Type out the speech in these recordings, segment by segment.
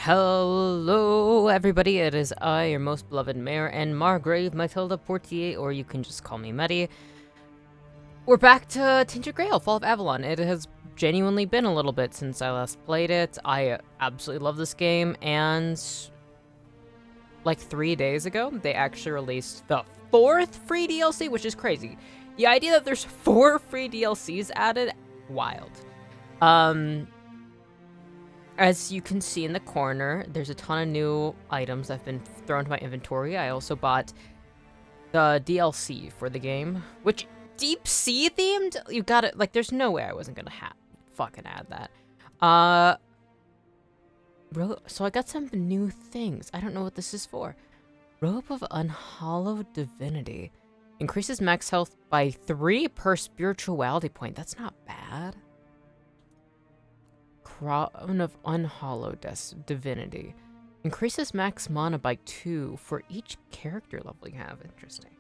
Hello, everybody. It is I, your most beloved Mayor and Margrave Matilda Portier, or you can just call me Mettie. We're back to Tainted Grail, Fall of Avalon. It has genuinely been a little bit since I last played it. I absolutely love this game, and like 3 days ago, they actually released the 4th free DLC, which is crazy. The idea that there's 4 free DLCs added, wild. As you can see in the corner, there's a ton of new items that have been thrown to my inventory. I also bought the DLC for the game, which deep sea themed. You got it. Like, there's no way I wasn't gonna fucking add that. So I got some new things. I don't know what this is for. Robe of Unhallowed Divinity increases max health by 3 per spirituality point. That's not bad. Crown of Unhallowed Divinity. Increases max mana by 2 for each character level you have. Interesting.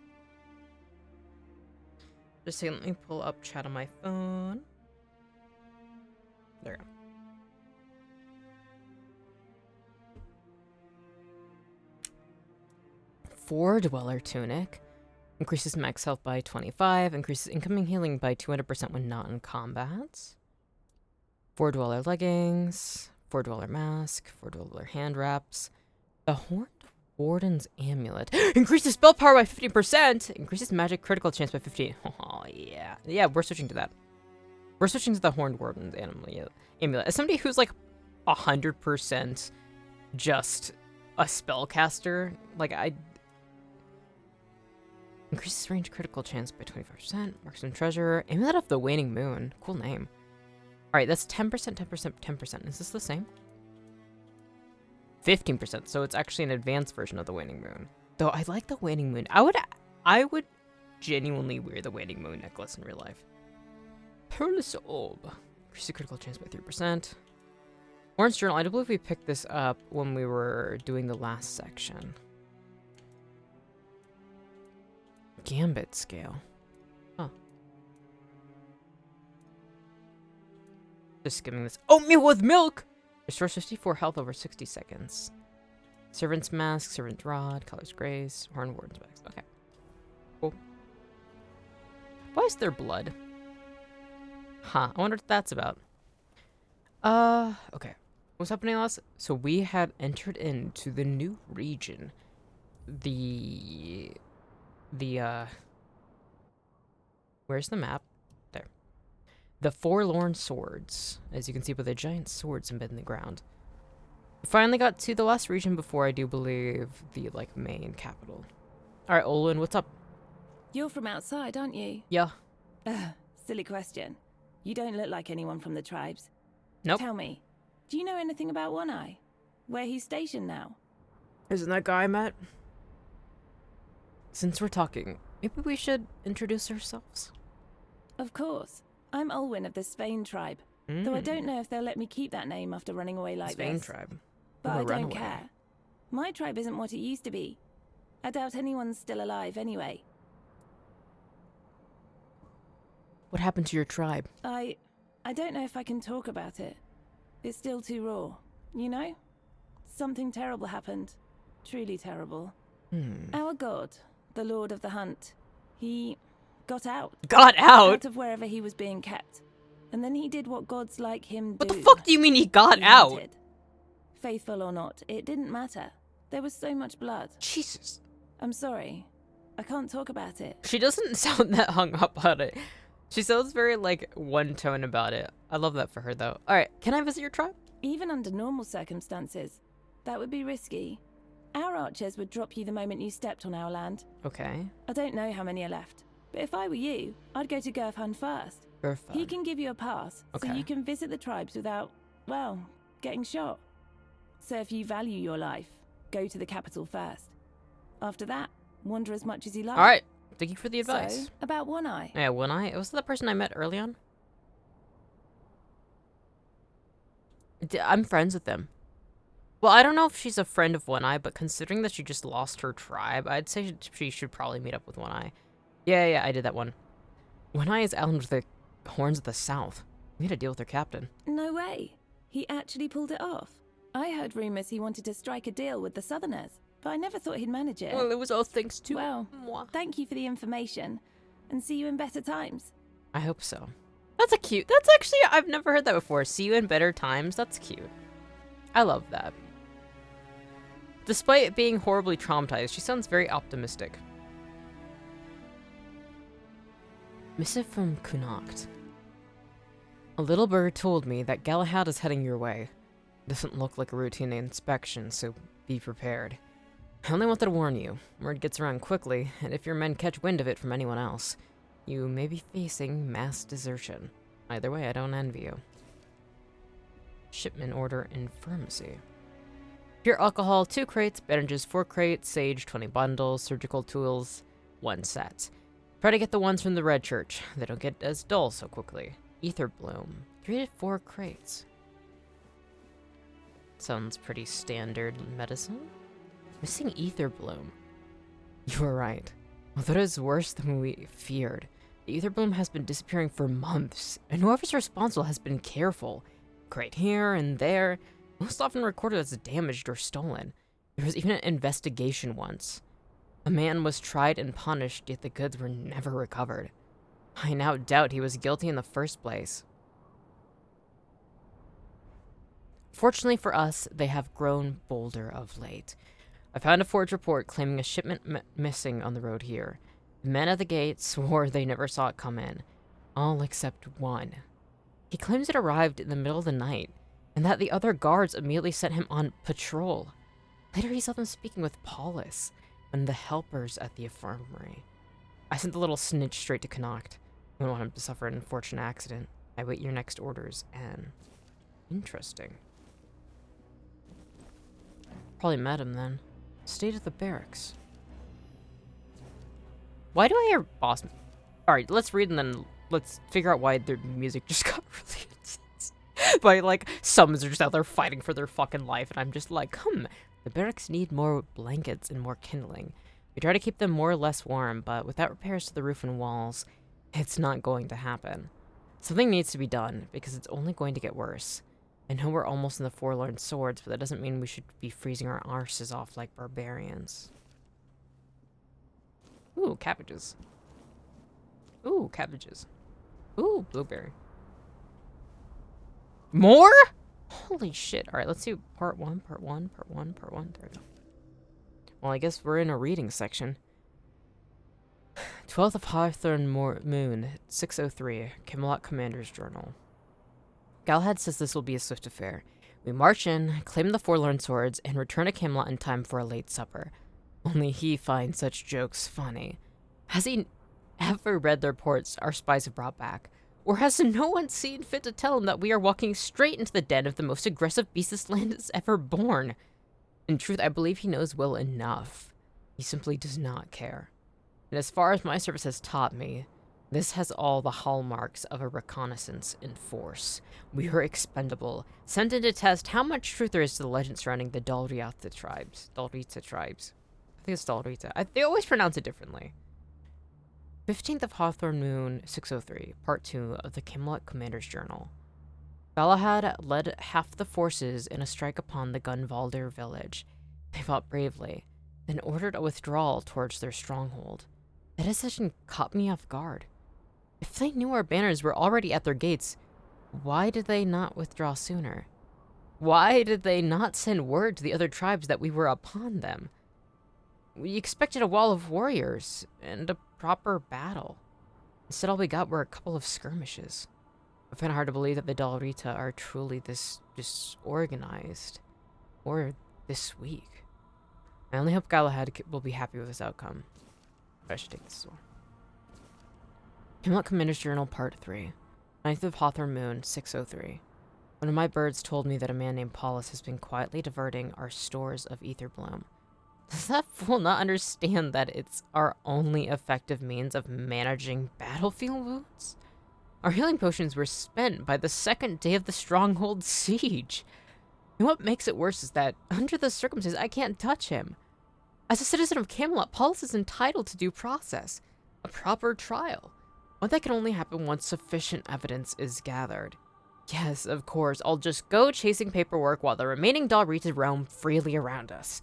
Just let me pull up chat on my phone. There we go. Four Dweller Tunic. Increases max health by 25. Increases incoming healing by 200% when not in combat. 4 Dweller Leggings, 4 Dweller Mask, 4 Dweller Hand Wraps. The Horned Warden's Amulet. Increases spell power by 50%! Increases magic critical chance by 15. Oh, yeah. Yeah, we're switching to that. We're switching to the Horned Warden's Amulet. As somebody who's like 100% just a spellcaster, like increases range critical chance by 25%. Marksman Treasure. Amulet of the Waning Moon. Cool name. Alright, that's 10%, 10%, 10%. Is this the same? 15%, so it's actually an advanced version of the Waning Moon. Though I like the Waning Moon. I would genuinely wear the Waning Moon necklace in real life. Pearless Orb. Increases critical chance by 3%. Orange Journal. I do believe we picked this up when we were doing the last section. Gambit Scale. Huh. Just skimming this. Oatmeal with milk! Restores 54 health over 60 seconds. Servant's Mask, Servant Rod, Colors Grace, Horn Warden's Mask. Okay. Cool. Why is there blood? Huh, I wonder what that's about. Okay. What's happening last? So we had entered into the new region. Where's the map? There. The Forlorn Swords, as you can see by the giant swords embedded in the ground. We finally got to the last region before I do believe the, main capital. Alright, Olin, what's up? You're from outside, aren't you? Yeah. Silly question. You don't look like anyone from the tribes. Nope. Tell me, do you know anything about One Eye? Where he's stationed now? Isn't that guy I met? Since we're talking, maybe we should introduce ourselves? Of course. I'm Olwyn of the Svein tribe. Though I don't know if they'll let me keep that name after running away like Svein this. tribe. But I don't care. My tribe isn't what it used to be. I doubt anyone's still alive anyway. What happened to your tribe? I don't know if I can talk about it. It's still too raw, you know? Something terrible happened. Truly terrible. Our god, the Lord of the Hunt, he got out. Got out? Out of wherever he was being kept. And then he did what gods like him do. What the fuck do you mean he got out? Hunted. Faithful or not, it didn't matter. There was so much blood. Jesus. I'm sorry. I can't talk about it. She doesn't sound that hung up on it. She sounds very, one tone about it. I love that for her, though. Alright, can I visit your tribe? Even under normal circumstances, that would be risky. Our archers would drop you the moment you stepped on our land. Okay. I don't know how many are left, but if I were you, I'd go to Gurfhan first. Gurfhan. He can give you a pass, so you can visit the tribes without, well, getting shot. So if you value your life, go to the capital first. After that, wander as much as you like. Alright, thank you for the advice. So, about One Eye. Yeah, One Eye? Was that the person I met early on? I'm friends with them. Well, I don't know if she's a friend of One Eye, but considering that she just lost her tribe, I'd say she should probably meet up with One Eye. Yeah, I did that one. One Eye is Alan with the Horns of the South. We had to deal with their captain. No way. He actually pulled it off. I heard rumors he wanted to strike a deal with the Southerners, but I never thought he'd manage it. Well, it was all thanks to Well, moi. thank you for the information, and see you in better times. I hope so. That's actually, I've never heard that before. See you in better times. That's cute. I love that. Despite being horribly traumatized, she sounds very optimistic. Missive from Connacht. A little bird told me that Galahad is heading your way. Doesn't look like a routine inspection, so be prepared. I only wanted to warn you. Word gets around quickly, and if your men catch wind of it from anyone else, you may be facing mass desertion. Either way, I don't envy you. Shipment order in pharmacy. Pure alcohol, 2 crates, bandages, 4 crates, sage, 20 bundles, surgical tools, 1 set. Try to get the ones from the Red Church. They don't get as dull so quickly. Ether bloom, 3 to 4 crates. Sounds pretty standard medicine. Missing ether bloom. You were right. Although it is worse than we feared. The ether bloom has been disappearing for months, and whoever's responsible has been careful. Crate here and there, most often recorded as damaged or stolen. There was even an investigation once. A man was tried and punished, yet the goods were never recovered. I now doubt he was guilty in the first place. Fortunately for us, they have grown bolder of late. I found a forged report claiming a shipment missing on the road here. The men at the gate swore they never saw it come in. All except one. He claims it arrived in the middle of the night, and that the other guards immediately sent him on patrol. Later he saw them speaking with Paulus and the helpers at the infirmary. I sent the little snitch straight to Connacht. I don't want him to suffer an unfortunate accident. I wait your next orders, Anne. Interesting. Probably met him then. State of the barracks. Why do I hear boss? Alright, let's read and then let's figure out why their music just got really intense. By like, summons are just out there fighting for their fucking life, and I'm just like, the barracks need more blankets and more kindling. We try to keep them more or less warm, but without repairs to the roof and walls, it's not going to happen. Something needs to be done, because it's only going to get worse. I know we're almost in the Forlorn Swords, but that doesn't mean we should be freezing our arses off like barbarians. Ooh, cabbages. Ooh, cabbages. Ooh, blueberry. More? Holy shit. Alright, let's do part one. There we go. Well, I guess we're in a reading section. 12th of Hawthorn Moon, 603, Camelot Commander's Journal. Galahad says this will be a swift affair. We march in, claim the Forlorn Swords, and return to Camelot in time for a late supper. Only he finds such jokes funny. Has he ever read the reports our spies have brought back? Or has no one seen fit to tell him that we are walking straight into the den of the most aggressive beast this land has ever born? In truth, I believe he knows well enough. He simply does not care. And as far as my service has taught me, this has all the hallmarks of a reconnaissance in force. We are expendable, sent in to test how much truth there is to the legend surrounding the Dalrita tribes. I think it's Dalrita. They always pronounce it differently. 15th of Hawthorn Moon, 603, Part 2 of the Camelot Commander's Journal. Galahad led half the forces in a strike upon the Gunvalder village. They fought bravely, then ordered a withdrawal towards their stronghold. That decision caught me off guard. If they knew our banners were already at their gates, why did they not withdraw sooner? Why did they not send word to the other tribes that we were upon them? We expected a wall of warriors and a proper battle. Instead, all we got were a couple of skirmishes. I find it hard to believe that the Dalrita are truly this disorganized, or this weak. I only hope Galahad will be happy with this outcome. I should take this one. Camelot Commander's Journal, Part 3. 9th of Hawthorn Moon, 603. One of my birds told me that a man named Paulus has been quietly diverting our stores of ether bloom. Does that fool not understand that it's our only effective means of managing battlefield wounds? Our healing potions were spent by the second day of the stronghold siege. And what makes it worse is that, under the circumstances, I can't touch him. As a citizen of Camelot, Paulus is entitled to due process, a proper trial, one that can only happen once sufficient evidence is gathered. Yes, of course. I'll just go chasing paperwork while the remaining Dalrita roam freely around us.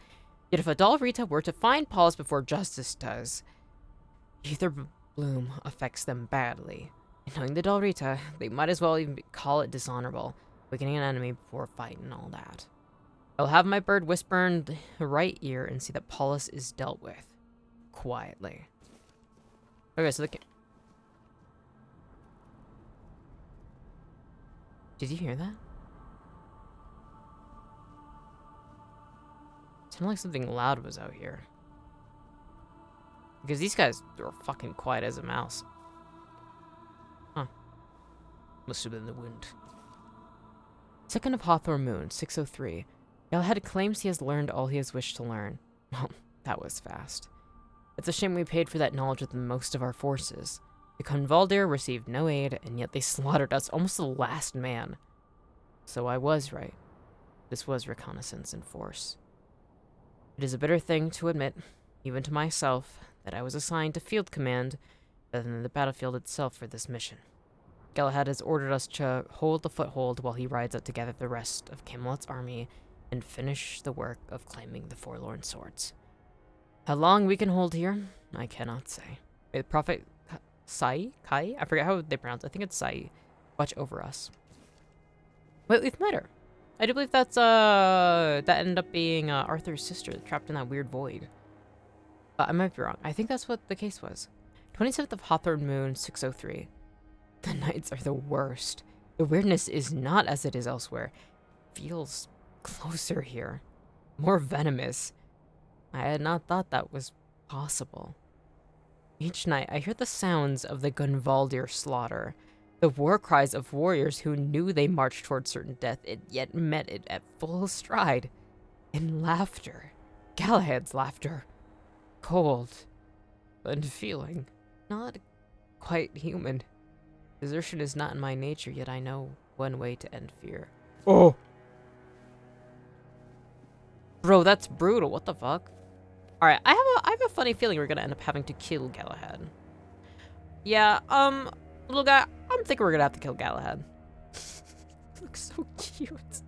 Yet if a Dalrita were to find Paulus before justice does, either bloom affects them badly. And knowing the Dalrita, they might as well even call it dishonorable, weakening an enemy before fighting and all that. I'll have my bird whisper in the right ear and see that Paulus is dealt with. Quietly. Okay, so did you hear that? It sounded like something loud was out here. Because these guys are fucking quiet as a mouse. Huh. Must have been the wind. 2nd of Hawthorne Moon, 603. Galahad claims he has learned all he has wished to learn. Well, that was fast. It's a shame we paid for that knowledge with most of our forces. The Convaldir received no aid, and yet they slaughtered us, almost the last man. So I was right. This was reconnaissance in force. It is a bitter thing to admit, even to myself, that I was assigned to field command rather than the battlefield itself for this mission. Galahad has ordered us to hold the foothold while he rides out to gather the rest of Camelot's army and finish the work of claiming the forlorn swords. How long we can hold here, I cannot say. May the Prophet Kai? I forget how they pronounce it. I think it's Sai. Watch over us. Wait, we've met her. I do believe that's, that ended up being Arthur's sister trapped in that weird void. I might be wrong. I think that's what the case was. 27th of Hawthorne Moon, 603. The nights are the worst. The weirdness is not as it is elsewhere. It feels closer here. More venomous. I had not thought that was possible. Each night, I hear the sounds of the Gunvaldir slaughter. The war cries of warriors who knew they marched toward certain death, and yet met it at full stride. In laughter. Galahad's laughter. Cold. Unfeeling. Not quite human. Desertion is not in my nature, yet I know one way to end fear. Oh! Bro, that's brutal. What the fuck? Alright, I have a funny feeling we're gonna end up having to kill Galahad. Yeah, little guy, I'm thinking we're gonna have to kill Galahad. Looks so cute.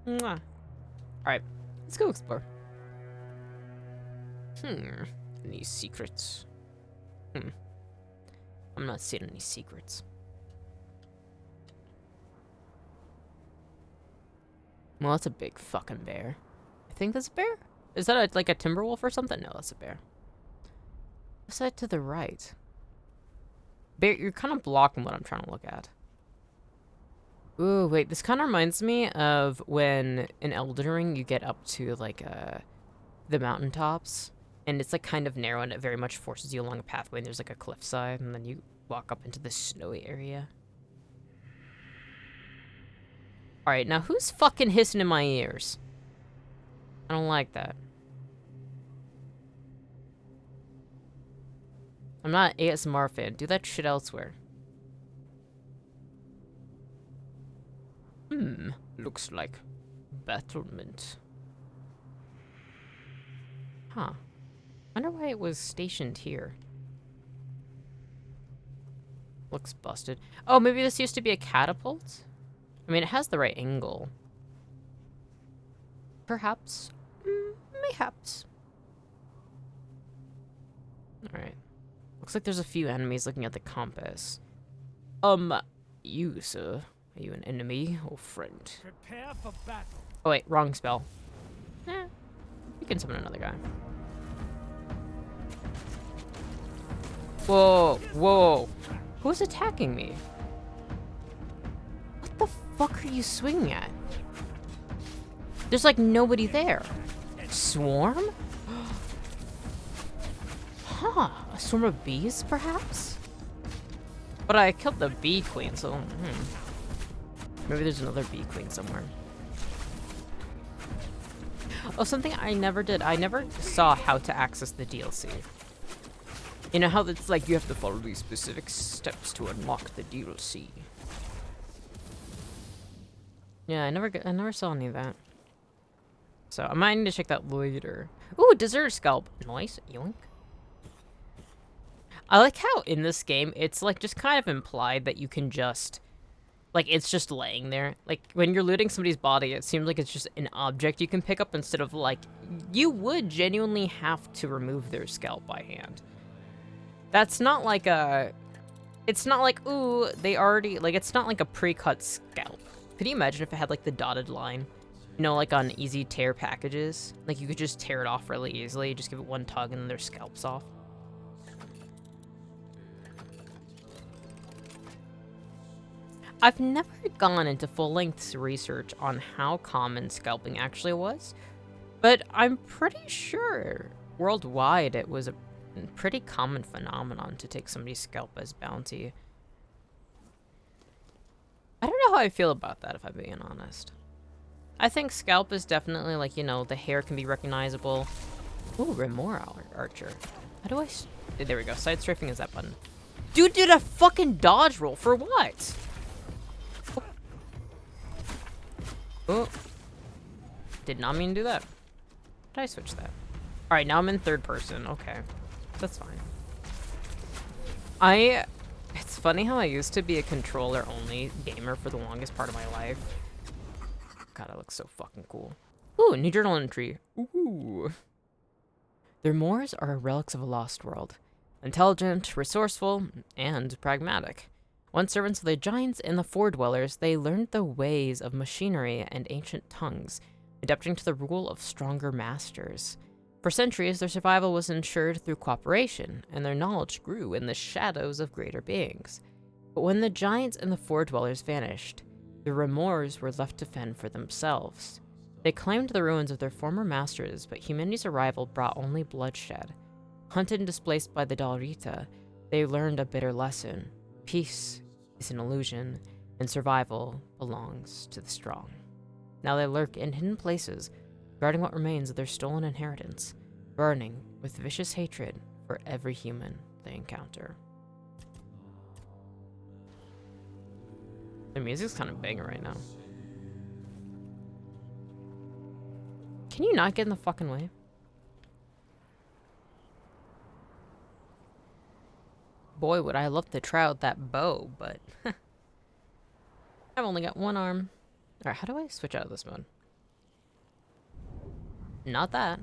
Mwah. Alright, let's go explore. Any secrets? I'm not seeing any secrets. Well, that's a big fucking bear. I think that's a bear? Is that like a timber wolf or something? No, that's a bear. What's that to the right? Bear, you're kind of blocking what I'm trying to look at. Ooh, wait, this kind of reminds me of when in Elden Ring you get up to like the mountaintops, and it's like kind of narrow and it very much forces you along a pathway, and there's like a cliffside, and then you walk up into this snowy area. Alright, now who's fucking hissing in my ears? I don't like that. I'm not an ASMR fan. Do that shit elsewhere. Looks like battlement. Huh. Wonder why it was stationed here. Looks busted. Oh, maybe this used to be a catapult? I mean, it has the right angle. Perhaps. Mayhaps. Alright. Looks like there's a few enemies looking at the compass. You, sir. Are you an enemy or friend? Prepare for battle. Oh, wait. Wrong spell. We can summon another guy. Whoa. Whoa. Who's attacking me? What the fuck are you swinging at? There's like nobody there. Swarm? Huh. A swarm of bees, perhaps? But I killed the bee queen, so... Maybe there's another bee queen somewhere. Oh, something I never did. I never saw how to access the DLC. You know how it's like you have to follow these specific steps to unlock the DLC. Yeah, I never saw any of that. So I might need to check that later. Ooh, desert scalp. Nice. Yoink. I like how in this game it's like just kind of implied that you can just Like, it's just laying there. Like, when you're looting somebody's body, it seems like it's just an object you can pick up instead of, like, you would genuinely have to remove their scalp by hand. That's not like a... It's not like, ooh, they already... Like, it's not like a pre-cut scalp. Could you imagine if it had, like, the dotted line? You know, like on easy tear packages? Like, you could just tear it off really easily. Just give it one tug and then their scalp's off. I've never gone into full-length research on how common scalping actually was, but I'm pretty sure worldwide it was a pretty common phenomenon to take somebody's scalp as bounty. I don't know how I feel about that, if I'm being honest. I think scalp is definitely, like, you know, the hair can be recognizable. Ooh, Remora Archer. How do I... There we go. Side strafing is that button. Dude did a fucking dodge roll for what? Oh. Did not mean to do that. Did I switch that? Alright, now I'm in third person. Okay. That's fine. It's funny how I used to be a controller-only gamer for the longest part of my life. God, it looks so fucking cool. Ooh, new journal entry. Ooh. Their Moors are relics of a lost world. Intelligent, resourceful, and pragmatic. Once servants of the giants and the Four-Dwellers, they learned the ways of machinery and ancient tongues, adapting to the rule of stronger masters. For centuries, their survival was ensured through cooperation, and their knowledge grew in the shadows of greater beings. But when the giants and the Four-Dwellers vanished, the Remors were left to fend for themselves. They claimed the ruins of their former masters, but humanity's arrival brought only bloodshed. Hunted and displaced by the Dalrita, they learned a bitter lesson. Peace is an illusion, and survival belongs to the strong. Now they lurk in hidden places, guarding what remains of their stolen inheritance, burning with vicious hatred for every human they encounter. The music's kind of banging right now. Can you not get in the fucking way? Boy, would I love to try out that bow, but I've only got one arm. Alright, how do I switch out of this mode? Not that.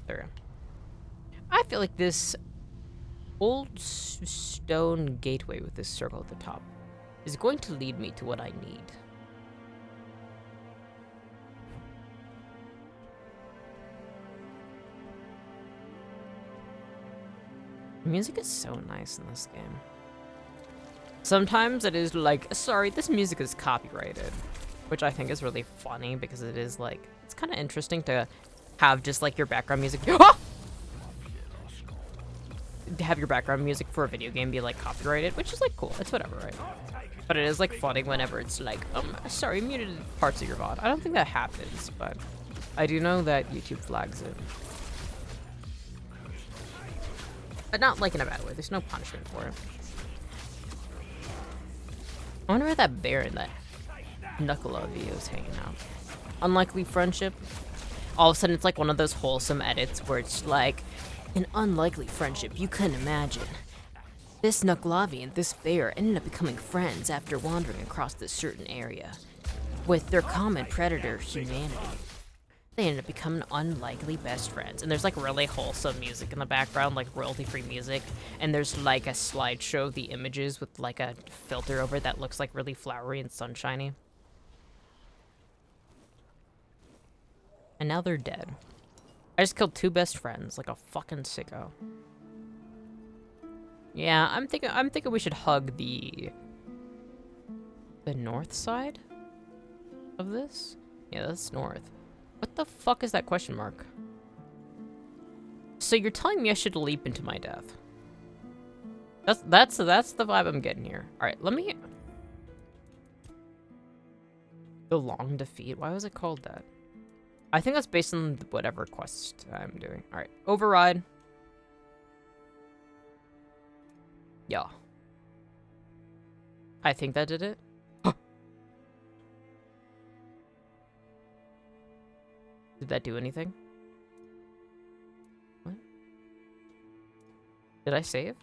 There we go. I feel like this old stone gateway with this circle at the top is going to lead me to what I need. The music is so nice in this game. Sometimes it is like, sorry, this music is copyrighted, which I think is really funny because it is like, it's kind of interesting to have just like your background music. Ah! To have your background music for a video game be like copyrighted, which is like cool. It's whatever, right? But it is like funny whenever it's like, sorry, muted parts of your VOD. I don't think that happens, but I do know that YouTube flags it. But not like in a bad way. There's no punishment for it. I wonder where that bear in that Knuckleovie is hanging out. Unlikely friendship. All of a sudden it's like one of those wholesome edits where it's like, an unlikely friendship you couldn't imagine. This Knuckleovie and this bear ended up becoming friends after wandering across this certain area. With their common predator, humanity. They ended up becoming unlikely best friends. And there's like really wholesome music in the background, like royalty-free music. And there's like a slideshow of the images with like a filter over it that looks like really flowery and sunshiny. And now they're dead. I just killed two best friends, like a fucking sicko. Yeah, I'm thinking we should hug the north side of this. Yeah, that's north. What the fuck is that question mark? So you're telling me I should leap into my death? That's the vibe I'm getting here. All right, let me. The long defeat. Why was it called that? I think that's based on whatever quest I'm doing. All right, override. Yeah. I think that did it. Did that do anything? What? Did I save?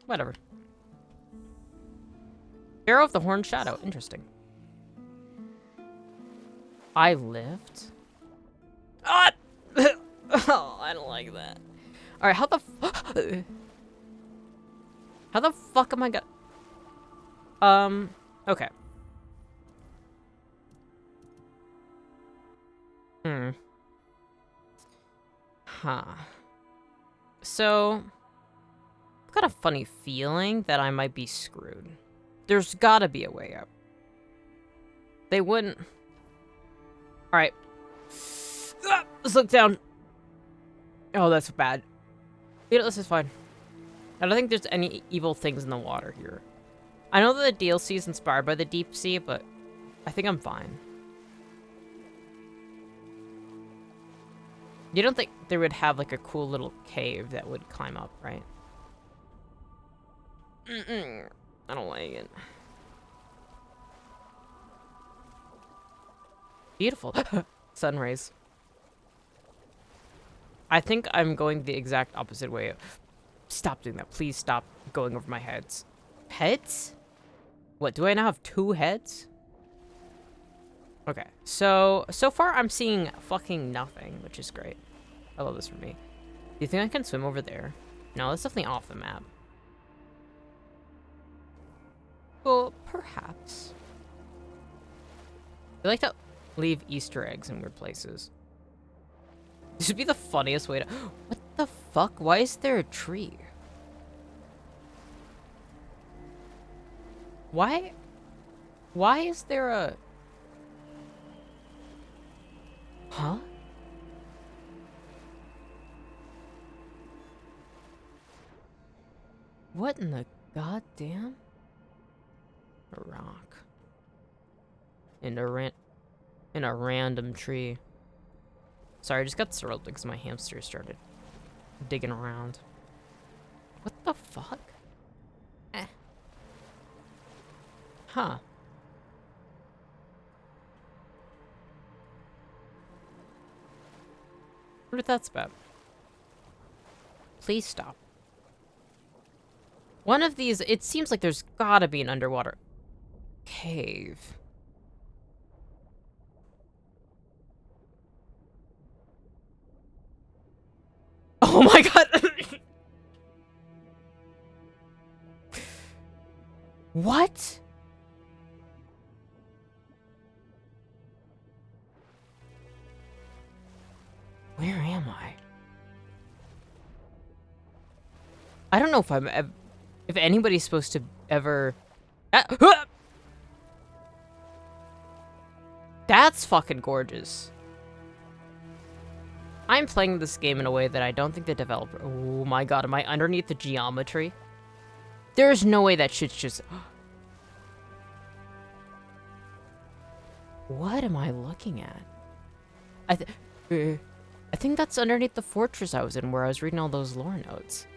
Whatever. Arrow of the Horned Shadow. Interesting. I lived? Ah! Oh, I don't like that. Alright, how the fuck am I okay. Huh. So, I've got a funny feeling that I might be screwed. There's gotta be a way up. They wouldn't... Alright. Let's look down. Oh, that's bad. You know, this is fine. I don't think there's any evil things in the water here. I know that the DLC is inspired by the deep sea, but I think I'm fine. You don't think they would have, like, a cool little cave that would climb up, right? I don't like it. Beautiful. Sun rays. I think I'm going the exact opposite way. Stop doing that. Please stop going over my heads. Heads? What, do I now have 2 heads? Okay, so far I'm seeing fucking nothing, which is great. I love this for me. Do you think I can swim over there? No, that's definitely off the map. Well, perhaps. I like to leave Easter eggs in weird places. This would be the funniest way to... What the fuck? Why is there a tree? Why is there a... Huh? What in the goddamn? A rock. In a random tree. Sorry, I just got startled because my hamster started digging around. What the fuck? Huh. What if that's about? Please stop. One of these, it seems like there's gotta be an underwater cave. Oh my god! What? Where am I? I don't know if if anybody's supposed to ever... That's fucking gorgeous. I'm playing this game in a way that I don't think the developer... Oh my god, am I underneath the geometry? There's no way that shit's just... What am I looking at? I think that's underneath the fortress I was in where I was reading all those lore notes.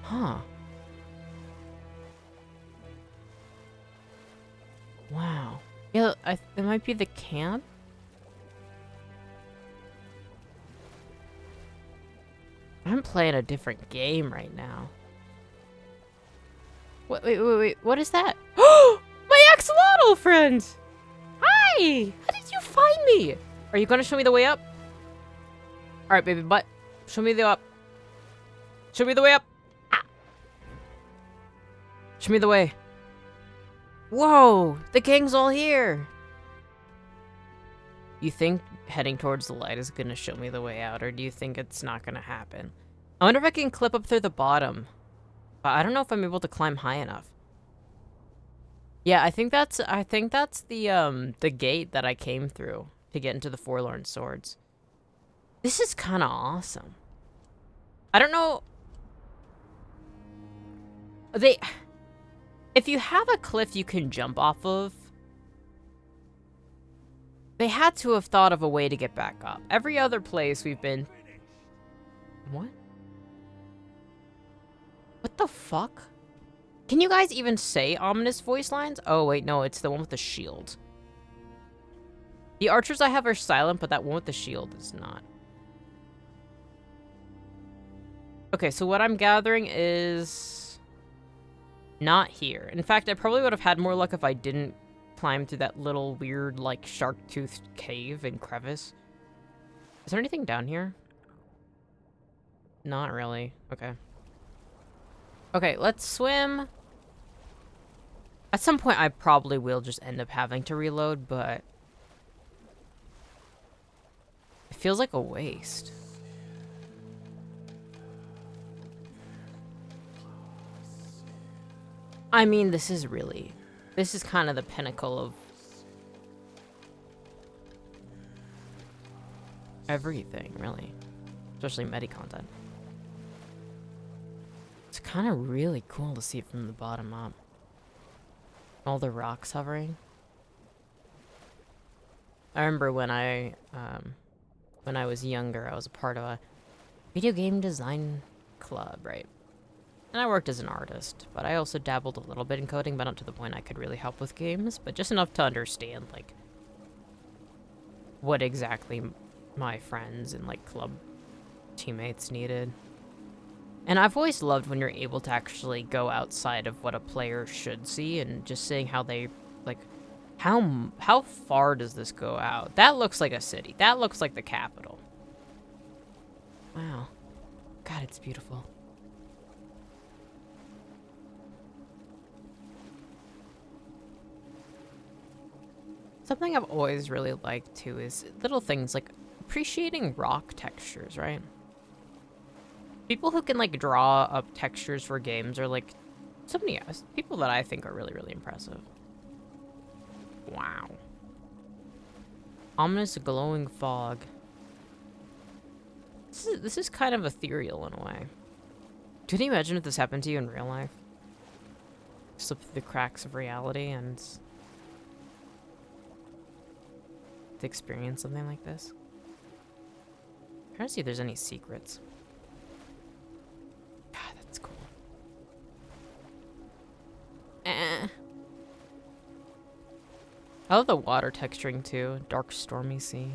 Huh. Wow. Yeah, it might be the camp? I'm playing a different game right now. Wait, what is that? My axolotl friend! Hi! How did you find me? Are you gonna show me the way up? Alright, baby butt. Show me the up. Show me the way up. Ah. Show me the way. Whoa! The gang's all here! You think heading towards the light is gonna show me the way out, or do you think it's not gonna happen? I wonder if I can clip up through the bottom. But I don't know if I'm able to climb high enough. Yeah, I think that's the gate that I came through to get into the Forlorn Swords. This is kind of awesome. I don't know. If you have a cliff you can jump off of, they had to have thought of a way to get back up. Every other place we've been... What? What the fuck? Can you guys even say ominous voice lines? Oh, wait, no, it's the one with the shield. The archers I have are silent, but that one with the shield is not. Okay, so what I'm gathering is not here. In fact, I probably would have had more luck if I didn't climb through that little weird, like, shark-toothed cave and crevice. Is there anything down here? Not really. Okay. Okay, let's swim. At some point, I probably will just end up having to reload, but it feels like a waste. I mean, this is kind of the pinnacle of everything, really. Especially Medi content. It's kind of really cool to see it from the bottom up. All the rocks hovering. I remember when I was younger, I was a part of a video game design club, right? And I worked as an artist, but I also dabbled a little bit in coding, but not to the point I could really help with games, but just enough to understand, like, what exactly my friends and, like, club teammates needed. And I've always loved when you're able to actually go outside of what a player should see and just seeing how they, like, how far does this go out? That looks like a city. That looks like the capital. Wow. God, it's beautiful. Something I've always really liked, too, is little things like appreciating rock textures, right? People who can, like, draw up textures for games are, like, people that I think are really, really impressive. Wow. Ominous glowing fog. This is kind of ethereal in a way. Can you imagine if this happened to you in real life? Slip through the cracks of reality and to experience something like this? I'm trying to see if there's any secrets. God, that's cool. I love the water texturing too. Dark, stormy sea.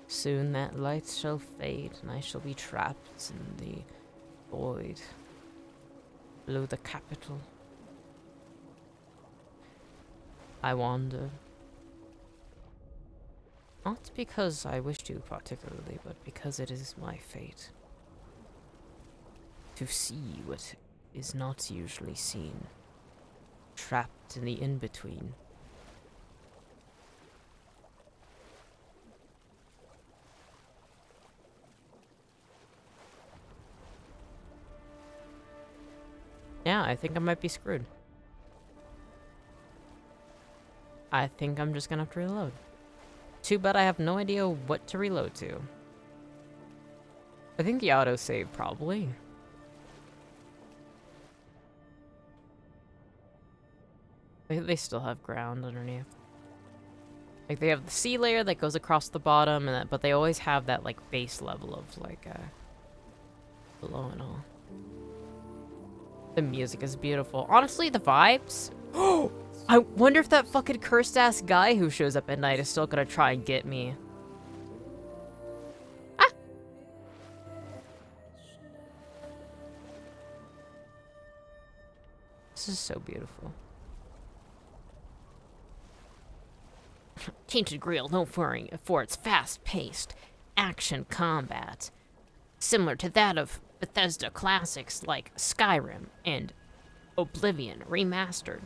Soon that light shall fade, and I shall be trapped in the void below the capital. I wander. Not because I wish to particularly, but because it is my fate. To see what is not usually seen. Trapped in the in-between. Yeah, I think I might be screwed. I think I'm just gonna have to reload. Too bad I have no idea what to reload to. I think the autosave, probably. They still have ground underneath. Like, they have the sea layer that goes across the bottom, and but they always have that, like, base level of, like, below and all. The music is beautiful. Honestly, the vibes... Oh! I wonder if that fucking cursed-ass guy who shows up at night is still gonna try and get me. Ah! This is so beautiful. Tainted Grail, known for its fast-paced action combat, similar to that of Bethesda classics like Skyrim and Oblivion Remastered.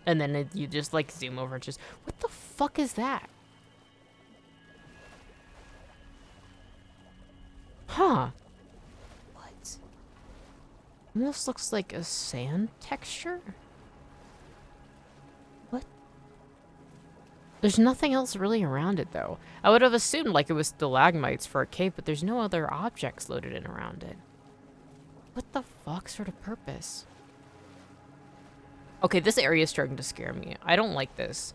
And then you just, like, zoom over and just... What the fuck is that? Huh. What? Almost looks like a sand texture? What? There's nothing else really around it, though. I would have assumed, like, it was stalagmites for a cave, but there's no other objects loaded in around it. What the fuck sort of purpose? Okay, this area is starting to scare me. I don't like this.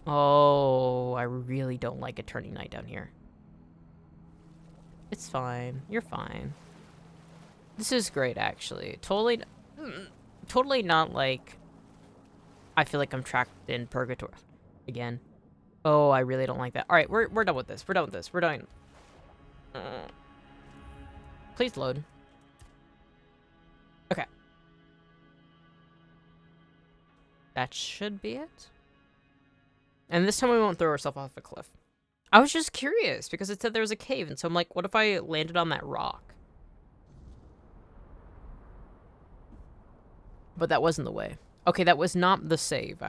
Oh, I really don't like it turning night down here. It's fine. You're fine. This is great, actually. Totally not like... I feel like I'm trapped in purgatory again. Oh, I really don't like that. All right, we're done with this. We're done with this. We're done. Please load. Okay. That should be it. And this time we won't throw ourselves off a cliff. I was just curious because it said there was a cave, and so I'm like, what if I landed on that rock? But that wasn't the way. Okay, that was not the save.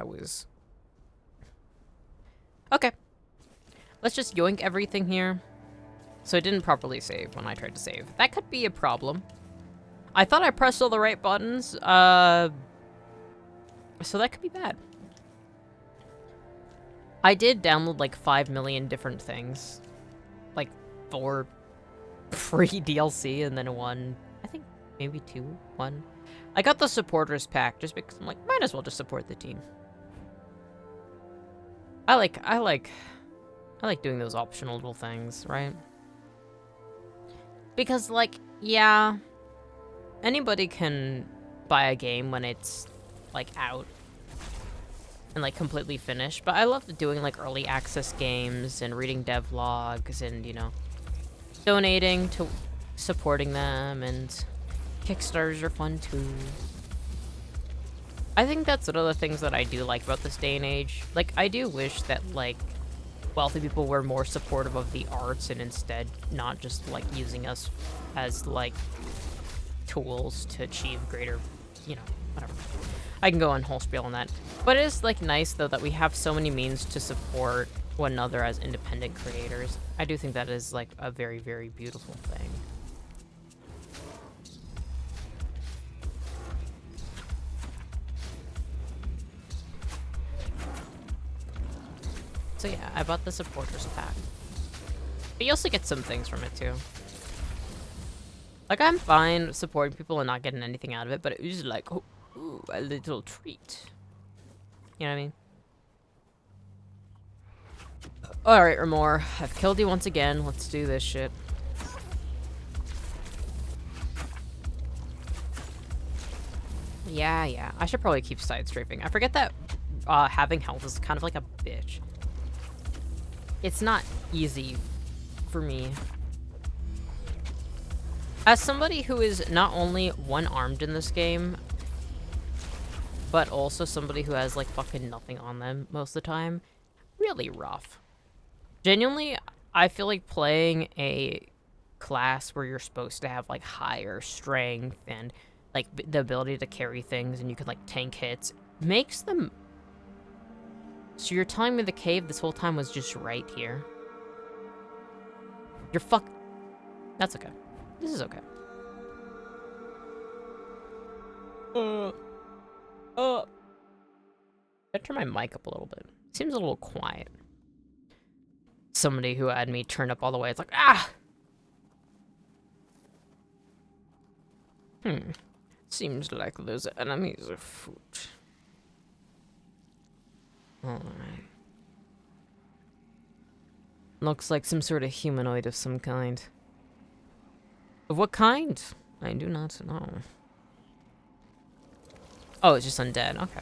Okay. Let's just yoink everything here. So it didn't properly save when I tried to save. That could be a problem. I thought I pressed all the right buttons, so that could be bad. I did download like 5 million different things. Like 4 free DLC and then 1, I think maybe 2, 1. I got the supporters pack just because I'm like, might as well just support the team. I like doing those optional little things, right? Because like, yeah, anybody can buy a game when it's like out and like completely finished, but I love doing like early access games and reading devlogs and, you know, donating to supporting them, and Kickstarters are fun too. I think that's one of the things that I do like about this day and age. Like, I do wish that like wealthy people were more supportive of the arts and instead not just like using us as like tools to achieve greater, you know, whatever. I can go on whole spiel on that. But it is like nice though that we have so many means to support one another as independent creators. I do think that is like a very, very beautiful thing. So yeah, I bought the supporters pack. But you also get some things from it too. Like, I'm fine supporting people and not getting anything out of it, but it was like, oh, ooh, a little treat. You know what I mean? Alright, Ramor. I've killed you once again. Let's do this shit. Yeah. I should probably keep side strafing. I forget that having health is kind of like a bitch. It's not easy for me. As somebody who is not only one-armed in this game, but also somebody who has like fucking nothing on them most of the time, really rough. Genuinely, I feel like playing a class where you're supposed to have like higher strength and like the ability to carry things and you could like tank hits makes them... So you're telling me the cave this whole time was just right here? You're fuck... That's okay. This is okay. I turn my mic up a little bit. Seems a little quiet. Somebody who had me turned up all the way, it's like, ah! Seems like those enemies are foot. Alright. Looks like some sort of humanoid of some kind. Of what kind? I do not know. Oh, it's just undead. Okay.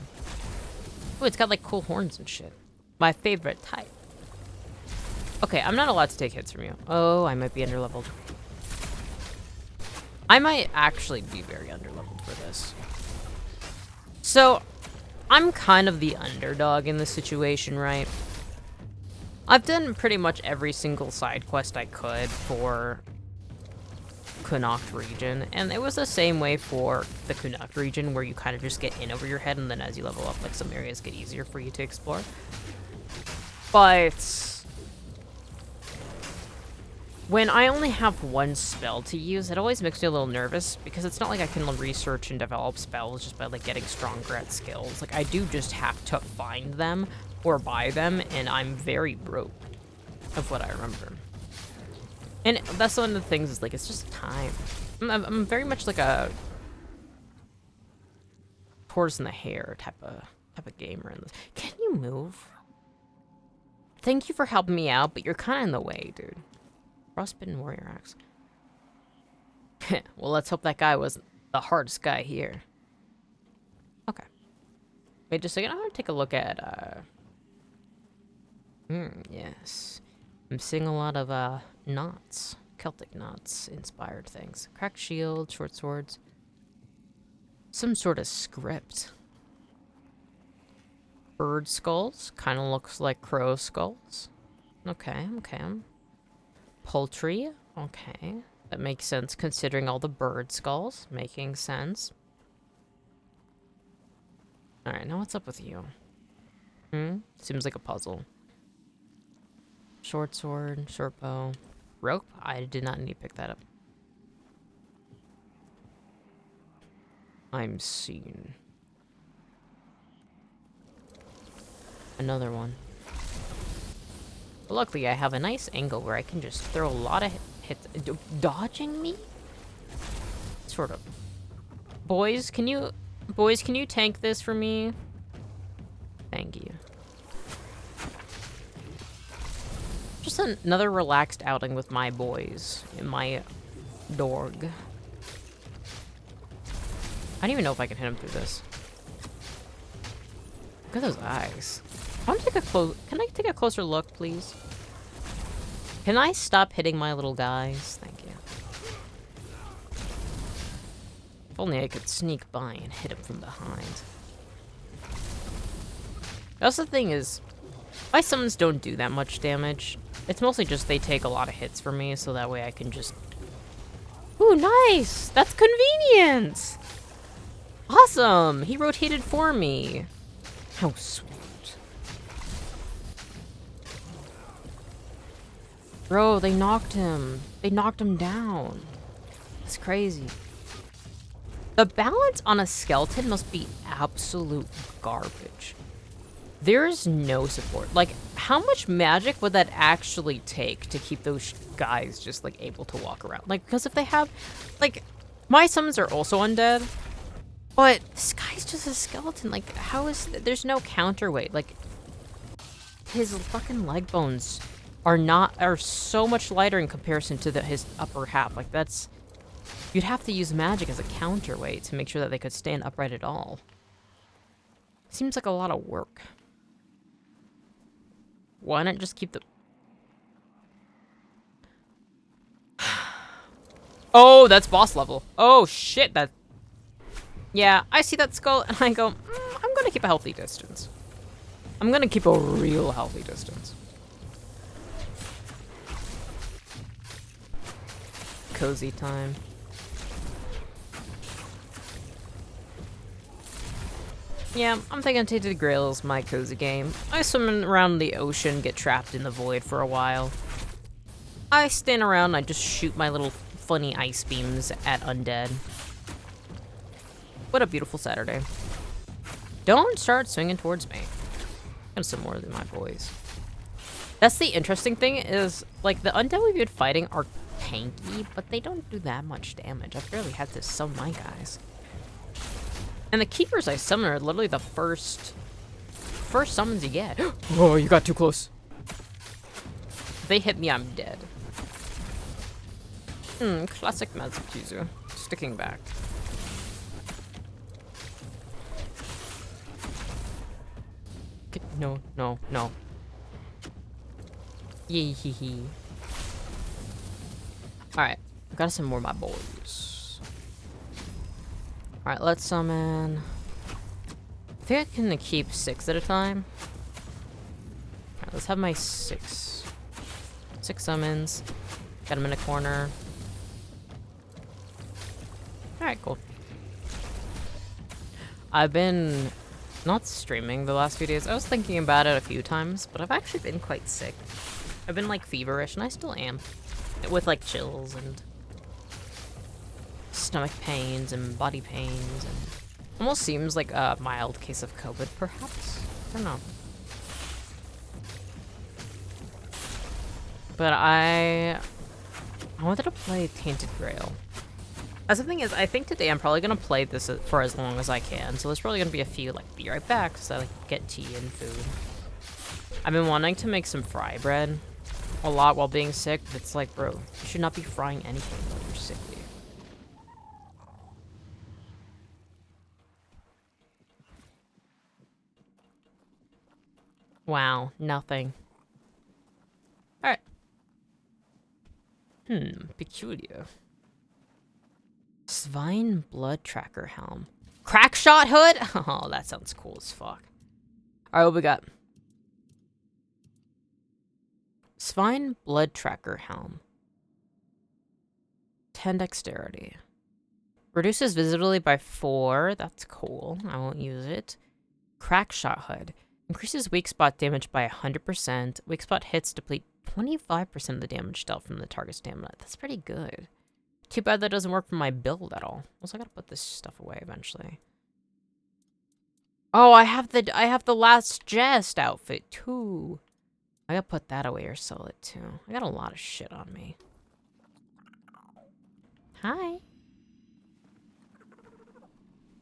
Oh, it's got like cool horns and shit. My favorite type. Okay, I'm not allowed to take hits from you. Oh, I might be underleveled. I might actually be very underleveled for this. So, I'm kind of the underdog in this situation, right? I've done pretty much every single side quest I could for Connacht region, and it was the same way for the Connacht region, where you kind of just get in over your head, and then as you level up, like, some areas get easier for you to explore. But when I only have one spell to use, it always makes me a little nervous, because it's not like I can research and develop spells just by, like, getting stronger at skills. Like, I do just have to find them or buy them, and I'm very broke of what I remember. And that's one of the things, is like, it's just time. I'm very much like a tortoise in the hare type of gamer in this. Can you move? Thank you for helping me out, but you're kind of in the way, dude. Frostbitten warrior axe. Well, let's hope that guy wasn't the hardest guy here. Okay. Wait just a second. I want to take a look at, yes. I'm seeing a lot of, knots. Celtic nuts, inspired things. Cracked shield, short swords. Some sort of script. Bird skulls. Kind of looks like crow skulls. Okay, okay. Poultry. Okay. That makes sense considering all the bird skulls. Making sense. Alright, now what's up with you? Seems like a puzzle. Short sword, short bow. Rope? I did not need to pick that up. I'm seen. Another one. But luckily, I have a nice angle where I can just throw a lot of hits. Dodging me? Sort of. Boys, can you tank this for me? Thank you. Just another relaxed outing with my boys and my dog. I don't even know if I can hit him through this. Look at those eyes. I want to take a Can I take a closer look, please? Can I stop hitting my little guys? Thank you. If only I could sneak by and hit him from behind. That's the thing is, my summons don't do that much damage. It's mostly just they take a lot of hits for me, so that way I can just... Ooh, nice! That's convenient! Awesome! He rotated for me. How sweet. Bro, they knocked him. They knocked him down. That's crazy. The balance on a skeleton must be absolute garbage. There is no support. Like, how much magic would that actually take to keep those guys just, like, able to walk around? Like, because if they have... Like, my summons are also undead. But this guy's just a skeleton. Like, how is... There's no counterweight. Like, his fucking leg bones are so much lighter in comparison to his upper half. Like, that's... You'd have to use magic as a counterweight to make sure that they could stand upright at all. Seems like a lot of work. Why not just keep the... Oh, that's boss level. Oh, shit, that... Yeah, I see that skull, and I go, I'm gonna keep a healthy distance. I'm gonna keep a real healthy distance. Cozy time. Yeah, I'm thinking Tainted Grail is my cozy game. I swim around the ocean, get trapped in the void for a while. I stand around and I just shoot my little funny ice beams at undead. What a beautiful Saturday. Don't start swinging towards me. I'm gonna swim more than my boys. That's the interesting thing is, like, the undead we've been fighting are tanky, but they don't do that much damage. I've barely had to summon my guys. And the keepers I summon are literally the first summons you get. Oh, you got too close. If they hit me, I'm dead. Classic Mazukizu. Sticking back. No, no, no. Yee hee hee. Alright, gotta summon more of my boys. Alright, let's summon... I think I can keep 6 at a time. Alright, let's have my 6 summons. Got him in a corner. Alright, cool. I've been not streaming the last few days. I was thinking about it a few times, but I've actually been quite sick. I've been, like, feverish, and I still am. With, like, chills and stomach pains and body pains, and almost seems like a mild case of COVID, perhaps? I don't know. But I wanted to play Tainted Grail. As the thing is, I think today I'm probably gonna play this for as long as I can, so there's probably gonna be a few, like, be right back, so I, like, get tea and food. I've been wanting to make some fry bread a lot while being sick, but it's like, bro, you should not be frying anything while you're sickly. Wow, nothing. Alright. peculiar. Svine blood tracker helm. Crack shot hood? Oh, that sounds cool as fuck. Alright, what we got? Svine blood tracker helm. 10 dexterity. Reduces visibility by 4. That's cool. I won't use it. Crack shot hood. Increases weak spot damage by 100%. Weak spot hits deplete 25% of the damage dealt from the target's stamina. That's pretty good. Too bad that doesn't work for my build at all. Also, I gotta put this stuff away eventually. Oh, I have the last jest outfit too. I gotta put that away or sell it too. I got a lot of shit on me. Hi.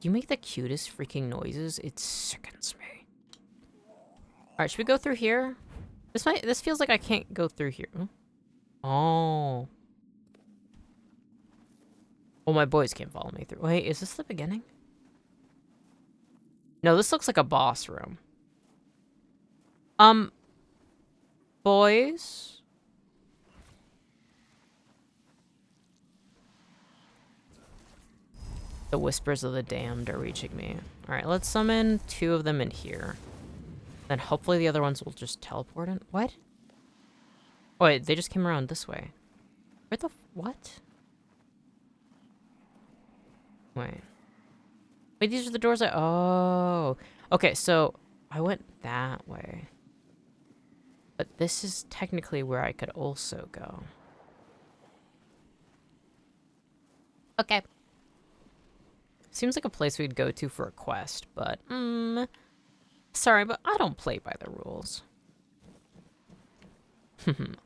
You make the cutest freaking noises. It sickens me. Alright, should we go through here? This feels like I can't go through here. Oh. Well, my boys can't follow me through. Wait, is this the beginning? No, this looks like a boss room. Boys? The whispers of the damned are reaching me. Alright, let's summon 2 of them in here. Then hopefully the other ones will just teleport in. What? Oh, wait, they just came around this way. Where the... what? Wait. Wait, these are the doors I... oh. Okay, so I went that way. But this is technically where I could also go. Okay. Seems like a place we'd go to for a quest, but... sorry, but I don't play by the rules.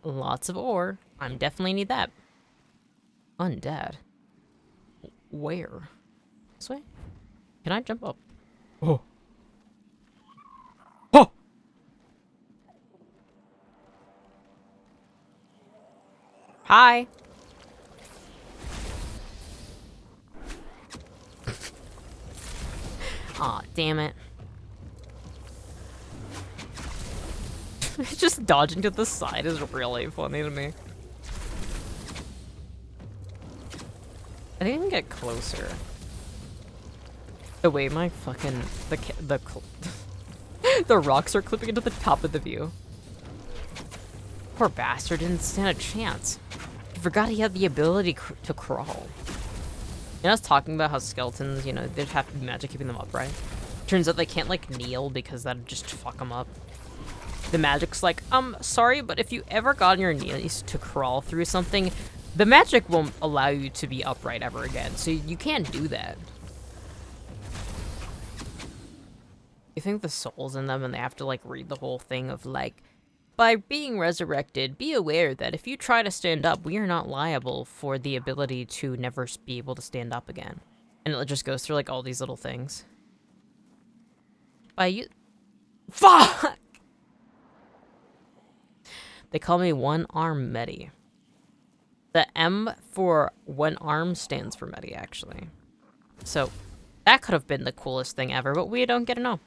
Lots of ore. I'm definitely need that. Undead. Where? This way? Can I jump up? Oh. Oh! Hi! Aw, damn it. Just dodging to the side is really funny to me. I think I can get closer. The way my fucking... the rocks are clipping into the top of the view. Poor bastard didn't stand a chance. He forgot he had the ability to crawl. You know, I was talking about how skeletons, you know, they'd have to be magic keeping them upright. Turns out they can't, like, kneel because that'd just fuck them up. The magic's like, sorry, but if you ever got on your knees to crawl through something, the magic won't allow you to be upright ever again, so you can't do that. You think the soul's in them and they have to, like, read the whole thing of, like, by being resurrected, be aware that if you try to stand up, we are not liable for the ability to never be able to stand up again. And it just goes through, like, all these little things. By you... Fuck! They call me One-Arm-Mettie. The M for one arm stands for Mettie, actually. So, that could have been the coolest thing ever, but we don't get to know.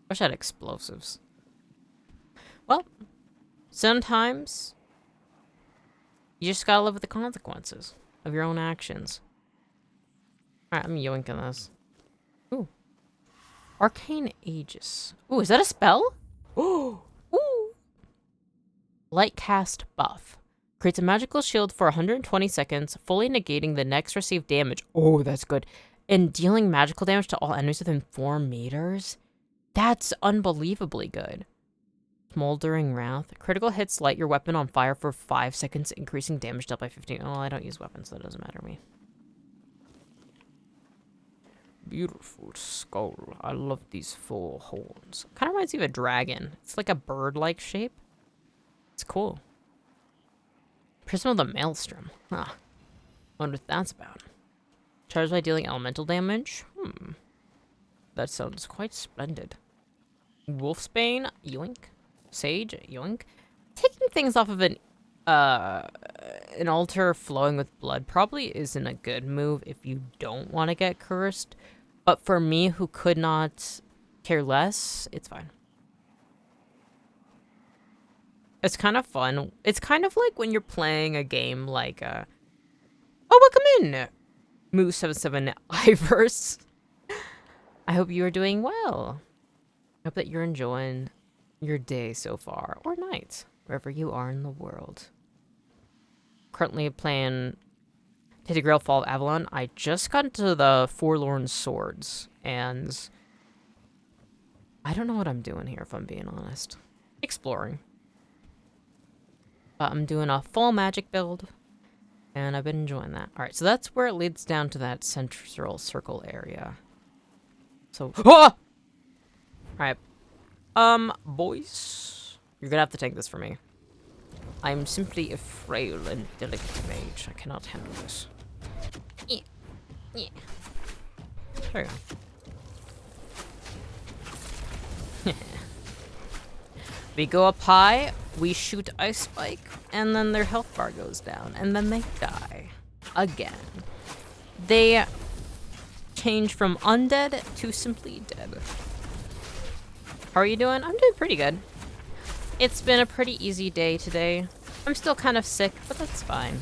Wish I had explosives. Well, sometimes you just gotta live with the consequences of your own actions. Alright, I'm yoinking this. Ooh. Arcane Aegis. Ooh, is that a spell? Ooh. Ooh. Light cast buff. Creates a magical shield for 120 seconds, fully negating the next received damage. Oh, that's good. And dealing magical damage to all enemies within 4 meters? That's unbelievably good. Smoldering Wrath. Critical hits light your weapon on fire for 5 seconds, increasing damage dealt by 15. Oh, I don't use weapons, so that doesn't matter to me. Beautiful skull. I love these 4 horns. Kind of reminds me of a dragon. It's like a bird-like shape. It's cool. Prism of the Maelstrom. Huh. Wonder what that's about. Charged by dealing elemental damage? That sounds quite splendid. Wolfsbane? Yoink. Sage? Yoink. Taking things off of an altar flowing with blood probably isn't a good move if you don't want to get cursed. But for me, who could not care less, it's fine. It's kind of fun. It's kind of like when you're playing a game like, oh, welcome in, Moo77 Iverse. I hope you are doing well. I hope that you're enjoying your day so far, or night, wherever you are in the world. Currently playing Tainted Grail Fall of Avalon. I just got into the Forlorn Swords, and I don't know what I'm doing here, if I'm being honest. Exploring. I'm doing a full magic build, and I've been enjoying that. Alright, so that's where it leads down to that central circle area. So, ah! Alright. Boys, you're gonna have to take this for me. I'm simply a frail and delicate mage. I cannot handle this. Yeah. Yeah. There you go. We go up high, we shoot Ice Spike, and then their health bar goes down, and then they die. Again. They change from undead to simply dead. How are you doing? I'm doing pretty good. It's been a pretty easy day today. I'm still kind of sick, but that's fine.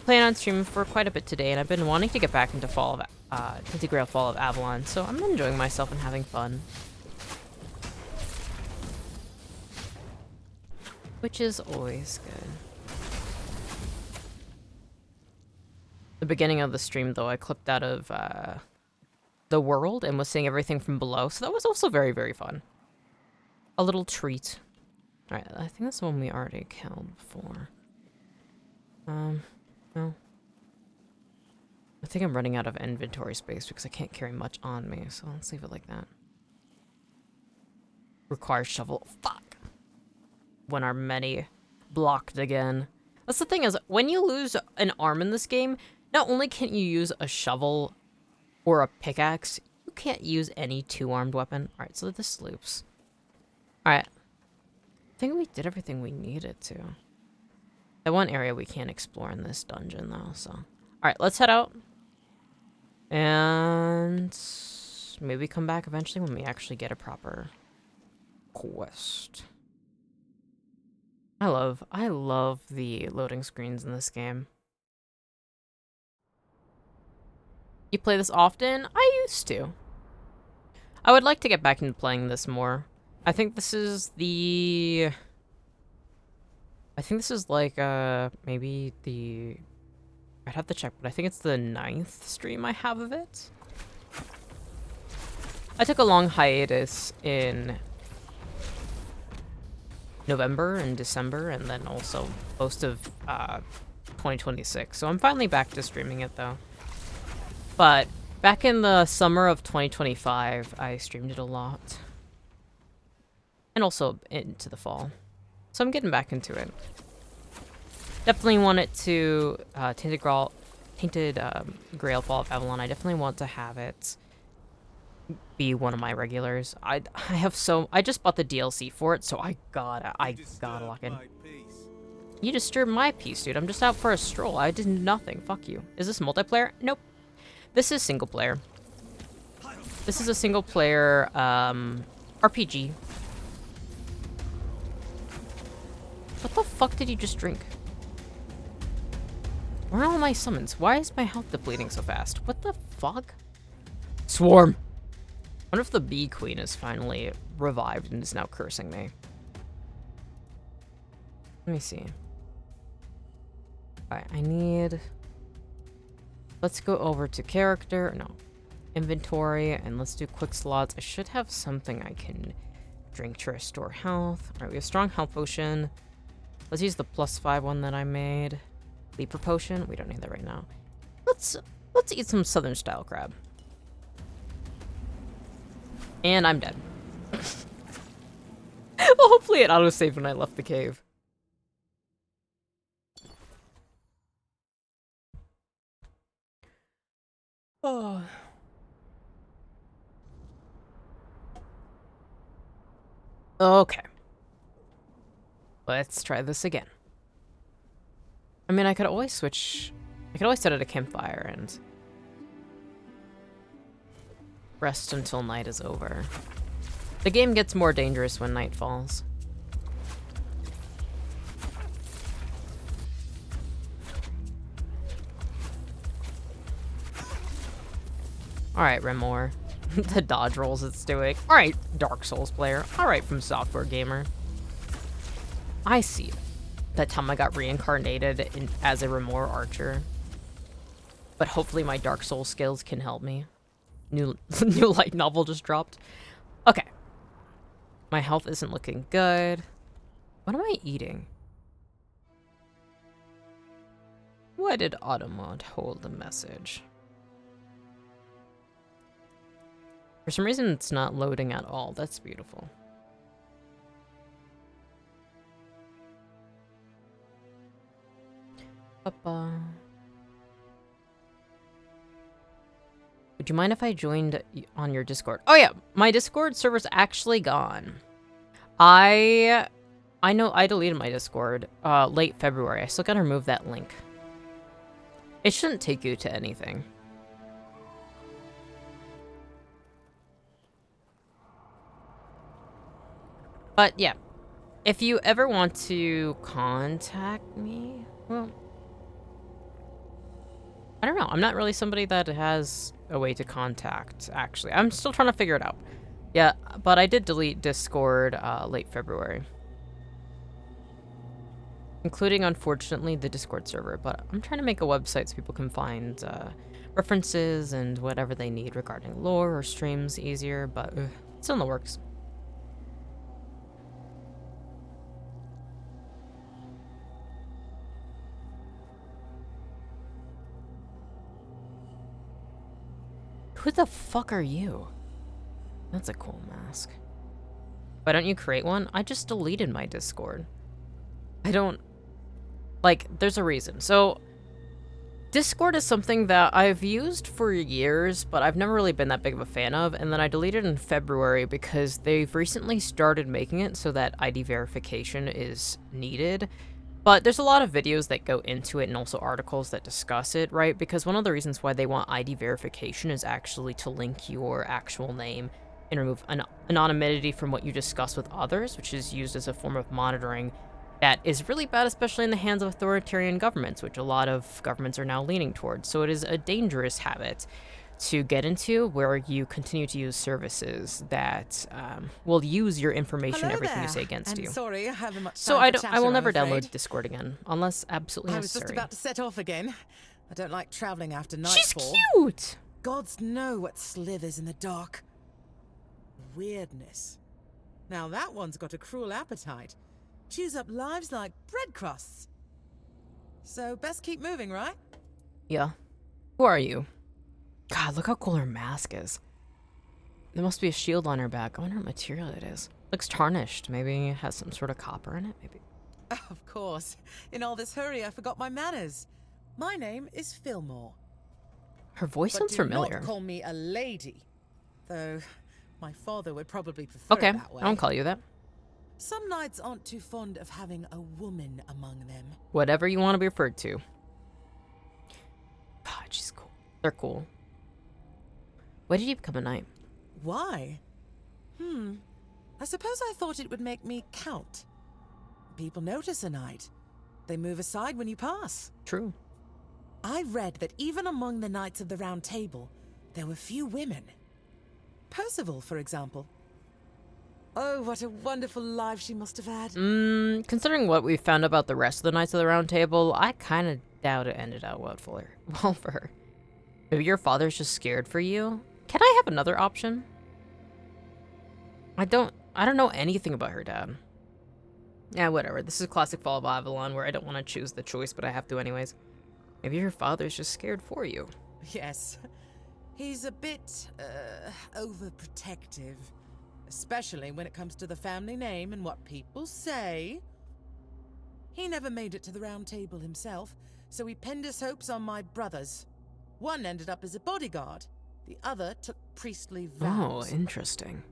Playing on stream for quite a bit today, and I've been wanting to get back into Tainted Grail Fall of Avalon, so I'm enjoying myself and having fun. Which is always good. The beginning of the stream, though, I clipped out of the world and was seeing everything from below, so that was also very, very fun. A little treat. Alright, I think that's the one we already killed before. No. I think I'm running out of inventory space because I can't carry much on me, so let's leave it like that. Requires shovel. Fuck! When our many blocked again. That's the thing is, when you lose an arm in this game, not only can't you use a shovel or a pickaxe, you can't use any two-armed weapon. Alright, so this loops. Alright. I think we did everything we needed to. That one area we can't explore in this dungeon, though, so... Alright, let's head out. And... maybe come back eventually when we actually get a proper quest. I love the loading screens in this game. You play this often? I used to. I would like to get back into playing this more. I think this is the... I think this is like, maybe the... I'd have to check, but I think it's the 9th stream I have of it. I took a long hiatus in November and December, and then also most of 2026. So I'm finally back to streaming it, though. But back in the summer of 2025, I streamed it a lot. And also into the fall. So I'm getting back into it. Definitely want it to Tainted Grail Fall of Avalon. I definitely want to have it be one of my regulars. I just bought the DLC for it, so I gotta lock in. You disturbed my peace, dude. I'm just out for a stroll. I did nothing. Fuck you. Is this multiplayer? Nope. This is single player. This is a single player RPG. What the fuck did you just drink? Where are all my summons? Why is my health depleting so fast? What the fuck? Swarm! I wonder if the Bee Queen is finally revived and is now cursing me. Let me see. Alright, I need... Let's go over to character, no, inventory, and let's do quick slots. I should have something I can drink to restore health. Alright, we have strong health potion. Let's use the +5 one that I made. Leaper potion, we don't need that right now. Let's eat some southern style crab. And I'm dead. Well, hopefully it autosaved when I left the cave. Oh. Okay. Let's try this again. I mean, I could always switch... I could always set it a campfire and... rest until night is over. The game gets more dangerous when night falls. Alright, Remor. The dodge rolls it's doing. Alright, Dark Souls player. Alright, from Software Gamer. I see you. That time I got reincarnated as a Remor archer. But hopefully my Dark Souls skills can help me. New light novel just dropped. Okay. My health isn't looking good. What am I eating? Why did Automod hold the message? For some reason, it's not loading at all. That's beautiful. Papa. Would you mind if I joined on your Discord? Oh yeah, my Discord server's actually gone. I know I deleted my Discord late February. I still gotta remove that link. It shouldn't take you to anything. But yeah, if you ever want to contact me, well, I don't know. I'm not really somebody that has a way to contact, actually. I'm still trying to figure it out. Yeah, but I did delete Discord late February. Including, unfortunately, the Discord server. But I'm trying to make a website so people can find references and whatever they need regarding lore or streams easier, but it's still in the works. Who the fuck are you? That's a cool mask. Why don't you create one? I just deleted my Discord. I don't... Like, there's a reason. So, Discord is something that I've used for years, but I've never really been that big of a fan of, and then I deleted it in February because they've recently started making it so that ID verification is needed. But there's a lot of videos that go into it and also articles that discuss it, right? Because one of the reasons why they want ID verification is actually to link your actual name and remove anonymity from what you discuss with others, which is used as a form of monitoring that is really bad, especially in the hands of authoritarian governments, which a lot of governments are now leaning towards. So it is a dangerous habit to get into where you continue to use services that will use your information, everything you say against you. Sorry, I haven't much time so I will never I'm download Discord again, unless absolutely necessary. I was just about to set off again. I don't like traveling after nightfall. She's cute! Gods know what slithers in the dark. Weirdness. Now that one's got a cruel appetite. Chews up lives like bread crusts. So best keep moving, right? Yeah. Who are you? God, look how cool her mask is. There must be a shield on her back. I wonder what material it is. Looks tarnished. Maybe it has some sort of copper in it, maybe. Of course. In all this hurry, I forgot my manners. My name is Fillmore. Her voice sounds familiar. Do not call me a lady. Though, my father would probably prefer it that way. I won't call you that. Some knights aren't too fond of having a woman among them. Whatever you want to be referred to. God, she's cool. They're cool. Why did you become a knight? Why? I suppose I thought it would make me count. People notice a knight. They move aside when you pass. True. I read that even among the Knights of the Round Table, there were few women. Percival, for example. Oh, what a wonderful life she must have had. Considering what we found about the rest of the Knights of the Round Table, I kind of doubt it ended out well for her. Maybe your father's just scared for you? Can I have another option? I don't know anything about her dad. Yeah, whatever. This is classic Fall of Avalon where I don't want to choose the choice, but I have to anyways. Maybe your father's just scared for you. Yes. He's a bit, overprotective. Especially when it comes to the family name and what people say. He never made it to the Round Table himself, so he pinned his hopes on my brothers. One ended up as a bodyguard. The other took priestly vows. Oh, interesting.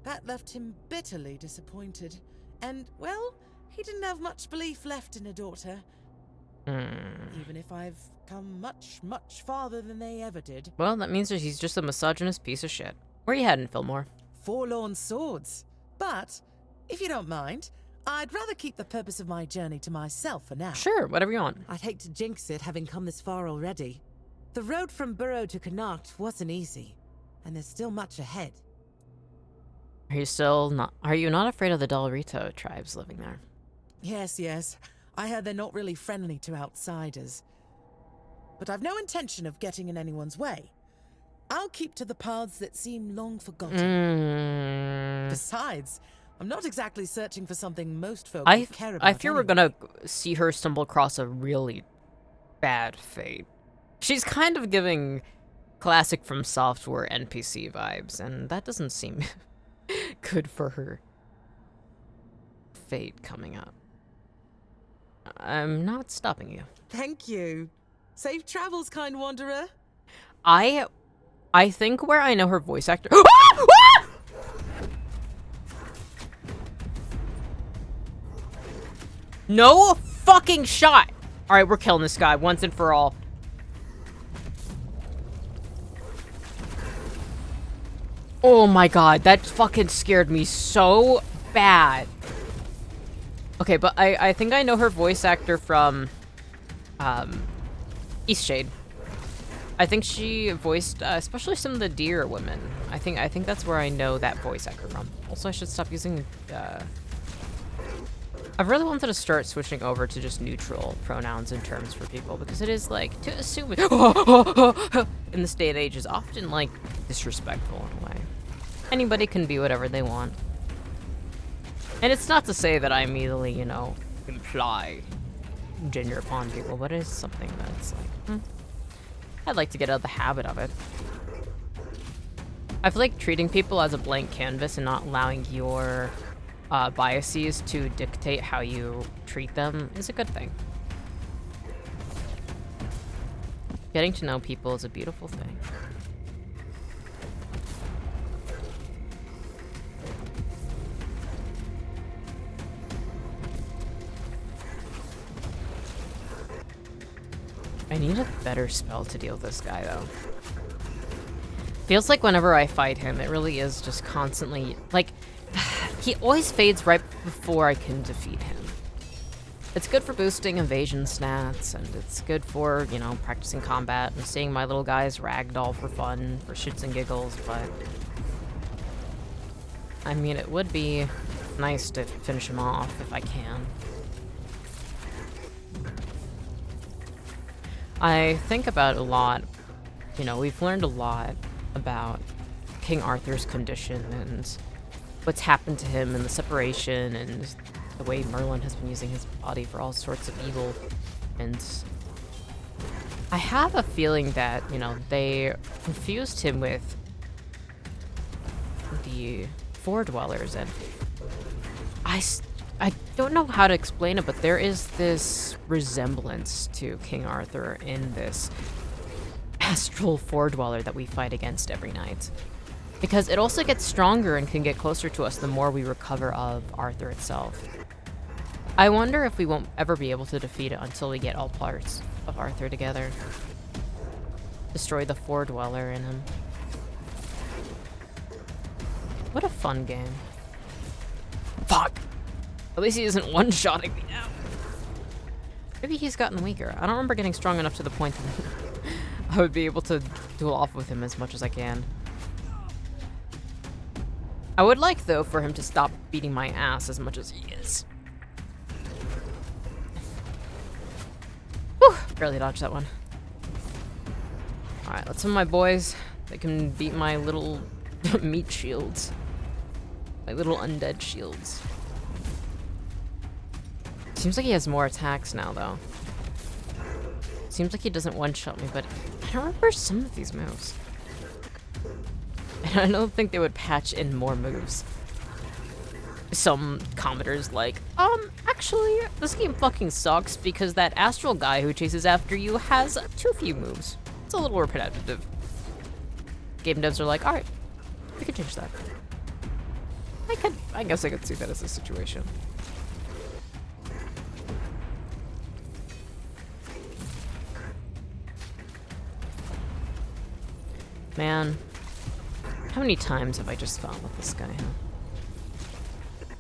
That left him bitterly disappointed. And, well, he didn't have much belief left in a daughter. Even if I've come much, much farther than they ever did. Well, that means that he's just a misogynist piece of shit. Where you heading, Fillmore? Forlorn swords. But, if you don't mind, I'd rather keep the purpose of my journey to myself for now. Sure, whatever you want. I'd hate to jinx it having come this far already. The road from Burrow to Connacht wasn't easy. and there's still much ahead. Are you not afraid of the Del Rito tribes living there? Yes. I heard they're not really friendly to outsiders. But I've no intention of getting in anyone's way. I'll keep to the paths that seem long forgotten. Besides, I'm not exactly searching for something most folk would care about. I fear we're gonna see her stumble across a really bad fate. She's kind of giving classic From Software NPC vibes, and that doesn't seem good for her fate coming up. I'm not stopping you. Thank you. Safe travels, kind wanderer. I think where I know her voice actor. No fucking shot. All right, we're killing this guy once and for all. Oh my god, that fucking scared me so bad. Okay, but I think I know her voice actor from Eastshade. I think she voiced especially some of the deer women. I think that's where I know that voice actor from. Also, I should stop using I really wanted to start switching over to just neutral pronouns and terms for people, because it is like, to assume in this day and age is often like disrespectful in a way. Anybody can be whatever they want. And it's not to say that I immediately, you know, imply gender upon people, but it is something that's like, I'd like to get out of the habit of it. I feel like treating people as a blank canvas and not allowing your biases to dictate how you treat them is a good thing. Getting to know people is a beautiful thing. I need a better spell to deal with this guy, though. Feels like whenever I fight him, it really is just constantly, like, he always fades right before I can defeat him. It's good for boosting evasion stats, and it's good for, you know, practicing combat and seeing my little guys ragdoll for fun, for shits and giggles, but I mean, it would be nice to finish him off if I can. I think about it a lot. You know, we've learned a lot about King Arthur's condition and what's happened to him and the separation and the way Merlin has been using his body for all sorts of evil. And I have a feeling that, you know, they confused him with the Four Dwellers, and I don't know how to explain it, but there is this resemblance to King Arthur in this astral Four Dweller that we fight against every night. Because it also gets stronger and can get closer to us the more we recover of Arthur itself. I wonder if we won't ever be able to defeat it until we get all parts of Arthur together. Destroy the Four Dweller in him. What a fun game. Fuck! At least he isn't one-shotting me now. Maybe he's gotten weaker. I don't remember getting strong enough to the point that I would be able to duel off with him as much as I can. I would like, though, for him to stop beating my ass as much as he is. Whew! Barely dodged that one. Alright, let's send my boys. They can beat my little meat shields. My little undead shields. Seems like he has more attacks now, though. Seems like he doesn't one-shot me, but I don't remember some of these moves. And I don't think they would patch in more moves. Some commenters like, actually, this game fucking sucks because that astral guy who chases after you has too few moves. It's a little repetitive. Game devs are like, alright, we can change that. I guess I could see that as a situation. Man, how many times have I just fought with this guy, huh?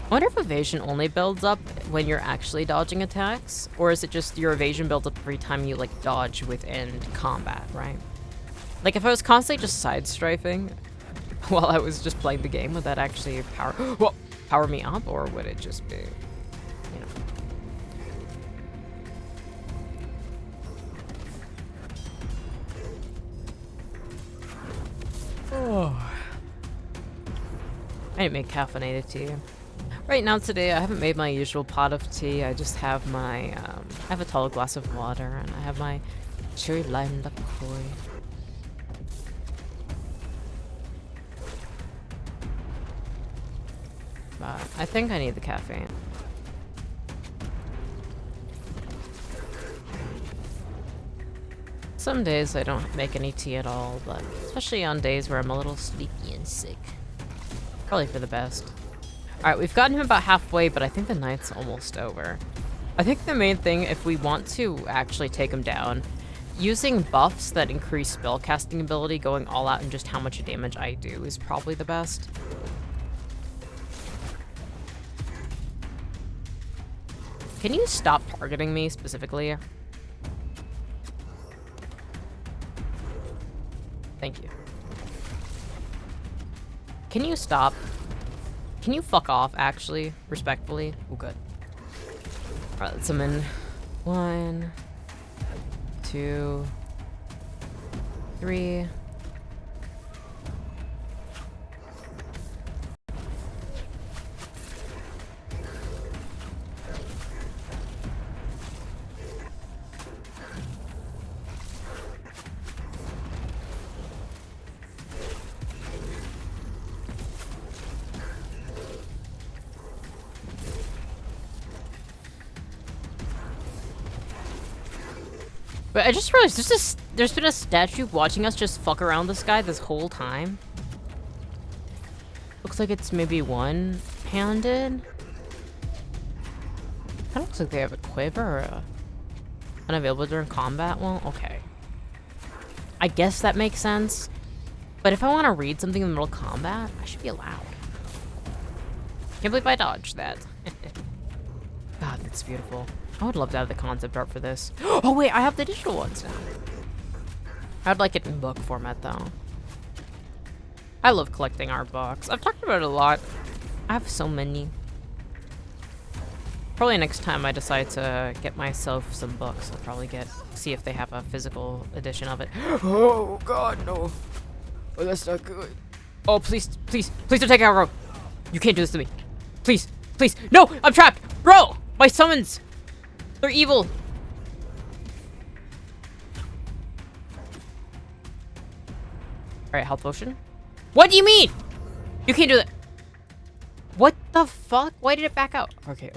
I wonder if evasion only builds up when you're actually dodging attacks, or is it just your evasion builds up every time you, like, dodge within combat, right? Like, if I was constantly just side-strafing while I was just playing the game, would that actually power me up, or would it just be, you know? Oh. I didn't make caffeinated tea. Right now today, I haven't made my usual pot of tea. I just have my, I have a tall glass of water, and I have my cherry lime LaCroix. But I think I need the caffeine. Some days I don't make any tea at all, but especially on days where I'm a little sleepy and sick. Probably for the best. Alright, we've gotten him about halfway, but I think the night's almost over. I think the main thing, if we want to actually take him down, using buffs that increase spellcasting ability, going all out and just how much damage I do is probably the best. Can you stop targeting me specifically? Thank you. Can you stop? Can you fuck off, actually? Respectfully? Oh, good. Alright, let's summon. 1, 2, 3. But I just realized there's been a statue watching us just fuck around this guy this whole time. Looks like it's maybe one-handed. Kinda looks like they have a quiver or unavailable during combat. Well, okay. I guess that makes sense. But if I want to read something in the middle of combat, I should be allowed. Can't believe I dodged that. God, that's beautiful. I would love to have the concept art for this. Oh wait, I have the digital ones now. I'd like it in book format though. I love collecting art books. I've talked about it a lot. I have so many. Probably next time I decide to get myself some books, I'll probably see if they have a physical edition of it. Oh god, no. Oh, that's not good. Oh, please, please, please don't take out Ro. You can't do this to me. Please, please. No, I'm trapped. Bro, my summons. They're evil. Alright, health potion. What do you mean? You can't do that. What the fuck? Why did it back out? Okay.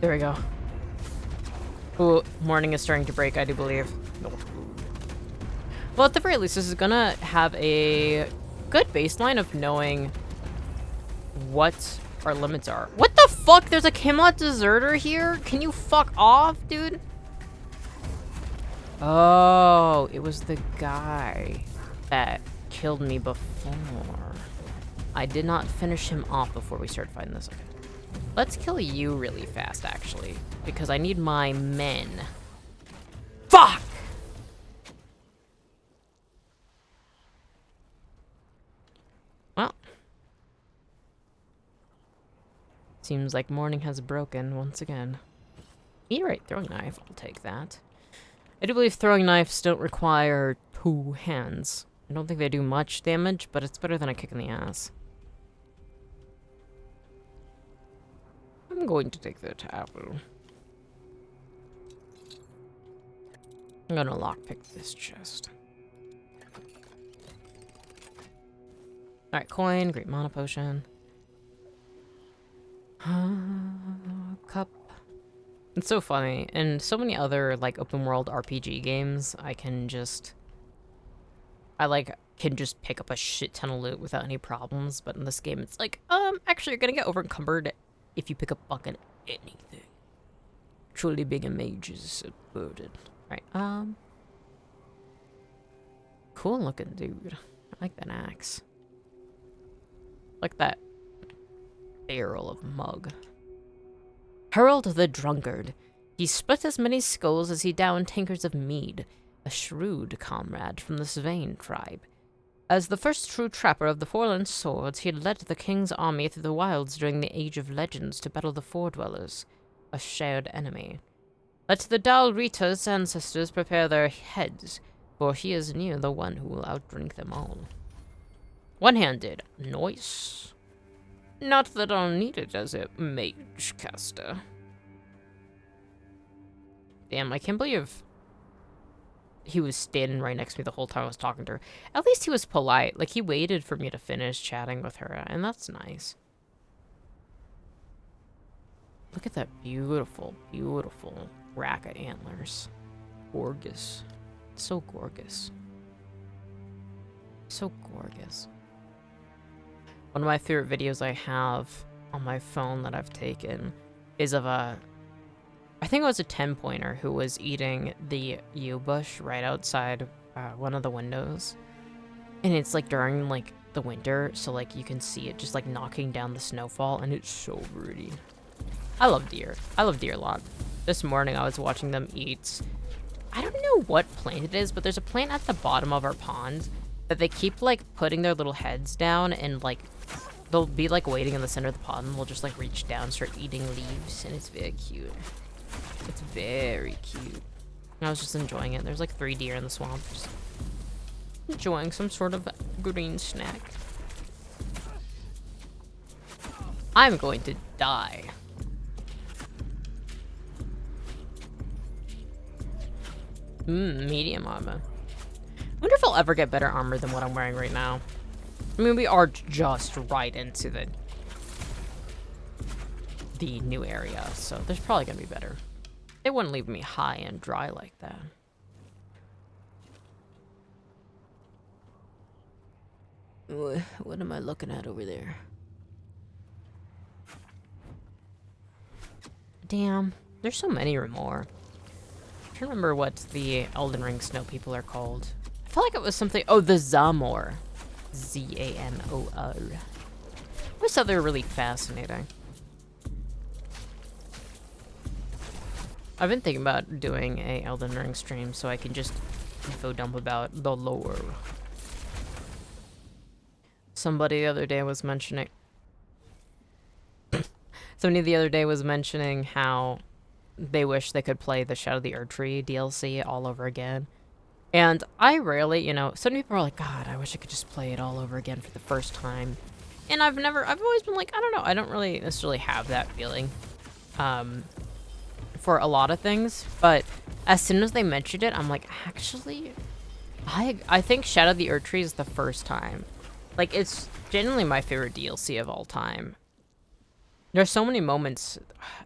There we go. Ooh, morning is starting to break, I do believe. Well, at the very least, this is gonna have a good baseline of knowing what our limits are. What the fuck? There's a Camelot deserter here? Can you fuck off, dude? Oh, it was the guy that killed me before. I did not finish him off before we started fighting this. Okay. Let's kill you really fast, actually, because I need my men. Fuck! Well. Seems like morning has broken once again. Meteorite throwing knife, I'll take that. I do believe throwing knives don't require 2 hands. I don't think they do much damage, but it's better than a kick in the ass. I'm going to take that apple. I'm gonna lockpick this chest. Alright, coin, great mana potion. Cup. It's so funny. In so many other, like, open world RPG games, I can just pick up a shit ton of loot without any problems, but in this game, it's like, actually, you're gonna get over encumbered if you pick up fucking anything. Truly being a mage is a burden. Right, cool looking dude. I like that axe. I like that barrel of mug. Harold the Drunkard. He split as many skulls as he downed tankards of mead, a shrewd comrade from the Svein tribe. As the first true trapper of the Foreland Swords, he had led the king's army through the wilds during the Age of Legends to battle the Foredwellers, a shared enemy. Let the Dal Rita's ancestors prepare their heads, for he is near the one who will outdrink them all. One-handed. Nice. Not that I'll need it as a mage caster. Damn, I can't believe he was standing right next to me the whole time I was talking to her. At least he was polite. Like, he waited for me to finish chatting with her, and that's nice. Look at that beautiful, beautiful rack of antlers. Gorgeous. So gorgeous. So gorgeous. One of my favorite videos I have on my phone that I've taken is of a... I think it was a 10-pointer who was eating the yew bush right outside one of the windows. And it's like during like the winter, so like you can see it just like knocking down the snowfall, and it's so pretty. I love deer. I love deer a lot. This morning I was watching them eat. I don't know what plant it is, but there's a plant at the bottom of our pond that they keep like putting their little heads down, and like they'll be like waiting in the center of the pond, and they'll just like reach down, start eating leaves, and it's very cute. It's very cute. I was just enjoying it. There's like 3 deer in the swamp. Just enjoying some sort of green snack. I'm going to die. Medium armor. I wonder if I'll ever get better armor than what I'm wearing right now. I mean, we are just right into the new area, so there's probably gonna be better. They wouldn't leave me high and dry like that. What am I looking at over there? Damn, there's so many or more. I can't remember what the Elden Ring snow people are called. I feel like it was something... Oh, the Zamor. Z-A-M-O-R. I always thought they were really fascinating. I've been thinking about doing a Elden Ring stream so I can just info dump about the lore. Somebody the other day was mentioning... Somebody the other day was mentioning how they wish they could play the Shadow of the Erdtree DLC all over again. And I rarely, you know, some people are like, God, I wish I could just play it all over again for the first time. And I've always been like, I don't know, I don't really necessarily have that feeling for a lot of things. But as soon as they mentioned it, I'm like, actually, I think Shadow of the Erdtree is the first time. Like, it's genuinely my favorite DLC of all time. There's so many moments,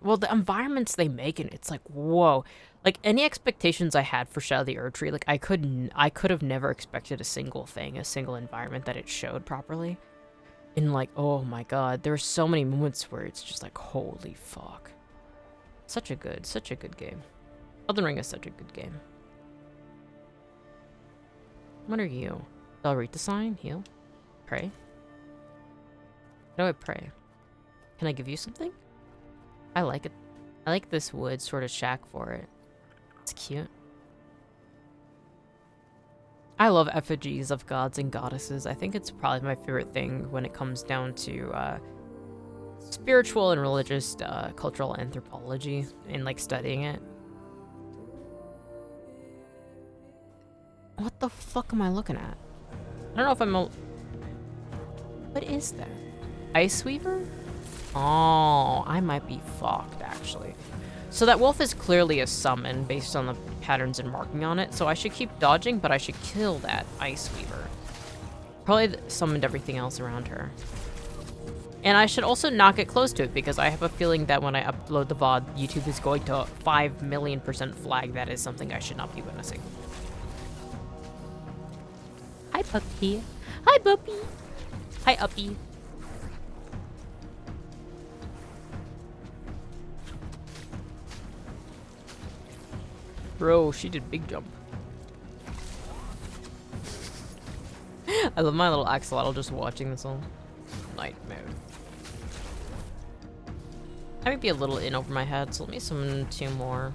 well, the environments they make, and it's like, whoa. Like, any expectations I had for Shadow of the Erdtree, like, I could have never expected a single environment that it showed properly. And, like, oh my god, there are so many moments where it's just like, holy fuck. Such a good game. Elden Ring is such a good game. What are you? I'll read the sign, heal, pray. How do I pray? Can I give you something? I like it. I like this wood sort of shack for it. It's cute. I love effigies of gods and goddesses. I think it's probably my favorite thing when it comes down to spiritual and religious cultural anthropology and like studying it. What the fuck am I looking at? I don't know if I'm What is that? Ice Weaver? Oh, I might be fucked, actually. So that wolf is clearly a summon based on the patterns and marking on it, so I should keep dodging, but I should kill that Ice Weaver. Probably summoned everything else around her. And I should also not get close to it, because I have a feeling that when I upload the VOD, YouTube is going to 5,000,000% flag that is something I should not be witnessing. Hi, puppy. Hi, puppy. Hi, uppy. Bro, she did big jump. I love my little axolotl just watching this all nightmare. I might be a little in over my head, so let me summon 2 more.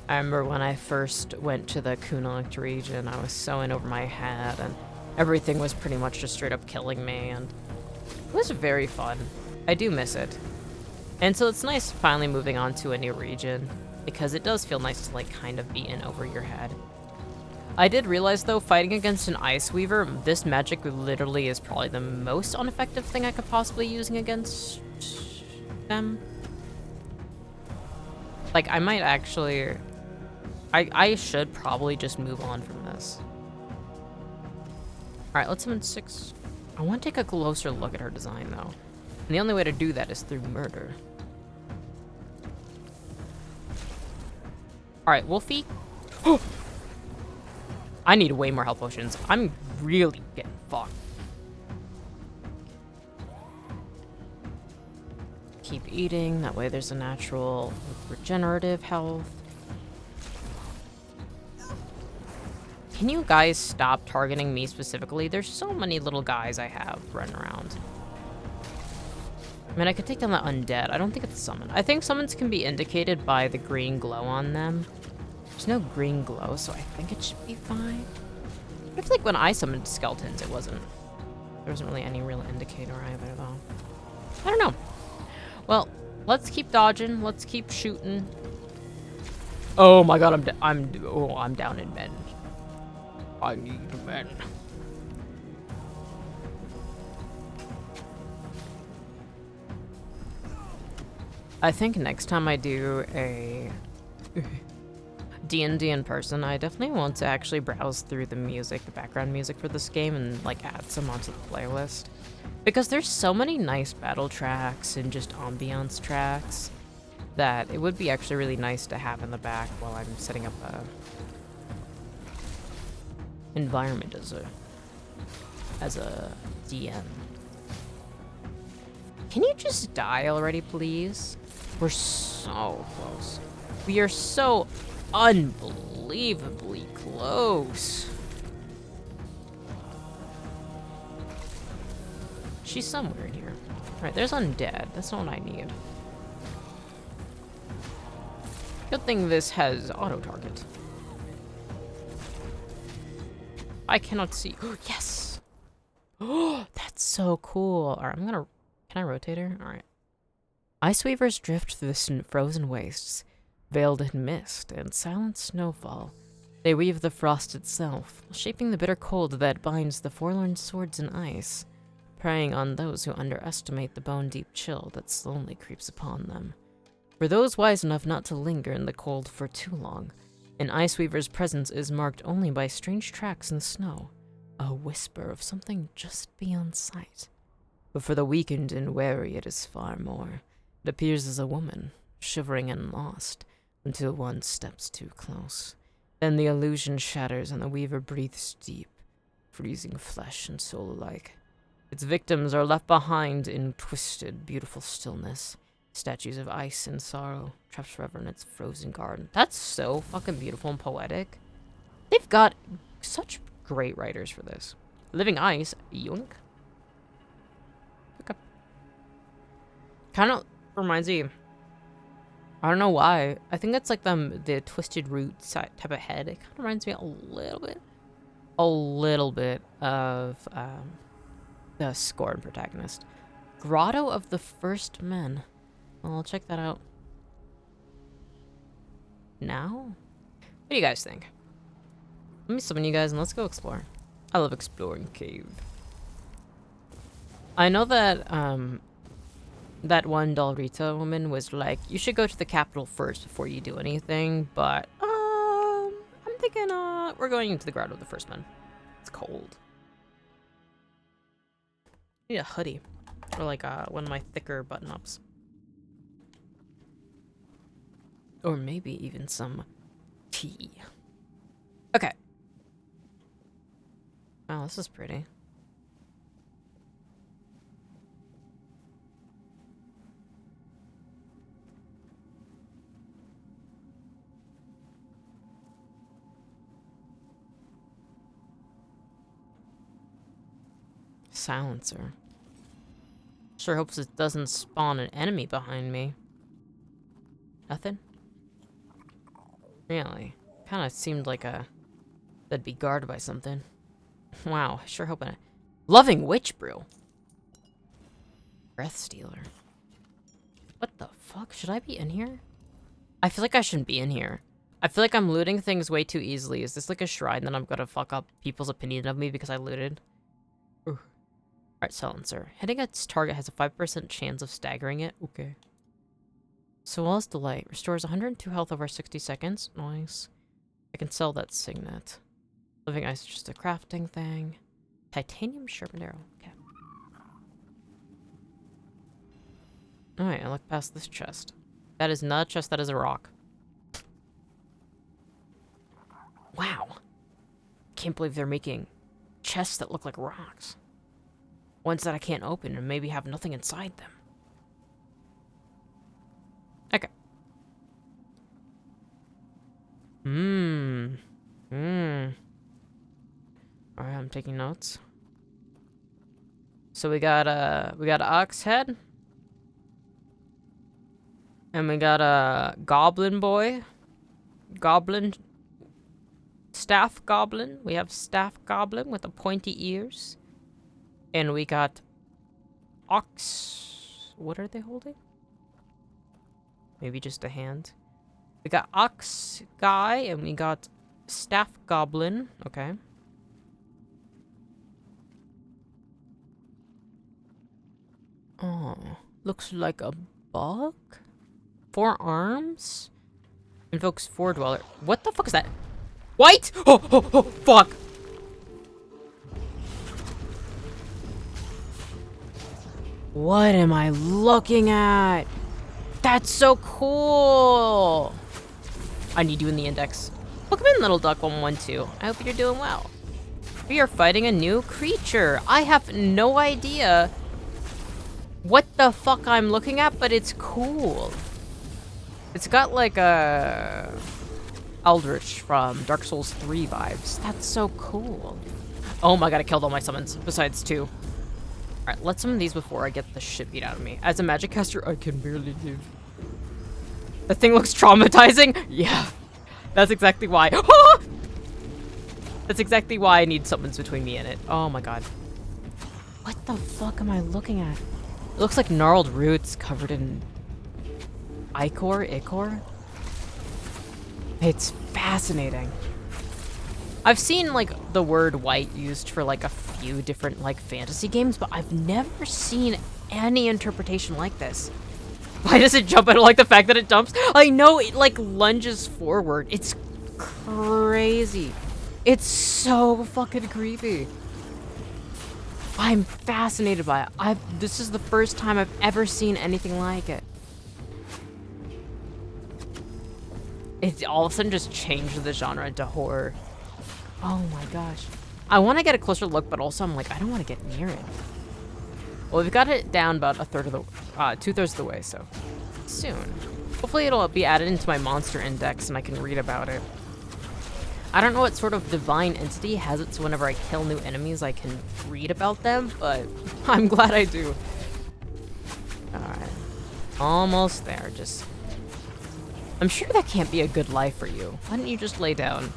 I remember when I first went to the Kunalt region, I was so in over my head, and everything was pretty much just straight up killing me, and it was very fun. I do miss it. And so it's nice finally moving on to a new region, because it does feel nice to, like, kind of be in over your head. I did realize, though, fighting against an Ice Weaver, this magic literally is probably the most ineffective thing I could possibly using against them. Like, I might actually... I should probably just move on from this. Alright, let's summon 6. I want to take a closer look at her design, though. And the only way to do that is through murder. Alright, Wolfie. I need way more health potions. I'm really getting fucked. Keep eating, that way there's a natural regenerative health. Can you guys stop targeting me specifically? There's so many little guys I have running around. I mean, I could take down that undead. I don't think it's summoned. I think summons can be indicated by the green glow on them. There's no green glow, so I think it should be fine. I feel like when I summoned skeletons, it wasn't. There wasn't really any real indicator either, though. I don't know. Well, let's keep dodging. Let's keep shooting. Oh my god, I'm down in men. I need men. I think next time I do a D&D in person, I definitely want to actually browse through the music, the background music for this game, and like add some onto the playlist. Because there's so many nice battle tracks and just ambiance tracks that it would be actually really nice to have in the back while I'm setting up a environment as a DM. Can you just die already, please? We're so close. We are so unbelievably close. She's somewhere in here. Alright, there's undead. That's not what I need. Good thing this has auto-target. I cannot see. Yes! Oh, that's so cool. Alright, can I rotate her? Alright. Ice Weavers drift through the frozen wastes, veiled in mist and silent snowfall. They weave the frost itself, shaping the bitter cold that binds the forlorn swords in ice, preying on those who underestimate the bone-deep chill that slowly creeps upon them. For those wise enough not to linger in the cold for too long, an Ice Weaver's presence is marked only by strange tracks in the snow, a whisper of something just beyond sight. But for the weakened and wary, it is far more. It appears as a woman, shivering and lost, until one steps too close. Then the illusion shatters and the Weaver breathes deep, freezing flesh and soul alike. Its victims are left behind in twisted, beautiful stillness. Statues of ice and sorrow, trapped forever in its frozen garden. That's so fucking beautiful and poetic. They've got such great writers for this. Living Ice, yoink. Okay. Kind of reminds me, I don't know why. I think that's like the Twisted Root type of head. It kind of reminds me a little bit of the Scorn protagonist. Grotto of the First Men. Well, I'll check that out now. What do you guys think? Let me summon you guys and let's go explore. I love exploring cave. I know that that one Dalrita woman was like, you should go to the capital first before you do anything, but I'm thinking we're going into the Grotto of the First Men. It's cold. I need a hoodie or like one of my thicker button-ups. Or maybe even some tea. Okay. Wow, this is pretty. Silencer. Sure hopes it doesn't spawn an enemy behind me. Nothing? Really? Kind of seemed like that'd be guarded by something. Wow, sure hoping it. Loving Witch Brew. Breath Stealer. What the fuck? Should I be in here? I feel like I shouldn't be in here. I feel like I'm looting things way too easily. Is this like a shrine that I'm gonna fuck up people's opinion of me because I looted? Alright, silencer. Hitting its target has a 5% chance of staggering it. Okay. Solace Delight. Restores 102 health over 60 seconds. Nice. I can sell that signet. Living Ice is just a crafting thing. Titanium sharpened arrow. Okay. Alright, I look past this chest. That is not a chest, that is a rock. Wow. Can't believe they're making chests that look like rocks. Ones that I can't open and maybe have nothing inside them. Okay. Alright, I'm taking notes. So we got Ox Head. And we got a Goblin Boy. Goblin. Staff Goblin. We have Staff Goblin with the pointy ears. And we got Ox. What are they holding? Maybe just a hand. We got Ox Guy and we got Staff Goblin. Okay. Oh, looks like a bug? 4 arms? Invokes 4 dweller. What the fuck is that? White? Oh, fuck! What am I looking at? That's so cool! I need you in the index. Welcome in, Little Duck 112. I hope you're doing well. We are fighting a new creature. I have no idea what the fuck I'm looking at, but it's cool. It's got like a Eldritch from Dark Souls 3 vibes. That's so cool. Oh my god, I killed all my summons, besides 2. Alright, let's summon these before I get the shit beat out of me. As a magic caster, I can barely live. The thing looks traumatizing? Yeah. That's exactly why. That's exactly why I need summons between me and it. Oh my god. What the fuck am I looking at? It looks like gnarled roots covered in ichor? It's fascinating. I've seen like the word white used for like a few different like fantasy games, but I've never seen any interpretation like this. Why does it jump? I don't like the fact that it jumps. I know it like lunges forward. It's crazy. It's so fucking creepy. I'm fascinated by it. This is the first time I've ever seen anything like it. It all of a sudden just changed the genre into horror. Oh my gosh. I want to get a closer look, but also I'm like, I don't want to get near it. Well, we've got it down about 2/3 of the way, so soon. Hopefully it'll be added into my monster index and I can read about it. I don't know what sort of divine entity has it so whenever I kill new enemies I can read about them, but I'm glad I do. Alright. Almost there, just... I'm sure that can't be a good life for you. Why don't you just lay down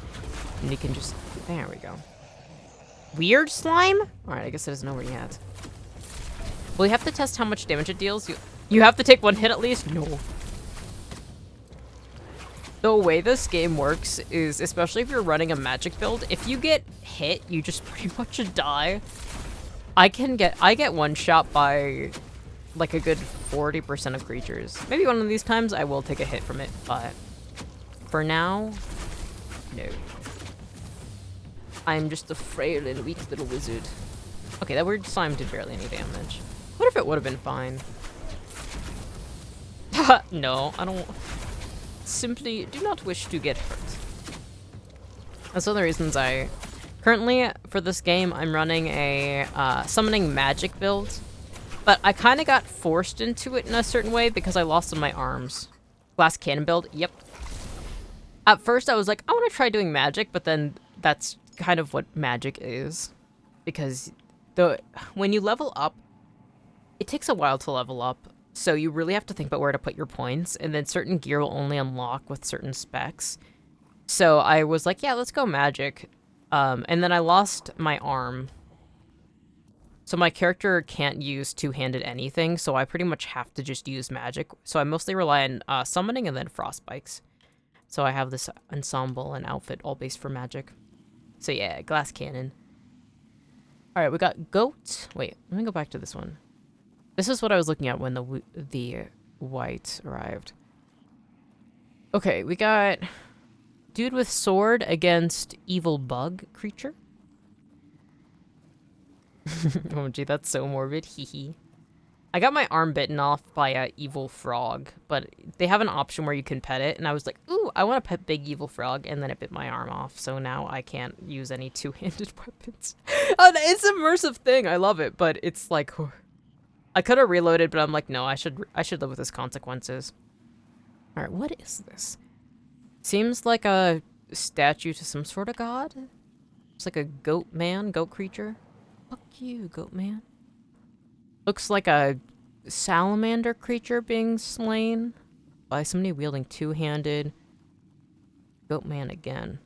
and you can just... There we go. Weird slime? Alright, I guess it doesn't know where yet. Will you have to test how much damage it deals? You have to take 1 hit at least? No. The way this game works is, especially if you're running a magic build, if you get hit, you just pretty much die. I get one shot by like a good 40% of creatures. Maybe one of these times I will take a hit from it, but for now, no. I'm just a frail and weak little wizard. Okay, that weird slime did barely any damage. What if it would have been fine? No, I don't... Simply do not wish to get hurt. That's one of the reasons I... Currently, for this game, I'm running a summoning magic build. But I kind of got forced into it in a certain way because I lost some of my arms. Glass cannon build, yep. At first, I was like, I want to try doing magic, but then that's kind of what magic is. Because when you level up it takes a while to level up, so you really have to think about where to put your points, and then certain gear will only unlock with certain specs. So I was like, yeah, let's go magic. And then I lost my arm. So my character can't use two-handed anything, so I pretty much have to just use magic. So I mostly rely on summoning and then frost spikes. So I have this ensemble and outfit all based for magic. So yeah, glass cannon. All right, we got goat. Wait, let me go back to this one. This is what I was looking at when the white arrived. Okay, we got dude with sword against evil bug creature. Oh gee, that's so morbid. Hee hee. I got my arm bitten off by a evil frog, but they have an option where you can pet it, and I was like, ooh, I want to pet big evil frog, and then it bit my arm off, so now I can't use any two-handed weapons. Oh, it's an immersive thing. I love it, but it's like, I could have reloaded, but I'm like, no, I should live with his consequences. All right, what is this? Seems like a statue to some sort of god. It's like a goat man, goat creature. Fuck you, goat man. Looks like a salamander creature being slain by somebody wielding two-handed. Goat man again.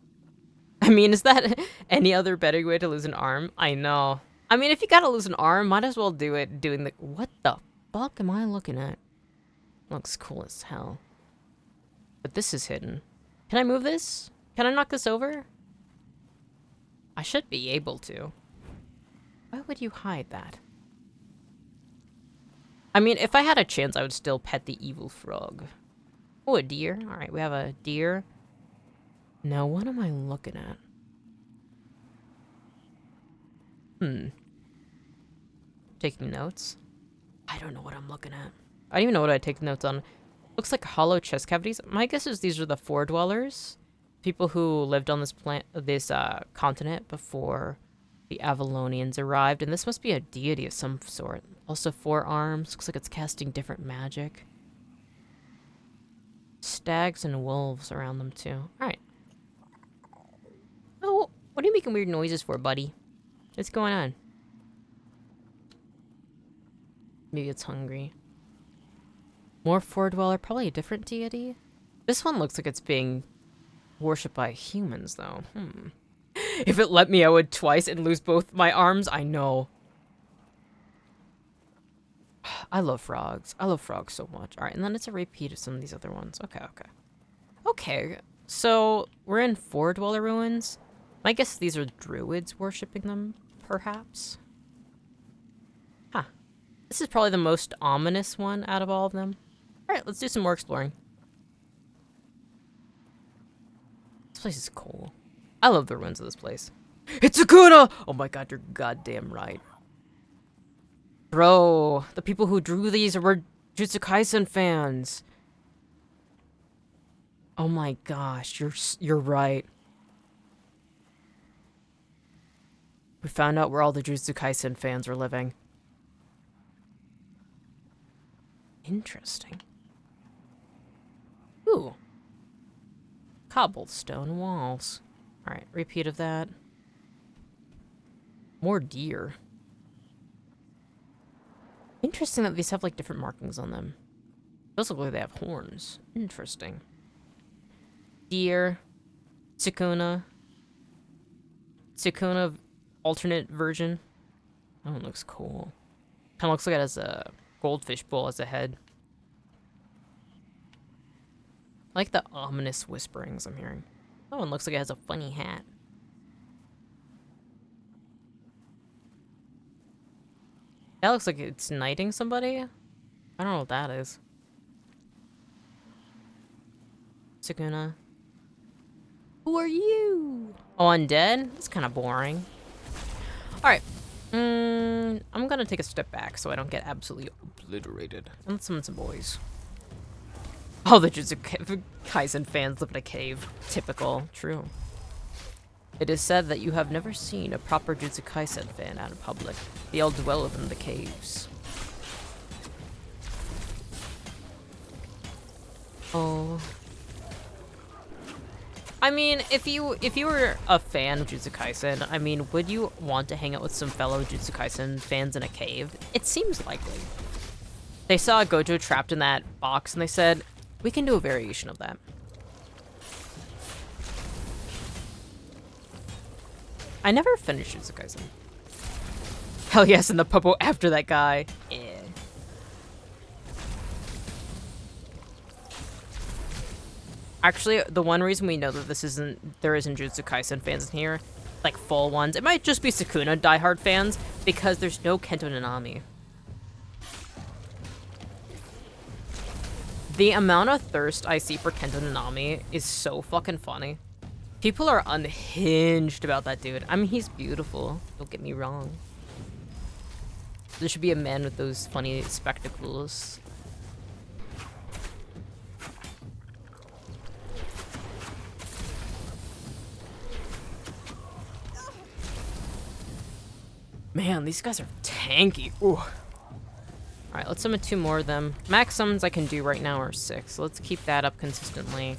I mean, is that any other better way to lose an arm? I know. I mean, if you gotta lose an arm, might as well do it doing the... What the fuck am I looking at? Looks cool as hell. But this is hidden. Can I move this? Can I knock this over? I should be able to. Why would you hide that? I mean, if I had a chance, I would still pet the evil frog. Oh, a deer. All right, we have a deer. Now, what am I looking at? Taking notes? I don't know what I'm looking at. I don't even know what I take notes on. Looks like hollow chest cavities. My guess is these are the Four Dwellers. People who lived on this continent before the Avalonians arrived. And this must be a deity of some sort. Also 4 arms. Looks like it's casting different magic. Stags and wolves around them too. Alright. Oh, what are you making weird noises for, buddy? What's going on? Maybe it's hungry. More Four Dweller, probably a different deity. This one looks like it's being worshipped by humans, though. If it let me, I would twice and lose both my arms. I know. I love frogs. I love frogs so much. All right, and then it's a repeat of some of these other ones. Okay. Okay, so we're in Four Dweller ruins. I guess these are druids worshipping them, perhaps. Huh. This is probably the most ominous one out of all of them. All right, let's do some more exploring. This place is cool. I love the ruins of this place. It's Sakuna! Oh my god, you're goddamn right. Bro, the people who drew these were Jujutsu Kaisen fans. Oh my gosh, you're right. We found out where all the Jujutsu Kaisen fans were living. Interesting. Ooh. Cobblestone walls. Alright, repeat of that. More deer. Interesting that these have like different markings on them. Those look like they have horns. Interesting. Deer. Tsukuna. Tsukuna alternate version. That one looks cool. Kind of looks like it has a goldfish bowl as a head. I like the ominous whisperings I'm hearing. That one looks like it has a funny hat. That looks like it's knighting somebody. I don't know what that is. Sakuna. Who are you? Oh, undead? That's kind of boring. Alright. I'm gonna take a step back so I don't get absolutely obliterated. And let's summon some boys. Oh, the Jujutsu Kaisen fans live in a cave. Typical. True. It is said that you have never seen a proper Jujutsu Kaisen fan out in public. They all dwell within the caves. Oh. I mean, if you were a fan of Jujutsu Kaisen, I mean, would you want to hang out with some fellow Jujutsu Kaisen fans in a cave? It seems likely. They saw Gojo trapped in that box and they said, we can do a variation of that. I never finished Jujutsu Kaisen. Hell yes, and the popo after that guy. Yeah. Actually, the one reason we know that there isn't Jujutsu Kaisen fans in here, like full ones, it might just be Sukuna diehard fans, because there's no Kento Nanami. The amount of thirst I see for Kento Nanami is so fucking funny. People are unhinged about that dude. I mean, he's beautiful. Don't get me wrong. There should be a man with those funny spectacles. Man, these guys are tanky. Ooh. Alright, let's summon 2 more of them. Max summons I can do right now are 6. So let's keep that up consistently.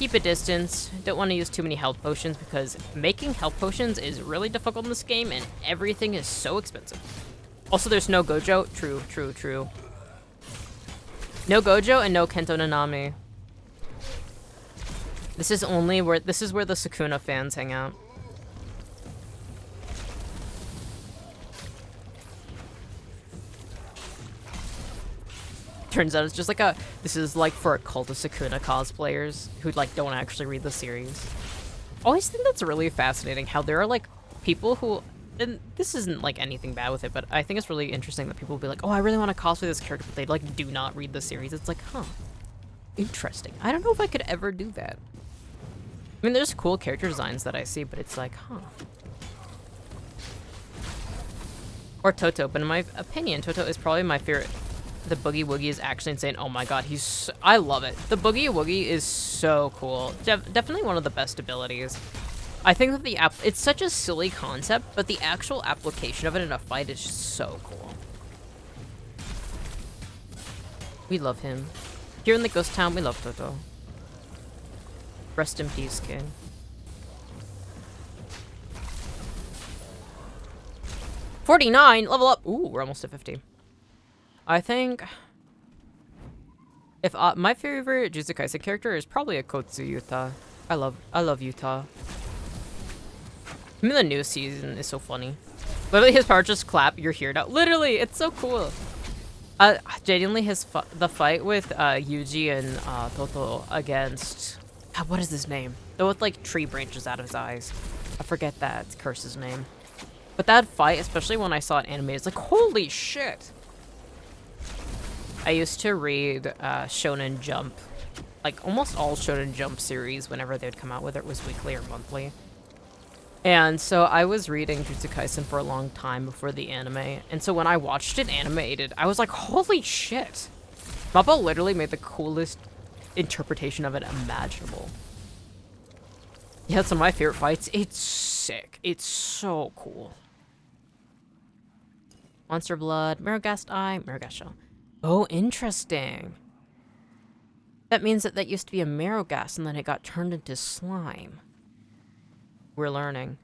Keep a distance. Don't want to use too many health potions because making health potions is really difficult in this game and everything is so expensive. Also, there's no Gojo. True, true, true. No Gojo and no Kento Nanami. This is where the Sukuna fans hang out. Turns out it's just like this is like for a cult of Sukuna cosplayers who like don't actually read the series. Always think that's really fascinating how there are like people who, and this isn't like anything bad with it, but I think it's really interesting that people will be like, oh, I really want to cosplay this character, but they like do not read the series. It's like, huh, interesting. I don't know if I could ever do that. I mean, there's cool character designs that I see, but it's like, huh. Or Toto, but in my opinion, Toto is probably my favorite. The Boogie Woogie is actually insane. Oh my god, I love it. The Boogie Woogie is so cool. Definitely one of the best abilities. I think that it's such a silly concept, but the actual application of it in a fight is just so cool. We love him. Here in the Ghost Town, we love Toto. Rest in peace, kid. $49, level up. Ooh, we're almost at 50. I think if my favorite Jujutsu Kaisen character is probably a Kotsu Yuta. I love Yuta. I mean, the new season is so funny. Literally, his power just clap. You're here now. Literally, it's so cool. Genuinely, the fight with Yuji and Toto against what is his name? The with like tree branches out of his eyes. I forget that curse's name. But that fight, especially when I saw it animated, it's like holy shit. I used to read Shonen Jump, like almost all Shonen Jump series whenever they'd come out, whether it was weekly or monthly. And so I was reading Jujutsu Kaisen for a long time before the anime, and so when I watched it animated, I was like, holy shit! Mappa literally made the coolest interpretation of it imaginable. Yeah, it's one of my favorite fights. It's sick. It's so cool. Monster Blood, Mirrorghast Eye, Mirrorghast Shell. Oh, interesting. That means that used to be a marrow gas and then it got turned into slime. We're learning.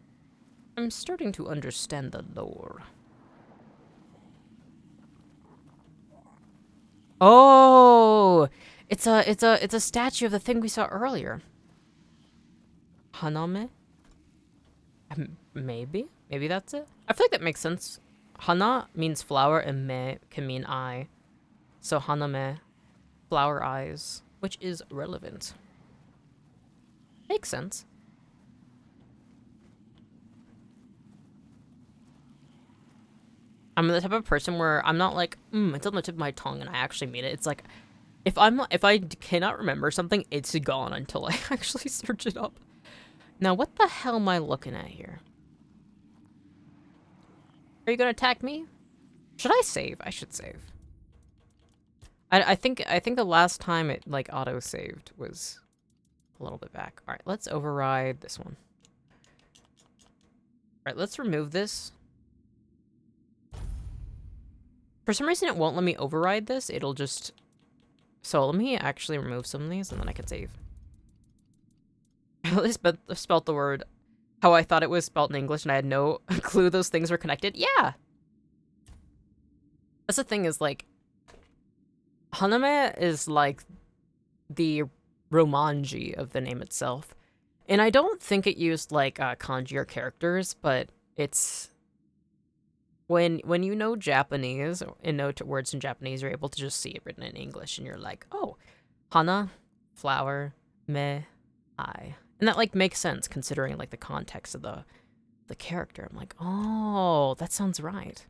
I'm starting to understand the lore. Oh, it's a statue of the thing we saw earlier. Haname? Maybe that's it. I feel like that makes sense. Hana means flower and me can mean eye. So Haname, flower eyes, which is relevant. Makes sense. I'm the type of person where I'm not like, it's on the tip of my tongue and I actually mean it. It's like, if I cannot remember something, it's gone until I actually search it up. Now, what the hell am I looking at here? Are you gonna attack me? Should I save? I should save. I think the last time it like auto saved was a little bit back. All right, let's override this one. All right, let's remove this. For some reason, it won't let me override this. It'll just. So let me actually remove some of these, and then I can save. really spelt the word how I thought it was spelt in English, and I had no clue those things were connected. Yeah. That's the thing is, like, Haname is like the Romanji of the name itself. And I don't think it used, like, kanji or characters, but it's... When you know Japanese, and know words in Japanese, you're able to just see it written in English, and you're like, oh, hana, flower, me, I. And that, like, makes sense, considering, like, the context of the character. I'm like, oh, that sounds right.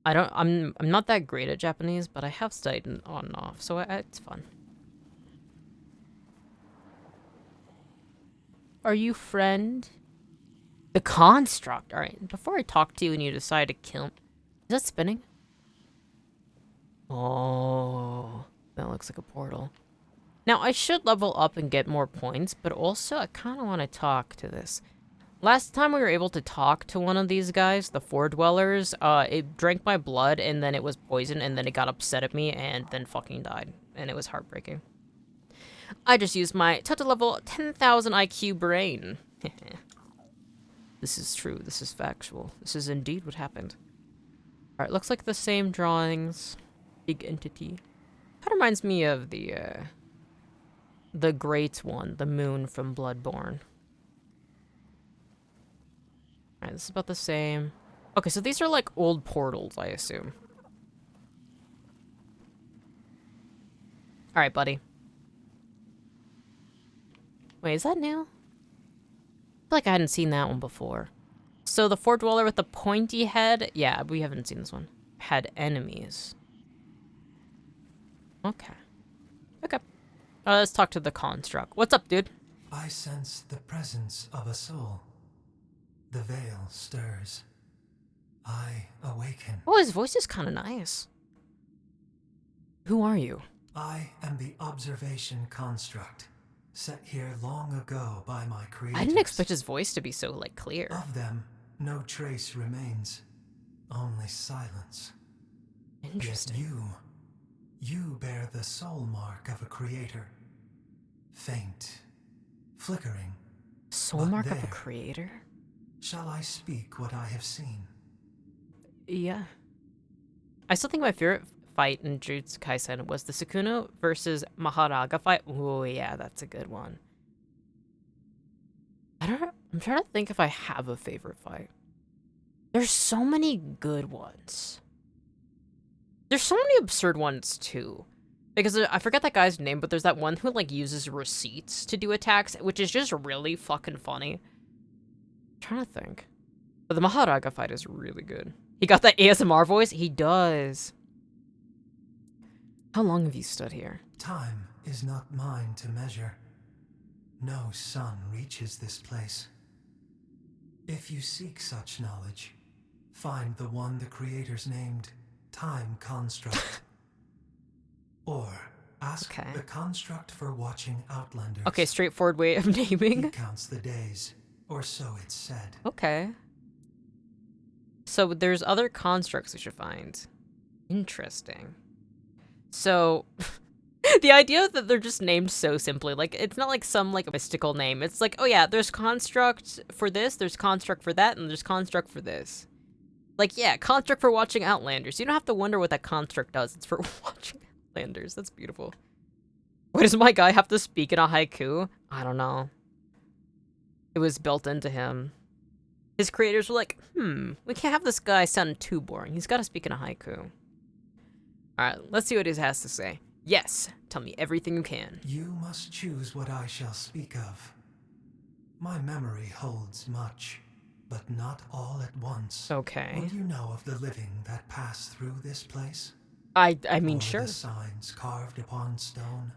I'm not that great at Japanese, but I have studied on and off, so it's fun. Are you friend? The construct. All right. Before I talk to you and you decide to kill me. Is that spinning? Oh, that looks like a portal. Now, I should level up and get more points, but also I kind of want to talk to this. Last time we were able to talk to one of these guys, the Four Dwellers, it drank my blood and then it was poisoned and then it got upset at me and then fucking died. And it was heartbreaking. I just used my total level 10,000 IQ brain. This is true. This is factual. This is indeed what happened. Alright, looks like the same drawings. Big entity. Kind of reminds me of the great one, the moon from Bloodborne. Alright, this is about the same. Okay, so these are like old portals, I assume. Alright, buddy. Wait, is that new? I feel like I hadn't seen that one before. So the Four Dweller with the pointy head? Yeah, we haven't seen this one. Had enemies. Okay. Okay. Let's talk to the construct. What's up, dude? I sense the presence of a soul. The veil stirs. I awaken. Oh, his voice is kind of nice. Who are you? I am the observation construct, set here long ago by my creators. I didn't expect his voice to be so, like, clear. Of them, no trace remains. Only silence. Interesting. Yet you bear the soul mark of a creator. Faint, flickering. Soul mark of a creator? Shall I speak what I have seen? Yeah. I still think my favorite fight in Jujutsu Kaisen was the Sukuna versus Maharaga fight. Oh yeah, that's a good one. I'm trying to think if I have a favorite fight. There's so many good ones. There's so many absurd ones too. Because I forget that guy's name, but there's that one who like uses receipts to do attacks, which is just really fucking funny. I'm trying to think. But the Maharaga fight is really good. He got that ASMR voice? He does. How long have you stood here? Time is not mine to measure. No sun reaches this place. If you seek such knowledge, find the one the creators named Time Construct. Or ask the construct for watching Outlanders. Okay, straightforward way of naming. He counts the days, or so it's said. Okay. So there's other constructs we should find. Interesting. So, the idea that they're just named so simply, like, it's not like some, like, mystical name. It's like, oh yeah, there's construct for this, there's construct for that, and there's construct for this. Like, yeah, construct for watching Outlanders. You don't have to wonder what that construct does. It's for watching Outlanders. That's beautiful. Why does my guy have to speak in a haiku? I don't know. It was built into him. His creators were like, we can't have this guy sound too boring. He's got to speak in a haiku. Alright, let's see what he has to say. Yes, tell me everything you can. You must choose what I shall speak of. My memory holds much, but not all at once. Okay. What do you know of the living that pass through this place? I mean, or sure. The signs carved upon stone?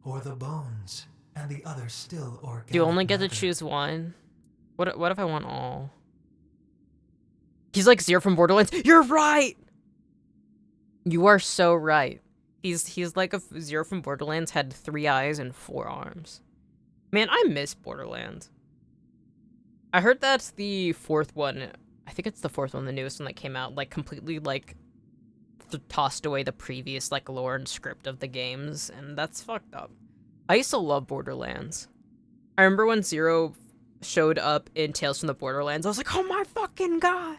Or the bones and the other still organic Do you only get to matter? choose one? What if I want all? He's like Zero from Borderlands. You're right! You are so right. He's like if Zero from Borderlands had 3 eyes and 4 arms. Man, I miss Borderlands. I heard that's the 4th one. I think it's the 4th one, the newest one that came out, like completely like tossed away the previous like lore and script of the games, and that's fucked up. I used to love Borderlands. I remember when Zero showed up in Tales from the Borderlands, I was like, oh my fucking god!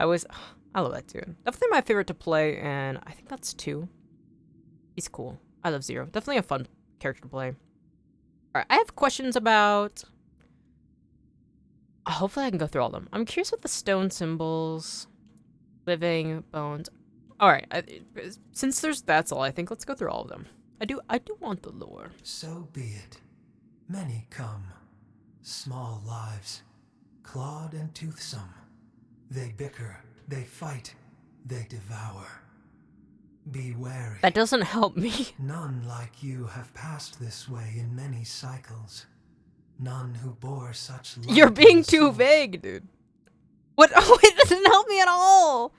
I love that dude. Definitely my favorite to play, and I think that's 2. He's cool. I love Zero. Definitely a fun character to play. Alright, I have questions about... Hopefully I can go through all of them. I'm curious what the stone symbols, living, bones... Alright, since that's all, I think let's go through all of them. I do want the lore. So be it. Many come. Small lives. Clawed and toothsome. They bicker, they fight, they devour. Be wary. That doesn't help me. None like you have passed this way in many cycles. None who bore such light. You're being in the too soul. vague, dude. What? Oh, it doesn't help me at all.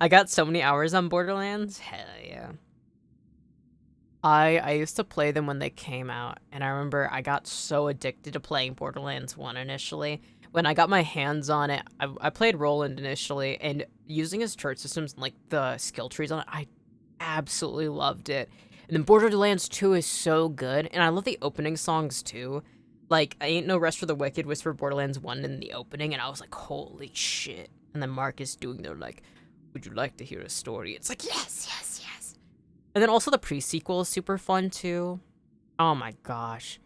I got so many hours on Borderlands. Hell yeah. I used to play them when they came out, and I remember I got so addicted to playing Borderlands 1 initially. When I got my hands on it, I played Roland initially, and using his chart systems and like the skill trees on it, I absolutely loved it. And then Borderlands 2 is so good, and I love the opening songs too. Like, I Ain't No Rest for the Wicked was for Borderlands 1 in the opening, and I was like, holy shit. And then Marcus doing their like, would you like to hear a story? It's like, yes, yes, yes. And then also the pre-sequel is super fun too. Oh my gosh.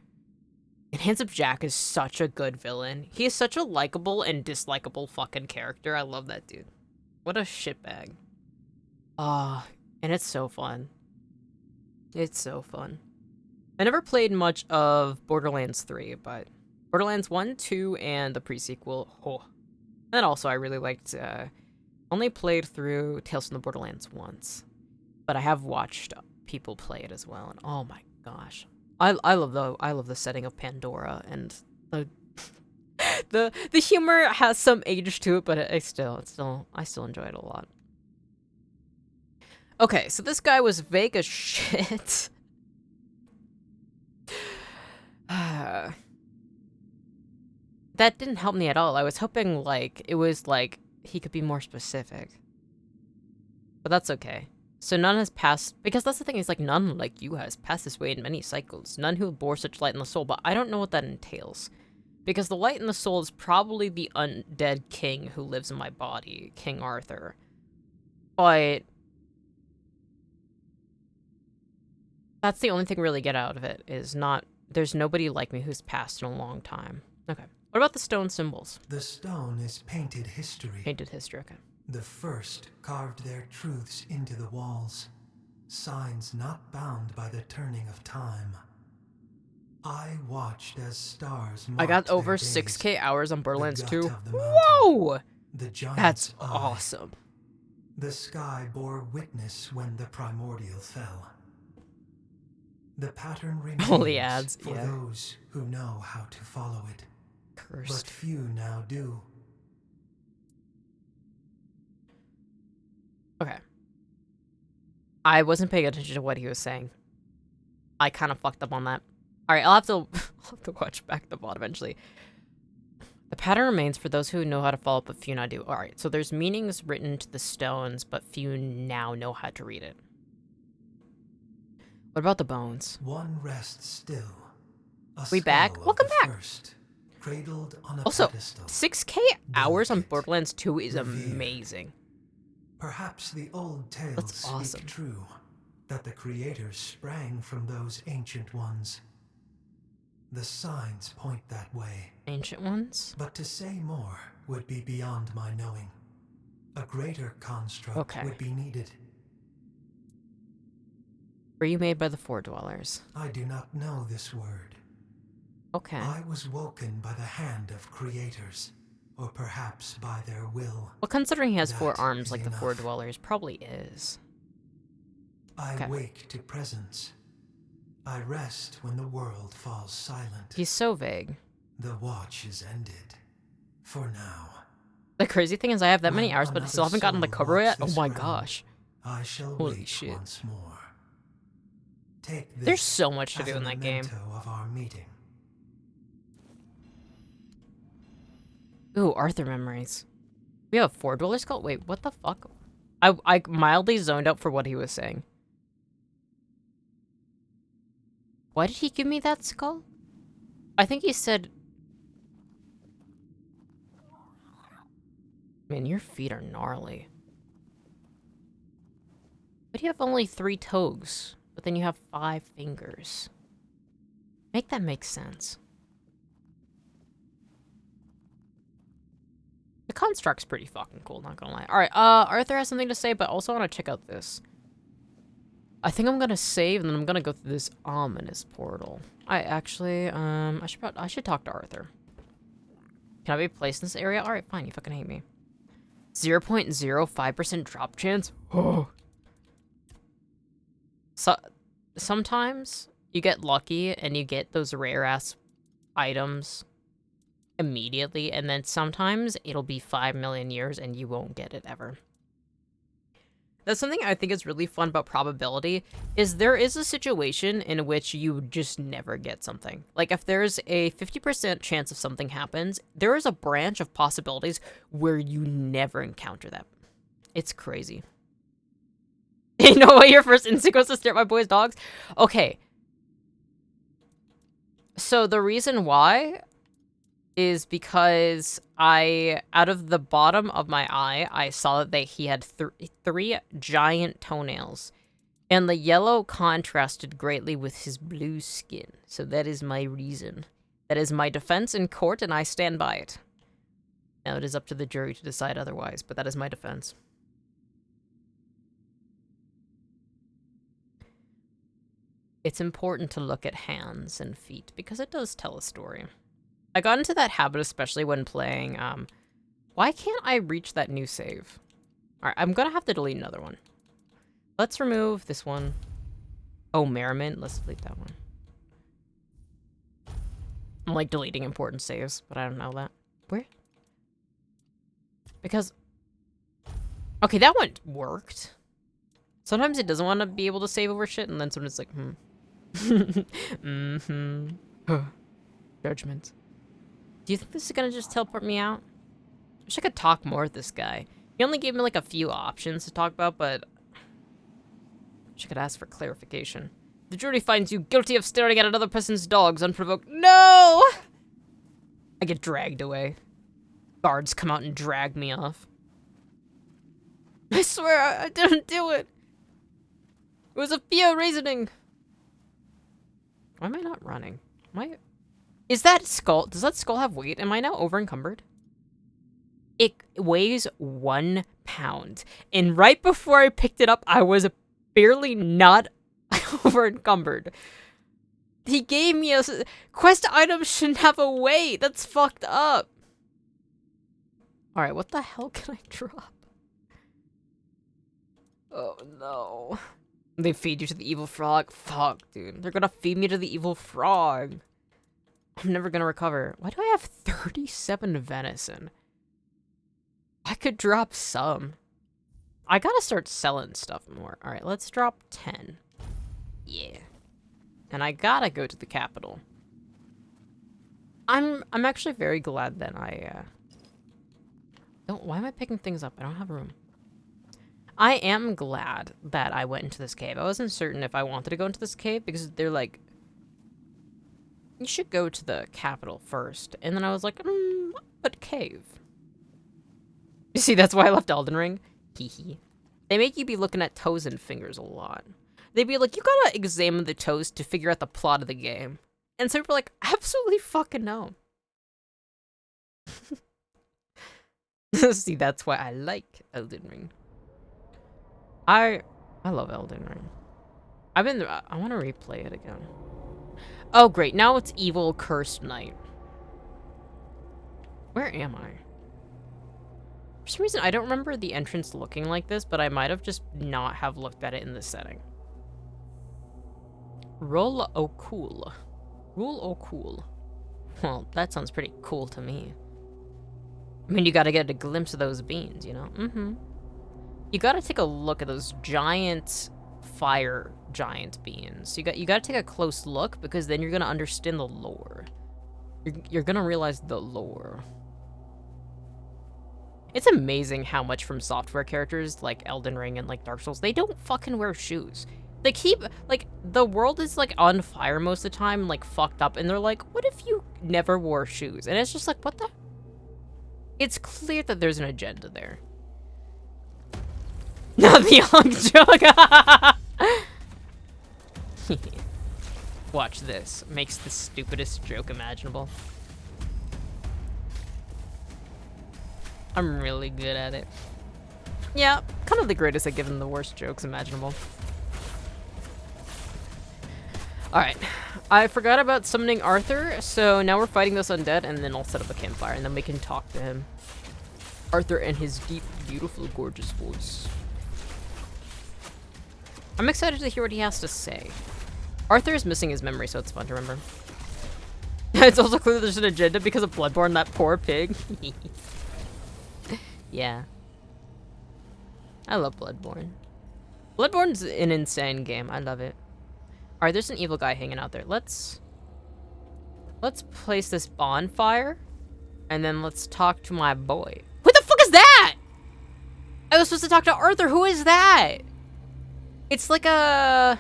And Handsome Jack is such a good villain. He is such a likable and dislikable fucking character. I love that dude. What a shitbag. Ah, and it's so fun. It's so fun. I never played much of Borderlands 3, but Borderlands 1, 2, and the pre-sequel, oh. And then also I really liked, only played through Tales from the Borderlands once. But I have watched people play it as well, and oh my gosh. I love the setting of Pandora, and the the humor has some age to it, but I still enjoy it a lot. Okay, so this guy was vague as shit. That didn't help me at all. I was hoping like it was like he could be more specific. But that's okay. So none has passed, because that's the thing, is like none like you has passed this way in many cycles. None who bore such light in the soul, but I don't know what that entails. Because the light in the soul is probably the undead king who lives in my body, King Arthur. But that's the only thing we really get out of it, is not, there's nobody like me who's passed in a long time. Okay. What about the stone symbols? The stone is painted history. Painted history, okay. The first carved their truths into the walls, signs not bound by the turning of time. I watched as stars marked I got over their days, 6K hours on Borderlands the 2. gut of the mountain, Whoa! the giant's That's eye. awesome. The sky bore witness when the primordial fell. The pattern remains Holy ads, for yeah. those who know how to follow it, but Cursed. few now do. Okay. I wasn't paying attention to what he was saying. I kind of fucked up on that. Alright, I'll have to watch back the VOD eventually. The pattern remains for those who know how to follow, but few now do. Alright, so there's meanings written to the stones, but few now know how to read it. What about the bones? One rests still. We back? skull of Welcome the back. First, cradled on a Also, pedestal. 6K hours on Delicate, Borderlands 2 is revered. amazing. Perhaps the old tales That's speak awesome. true, that the creators sprang from those ancient ones. The signs point that way, Ancient ones? but to say more would be beyond my knowing. A greater construct Okay. would be needed. Were you made by the Four Dwellers? I do not know this word. Okay. I was woken by the hand of creators, or perhaps by their will. Well, considering he has 4 That arms is like the Four enough. Dwellers, probably is. I Okay. wake to presence. I rest when the world falls silent. He's so vague. The watch is ended. For now. The crazy thing is I have that many When hours, but I still another haven't gotten the soul cover walks yet. Oh this my realm, gosh. I shall Holy wake shit. once more. Take this There's so much to as do a in that game. memento of our meeting. Ooh, Arthur memories. We have a Four Dweller skull? Wait, what the fuck? I mildly zoned out for what he was saying. Why did he give me that skull? I think he said... Man, your feet are gnarly. But you have only 3 toes, but then you have 5 fingers. Make that make sense. The construct's pretty fucking cool, not gonna lie. Alright, Arthur has something to say, but also I want to check out this. I think I'm gonna save, and then I'm gonna go through this ominous portal. I actually, I should talk to Arthur. Can I be placed in this area? Alright, fine, you fucking hate me. 0.05% drop chance? Oh. So, sometimes you get lucky and you get those rare-ass items immediately, and then sometimes it'll be 5 million years and you won't get it ever. That's something I think is really fun about probability, is there is a situation in which you just never get something. Like, if there's a 50% chance of something happens, there is a branch of possibilities where you never encounter that. It's crazy. You know what, your first instinct was to stare at my boy's dogs? Okay. So the reason why is because out of the bottom of my eye, I saw that he had 3 giant toenails. And the yellow contrasted greatly with his blue skin. So that is my reason. That is my defense in court, and I stand by it. Now it is up to the jury to decide otherwise, but that is my defense. It's important to look at hands and feet, because it does tell a story. I got into that habit, especially when playing, why can't I reach that new save? Alright, I'm gonna have to delete another one. Let's remove this one. Oh, Merriment, let's delete that one. I'm, like, deleting important saves, but I don't know that. Where? Because... Okay, that one worked. Sometimes it doesn't want to be able to save over shit, and then sometimes it's like, Judgment. Do you think this is gonna just teleport me out? I wish I could talk more with this guy. He only gave me like a few options to talk about, but I wish I could ask for clarification. The jury finds you guilty of staring at another person's dogs unprovoked. No! I get dragged away. Guards come out and drag me off. I swear I didn't do it. It was a fear reasoning. Why am I not running? Is that skull... Does that skull have weight? Am I now over-encumbered? It weighs 1 pound. And right before I picked it up, I was barely not over-encumbered. He gave me a... Quest items shouldn't have a weight. That's fucked up. Alright, what the hell can I drop? Oh, no. They feed you to the evil frog? Fuck, dude. They're gonna feed me to the evil frog. I'm never gonna recover. Why do I have 37 venison? I could drop some. I gotta start selling stuff more. Alright, let's drop 10. Yeah. And I gotta go to the capital. I'm actually very glad that I, why am I picking things up? I don't have room. I am glad that I went into this cave. I wasn't certain if I wanted to go into this cave because they're like, you should go to the capital first. And then I was like, but cave. You see, that's why I left Elden Ring. Hee. They make you be looking at toes and fingers a lot. They'd be like, you gotta examine the toes to figure out the plot of the game. And so people are like, absolutely fucking no. See, that's why I like Elden Ring. I love Elden Ring. I want to replay it again. Oh, great. Now it's Evil Cursed Knight. Where am I? For some reason, I don't remember the entrance looking like this, but I might have just not have looked at it in this setting. Roll o cool. Rule o cool. Well, that sounds pretty cool to me. I mean, you gotta get a glimpse of those beans, you know? You gotta take a look at those giant fire giant beans. You gotta take a close look because then you're gonna understand the lore. You're gonna realize the lore. It's amazing how much from software characters like Elden Ring and like Dark Souls, they don't fucking wear shoes. They keep, like, the world is like on fire most of the time, like fucked up, and they're like, what if you never wore shoes? And it's just like, what the? It's clear that there's an agenda there. Not the young joke. Watch this. Makes the stupidest joke imaginable. I'm really good at it. Yeah, kind of the greatest at giving the worst jokes imaginable. Alright, I forgot about summoning Arthur, so now we're fighting this undead, and then I'll set up a campfire, and then we can talk to him. Arthur and his deep, beautiful, gorgeous voice. I'm excited to hear what he has to say. Arthur is missing his memory, so it's fun to remember. It's also clear there's an agenda because of Bloodborne, that poor pig. Yeah. I love Bloodborne. Bloodborne's an insane game. I love it. Alright, there's an evil guy hanging out there. Let's place this bonfire, and then let's talk to my boy. What the fuck is that? I was supposed to talk to Arthur. Who is that? It's like a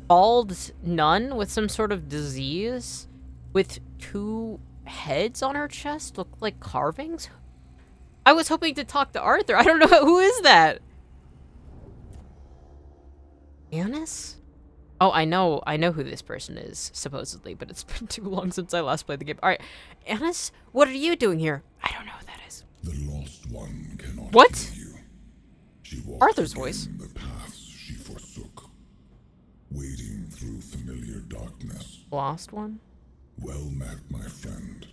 bald nun with some sort of disease with 2 heads on her chest. Look like carvings. I was hoping to talk to Arthur. I don't know. Who is that? Annis? Oh, I know who this person is, supposedly, but it's been too long since I last played the game. Alright, Annis, what are you doing here? I don't know who that is. The lost one cannot What? hear you. She walks Arthur's voice. again the paths she forsook, wading through familiar darkness. Lost one? Well met, my friend.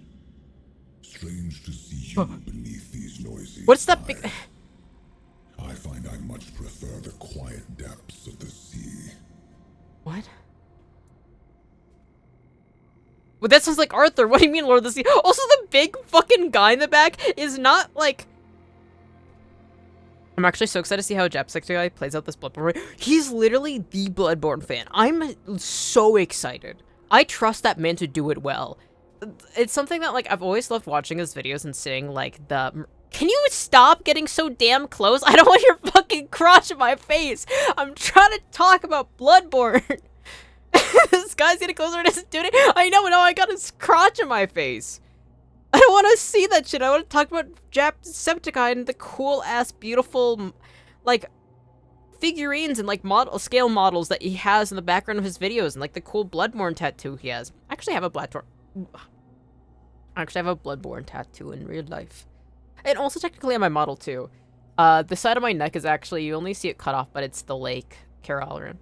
Strange to see you beneath these noisy What's that big... I find I much prefer the quiet depths of the sea. What? Well, that sounds like Arthur. What do you mean, Lord of the Sea? Also, the big fucking guy in the back is not, like... I'm actually so excited to see how Jacksepticeye plays out this Bloodborne. He's literally the Bloodborne fan. I'm so excited. I trust that man to do it well. It's something that, like, I've always loved watching his videos and seeing, like, the... Can you stop getting so damn close? I don't want your fucking crotch in my face. I'm trying to talk about Bloodborne. This guy's getting closer to his dude. I know, I got his crotch in my face. I don't want to see that shit. I want to talk about Jacksepticeye and the cool-ass, beautiful, like, figurines and, like, scale models that he has in the background of his videos and, like, the cool Bloodborne tattoo he has. I actually have a Bloodborne tattoo in real life. And also technically on my model too. The side of my neck is actually, you only see it cut off, but it's the lake, Carolyn.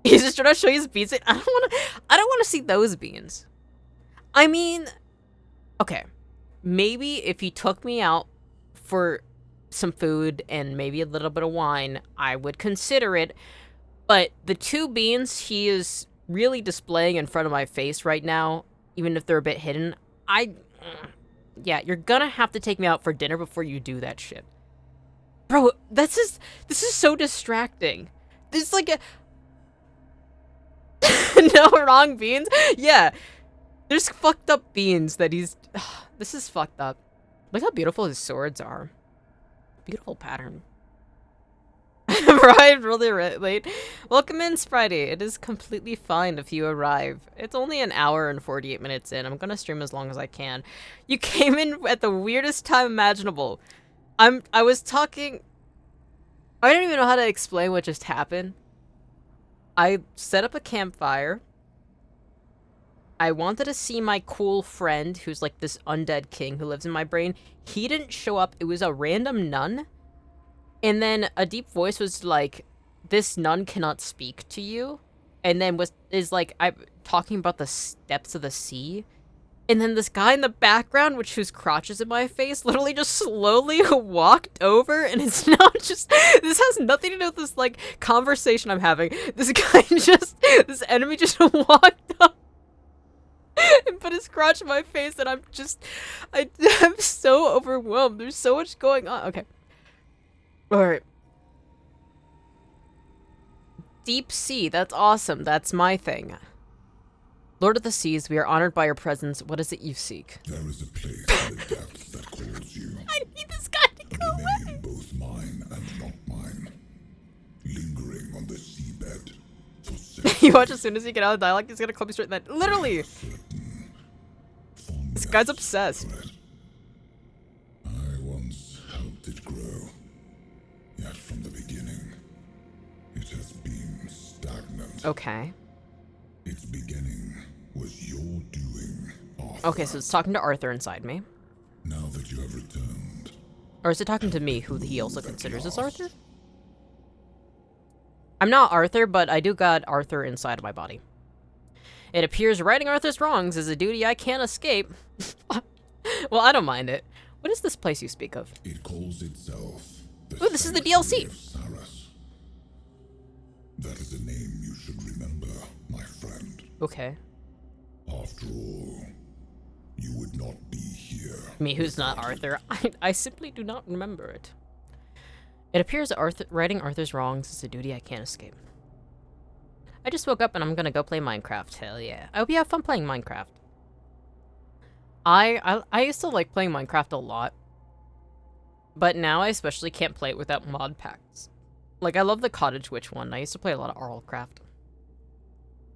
He's just trying to show you his beans. I don't want to see those beans. I mean, okay. Maybe if he took me out for some food and maybe a little bit of wine, I would consider it. But the 2 beans he is really displaying in front of my face right now, even if they're a bit hidden, yeah, you're gonna have to take me out for dinner before you do that shit. Bro, this is so distracting. This is like a... No, wrong beans? Yeah. There's fucked up beans that he's... This is fucked up. Look how beautiful his swords are. Beautiful pattern. Arrived really late. Welcome in, Spritey. It is completely fine if you arrive. It's only an hour and 48 minutes in. I'm gonna stream as long as I can. You came in at the weirdest time imaginable. I was talking... I don't even know how to explain what just happened. I set up a campfire. I wanted to see my cool friend, who's like this undead king who lives in my brain. He didn't show up. It was a random nun. And then a deep voice was like, this nun cannot speak to you. And then is like, I'm talking about the depths of the sea. And then this guy in the background, whose crotch is in my face, literally just slowly walked over. And it's now just, this has nothing to do with this, like, conversation I'm having. This enemy just walked up and put his crotch in my face. And I'm so overwhelmed. There's so much going on. Okay. Alright. Deep sea, that's awesome. That's my thing. Lord of the Seas, we are honored by your presence. What is it you seek? There is a place in the depths that calls you. I need this guy to go A name both mine and not mine. Lingering on the seabed for centuries. You watch as soon as you get out of dialogue, he's gonna call me straight in that. Literally! This guy's obsessed. I once helped it grow. Yet from the beginning, it has been stagnant. Okay. Its beginning was your doing, Arthur. Okay, so it's talking to Arthur inside me. Now that you have returned. Or is it talking to me, who he also considers as Arthur? I'm not Arthur, but I do got Arthur inside of my body. It appears righting Arthur's wrongs is a duty I can't escape. Well, I don't mind it. What is this place you speak of? It calls itself Ooh, this is the DLC. of Saras. That is a name you should remember, my friend. Okay. After all, you would not be here. Me, who's not Arthur. I simply do not remember it. It appears righting Arthur's wrongs is a duty I can't escape. I just woke up and I'm gonna go play Minecraft. Hell yeah. I hope you have fun playing Minecraft. I used to like playing Minecraft a lot. But now I especially can't play it without mod packs. Like, I love the Cottage Witch one. I used to play a lot of Arlcraft.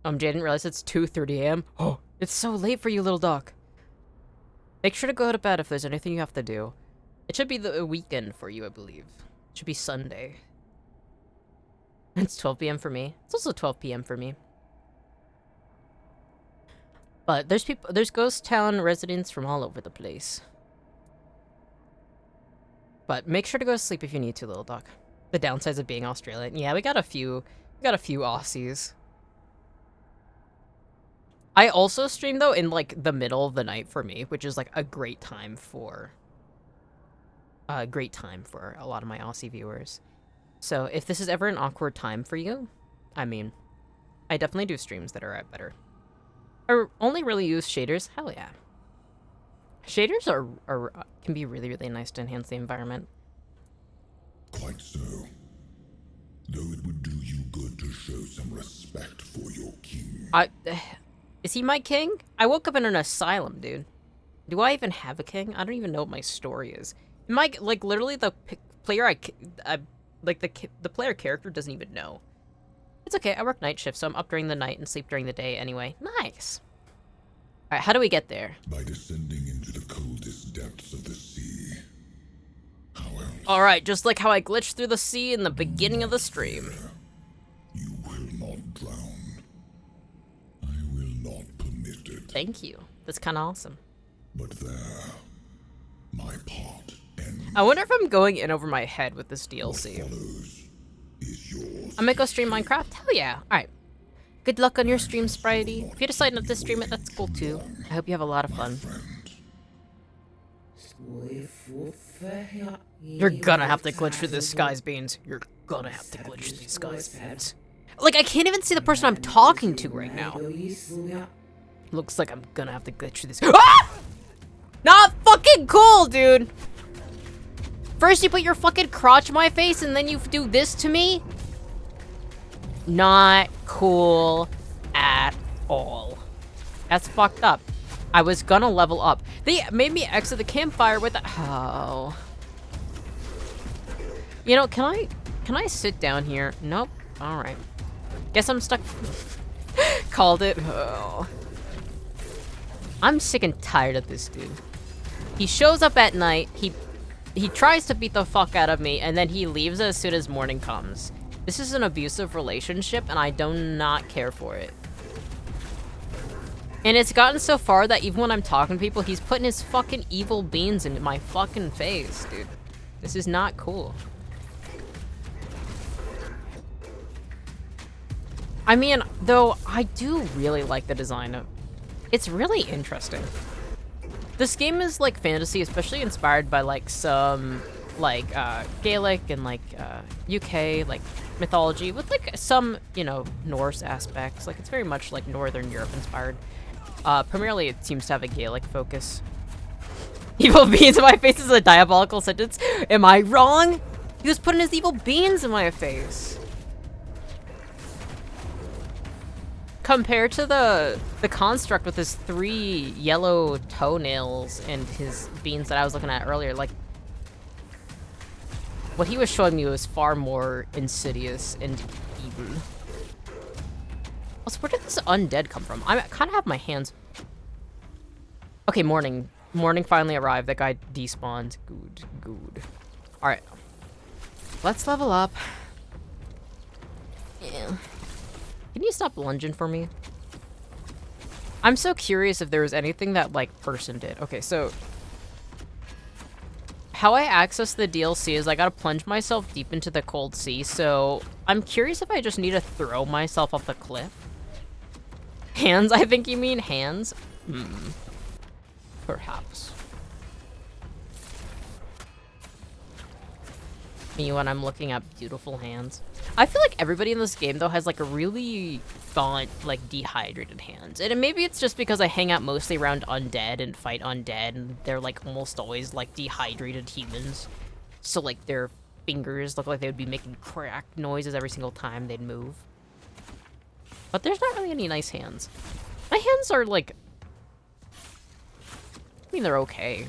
Jay, I didn't realize it's 2:30 a.m. Oh, it's so late for you, little duck. Make sure to go to bed if there's anything you have to do. It should be the weekend for you, I believe. It should be Sunday. It's 12 p.m. for me. It's also 12 p.m. for me. But there's Ghost Town residents from all over the place. But make sure to go to sleep if you need to, little duck. The downsides of being Australian. Yeah, we got a few Aussies. I also stream though in like the middle of the night for me, which is like a great time for a lot of my Aussie viewers. So if this is ever an awkward time for you, I mean, I definitely do streams that are better. I only really use shaders. Hell yeah. Shaders can be really, really nice to enhance the environment. Quite so. Though it would do you good to show some respect for your king. Is he my king? I woke up in an asylum, dude. Do I even have a king? I don't even know what my story is. Like literally the player the player character doesn't even know. It's okay. I work night shift, so I'm up during the night and sleep during the day anyway. Nice. All right, how do we get there? By descending into the coldest depths of the sea. How else? All right, just like how I glitched through the sea in the beginning of the stream. You will not drown. I will not permit it. Thank you. That's kind of awesome. But there, my part ends. I wonder if I'm going in over my head with this DLC. What follows is yours. I'm gonna go stream Minecraft? Hell yeah. Alright. Good luck on your stream, Spritey. If you decide not to stream it, that's cool too. I hope you have a lot of fun. You're gonna have to glitch through this guy's beans. You're gonna have to glitch through these guy's beans. Like, I can't even see the person I'm talking to right now. Looks like I'm gonna have to glitch through this. Ah! Not fucking cool, dude! First you put your fucking crotch in my face and then you do this to me? Not cool at all. That's fucked up. I was gonna level up. They made me exit the campfire with oh. You know, can I sit down here? Nope. Alright. Guess I'm stuck. Called it. Oh. I'm sick and tired of this dude. He shows up at night, he tries to beat the fuck out of me, and then he leaves as soon as morning comes. This is an abusive relationship, and I do not care for it. And it's gotten so far that even when I'm talking to people, he's putting his fucking evil beans into my fucking face, dude. This is not cool. I mean, though, I do really like the design of... It's really interesting. This game is like fantasy, especially inspired by like some like Gaelic and like UK like mythology with like some, you know, Norse aspects. Like it's very much like Northern Europe inspired. Primarily it seems to have a Gaelic focus. Evil beans in my face is a diabolical sentence. Am I wrong? He was putting his evil beans in my face. compared to the construct with his 3 yellow toenails and his beans that I was looking at earlier, like, what he was showing me was far more insidious and evil. Also, where did this undead come from? I kind of have my hands... Okay, morning. Morning finally arrived. That guy despawned. Good. Alright. Let's level up. Yeah. Can you stop lunging for me? I'm so curious if there was anything that, like, person did. Okay, so... How I access the DLC is I gotta plunge myself deep into the cold sea, so... I'm curious if I just need to throw myself off the cliff. Hands, I think you mean hands? Perhaps. Me when I'm looking at beautiful hands. I feel like everybody in this game, though, has, like, a really gaunt, like, dehydrated hands. And maybe it's just because I hang out mostly around undead and fight undead, and they're, like, almost always, like, dehydrated humans. So, like, their fingers look like they would be making crack noises every single time they'd move. But there's not really any nice hands. My hands are, like... I mean, they're okay.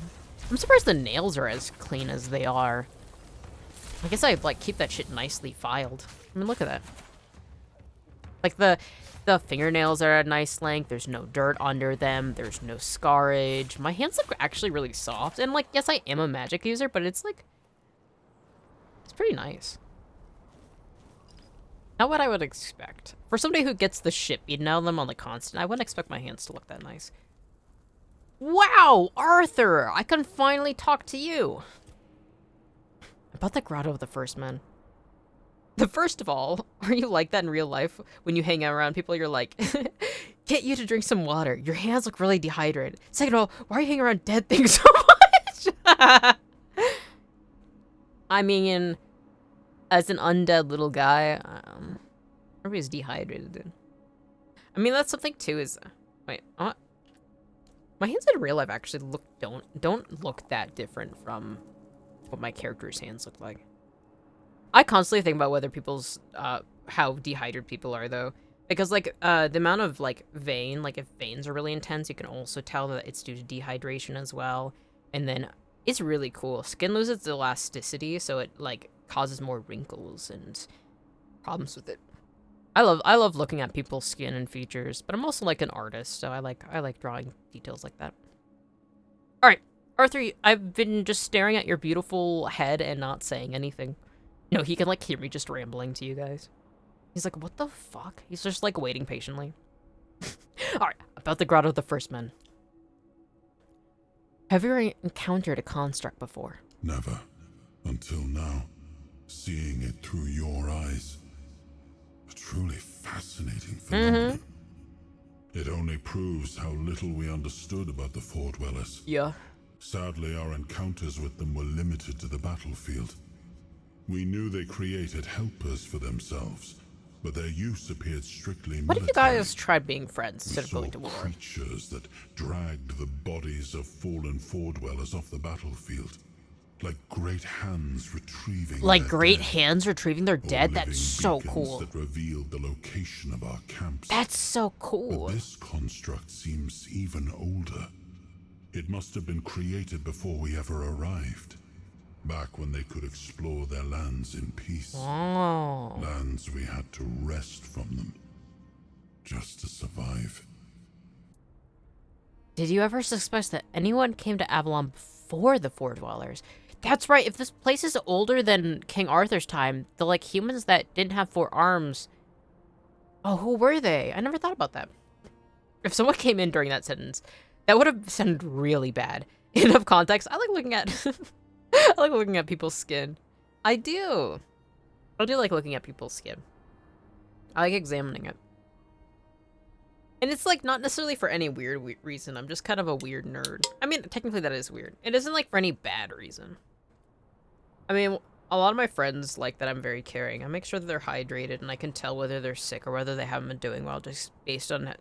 I'm surprised the nails are as clean as they are. I guess I, like, keep that shit nicely filed. I mean, look at that. Like, the fingernails are at a nice length. There's no dirt under them. There's no scarage. My hands look actually really soft. And, like, yes, I am a magic user, but it's, like... It's pretty nice. Not what I would expect. For somebody who gets the shit beaten out of them on the constant, I wouldn't expect my hands to look that nice. Wow, Arthur! I can finally talk to you! About the Grotto of the First Men. First of all, are you like that in real life? When you hang out around people, you're like, get you to drink some water. Your hands look really dehydrated. Second of all, why are you hanging around dead things so much? I mean, as an undead little guy, everybody's dehydrated, dude. I mean, that's something too is, wait, my hands in real life actually don't look that different from what my character's hands look like. I constantly think about whether people's, how dehydrated people are, though. Because, like, the amount of, like, vein, like, if veins are really intense, you can also tell that it's due to dehydration as well. And then, it's really cool. Skin loses elasticity, so it, like, causes more wrinkles and problems with it. I love looking at people's skin and features, but I'm also, like, an artist, so I like drawing details like that. Alright. Arthur, I've been just staring at your beautiful head and not saying anything. No, he can, like, hear me just rambling to you guys. He's like, what the fuck? He's just, like, waiting patiently. Alright, about the Grotto of the First Men. Have you ever encountered a construct before? Never. Until now. Seeing it through your eyes. A truly fascinating phenomenon. It only proves how little we understood about the Four Dwellers. Yeah. Sadly, our encounters with them were limited to the battlefield. We knew they created helpers for themselves, but their use appeared strictly military. What if you guys tried being friends instead of going to war? Creatures that dragged the bodies of fallen Four Dwellers off the battlefield, like great hands retrieving their dead. That's so cool. That revealed the location of our camps. That's so cool. But this construct seems even older. It must have been created before we ever arrived. Back when they could explore their lands in peace. Oh. Lands we had to wrest from them. Just to survive. Did you ever suspect that anyone came to Avalon before the Four Dwellers? That's right, if this place is older than King Arthur's time, the, like, humans that didn't have 4 arms... Oh, who were they? I never thought about that. If someone came in during that sentence... That would have sounded really bad. Enough context. I like looking at I like looking at people's skin. I do like looking at people's skin. I like examining it. And it's like not necessarily for any weird reason. I'm just kind of a weird nerd. I mean, technically that is weird. It isn't like for any bad reason. I mean, a lot of my friends like that I'm very caring. I make sure that they're hydrated and I can tell whether they're sick or whether they haven't been doing well just based on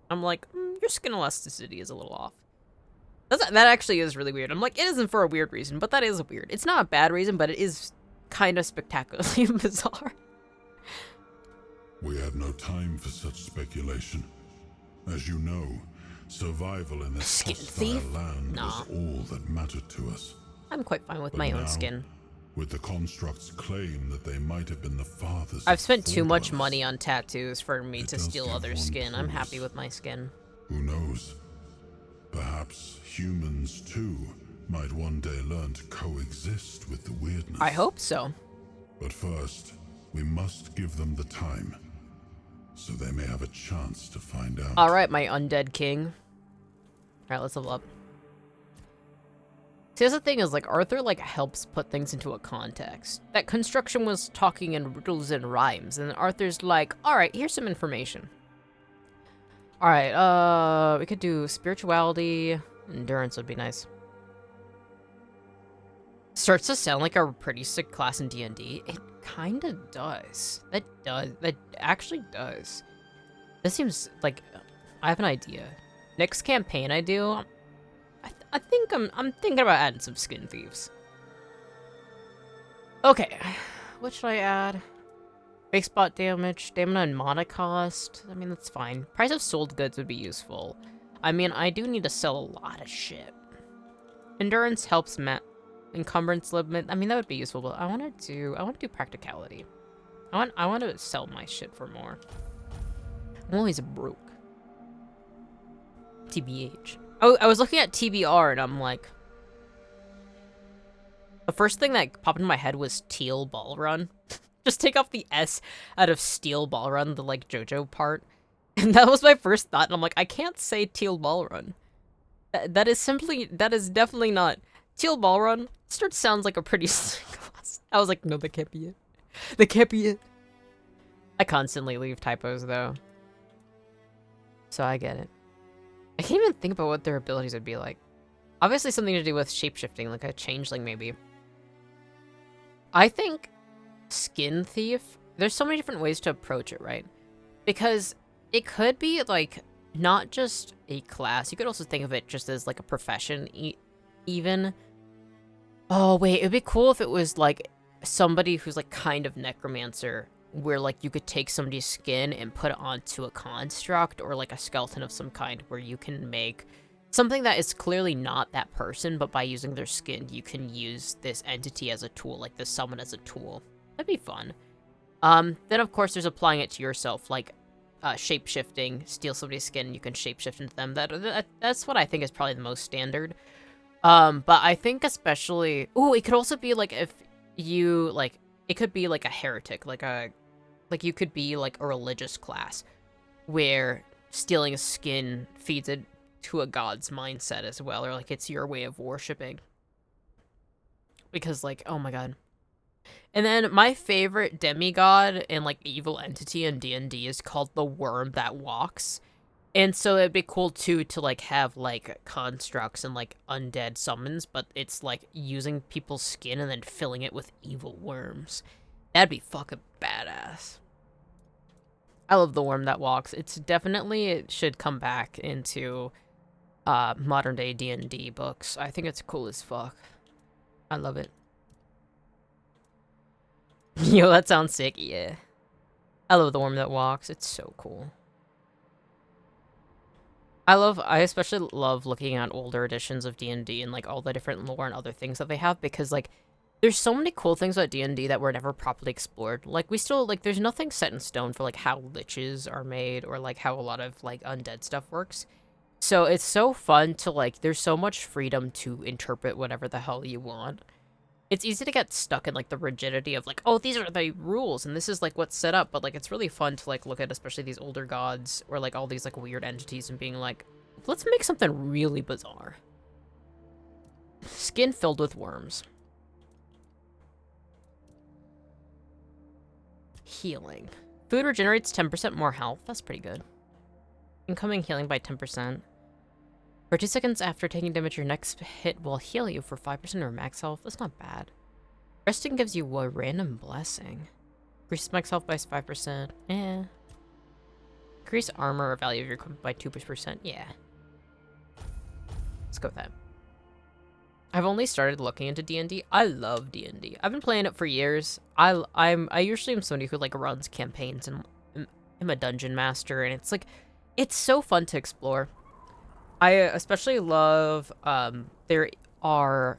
I'm like, your skin elasticity is a little off. That actually is really weird. I'm like, it isn't for a weird reason, but that is weird. It's not a bad reason, but it is kind of spectacularly bizarre. We had no time for such speculation. As you know, survival in this Skin hostile thief? land Nah. was all that mattered to us. I'm quite fine with But my now, own skin. with the construct's claim that they might have been the fathers I've of spent too much foredwellers, money on tattoos for me It to does steal give other one skin. I'm pause. happy with my skin. Who knows? Perhaps humans, too, might one day learn to coexist with the weirdness. I hope so. But first, we must give them the time, so they may have a chance to find out. Alright, my undead king. Alright, let's level up. See, that's the thing is, like, Arthur, like, helps put things into a context. That construction was talking in riddles and rhymes, and Arthur's like, alright, here's some information. Alright, we could do spirituality. Endurance would be nice. Starts to sound like a pretty sick class in D&D. It kinda does. That actually does. This seems like, I have an idea. Next campaign I do, I think I'm thinking about adding some skin thieves. Okay, what should I add? Base spot damage, stamina and mana cost. I mean, that's fine. Price of sold goods would be useful. I mean, I do need to sell a lot of shit. Endurance helps encumbrance limit. I mean, that would be useful, but I want to do practicality. I want to sell my shit for more. I'm always broke. TBH. Oh, I was looking at TBR and I'm like, the first thing that popped in my head was Teal Ball Run. Just take off the S out of Steel Ball Run, the like JoJo part. And that was my first thought, and I'm like, I can't say Teal Ball Run. That is definitely not. Teal Ball Run sounds like a pretty class. I was like, no, that can't be it. That can't be it. I constantly leave typos though. So I get it. I can't even think about what their abilities would be like. Obviously something to do with shapeshifting, like a changeling maybe. I think Skin Thief, there's so many different ways to approach it, right? Because it could be like not just a class. You could also think of it just as like a profession even. Oh wait, it'd be cool if it was like somebody who's like kind of necromancer, where like you could take somebody's skin and put it onto a construct or like a skeleton of some kind, where you can make something that is clearly not that person, but by using their skin you can use this entity as a tool, like this summon as a tool. That'd be fun. Then of course there's applying it to yourself, like shape-shifting. Steal somebody's skin, you can shape-shift into them. That's what I think is probably the most standard. But I think especially, ooh, it could also be like if you like, it could be like a heretic, like you could be like a religious class where stealing a skin feeds it to a god's mindset as well, or like it's your way of worshiping. Because like, oh my god. And then my favorite demigod and like evil entity in D&D is called the Worm That Walks. And so it'd be cool too to like have like constructs and like undead summons, but it's like using people's skin and then filling it with evil worms. That'd be fucking badass. I love the Worm That Walks. It's definitely, it should come back into modern day D&D books. I think it's cool as fuck. I love it. Yo, that sounds sick, yeah. I love the Worm That Walks. It's so cool. I especially love looking at older editions of D&D and like all the different lore and other things that they have, because like there's so many cool things about D&D that were never properly explored. Like we still, like there's nothing set in stone for like how liches are made or like how a lot of like undead stuff works. So it's so fun to like, there's so much freedom to interpret whatever the hell you want. It's easy to get stuck in like the rigidity of like, oh, these are the rules and this is like what's set up, but like it's really fun to like look at especially these older gods or like all these like weird entities and being like, let's make something really bizarre. Skin filled with worms. Healing. Food regenerates 10% more health. That's pretty good. Incoming healing by 10%. For 2 seconds after taking damage, your next hit will heal you for 5% of your max health. That's not bad. Resting gives you a random blessing. Increases max health by 5%. Eh. Increase armor or value of your equipment by 2%. Yeah. Let's go with that. I've only started looking into D&D. I love D&D. I've been playing it for years. I usually am somebody who like runs campaigns and I'm a dungeon master, and it's like, it's so fun to explore. I especially love, there are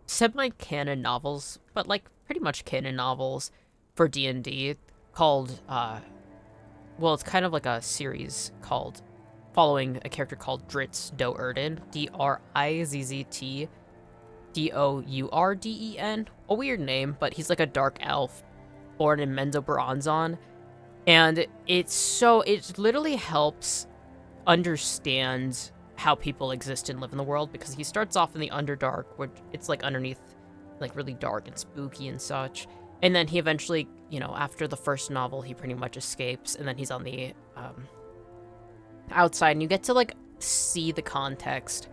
semi-canon novels, but like pretty much canon novels for D&D called, well, it's kind of like a series called, following a character called Drizzt Do'Urden, Drizzzt Dourden. A weird name, but he's like a dark elf born in Menzoberranzan. And it literally helps understand how people exist and live in the world, because he starts off in the Underdark, which it's like underneath, like really dark and spooky and such. And then he eventually, you know, after the first novel, he pretty much escapes, and then he's on the outside, and you get to like see the context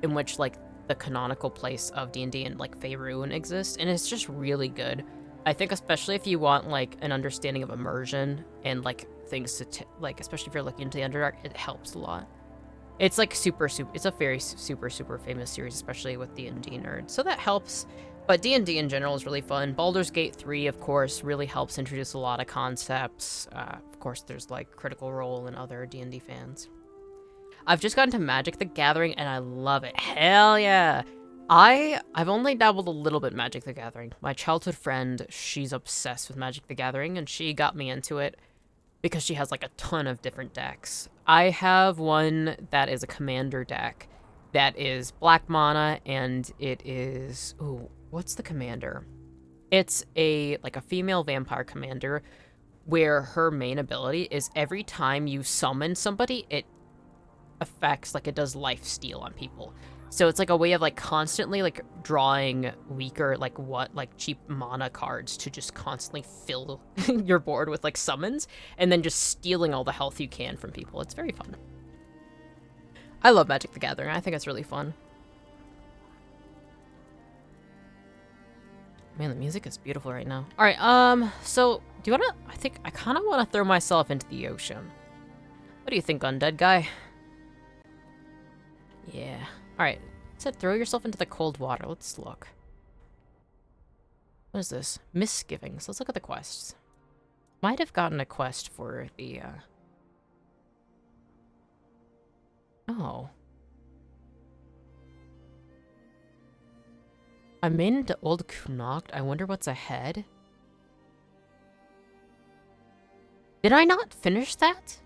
in which like the canonical place of D&D and like Faerun exists, and it's just really good. I think especially if you want like an understanding of immersion and like things to like, especially if you're looking into the Underdark, it helps a lot. It's like it's a very super famous series, especially with D&D nerds, so that helps. But D&D in general is really fun. Baldur's Gate 3, of course, really helps introduce a lot of concepts. Of course, there's like Critical Role and other D&D fans. I've just gotten to Magic the Gathering, and I love it. Hell yeah! I've only dabbled a little bit in Magic the Gathering. My childhood friend, she's obsessed with Magic the Gathering, and she got me into it because she has like a ton of different decks. I have one that is a commander deck that is black mana, and it is... Ooh, what's the commander? It's a female vampire commander where her main ability is every time you summon somebody, it affects, like, it does life steal on people. So it's like a way of like constantly like drawing weaker, like cheap mana cards to just constantly fill your board with like summons, and then just stealing all the health you can from people. It's very fun. I love Magic the Gathering. I think it's really fun. Man, the music is beautiful right now. All right, so do you wanna? I think I kind of want to throw myself into the ocean. What do you think, undead guy? Yeah. All right. It said throw yourself into the cold water. Let's look. What is this? Misgivings. Let's look at the quests. Might have gotten a quest for the. Oh. I made into Old Connacht. I wonder what's ahead. Did I not finish that?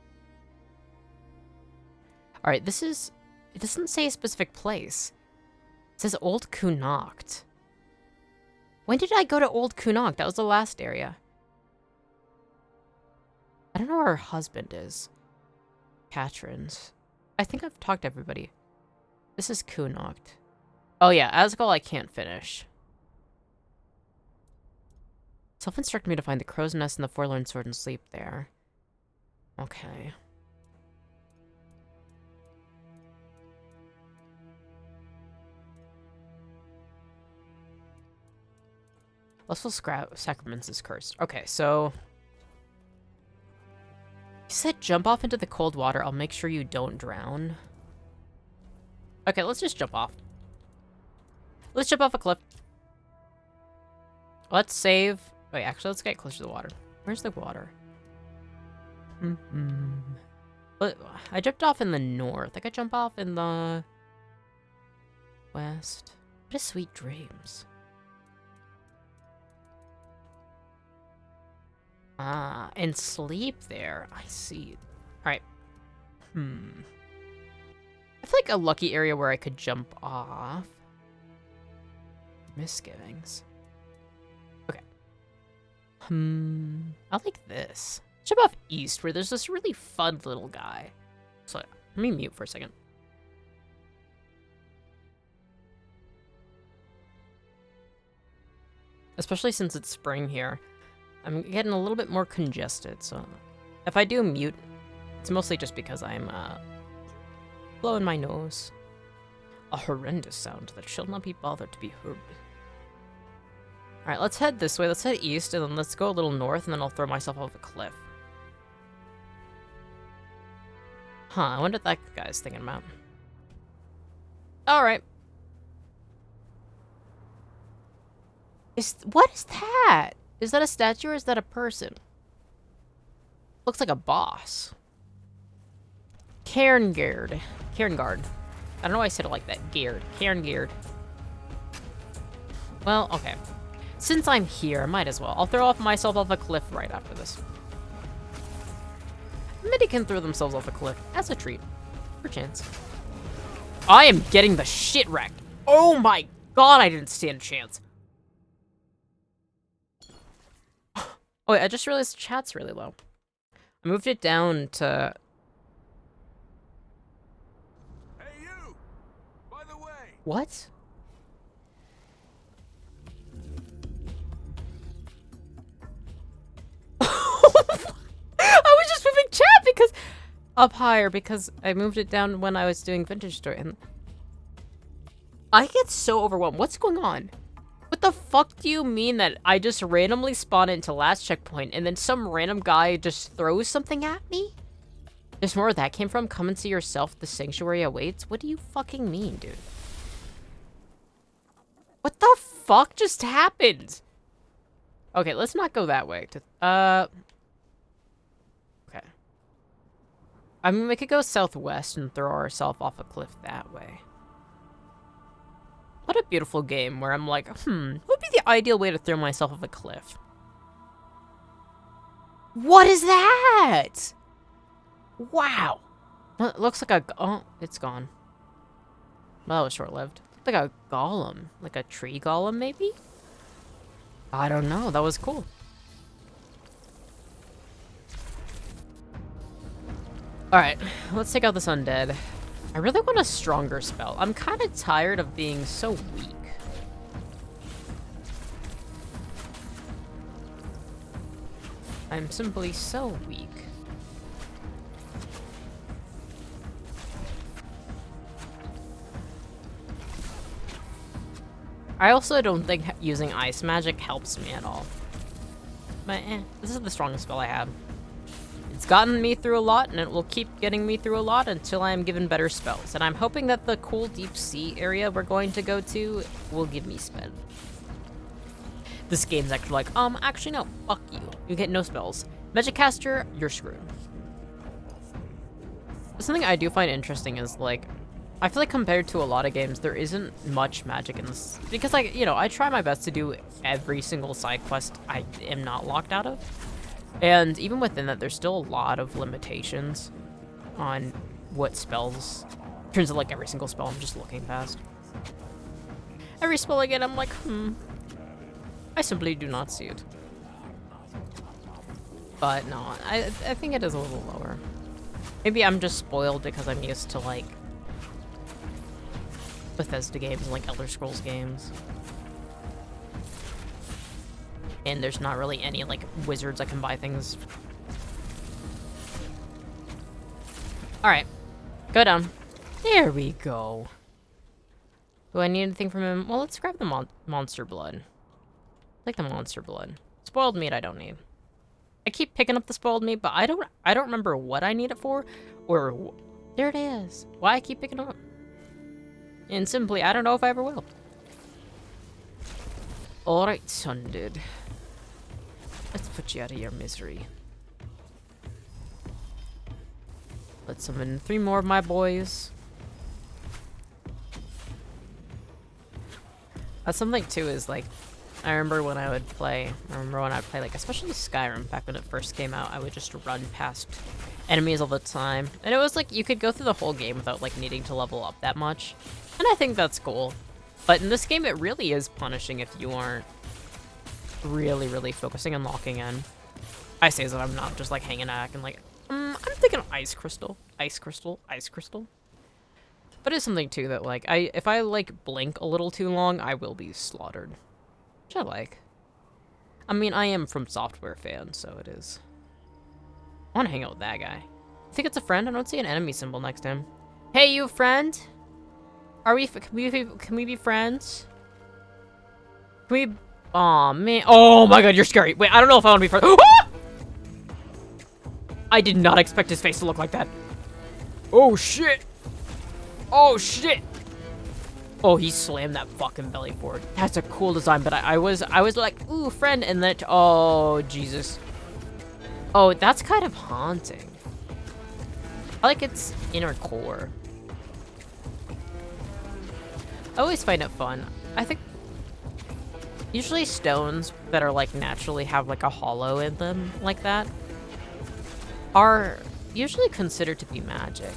Alright, this is... It doesn't say a specific place. It says Old Connacht. When did I go to Old Connacht? That was the last area. I don't know where her husband is. Catherine's. I think I've talked to everybody. This is Connacht. Oh yeah, Asgol I can't finish. Self-instructed me to find the crow's nest and the forlorn sword and sleep there. Okay. Lustful Sacraments is cursed. Okay, so... You said jump off into the cold water. I'll make sure you don't drown. Okay, let's just jump off. Let's jump off a cliff. Let's save... Wait, actually, let's get closer to the water. Where's the water? But I jumped off in the north. I could jump off in the... west. What a sweet dreams. Ah, and sleep there. I see. Alright. I feel like a lucky area where I could jump off. Misgivings. Okay. I like this. Jump off east where there's this really fun little guy. So let me mute for a second. Especially since it's spring here. I'm getting a little bit more congested, so if I do mute, it's mostly just because I'm blowing my nose. A horrendous sound that shall not be bothered to be heard. Alright, let's head this way. Let's head east, and then let's go a little north, and then I'll throw myself off a cliff. Huh, I wonder what that guy's thinking about. Alright. What is that? Is that a statue or is that a person? Looks like a boss. Cairngard. Cairngard. I don't know why I said it like that. Geared. Cairngard. Well, okay. Since I'm here, I might as well. I'll throw myself off a cliff right after this. Many can throw themselves off a cliff as a treat. For chance. I am getting the shit wrecked. Oh my god, I didn't stand a chance. Oh wait, I just realized the chat's really low. I moved it down to... Hey you! By the way! What? I was just moving chat because... Up higher because I moved it down when I was doing Vintage Story and... I get so overwhelmed. What's going on? What the fuck do you mean that I just randomly spawn into last checkpoint and then some random guy just throws something at me? There's more where that came from? Come and see yourself. The sanctuary awaits? What do you fucking mean, dude? What the fuck just happened? Okay, let's not go that way. Okay. I mean, we could go southwest and throw ourselves off a cliff that way. What a beautiful game where I'm like, what would be the ideal way to throw myself off a cliff? What is that? Wow. It looks like a... Oh, it's gone. Well, that was short-lived. Like a golem. Like a tree golem, maybe? I don't know. That was cool. Alright, let's take out this undead. I really want a stronger spell. I'm kind of tired of being so weak. I'm simply so weak. I also don't think using ice magic helps me at all. But this is the strongest spell I have. It's gotten me through a lot, and it will keep getting me through a lot until I am given better spells. And I'm hoping that the cool deep sea area we're going to go to will give me spell. This game's actually like, actually no, fuck you. You get no spells. Magic caster, you're screwed. Something I do find interesting is, like, I feel like compared to a lot of games, there isn't much magic in this. Because, like, you know, I try my best to do every single side quest I am not locked out of. And even within that, there's still a lot of limitations on what spells. In terms of, like, every single spell I'm just looking past. Every spell I get, I'm like, I simply do not see it. But no, I think it is a little lower. Maybe I'm just spoiled because I'm used to, like, Bethesda games and, like, Elder Scrolls games. And there's not really any, like, wizards I can buy things. Alright. Go down. There we go. Do I need anything from him? Well, let's grab the monster blood. I like the monster blood. Spoiled meat I don't need. I keep picking up the spoiled meat, but I don't remember what I need it for. Or... There it is. Why I keep picking it up. And simply, I don't know if I ever will. Alright, son, dude. Let's put you out of your misery. Let's summon 3 more of my boys. That's something too is like, I remember when I would play, like, especially Skyrim back when it first came out, I would just run past enemies all the time. And it was like, you could go through the whole game without like needing to level up that much. And I think that's cool. But in this game, it really is punishing if you aren't really, really focusing on locking in. I say that I'm not just like hanging back and like, I'm thinking ice crystal, ice crystal, ice crystal. But it's something too that like, if I like blink a little too long, I will be slaughtered. Which I like. I mean, I am From Software fan, so it is. I want to hang out with that guy. I think it's a friend. I don't see an enemy symbol next to him. Hey, you friend? Can we be friends? Can we... Aw, man. Oh my god, you're scary. Wait, I don't know if I want to be friends. I did not expect his face to look like that. Oh, shit. Oh, shit. Oh, he slammed that fucking belly forward. That's a cool design, but I was like, ooh, friend, and then... Oh, Jesus. Oh, that's kind of haunting. I like its inner core. I always find it fun. I think usually stones that are like naturally have like a hollow in them like that are usually considered to be magic.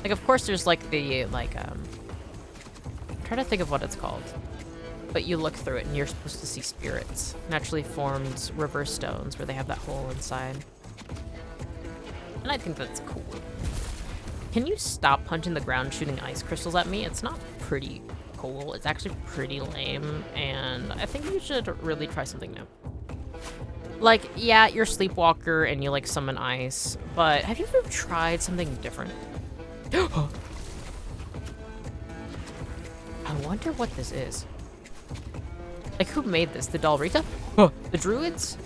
Like, of course, there's like the I'm trying to think of what it's called. But you look through it and you're supposed to see spirits. Naturally formed reverse stones where they have that hole inside. And I think that's cool. Can you stop punching the ground shooting ice crystals at me? It's not pretty cool. It's actually pretty lame. And I think you should really try something new. Like, yeah, you're Sleepwalker and you like summon ice. But have you ever tried something different? I wonder what this is. Like, who made this? The Dalrita? The Druids?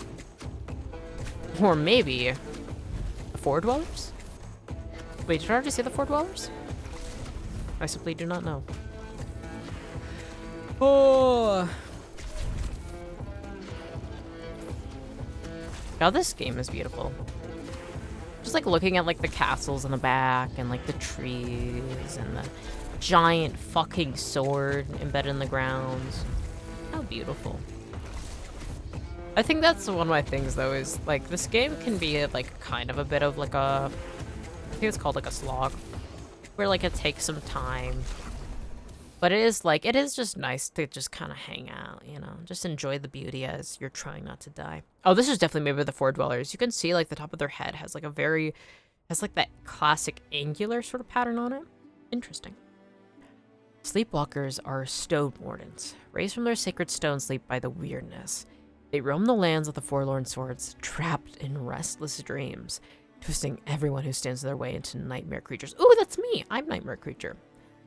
Or maybe the Four Dwellers? Wait, did I already say the Four Dwellers? I simply do not know. Oh. God, this game is beautiful. Just like looking at like the castles in the back and like the trees and the giant fucking sword embedded in the ground. How beautiful. I think that's one of my things though, is like this game can be like kind of a bit of like a, I think it's called like a slog, where like it takes some time, but it is just nice to just kind of hang out, you know, just enjoy the beauty as you're trying not to die. Oh, this is definitely maybe the Four Dwellers. You can see like the top of their head has like has like that classic angular sort of pattern on it. Interesting. Sleepwalkers are stone wardens, raised from their sacred stone sleep by the weirdness. They roam the lands of the forlorn swords, trapped in restless dreams, twisting everyone who stands in their way into nightmare creatures. Ooh, that's me! I'm Nightmare Creature.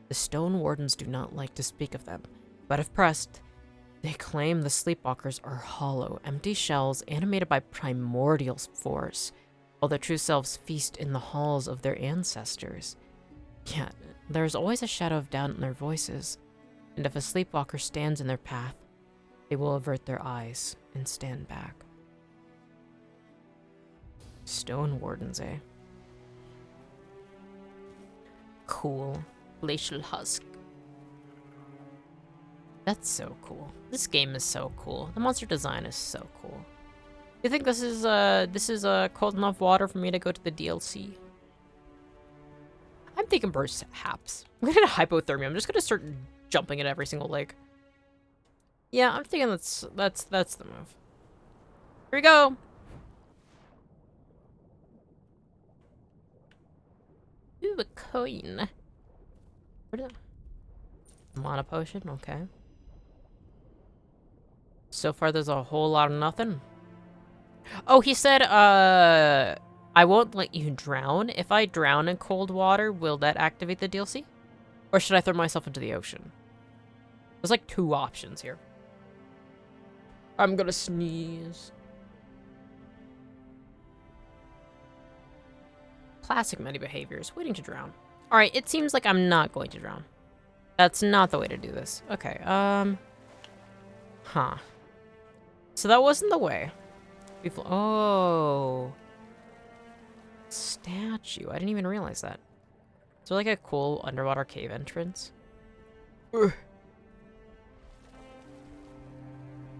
The stone wardens do not like to speak of them, but if pressed, they claim the sleepwalkers are hollow, empty shells animated by primordial force, while their true selves feast in the halls of their ancestors. Yet, there is always a shadow of doubt in their voices, and if a sleepwalker stands in their path, they will avert their eyes and stand back. Stone wardens, eh? Cool. Glacial husk. That's so cool. This game is so cool. The monster design is so cool. You think this is cold enough water for me to go to the DLC? I'm thinking perhaps. I'm gonna hypothermia. I'm just gonna start jumping at every single lake. Yeah, I'm thinking that's the move. Here we go. Ooh, a coin. What is it? Mana potion, okay. So far there's a whole lot of nothing. Oh, he said, I won't let you drown. If I drown in cold water, will that activate the DLC? Or should I throw myself into the ocean? There's like two options here. I'm gonna sneeze. Classic Mettie behaviors. Waiting to drown. Alright, it seems like I'm not going to drown. That's not the way to do this. Okay, huh. So that wasn't the way. Oh. Statue. I didn't even realize that. Is there like a cool underwater cave entrance? Ugh.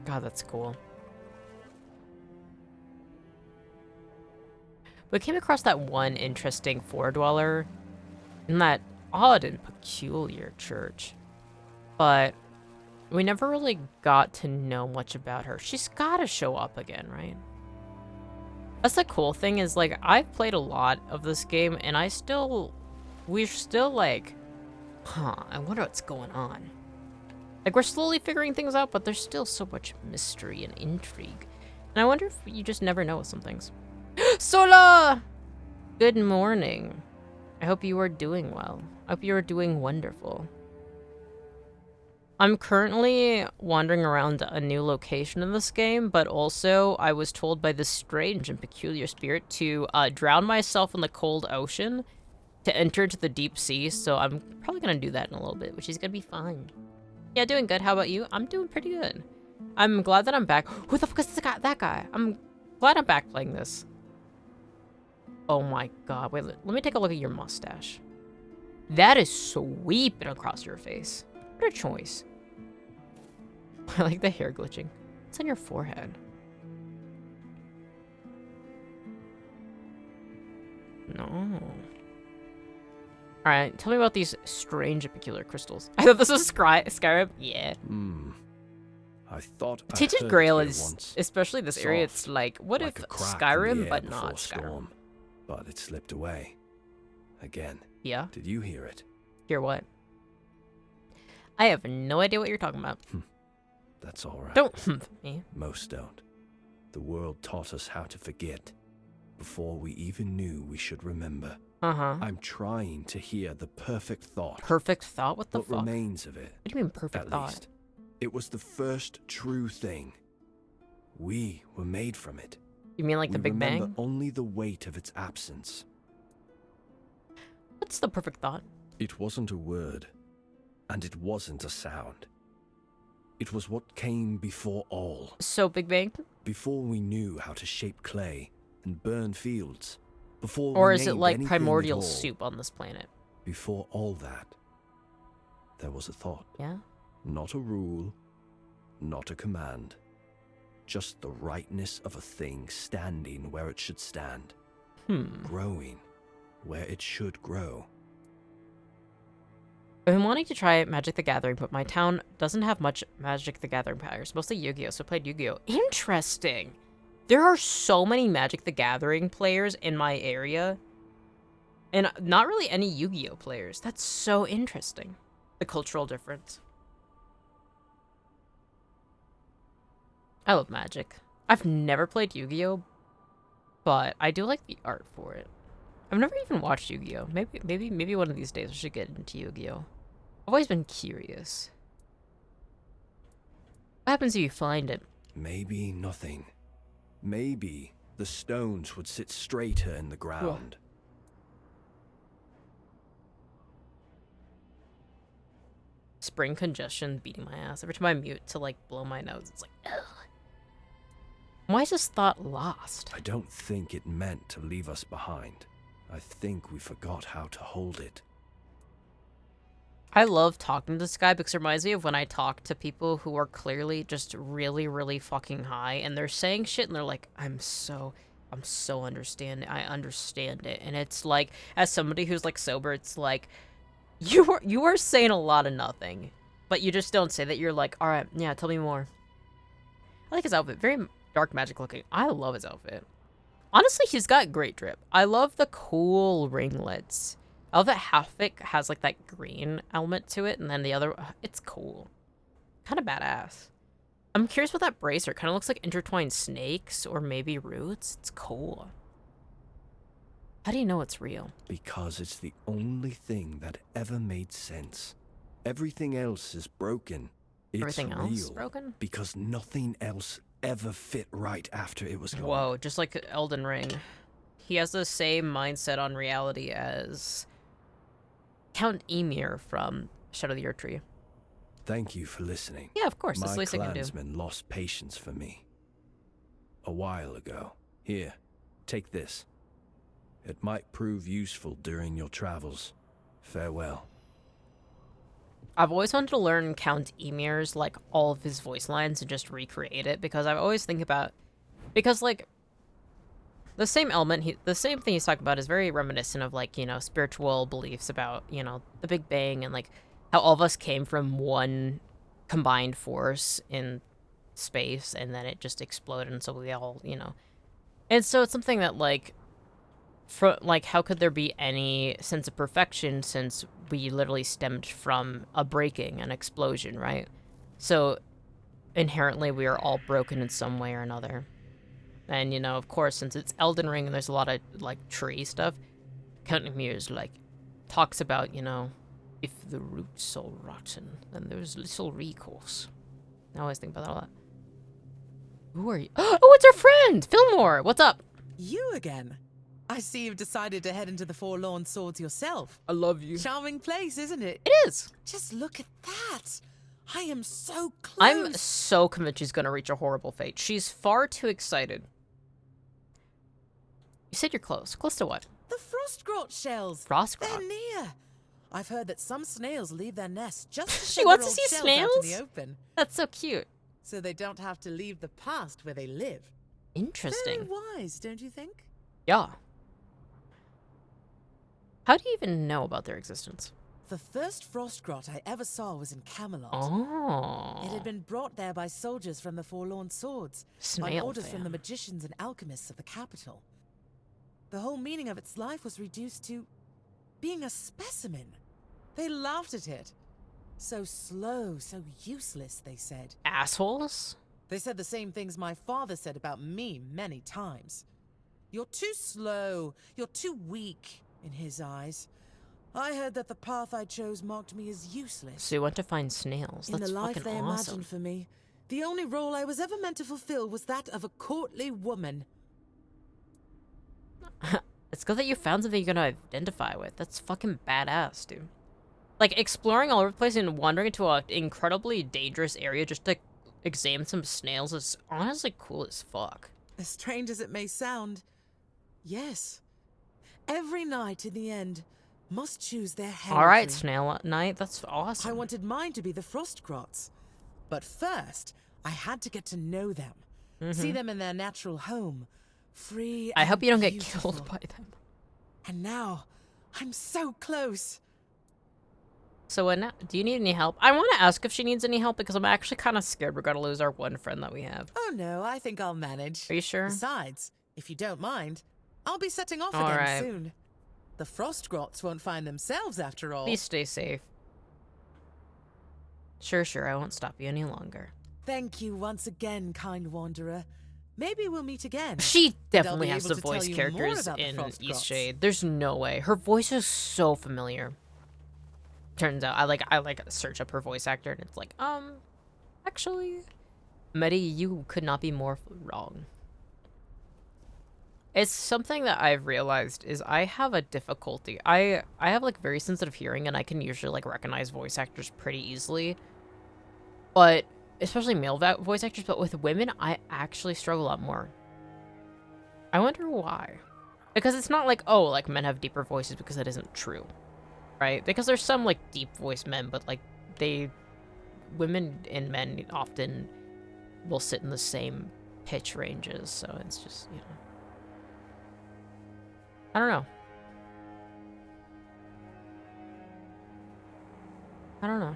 God, that's cool. We came across that one interesting Four Dweller in that odd and peculiar church. But we never really got to know much about her. She's gotta show up again, right? That's the cool thing is, like, I've played a lot of this game, and we're still like, I wonder what's going on. Like, we're slowly figuring things out, but there's still so much mystery and intrigue. And I wonder if you just never know with some things. Sola! Good morning. I hope you are doing well. I hope you are doing wonderful. I'm currently wandering around a new location in this game, but also I was told by this strange and peculiar spirit to drown myself in the cold ocean to enter into the deep sea, so I'm probably gonna do that in a little bit, which is gonna be fun. Yeah, doing good. How about you? I'm doing pretty good. I'm glad that I'm back. Who the fuck is that guy? I'm glad I'm back playing this. Oh my god. Wait, let me take a look at your mustache. That is sweeping across your face. What a choice. I like the hair glitching. It's on your forehead. No. Alright, tell me about these strange and peculiar crystals. I thought this was Skyrim. Yeah. I thought I Tainted heard Grail here is, once, especially this area, soft, it's like, what like if a crack in the Skyrim, air but before not a Skyrim? storm, but it slipped away. Again. Yeah? Did you hear it? Hear what? I have no idea what you're talking about. That's all right. Don't humph me. Most don't. The world taught us how to forget before we even knew we should remember. Uh-huh. I'm trying to hear the perfect thought. Perfect thought? What the what fuck? remains of it. What do you mean perfect At thought? least, it was the first true thing. We were made from it. You mean like the We Big remember Bang? only the weight of its absence. What's the perfect thought? It wasn't a word, and it wasn't a sound. It was what came before all. So, Big Bang? Before we knew how to shape clay and burn fields. Before Or we is it named like anything primordial at all. soup on this planet? Before all that, there was a thought. Yeah? Not a rule, not a command. Just the rightness of a thing standing where it should stand. Growing where it should grow. I've been wanting to try Magic the Gathering, but my town doesn't have much Magic the Gathering players. Mostly Yu-Gi-Oh, so I played Yu-Gi-Oh. Interesting! There are so many Magic the Gathering players in my area, and not really any Yu-Gi-Oh players. That's so interesting. The cultural difference. I love Magic. I've never played Yu-Gi-Oh, but I do like the art for it. I've never even watched Yu-Gi-Oh. Maybe one of these days I should get into Yu-Gi-Oh. I've always been curious. What happens if you find it? Maybe nothing. Maybe the stones would sit straighter in the ground. Spring congestion beating my ass. Every time I mute to like blow my nose, it's like, ugh. Why is this thought lost? I don't think it meant to leave us behind. I think we forgot how to hold it. I love talking to this guy because it reminds me of when I talk to people who are clearly just really, really fucking high and they're saying shit and they're like, I'm so understanding. I understand it. And it's like, as somebody who's like sober, it's like, you are saying a lot of nothing, but you just don't say that. You're like, all right, yeah, tell me more. I like his outfit. Very dark magic looking. I love his outfit. Honestly, he's got great drip. I love the cool ringlets. I love that Halfik has like that green element to it, and then the other, it's cool. Kind of badass. I'm curious what that bracer kind of looks like. Intertwined snakes or maybe roots. It's cool. How do you know it's real? Because it's the only thing that ever made sense. Everything else is broken. It's Everything else is real broken? because nothing else ever fit right after it was gone. Whoa, just like Elden Ring. He has the same mindset on reality as Count Emir from Shadow of the Earth Tree. Thank you for listening. Yeah, of course. That's the My least I can do. clansmen lost patience for me. A while ago. Here, take this. It might prove useful during your travels. Farewell. I've always wanted to learn Count Emir's, like, all of his voice lines and just recreate it, because I always think about... Because, like, the same element, the same thing he's talking about is very reminiscent of, like, you know, spiritual beliefs about, you know, the Big Bang and, like, how all of us came from one combined force in space, and then it just exploded, and so we all, you know... And so it's something that, like... how could there be any sense of perfection since we literally stemmed from a breaking, an explosion, right? So inherently we are all broken in some way or another. And, you know, of course, since it's Elden Ring and there's a lot of, like, tree stuff, Count Emir's, like, talks about, you know, if the root's all rotten, then there's little recourse. I always think about that a lot. Who are you? Oh, it's our friend! Fillmore! What's up? You again? I see you've decided to head into the Forlorn Swords yourself. I love you. Charming place, isn't it? It is! Just look at that. I am so close. I'm so convinced she's gonna reach a horrible fate. She's far too excited. You said you're close. Close to what? The Frostgrot shells. Frostgrot? They're near. I've heard that some snails leave their nests just to She shed wants their to old see shells snails? out in the open, That's so cute. so they don't have to leave the past where they live. Interesting. Very wise, don't you think? Yeah. How do you even know about their existence? The first Frostgrot I ever saw was in Camelot. Oh. It had been brought there by soldiers from the Forlorn Swords, on Snail orders from the fan. magicians and alchemists of the capital. The whole meaning of its life was reduced to being a specimen. They laughed at it. So slow, so useless, they said. Assholes? They said the same things my father said about me many times. You're too slow, you're too weak, in his eyes. I heard that the path I chose marked me as useless. So you went to find snails. In That's the life fucking they awesome. imagined for me, the only role I was ever meant to fulfill was that of a courtly woman. It's good that you found something you're gonna identify with. That's fucking badass, dude. Like, exploring all over the place and wandering into an incredibly dangerous area just to examine some snails is honestly cool as fuck. As strange as it may sound, yes. Every night in the end must choose their heraldry. Alright, Snail Knight, that's awesome. I wanted mine to be the Frostgrots. But first, I had to get to know them. See them in their natural home. Free I and hope you don't get beautiful. killed by them. And now, I'm so close. So, do you need any help? I want to ask if she needs any help because I'm actually kind of scared we're gonna lose our one friend that we have. Oh no, I think I'll manage. Are you sure? Besides, if you don't mind, I'll be setting off All again right. soon. The Frostgrots won't find themselves after all. Please stay safe. Sure, I won't stop you any longer. Thank you once again, kind wanderer. Maybe we'll meet again. She definitely be has able to to tell voice you more characters about the in Frostgrots. Eastshade. There's no way. Her voice is so familiar. Turns out, I like search up her voice actor and it's like, actually, Mettie, you could not be more wrong. It's something that I've realized is I have a difficulty. I have like very sensitive hearing and I can usually like recognize voice actors pretty easily. But especially male voice actors, but with women, I actually struggle a lot more. I wonder why. Because it's not like, oh, like men have deeper voices, because that isn't true. Right? Because there's some like deep voice men, but like women and men often will sit in the same pitch ranges, so it's just, you know. I don't know.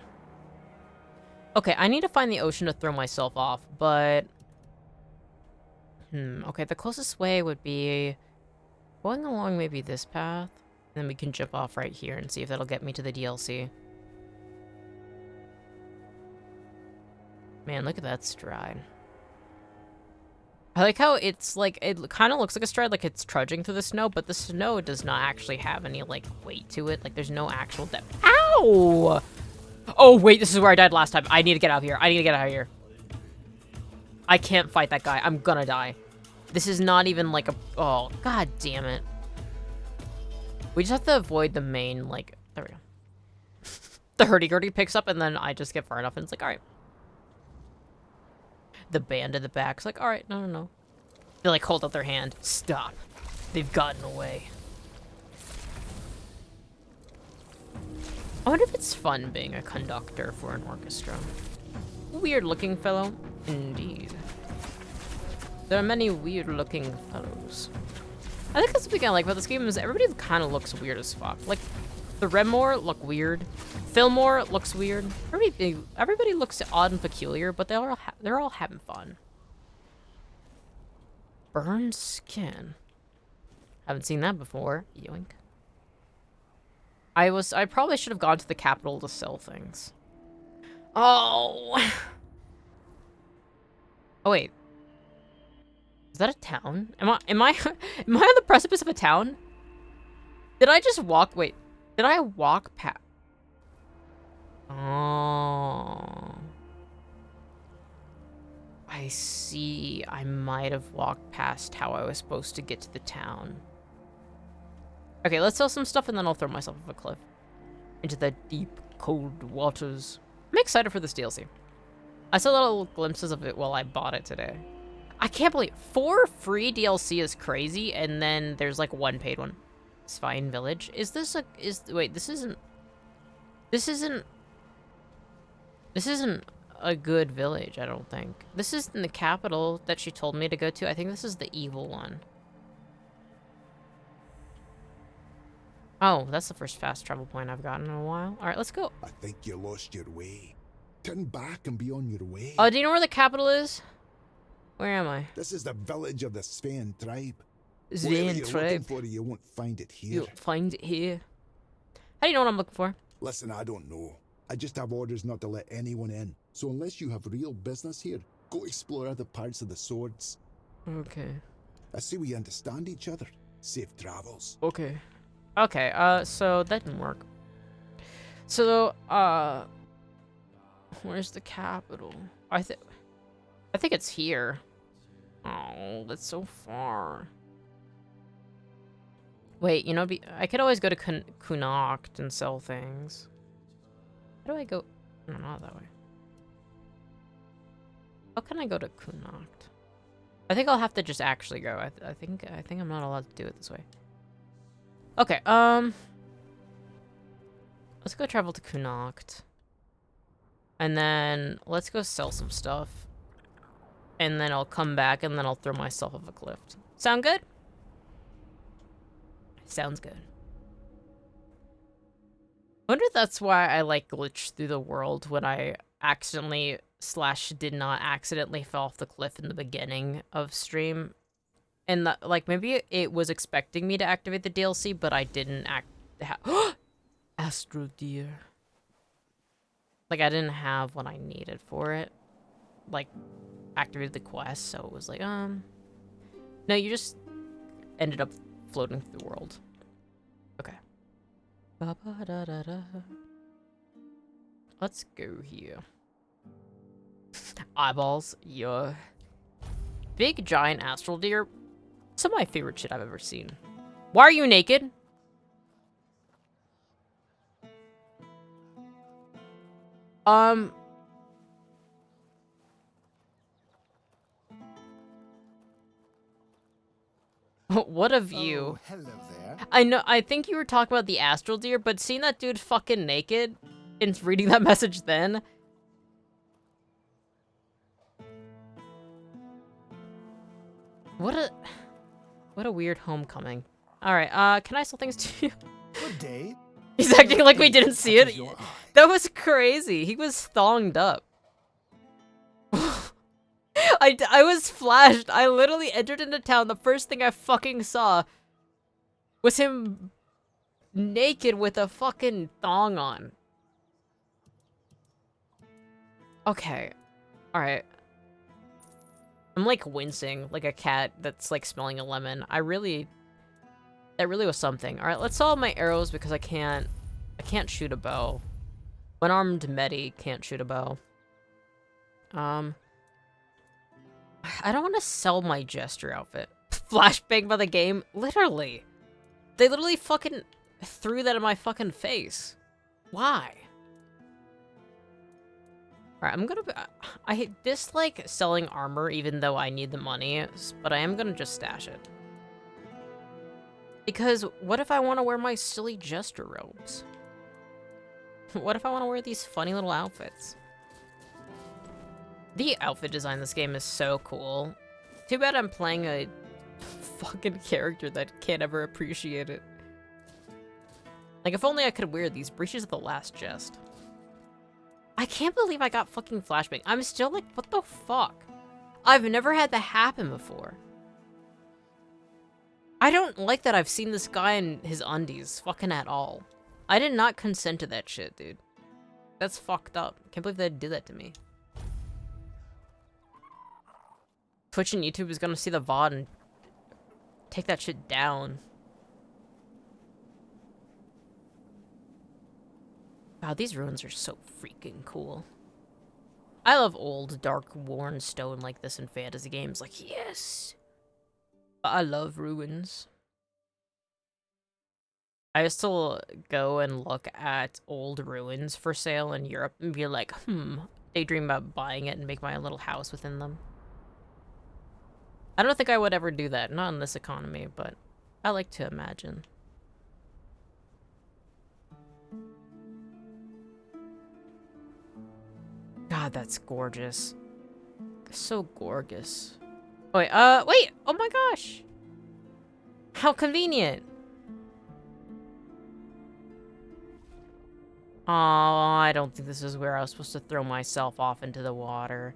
Okay, I need to find the ocean to throw myself off, but... okay, the closest way would be going along maybe this path, and then we can jump off right here and see if that'll get me to the DLC. Man, look at that stride. I like how it's like, it kind of looks like a stride, like it's trudging through the snow, but the snow does not actually have any, like, weight to it. Like, there's no actual depth. Ow! Oh, wait, this is where I died last time. I need to get out of here. I can't fight that guy. I'm gonna die. This is not even, like, a... Oh, god damn it. We just have to avoid the main, like... There we go. The hurdy-gurdy picks up, and then I just get far enough, and it's like, alright. The band in the back's like, alright, no. They like hold up their hand. Stop. They've gotten away. I wonder if it's fun being a conductor for an orchestra. Weird looking fellow. Indeed. There are many weird looking fellows. I think that's the thing I like about this game is everybody kind of looks weird as fuck. Like, the Redmore look weird. Fillmore looks weird. Everybody looks odd and peculiar, but they're all having fun. Burned skin. Haven't seen that before. Yoink. I probably should have gone to the capital to sell things. Oh. Oh wait. Is that a town? Am I on the precipice of a town? Did I just walk? Wait. Did I walk past? Oh. I see. I might have walked past how I was supposed to get to the town. Okay, let's sell some stuff and then I'll throw myself off a cliff. Into the deep, cold waters. I'm excited for this DLC. I saw little glimpses of it while I bought it today. I can't believe 4 free DLC is crazy, and then there's like 1 paid one. Svine Village. Is this a wait, this isn't a good village, I don't think. This isn't the capital that she told me to go to. I think this is the evil one. Oh, that's the first fast travel point I've gotten in a while. All right, let's go. I think you lost your way. Turn back and be on your way. Oh, do you know where the capital is? Where am I? This is the village of the Sven tribe. Sven Whatever you're tribe. looking for, you won't find it here. You'll find it here. How do you know what I'm looking for? Listen, I don't know. I just have orders not to let anyone in. So unless you have real business here, go explore other parts of the swords. Okay. I see we understand each other. Safe travels. Okay. Okay, so that didn't work. So, where's the capital? I think it's here. Oh, that's so far. Wait, you know, I could always go to Kunokt and sell things. How do I go? No, not that way. How can I go to Kunokt? I think I'll have to just actually go. I think I'm not allowed to do it this way. Okay, let's go travel to Kunokt. And then let's go sell some stuff. And then I'll come back and then I'll throw myself off a cliff. Sound good? Sounds good. I wonder if that's why I like glitch through the world when I accidentally / did not accidentally fall off the cliff in the beginning of stream. And like maybe it was expecting me to activate the DLC, but I didn't Astro Deer. Like I didn't have what I needed for it. Like activated the quest, so it was like, no, you just ended up floating through the world. Okay. Let's go here. Eyeballs, yeah. Big giant astral deer. Some of my favorite shit I've ever seen. Why are you naked? What a view. Oh, hello there. I know, I think you were talking about the astral deer, but seeing that dude fucking naked and reading that message then. What a weird homecoming. Alright, can I sell things to you? Good day. He's acting like we didn't see it. That was crazy. He was thonged up. I was flashed. I literally entered into town. The first thing I fucking saw was him naked with a fucking thong on. Okay. Alright. I'm like wincing like a cat that's like smelling a lemon. That really was something. Alright, let's solve my arrows because I can't shoot a bow. One-armed Mettie can't shoot a bow. I don't want to sell my jester outfit. Flashbang by the game? Literally. They literally fucking threw that in my fucking face. Why? Alright, I'm gonna... I dislike selling armor even though I need the money, but I am gonna just stash it. Because what if I want to wear my silly jester robes? What if I want to wear these funny little outfits? The outfit design in this game is so cool. Too bad I'm playing a fucking character that can't ever appreciate it. Like, if only I could wear these breeches of the last jest. I can't believe I got fucking flashbang. I'm still like, what the fuck? I've never had that happen before. I don't like that I've seen this guy in his undies fucking at all. I did not consent to that shit, dude. That's fucked up. Can't believe they did that to me. Twitch and YouTube is gonna see the VOD and take that shit down. Wow, these ruins are so freaking cool. I love old, dark, worn stone like this in fantasy games. Like, yes! I love ruins. I used to go and look at old ruins for sale in Europe and be like, daydream about buying it and make my own little house within them. I don't think I would ever do that. Not in this economy, but I like to imagine. God, that's gorgeous. So gorgeous. Oh, wait, wait! Oh my gosh! How convenient! Oh, I don't think this is where I was supposed to throw myself off into the water.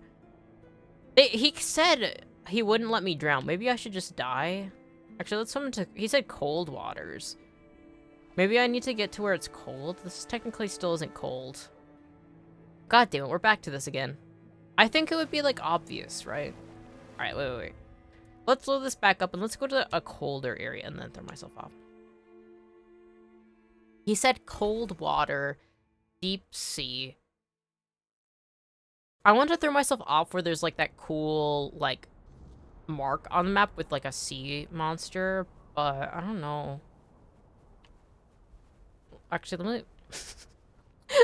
He said he wouldn't let me drown. Maybe I should just die? Actually, let's swim into... He said cold waters. Maybe I need to get to where it's cold? This technically still isn't cold. God damn it, we're back to this again. I think it would be, like, obvious, right? Alright, wait. Let's load this back up and let's go to a colder area and then throw myself off. He said cold water, deep sea. I want to throw myself off where there's, like, that cool, like, mark on the map with, like, a sea monster, but I don't know. Actually, let me...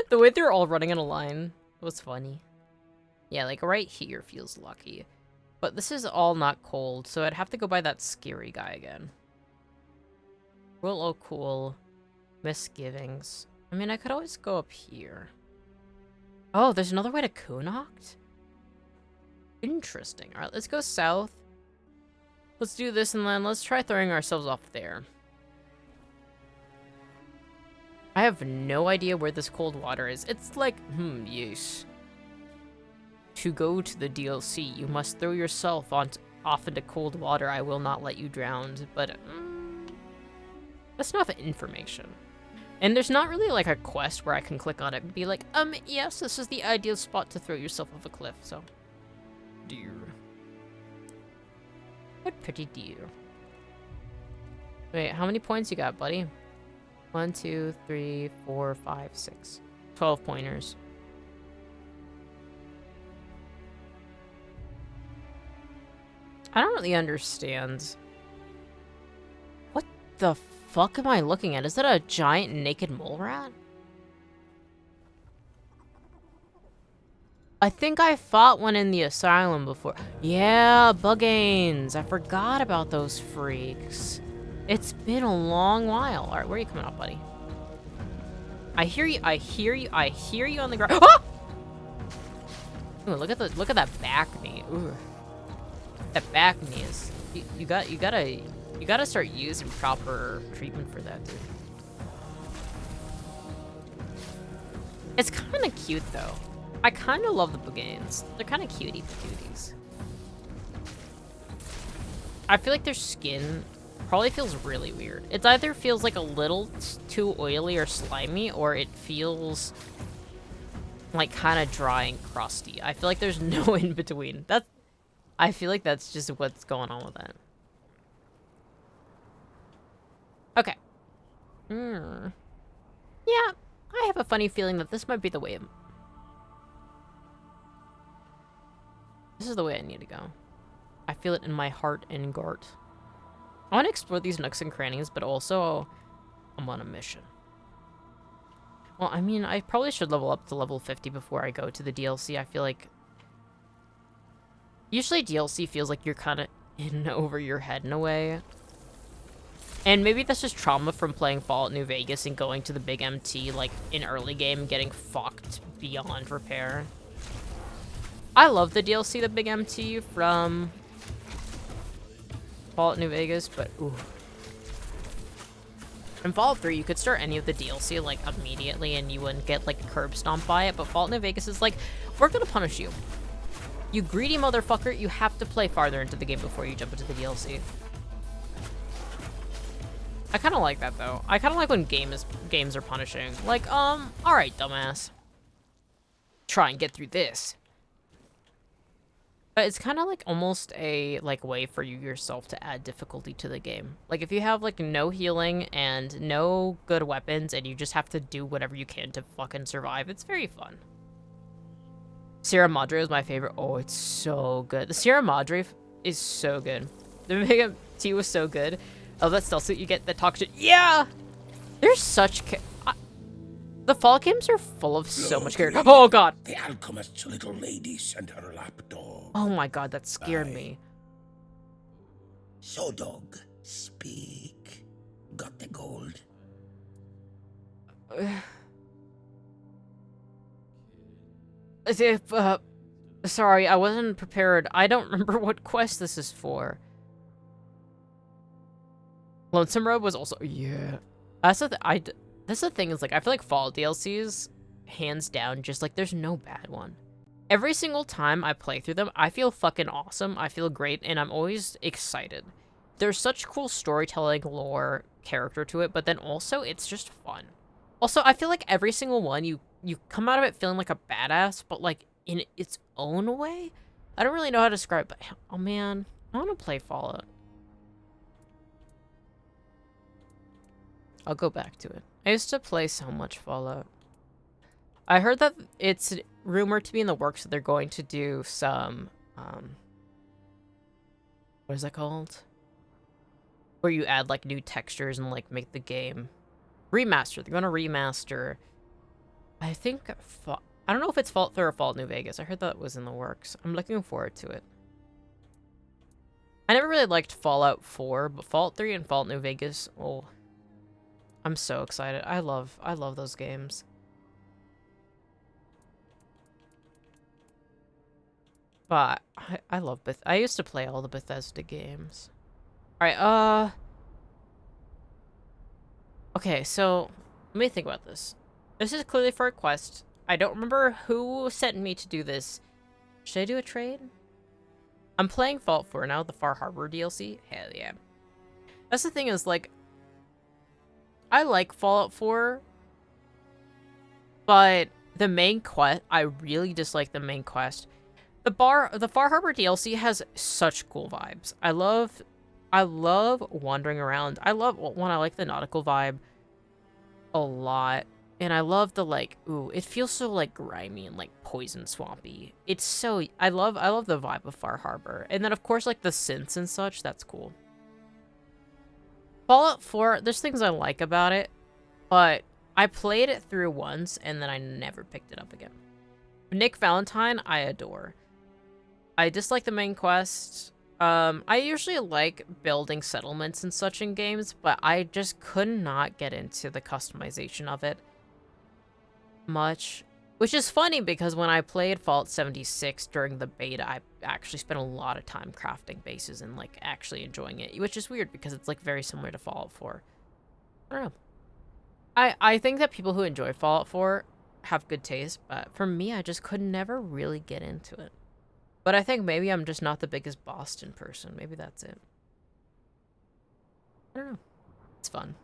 The way they're all running in a line was funny. Yeah, like, right here feels lucky. But this is all not cold, so I'd have to go by that scary guy again. Well, oh, cool. Misgivings. I mean, I could always go up here. Oh, there's another way to Kunoct? Interesting. Alright, let's go south. Let's do this, and then let's try throwing ourselves off there. I have no idea where this cold water is. It's like, yes. To go to the DLC, you must throw yourself off into cold water. I will not let you drown. But, that's enough information. And there's not really, like, a quest where I can click on it and be like, yes, this is the ideal spot to throw yourself off a cliff, so. Dear. What pretty dear. Wait, how many points you got, buddy? 1, 2, 3, 4, 5, 6. 12 pointers. I don't really understand. What the fuck am I looking at? Is that a giant naked mole rat? I think I fought one in the asylum before. Yeah, Bugains. I forgot about those freaks. It's been a long while. Alright, where are you coming up, buddy? I hear you on the ground. Ah! Ooh, look at that back knee. Ooh. That back knee is you gotta start using proper treatment for that, dude. It's kinda cute though. I kinda love the Bugains. They're kinda cutie patooties. I feel like their skin probably feels really weird. It either feels like a little too oily or slimy, or it feels like kind of dry and crusty. I feel like there's no in between. I feel like that's just what's going on with that. Okay. Yeah, I have a funny feeling that this might be the way. This is the way I need to go. I feel it in my heart and gart. I want to explore these nooks and crannies, but also I'm on a mission. Well, I mean, I probably should level up to level 50 before I go to the DLC. I feel like usually DLC feels like you're kind of in over your head in a way. And maybe that's just trauma from playing Fallout New Vegas and going to the big MT, like, in early game, getting fucked beyond repair. I love the DLC, the big MT, from Fallout New Vegas, but, ooh. In Fallout 3, you could start any of the DLC, like, immediately, and you wouldn't get, like, curb stomped by it, but Fallout New Vegas is like, we're gonna punish you. You greedy motherfucker, you have to play farther into the game before you jump into the DLC. I kind of like that, though. I kind of like when games are punishing. Like, alright, dumbass. Try and get through this. But it's kind of like almost a, like, way for you yourself to add difficulty to the game. Like, if you have, like, no healing and no good weapons and you just have to do whatever you can to fucking survive, it's very fun. Sierra Madre is my favorite. Oh, it's so good. The Sierra Madre is so good. The Big MT was so good. Oh, that stealth suit you get that talks shit. Yeah! There's such... The Fallout games are full of so much character. Oh, God! The alchemist's little lady sent her lapdog. Oh, my God, that scared me. So, dog, speak. Got the gold? Sorry, I wasn't prepared. I don't remember what quest this is for. Lonesome Road was also... Yeah. That's the thing is, like, I feel like Fall DLCs, hands down, just, like, there's no bad one. Every single time I play through them, I feel fucking awesome, I feel great, and I'm always excited. There's such cool storytelling, lore, character to it, but then also, it's just fun. Also, I feel like every single one, you come out of it feeling like a badass, but, like, in its own way? I don't really know how to describe it, but, oh man, I want to play Fallout. I'll go back to it. I used to play so much Fallout. I heard that it's rumored to be in the works that they're going to do some, what is that called? Where you add, like, new textures and, like, make the game remaster. They're going to remaster, I think, I don't know if it's Fallout 3 or Fallout New Vegas. I heard that was in the works. I'm looking forward to it. I never really liked Fallout 4, but Fallout 3 and Fallout New Vegas, oh, I'm so excited. I love those games. But I love I used to play all the Bethesda games. Alright, okay, so let me think about this. This is clearly for a quest. I don't remember who sent me to do this. Should I do a trade? I'm playing Fallout 4 now, the Far Harbor DLC. Hell yeah. That's the thing is, like, I like Fallout 4, but the main quest, I really dislike the main quest. The Far Harbor DLC has such cool vibes. I love wandering around. I like the nautical vibe a lot. And I love the, like, ooh, it feels so, like, grimy and, like, poison swampy. It's so, I love the vibe of Far Harbor. And then, of course, like, the synths and such, that's cool. Fallout 4, there's things I like about it, but I played it through once, and then I never picked it up again. Nick Valentine, I adore. I dislike the main quest. I usually like building settlements and such in games, but I just could not get into the customization of it much. Which is funny, because when I played Fallout 76 during the beta, I actually spent a lot of time crafting bases and, like, actually enjoying it. Which is weird, because it's, like, very similar to Fallout 4. I don't know. I think that people who enjoy Fallout 4 have good taste, but for me, I just could never really get into it. But I think maybe I'm just not the biggest Boston person. Maybe that's it. I don't know. It's fun.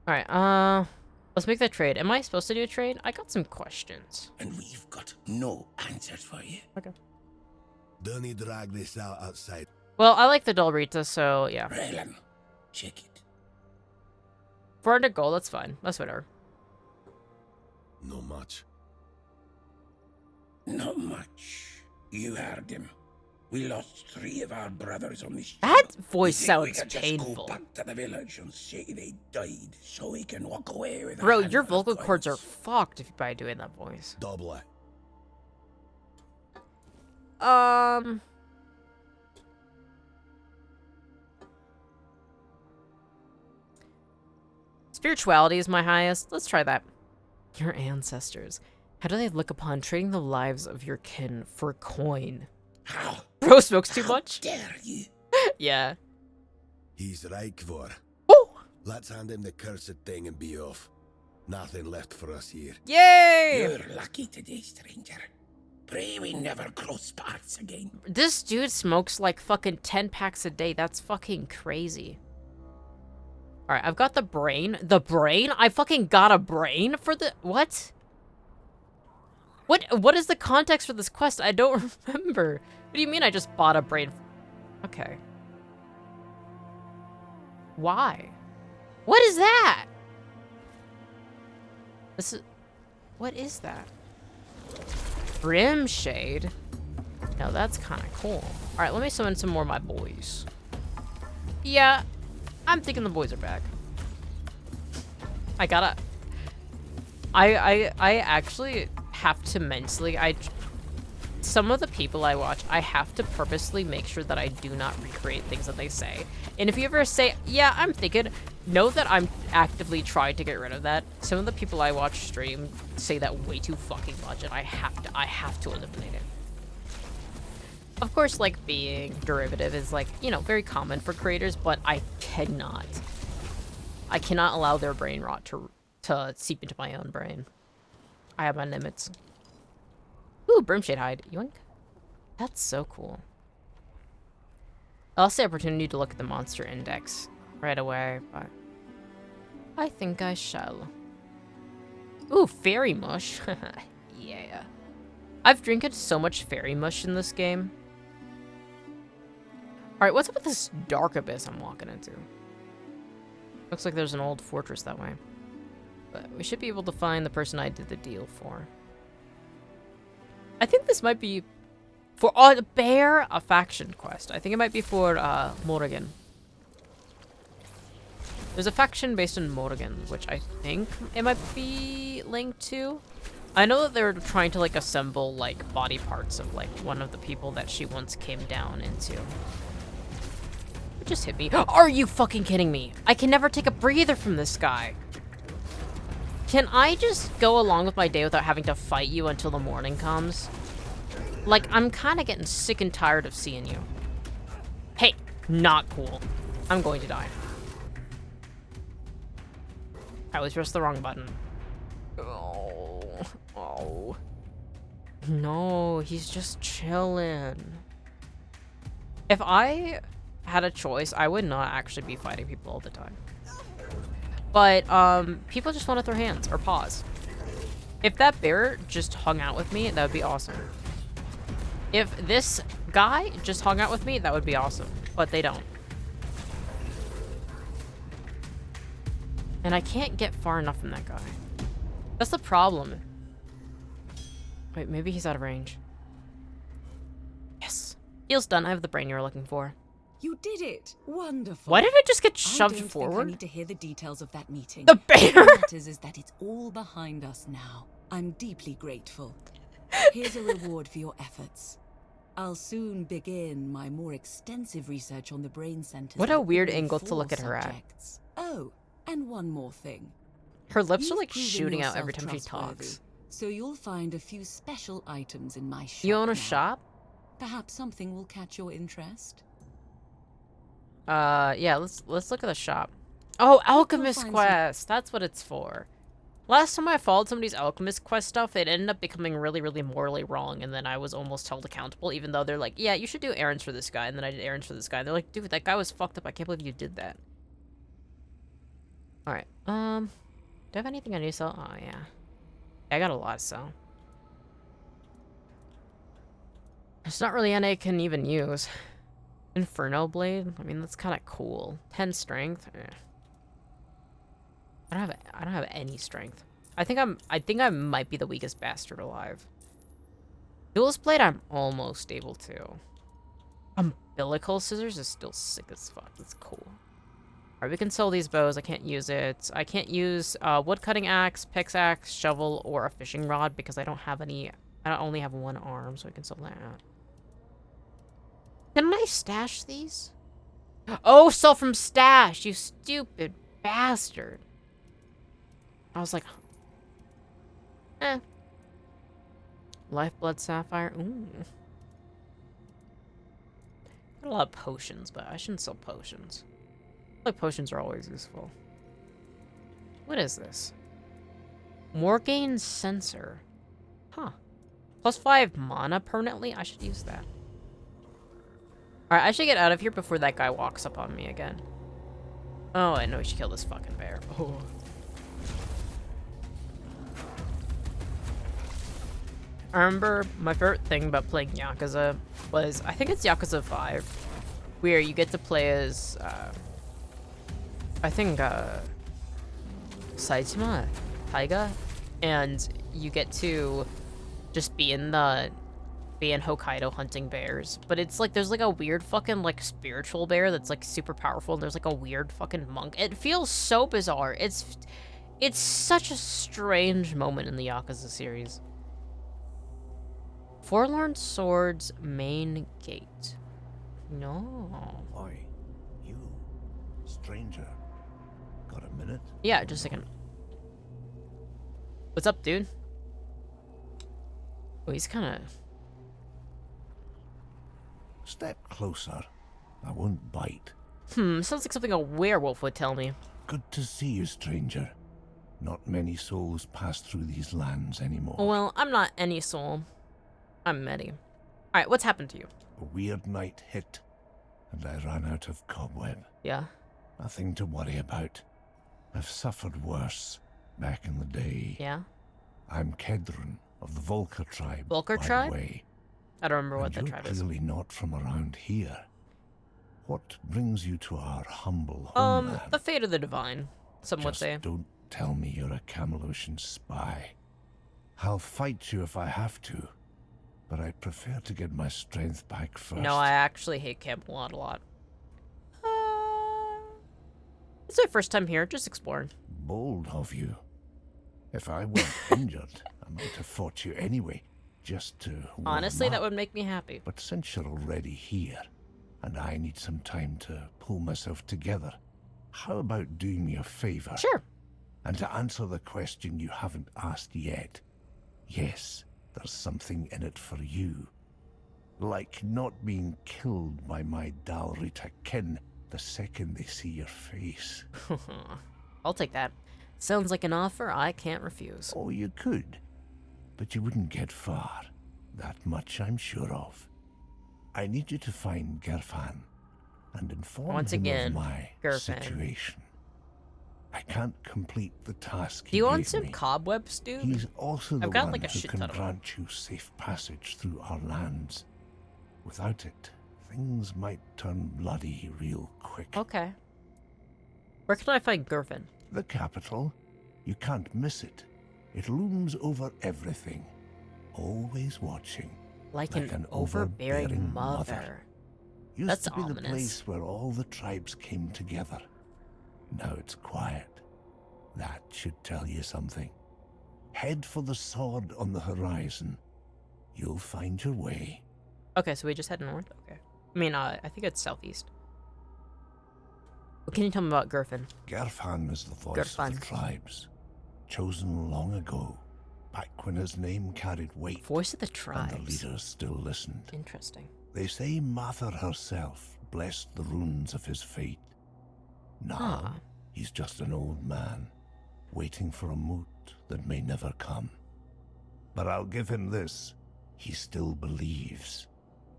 Alright, let's make that trade. Am I supposed to do a trade? I got some questions. And we've got no answers for you. Okay. Don't need to drag this out outside. Well, I like the Dolrita, so yeah. Raylan, check it. 400 gold, that's fine. That's whatever. No much. Not much. You heard him. We lost 3 of our brothers on this That job. voice You think sounds we could just painful. go back to the village and say they died so we can walk away with Bro, a your handful of vocal cords are coins? fucked by doing that voice. Double it. Spirituality is my highest. Let's try that. Your ancestors. How do they look upon trading the lives of your kin for coin? How? Bro smokes too much? Dare you? Yeah. He's right, Kvor. Woo! Let's hand him the cursed thing and be off. Nothing left for us here. Yay! You're lucky today, stranger. Pray we never cross paths again. This dude smokes like fucking 10 packs a day. That's fucking crazy. Alright, I've got the brain. The brain? I fucking got a brain for the... What? What is the context for this quest? I don't remember. What do you mean I just bought a brain? Okay. Why? What is that? This is... What is that? Brim Shade? No, that's kind of cool. Alright, let me summon some more of my boys. Yeah, I'm thinking the boys are back. I gotta... I actually have to mentally... some of the people I watch, I have to purposely make sure that I do not recreate things that they say. And if you ever say, yeah, I'm thinking, know that I'm actively trying to get rid of that. Some of the people I watch stream say that way too fucking much, and I have to eliminate it. Of course, like, being derivative is, like, you know, very common for creators, but I cannot allow their brain rot to seep into my own brain. I have my limits. Ooh, Brimshade hide. Yoink. That's so cool. I lost the opportunity to look at the monster index right away, but I think I shall. Ooh, fairy mush. Yeah. I've drinking so much fairy mush in this game. Alright, what's up with this dark abyss I'm walking into? Looks like there's an old fortress that way. But we should be able to find the person I did the deal for. I think this might be for a bear, a faction quest. I think it might be for Morrigan. There's a faction based in Morrigan, which I think it might be linked to. I know that they're trying to like assemble like body parts of like one of the people that she once came down into. It just hit me. Are you fucking kidding me? I can never take a breather from this guy. Can I just go along with my day without having to fight you until the morning comes? Like, I'm kind of getting sick and tired of seeing you. Hey, not cool. I'm going to die. I always pressed the wrong button. Oh. No, he's just chilling. If I had a choice, I would not actually be fighting people all the time. But, people just want to throw hands or paws. If that bear just hung out with me, that would be awesome. If this guy just hung out with me, that would be awesome. But they don't. And I can't get far enough from that guy. That's the problem. Wait, maybe he's out of range. Yes. Deal's done. I have the brain you were looking for. You did it! Wonderful. Why did I just get shoved I don't forward? Think I need to hear the details of that meeting. The bear! What matters is that it's all behind us now. I'm deeply grateful. Here's a reward for your efforts. I'll soon begin my more extensive research on the brain centers. What a weird angle to look at her at. Oh, and one more thing. Her lips are like You've proven shooting out yourself every time she trustworthy, talks. So you'll find a few special items in my shop. You own a now. shop? Perhaps something will catch your interest. Yeah, let's look at the shop. Oh, Alchemist Quest! That's what it's for. Last time I followed somebody's Alchemist Quest stuff, it ended up becoming really, really morally wrong, and then I was almost held accountable, even though they're like, yeah, you should do errands for this guy, and then I did errands for this guy, and they're like, dude, that guy was fucked up, I can't believe you did that. Alright, do I have anything I need to sell? Oh, yeah. I got a lot to sell. There's not really any I can even use. Inferno Blade? I mean, that's kind of cool. 10 strength? Eh. I don't have any strength. I think I might be the weakest bastard alive. Duelist Blade, I'm almost able to. Umbilical Scissors is still sick as fuck. It's cool. Alright, we can sell these bows. I can't use it. I can't use woodcutting axe, pickaxe, shovel, or a fishing rod because I don't have any. I only have one arm, so I can sell that. Can I stash these? Oh, sell from stash, you stupid bastard. I was like, Lifeblood Sapphire. Ooh. Got a lot of potions, but I shouldn't sell potions. Like potions are always useful. What is this? Morgane Sensor. Huh. +5 mana permanently? I should use that. Alright, I should get out of here before that guy walks up on me again. Oh, I know we should kill this fucking bear. Oh. I remember my favorite thing about playing Yakuza was, I think it's Yakuza 5, where you get to play as, I think, Saitama, Taiga, and you get to just be in Hokkaido hunting bears. But it's like, there's like a weird fucking like spiritual bear that's like super powerful, and there's like a weird fucking monk. It feels so bizarre. It's such a strange moment in the Yakuza series. Forlorn Swords main gate. No. Why? You, stranger. Got a minute? Yeah, just a second. What's up, dude? Oh, he's kind of... Step closer. I won't bite. Sounds like something a werewolf would tell me. Good to see you, stranger. Not many souls pass through these lands anymore. Well, I'm not any soul. I'm Mettie. Alright, what's happened to you? A weird night hit, and I ran out of cobweb. Yeah? Nothing to worry about. I've suffered worse back in the day. Yeah? I'm Kedrun of the Volker tribe. Volker by tribe? the way. I don't remember what And that you're tribe is. clearly not from around here. What brings you to our humble homeland? The fate of the divine, some would Just say. don't tell me you're a Camelosian spy. I'll fight you if I have to, but I prefer to get my strength back first. No, I actually hate Camelot a lot. It's my first time here, just exploring. Bold of you. If I weren't injured, I might have fought you anyway, just to warm Honestly, that up. would make me happy. But since you're already here, and I need some time to pull myself together, how about doing me a favor? Sure. And to answer the question you haven't asked yet, yes, there's something in it for you. Like not being killed by my Dalrita kin the second they see your face. I'll take that. Sounds like an offer I can't refuse. Oh, you could, but you wouldn't get far. That much I'm sure of. I need you to find Gerfan and inform Once him again, of my Gerfan. situation. I can't complete the task Do he you want gave some me. cobwebs, dude? He's also the I've got one like a who shit can ton of them. grant you safe passage through our lands. Without it, things might turn bloody real quick. Okay. Where can I find Gerfin? The capital. You can't miss it. It looms over everything, always watching. Like an overbearing mother. Used That's to be the ominous. place where all the tribes came together. Now it's quiet. That should tell you something. Head for the sword on the horizon. You'll find your way. Okay, so we just head north? Okay. I mean, I think it's southeast. What can you tell me about Gerfin? Gerfan is the voice of the tribes, chosen long ago, back when his name carried weight. Voice of the And tribes. the leaders still listened. Interesting. They say Mather herself blessed the runes of his fate. Now, he's just an old man, waiting for a moot that may never come. But I'll give him this. He still believes.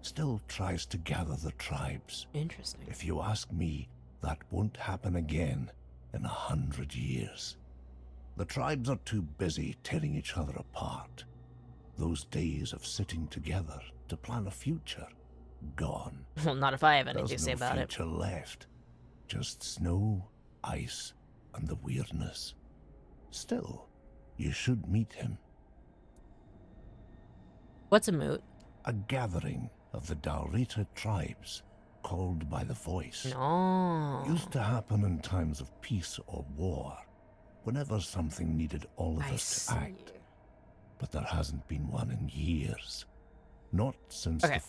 Still tries to gather the tribes. Interesting. If you ask me, that won't happen again in 100 years. The tribes are too busy tearing each other apart. Those days of sitting together to plan a future, gone. Well, not if I have anything There's to say no about it. future left. Just snow, ice, and the weirdness. Still, you should meet him. What's a moot? A gathering of the Dalrita tribes, called by the voice. No. Used to happen in times of peace or war, whenever something needed all of us to act. But there hasn't been one in years. Not since Okay.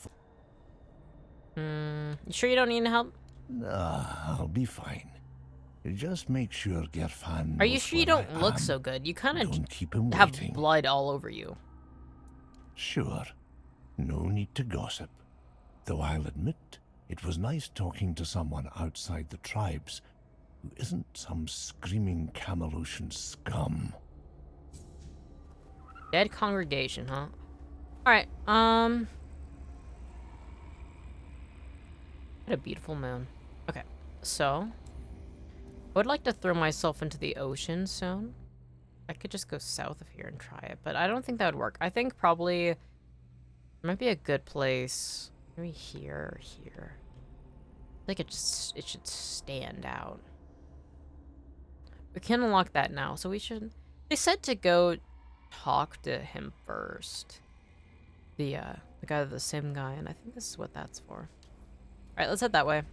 You sure you don't need help? Nah, I'll be fine. Just make sure Gerfan Are you knows sure you where don't I look am. so good? You kind of Don't keep him have waiting. blood all over you. Sure. No need to gossip. Though I'll admit, it was nice talking to someone outside the tribes who isn't some screaming Camelosian scum. Dead congregation, huh? Alright, what a beautiful moon. Okay, so I would like to throw myself into the ocean soon. I could just go south of here and try it, but I don't think that would work. I think probably might be a good place. Maybe here or here. I think it should stand out. We can unlock that now, so we should. They said to go talk to him first. The guy, the sim guy, and I think this is what that's for. Alright, let's head that way.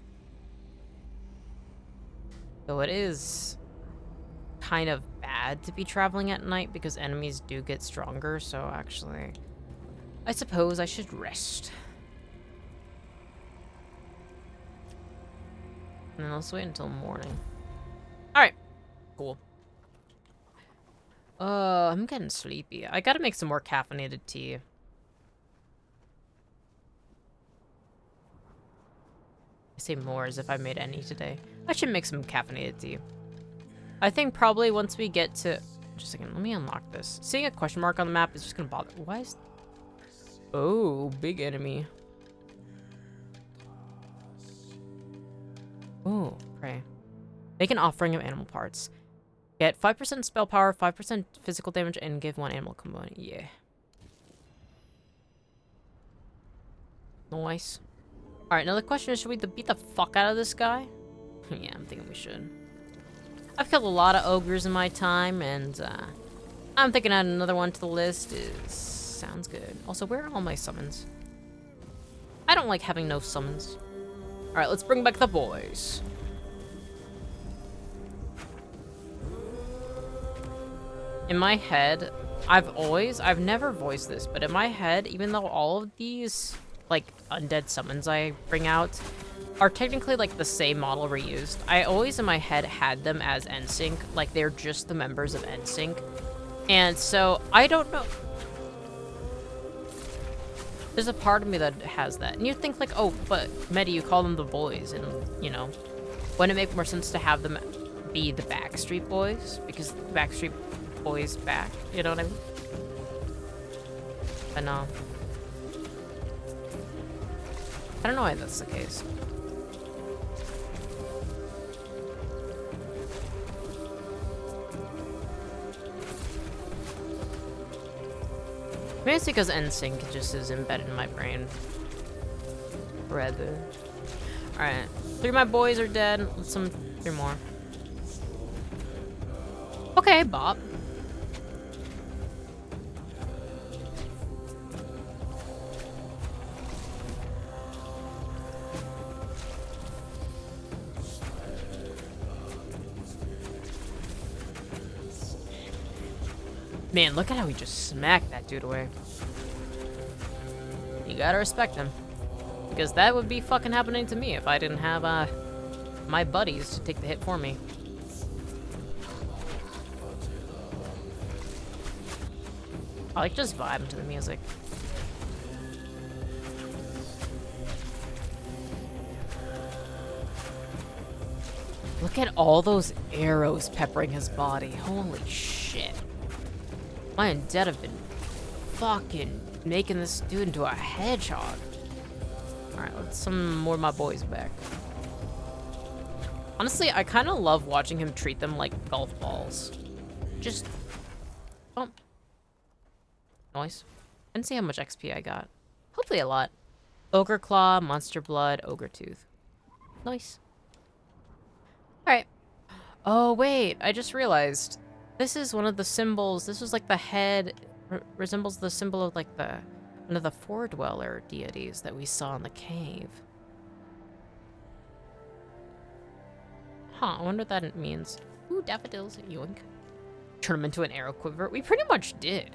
Though it is kind of bad to be traveling at night because enemies do get stronger, so actually I suppose I should rest. And then let's wait until morning. Alright. Cool. I'm getting sleepy. I gotta make some more caffeinated tea. I say more as if I made any today. I should make some caffeinated tea. I think probably once we get to... Just a second, let me unlock this. Seeing a question mark on the map is just gonna bother... Why is... Oh, big enemy. Oh, pray. Make an offering of animal parts. Get 5% spell power, 5% physical damage, and give 1 animal component. Yeah. Nice. Alright, now the question is, should we beat the fuck out of this guy? Yeah, I'm thinking we should. I've killed a lot of ogres in my time, and I'm thinking adding another one to the list sounds good. Also, where are all my summons? I don't like having no summons. Alright, let's bring back the boys. In my head, I've never voiced this, but in my head, even though all of these, like, undead summons I bring out are technically, like, the same model reused, I always in my head had them as NSYNC, like, they're just the members of NSYNC. And so, I don't know. There's a part of me that has that. And you think, like, oh, but, Mettie, you call them the boys, and, you know, wouldn't it make more sense to have them be the Backstreet Boys? Because the Backstreet Boys back, you know what I mean? But no. I don't know why that's the case. Maybe it's because NSYNC just is embedded in my brain. Rather. Alright. 3 of my boys are dead. Let's 3 more. Okay, Bob. Man, look at how he just smacked that dude away. You gotta respect him. Because that would be fucking happening to me if I didn't have, my buddies to take the hit for me. I like just vibing to the music. Look at all those arrows peppering his body. Holy shit. My undead have been fucking making this dude into a hedgehog. Alright, let's some more of my boys back. Honestly, I kind of love watching him treat them like golf balls. Just... bump. Nice. I didn't see how much XP I got. Hopefully a lot. Ogre Claw, Monster Blood, Ogre Tooth. Nice. Alright. Oh, wait. I just realized. This is one of the symbols. This was like the head. Resembles the symbol of like the... one of the Four-Dweller deities that we saw in the cave. Huh, I wonder what that means. Ooh, daffodils. Yoink. Turn them into an arrow quiver. We pretty much did.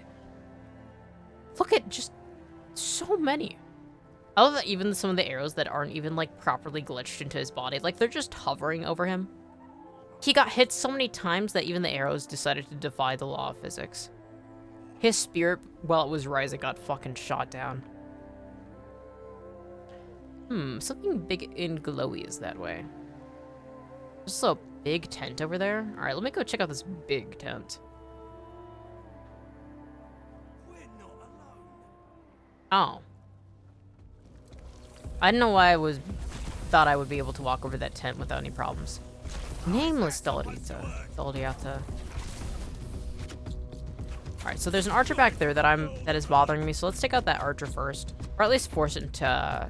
Look at just so many. I love that even some of the arrows that aren't even like properly glitched into his body, like they're just hovering over him. He got hit so many times that even the arrows decided to defy the law of physics. His spirit, while it was rising, got fucking shot down. Something big and glowy is that way. There's a big tent over there. Alright, let me go check out this big tent. Oh. I didn't know why thought I would be able to walk over that tent without any problems. Nameless Doldiata. Alright, so there's an archer back there that is bothering me, so let's take out that archer first. Or at least force it into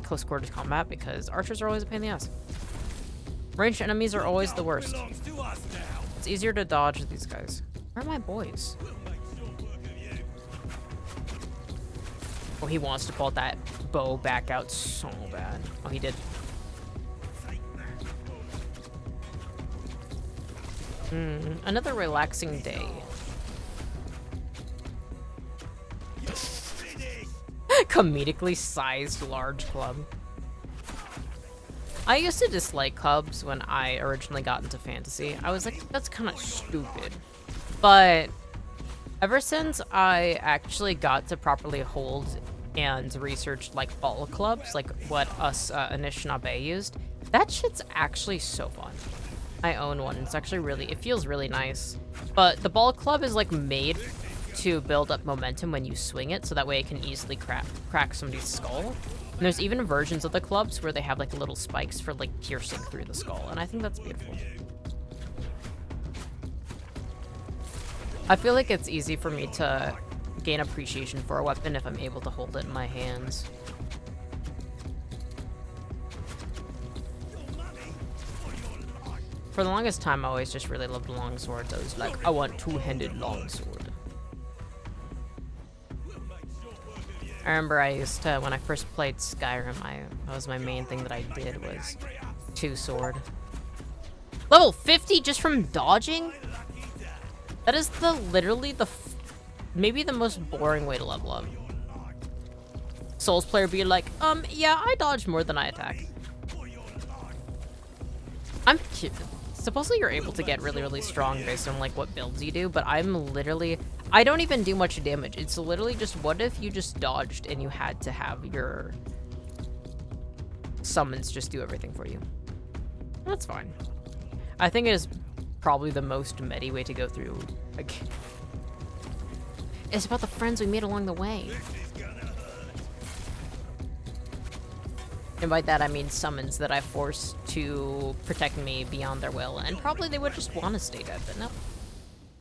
close quarters combat, because archers are always a pain in the ass. Ranged enemies are always the worst. It's easier to dodge these guys. Where are my boys? Oh, he wants to pull that bow back out so bad. Oh, he did. Another relaxing day. Comedically sized large club. I used to dislike clubs when I originally got into fantasy. I was like, that's kind of stupid. But ever since I actually got to properly hold and research like ball clubs, like what us Anishinaabe used, that shit's actually so fun. I own one. It's actually really, it feels really nice. But the ball club is like made to build up momentum when you swing it, so that way it can easily crack somebody's skull. And there's even versions of the clubs where they have like little spikes for like piercing through the skull, and I think that's beautiful. I feel like it's easy for me to gain appreciation for a weapon if I'm able to hold it in my hands. For the longest time, I always just really loved longswords. I was like, I want two-handed longsword. I remember I used to, when I first played Skyrim, that was my main thing that I did was two-sword. Level 50 just from dodging? That is literally maybe the most boring way to level up. Souls player be like, yeah, I dodge more than I attack. I'm cute. Supposedly you're able to get really, really strong based on like what builds you do, but I don't even do much damage. It's literally just, what if you just dodged and you had to have your summons just do everything for you? That's fine. I think it is probably the most meta way to go through. Like, it's about the friends we made along the way. And by that I mean summons that I forced to protect me beyond their will, and probably they would just want to stay dead, but no.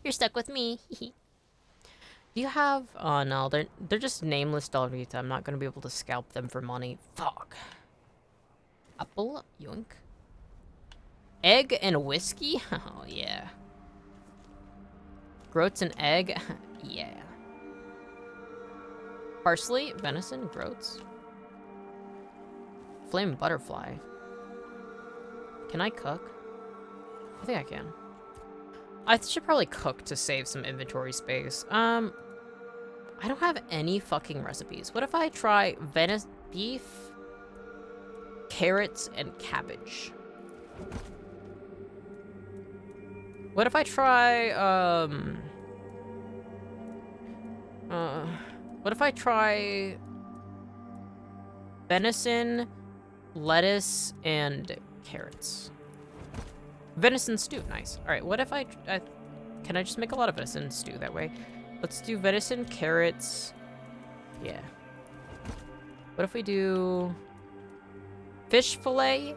You're stuck with me. Do you have... Oh no, they're just nameless Dalrita. I'm not gonna be able to scalp them for money. Fuck. Apple? Yoink. Egg and whiskey? Oh yeah. Groats and egg? Yeah. Parsley, venison, groats. Flame butterfly. Can I cook? I think I can. I should probably cook to save some inventory space. I don't have any fucking recipes. What if I try beef, carrots, and cabbage? What if I try, what if I try venison, lettuce, and carrots? Venison stew, nice. All right, what if can I just make a lot of venison stew that way? Let's do venison, carrots, yeah. What if we do fish fillet,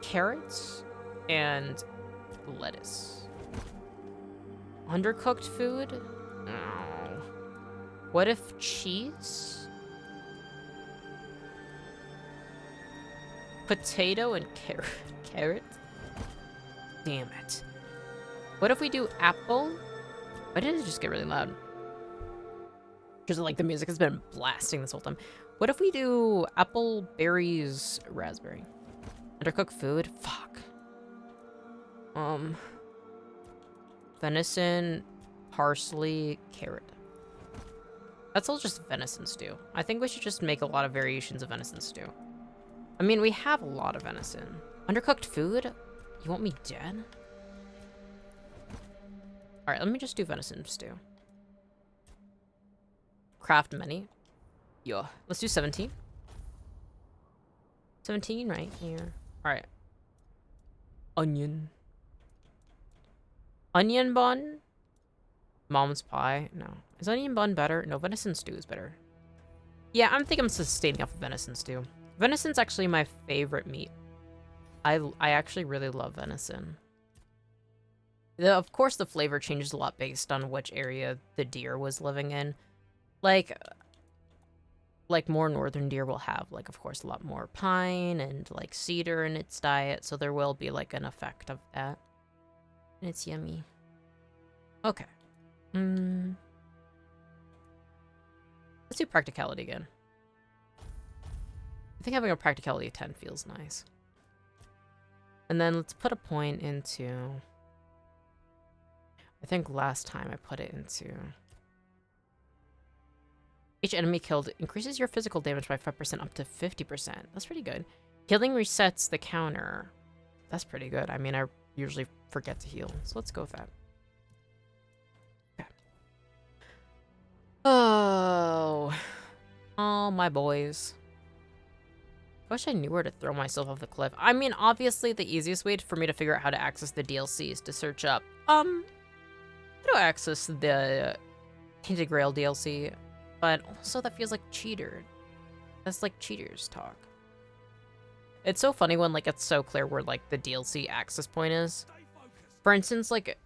carrots, and lettuce? Undercooked food? Oh. What if cheese? Potato and carrot? Damn it. What if we do apple? Why did it just get really loud? Because like the music has been blasting this whole time. What if we do apple, berries, raspberry? Undercooked food? Fuck. Venison, parsley, carrot. That's all just venison stew. I think we should just make a lot of variations of venison stew. I mean, we have a lot of venison. Undercooked food? You want me dead? Alright, let me just do venison stew. Craft many. Yo, let's do 17. 17 right here. Alright. Onion. Onion bun? Mom's pie? No. Is onion bun better? No, venison stew is better. Yeah, I think I'm sustaining off of venison stew. Venison's actually my favorite meat. I actually really love venison. Of course, the flavor changes a lot based on which area the deer was living in. Like more northern deer will have, like, of course, a lot more pine and, like, cedar in its diet, so there will be, like, an effect of that. And it's yummy. Okay. Let's do practicality again. I think having a practicality of 10 feels nice. And then let's put a point into... I think last time I put it into... Each enemy killed increases your physical damage by 5% up to 50%. That's pretty good. Healing resets the counter. That's pretty good. I mean, I usually forget to heal, so let's go with that. Okay. Oh, my boys. I wish I knew where to throw myself off the cliff. I mean, obviously, the easiest way for me to figure out how to access the DLC is to search up, how to access the Tainted Grail DLC, but also that feels like cheater. That's like cheaters talk. It's so funny when, like, it's so clear where, like, the DLC access point is. For instance, like,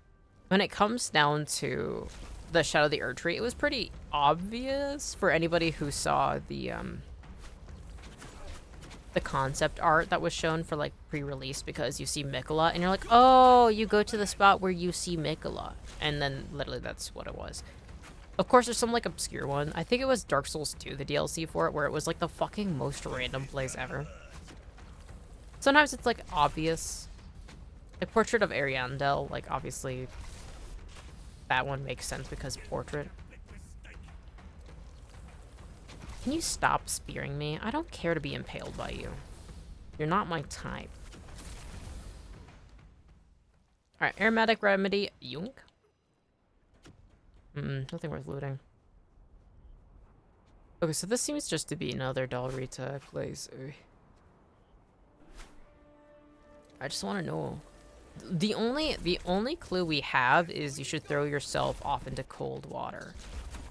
when it comes down to the Shadow of the Erdtree, it was pretty obvious for anybody who saw the concept art that was shown for, like, pre-release, because you see Mikola, and you're like, oh, you go to the spot where you see Mikola. And then, literally, that's what it was. Of course, there's some, like, obscure one. I think it was Dark Souls 2, the DLC for it, where it was, like, the fucking most random place ever. Sometimes it's, like, obvious. Like, Portrait of Ariandel, like, obviously, that one makes sense because portrait. Can you stop spearing me? I don't care to be impaled by you. You're not my type. Alright, aromatic remedy, yoink. Nothing worth looting. Okay, so this seems just to be another Dalrita place. Ugh. I just want to know. The only clue we have is you should throw yourself off into cold water.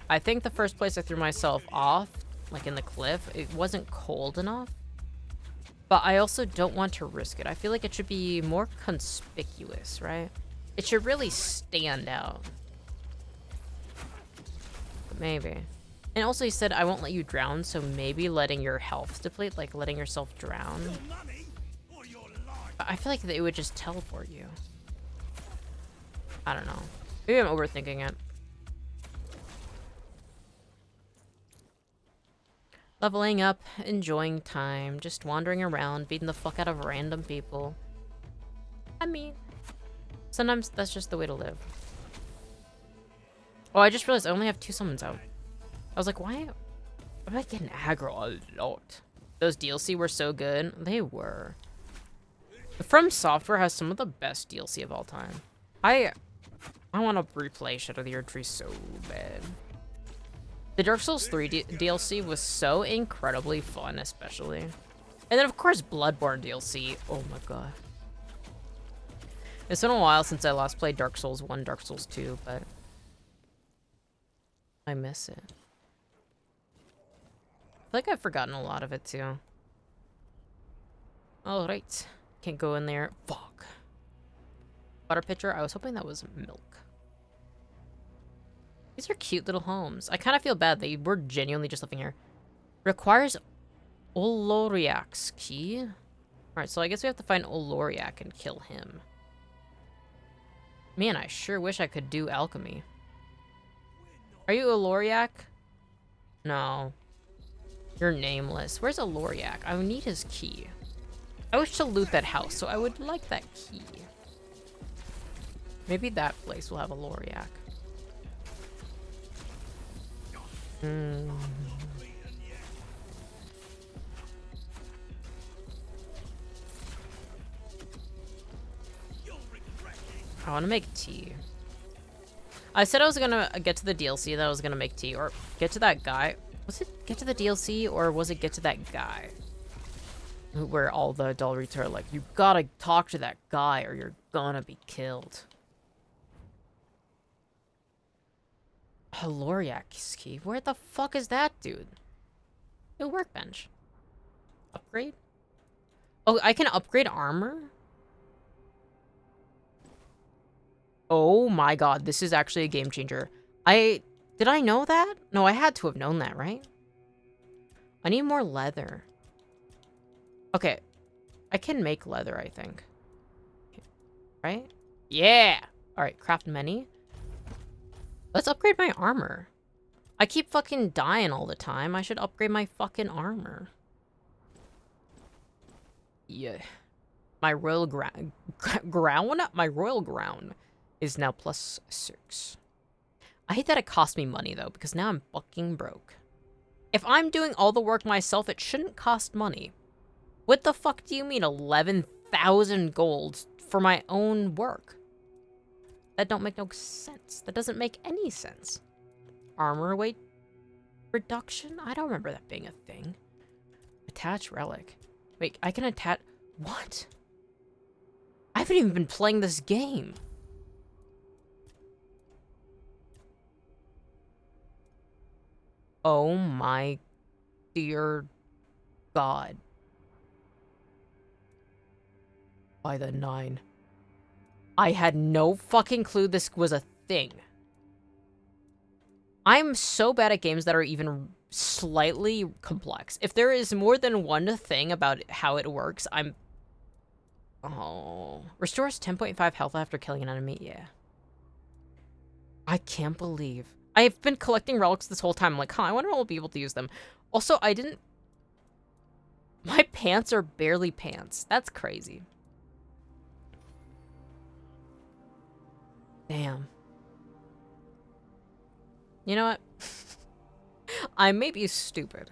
I think the first place I threw myself off, like in the cliff, it wasn't cold enough. But I also don't want to risk it. I feel like it should be more conspicuous, right? It should really stand out. But maybe. And also he said, I won't let you drown, so maybe letting your health deplete, like letting yourself drown. I feel like it would just teleport you. I don't know. Maybe I'm overthinking it. Leveling up, enjoying time, just wandering around, beating the fuck out of random people. I mean, sometimes that's just the way to live. Oh, I just realized I only have 2 summons out. I was like, why am I getting aggro a lot? Those DLC were so good. They were. From Software has some of the best DLC of all time. I want to replay Shadow of the Erdtree so bad. The Dark Souls 3 DLC was so incredibly fun, especially. And then, of course, Bloodborne DLC. Oh my god. It's been a while since I last played Dark Souls 1, Dark Souls 2, but I miss it. I feel like I've forgotten a lot of it, too. Alright. Can't go in there. Fuck. Water pitcher. I was hoping that was milk. These are cute little homes. I kind of feel bad. They were genuinely just living here. Requires Oloriak's key. Alright, so I guess we have to find Oloriak and kill him. Man, I sure wish I could do alchemy. Are you Oloriak? No. You're nameless. Where's Oloriak? I need his key. I wish to loot that house, so I would like that key. Maybe that place will have a Loriak. I want to make tea. I said I was gonna get to the DLC, that I was gonna make tea, or get to that guy. Was it get to the DLC, or was it get to that guy? Where all the Dalrita are like, you gotta talk to that guy or you're gonna be killed. Loriak's key. Where the fuck is that, dude? New workbench. Upgrade? Oh, I can upgrade armor? Oh my god, this is actually a game changer. Did I know that? No, I had to have known that, right? I need more leather. Okay, I can make leather, I think. Right? Yeah! Alright, craft many. Let's upgrade my armor. I keep fucking dying all the time. I should upgrade my fucking armor. Yeah. My royal ground is now +6. I hate that it cost me money, though, because now I'm fucking broke. If I'm doing all the work myself, it shouldn't cost money. What the fuck do you mean 11,000 gold for my own work? That don't make no sense. That doesn't make any sense. Armor weight reduction? I don't remember that being a thing. Attach relic. Wait, I can attach... What? I haven't even been playing this game. Oh my dear God. By the 9. I had no fucking clue this was a thing. I'm so bad at games that are even slightly complex. If there is more than one thing about how it works, I'm... Oh. Restores 10.5 health after killing an enemy? Yeah. I can't believe... I've been collecting relics this whole time. I'm like, huh, I wonder if I'll be able to use them. Also, I didn't... My pants are barely pants. That's crazy. Damn. You know what? I may be stupid.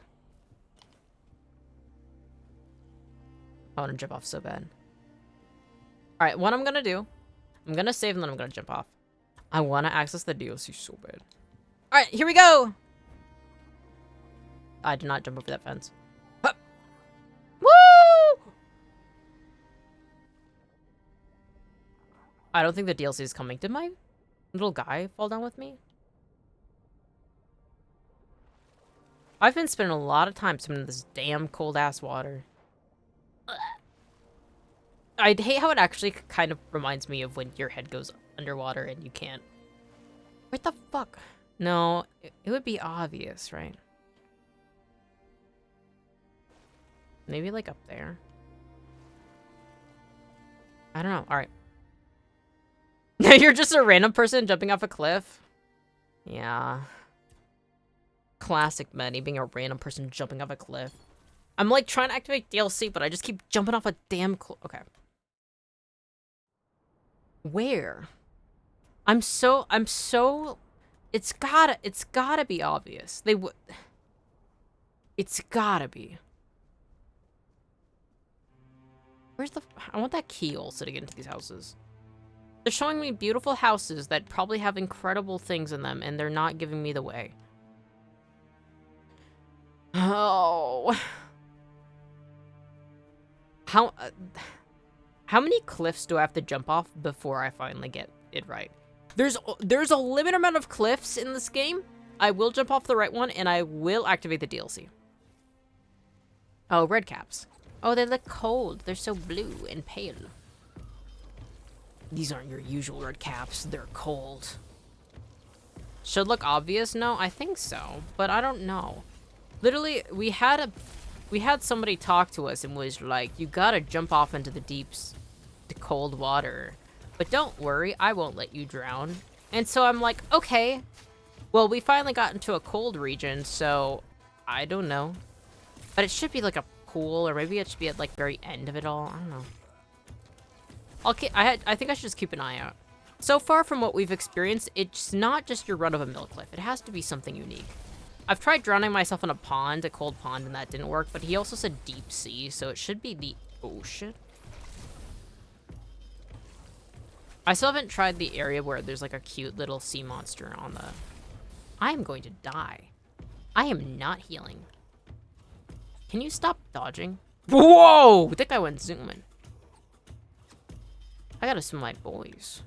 I want to jump off so bad. Alright, what I'm gonna do... I'm gonna save and then I'm gonna jump off. I want to access the DLC so bad. Alright, here we go! I did not jump over that fence. Hup. Woo! I don't think the DLC is coming. Did my little guy fall down with me? I've been spending a lot of time swimming in this damn cold-ass water. I hate how it actually kind of reminds me of when your head goes underwater and you can't. What the fuck? No, it would be obvious, right? Maybe like up there. I don't know. All right. You're just a random person jumping off a cliff? Yeah. Classic Mettie, being a random person jumping off a cliff. I'm like trying to activate DLC, but I just keep jumping off a damn cliff. Okay. Where? I'm so... It's gotta be obvious. They would... It's gotta be. Where's the... I want that keyhole so to get into these houses. They're showing me beautiful houses that probably have incredible things in them, and they're not giving me the way. Oh. How many cliffs do I have to jump off before I finally get it right? There's a limited amount of cliffs in this game. I will jump off the right one, and I will activate the DLC. Oh, red caps. Oh, they look cold. They're so blue and pale. These aren't your usual red caps. They're cold. Should look obvious? No, I think so, but I don't know. Literally, we had somebody talk to us and was like, you gotta jump off into the deeps, the cold water. But don't worry, I won't let you drown. And so I'm like, okay. Well, we finally got into a cold region, so I don't know. But it should be like a pool, or maybe it should be at like very end of it all. I don't know. I think I should just keep an eye out. So far from what we've experienced, it's not just your run-of-a-mill cliff. It has to be something unique. I've tried drowning myself in a pond, a cold pond, and that didn't work, but he also said deep sea, so it should be the ocean. I still haven't tried the area where there's like a cute little sea monster on the... I am going to die. I am not healing. Can you stop dodging? Whoa! I think I went zooming. I gotta swim my boys.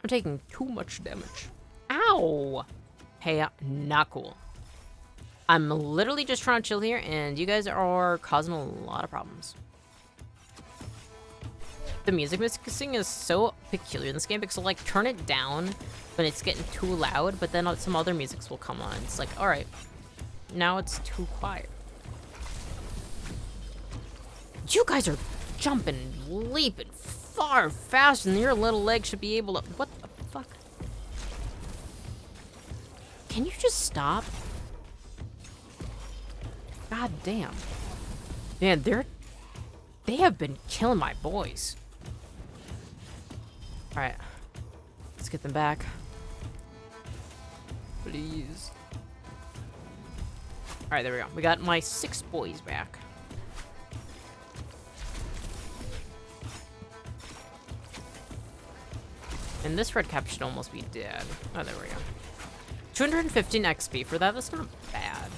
I'm taking too much damage. Ow! Hey, not cool. I'm literally just trying to chill here, and you guys are causing a lot of problems. The music mixing is so peculiar in this game because I'll like turn it down when it's getting too loud, but then some other musics will come on. It's like, all right, now it's too quiet. You guys are jumping, leaping far faster than your little leg should be able to. What the fuck? Can you just stop? God damn. Man, they have been killing my boys. Alright. Let's get them back. Please. Alright, there we go. We got my 6 boys back. And this red cap should almost be dead. Oh, there we go. 215 XP for that. That's not bad.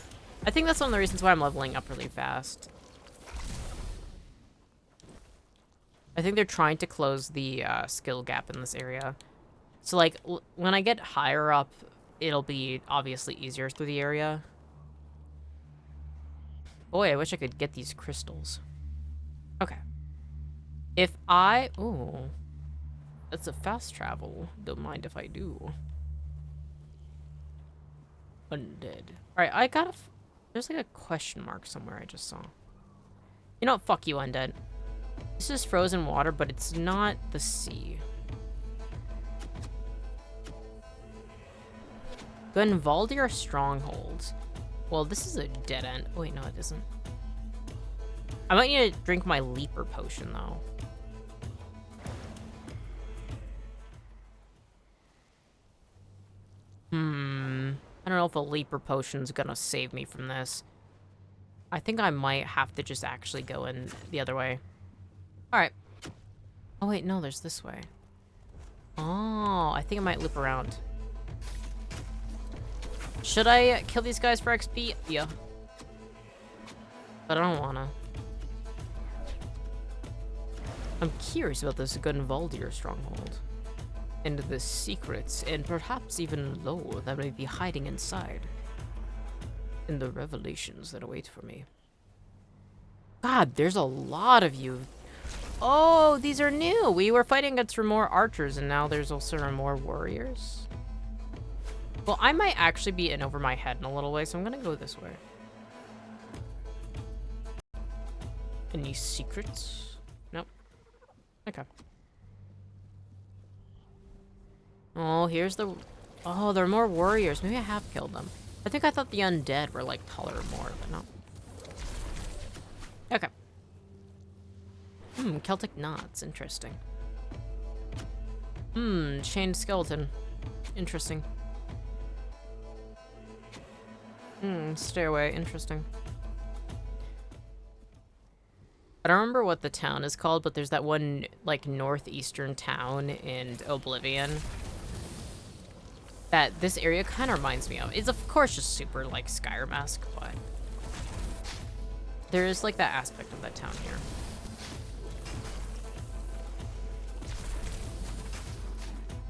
I think that's one of the reasons why I'm leveling up really fast. I think they're trying to close the skill gap in this area. So, like, when I get higher up, it'll be obviously easier through the area. Boy, I wish I could get these crystals. Okay. If I... Ooh. That's a fast travel. Don't mind if I do. Undead. Alright, I gotta... There's like a question mark somewhere I just saw. You know what? Fuck you, undead. This is frozen water, but it's not the sea. Gunvaldir strongholds. Well, this is a dead end. Oh, wait, no, it isn't. I might need to drink my leaper potion, though. I don't know if a leaper potion's gonna save me from this. I think I might have to just actually go in the other way. Alright. Oh, wait, no, there's this way. Oh, I think I might loop around. Should I kill these guys for XP? Yeah. But I don't wanna. I'm curious about this Gunvaldir stronghold. And the secrets, and perhaps even lore that may be hiding inside. And the revelations that await for me. God, there's a lot of you. Oh, these are new! We were fighting against more archers, and now there's also more warriors. Well, I might actually be in over my head in a little way, so I'm gonna go this way. Any secrets? Nope. Okay. Oh, here's the... Oh, there are more warriors. Maybe I have killed them. I think I thought the undead were, like, taller more, but no. Okay. Celtic knots. Interesting. Chained skeleton. Interesting. Stairway. Interesting. I don't remember what the town is called, but there's that one, like, northeastern town in Oblivion that this area kind of reminds me of. It's, of course, just super, like, Skyrim-esque, but there is, like, that aspect of that town here.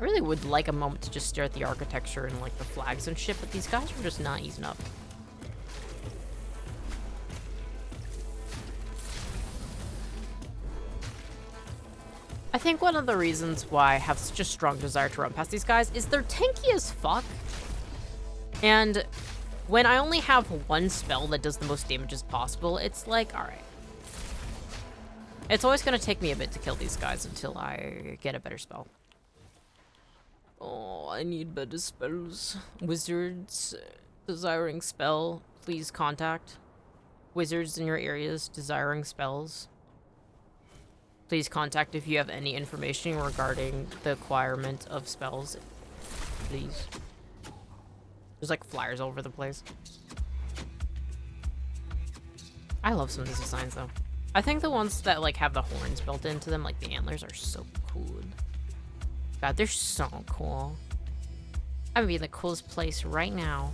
I really would like a moment to just stare at the architecture and, like, the flags and shit, but these guys are just not easing up. I think one of the reasons why I have such a strong desire to run past these guys is they're tanky as fuck. And when I only have one spell that does the most damage as possible, it's like, alright. It's always going to take me a bit to kill these guys until I get a better spell. Oh, I need better spells. Wizards desiring spell, please contact. Wizards in your areas desiring spells. Please contact if you have any information regarding the acquirement of spells. Please. There's like flyers all over the place. I love some of these designs though. I think the ones that like have the horns built into them, like the antlers, are so cool. God, they're so cool. I would be in the coolest place right now.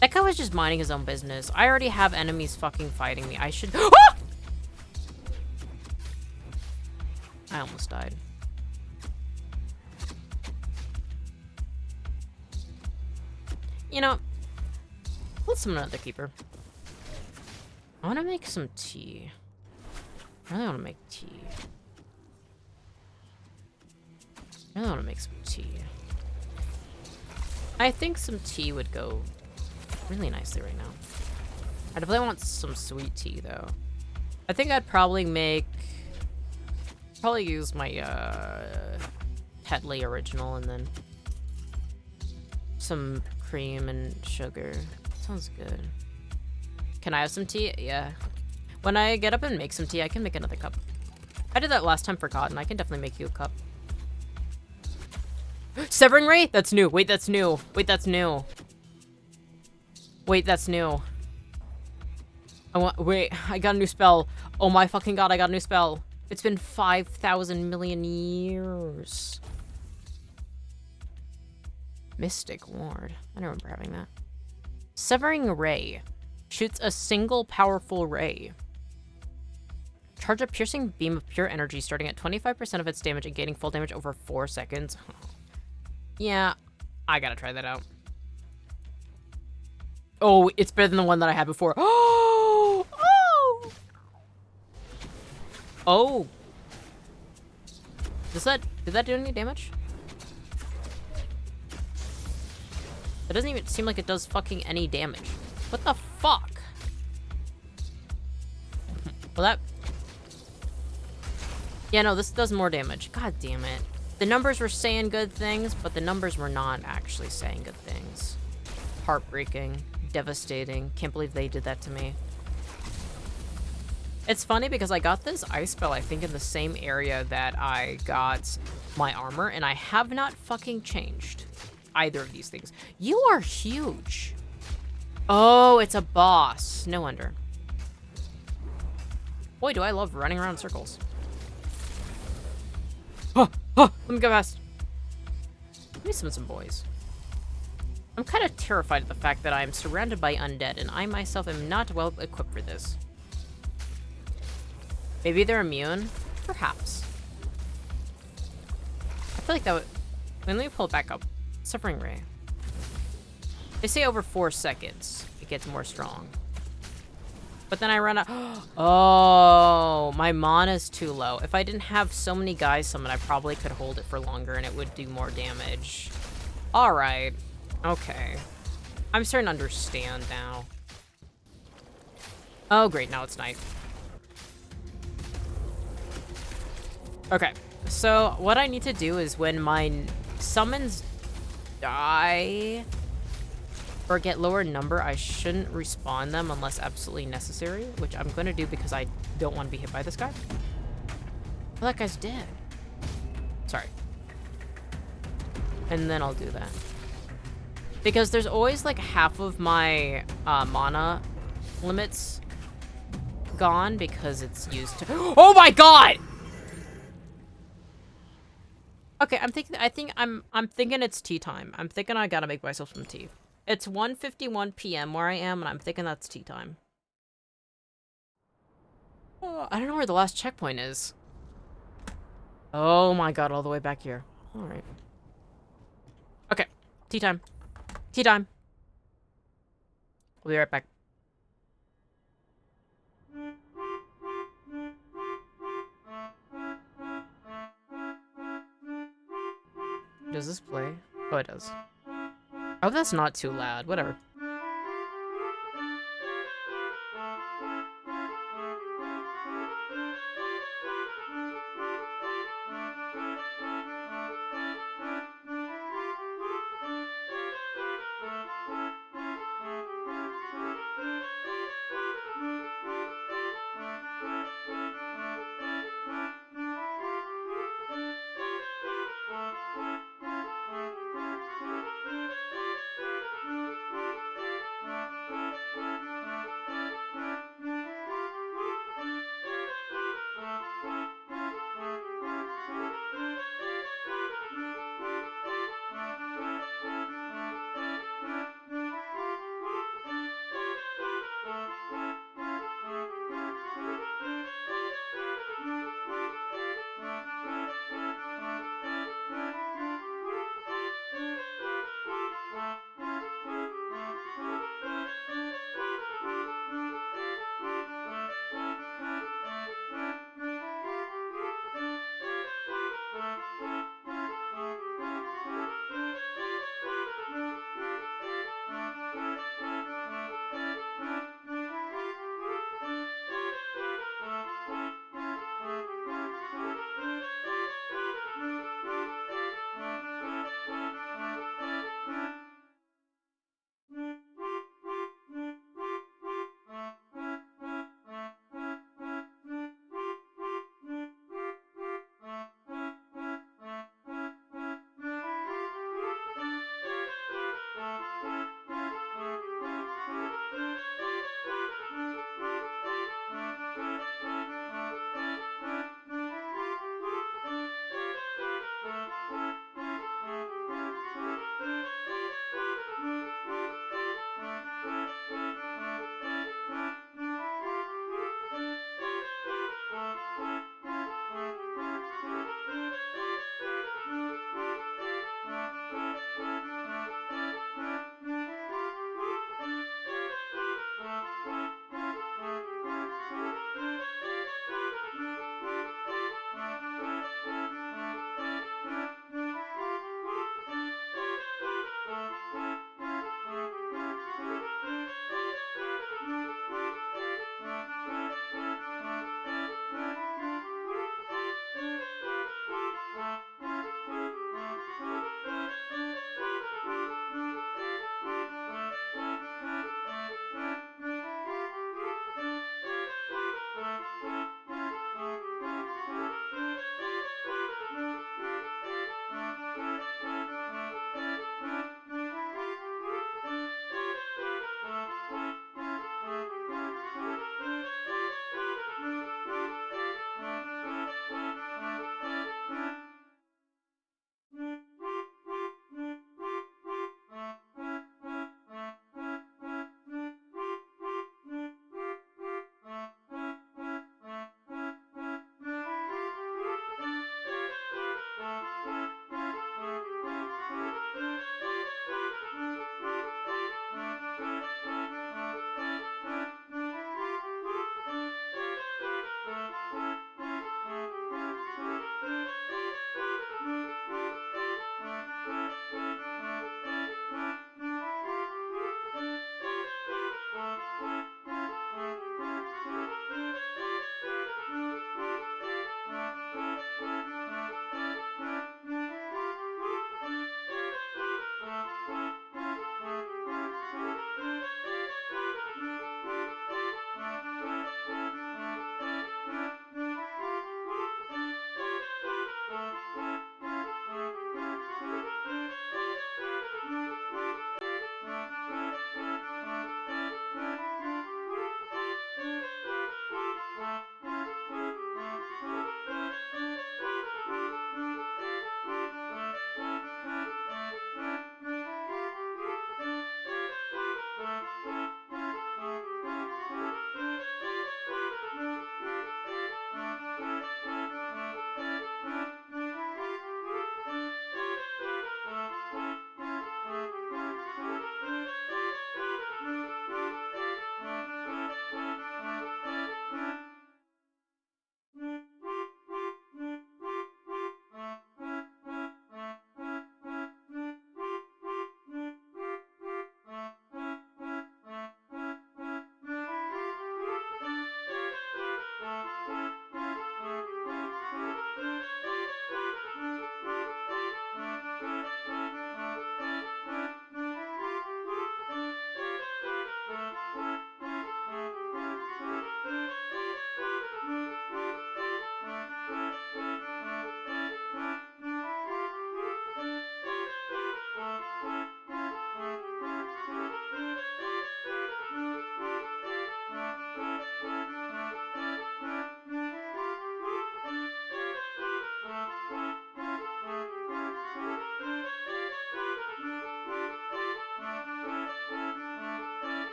That guy was just minding his own business. I already have enemies fucking fighting me. I should... Ah! I almost died. You know, let's summon another keeper. I want to make some tea. I really want to make tea. I really want to make some tea. I think some tea would go really nicely right now. I definitely want some sweet tea, though. I think I'd probably make... Probably use my Tetley original and then some cream and sugar. Sounds good. Can I have some tea? Yeah. When I get up and make some tea, I can make another cup. I did that last time for Cotton. I can definitely make you a cup. Severing Ray? That's new. Wait, that's new. Wait, that's new. Wait, that's new. Wait, I got a new spell. Oh my fucking god, I got a new spell. It's been 5,000 million years. Mystic Ward. I don't remember having that. Severing Ray. Shoots a single powerful ray. Charge a piercing beam of pure energy starting at 25% of its damage and gaining full damage over 4 seconds. Yeah, I gotta try that out. Oh, it's better than the one that I had before. Oh! Oh! Oh! Did that do any damage? It doesn't even seem like it does fucking any damage. What the fuck? Well, that... Yeah, no, this does more damage. God damn it. The numbers were saying good things, but the numbers were not actually saying good things. Heartbreaking. Devastating. Can't believe they did that to me. It's funny because I got this ice spell, I think, in the same area that I got my armor, and I have not fucking changed either of these things. You are huge. Oh, it's a boss. No wonder. Boy, do I love running around in circles. Let me go fast. Let me summon some boys. I'm kind of terrified at the fact that I am surrounded by undead, and I myself am not well equipped for this. Maybe they're immune? Perhaps. I feel like that would... Let me pull it back up. Suffering Ray. They say over 4 seconds it gets more strong. But then I run out... Oh, my mana's too low. If I didn't have so many guys summoned, I probably could hold it for longer and it would do more damage. Alright. Okay. I'm starting to understand now. Oh, great. Now it's night. Okay. So, what I need to do is when my summons die or get lower number, I shouldn't respawn them unless absolutely necessary, which I'm going to do because I don't want to be hit by this guy. Well, that guy's dead. Sorry. And then I'll do that. Because there's always like half of my mana limits gone because it's used to... Oh my god! Okay, I'm thinking it's tea time. I'm thinking I gotta make myself some tea. It's 1:51 p.m. where I am, and I'm thinking that's tea time. Oh, I don't know where the last checkpoint is. Oh my god, all the way back here. Alright. Okay, tea time. Tea time. We'll be right back. Does this play? Oh, it does. Oh, that's not too loud. Whatever.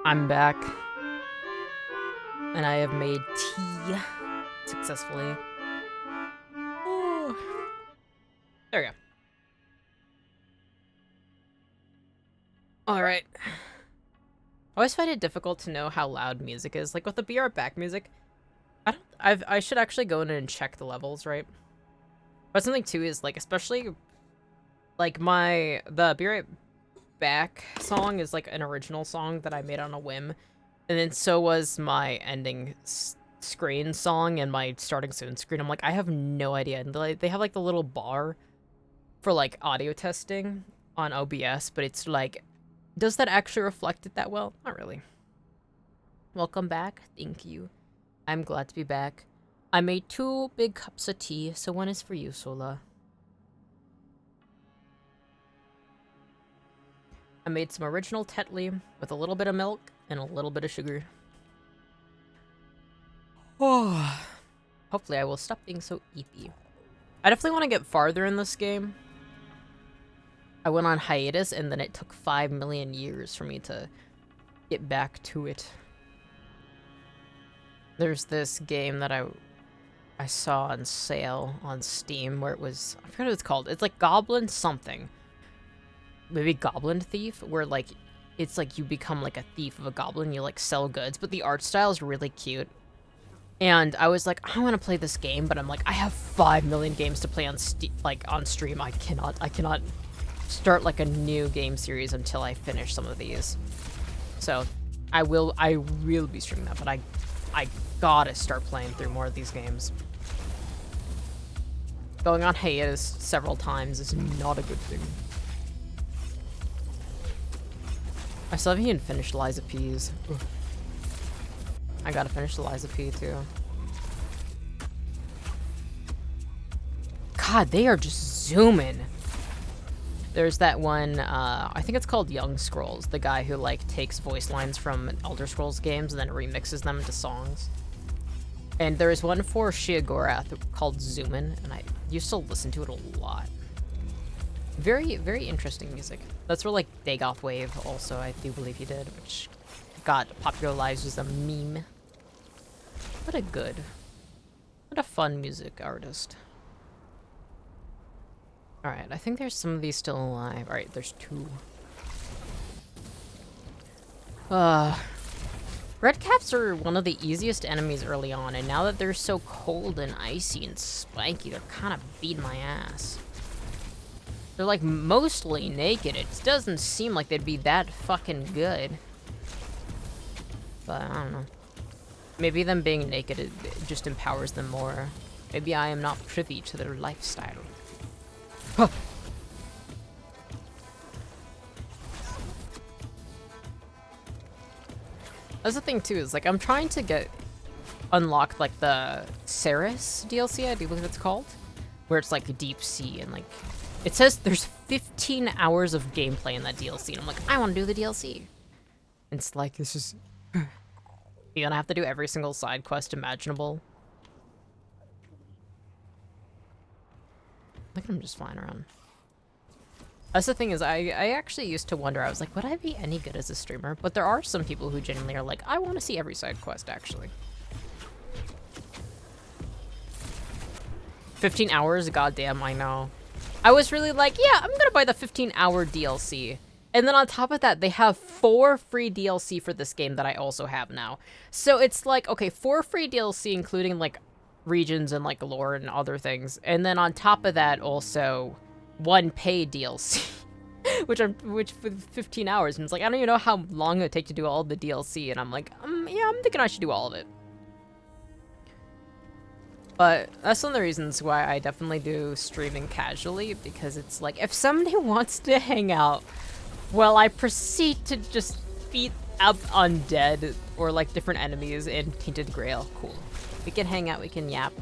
I'm back. And I have made tea successfully. Oh. There we go. Alright. I always find it difficult to know how loud music is. Like with the BR back music, I should actually go in and check the levels, right? But something too is like, especially like the Be Right Back song is like an original song that I made on a whim. And then so was my ending screen song and my starting soon screen. I'm like, I have no idea. And they have like the little bar for like audio testing on OBS, but it's like, does that actually reflect it that well? Not really. Welcome back. Thank you. I'm glad to be back. I made 2 big cups of tea, so one is for you, Sola. I made some original Tetley with a little bit of milk and a little bit of sugar. Oh, hopefully I will stop being so eepy. I definitely want to get farther in this game. I went on hiatus and then it took 5 million years for me to get back to it. There's this game that I saw on sale on Steam where it was, I forget what it's called. It's like Goblin something. Maybe Goblin Thief, where like it's like you become like a thief of a goblin, you like sell goods, but the art style is really cute. And I was like, I want to play this game, but I'm like, I have 5 million games to play on on stream. I cannot start like a new game series until I finish some of these. So I will be streaming that, but I gotta start playing through more of these games. Going on hiatus several times is not a good thing. I still haven't even finished Liza P's. Ugh. I gotta finish Liza P too. God, they are just zooming. There's that one, I think it's called Young Scrolls, the guy who like takes voice lines from Elder Scrolls games and then remixes them into songs. And there's one for Sheogorath called Zoomin', and I used to listen to it a lot. Very, very interesting music. That's where like Dagoth Wave also, I do believe he did, which got popularized as a meme. What a fun music artist. Alright, I think there's some of these still alive. Alright, there's 2. Redcaps are one of the easiest enemies early on, and now that they're so cold and icy and spiky, they're kind of beating my ass. They're like mostly naked. It doesn't seem like they'd be that fucking good. But I don't know. Maybe them being naked, it just empowers them more. Maybe I am not privy to their lifestyle. Huh. That's the thing too, is like I'm trying to get unlocked like the Ceres DLC, I do believe it's called, where it's like deep sea and like it says there's 15 hours of gameplay in that DLC, and I'm like, I want to do the DLC. And it's like, this is you're gonna have to do every single side quest imaginable. Look at him just flying around. That's the thing is, I actually used to wonder, I was like, would I be any good as a streamer? But there are some people who genuinely are like, I want to see every side quest, actually. 15 hours? Goddamn, I know. I was really like, yeah, I'm gonna buy the 15-hour DLC. And then on top of that, they have 4 free DLC for this game that I also have now. So it's like, okay, 4 free DLC, including like regions and like lore and other things. And then on top of that, also 1 paid DLC, which for 15 hours. And it's like, I don't even know how long it would take to do all the DLC. And I'm like, yeah, I'm thinking I should do all of it. But that's one of the reasons why I definitely do streaming casually, because it's like, if somebody wants to hang out, well, I proceed to just beat up undead or like different enemies in Tainted Grail. Cool. We can hang out, we can yap.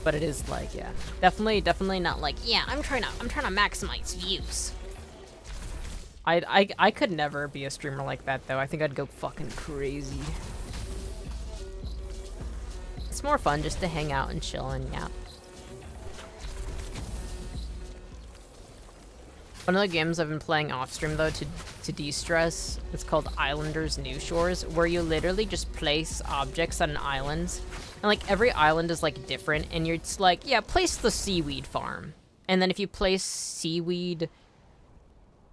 But it is like, yeah, definitely not like, yeah, I'm trying to maximize views. I could never be a streamer like that though. I think I'd go fucking crazy. It's more fun just to hang out and chill and yap. One of the games I've been playing off stream though to de-stress, it's called Islanders New Shores, where you literally just place objects on islands. And like every island is like different, and you're just like, yeah, place the seaweed farm. And then if you place seaweed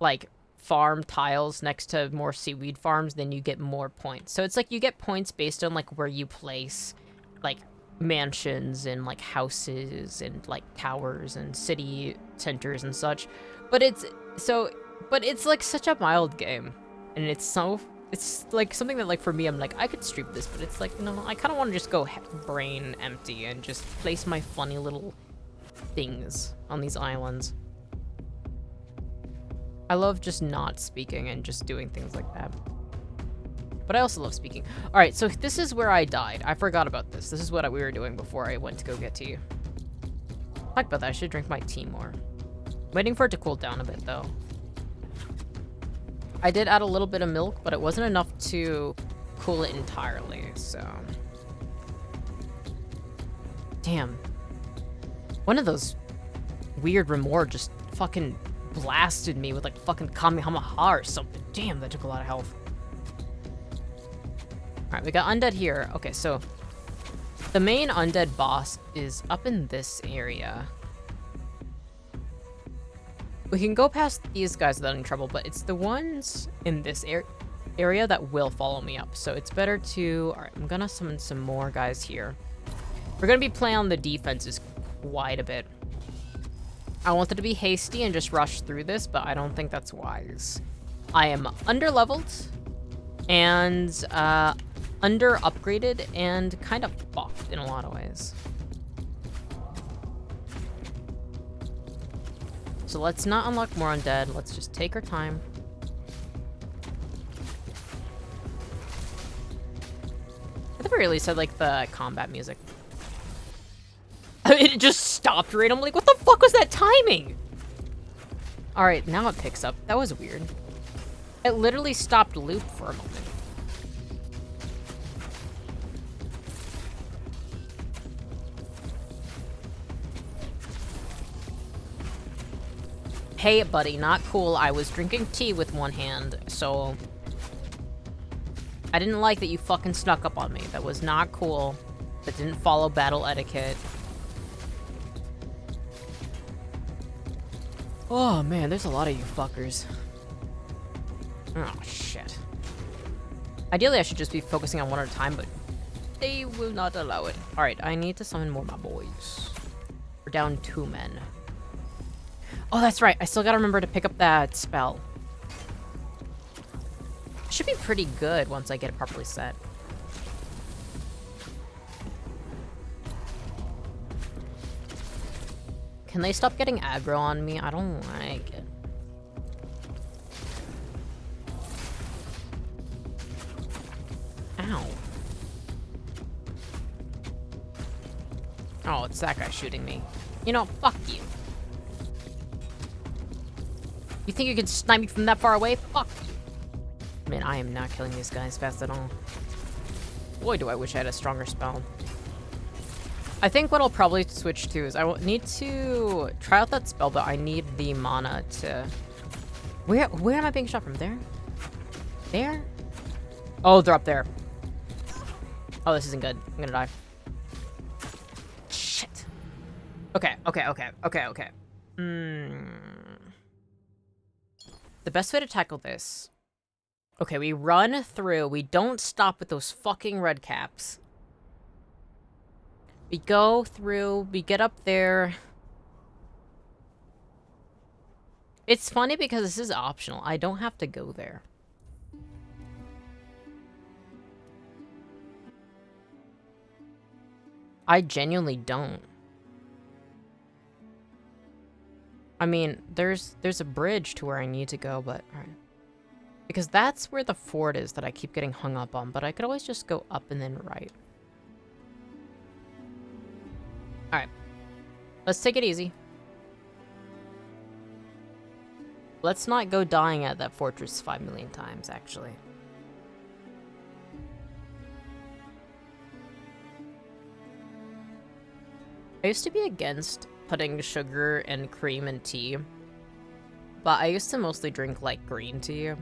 like farm tiles next to more seaweed farms, then you get more points. So it's like you get points based on like where you place like mansions and like houses and like towers and city centers and such. But it's like such a mild game, and it's like something that like for me I'm like I could stream this, but it's like no, I kind of want to just go brain empty and just place my funny little things on these islands. I love just not speaking and just doing things like that. But I also love speaking. All right, so this is where I died. I forgot about this. This is what we were doing before I went to go get tea. Talk about that. I should drink my tea more. Waiting for it to cool down a bit, though. I did add a little bit of milk, but it wasn't enough to cool it entirely, so... Damn. One of those weird remor just fucking blasted me with, like, fucking Kamehameha or something. Damn, that took a lot of health. Alright, we got undead here. Okay, so... the main undead boss is up in this area. We can go past these guys without any trouble, but it's the ones in this area that will follow me up. So it's better to... Alright, I'm gonna summon some more guys here. We're gonna be playing on the defenses quite a bit. I wanted to be hasty and just rush through this, but I don't think that's wise. I am under-leveled and under-upgraded and kind of fucked in a lot of ways. So let's not unlock more undead. Let's just take our time. At the very least, I like the combat music. It just stopped right. I'm like, what the fuck was that timing? All right, now it picks up. That was weird. It literally stopped loop for a moment. Hey, buddy, not cool. I was drinking tea with one hand, so... I didn't like that you fucking snuck up on me. That was not cool. That didn't follow battle etiquette. Oh, man, there's a lot of you fuckers. Oh, shit. Ideally, I should just be focusing on one at a time, but they will not allow it. Alright, I need to summon more of my boys. We're down 2 men. Oh, that's right. I still gotta remember to pick up that spell. Should be pretty good once I get it properly set. Can they stop getting aggro on me? I don't like it. Ow. Oh, it's that guy shooting me. You know, fuck you. You think you can snipe me from that far away? Fuck you. Man, I am not killing these guys fast at all. Boy, do I wish I had a stronger spell. I think what I'll probably switch to is I will need to try out that spell, but I need the mana to... Where am I being shot from? There? There? Oh, they're up there. Oh, this isn't good. I'm gonna die. Shit. Okay. The best way to tackle this... Okay, we run through. We don't stop with those fucking red caps. We go through. We get up there. It's funny because this is optional. I don't have to go there. I genuinely don't. I mean, there's a bridge to where I need to go, but... Alright. Because that's where the fort is that I keep getting hung up on, but I could always just go up and then right. Alright. Let's take it easy. Let's not go dying at that fortress 5 million times, actually. I used to be against putting sugar and cream in tea But I used to mostly drink, like, green tea.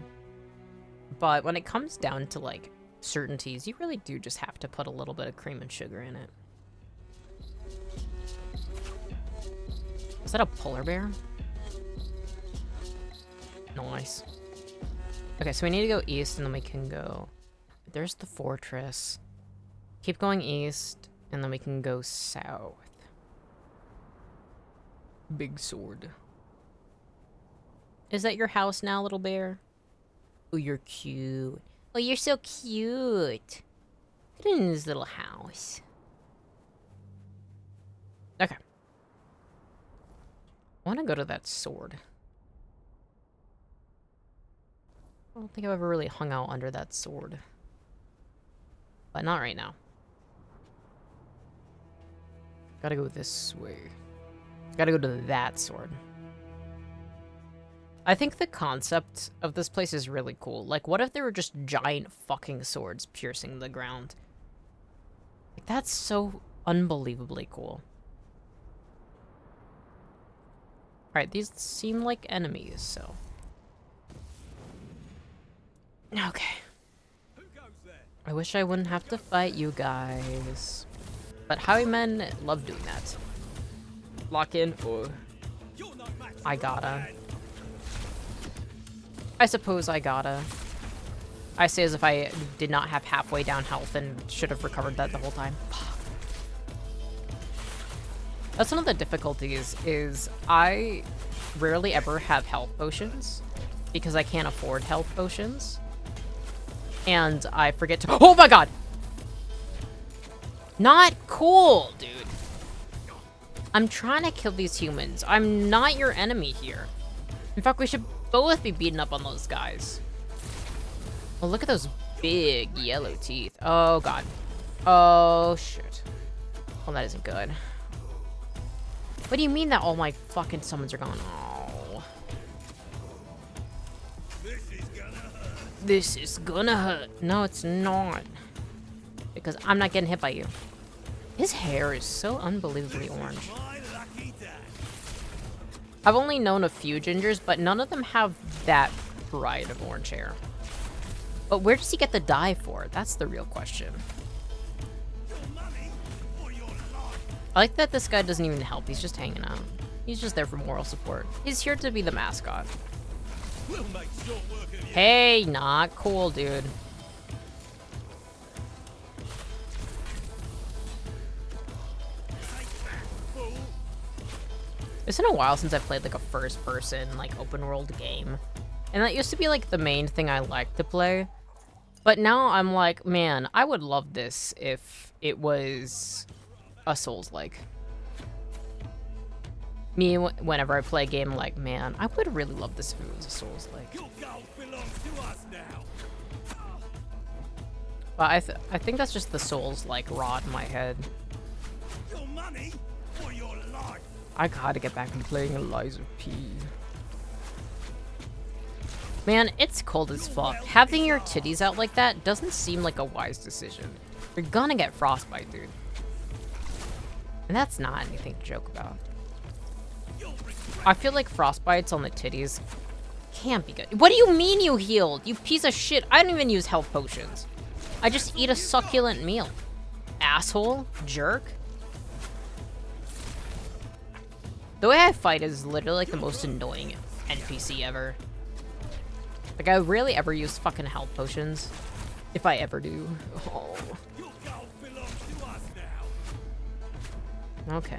But when it comes down to, like, certain teas, you really do just have to put a little bit of cream and sugar in it. Is that a polar bear? Nice. Okay, so we need to go east, and then we can go... There's the fortress. Keep going east, and then we can go south. Big sword. Is that your house now, little bear? Oh, you're cute. Oh, you're so cute. Get in this little house. Okay. I want to go to that sword. I don't think I've ever really hung out under that sword. But not right now. Gotta go this way. Gotta go to that sword. I think the concept of this place is really cool. Like, what if there were just giant fucking swords piercing the ground? Like, that's so unbelievably cool. Alright, these seem like enemies, so... Okay. I wish I wouldn't have to fight you guys. But highwaymen love doing that. Lock in. Oh. I gotta. I suppose I gotta. I say as if I did not have halfway down health and should have recovered that the whole time. That's one of the difficulties, is I rarely ever have health potions because I can't afford health potions. And I forget to— oh my god! Not cool, dude. I'm trying to kill these humans. I'm not your enemy here. In fact, we should both be beating up on those guys. Oh, look at those big yellow teeth. Oh god. Oh shit. Well, that isn't good. What do you mean that all my fucking summons are gone? Oh. This is gonna hurt. No, it's not. Because I'm not getting hit by you. His hair is so unbelievably orange. I've only known a few gingers, but none of them have that bright of orange hair. But where does he get the dye for? That's the real question. I like that this guy doesn't even help. He's just hanging out. He's just there for moral support. He's here to be the mascot. Hey, not cool, dude. It's been a while since I played like a first-person, like open-world game. And that used to be like the main thing I liked to play. But now I'm like, man, I would love this if it was a Souls-like. Me, whenever I play a game, like, man, I would really love this if it was a Souls-like. But I think that's just the Souls-like rot in my head. Your money or your life? I gotta get back into playing Eliza P. Man, it's cold as fuck. Having your titties out like that doesn't seem like a wise decision. You're gonna get frostbite, dude. And that's not anything to joke about. I feel like frostbites on the titties can't be good. What do you mean you healed? You piece of shit. I don't even use health potions. I just eat a succulent meal. Asshole. Jerk. The way I fight is literally like the most annoying NPC ever. Like, I rarely ever use fucking health potions. If I ever do. Oh. Okay.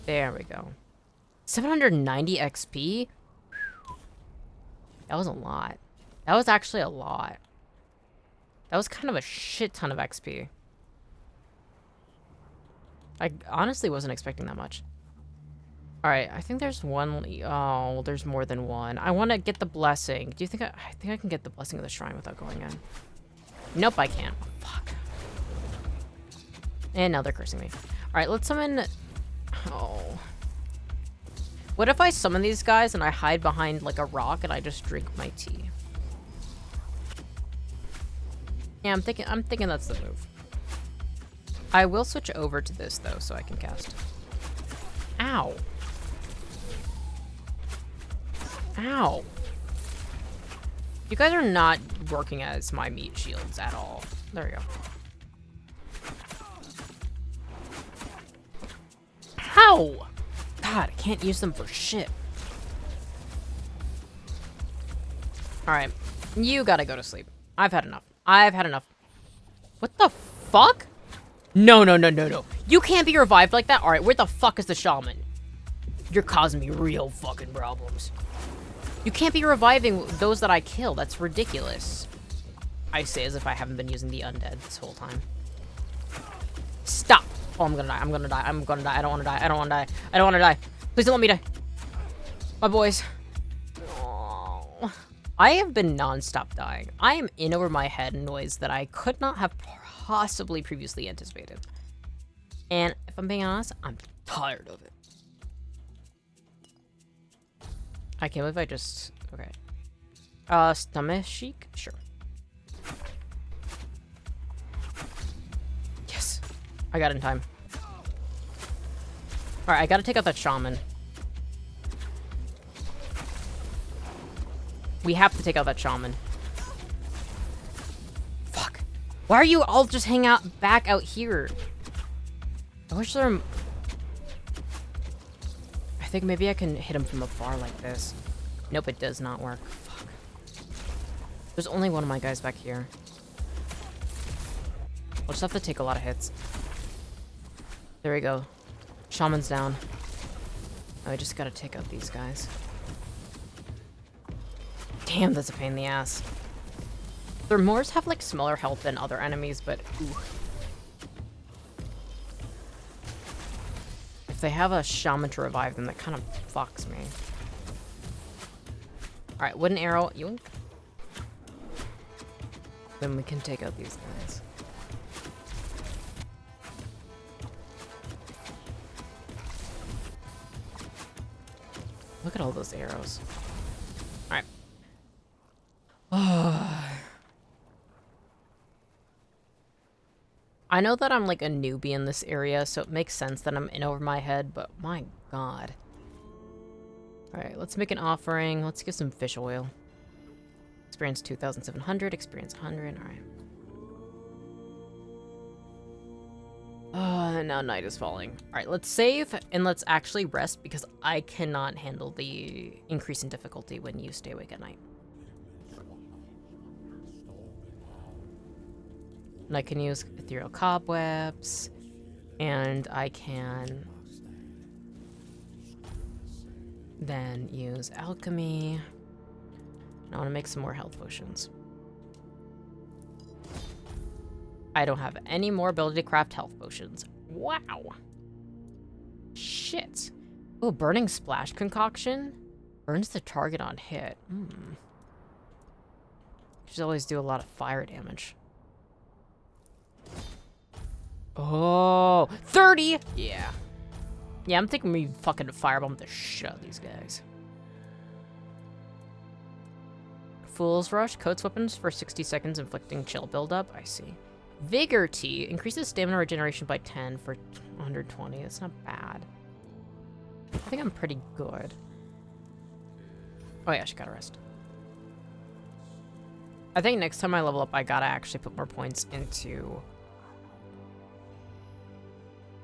There we go. 790 XP? That was a lot. That was actually a lot. That was kind of a shit ton of XP. I honestly wasn't expecting that much. Alright, I think there's one... Oh, there's more than one. I want to get the blessing. Do you think I think I can get the blessing of the shrine without going in? Nope, I can't. Oh, fuck. And now they're cursing me. Alright, let's summon... Oh. What if I summon these guys and I hide behind, like, a rock and I just drink my tea? Yeah, I'm thinking that's the move. I will switch over to this, though, so I can cast. Ow. Ow. You guys are not working as my meat shields at all. There we go. How? God, I can't use them for shit. Alright. You gotta go to sleep. I've had enough. I've had enough. What the fuck? No, no, no, no, no. You can't be revived like that? Alright, where the fuck is the shaman? You're causing me real fucking problems. You can't be reviving those that I kill. That's ridiculous. I say as if I haven't been using the undead this whole time. Stop. Oh, I'm gonna die. I'm gonna die. I'm gonna die. I don't wanna die. I don't wanna die. I don't wanna die. Please don't let me die. My boys. Oh. I have been non-stop dying. I am in over my head noise that I could not have possibly previously anticipated. And if I'm being honest, I'm tired of it. I can't believe I just... Okay. Stomach chic? Sure. Yes. I got it in time. Alright, I gotta take out that shaman. We have to take out that shaman. Fuck. Why are you all just hanging out back out here? I wish there were... I think maybe I can hit him from afar like this. Nope, it does not work. Fuck. There's only one of my guys back here. I'll just have to take a lot of hits. There we go. Shaman's down. Oh, I just gotta take out these guys. Damn, that's a pain in the ass. Their Moors have, like, smaller health than other enemies, but... Ooh. If they have a shaman to revive them, that kind of fucks me. Alright, wooden arrow. Yoink. Then we can take out these guys. Look at all those arrows. Alright. I know that I'm like a newbie in this area, so it makes sense that I'm in over my head, but my god. Alright, let's make an offering. Let's give some fish oil. Experience 2,700, experience 100, alright. And now night is falling. Alright, let's save and let's actually rest because I cannot handle the increase in difficulty when you stay awake at night. And I can use ethereal cobwebs, and I can then use alchemy. I want to make some more health potions. I don't have any more ability to craft health potions. Wow. Shit. Oh, burning splash concoction? Burns the target on hit. Should always do a lot of fire damage. Oh, 30! Yeah. Yeah, I'm thinking we fucking firebomb the shit out of these guys. Fool's Rush. Coats weapons for 60 seconds, inflicting chill buildup. I see. Vigor Tea. Increases stamina regeneration by 10 for 120. That's not bad. I think I'm pretty good. Oh yeah, she gotta rest. I think next time I level up, I gotta actually put more points into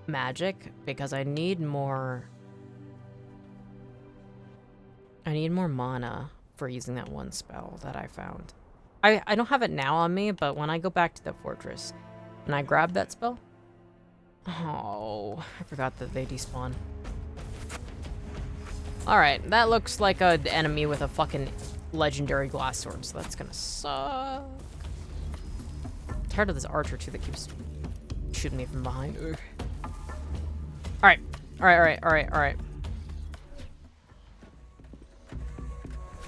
magic because I need more mana for using that one spell that I found. I don't have it now on me, but when I go back to the fortress and I grab that spell... Oh, I forgot that they despawn. Alright, that looks like an enemy with a fucking legendary glass sword, so that's gonna suck. I'm tired of this archer too that keeps shooting me from behind. Ugh. Alright. Alright.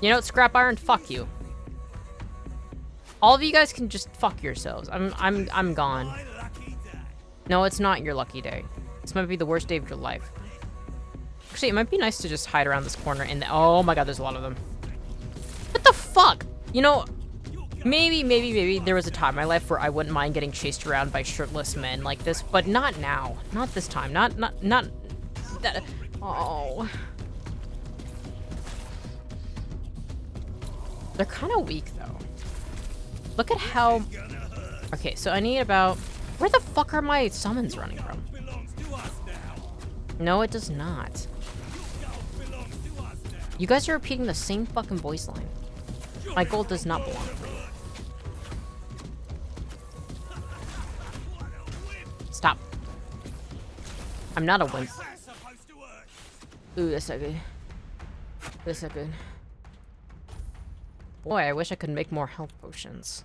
You know what, Scrap Iron? Fuck you. All of you guys can just fuck yourselves. I'm gone. No, it's not your lucky day. This might be the worst day of your life. Actually, it might be nice to just hide around this corner and oh my god, there's a lot of them. What the fuck? You know, maybe there was a time in my life where I wouldn't mind getting chased around by shirtless men like this, but not now. Not this time. Not that. Oh. They're kind of weak, though. Look at how... Okay, so I need about... Where the fuck are my summons running from? No, it does not. You guys are repeating the same fucking voice line. My gold does not belong to me. Stop. I'm not a wimp. Ooh, that's not good. That's not good. Boy, I wish I could make more health potions.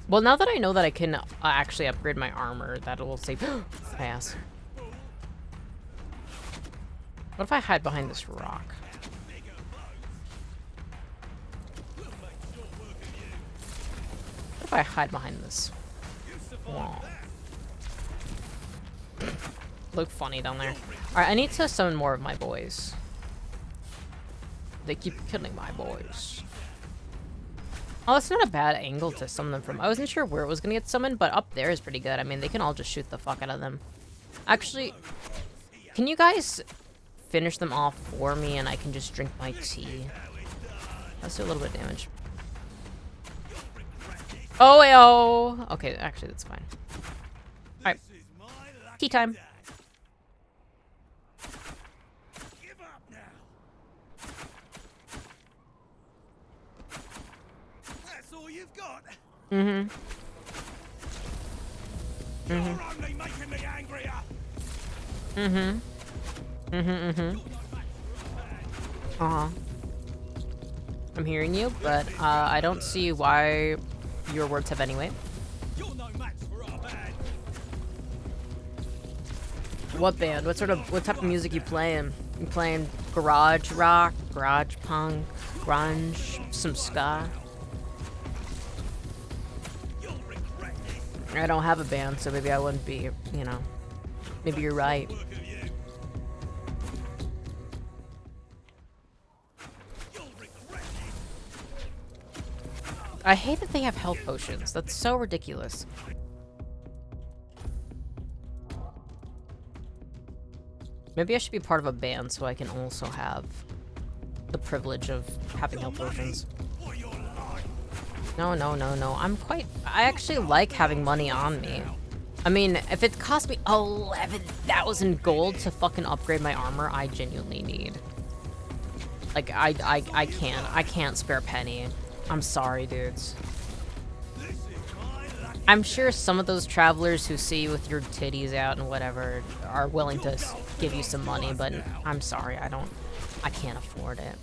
Well, now that I know that I can actually upgrade my armor, that will save my ass. What if I hide behind this rock? What if I hide behind this wall? Look funny down there. Alright, I need to summon more of my boys. They keep killing my boys. Oh, it's not a bad angle to summon them from. I wasn't sure where it was gonna get summoned, but up there is pretty good. I mean, they can all just shoot the fuck out of them. Actually, can you guys finish them off for me and I can just drink my tea? Let's do a little bit of damage. Oh, yo. Okay, actually, that's fine. Alright. Tea time. Mm-hmm. Mm-hmm. Mm-hmm. Uh-huh. I'm hearing you, but I don't see why your words have any weight. What band? What type of music you playing? You playing garage rock, garage punk, grunge, some ska? I don't have a band, so maybe I wouldn't be, you know. Maybe you're right. I hate that they have health potions. That's so ridiculous. Maybe I should be part of a band so I can also have the privilege of having health potions. No, no, no, no. I actually like having money on me. I mean, if it cost me 11,000 gold to fucking upgrade my armor, I genuinely need. Like, I can't spare a penny. I'm sorry, dudes. I'm sure some of those travelers who see you with your titties out and whatever are willing to give you some money, but I'm sorry, I can't afford it.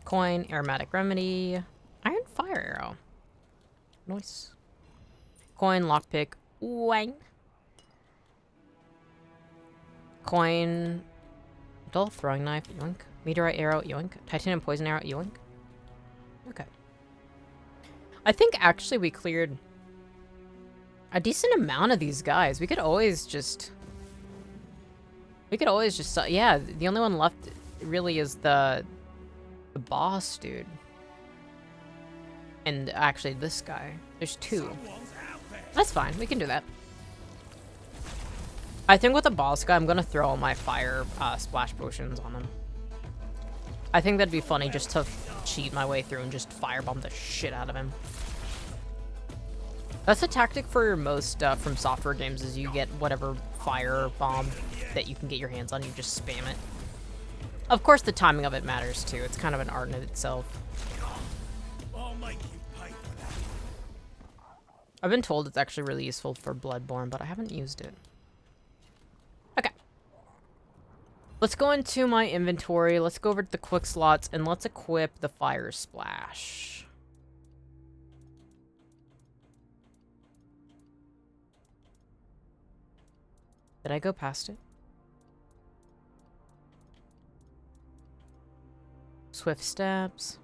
Coin, aromatic remedy, iron fire arrow. Nice. Coin, lockpick, wang. Coin, dull throwing knife, yoink. Meteorite arrow, yoink. Titanium poison arrow, yoink. Okay. I think actually we cleared a decent amount of these guys. We could always just... yeah, the only one left really is the boss dude. And actually this guy. There's two. That's fine. We can do that. I think with the boss guy, I'm gonna throw all my fire splash potions on him. I think that'd be funny just to cheat my way through and just firebomb the shit out of him. That's a tactic for most from software games, is you get whatever fire bomb that you can get your hands on, you just spam it. Of course, the timing of it matters too. It's kind of an art in itself. I've been told it's actually really useful for Bloodborne, but I haven't used it. Okay. Let's go into my inventory. Let's go over to the quick slots and let's equip the fire splash. Did I go past it? Swift steps.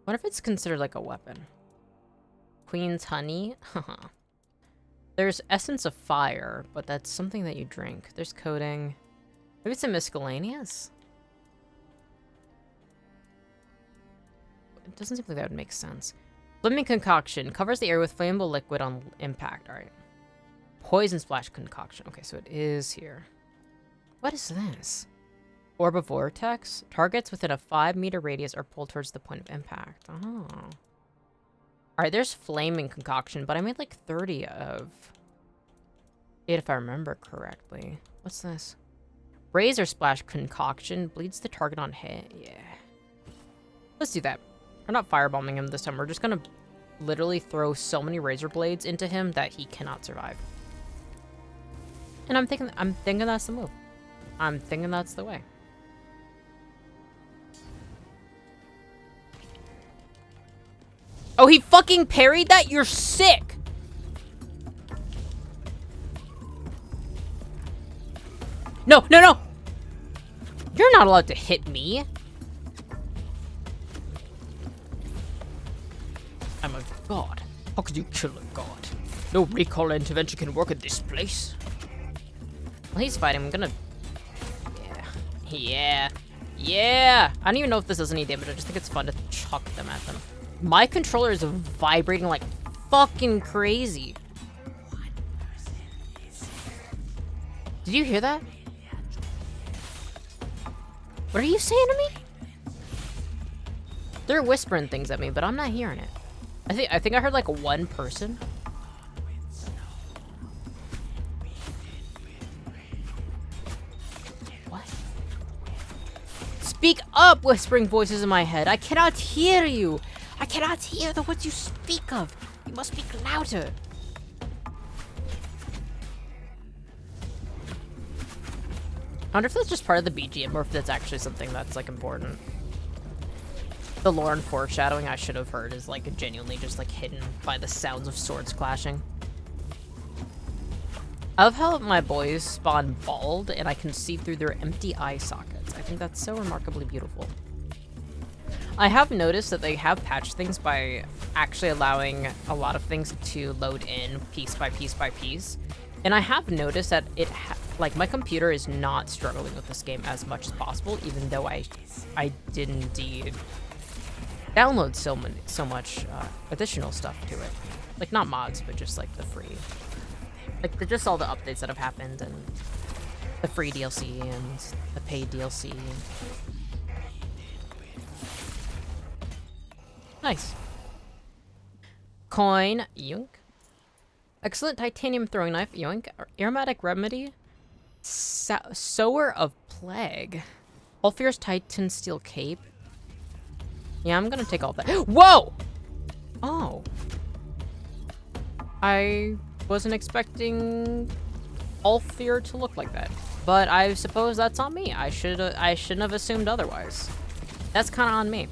What if it's considered like a weapon? Queen's honey? There's essence of fire, but that's something that you drink. There's coating. Maybe it's a miscellaneous? It doesn't seem like that would make sense. Flaming concoction. Covers the air with flammable liquid on impact. Alright. Poison splash concoction. Okay, so it is here. What is this? Orb of vortex. Targets within a 5-meter radius are pulled towards the point of impact. Oh. Alright, there's flaming concoction, but I made like 30 of it if I remember correctly. What's this? Razor splash concoction. Bleeds the target on hit. Yeah. Let's do that. We're not firebombing him this time. We're just gonna literally throw so many razor blades into him that he cannot survive. And I'm thinking that's the move. I'm thinking that's the way. Oh, he fucking parried that? You're sick! No, no, no! You're not allowed to hit me. I'm a god. How could you kill a god? No recall intervention can work at this place. Well, he's fighting. I'm gonna... Yeah. Yeah! I don't even know if this does any damage. I just think it's fun to chuck them at them. My controller is vibrating like fucking crazy. Did you hear that? What are you saying to me? They're whispering things at me, but I'm not hearing it. I think I heard like one person. What? Speak up, whispering voices in my head. I cannot hear you. I cannot hear the words you speak of. You must speak louder. I wonder if that's just part of the BGM or if that's actually something that's like important. The lore and foreshadowing I should have heard is like genuinely just like hidden by the sounds of swords clashing. I love how my boys spawn bald and I can see through their empty eye sockets. I think that's so remarkably beautiful. I have noticed that they have patched things by actually allowing a lot of things to load in piece by piece by piece. And I have noticed that like my computer is not struggling with this game as much as possible, even though I did indeed download so much additional stuff to it. Like not mods, but just like the free, like just all the updates that have happened and the free DLC and the paid DLC. Nice. Coin, yoink. Excellent titanium throwing knife, yoink. Aromatic remedy. Sower of plague. Ulfir's titan steel cape. Yeah, I'm gonna take all that. Whoa! Oh. I wasn't expecting Ulfir to look like that. But I suppose that's on me. I shouldn't have assumed otherwise. That's kind of on me.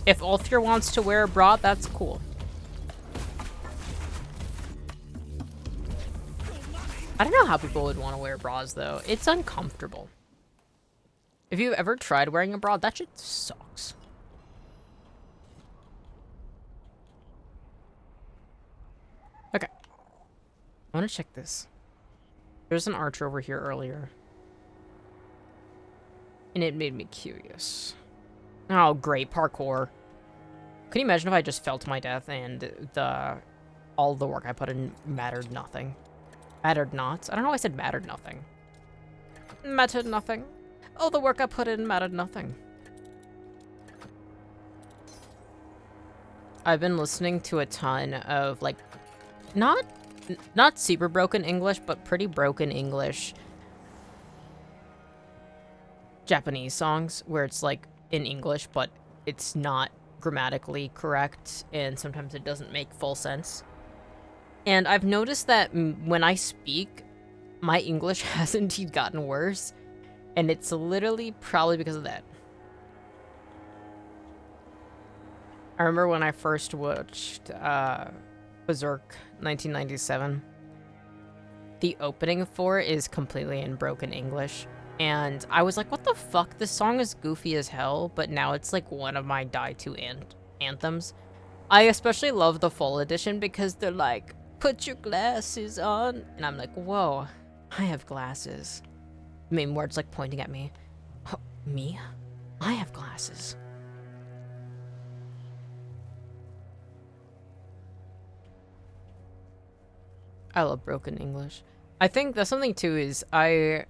If Ulfir wants to wear a bra, that's cool. I don't know how people would want to wear bras, though. It's uncomfortable. If you've ever tried wearing a bra, that shit sucks. Okay. I want to check this. There's an archer over here earlier. And it made me curious. Oh, great. Parkour. Can you imagine if I just fell to my death and all the work I put in mattered nothing? Mattered not? I don't know why I said mattered nothing. Mattered nothing. All the work I put in mattered nothing. I've been listening to a ton of, like, not super broken English, but pretty broken English Japanese songs where it's, like, in English, but it's not grammatically correct, and sometimes it doesn't make full sense. And I've noticed that when I speak, my English has indeed gotten worse, and it's literally probably because of that. I remember when I first watched Berserk 1997, the opening for it is completely in broken English. And I was like, what the fuck? This song is goofy as hell, but now it's like one of my die-to anthems. I especially love the full edition because they're like, put your glasses on. And I'm like, whoa, I have glasses. I mean, words like pointing at me. Oh, me? I have glasses. I love broken English. I think that's something too is I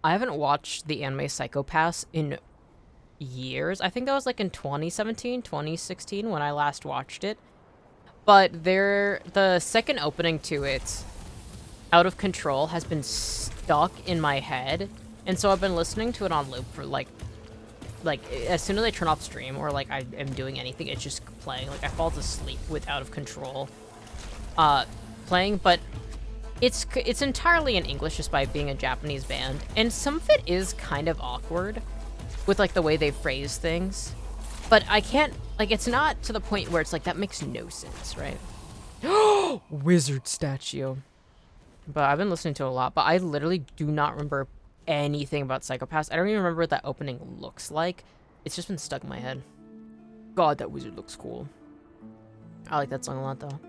haven't watched the anime Psycho-Pass in years. I think that was like in 2017, 2016 when I last watched it. But the second opening to it, Out of Control, has been stuck in my head. And so I've been listening to it on loop for like as soon as I turn off stream or like I am doing anything, it's just playing. Like I fall asleep with Out of Control playing, but it's entirely in English just by being a Japanese band. And some of it is kind of awkward with like the way they phrase things. But I can't, like, it's not to the point where it's like, that makes no sense, right? Wizard statue. But I've been listening to it a lot, but I literally do not remember anything about Psycho-Pass. I don't even remember what that opening looks like. It's just been stuck in my head. God, that wizard looks cool. I like that song a lot, though.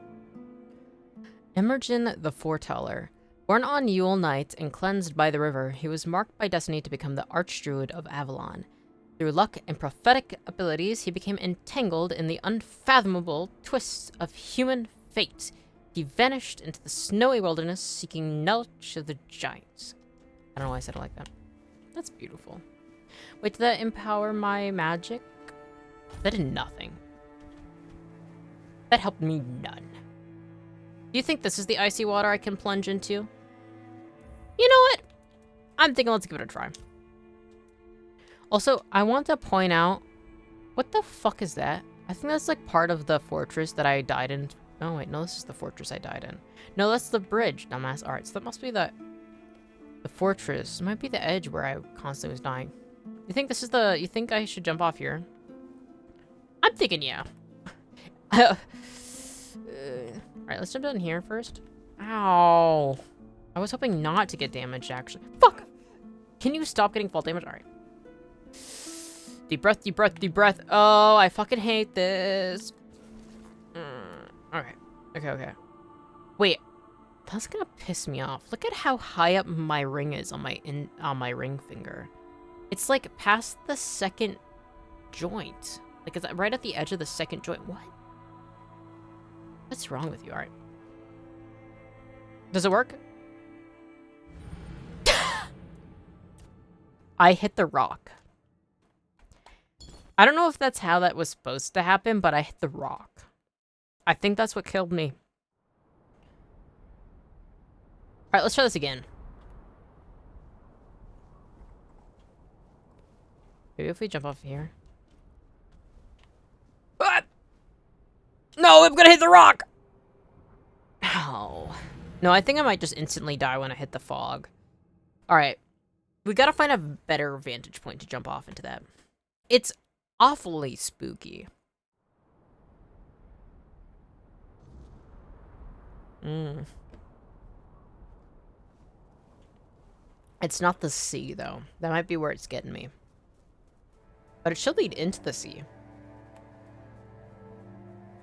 Imogen the Foreteller. Born on Yule Night and cleansed by the river, he was marked by destiny to become the Archdruid of Avalon. Through luck and prophetic abilities, he became entangled in the unfathomable twists of human fate. He vanished into the snowy wilderness, seeking knowledge of the giants. I don't know why I said it like that. That's beautiful. Wait, did that empower my magic? That did nothing. That helped me none. Do you think this is the icy water I can plunge into? You know what? I'm thinking let's give it a try. Also, I want to point out, what the fuck is that? I think that's like part of the fortress that I died in. Oh wait, no, this is the fortress I died in. No, that's the bridge, dumbass. Alright, so that must be the fortress. It might be the edge where I constantly was dying. You think this is the, you think I should jump off here? I'm thinking yeah. Alright, let's jump down here first. Ow. I was hoping not to get damaged, actually. Fuck! Can you stop getting fall damage? Alright. Deep breath, deep breath, deep breath. Oh, I fucking hate this. Alright. Okay. Wait. That's gonna piss me off. Look at how high up my ring is on my ring finger. It's like past the second joint. Like it's right at the edge of the second joint. What? What's wrong with you? Alright. Does it work? I hit the rock. I don't know if that's how that was supposed to happen, but I hit the rock. I think that's what killed me. Alright, let's try this again. Maybe if we jump off here. Ah! No, I'm gonna hit the rock! Ow. No, I think I might just instantly die when I hit the fog. Alright. We gotta find a better vantage point to jump off into that. It's awfully spooky. It's not the sea, though. That might be where it's getting me. But it should lead into the sea.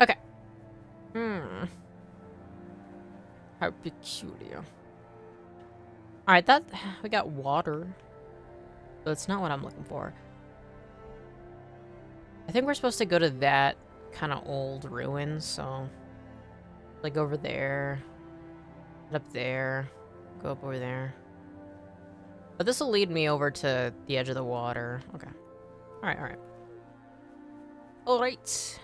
Okay. How peculiar. Alright, that... we got water. But it's not what I'm looking for. I think we're supposed to go to that kind of old ruin, so... like over there. Up there. Go up over there. But this will lead me over to the edge of the water. Okay. Alright. Alright.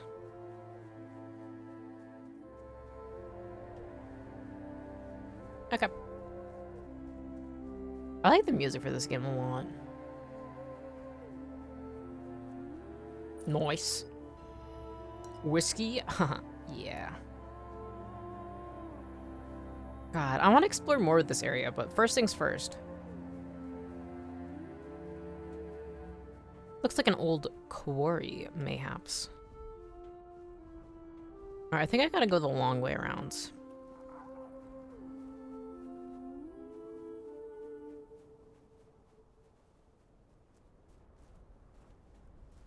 Okay. I like the music for this game a lot. Nice. Whiskey? Yeah. God, I want to explore more of this area, but first things first. Looks like an old quarry, mayhaps. Alright, I think I gotta go the long way around.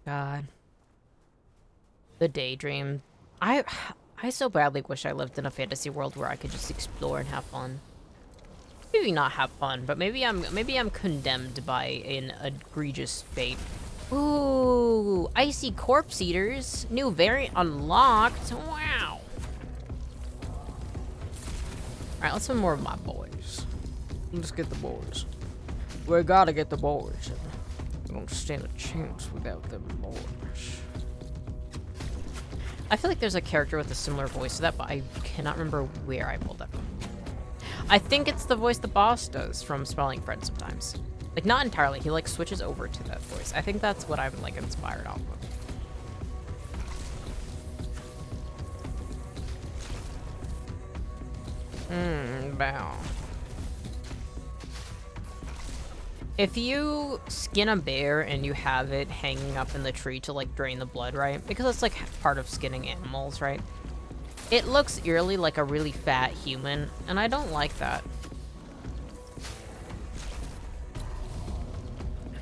God. The daydream. I so badly wish I lived in a fantasy world where I could just explore and have fun. Maybe not have fun, but maybe I'm condemned by an egregious fate. Ooh, icy corpse eaters. New variant unlocked. Wow. Alright, let's spend more of my boys. Let's get the boys. We gotta get the boys. We don't stand a chance without them boys. I feel like there's a character with a similar voice to that, but I cannot remember where I pulled that from. I think it's the voice the boss does from Smelling Friends sometimes. Like, not entirely. He, like, switches over to that voice. I think that's what I'm, like, inspired off of. Bow. If you skin a bear and you have it hanging up in the tree to, like, drain the blood, right? Because that's, like, part of skinning animals, right? It looks eerily like a really fat human, and I don't like that.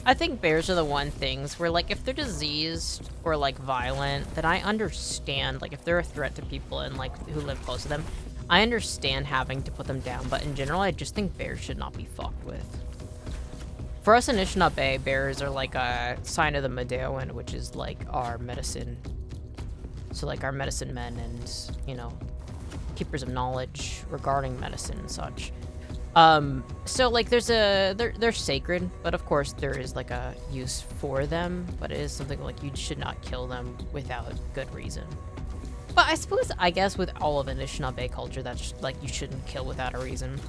I think bears are the one things where, like, if they're diseased or, like, violent, then I understand, like, if they're a threat to people and, like, who live close to them, I understand having to put them down, but in general, I just think bears should not be fucked with. For us in Anishinaabe, bears are like a sign of the Medewan, which is like our medicine. So like our medicine men and, you know, keepers of knowledge regarding medicine and such. So like they're sacred, but of course there is like a use for them, but it is something like you should not kill them without good reason. But I guess with all of Anishinaabe culture, that's like you shouldn't kill without a reason.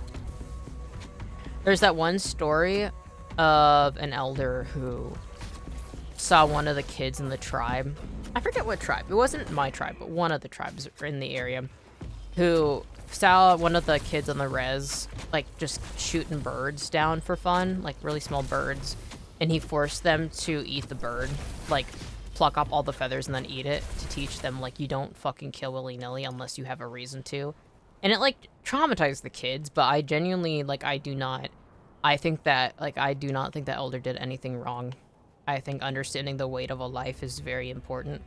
There's that one story of an elder who saw one of the kids in the tribe. I forget what tribe. It wasn't my tribe, but one of the tribes in the area who saw one of the kids on the res, like, just shooting birds down for fun, like really small birds, and he forced them to eat the bird, like, pluck up all the feathers and then eat it to teach them, like, you don't fucking kill willy-nilly unless you have a reason to. And it, like, traumatized the kids, but I genuinely, like, I do not think that Elder did anything wrong. I think understanding the weight of a life is very important.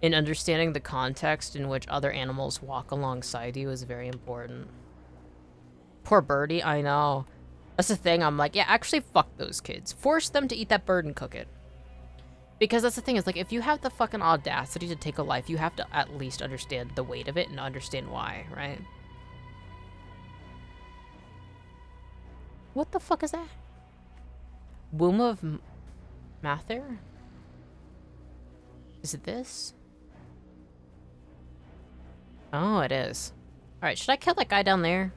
And understanding the context in which other animals walk alongside you is very important. Poor birdie, I know. That's the thing, I'm like, yeah, actually fuck those kids. Force them to eat that bird and cook it. Because that's the thing, is like, if you have the fucking audacity to take a life, you have to at least understand the weight of it and understand why, right? What the fuck is that? Womb of Mather? Is it this? Oh, it is. Alright, should I kill that guy down there?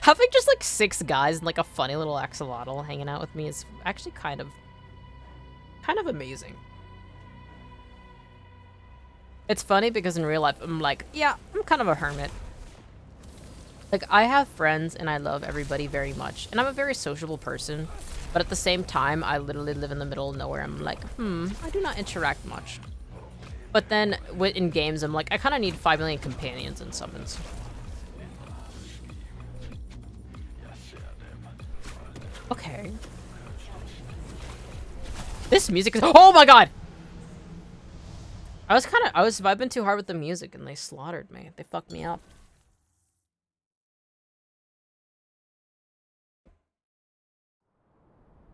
Having just like 6 guys and like a funny little axolotl hanging out with me is actually kind of amazing. It's funny because in real life, I'm like, yeah, I'm kind of a hermit. Like, I have friends and I love everybody very much. And I'm a very sociable person. But at the same time, I literally live in the middle of nowhere. I'm like, I do not interact much. But then in games, I'm like, I kind of need 5 million companions and summons. Okay. This music is— oh my god! I was vibing too hard with the music and they slaughtered me. They fucked me up.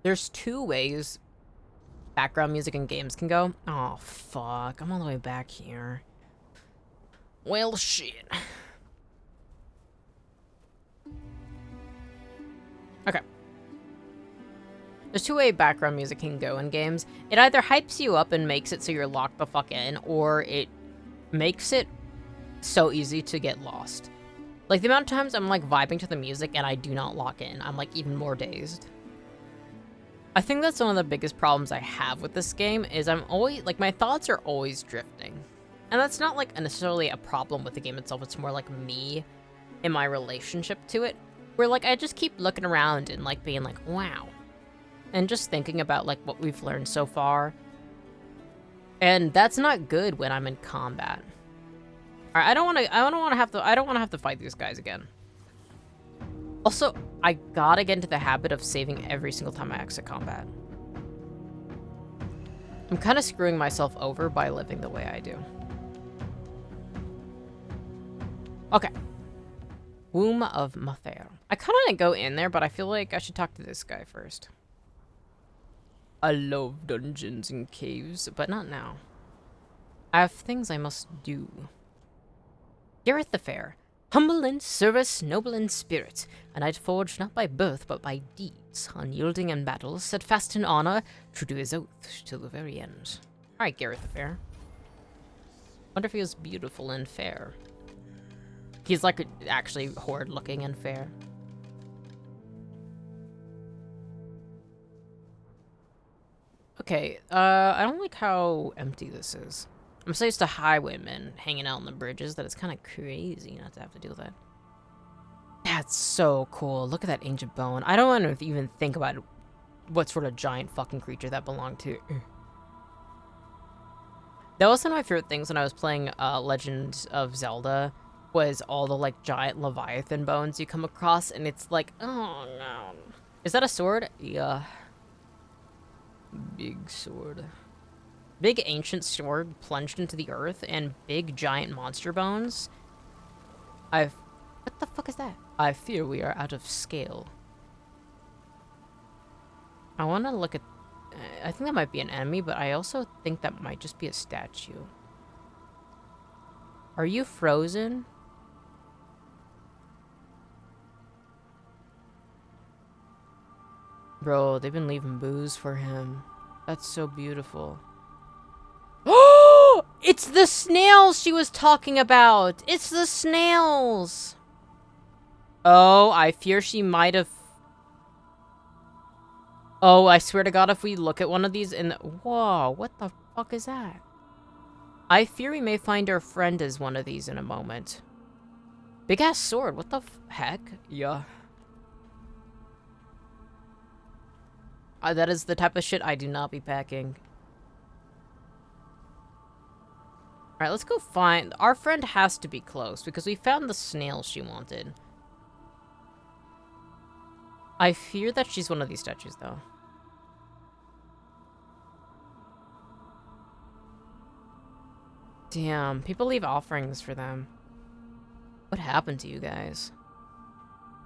There's 2 ways background music in games can go. Oh, fuck. I'm all the way back here. Well, shit. Okay. There's 2 ways background music can go in games. It either hypes you up and makes it so you're locked the fuck in, or it makes it so easy to get lost. Like, the amount of times I'm, like, vibing to the music and I do not lock in, I'm, like, even more dazed. I think that's one of the biggest problems I have with this game, is I'm always, like, my thoughts are always drifting. And that's not, like, necessarily a problem with the game itself, it's more like me and my relationship to it, where, like, I just keep looking around and, like, being like, wow. And just thinking about, like, what we've learned so far. And that's not good when I'm in combat. Alright, I don't wanna have to fight these guys again. Also, I gotta get into the habit of saving every single time I exit combat. I'm kind of screwing myself over by living the way I do. Okay. Womb of Mather. I kind of want to go in there, but I feel like I should talk to this guy first. I love dungeons and caves, but not now. I have things I must do. Gareth the Fair. Humble in service, noble in spirit, a knight forged not by birth but by deeds, unyielding in battle, steadfast in honor, true to his oath till the very end. Alright, Gareth the Fair. Wonder if he was beautiful and fair. He's like actually horrid looking and fair. Okay, I don't like how empty this is. I'm so used to highwaymen hanging out on the bridges that it's kind of crazy not to have to do that. That's so cool. Look at that ancient bone. I don't want to even think about what sort of giant fucking creature that belonged to. That was one of my favorite things when I was playing Legend of Zelda, was all the like giant Leviathan bones you come across, and it's like, oh no. Is that a sword? Yeah. Big sword. Big ancient sword plunged into the earth, and big giant monster bones. What the fuck is that? I fear we are out of scale. I want to look at... I think that might be an enemy, but I also think that might just be a statue. Are you frozen? Bro, they've been leaving booze for him. That's so beautiful. Oh! It's the snails she was talking about! It's the snails! Oh, I fear she might have... Oh, I swear to God, if we look at one of these and... Whoa, what the fuck is that? I fear we may find our friend as one of these in a moment. Big-ass sword, what the heck? Yeah. That is the type of shit I do not be packing. Alright, let's go find... Our friend has to be close, because we found the snail she wanted. I fear that she's one of these statues, though. Damn, people leave offerings for them. What happened to you guys?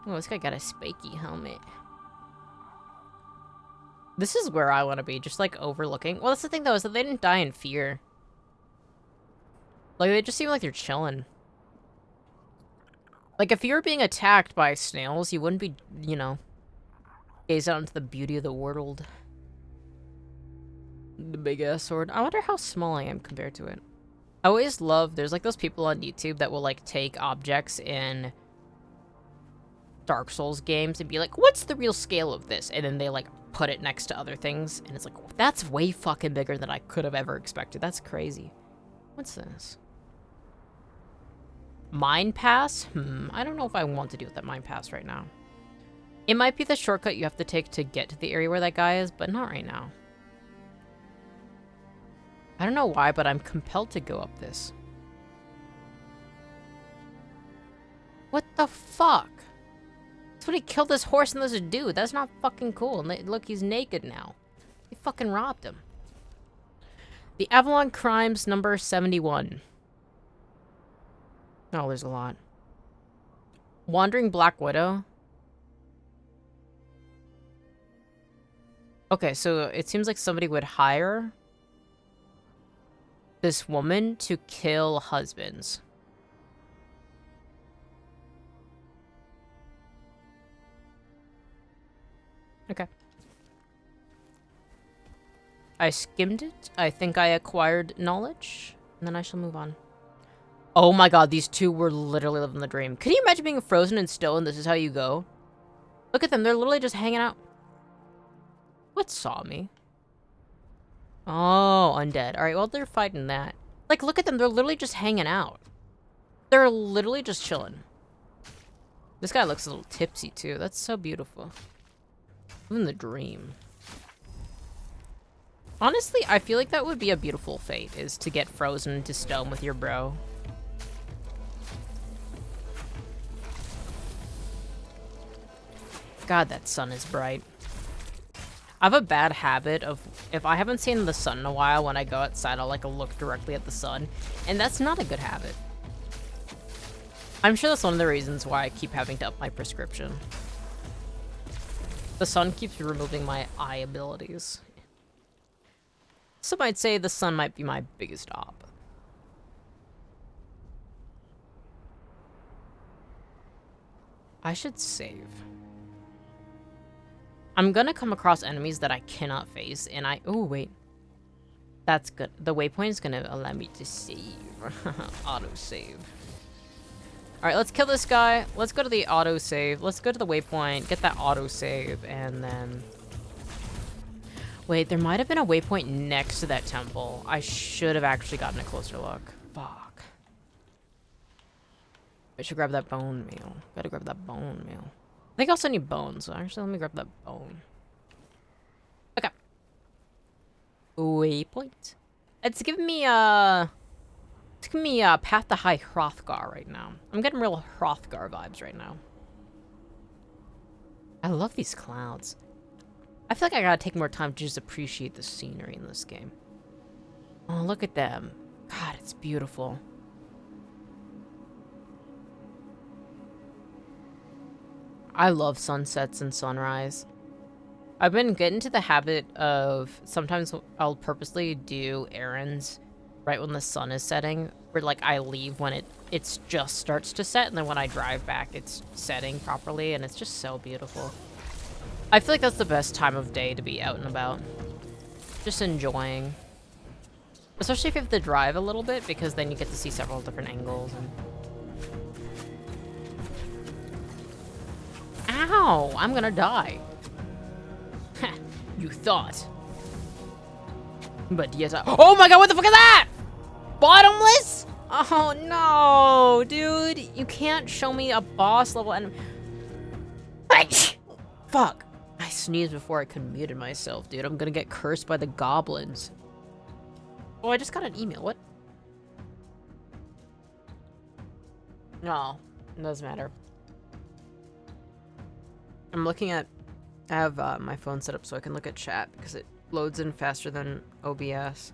Oh, this guy got a spiky helmet. This is where I want to be, just like overlooking. Well, that's the thing though, is that they didn't die in fear. Like, they just seem like they're chilling. Like, if you were being attacked by snails, you wouldn't be, you know, gaze out into the beauty of the world. The big ass sword. I wonder how small I am compared to it. I always love, there's like those people on YouTube that will like take objects in Dark Souls games and be like, what's the real scale of this? And then they like put it next to other things, and it's like, that's way fucking bigger than I could have ever expected. That's crazy. What's this? Mine Pass? I don't know if I want to do with that Mine Pass right now. It might be the shortcut you have to take to get to the area where that guy is, but not right now. I don't know why, but I'm compelled to go up this. What the fuck? That's what he killed this horse and this dude. That's not fucking cool. And look, he's naked now. He fucking robbed him. The Avalon Crimes number 71. Oh, there's a lot. Wandering Black Widow. Okay, so it seems like somebody would hire this woman to kill husbands. Okay. I skimmed it. I think I acquired knowledge. And then I shall move on. Oh my god, these two were literally living the dream. Can you imagine being frozen and still and this is how you go? Look at them. They're literally just hanging out. What saw me? Oh, undead. Alright, well, they're fighting that. Like, look at them. They're literally just hanging out. They're literally just chilling. This guy looks a little tipsy, too. That's so beautiful. Living the dream. Honestly, I feel like that would be a beautiful fate, is to get frozen into stone with your bro. God, that sun is bright. I have a bad habit of, if I haven't seen the sun in a while, when I go outside, I'll like look directly at the sun. And that's not a good habit. I'm sure that's one of the reasons why I keep having to up my prescription. The sun keeps removing my eye abilities. Some might say the sun might be my biggest op. I should save. I'm gonna come across enemies that I cannot face, and oh, wait. That's good. The waypoint is gonna allow me to save. Auto-save. Alright, let's kill this guy. Let's go to the auto-save. Let's go to the waypoint, get that auto-save, and then... Wait, there might have been a waypoint next to that temple. I should have actually gotten a closer look. Fuck. I should grab that bone meal. Gotta grab that bone meal. I think I also need bones, so actually let me grab that bone. Okay. Waypoint. It's giving me Path to High Hrothgar right now. I'm getting real Hrothgar vibes right now. I love these clouds. I feel like I gotta take more time to just appreciate the scenery in this game. Oh, look at them. God, it's beautiful. I love sunsets and sunrise. I've been getting into the habit of sometimes I'll purposely do errands right when the sun is setting, where like I leave when it just starts to set, and then when I drive back it's setting properly, and it's just so beautiful. I feel like that's the best time of day to be out and about. Just enjoying. Especially if you have to drive a little bit, because then you get to see several different angles. And... Ow! I'm gonna die. You thought. But yes, oh my god, what the fuck is that? Bottomless? Oh no, dude. You can't show me a boss level enemy. Fuck. I sneezed before I could muted myself, dude. I'm gonna get cursed by the goblins. Oh, I just got an email. What? No, it doesn't matter. I'm looking at... I have my phone set up so I can look at chat because it loads in faster than OBS.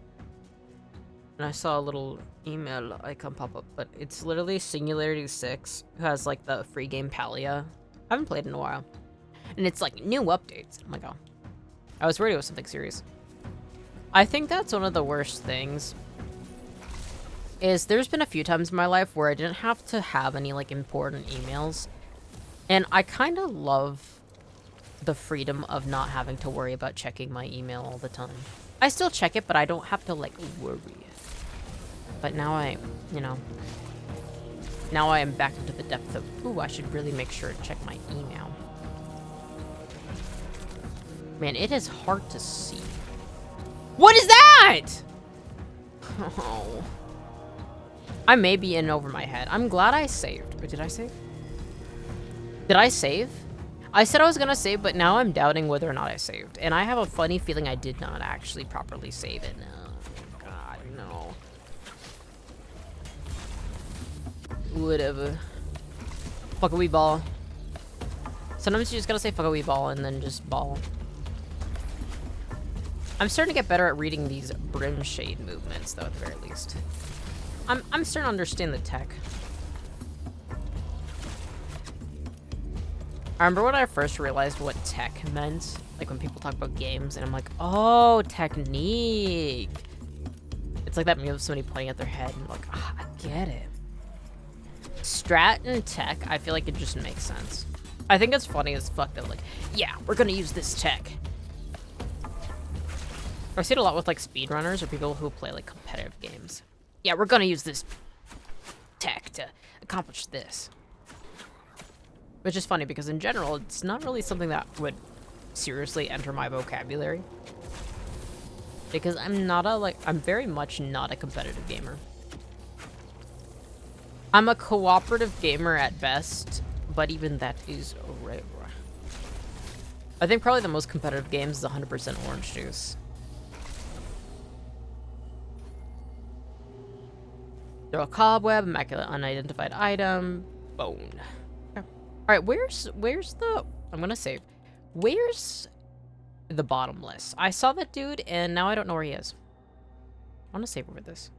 And I saw a little email icon pop up, but it's literally Singularity 6, who has like the free game Palia. I haven't played in a while. And it's like new updates. I'm like, oh. I was worried it was something serious. I think that's one of the worst things. Is there's been a few times in my life where I didn't have to have any like important emails. And I kind of love the freedom of not having to worry about checking my email all the time. I still check it, but I don't have to like worry. But now I, you know, now I am back into the depth of, ooh, I should really make sure to check my email. Man, it is hard to see. What is that? Oh. I may be in over my head. I'm glad I saved. Wait, did I save? Did I save? I said I was gonna save, but now I'm doubting whether or not I saved. And I have a funny feeling I did not actually properly save it. Oh, God, no. Whatever. Fuck a wee ball. Sometimes you just gotta say fuck a wee ball and then just ball. I'm starting to get better at reading these brim shade movements, though, at the very least. I'm starting to understand the tech. I remember when I first realized what tech meant, like when people talk about games, and I'm like, oh, technique. It's like that meme of somebody pointing at their head, and I'm like, ah, I get it. Strat and tech, I feel like it just makes sense. I think it's funny as fuck that, like, yeah, we're gonna use this tech. I see it a lot with, like, speedrunners or people who play, like, competitive games. Yeah, we're gonna use this tech to accomplish this. Which is funny because in general, it's not really something that would seriously enter my vocabulary. Because I'm not I'm very much not a competitive gamer. I'm a cooperative gamer at best, but even that is rare. I think probably the most competitive games is 100% orange juice. Throw a cobweb, immaculate unidentified item, bone. All right, where's the, I'm gonna save. Where's the bottomless? I saw that dude and now I don't know where he is. I wanna save over this.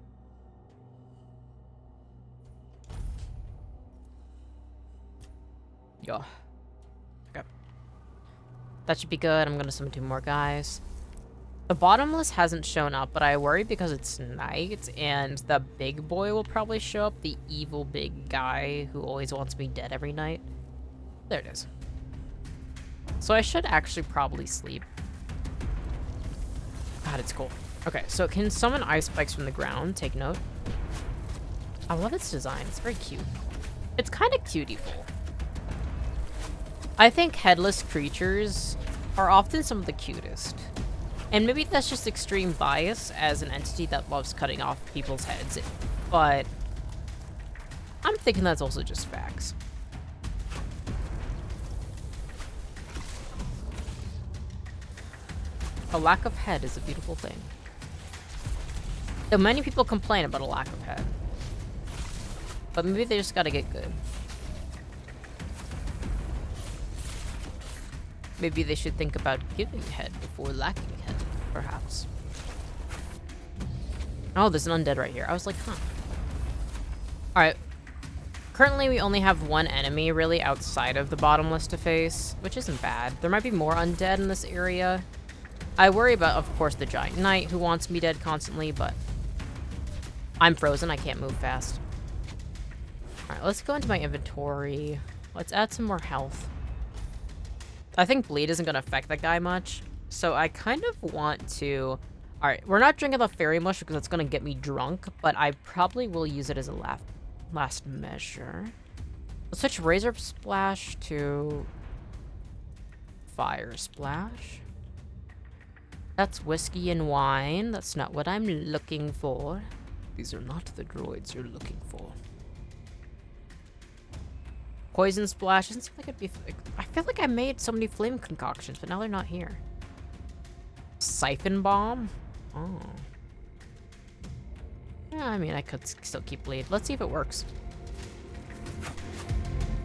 Yo. Okay. That should be good. I'm gonna summon 2 more guys. The bottomless hasn't shown up, but I worry because it's night and the big boy will probably show up, the evil big guy who always wants me dead every night. There it is. So I should actually probably sleep. God, it's cool. Okay, so it can summon ice spikes from the ground. Take note. I love its design. It's very cute. It's kind of cutieful. I think headless creatures are often some of the cutest. And maybe that's just extreme bias as an entity that loves cutting off people's heads. But I'm thinking that's also just facts. A lack of head is a beautiful thing. Though many people complain about a lack of head. But maybe they just gotta get good. Maybe they should think about giving head before lacking head, perhaps. Oh, there's an undead right here. I was like, huh. Alright. Currently, we only have one enemy, really, outside of the bottomless to face, which isn't bad. There might be more undead in this area. I worry about, of course, the giant knight who wants me dead constantly, but I'm frozen. I can't move fast. Alright, let's go into my inventory. Let's add some more health. I think bleed isn't going to affect that guy much, so I kind of want to... Alright, we're not drinking the fairy mush because it's going to get me drunk, but I probably will use it as a last measure. Let's switch Razor Splash to Fire Splash. That's whiskey and wine. That's not what I'm looking for. These are not the droids you're looking for. Poison Splash doesn't seem like it'd be... I feel like I made so many flame concoctions, but now they're not here. Siphon Bomb? Oh. Yeah, I mean, I could still keep bleed. Let's see if it works.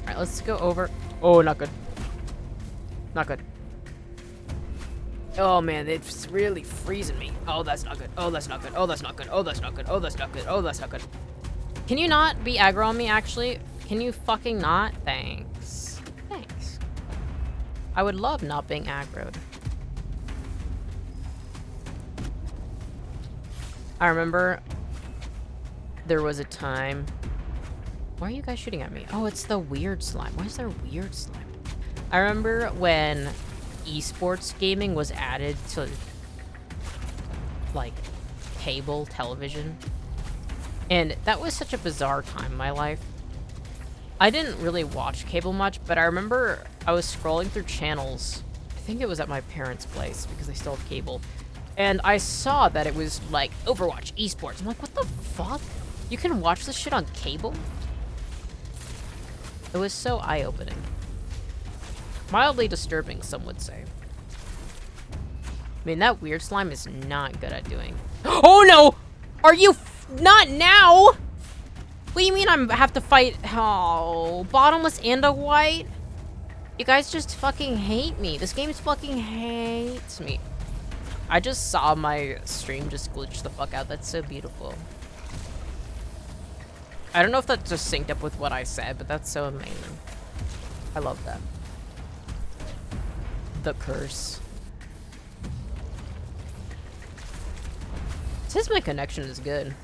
Alright, let's go over... Oh, not good. Not good. Oh, man, it's really freezing me. Oh, that's not good. Oh, that's not good. Oh, that's not good. Oh, that's not good. Oh, that's not good. Oh, that's not good. Can you not be aggro on me, actually? Can you fucking not? Thanks. Thanks. I would love not being aggroed. I remember there was a time... Why are you guys shooting at me? Oh, it's the weird slime. Why is there weird slime? I remember when esports gaming was added to, like, cable television. And that was such a bizarre time in my life. I didn't really watch cable much, but I remember I was scrolling through channels. I think it was at my parents' place because they still have cable. And I saw that it was like Overwatch esports. I'm like, what the fuck? You can watch this shit on cable? It was so eye-opening. Mildly disturbing, some would say. I mean, that weird slime is not good at doing. Oh no! Are you not now? What do you mean I have to fight? Oh, bottomless and a white? You guys just fucking hate me. This game fucking hates me. I just saw my stream just glitch the fuck out. That's so beautiful. I don't know if that just synced up with what I said, but that's so amazing. I love that. The curse. It says my connection is good.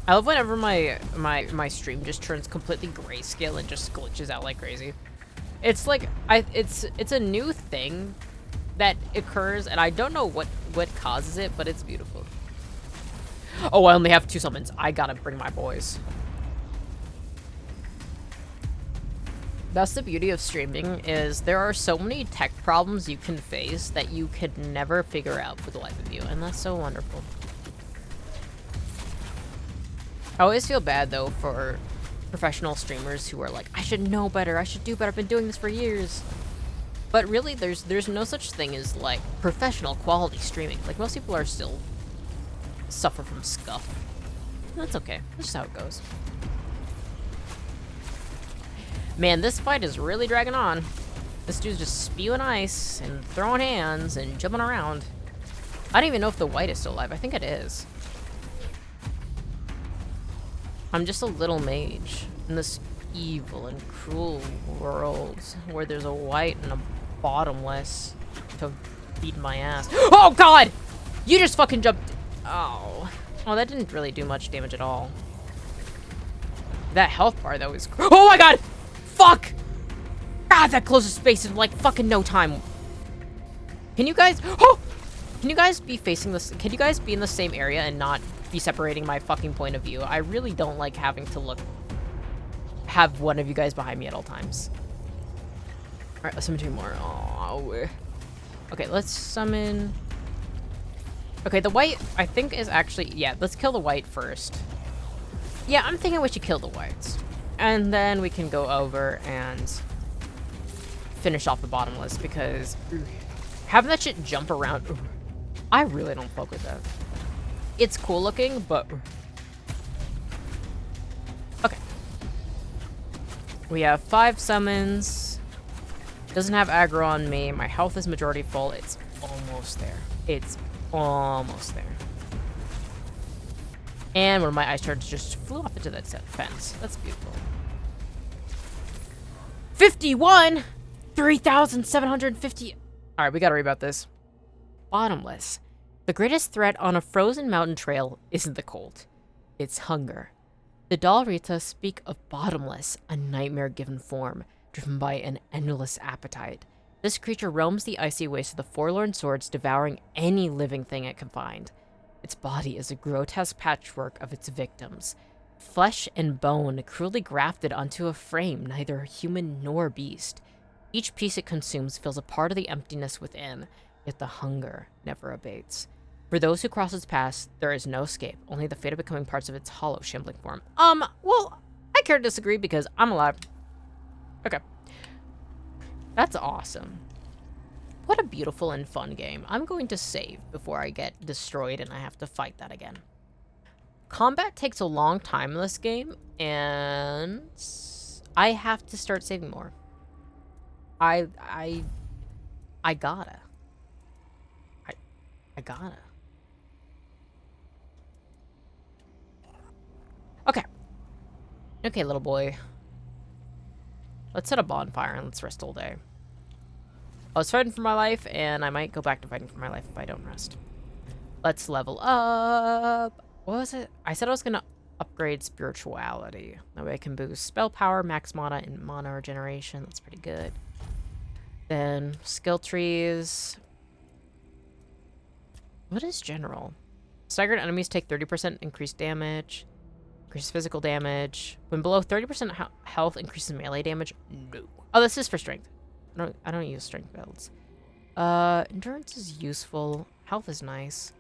I love whenever my stream just turns completely grayscale and just glitches out like crazy. It's like it's a new thing that occurs, and I don't know what causes it, but it's beautiful. Oh, I only have 2 summons. I gotta bring my boys. That's the beauty of streaming, is there are so many tech problems you can face that you could never figure out for the life of you, and that's so wonderful. I always feel bad, though, for professional streamers who are like, I should know better, I should do better, I've been doing this for years. But really, there's no such thing as, like, professional quality streaming. Like, most people are still suffer from scuff. That's okay. That's just how it goes. Man, this fight is really dragging on. This dude's just spewing ice and throwing hands and jumping around. I don't even know if the white is still alive. I think it is. I'm just a little mage in this evil and cruel world where there's a white and a bottomless to beat my ass. Oh god! You just fucking jumped. Oh. Oh, that didn't really do much damage at all. That health bar though is... Oh my god! fuck! God, that closes space in like fucking no time. Can you guys... Oh! Can you guys be facing this? Can you guys be in the same area and not be separating my fucking point of view? I really don't like having to have one of you guys behind me at all times. Alright, let's summon 2 more. Oh. Okay, let's summon... Okay, the white, I think, is actually... Yeah, let's kill the white first. Yeah, I'm thinking we should kill the whites. And then we can go over and finish off the bottomless, because having that shit jump around... I really don't fuck with that. It's cool looking, but... Okay. We have 5 summons. Doesn't have aggro on me. My health is majority full. It's almost there. It's almost there. And one of my ice shards just flew off into that fence. That's beautiful. 51! 3,750... Alright, we gotta read about this. Bottomless. The greatest threat on a frozen mountain trail isn't the cold. It's hunger. The Dalrita speak of bottomless, a nightmare-given form, driven by an endless appetite. This creature roams the icy waste of the forlorn swords, devouring any living thing it can find. Its body is a grotesque patchwork of its victims. Flesh and bone cruelly grafted onto a frame, neither human nor beast. Each piece it consumes fills a part of the emptiness within, yet the hunger never abates. For those who cross its path, there is no escape, only the fate of becoming parts of its hollow, shambling form. Well, I care to disagree because I'm alive. Okay. That's awesome. What a beautiful and fun game. I'm going to save before I get destroyed and I have to fight that again. Combat takes a long time in this game, and I have to start saving more. I gotta. I gotta. Okay. Okay, little boy. Let's set a bonfire and let's rest all day. I was fighting for my life, and I might go back to fighting for my life if I don't rest. Let's level up. What was it? I said I was gonna upgrade spirituality. That way I can boost spell power, max mana, and mana regeneration. That's pretty good. Then skill trees. What is general? Staggered enemies take 30% increased damage. Increases physical damage. When below 30% health, increases melee damage. No. Oh, this is for strength. I don't use strength builds. Endurance is useful. Health is nice.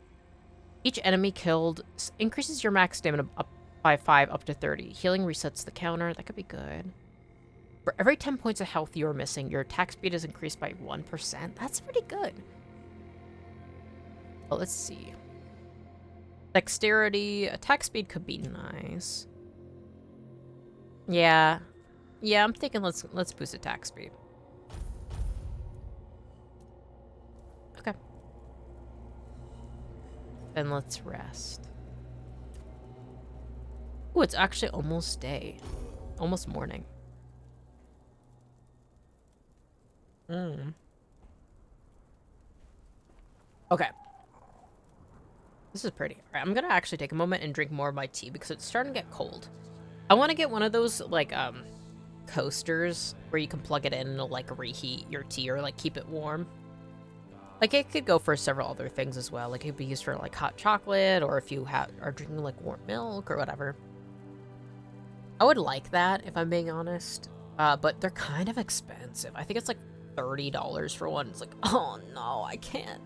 Each enemy killed increases your max stamina up by 5 up to 30. Healing resets the counter. That could be good. For every 10 points of health you are missing, your attack speed is increased by 1%. That's pretty good. Well, let's see. Dexterity, attack speed could be nice. Yeah. Yeah, I'm thinking let's boost attack speed. Okay. Then let's rest. Ooh, it's actually almost day. Almost morning. Okay. This is pretty. Alright, I'm gonna actually take a moment and drink more of my tea because it's starting to get cold. I want to get one of those, like, coasters where you can plug it in and it'll, like, reheat your tea or, like, keep it warm. Like, it could go for several other things as well. Like, it could be used for, like, hot chocolate, or if you are drinking, like, warm milk or whatever. I would like that, if I'm being honest. But they're kind of expensive. I think it's, like, $30 for one. It's like, oh, no, I can't.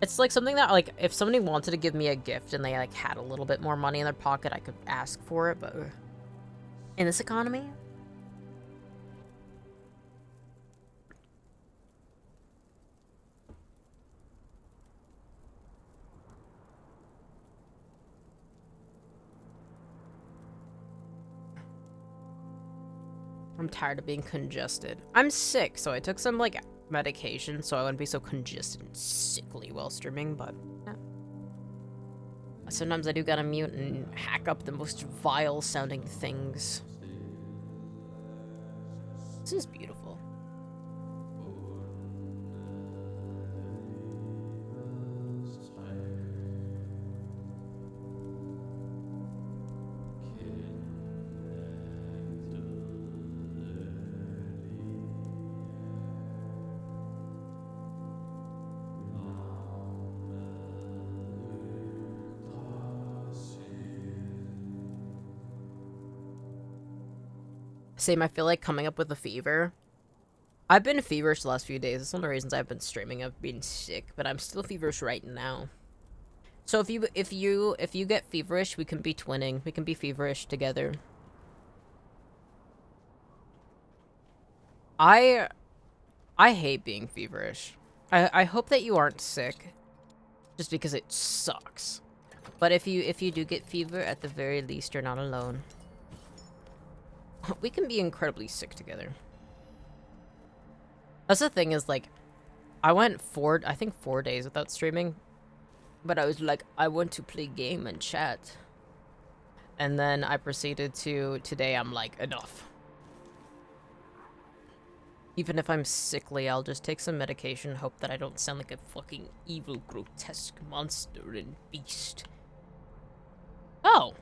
It's like something that, like, if somebody wanted to give me a gift and they, like, had a little bit more money in their pocket, I could ask for it, but in this economy? I'm tired of being congested. I'm sick, so I took some, like, medication so I wouldn't be so congested and sickly while streaming, but yeah. Sometimes I do gotta mute and hack up the most vile sounding things. This is beautiful. Same, I feel like coming up with a fever. I've been feverish the last few days. It's one of the reasons I've been streaming. I've been sick, but I'm still feverish right now. So if you get feverish, we can be twinning. We can be feverish together. I hate being feverish. I hope that you aren't sick, just because it sucks. But if you do get fever, at the very least, you're not alone. We can be incredibly sick together. That's the thing is, like, I went I think 4 days without streaming. But I was like, I want to play game and chat. And then I proceeded to, today I'm like, enough. Even if I'm sickly, I'll just take some medication, hope that I don't sound like a fucking evil, grotesque monster and beast. Oh!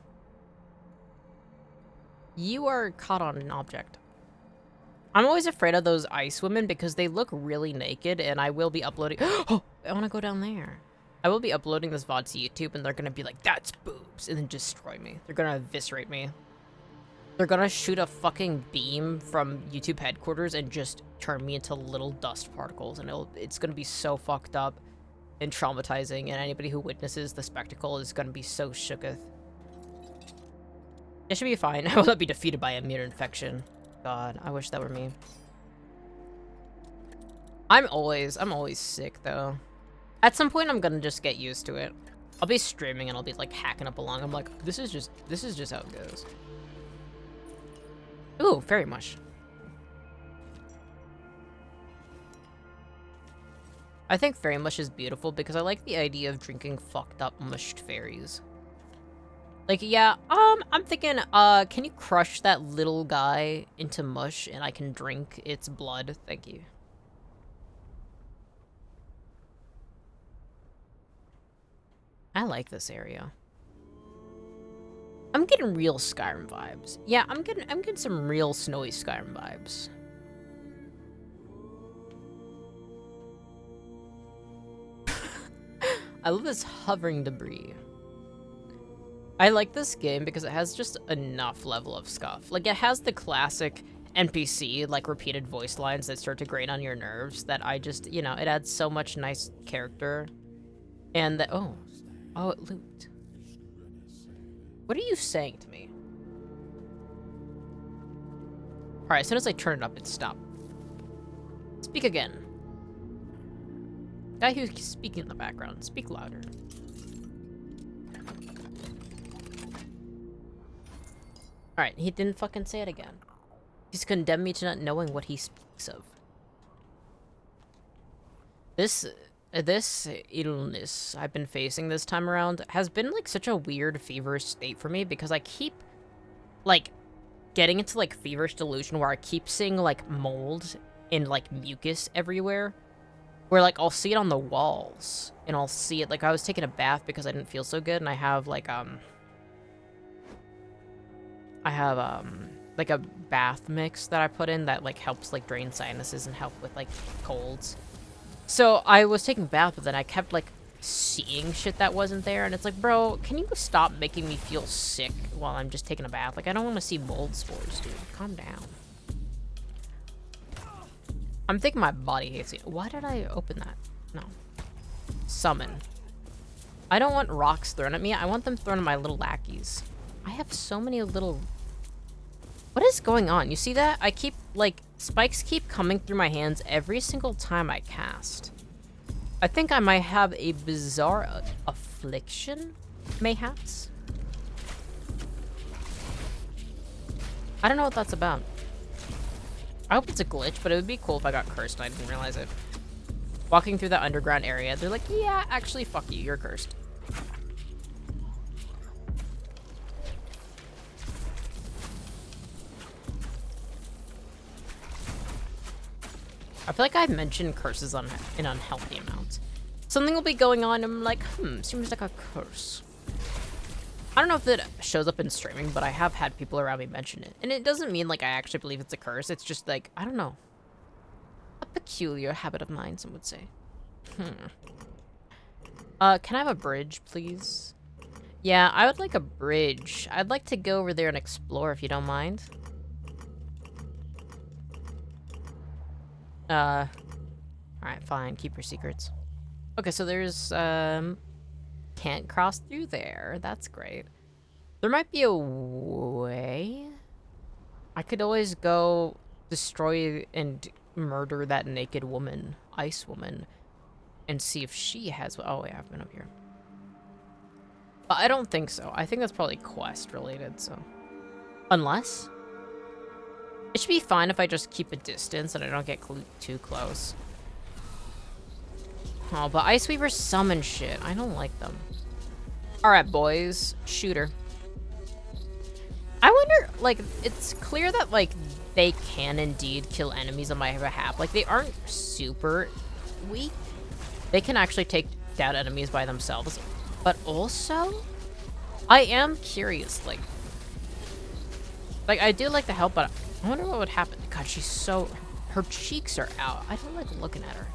You are caught on an object. I'm always afraid of those ice women because they look really naked, and I will be uploading- Oh! I want to go down there. I will be uploading this VOD to YouTube, and they're gonna be like, that's boobs, and then destroy me. They're gonna eviscerate me. They're gonna shoot a fucking beam from YouTube headquarters and just turn me into little dust particles, and it's gonna be so fucked up and traumatizing, and anybody who witnesses the spectacle is gonna be so shooketh. It should be fine. I will not be defeated by immune infection. God, I wish that were me. I'm always sick, though. At some point, I'm gonna just get used to it. I'll be streaming and I'll be like hacking up along. I'm like, this is just how it goes. Ooh, fairy mush. I think fairy mush is beautiful because I like the idea of drinking fucked up mushed fairies. Like, yeah, I'm thinking, can you crush that little guy into mush and I can drink its blood? Thank you. I like this area. I'm getting real Skyrim vibes. Yeah, I'm getting some real snowy Skyrim vibes. I love this hovering debris. I like this game because it has just enough level of scuff. Like, it has the classic NPC, like, repeated voice lines that start to grate on your nerves that I just, you know, it adds so much nice character. And that, oh, it looped. What are you saying to me? Alright, as soon as I turn it up, it stopped. Speak again. Guy who's speaking in the background, speak louder. Alright, he didn't fucking say it again. He's condemned me to not knowing what he speaks of. This illness I've been facing this time around has been, like, such a weird feverish state for me because I keep, like, getting into, like, feverish delusion where I keep seeing, like, mold and, like, mucus everywhere. Where, like, I'll see it on the walls, and I'll see it, like, I was taking a bath because I didn't feel so good, and I have, like, like a bath mix that I put in that, like, helps, like, drain sinuses and help with, like, colds. So I was taking a bath, but then I kept, like, seeing shit that wasn't there, and it's like, bro, can you stop making me feel sick while I'm just taking a bath? Like, I don't want to see mold spores, dude. Calm down. I'm thinking my body hates it. Why did I open that? No. Summon. I don't want rocks thrown at me. I want them thrown at my little lackeys. I have so many little... What is going on? You see that? I keep, like, spikes keep coming through my hands every single time I cast. I think I might have a bizarre affliction, mayhaps? I don't know what that's about. I hope it's a glitch, but it would be cool if I got cursed and I didn't realize it. Walking through that underground area, they're like, yeah, actually, fuck you, you're cursed. I feel like I've mentioned curses in unhealthy amounts. Something will be going on, and I'm like, seems like a curse. I don't know if it shows up in streaming, but I have had people around me mention it. And it doesn't mean, like, I actually believe it's a curse. It's just, like, I don't know. A peculiar habit of mine, some would say. Can I have a bridge, please? Yeah, I would like a bridge. I'd like to go over there and explore, if you don't mind. Alright, fine. Keep your secrets. Okay, so there's, can't cross through there. That's great. There might be a way. I could always go destroy and murder that naked woman, ice woman, and see if she has... Oh, wait, I've been up here. But I don't think so. I think that's probably quest related, so... Unless... It should be fine if I just keep a distance and I don't get too close. Oh, but Ice Weavers summon shit. I don't like them. Alright, boys. Shooter. I wonder, like, it's clear that, like, they can indeed kill enemies on my behalf. Like, they aren't super weak. They can actually take down enemies by themselves. But also, I am curious, like, I do like the help, but I wonder what would happen. God, she's so... Her cheeks are out. I don't like looking at her.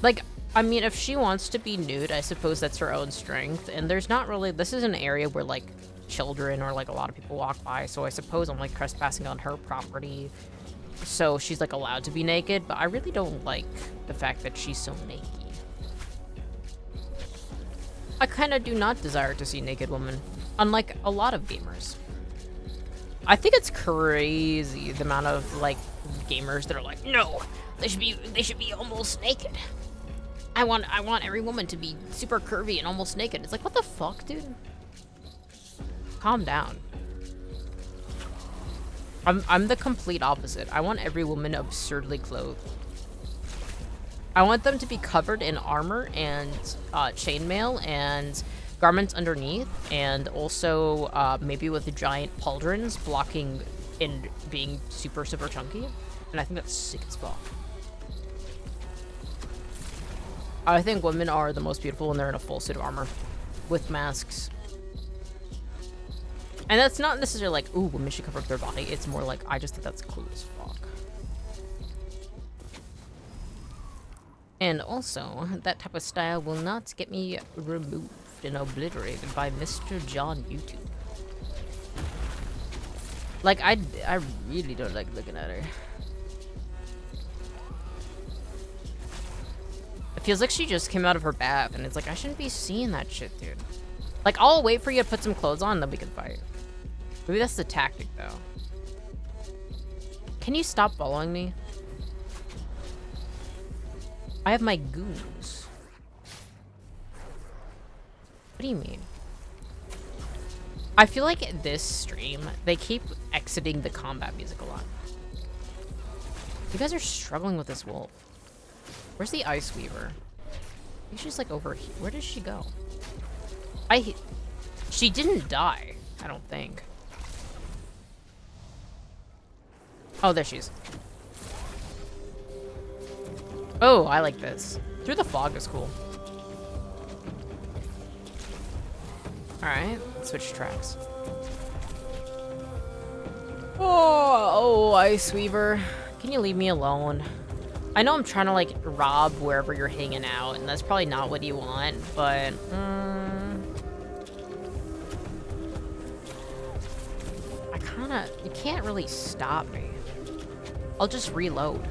Like, I mean, if she wants to be nude, I suppose that's her own strength. And there's not really... This is an area where, like, children or, like, a lot of people walk by. So I suppose I'm, like, trespassing on her property. So she's, like, allowed to be naked. But I really don't like the fact that she's so naked. I kind of do not desire to see naked women. Unlike a lot of gamers. I think it's crazy the amount of, like, gamers that are like, no, they should be almost naked. I want every woman to be super curvy and almost naked. It's like, what the fuck, dude? Calm down. I'm the complete opposite. I want every woman absurdly clothed. I want them to be covered in armor and chainmail and garments underneath, and also maybe with giant pauldrons blocking and being super, super chunky. And I think that's sick as fuck. I think women are the most beautiful when they're in a full suit of armor with masks. And that's not necessarily like, ooh, women should cover up their body. It's more like, I just think that's cool as fuck. And also, that type of style will not get me removed and obliterated by Mr. John YouTube. Like, I really don't like looking at her. It feels like she just came out of her bath, and it's like, I shouldn't be seeing that shit, dude. Like, I'll wait for you to put some clothes on, then we can fight. Maybe that's the tactic, though. Can you stop following me? I have my goons. What do you mean? I feel like at this stream, they keep exiting the combat music a lot. You guys are struggling with this wolf. Where's the Ice Weaver? I think she's like over here. Where does she go? She didn't die, I don't think. Oh, there she is. Oh, I like this. Through the fog is cool. Alright, let's switch tracks. Oh, Ice Weaver. Can you leave me alone? I know I'm trying to, like, rob wherever you're hanging out, and that's probably not what you want, but... I kinda... You can't really stop me. I'll just reload.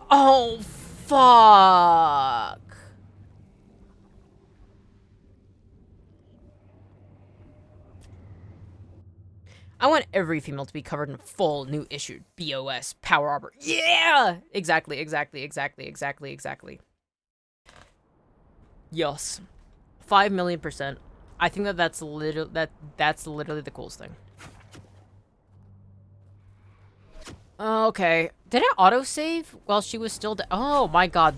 Oh, fuck! I want every female to be covered in full new issued BOS power armor. Yeah! Exactly. Yes. 5,000,000%. I think that's literally the coolest thing. Okay. Did I autosave while she was still oh my god.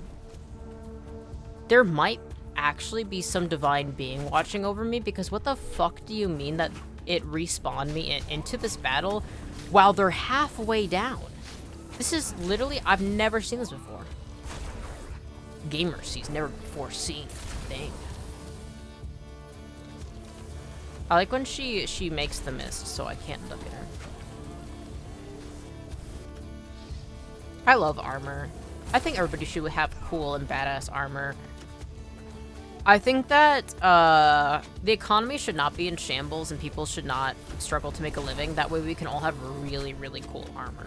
There might actually be some divine being watching over me, because what the fuck do you mean that it respawned me into this battle while they're halfway down? This is literally, I've never seen this before. Gamer sees never before seen thing. I like when she makes the mist so I can't look at her. I love armor. I think everybody should have cool and badass armor. I think that the economy should not be in shambles and people should not struggle to make a living. That way we can all have really, really cool armor.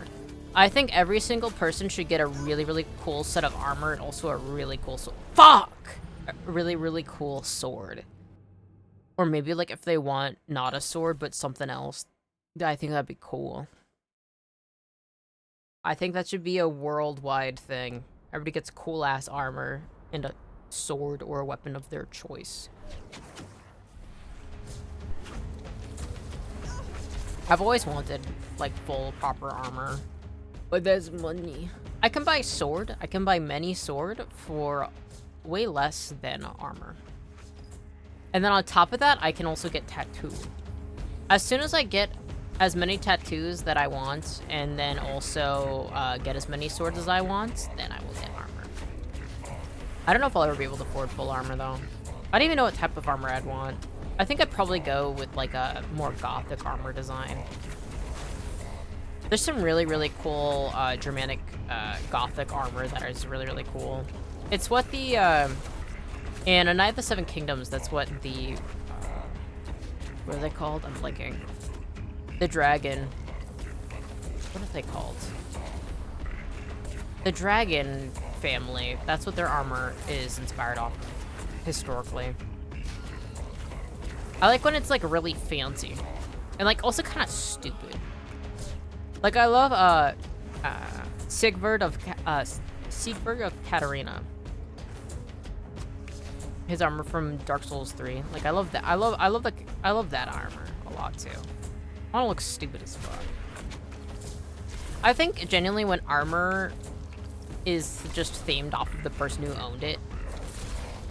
I think every single person should get a really, really cool set of armor and also a really cool a really, really cool sword. Or maybe like if they want not a sword but something else. I think that'd be cool. I think that should be a worldwide thing. Everybody gets cool ass armor and a sword or a weapon of their choice. I've always wanted like full proper armor, but there's money. I can buy sword. I can buy many sword for way less than armor. And then on top of that, I can also get tattoo. As soon as I get as many tattoos that I want, and then also get as many swords as I want, then I will get armor. I don't know if I'll ever be able to afford full armor, though. I don't even know what type of armor I'd want. I think I'd probably go with, like, a more gothic armor design. There's some really, really cool Germanic gothic armor that is really, really cool. It's what the... in A Knight of the Seven Kingdoms, that's what the... what are they called? I'm blanking. The dragon. What are they called? The dragon family. That's what their armor is inspired off of, historically. I like when it's like really fancy. And like also kind of stupid. Like I love Sigurd of Katarina. His armor from Dark Souls 3. Like I love that. I love that armor a lot too. I want to look stupid as fuck. I think genuinely when armor is just themed off of the person who owned it,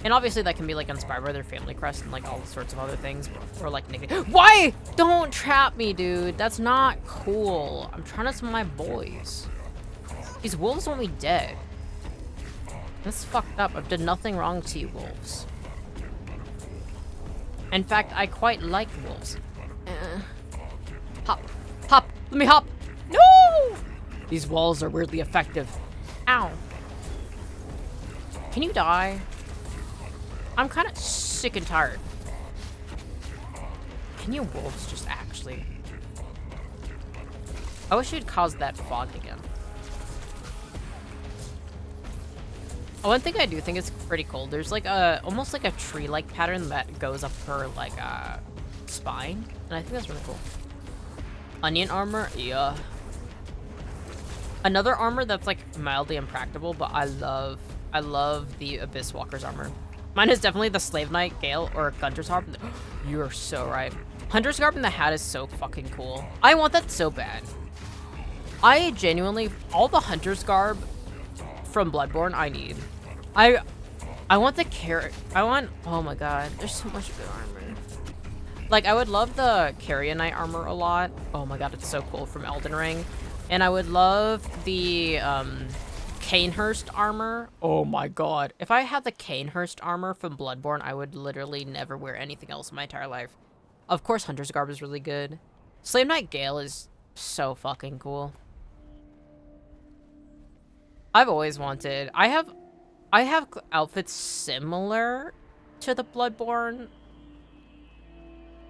and obviously that can be like inspired by their family crest and like all sorts of other things, or like why? Don't trap me, dude. That's not cool. I'm trying to summon my boys. These wolves want me dead. That's fucked up. I've done nothing wrong to you, wolves. In fact, I quite like wolves. Hop. Hop. Let me hop. No! These walls are weirdly effective. Ow. Can you die? I'm kind of sick and tired. Can you wolves just actually... I wish you'd caused that fog again. One thing I do think is pretty cool. There's like a... almost like a tree-like pattern that goes up her like spine. And I think that's really cool. Onion armor? Yeah. Another armor that's like mildly impractical, but I love the Abyss Walker's armor. Mine is definitely the Slave Knight Gale or Gunter's Harp. You're so right. Hunter's Garb in the hat is so fucking cool. I want that so bad. I genuinely, all the Hunter's Garb from Bloodborne I need. I want the carrot. Oh my god, there's so much good armor. Like I would love the Carrion Knight armor a lot. Oh my god, it's so cool from Elden Ring. And I would love the Canehurst armor. Oh my god. If I had the Canehurst armor from Bloodborne, I would literally never wear anything else in my entire life. Of course, Hunter's Garb is really good. Slave Knight Gale is so fucking cool. I've always wanted... I have outfits similar to the Bloodborne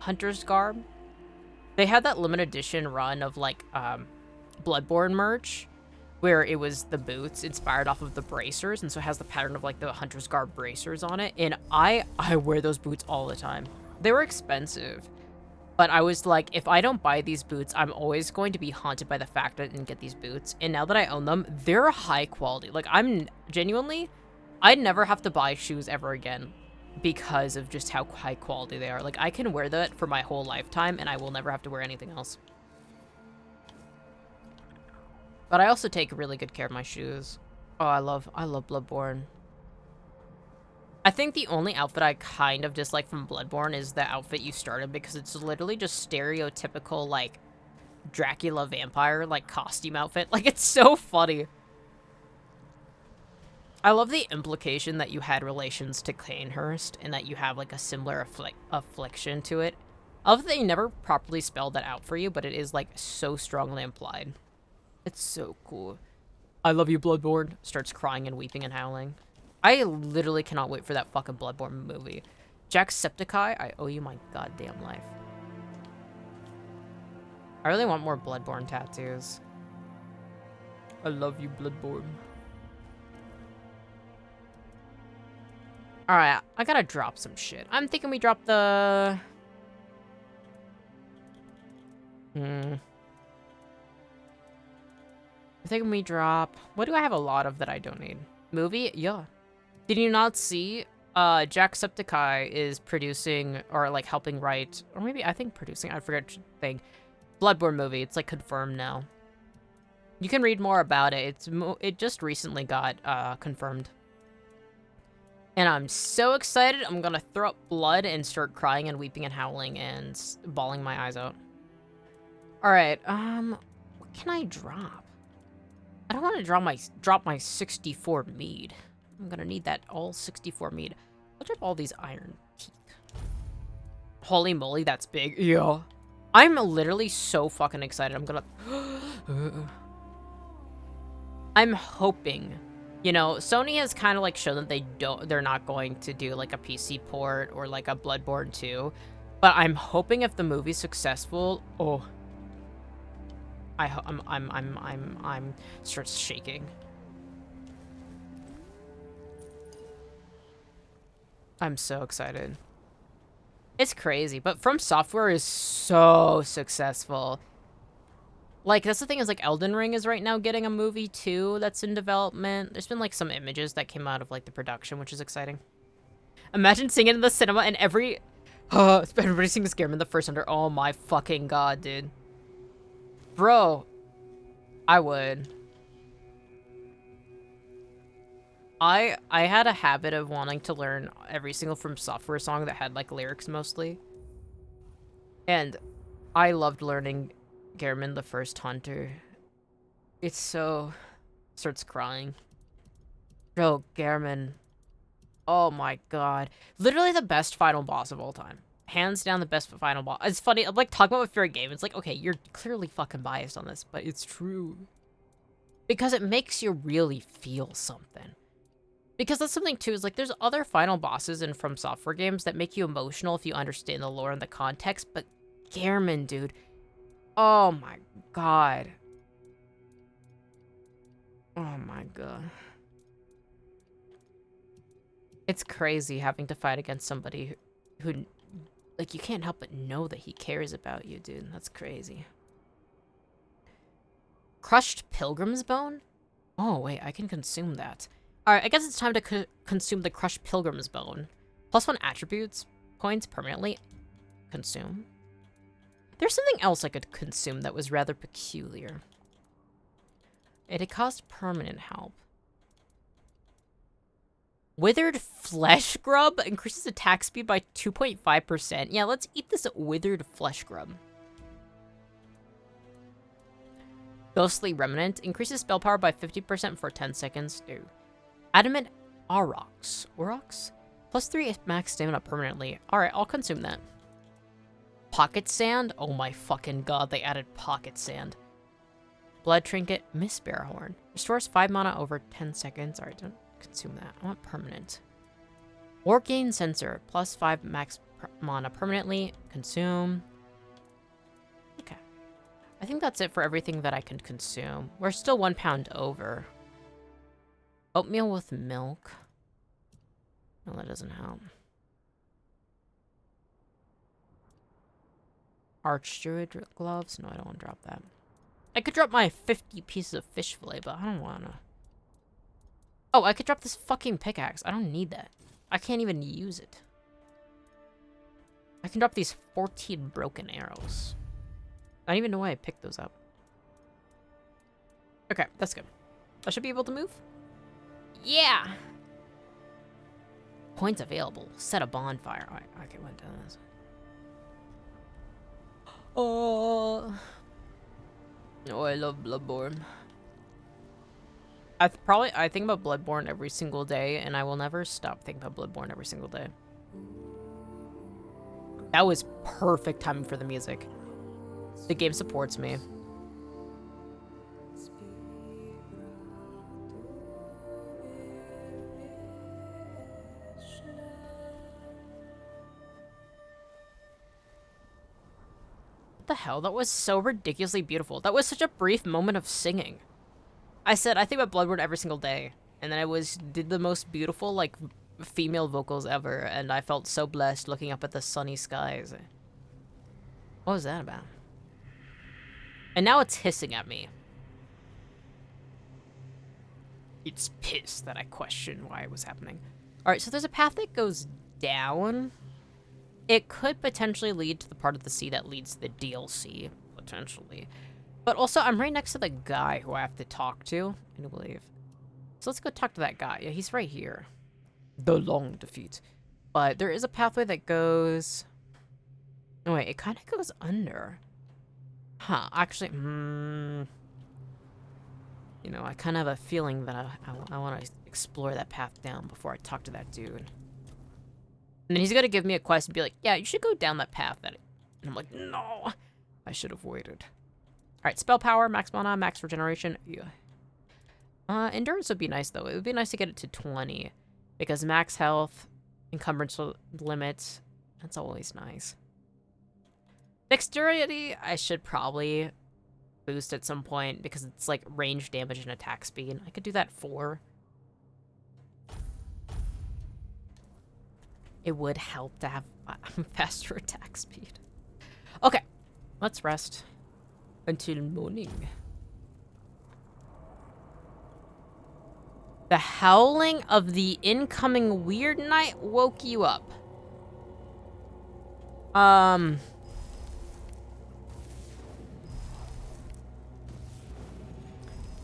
Hunter's Garb. They had that limited edition run of like Bloodborne merch where it was the boots inspired off of the bracers, and so it has the pattern of like the Hunter's Garb bracers on it, and I wear those boots all the time. They were expensive, but I was like, if I don't buy these boots, I'm always going to be haunted by the fact that I didn't get these boots. And now that I own them, they're high quality. Like I'm genuinely, I'd never have to buy shoes ever again because of just how high quality they are. Like I can wear that for my whole lifetime and I will never have to wear anything else. But I also take really good care of my shoes. Oh, I love Bloodborne. I think the only outfit I kind of dislike from Bloodborne is the outfit you started, because it's literally just stereotypical, like, Dracula vampire, like, costume outfit. Like, it's so funny. I love the implication that you had relations to Canehurst and that you have, like, a similar affliction to it. I love that they never properly spelled that out for you, but it is, like, so strongly implied. It's so cool. I love you, Bloodborne. Starts crying and weeping and howling. I literally cannot wait for that fucking Bloodborne movie. Jacksepticeye, I owe you my goddamn life. I really want more Bloodborne tattoos. I love you, Bloodborne. Alright, I gotta drop some shit. I'm thinking we drop the... I'm thinking we drop... What do I have a lot of that I don't need? Movie? Yeah. Did you not see? Jacksepticeye is producing, or like helping write, or maybe I think producing, I forget the thing. Bloodborne movie. It's like confirmed now. You can read more about it. It just recently got confirmed. And I'm so excited. I'm gonna throw up blood and start crying and weeping and howling and bawling my eyes out. All right. What can I drop? I don't want to drop my 64 mead. I'm gonna need that all 64 mead. I'll drop all these iron teeth. Holy moly, that's big. Yeah. I'm literally so fucking excited. I'm gonna... I'm hoping... You know, Sony has kind of like shown that they're not going to do like a PC port or like a Bloodborne 2. But I'm hoping if the movie's successful, I'm starts shaking. I'm so excited. It's crazy, but From Software is so successful. Like, that's the thing is, like, Elden Ring is right now getting a movie, too, that's in development. There's been, like, some images that came out of, like, the production, which is exciting. Imagine seeing it in the cinema and everybody seeing Scareman in the first under. Oh my fucking god, dude. Bro. I would. I had a habit of wanting to learn every single From Software song that had, like, lyrics mostly. And I loved learning Gehrman the First Hunter. It's so... Starts crying. Bro, Gehrman. Oh my god. Literally the best final boss of all time. Hands down the best final boss. It's funny, I'm like talking about my favorite game. It's like, okay, you're clearly fucking biased on this, but it's true. Because it makes you really feel something. Because that's something too, is like there's other final bosses in From Software games that make you emotional if you understand the lore and the context, but Gehrman, dude. Oh my god. Oh my god. It's crazy having to fight against somebody who, like, you can't help but know that he cares about you, dude. That's crazy. Crushed Pilgrim's Bone? Oh, wait, I can consume that. Alright, I guess it's time to consume the Crushed Pilgrim's Bone. +1 attributes, points permanently. Consume. There's something else I could consume that was rather peculiar. It cost permanent help. Withered Flesh Grub increases attack speed by 2.5%. Yeah, let's eat this Withered Flesh Grub. Ghostly Remnant increases spell power by 50% for 10 seconds. Ew. Adamant Aurochs. Aurochs? +3 max stamina permanently. Alright, I'll consume that. Pocket Sand? Oh my fucking god, they added Pocket Sand. Blood Trinket, Miss Bearhorn. Restores 5 mana over 10 seconds. Alright, don't consume that. I want permanent. Orgain Sensor, +5 max mana permanently. Consume. Okay. I think that's it for everything that I can consume. We're still 1 pound over. Oatmeal with milk. No, that doesn't help. Archdruid gloves? No, I don't want to drop that. I could drop my 50 pieces of fish fillet, but I don't want to. Oh, I could drop this fucking pickaxe. I don't need that. I can't even use it. I can drop these 14 broken arrows. I don't even know why I picked those up. Okay, that's good. I should be able to move. Yeah! Points available. Set a bonfire. Alright, okay, went down this. Oh, I love Bloodborne. I think about Bloodborne every single day, and I will never stop thinking about Bloodborne every single day. That was perfect timing for the music. The game supports me. What the hell? That was so ridiculously beautiful. That was such a brief moment of singing. I said, I think about Bloodborne every single day. And then I did the most beautiful, like, female vocals ever. And I felt so blessed looking up at the sunny skies. What was that about? And now it's hissing at me. It's pissed that I question why it was happening. Alright, so there's a path that goes down. It could potentially lead to the part of the sea that leads to the DLC, potentially. But also, I'm right next to the guy who I have to talk to, I believe. So let's go talk to that guy. Yeah, he's right here. The long defeat. But there is a pathway that goes... Oh, wait, it kind of goes under. Huh, actually, You know, I kind of have a feeling that I want to explore that path down before I talk to that dude. And then he's going to give me a quest and be like, yeah, you should go down that path. And I'm like, no, I should have waited. Alright, spell power, max mana, max regeneration. Yeah. Endurance would be nice, though. It would be nice to get it to 20. Because max health, encumbrance limits, that's always nice. Dexterity, I should probably boost at some point because it's like range damage and attack speed. I could do that 4. It would help to have faster attack speed. Okay, let's rest until morning. The howling of the incoming weird night woke you up.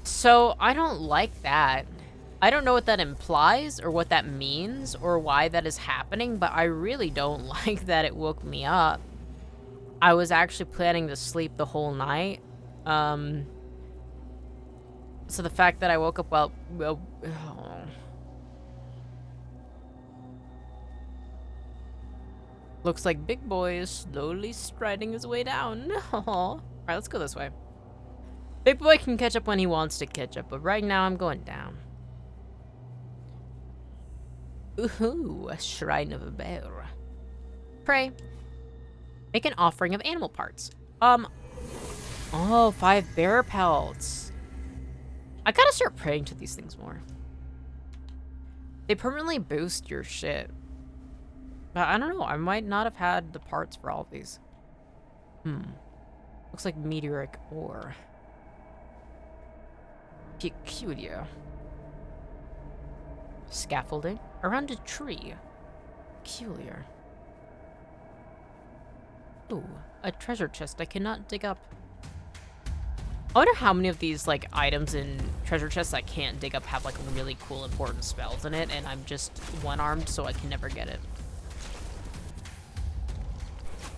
So, I don't like that. I don't know what that implies or what that means or why that is happening, but I really don't like that it woke me up. I was actually planning to sleep the whole night. So the fact that I woke up well looks like Big Boy is slowly striding his way down. Alright, let's go this way. Big Boy can catch up when he wants to catch up, but right now I'm going down. Ooh, a shrine of a bear. Pray. Make an offering of animal parts. Oh, 5 bear pelts. I gotta start praying to these things more. They permanently boost your shit. But I don't know, I might not have had the parts for all of these. Looks like meteoric ore. Peculiar. Scaffolding around a tree. Peculiar. Ooh, a treasure chest I cannot dig up. I wonder how many of these, like, items in treasure chests I can't dig up have, like, really cool important spells in it, and I'm just one-armed, so I can never get it.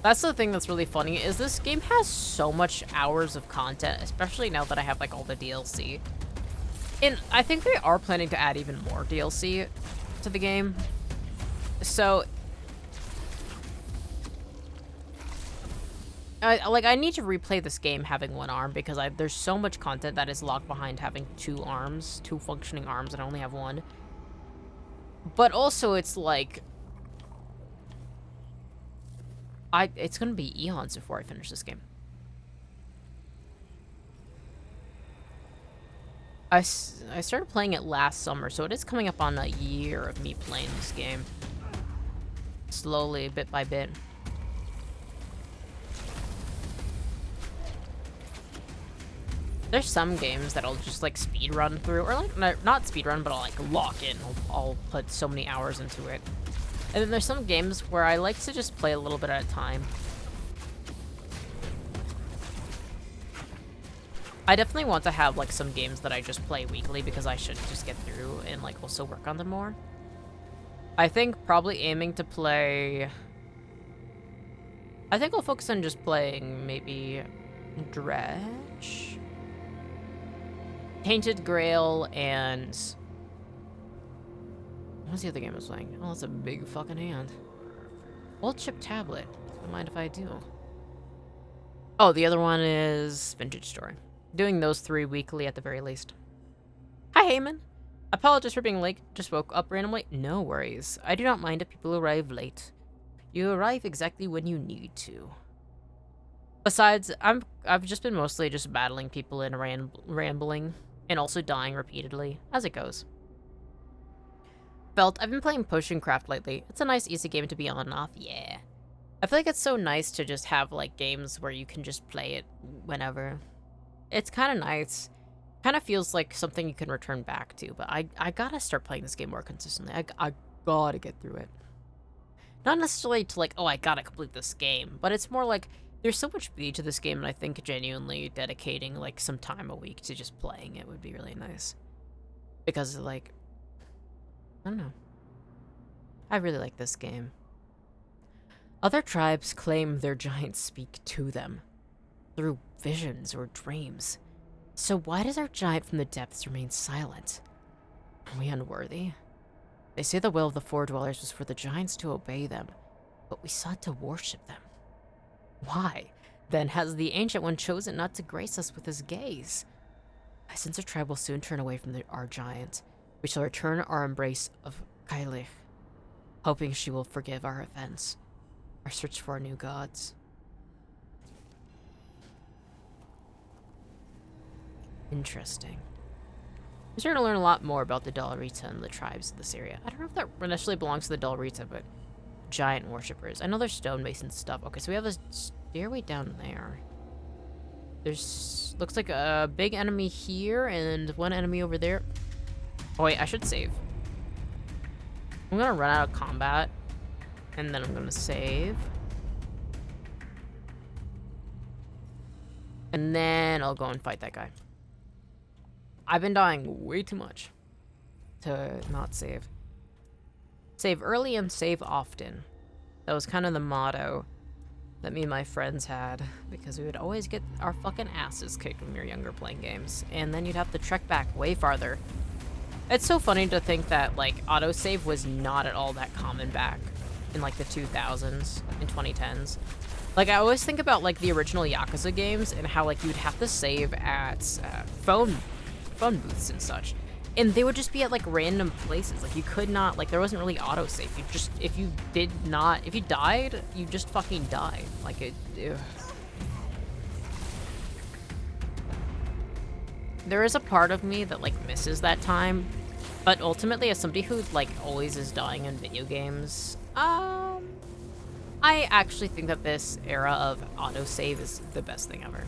That's the thing that's really funny, is this game has so much hours of content, especially now that I have, like, all the DLC. And I think they are planning to add even more DLC to the game. So, I need to replay this game having one arm because there's so much content that is locked behind having 2 arms, 2 functioning arms, and I only have 1. But also, it's like... it's gonna be eons before I finish this game. I started playing it last summer, so it is coming up on a year of me playing this game. Slowly, bit by bit. There's some games that I'll just, like, speedrun through, or, like, not speedrun, but I'll, like, lock in. I'll put so many hours into it. And then there's some games where I like to just play a little bit at a time. I definitely want to have, like, some games that I just play weekly because I should just get through and, like, also work on them more. I think probably aiming to play... I think I'll focus on just playing maybe Dredge, Tainted, Grail, and... What's the other game I was playing? Oh, that's a big fucking hand. Old chip tablet. Don't mind if I do. Oh, the other one is Vintage Story. Doing those 3 weekly at the very least. Hi, Heyman. Apologies for being late. Just woke up randomly. No worries. I do not mind if people arrive late. You arrive exactly when you need to. Besides, I've just been mostly just battling people and rambling, and also dying repeatedly, as it goes. I've been playing Potion Craft lately. It's a nice, easy game to be on and off. Yeah. I feel like it's so nice to just have, like, games where you can just play it whenever. It's kind of nice. Kind of feels like something you can return back to, but I gotta start playing this game more consistently. I gotta get through it. Not necessarily to, like, oh, I gotta complete this game, but it's more like, there's so much beauty to this game, and I think genuinely dedicating, like, some time a week to just playing it would be really nice. Because, like, I don't know. I really like this game. Other tribes claim their giants speak to them through visions or dreams. So why does our giant from the depths remain silent? Are we unworthy? They say the will of the Four Dwellers was for the giants to obey them, but we sought to worship them. Why, then, has the Ancient One chosen not to grace us with his gaze? I sense our tribe will soon turn away from our giant. We shall return our embrace of Kailich, hoping she will forgive our offense, our search for our new gods. Interesting. I'm starting to learn a lot more about the Dolorita and the tribes of this area. I don't know if that initially belongs to the Dolorita, but giant worshippers. I know there's stonemason stuff. Okay, so we have a stairway down there. There's looks like a big enemy here and one enemy over there. Oh wait, I should save. I'm gonna run out of combat and then I'm gonna save. And then I'll go and fight that guy. I've been dying way too much to not save. Save early and save often. That was kind of the motto that me and my friends had, because we would always get our fucking asses kicked when we were younger playing games, and then you'd have to trek back way farther. It's so funny to think that, like, autosave was not at all that common back in, like, the 2000s and 2010s. Like, I always think about, like, the original Yakuza games and how, like, you'd have to save at phone booths and such. And they would just be at, like, random places. Like, you could not, like, there wasn't really autosave. You just, if you died, you just fucking died. Like, ugh. There is a part of me that, like, misses that time. But ultimately, as somebody who, like, always is dying in video games, I actually think that this era of autosave is the best thing ever.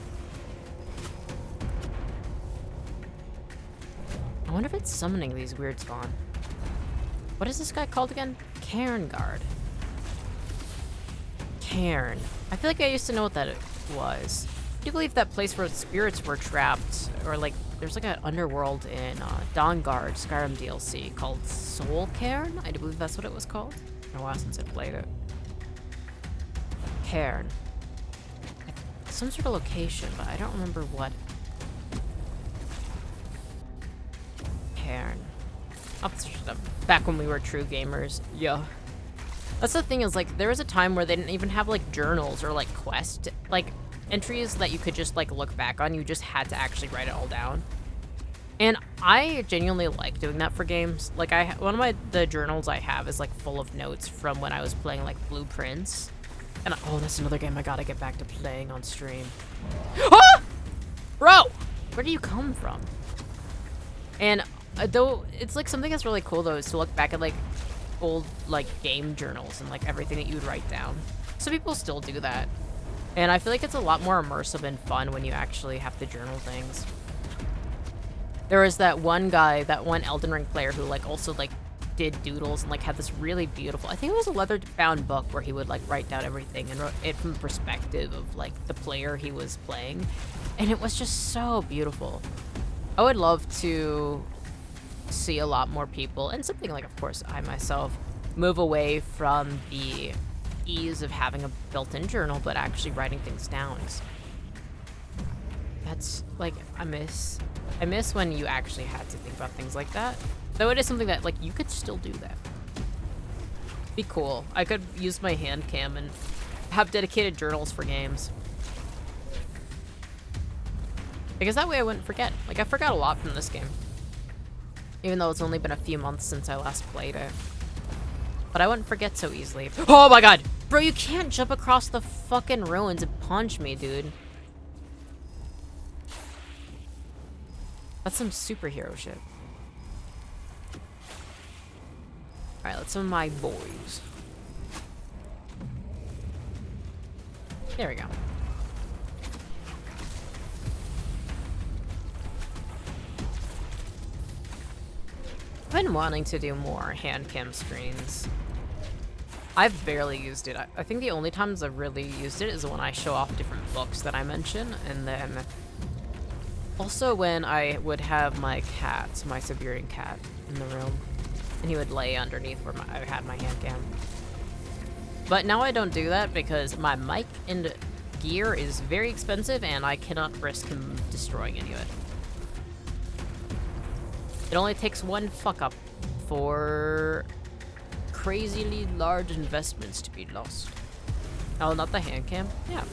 I wonder if it's summoning these weird spawn. What is this guy called again? Cairn Guard. Cairn. I feel like I used to know what that was. I do believe that place where spirits were trapped, or like, there's like an underworld in Dawnguard Skyrim DLC called Soul Cairn? I do believe that's what it was called. It's been a while since I played it. Cairn. Some sort of location, but I don't remember what. Cairn. Back when we were true gamers. Yeah. That's the thing, is like, there was a time where they didn't even have like journals or like quest like entries that you could just like look back on. You just had to actually write it all down. And I genuinely like doing that for games. Like, one of the journals I have is like full of notes from when I was playing like Blueprints. And oh, that's another game I gotta get back to playing on stream. Ah! Bro! Where do you come from? And though it's like something that's really cool though is to look back at like old like game journals and like everything that you would write down. So people still do that. And I feel like it's a lot more immersive and fun when you actually have to journal things. There was that one guy, that one Elden Ring player who like also like did doodles and like had this really beautiful, I think it was a leather-bound book where he would like write down everything and wrote it from the perspective of like the player he was playing. And it was just so beautiful. I would love to see a lot more people, and something like, of course, I myself, move away from the ease of having a built-in journal, but actually writing things down. That's, like, I miss when you actually had to think about things like that. Though it is something that, like, you could still do that. Be cool. I could use my hand cam and have dedicated journals for games. Because that way I wouldn't forget. Like, I forgot a lot from this game. Even though it's only been a few months since I last played it. But I wouldn't forget so easily. Oh my god! Bro, you can't jump across the fucking ruins and punch me, dude. That's some superhero shit. Alright, let's summon my boys. There we go. I've been wanting to do more hand cam screens. I've barely used it. I think the only times I've really used it is when I show off different books that I mention, and then also when I would have my cat, my Siberian cat, in the room, and he would lay underneath where I had my hand cam. But now I don't do that because my mic and gear is very expensive and I cannot risk him destroying any of it. It only takes one fuck up for crazily large investments to be lost. Oh, not the hand cam? Yeah.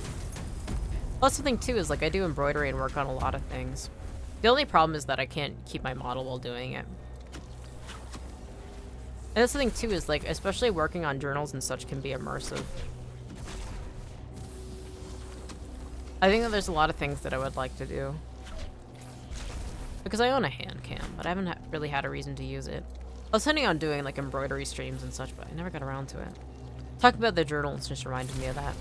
Plus, the thing too is, like, I do embroidery and work on a lot of things. The only problem is that I can't keep my model while doing it. And that's the thing too is, like, especially working on journals and such can be immersive. I think that there's a lot of things that I would like to do. Because I own a hand cam, but I haven't really had a reason to use it. I was planning on doing, like, embroidery streams and such, but I never got around to it. Talking about the journals just reminded me of that.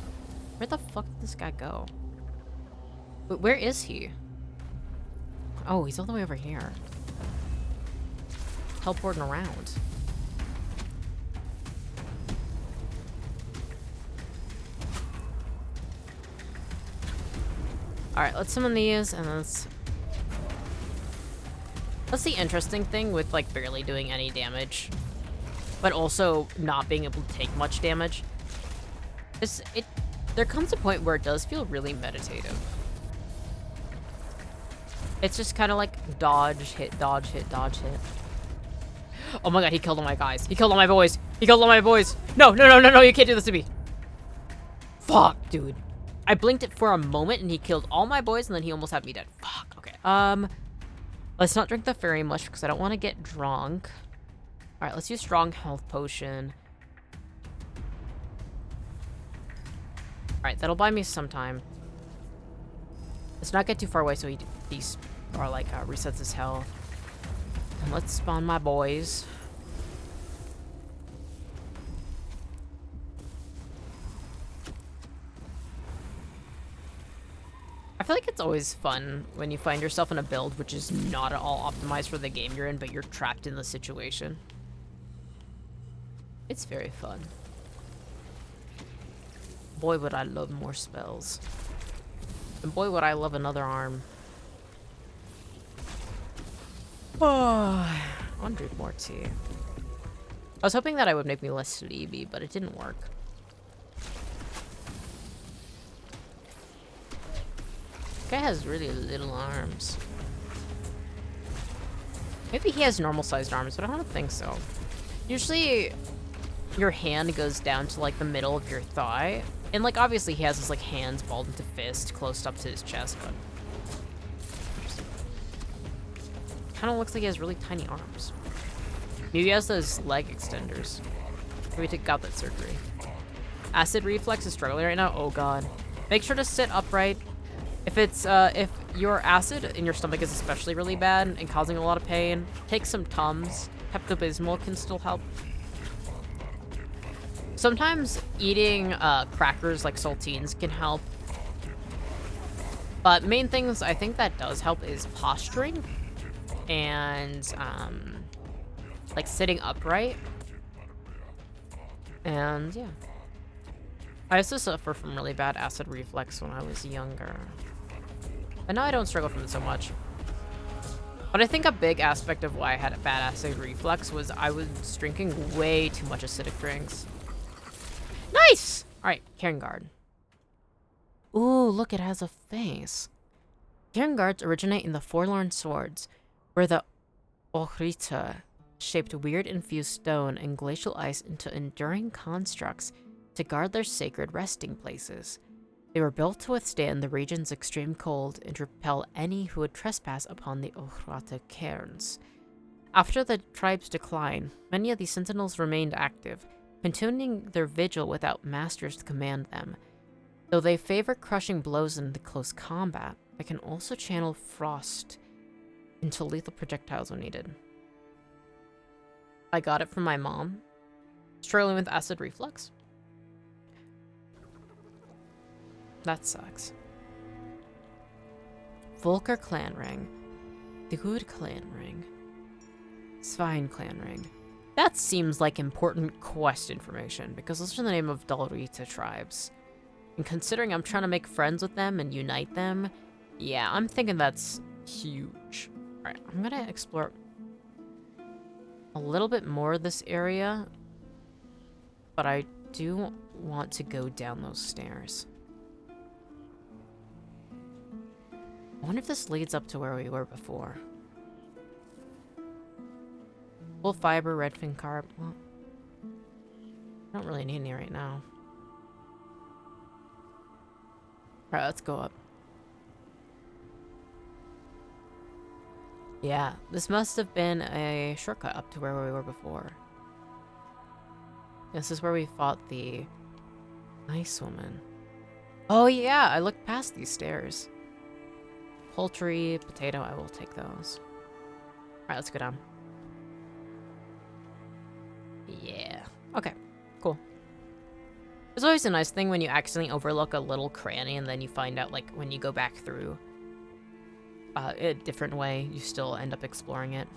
Where the fuck did this guy go? Where is he? Oh, he's all the way over here. Teleporting around. Alright, let's summon these, and let's... That's the interesting thing with, like, barely doing any damage, but also not being able to take much damage. There comes a point where it does feel really meditative. It's just kind of like dodge, hit, dodge, hit, dodge, hit. Oh my god, he killed all my guys. He killed all my boys. He killed all my boys. No, no, no, no, no, you can't do this to me. Fuck, dude. I blinked it for a moment and he killed all my boys and then he almost had me dead. Fuck, okay. Let's not drink the fairy much because I don't want to get drunk. Alright, let's use strong health potion. Alright, that'll buy me some time. Let's not get too far away so he resets his health. And let's spawn my boys. I feel like it's always fun when you find yourself in a build which is not at all optimized for the game you're in, but you're trapped in the situation. It's very fun. Boy, would I love more spells. And boy, would I love another arm. Oh, I want to drink more tea. I was hoping that I would make me less sleepy, but it didn't work. Guy has really little arms. Maybe he has normal sized arms, but I don't think so. Usually your hand goes down to like the middle of your thigh. And like obviously he has his like hands balled into fist close up to his chest, but kind of looks like he has really tiny arms. Maybe he has those leg extenders. Maybe he got that surgery. Acid reflex is struggling right now. Oh god. Make sure to sit upright. If your acid in your stomach is especially really bad and causing a lot of pain, take some Tums. Pepto-Bismol can still help. Sometimes eating crackers like saltines can help. But main things I think that does help is posturing and like sitting upright. And yeah. I used to suffer from really bad acid reflux when I was younger. But now I don't struggle from it so much. But I think a big aspect of why I had a bad acid reflux was I was drinking way too much acidic drinks. Nice! Alright, Cairn Guard. Ooh, look, it has a face. Cairn Guards originate in the Forlorn Swords, where the Ohrita shaped weird infused stone and glacial ice into enduring constructs to guard their sacred resting places. They were built to withstand the region's extreme cold and repel any who would trespass upon the Ohrata cairns. After the tribe's decline, many of these sentinels remained active, continuing their vigil without masters to command them. Though they favor crushing blows in the close combat, they can also channel frost into lethal projectiles when needed. I got it from my mom. Struggling with acid reflux. That sucks. Volker clan ring. The Good clan ring. Svein clan ring. That seems like important quest information, because those are the name of Dalrita tribes. And considering I'm trying to make friends with them and unite them, yeah, I'm thinking that's huge. Alright, I'm gonna explore a little bit more of this area, but I do want to go down those stairs. I wonder if this leads up to where we were before. Full fiber, redfin carb. Well, I don't really need any right now. Alright, let's go up. Yeah, this must have been a shortcut up to where we were before. This is where we fought the ice woman. Oh yeah, I looked past these stairs. Poultry, potato, I will take those. Alright, let's go down. Yeah. Okay, cool. It's always a nice thing when you accidentally overlook a little cranny and then you find out, like, when you go back through a different way, you still end up exploring it.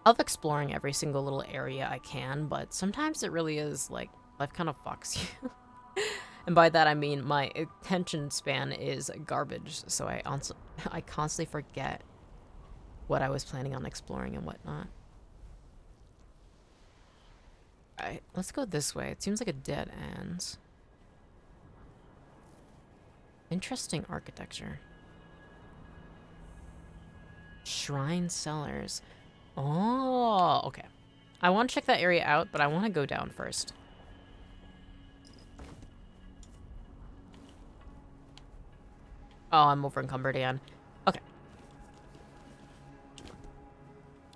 I love exploring every single little area I can, but sometimes it really is, like, life kind of fucks you. And by that I mean my attention span is garbage, so I constantly forget what I was planning on exploring and whatnot. Alright, let's go this way. It seems like a dead end. Interesting architecture. Shrine cellars. Oh, okay. I want to check that area out, but I want to go down first. Oh, I'm over encumbered again. Okay.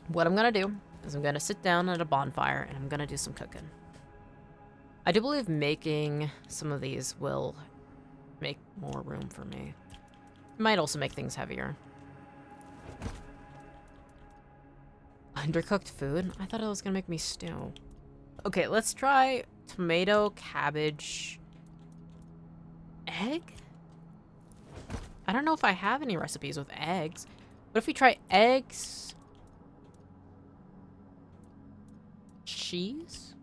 What I'm gonna do is I'm gonna sit down at a bonfire and I'm gonna do some cooking. I do believe making some of these will make more room for me. It might also make things heavier. Undercooked food? I thought it was gonna make me stew. Okay, let's try tomato, cabbage, egg? I don't know if I have any recipes with eggs. What if we try eggs? Cheese?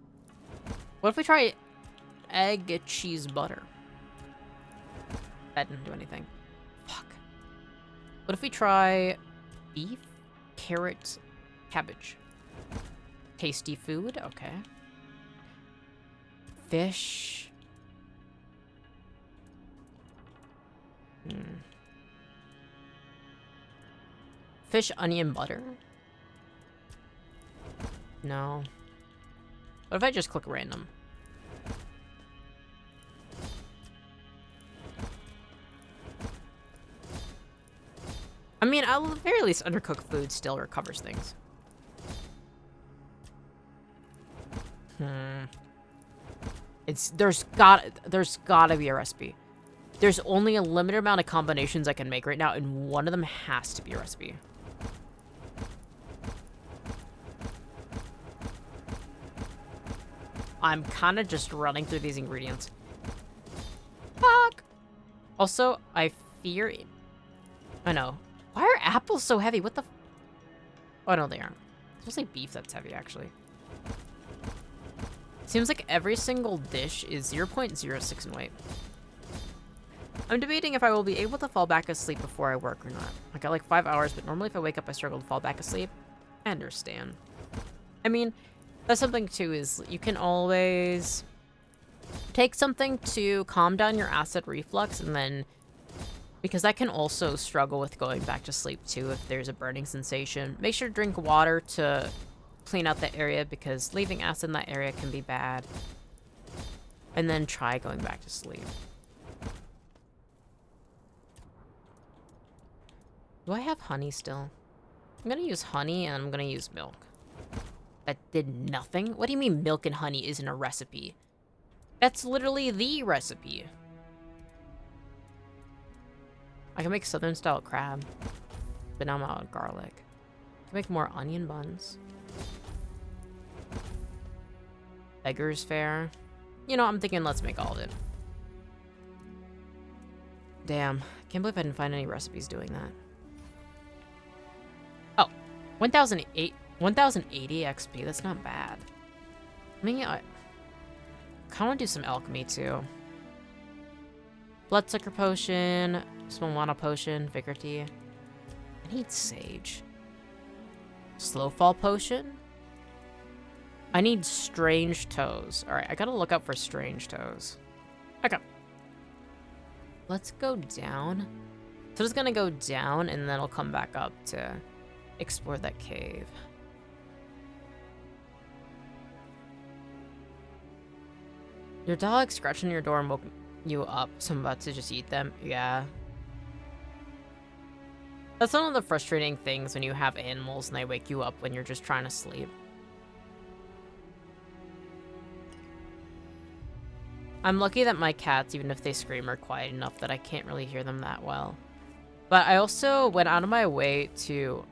What if we try egg, cheese, butter? That didn't do anything. Fuck. What if we try beef, carrot, cabbage? Tasty food? Okay. Fish. Fish, onion, butter? No. What if I just click random? I mean, at the very least, undercooked food still recovers things. There's gotta be a recipe. There's only a limited amount of combinations I can make right now, and one of them has to be a recipe. I'm kind of just running through these ingredients. Fuck! Also, I fear it. I know. Why are apples so heavy? What the oh, no, they aren't. It's mostly beef that's heavy, actually. Seems like every single dish is 0.06 in weight. I'm debating if I will be able to fall back asleep before I work or not. I got like 5 hours, but normally if I wake up, I struggle to fall back asleep. I understand. I mean, that's something too, is you can always take something to calm down your acid reflux, and then, because that can also struggle with going back to sleep too if there's a burning sensation. Make sure to drink water to clean out the area, because leaving acid in that area can be bad. And then try going back to sleep. Do I have honey still? I'm gonna use honey and I'm gonna use milk. That did nothing? What do you mean milk and honey isn't a recipe? That's literally the recipe. I can make southern style crab, but now I'm out of garlic. I can make more onion buns. Beggar's fare. You know, I'm thinking let's make all of it. Damn, can't believe I didn't find any recipes doing that. Oh, 1080 XP, that's not bad. I mean, I kind of want to do some alchemy too. Bloodsucker potion, small mana potion, vigor tea. I need sage. Slow fall potion. I need strange toes. All right, I gotta look up for strange toes. Okay. Let's go down. So it's gonna go down and then I'll come back up to explore that cave. Your dog scratched on your door and woke you up, so I'm about to just eat them. Yeah. That's one of the frustrating things when you have animals and they wake you up when you're just trying to sleep. I'm lucky that my cats, even if they scream, are quiet enough that I can't really hear them that well. But I also went out of my way to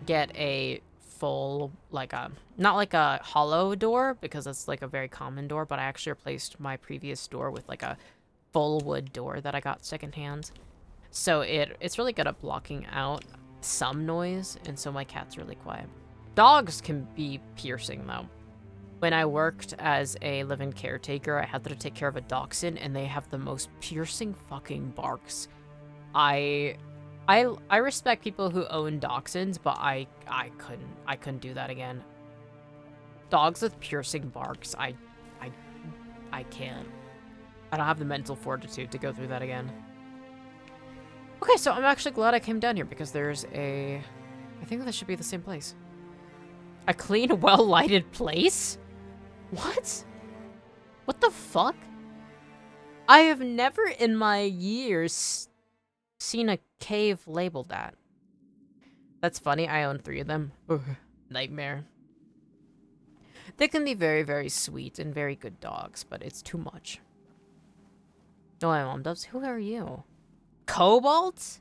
get a full, like a, not like a hollow door, because that's like a very common door, but I actually replaced my previous door with like a full wood door that I got secondhand. So it's really good at blocking out some noise, and so my cat's really quiet. Dogs can be piercing though. When I worked as a live-in caretaker, I had to take care of a dachshund, and they have the most piercing fucking barks. I respect people who own dachshunds, but I couldn't do that again. Dogs with piercing barks, I can't. I don't have the mental fortitude to go through that again. Okay, so I'm actually glad I came down here because there's a... I think this should be the same place. A clean, well-lighted place? What? What the fuck? I have never in my years seen a cave labeled that. That's funny, I own 3 of them. Ugh, nightmare. They can be very, very sweet and very good dogs, but it's too much. No, my mom does. Who are you? Cobalt?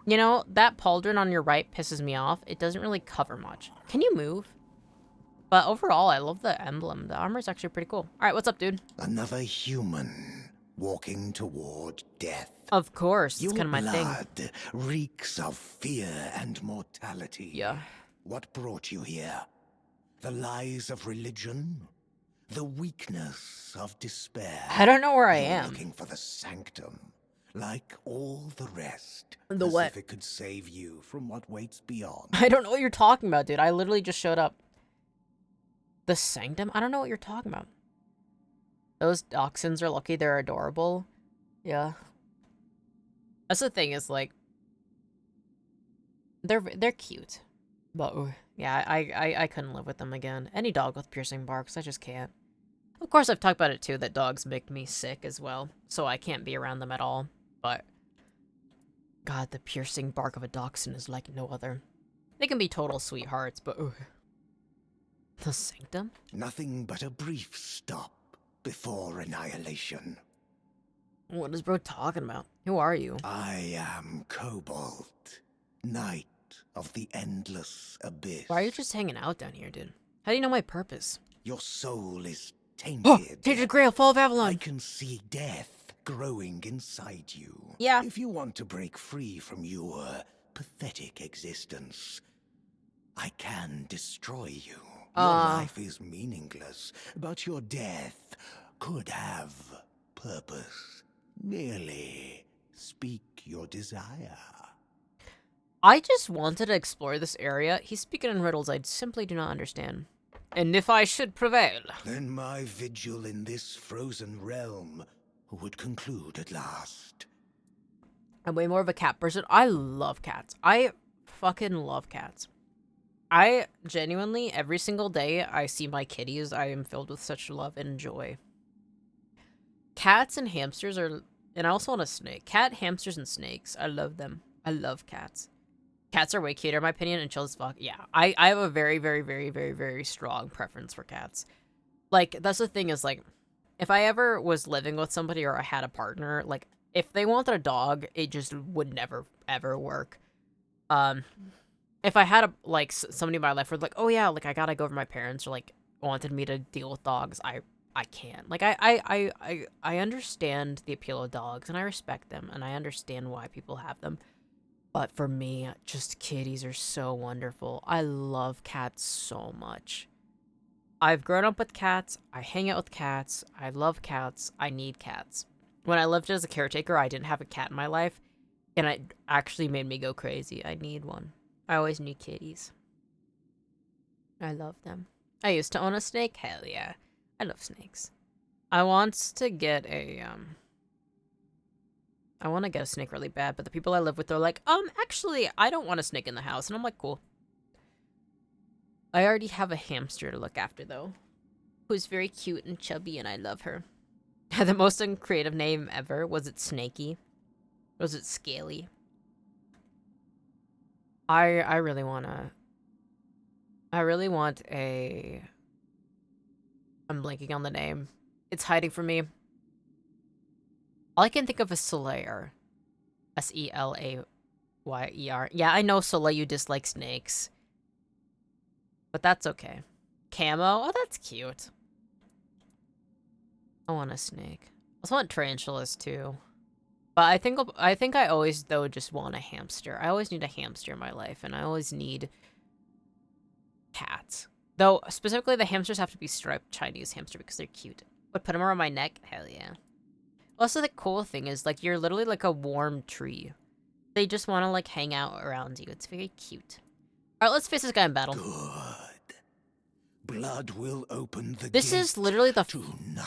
You know, that pauldron on your right pisses me off. It doesn't really cover much. Can you move? But overall, I love the emblem. The armor's actually pretty cool. All right, what's up, dude? Another human walking toward death. Of course, it's Your kind of my thing. blood reeks of fear and mortality. Yeah. What brought you here? The lies of religion? The weakness of despair? I don't know where I You're am. Looking for the sanctum, like all the rest. The as what? if it could save you from what waits beyond. I don't know what you're talking about, dude. I literally just showed up. The sanctum? I don't know what you're talking about. Those dachshunds are lucky. They're adorable. Yeah. That's the thing is, like... They're cute. But, yeah, I couldn't live with them again. Any dog with piercing barks, I just can't. Of course, I've talked about it, too, that dogs make me sick as well. So I can't be around them at all. But... God, the piercing bark of a dachshund is like no other. They can be total sweethearts, but... The sanctum? Nothing but a brief stop before annihilation. What is bro talking about? Who are you? I am Cobalt, Knight of the Endless Abyss. Why are you just hanging out down here, dude? How do you know my purpose? Your soul is Oh, tainted. Tainted Grail, Fall of Avalon! I can see death growing inside you. Yeah. If you want to break free from your pathetic existence, I can destroy you. Your life is meaningless, but your death could have purpose. Merely speak your desire. I just wanted to explore this area. He's speaking in riddles I simply do not understand. And if I should prevail... Then my vigil in this frozen realm would conclude at last. I'm way more of a cat person. I love cats. I fucking love cats. I genuinely, every single day I see my kitties, I am filled with such love and joy. Cats and hamsters are And I also want a snake. Cat, hamsters, and snakes. I love them. I love cats. Cats are way cuter, in my opinion, and chill as fuck. Yeah, I have a very, very, very, very, very strong preference for cats. Like, that's the thing is, like, if I ever was living with somebody or I had a partner, like, if they wanted a dog, it just would never, ever work. If I had, somebody in my life where, like, oh, yeah, like, I gotta go over my parents or, like, wanted me to deal with dogs, I can't. Like, I understand the appeal of dogs, and I respect them, and I understand why people have them. But for me, just kitties are so wonderful. I love cats so much. I've grown up with cats. I hang out with cats. I love cats. I need cats. When I lived as a caretaker, I didn't have a cat in my life, and it actually made me go crazy. I need one. I always need kitties. I love them. I used to own a snake. Hell yeah. I love snakes. I want to get a, I want to get a snake really bad, but the people I live with are like, actually, I don't want a snake in the house. And I'm like, cool. I already have a hamster to look after, though, who's very cute and chubby, and I love her. Had the most uncreative name ever. Was it Snaky? Was it Scaly? I really want a... I'm blanking on the name. It's hiding from me. All I can think of is Solaire. S-E-L-A-Y-E-R. Yeah, I know, Soleil, you dislike snakes. But that's okay. Camo? Oh, that's cute. I want a snake. I also want tarantulas, too. But I think I always, though, just want a hamster. I always need a hamster in my life, and I always need cats. Though, specifically, the hamsters have to be striped Chinese hamster because they're cute. But put them around my neck? Hell yeah. Also, the cool thing is, like, you're literally like a warm tree. They just want to, like, hang out around you. It's very cute. Alright, let's face this guy in battle. Good. Blood will open the This gate is literally the,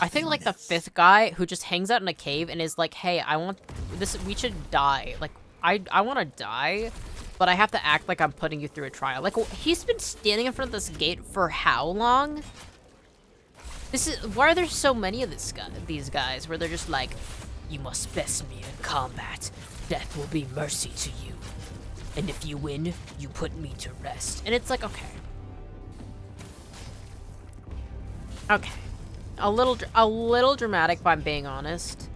I think, like, the 5th guy who just hangs out in a cave and is like, hey, I want this, we should die. Like, I want to die, but I have to act like I'm putting you through a trial. Like, he's been standing in front of this gate for how long? This is, why are there so many of these guys where they're just like, you must best me in combat. Death will be mercy to you. And if you win, you put me to rest. And it's like, okay. Okay. A little dramatic, if I'm being honest.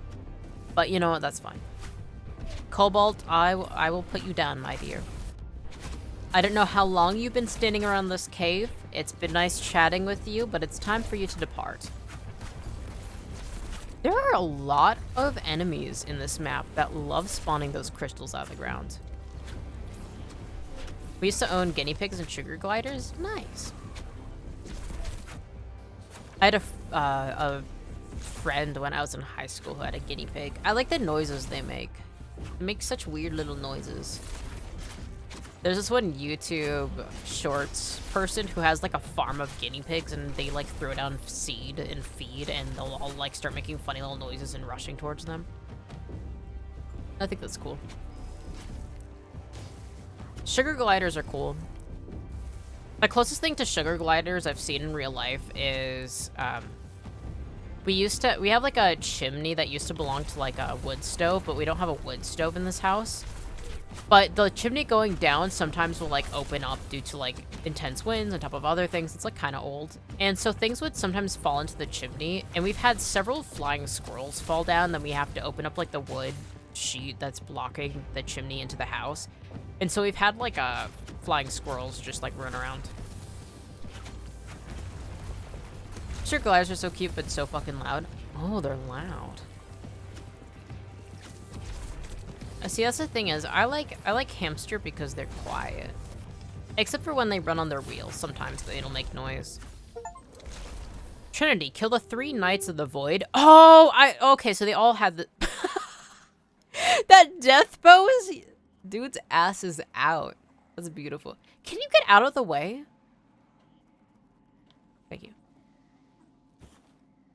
But you know what, that's fine. Cobalt, I will put you down, my dear. I don't know how long you've been standing around this cave. It's been nice chatting with you, but it's time for you to depart. There are a lot of enemies in this map that love spawning those crystals out of the ground. We used to own guinea pigs and sugar gliders. Nice. I had a friend when I was in high school who had a guinea pig. I like the noises they make. They make such weird little noises. There's this one YouTube shorts person who has like a farm of guinea pigs, and they like throw down seed and feed, and they'll all like start making funny little noises and rushing towards them. I think that's cool. Sugar gliders are cool. The closest thing to sugar gliders I've seen in real life is we have like a chimney that used to belong to like a wood stove, but we don't have a wood stove in this house. But the chimney going down sometimes will, like, open up due to, like, intense winds on top of other things. It's, like, kind of old. And so things would sometimes fall into the chimney. And we've had several flying squirrels fall down. Then we have to open up, like, the wood sheet that's blocking the chimney into the house. And so we've had, like, flying squirrels just, like, run around. Sugar gliders are so cute, but so fucking loud. Oh, they're loud. See, that's the thing is, I like hamster because they're quiet. Except for when they run on their wheels. Sometimes they don't make noise. Trinity, kill the 3 Knights of the Void. Oh, okay, so they all had the... That death pose? Dude's ass is out. That's beautiful. Can you get out of the way? Thank you.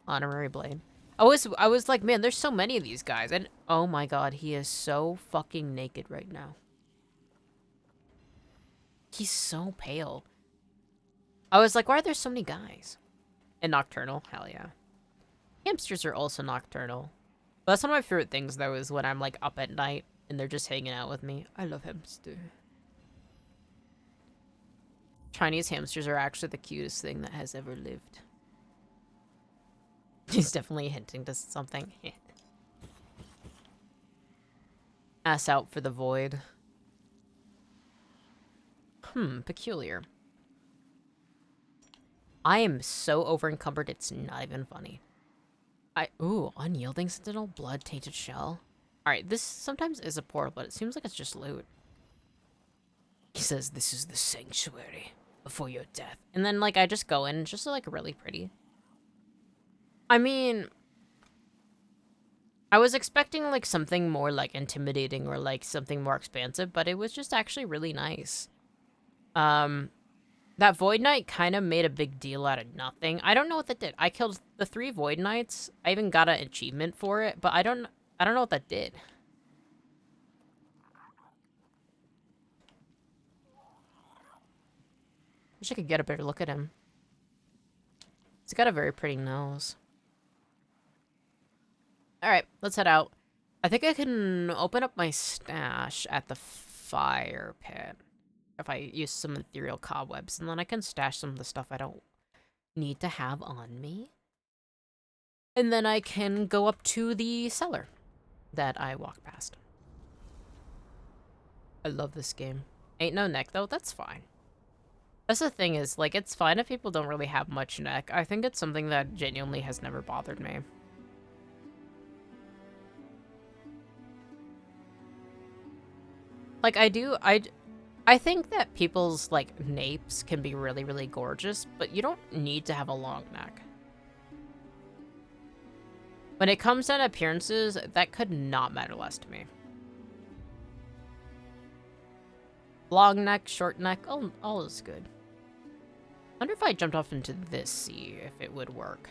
Honorary blade. I was like, man, there's so many of these guys. And oh my god, he is so fucking naked right now. He's so pale. I was like, why are there so many guys? And nocturnal, hell yeah. Hamsters are also nocturnal. But that's one of my favorite things, though, is when I'm, like, up at night and they're just hanging out with me. I love hamster. Chinese hamsters are actually the cutest thing that has ever lived. He's definitely hinting to something. Ass out for the void. Peculiar. I am so over-encumbered, it's not even funny. Ooh, unyielding sentinel, blood, tainted shell. Alright, this sometimes is a portal, but it seems like it's just loot. He says, this is the sanctuary before your death. And then, like, I just go in, it's just, like, really pretty. I mean, I was expecting, like, something more, like, intimidating or, like, something more expansive, but it was just actually really nice. That Void Knight kind of made a big deal out of nothing. I don't know what that did. I killed the 3 Void Knights. I even got an achievement for it, but I don't know what that did. Wish I could get a better look at him. He's got a very pretty nose. Alright, let's head out. I think I can open up my stash at the fire pit. If I use some ethereal cobwebs, and then I can stash some of the stuff I don't need to have on me. And then I can go up to the cellar that I walked past. I love this game. Ain't no neck, though. That's fine. That's the thing is, like, it's fine if people don't really have much neck. I think it's something that genuinely has never bothered me. Like, I think that people's, like, napes can be really, really gorgeous, but you don't need to have a long neck. When it comes to appearances, that could not matter less to me. Long neck, short neck, all is good. I wonder if I jumped off into this sea, if it would work.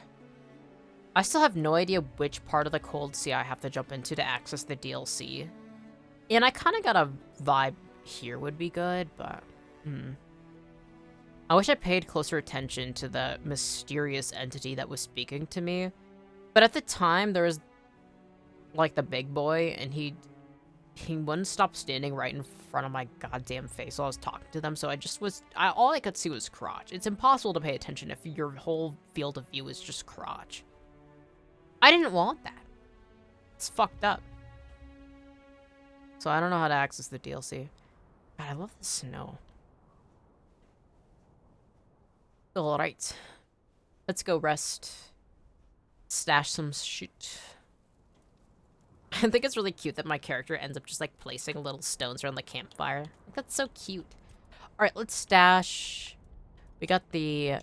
I still have no idea which part of the cold sea I have to jump into to access the DLC. And I kind of got a vibe here would be good, but I wish I paid closer attention to the mysterious entity that was speaking to me. But at the time, there was, like, the big boy, and he wouldn't stop standing right in front of my goddamn face while I was talking to them, so I just was... all I could see was crotch. It's impossible to pay attention if your whole field of view is just crotch. I didn't want that. It's fucked up. So I don't know how to access the DLC. God, I love the snow. Alright. Let's go rest. Stash some shit. I think it's really cute that my character ends up just, like, placing little stones around the campfire. Like, that's so cute. Alright, let's stash. We got the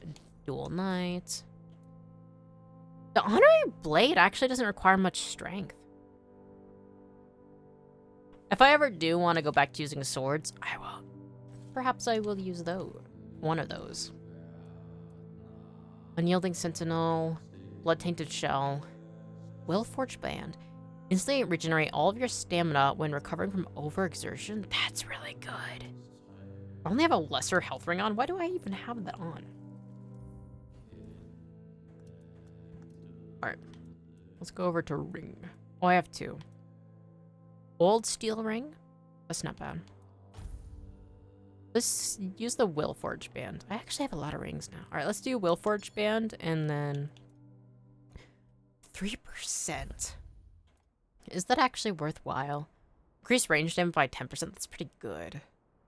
dual knight. The honorary blade actually doesn't require much strength. If I ever do want to go back to using swords, I will. Perhaps I will use one of those. Unyielding Sentinel, Blood Tainted Shell, Willforged Band. Instantly regenerate all of your stamina when recovering from overexertion. That's really good. I only have a lesser health ring on. Why do I even have that on? Alright. Let's go over to ring. Oh, I have 2. Old steel ring? That's not bad. Let's use the Willforged Band. I actually have a lot of rings now. Alright, let's do Willforged Band, and then... 3%. Is that actually worthwhile? Increase range damage by 10%, that's pretty good.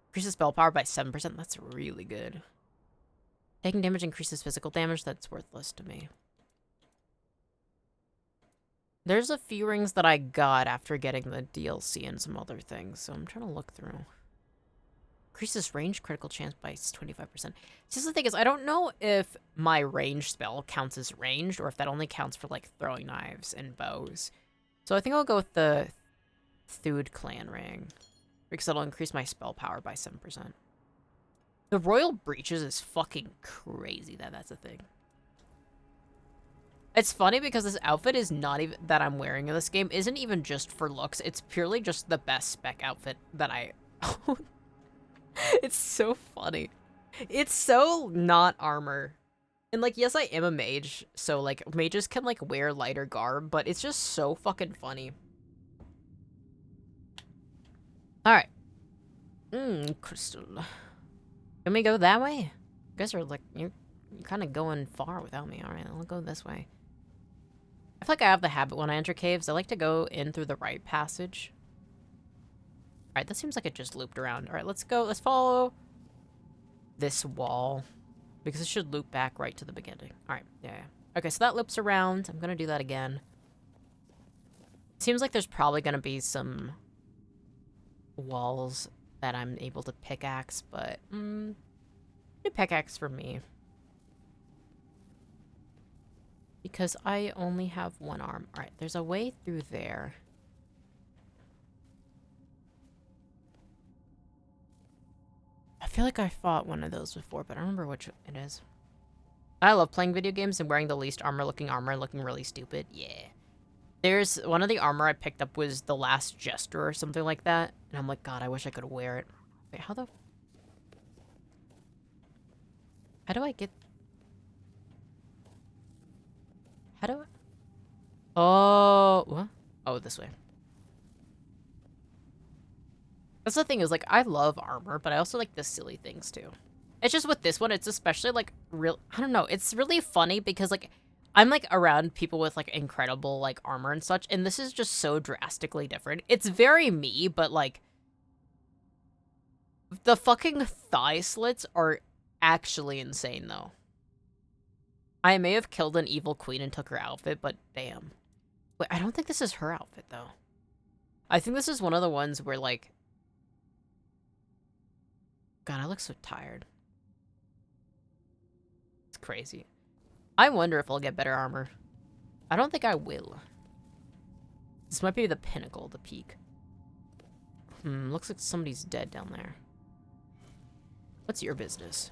Increases spell power by 7%, that's really good. Taking damage increases physical damage, that's worthless to me. There's a few rings that I got after getting the DLC and some other things, so I'm trying to look through. Increases range critical chance by 25%. Just the thing is, I don't know if my range spell counts as ranged, or if that only counts for, like, throwing knives and bows. So I think I'll go with the Thud Clan ring, because it'll increase my spell power by 7%. The Royal Breaches is fucking crazy that that's a thing. It's funny because this outfit is not even that I'm wearing in this game isn't even just for looks. It's purely just the best spec outfit that I own. It's so funny. It's so not armor. And, like, yes, I am a mage, so, like, mages can, like, wear lighter garb, but it's just so fucking funny. Alright. Crystal. Can we go that way? You guys are, like, you're kind of going far without me. Alright, I'll go this way. I feel like I have the habit when I enter caves, I like to go in through the right passage. Alright, that seems like it just looped around. Alright, let's go. Let's follow this wall. Because it should loop back right to the beginning. Alright, yeah. Okay, so that loops around. I'm gonna do that again. Seems like there's probably gonna be some walls that I'm able to pickaxe, but no pickaxe for me. Because I only have one arm. Alright, there's a way through there. I feel like I fought one of those before, but I don't remember which it is. I love playing video games and wearing the least armor and looking really stupid. Yeah. There's one of the armor I picked up was the Last Jester or something like that. And I'm like, God, I wish I could wear it. Wait, how do I get... How do I... Oh, what? Oh, this way. That's the thing is, like, I love armor, but I also like the silly things, too. It's just with this one, it's especially, like, real... I don't know. It's really funny because, like, I'm, like, around people with, like, incredible, like, armor and such, and this is just so drastically different. It's very me, but, like, the fucking thigh slits are actually insane, though. I may have killed an evil queen and took her outfit, but damn. Wait, I don't think this is her outfit, though. I think this is one of the ones where, like... God, I look so tired. It's crazy. I wonder if I'll get better armor. I don't think I will. This might be the pinnacle, the peak. Looks like somebody's dead down there. What's your business?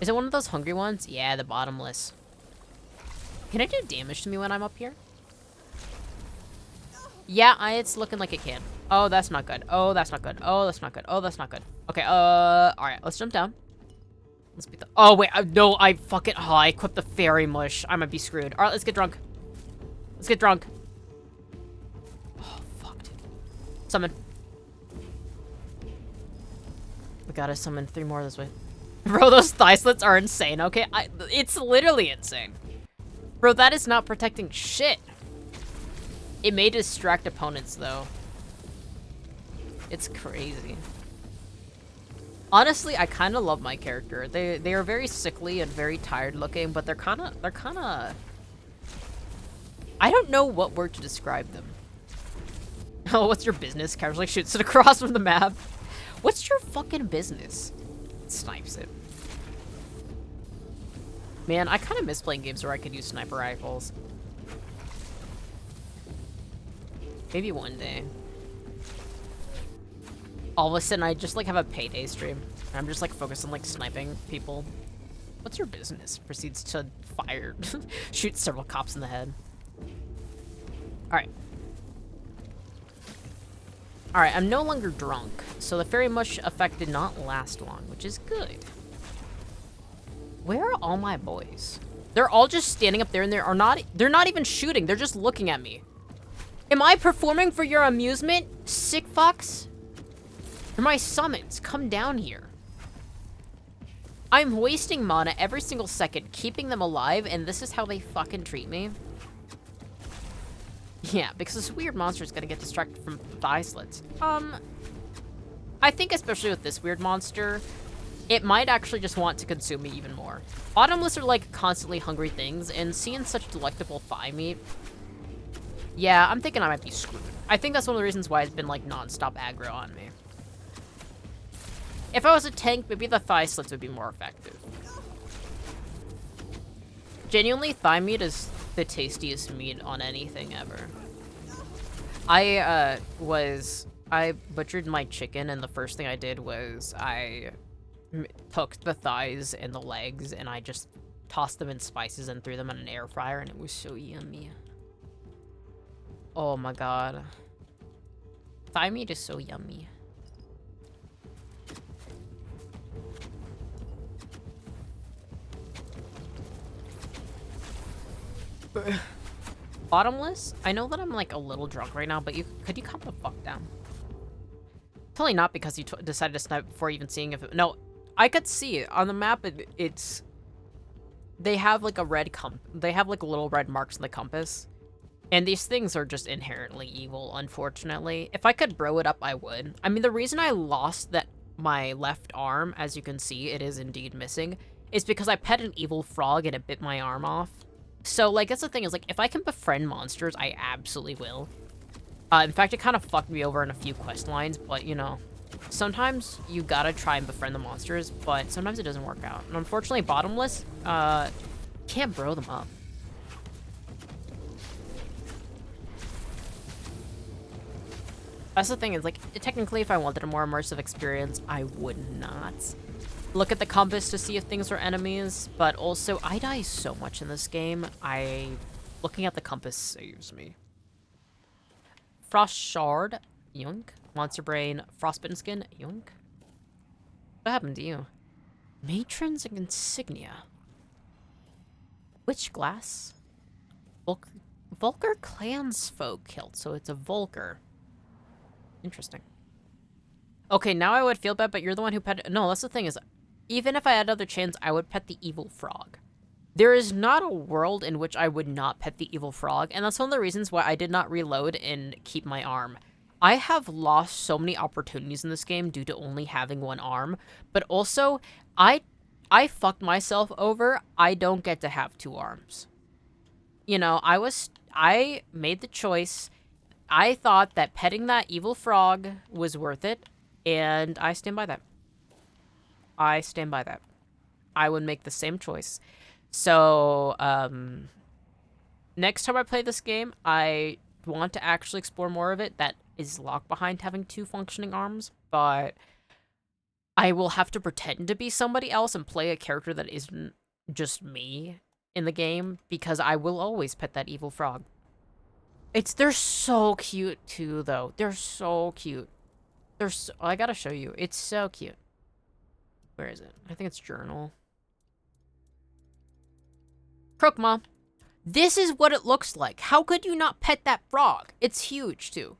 Is it one of those hungry ones? Yeah, the bottomless. Can it do damage to me when I'm up here? Yeah, it's looking like it can. Oh, that's not good. Oh, that's not good. Oh, that's not good. Oh, that's not good. Okay, alright, let's jump down. Let's beat the... Oh, wait, no, I fucking... Oh, I equipped the fairy mush. I might be screwed. Alright, let's get drunk. Let's get drunk. Oh, fuck, dude. Summon. We gotta summon 3 more this way. Bro, those thigh slits are insane, okay? It's literally insane. Bro, that is not protecting shit. It may distract opponents, though. It's crazy. Honestly, I kind of love my character. They are very sickly and very tired looking, but they're kind of... I don't know what word to describe them. Oh, what's your business? Casually shoots it across from the map. What's your fucking business? Snipes it. Man, I kind of miss playing games where I could use sniper rifles. Maybe one day. All of a sudden, I just, like, have a payday stream. And I'm just, like, focused on, like, sniping people. What's your business? Proceeds to fire. Shoot several cops in the head. Alright. Alright, I'm no longer drunk. So the fairy mush effect did not last long, which is good. Where are all my boys? They're all just standing up there and they're not even shooting. They're just looking at me. Am I performing for your amusement, sick fucks? They're my summons. Come down here. I'm wasting mana every single second, keeping them alive, and this is how they fucking treat me? Yeah, because this weird monster is gonna get distracted from thigh slits. I think especially with this weird monster, it might actually just want to consume me even more. Bottomless are like constantly hungry things, and seeing such delectable thigh meat, yeah, I'm thinking I might be screwed. I think that's one of the reasons why it's been like non-stop aggro on me. If I was a tank, maybe the thigh slits would be more effective. Genuinely, thigh meat is the tastiest meat on anything ever. I butchered my chicken, and the first thing I did was I took the thighs and the legs, and I just tossed them in spices and threw them in an air fryer, and it was so yummy. Oh my god. Thigh meat is so yummy. Bottomless? I know that I'm like a little drunk right now, but could you calm the fuck down? Totally not because you decided to snipe before even seeing if it... No, I could see it. On the map, it's... They have like a red they have like little red marks in the compass. And these things are just inherently evil, unfortunately. If I could bro it up, I would. I mean, the reason I lost my left arm, as you can see, it is indeed missing, is because I pet an evil frog and it bit my arm off. So, like, that's the thing, is, like, if I can befriend monsters, I absolutely will. In fact, it kind of fucked me over in a few quest lines, but, you know, sometimes you gotta try and befriend the monsters, but sometimes it doesn't work out. And unfortunately, Bottomless, can't bro them up. That's the thing, is like, technically if I wanted a more immersive experience, I would not look at the compass to see if things are enemies, but also, I die so much in this game, looking at the compass saves me. Frost Shard, yoink. Monster Brain, Frostbitten Skin, yoink. What happened to you? Matron's Insignia. Witch Glass? Volker Clansfolk kilt, so it's a Volker. Interesting. Okay, now I would feel bad, but you're the one who pet... No, that's the thing is, even if I had another chance, I would pet the evil frog. There is not a world in which I would not pet the evil frog, and that's one of the reasons why I did not reload and keep my arm. I have lost so many opportunities in this game due to only having one arm, but also, I fucked myself over. I don't get to have two arms. You know, I made the choice. I thought that petting that evil frog was worth it, and I stand by that. I stand by that. I would make the same choice. So, next time I play this game, I want to actually explore more of it. That is locked behind having two functioning arms, but I will have to pretend to be somebody else and play a character that isn't just me in the game, because I will always pet that evil frog. They're so cute too, though. They're so cute. I gotta show you. It's so cute. Where is it? I think it's journal. Krokma. This is what it looks like. How could you not pet that frog? It's huge, too.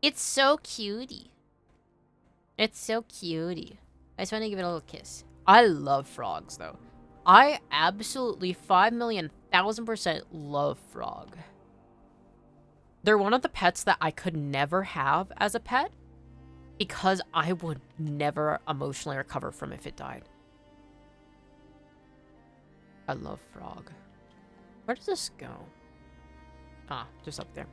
It's so cutie. It's so cutie. I just want to give it a little kiss. I love frogs, though. I absolutely 5,000,000% love frog. They're one of the pets that I could never have as a pet because I would never emotionally recover from if it died. I love frog. Where does this go? Ah, just up there.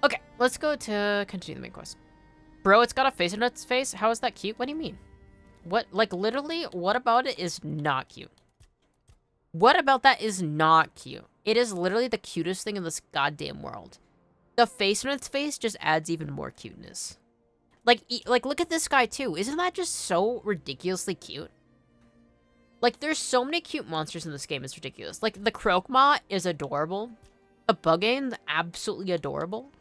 Okay, let's go to continue the main quest. Bro, it's got a face in its face? How is that cute? What do you mean? What, like, literally, what about it is not cute? What about that is not cute? It is literally the cutest thing in this goddamn world. The face in its face just adds even more cuteness. Like, look at this guy, too. Isn't that just so ridiculously cute? Like, there's so many cute monsters in this game, it's ridiculous. Like, the Krokma is adorable. The Bugane's absolutely adorable.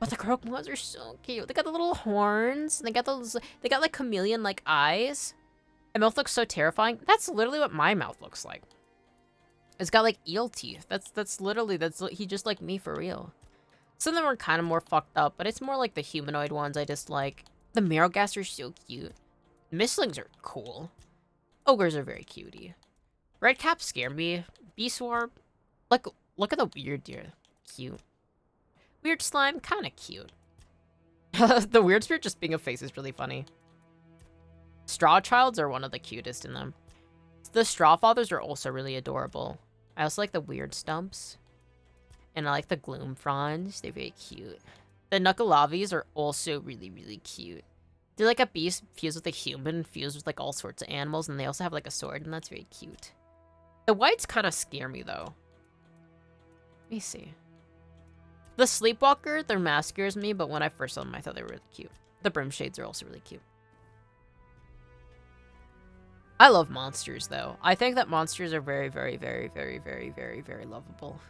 But the Krokmas are so cute. They got the little horns. They got like chameleon-like eyes. My mouth looks so terrifying. That's literally what my mouth looks like. It's got like eel teeth. That's he just like me for real. Some of them are kind of more fucked up, but it's more like the humanoid ones I just like. The Marrowghast are so cute. Mistlings are cool. Ogres are very cutie. Redcaps scare me. Beastwarp. Look at the weird deer. Cute. Weird slime, kind of cute. The weird spirit just being a face is really funny. Straw Childs are one of the cutest in them. The Straw Fathers are also really adorable. I also like the weird stumps. And I like the gloom fronds. They're very cute. The Knuckleavies are also really, really cute. They're like a beast fused with a human, fused with like all sorts of animals, and they also have like a sword, and that's very cute. The whites kind of scare me though. Let me see. The Sleepwalker, their mask scares me, but when I first saw them, I thought they were really cute. The Brimshades are also really cute. I love monsters, though. I think that monsters are very, very, very, very, very, very, very lovable.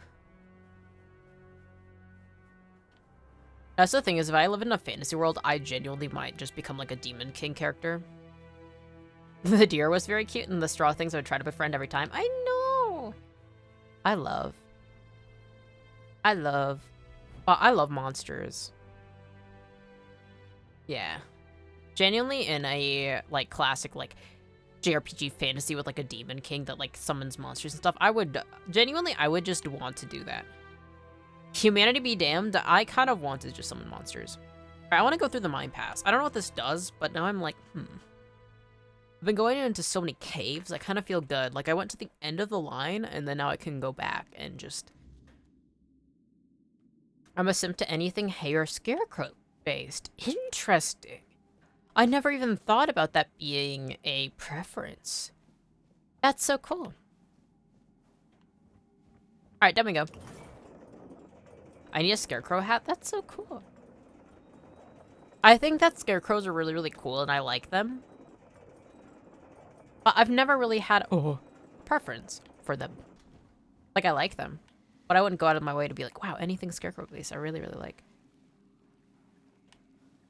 That's the thing, is if I live in a fantasy world, I genuinely might just become like a Demon King character. The deer was very cute, and the straw things I would try to befriend every time. I know! I love monsters. Yeah. Genuinely in a, like, classic, like, JRPG fantasy with, like, a demon king that, like, summons monsters and stuff, I would just want to do that. Humanity be damned, I kind of want to just summon monsters. Alright, I want to go through the Mind Pass. I don't know what this does, but now I'm like, I've been going into so many caves, I kind of feel good. Like, I went to the end of the line, and then now I can go back and just... I'm a simp to anything hay or scarecrow based. Interesting. I never even thought about that being a preference. That's so cool. Alright, down we go. I need a scarecrow hat? That's so cool. I think that scarecrows are really, really cool, and I like them. But I've never really had a preference for them. Like, I like them. But I wouldn't go out of my way to be like, wow, anything scarecrow-based I really, really like.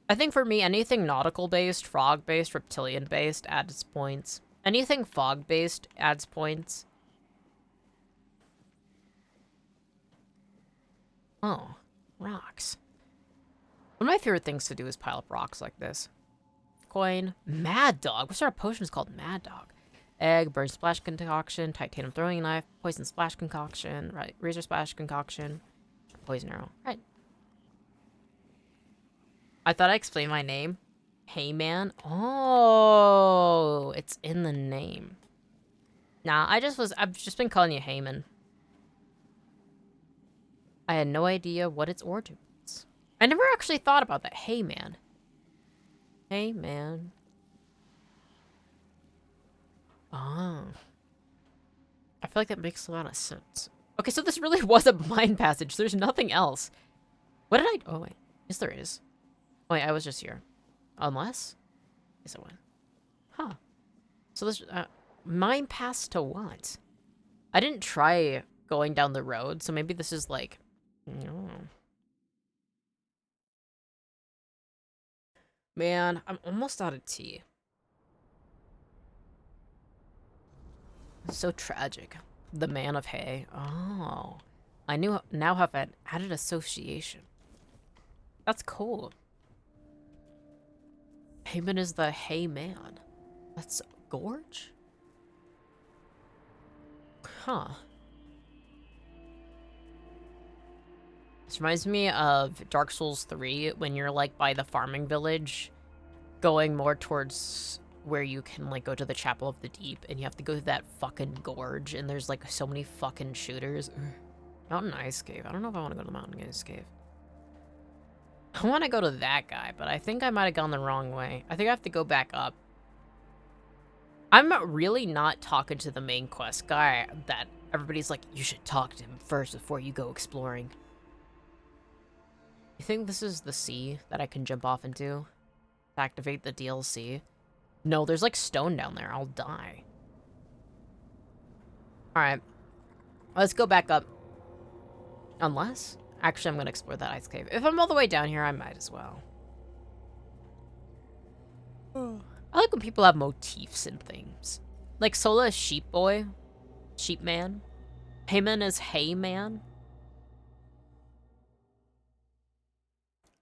I think for me, anything nautical-based, frog-based, reptilian-based adds points. Anything fog-based adds points. Oh, rocks. One of my favorite things to do is pile up rocks like this. Coin. Mad Dog. What sort of potion is called Mad Dog? Egg, burn splash concoction, titanium throwing knife, poison splash concoction, right? Razor splash concoction, poison arrow. Right. I thought I explained my name. Hey man. Oh, it's in the name. Nah, I've just been calling you Heyman. I had no idea what its origin was. I never actually thought about that. Hey man. Hey man. Oh. I feel like that makes a lot of sense. Okay, so this really was a mind passage. There's nothing else. What did I... Oh, wait. Yes, there is. Oh, wait, I was just here. Unless? Yes, I went. Huh. So this... mind pass to what? I didn't try going down the road, so maybe this is like... Oh. Man, I'm almost out of tea. So tragic. The man of hay. Oh. I now have an added association. That's cool. Heyman is the hay man. That's Gorge? Huh. This reminds me of Dark Souls 3 when you're like by the farming village going more towards where you can like go to the Chapel of the Deep and you have to go through that fucking gorge and there's like so many fucking shooters. Mountain Ice Cave. I don't know if I want to go to the Mountain Ice Cave. I want to go to that guy, but I think I might have gone the wrong way. I think I have to go back up. I'm really not talking to the main quest guy that everybody's like, you should talk to him first before you go exploring. You think this is the sea that I can jump off into? To activate the DLC? No, there's like stone down there. I'll die. Alright. Let's go back up. Unless... Actually, I'm going to explore that ice cave. If I'm all the way down here, I might as well. I like when people have motifs and things. Like Sola is Sheep Boy. Sheep Man. Heyman is Hay Man.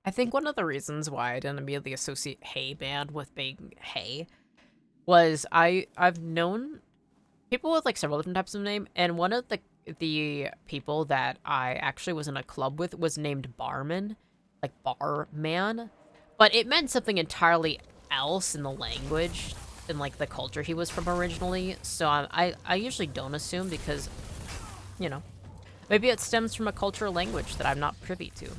I think one of the reasons why I didn't immediately associate Hay Man with being hay was I've known people with like several different types of name, and one of the people that I actually was in a club with was named Barman, like Barman, but it meant something entirely else in the language and like the culture he was from originally. So I usually don't assume because, you know, maybe it stems from a cultural language that I'm not privy to.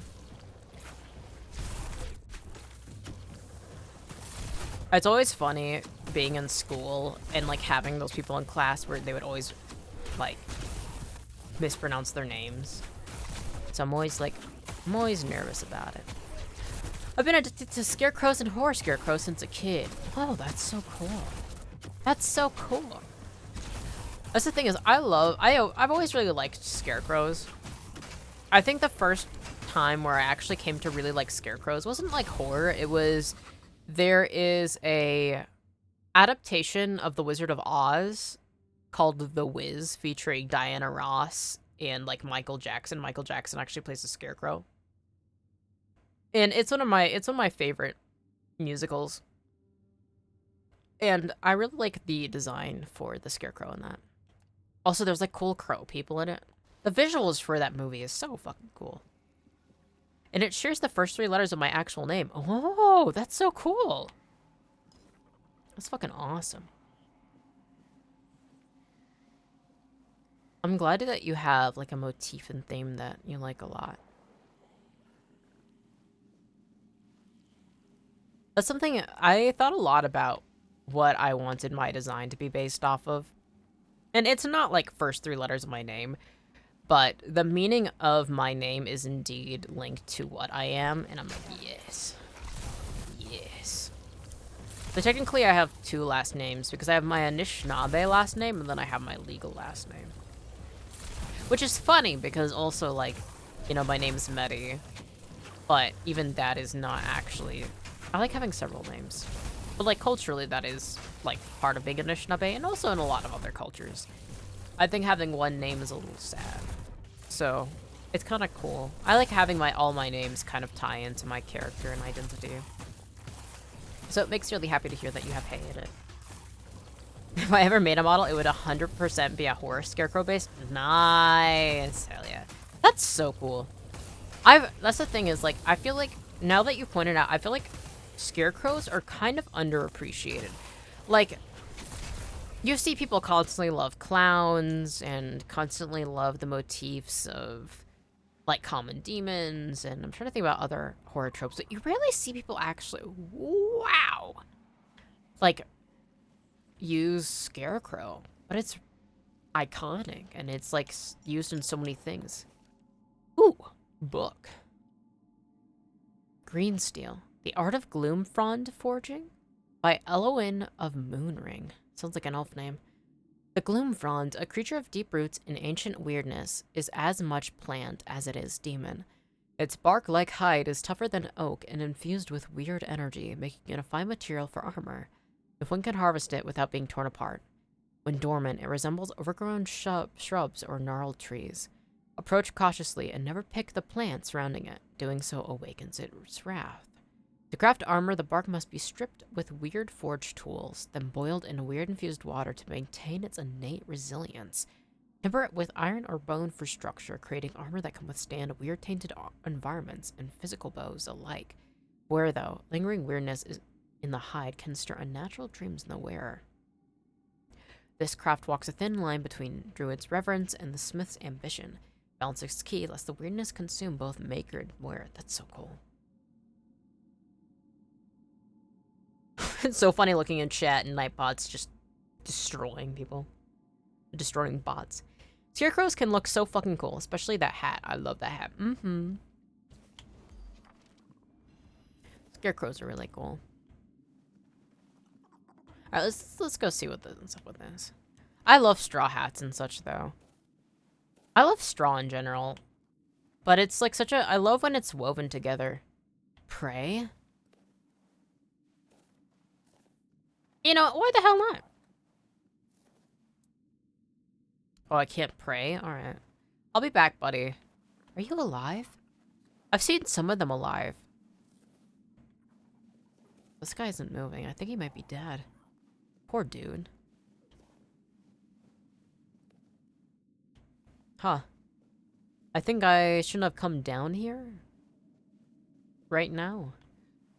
It's always funny being in school and like having those people in class where they would always like mispronounce their names. So I'm always nervous about it. I've been addicted to scarecrows and horror scarecrows since a kid. Oh, that's so cool. That's so cool. That's the thing is, I've always really liked scarecrows. I think the first time where I actually came to really like scarecrows wasn't like horror. It was, there is a adaptation of The Wizard of Oz called The Wiz, featuring Diana Ross and like Michael Jackson. Michael Jackson actually plays the Scarecrow. And it's one of my favorite musicals. And I really like the design for the Scarecrow in that. Also, there's like cool crow people in it. The visuals for that movie is so fucking cool. And it shares the first 3 letters of my actual name. Oh, that's so cool. That's fucking awesome. I'm glad that you have like a motif and theme that you like a lot. That's something I thought a lot about, what I wanted my design to be based off of. And it's not like first 3 letters of my name, but the meaning of my name is indeed linked to what I am, and I'm like, yes. Yes. So technically I have 2 last names, because I have my Anishinaabe last name, and then I have my legal last name. Which is funny, because also, like, you know, my name is Mettie, but even that is not actually... I like having several names. But, like, culturally, that is, like, part of being Anishinaabe, and also in a lot of other cultures. I think having one name is a little sad. So, it's kind of cool. I like having all my names kind of tie into my character and identity. So it makes me really happy to hear that you have Heya It. If I ever made a model, it would 100% be a horror scarecrow based. Nice. Hell yeah. That's so cool. That's the thing is, like, I feel like, now that you pointed out, I feel like scarecrows are kind of underappreciated. Like, you see people constantly love clowns and constantly love the motifs of, like, common demons, and I'm trying to think about other horror tropes, but you rarely see people actually, wow, like, use Scarecrow. But it's iconic, and it's, like, used in so many things. Ooh, book. Green Steel. The Art of Gloomfrond Forging by Eloin of Moonring. Sounds like an elf name. The Gloomfrond, a creature of deep roots and ancient weirdness, is as much plant as it is demon. Its bark-like hide is tougher than oak and infused with weird energy, making it a fine material for armor, if one can harvest it without being torn apart. When dormant, it resembles overgrown shrubs or gnarled trees. Approach cautiously and never pick the plant surrounding it. Doing so awakens its wrath. To craft armor, the bark must be stripped with weird forged tools, then boiled in weird infused water to maintain its innate resilience. Temper it with iron or bone for structure, creating armor that can withstand weird tainted environments and physical bows alike. Where, though, lingering weirdness in the hide can stir unnatural dreams in the wearer. This craft walks a thin line between druid's reverence and the smith's ambition. Balance is key, lest the weirdness consume both maker and wearer. That's so cool. It's so funny looking in chat and Nightbot's just destroying people. Destroying bots. Scarecrows can look so fucking cool, especially that hat. I love that hat. Scarecrows are really cool. Alright, let's go see what's up with this. I love straw hats and such, though. I love straw in general. But it's like I love when it's woven together. Pray? You know, why the hell not? Oh, I can't pray? Alright. I'll be back, buddy. Are you alive? I've seen some of them alive. This guy isn't moving. I think he might be dead. Poor dude. Huh. I think I shouldn't have come down here. Right now.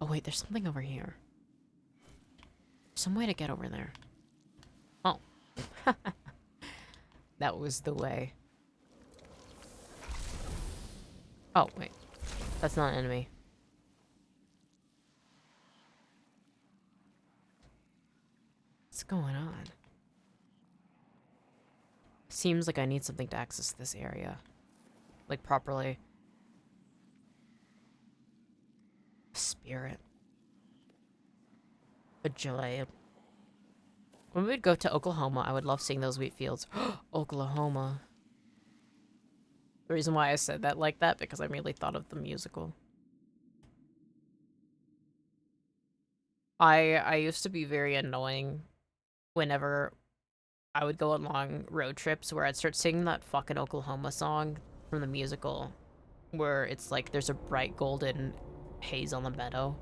Oh wait, there's something over here. Some way to get over there. Oh. That was the way. Oh, wait. That's not an enemy. What's going on? Seems like I need something to access this area. Like, properly. Spirit. A joy. When we would go to Oklahoma, I would love seeing those wheat fields. Oklahoma. The reason why I said that like that, because I immediately thought of the musical. I used to be very annoying whenever I would go on long road trips where I'd start singing that fucking Oklahoma song from the musical, where it's like there's a bright golden haze on the meadow,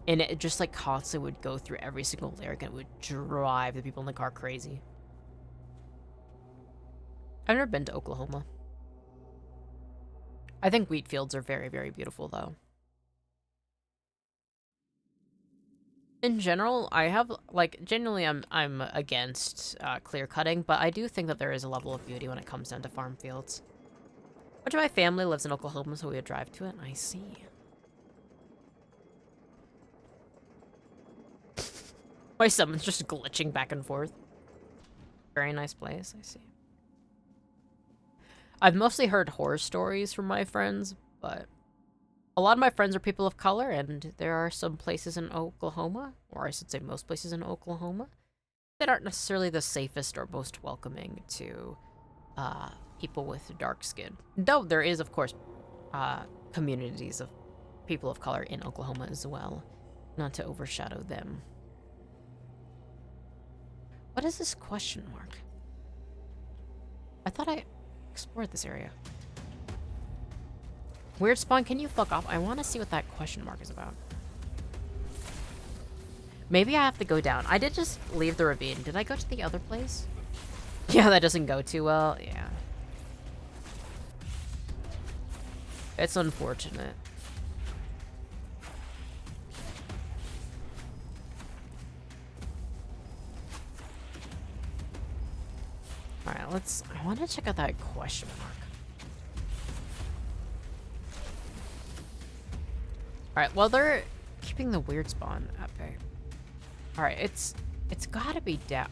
and it just like constantly would go through every single lyric, and it would drive the people in the car crazy. I've never been to Oklahoma. I think wheat fields are very, very beautiful, though. In general, I have, like, generally I'm against clear cutting, but I do think that there is a level of beauty when it comes down to farm fields. Much of my family lives in Oklahoma, so we would drive to it, and I see. My summons just glitching back and forth. Very nice place, I see. I've mostly heard horror stories from my friends, but a lot of my friends are people of color, and there are some places in Oklahoma, or I should say most places in Oklahoma, that aren't necessarily the safest or most welcoming to people with dark skin. Though there is, of course, communities of people of color in Oklahoma as well, not to overshadow them. What is this question mark? I thought I explored this area. Weird spawn, can you fuck off? I want to see what that question mark is about. Maybe I have to go down. I did just leave the ravine. Did I go to the other place? Yeah, that doesn't go too well. Yeah. It's unfortunate. Alright, I want to check out that question mark. Alright, well, they're keeping the weird spawn at bay. Alright, it's gotta be down.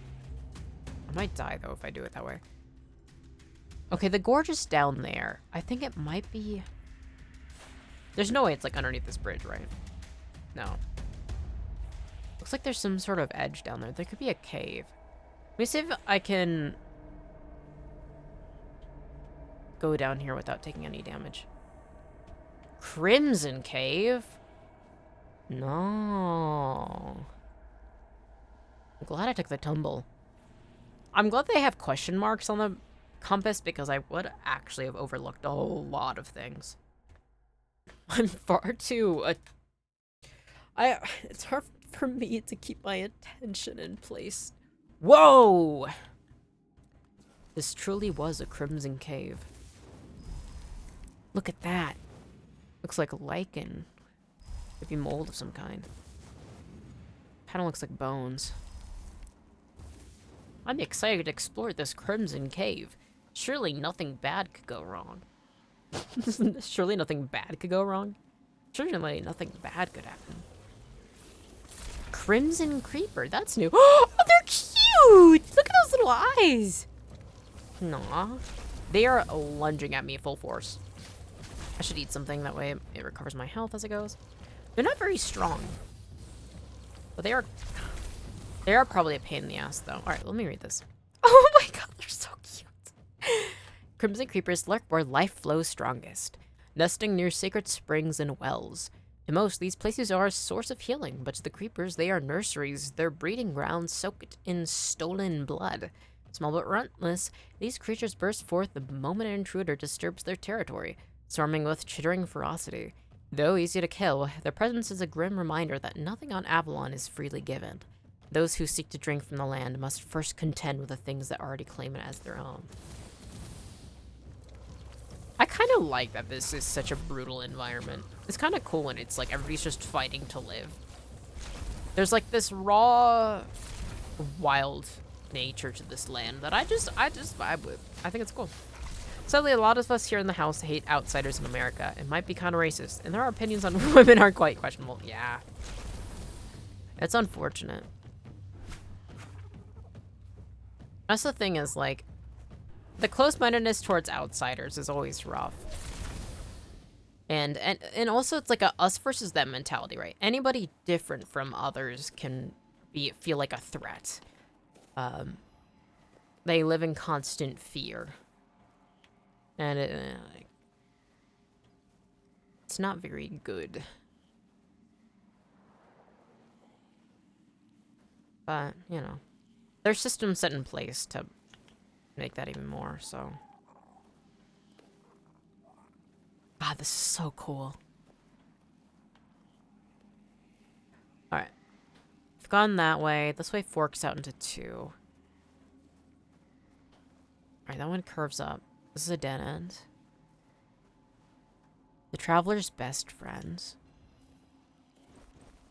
I might die, though, if I do it that way. Okay, the gorge is down there. I think it might be... There's no way it's, like, underneath this bridge, right? No. Looks like there's some sort of edge down there. There could be a cave. Let me see if I can go down here without taking any damage. Crimson Cave? No. I'm glad I took the tumble. I'm glad they have question marks on the compass because I would actually have overlooked a whole lot of things. I'm far too... It's hard for me to keep my attention in place. Whoa! This truly was a Crimson Cave. Look at that. Looks like lichen. Could be mold of some kind. Kinda looks like bones. I'm excited to explore this Crimson Cave. Surely nothing bad could go wrong. Surely nothing bad could go wrong? Surely nothing bad could happen. Crimson Creeper, that's new. Oh, they're cute! Look at those little eyes! Aw. They are lunging at me full force. I should eat something, that way it recovers my health as it goes. They're not very strong. But they are probably a pain in the ass, though. Alright, let me read this. Oh my god, they're so cute! Crimson Creepers lurk where life flows strongest, nesting near sacred springs and wells. To most, these places are a source of healing, but to the creepers, they are nurseries, their breeding grounds soaked in stolen blood. Small but relentless, these creatures burst forth the moment an intruder disturbs their territory, swarming with chittering ferocity. Though easy to kill, their presence is a grim reminder that nothing on Avalon is freely given. Those who seek to drink from the land must first contend with the things that already claim it as their own. I kind of like that this is such a brutal environment. It's kind of cool when it's like everybody's just fighting to live. There's like this raw, wild nature to this land that I just vibe with. I think it's cool. Sadly, a lot of us here in the house hate outsiders in America. It might be kind of racist, and our opinions on women are quite questionable. Yeah. It's unfortunate. That's the thing is, like, the close-mindedness towards outsiders is always rough. And also it's like a us versus them mentality, right? Anybody different from others can feel like a threat. They live in constant fear. And it's not very good. But, you know. There's systems set in place to make that even more, so. God, this is so cool. Alright. I've gone that way. This way forks out into 2. Alright, that one curves up. This is a dead end. The traveler's best friends.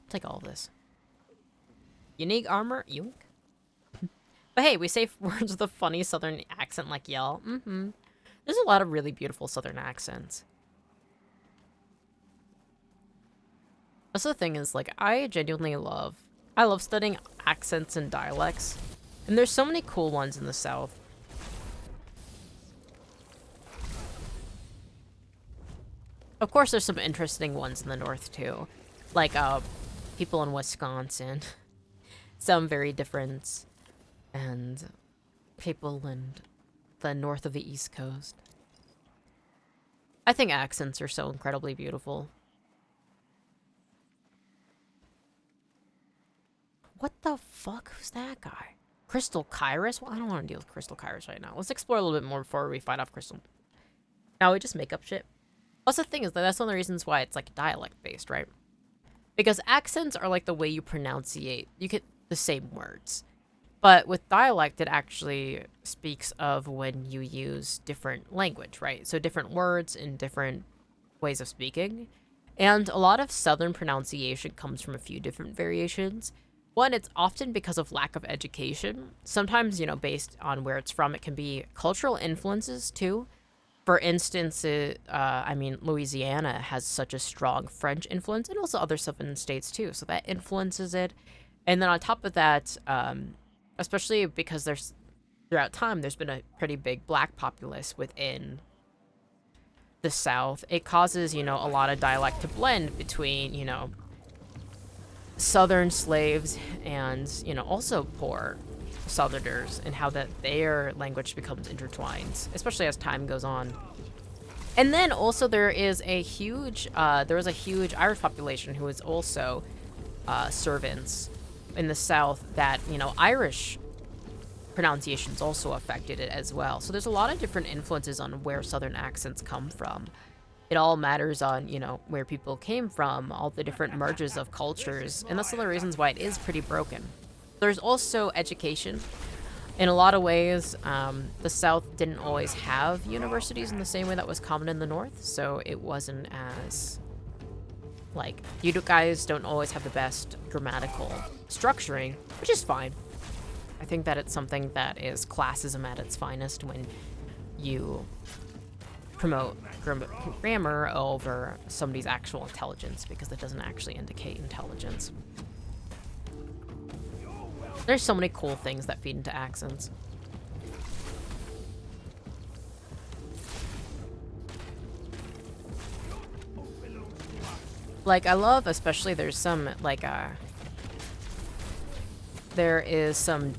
Take all of this. Unique armor? Yoink. But hey, we say words with a funny southern accent like y'all. There's a lot of really beautiful southern accents. Also, the thing is, like, I genuinely love studying accents and dialects. And there's so many cool ones in the South. Of course, there's some interesting ones in the North, too. Like, people in Wisconsin. Some very different. And people in the north of the East Coast. I think accents are so incredibly beautiful. What the fuck? Who's that guy? Crystal Kairos? Well, I don't want to deal with Crystal Kairos right now. Let's explore a little bit more before we fight off Crystal. Now we just make up shit. Also, the thing is that that's one of the reasons why it's like dialect based, right? Because accents are like the way you pronunciate. You get the same words. But with dialect, it actually speaks of when you use different language, right? So different words and different ways of speaking. And a lot of Southern pronunciation comes from a few different variations. One, it's often because of lack of education. Sometimes, you know, based on where it's from, it can be cultural influences too. For instance, I mean, Louisiana has such a strong French influence, and also other southern states too, so that influences it. And then on top of that, especially because throughout time, there's been a pretty big black populace within the South. It causes, you know, a lot of dialect to blend between, you know, Southern slaves and, you know, also poor Southerners, and how that their language becomes intertwined, especially as time goes on. And then also there was a huge Irish population who was also servants in the South that, you know, Irish pronunciations also affected it as well. So there's a lot of different influences on where Southern accents come from. It all matters on, you know, where people came from, all the different merges of cultures, and that's one of the reasons why it is pretty broken. There's also education. In a lot of ways, the South didn't always have universities in the same way that was common in the North, so it wasn't as, like, you guys don't always have the best grammatical structuring, which is fine. I think that it's something that is classism at its finest when you promote grammar over somebody's actual intelligence, because it doesn't actually indicate intelligence. There's so many cool things that feed into accents. Like, I love, especially there's some, like, there is some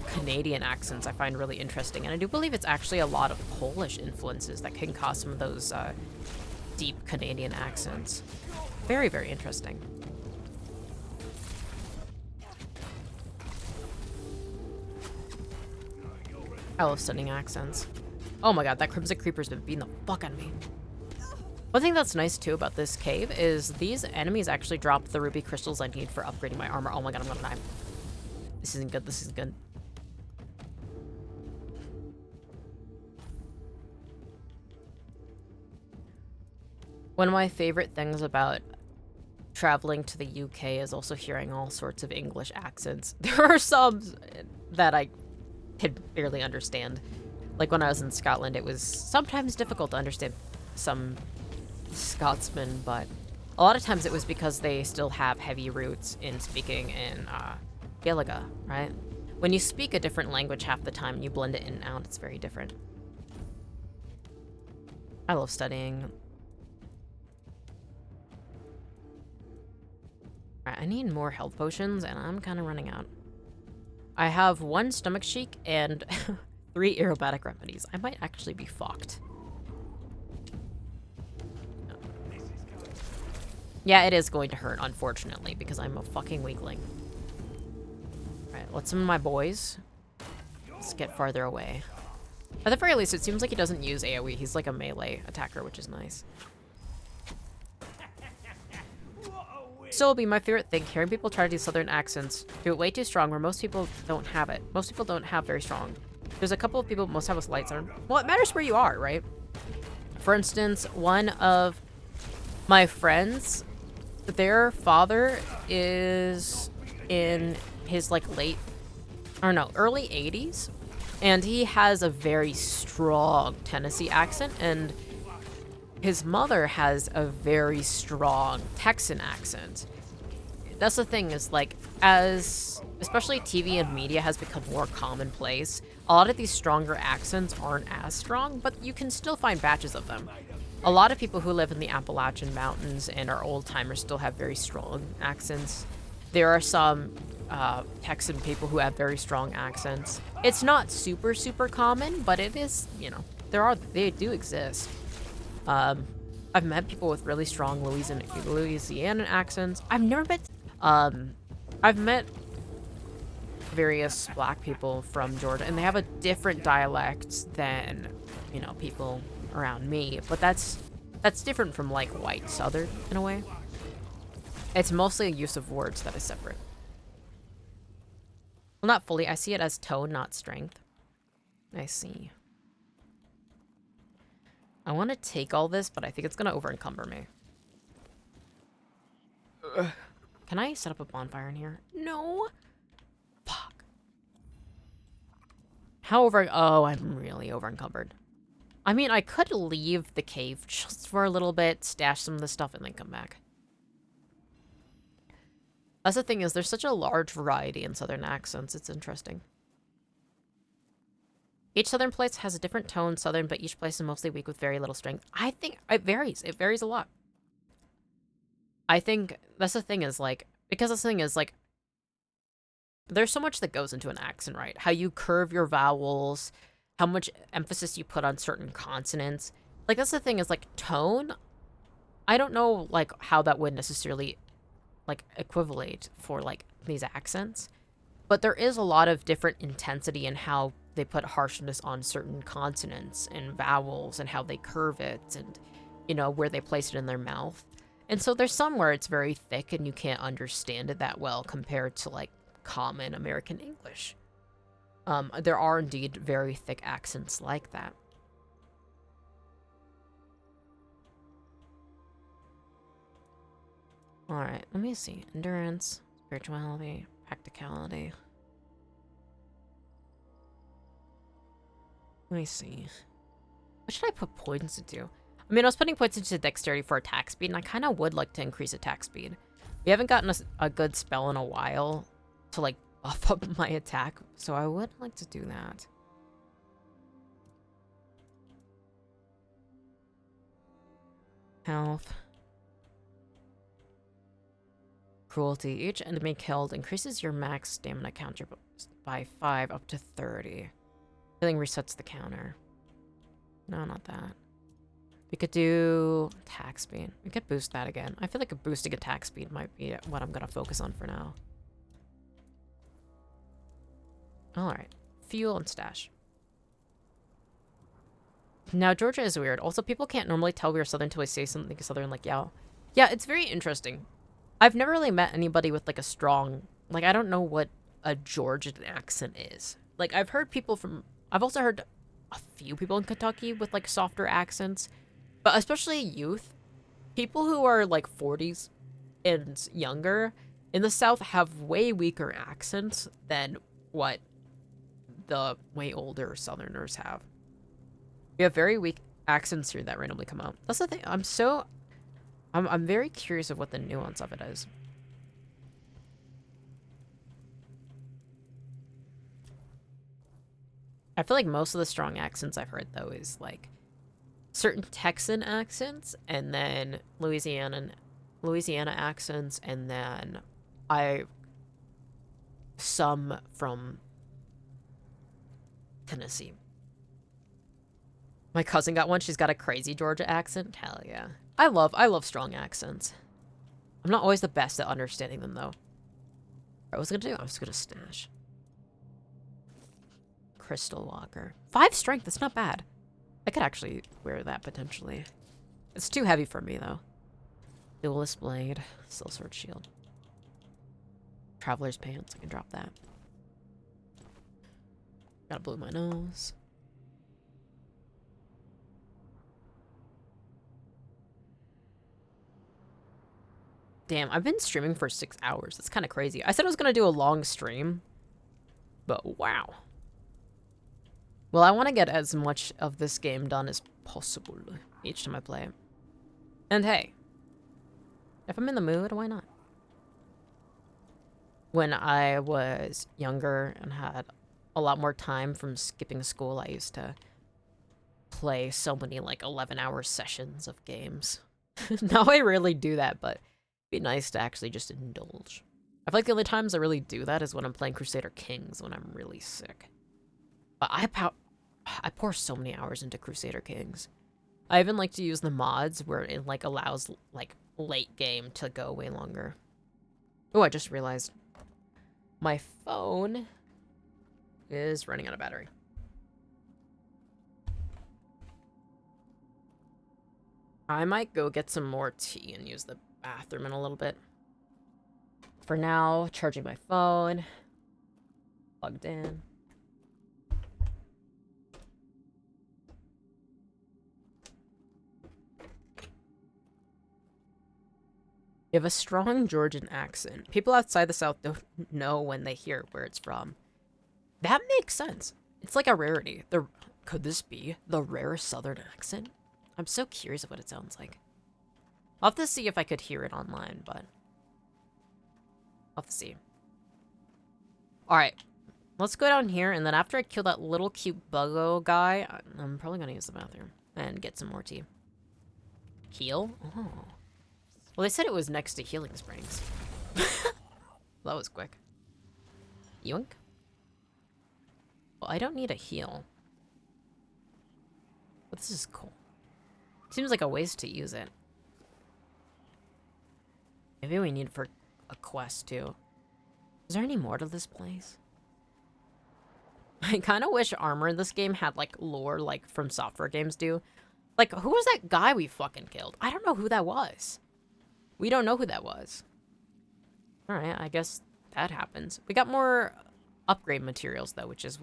Canadian accents I find really interesting, and I do believe it's actually a lot of Polish influences that can cause some of those deep Canadian accents. Very, very interesting. I love studying accents. Oh my god, that Crimson Creeper's been beating the fuck out of me. One thing that's nice too about this cave is these enemies actually drop the ruby crystals I need for upgrading my armor. Oh my god, I'm gonna die. This isn't good, this isn't good. One of my favorite things about traveling to the UK is also hearing all sorts of English accents. There are some that I could barely understand. Like when I was in Scotland, it was sometimes difficult to understand some Scotsmen, but a lot of times it was because they still have heavy roots in speaking in Gaelic, right? When you speak a different language half the time, you blend it in and out, it's very different. I love studying. Alright, I need more health potions, and I'm kind of running out. I have 1 stomach cheek and 3 aerobatic remedies. I might actually be fucked. No. Yeah, it is going to hurt, unfortunately, because I'm a fucking weakling. Alright, let some of my boys. Let's get farther away. At the very least, it seems like he doesn't use AoE. He's like a melee attacker, which is nice. Still will be my favorite thing, hearing people try to do southern accents. Do it way too strong where most people don't have it. Most people don't have very strong. There's a couple of people most have a slight southern. Well, it matters where you are, right? For instance, one of my friends, their father is in his like early 80s, and he has a very strong Tennessee accent, and his mother has a very strong Texan accent. That's the thing, is like, as especially TV and media has become more commonplace, a lot of these stronger accents aren't as strong, but you can still find batches of them. A lot of people who live in the Appalachian Mountains and are old-timers still have very strong accents. There are some Texan people who have very strong accents. It's not super, super common, but it is, you know, they do exist. I've met people with really strong Louisiana accents. I've met various black people from Georgia, and they have a different dialect than, you know, people around me, but that's different from like white southern in a way. It's mostly a use of words that is separate. Well, not fully. I see it as tone, not strength. I see. I want to take all this, but I think it's going to over-encumber me. Ugh. Can I set up a bonfire in here? No. Fuck. Oh, I'm really over-encumbered. I mean, I could leave the cave just for a little bit, stash some of the stuff, and then come back. That's the thing, is there's such a large variety in southern accents. It's interesting. Each southern place has a different tone, southern, but each place is mostly weak with very little strength. I think it varies. It varies a lot. I think that's the thing, is like, because the thing is like, there's so much that goes into an accent, right? How you curve your vowels, how much emphasis you put on certain consonants. Like, that's the thing, is like tone. I don't know like how that would necessarily like equivalate for like these accents, but there is a lot of different intensity in how they put harshness on certain consonants and vowels and how they curve it and, you know, where they place it in their mouth. And so there's some where it's very thick and you can't understand it that well compared to like common American English. There are indeed very thick accents like that. Alright, let me see. Endurance, spirituality, practicality. Let me see. What should I put points into? I mean, I was putting points into dexterity for attack speed, and I kind of would like to increase attack speed. We haven't gotten a good spell in a while to, like, buff up my attack, so I would like to do that. Health. Cruelty. Each enemy killed increases your max stamina counter by 5 up to 30. Healing resets the counter. No, not that. We could do attack speed. We could boost that again. I feel like a boosting attack speed might be what I'm going to focus on for now. Alright. Fuel and stash. Now, Georgia is weird. Also, people can't normally tell we're Southern until we say something Southern like, yeah. Yeah, it's very interesting. I've never really met anybody with, like, a strong... Like, I don't know what a Georgian accent is. Like, I've heard people from... I've also heard a few people in Kentucky with, like, softer accents. But especially youth. People who are, like, 40s and younger in the South have way weaker accents than what the way older Southerners have. We have very weak accents here that randomly come out. That's the thing. I'm very curious of what the nuance of it is. I feel like most of the strong accents I've heard, though, is, like, certain Texan accents, and then Louisiana accents, and then some from Tennessee. My cousin got one. She's got a crazy Georgia accent. Hell yeah. I love strong accents. I'm not always the best at understanding them, though. What was I gonna do? I was gonna stash. Crystal Walker. 5 strength, that's not bad. I could actually wear that potentially. It's too heavy for me though. Duelist Blade, Sword Shield. Traveler's Pants, I can drop that. Gotta blow my nose. Damn, I've been streaming for 6 hours. That's kind of crazy. I said I was gonna do a long stream, but wow. Well, I want to get as much of this game done as possible each time I play it. And hey, if I'm in the mood, why not? When I was younger and had a lot more time from skipping school, I used to play so many like 11-hour sessions of games. Now I rarely do that, but it'd be nice to actually just indulge. I feel like the only times I really do that is when I'm playing Crusader Kings when I'm really sick. But I pour so many hours into Crusader Kings. I even like to use the mods where it like allows like late game to go way longer. Oh, I just realized my phone is running out of battery. I might go get some more tea and use the bathroom in a little bit. For now, charging my phone. Plugged in. You have a strong Georgian accent. People outside the South don't know when they hear where it's from. That makes sense. It's like a rarity. Could this be the rare Southern accent? I'm so curious of what it sounds like. I'll have to see if I could hear it online, but I'll have to see. Alright. Let's go down here, and then after I kill that little cute buggo guy, I'm probably gonna use the bathroom and get some more tea. Heal? Oh. Well, they said it was next to Healing Springs. That was quick. Yoink. Well, I don't need a heal. But this is cool. Seems like a waste to use it. Maybe we need for a quest, too. Is there any more to this place? I kind of wish armor in this game had, like, lore, like, from software games do. Like, who was that guy we fucking killed? I don't know who that was. We don't know who that was. Alright, I guess that happens. We got more upgrade materials, though, which is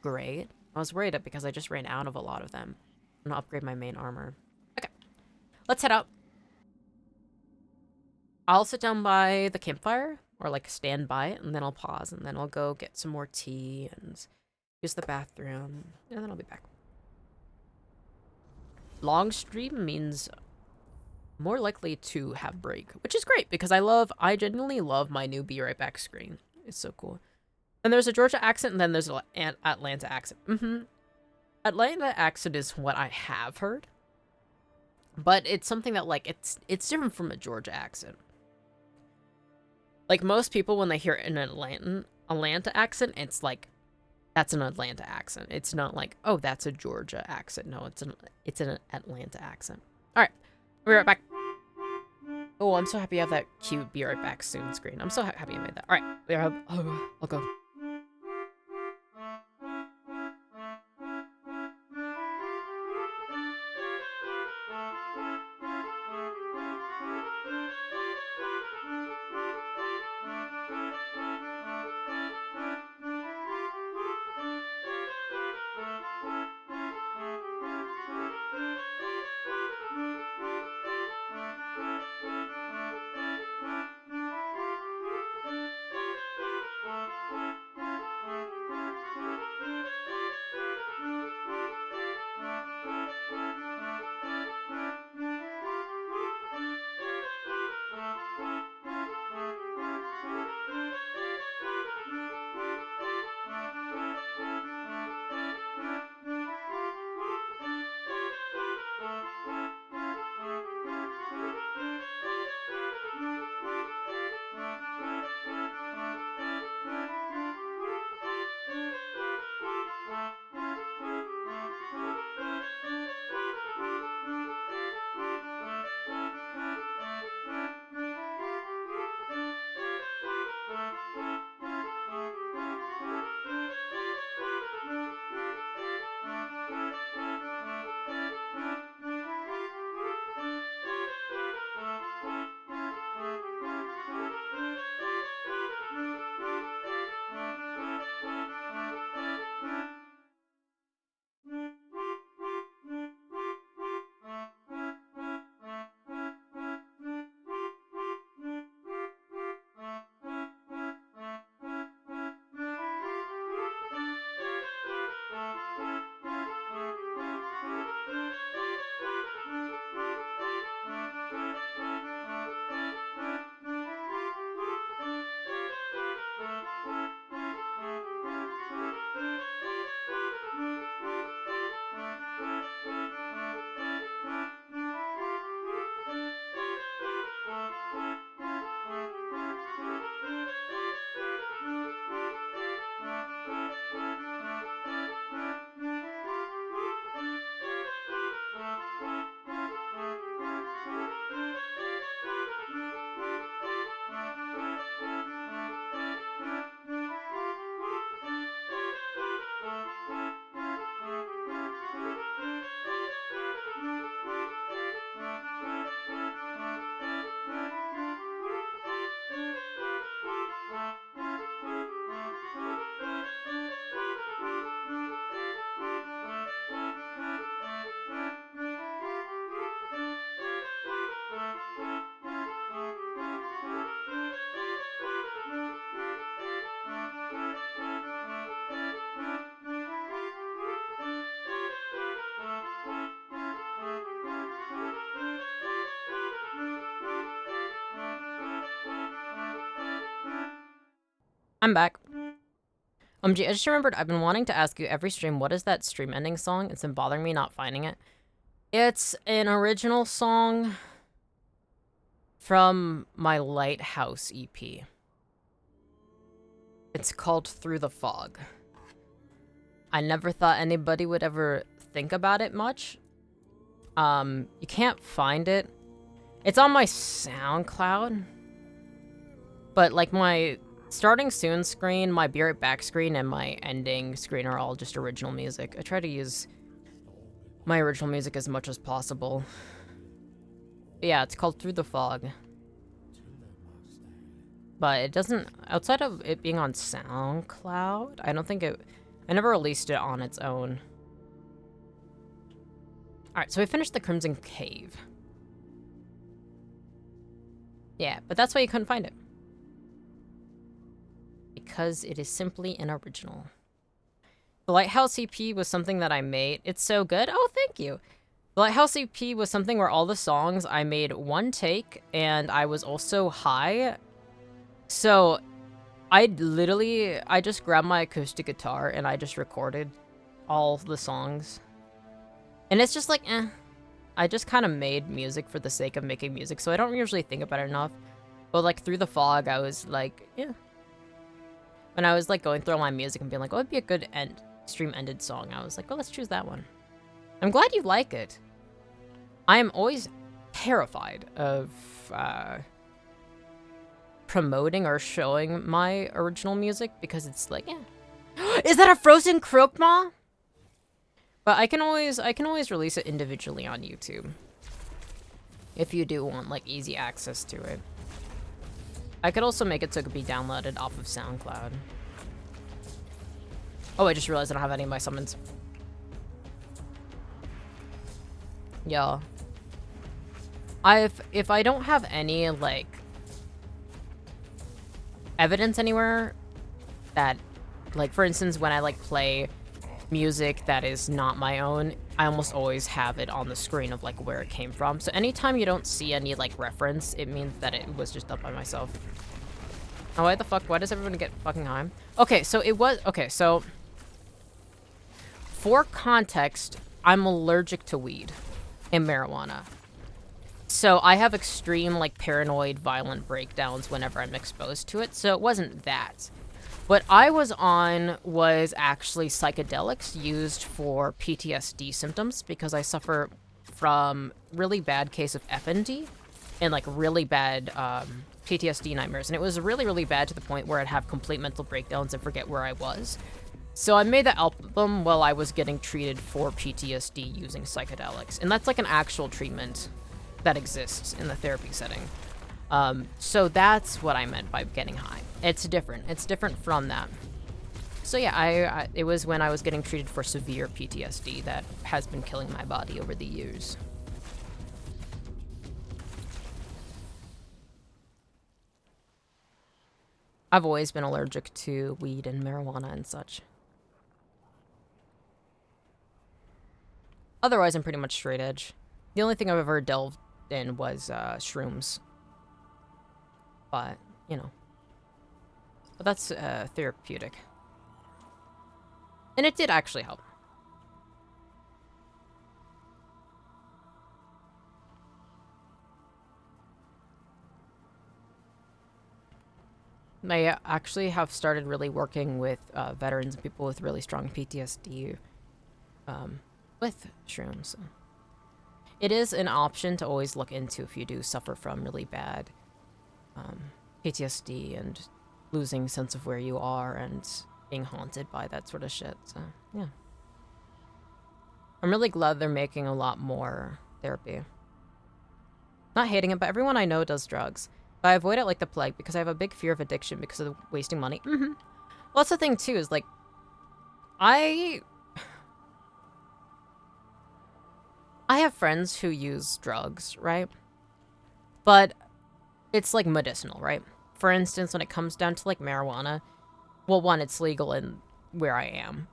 great. I was worried because I just ran out of a lot of them. I'm gonna upgrade my main armor. Okay. Let's head out. I'll sit down by the campfire, or, like, stand by it, and then I'll pause, and then I'll go get some more tea and use the bathroom, and then I'll be back. Long stream means more likely to have break, which is great because I genuinely love my new Be Right Back screen. It's so cool. And there's a Georgia accent, and then there's an Atlanta accent. Atlanta accent is what I have heard, but it's something that like it's different from a Georgia accent. Like most people, when they hear an Atlanta accent, it's like that's an Atlanta accent. It's not like, oh, that's a Georgia accent. No, it's an Atlanta accent. All right. I'll be right back. Oh, I'm so happy I have that cute Be Right Back soon screen. I'm so happy I made that. All right. I'll go. I'm back. I just remembered I've been wanting to ask you every stream, what is that stream ending song? It's been bothering me not finding it. It's an original song from my Lighthouse EP. It's called Through the Fog. I never thought anybody would ever think about it much. You can't find it. It's on my SoundCloud. But like my starting soon screen, my be right back screen, and my ending screen are all just original music. I try to use my original music as much as possible. But yeah, it's called Through the Fog. But it doesn't, outside of it being on SoundCloud, I don't think it, I never released it on its own. Alright, so we finished the Crimson Cave. Yeah, but that's why you couldn't find it. Because it is simply an original. The Lighthouse EP was something that I made. It's so good. Oh, thank you. The Lighthouse EP was something where all the songs I made one take, and I was also high. So I just grabbed my acoustic guitar and I just recorded all the songs. And it's just like, I just kind of made music for the sake of making music, so I don't usually think about it enough. But like Through the Fog, I was like, yeah. When I was like going through all my music and being like, oh, it'd be a good stream-ended song, I was like, well, let's choose that one. I'm glad you like it. I am always terrified of promoting or showing my original music because it's like, yeah. Is that a frozen croque-maw? But I can always release it individually on YouTube. If you do want like easy access to it. I could also make it so it could be downloaded off of SoundCloud. Oh, I just realized I don't have any of my summons. Yeah. If I don't have any like evidence anywhere that, like, for instance, when I like play music that is not my own, I almost always have it on the screen of like where it came from. So anytime you don't see any like reference, it means that it was just up by myself. Oh, why the fuck? Why does everyone get fucking high? Okay, so it was, okay, so for context, I'm allergic to weed and marijuana. So I have extreme like paranoid violent breakdowns whenever I'm exposed to it. So it wasn't that. What I was on was actually psychedelics used for PTSD symptoms because I suffer from really bad case of FND and like really bad PTSD nightmares. And it was really, really bad to the point where I'd have complete mental breakdowns and forget where I was. So I made the album while I was getting treated for PTSD using psychedelics. And that's like an actual treatment that exists in the therapy setting. So that's what I meant by getting high. It's different. It's different from that. So yeah, it was when I was getting treated for severe PTSD that has been killing my body over the years. I've always been allergic to weed and marijuana and such. Otherwise, I'm pretty much straight edge. The only thing I've ever delved in was shrooms. But, you know. But that's therapeutic. And it did actually help. I actually have started really working with veterans and people with really strong PTSD with shrooms. It is an option to always look into if you do suffer from really bad PTSD and losing sense of where you are and being haunted by that sort of shit. So, yeah. I'm really glad they're making a lot more therapy. Not hating it, but everyone I know does drugs. But I avoid it like the plague because I have a big fear of addiction because of wasting money. Well, that's the thing, too, is like, I have friends who use drugs, right? But it's like medicinal, right? For instance, when it comes down to like marijuana, well, one, it's legal in where I am.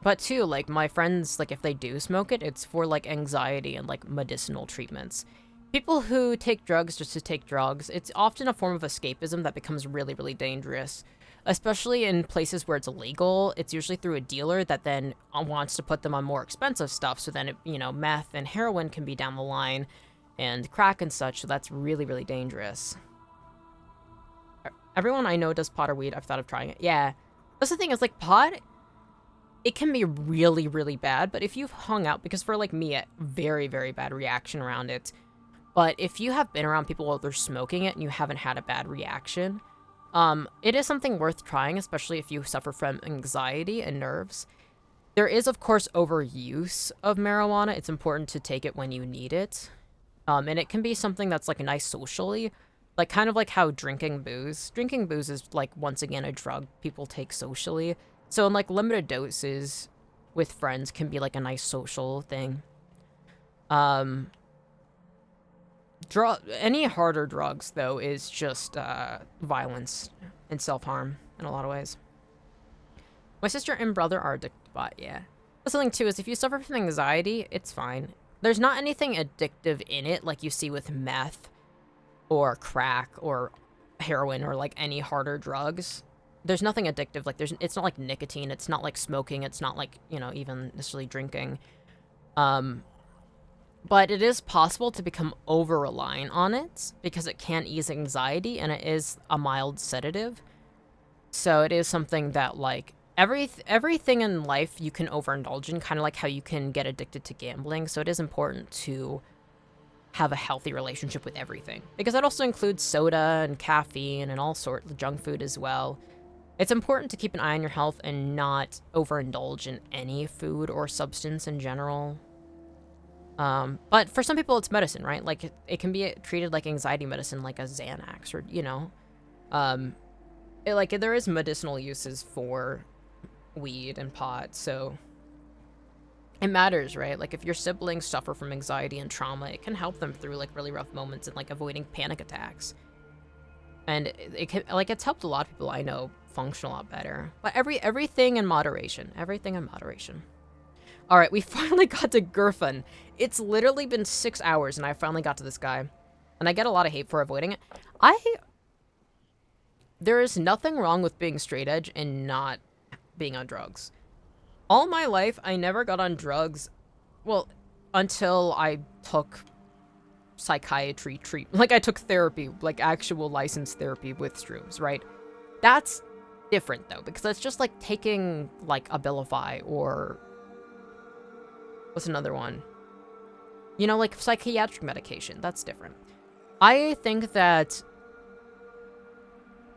But two, like my friends, like if they do smoke it, it's for like anxiety and like medicinal treatments. People who take drugs just to take drugs, it's often a form of escapism that becomes really, really dangerous. especially in places where it's illegal. It's usually through a dealer that then wants to put them on more expensive stuff. So then, meth and heroin can be down the line, and crack and such. So that's really, really dangerous. Everyone I know does pot or weed. I've thought of trying it. Yeah. That's the thing is, like, pot, it can be really, really bad. But if you've hung out, because for, like, me, a very, very bad reaction around it. But if you have been around people while they're smoking it and you haven't had a bad reaction, it is something worth trying, especially if you suffer from anxiety and nerves. There is, of course, overuse of marijuana. It's important to take it when you need it. And it can be something that's, like, nice socially. Like, kind of like how drinking booze. Drinking booze is, like, once again, a drug people take socially. So in, like, limited doses with friends can be, like, a nice social thing. Any harder drugs, though, is just violence and self-harm in a lot of ways. My sister and brother are addicted to pot, yeah. The thing, too, is if you suffer from anxiety, it's fine. There's not anything addictive in it like you see with meth or crack or heroin or, like, any harder drugs. There's nothing addictive. Like, it's not like nicotine. It's not like smoking. It's not like, even necessarily drinking. But it is possible to become over-reliant on it because it can ease anxiety and it is a mild sedative. So it is something that, like, everything in life you can overindulge in, kind of like how you can get addicted to gambling. So it is important to have a healthy relationship with everything. Because that also includes soda and caffeine and all sorts of junk food as well. It's important to keep an eye on your health and not overindulge in any food or substance in general. But for some people, it's medicine, right? Like, it can be treated like anxiety medicine, like a Xanax, or, there is medicinal uses for weed and pot, so it matters, right? Like, if your siblings suffer from anxiety and trauma, it can help them through, like, really rough moments and, like, avoiding panic attacks. And it's helped a lot of people I know function a lot better. But everything in moderation. Everything in moderation. All right, we finally got to Gurfan. It's literally been 6 hours, and I finally got to this guy. And I get a lot of hate for avoiding it. There is nothing wrong with being straight edge and not being on drugs. All my life, I never got on drugs, well, until I took psychiatry treatment. Like, I took therapy, like, actual licensed therapy with shrooms, right? That's different, though, because that's just like taking, like, Abilify or... what's another one? Like psychiatric medication. That's different. I think that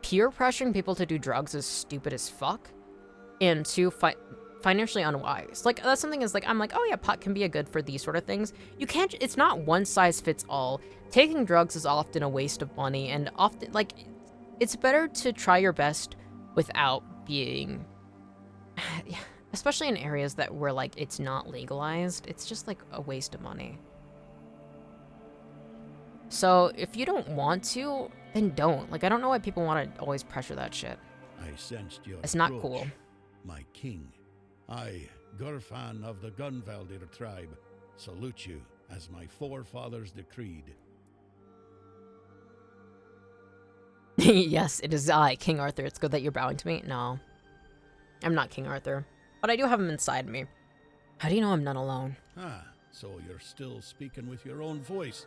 peer pressuring people to do drugs is stupid as fuck. And financially unwise. Like, that's something is like, I'm like, oh yeah, pot can be a good for these sort of things. You can't, it's not one size fits all. Taking drugs is often a waste of money, and often, like, it's better to try your best without being... especially in areas where, like, it's not legalized. It's just, like, a waste of money. So, if you don't want to, then don't. Like, I don't know why people want to always pressure that shit. I sensed your It's not approach, cool. My king. I, Gurfan of the Gunvaldir tribe, salute you as my forefathers decreed. Yes, it is I, King Arthur. It's good that you're bowing to me. No. I'm not King Arthur. But I do have him inside me. How do you know I'm not alone? Ah, so you're still speaking with your own voice.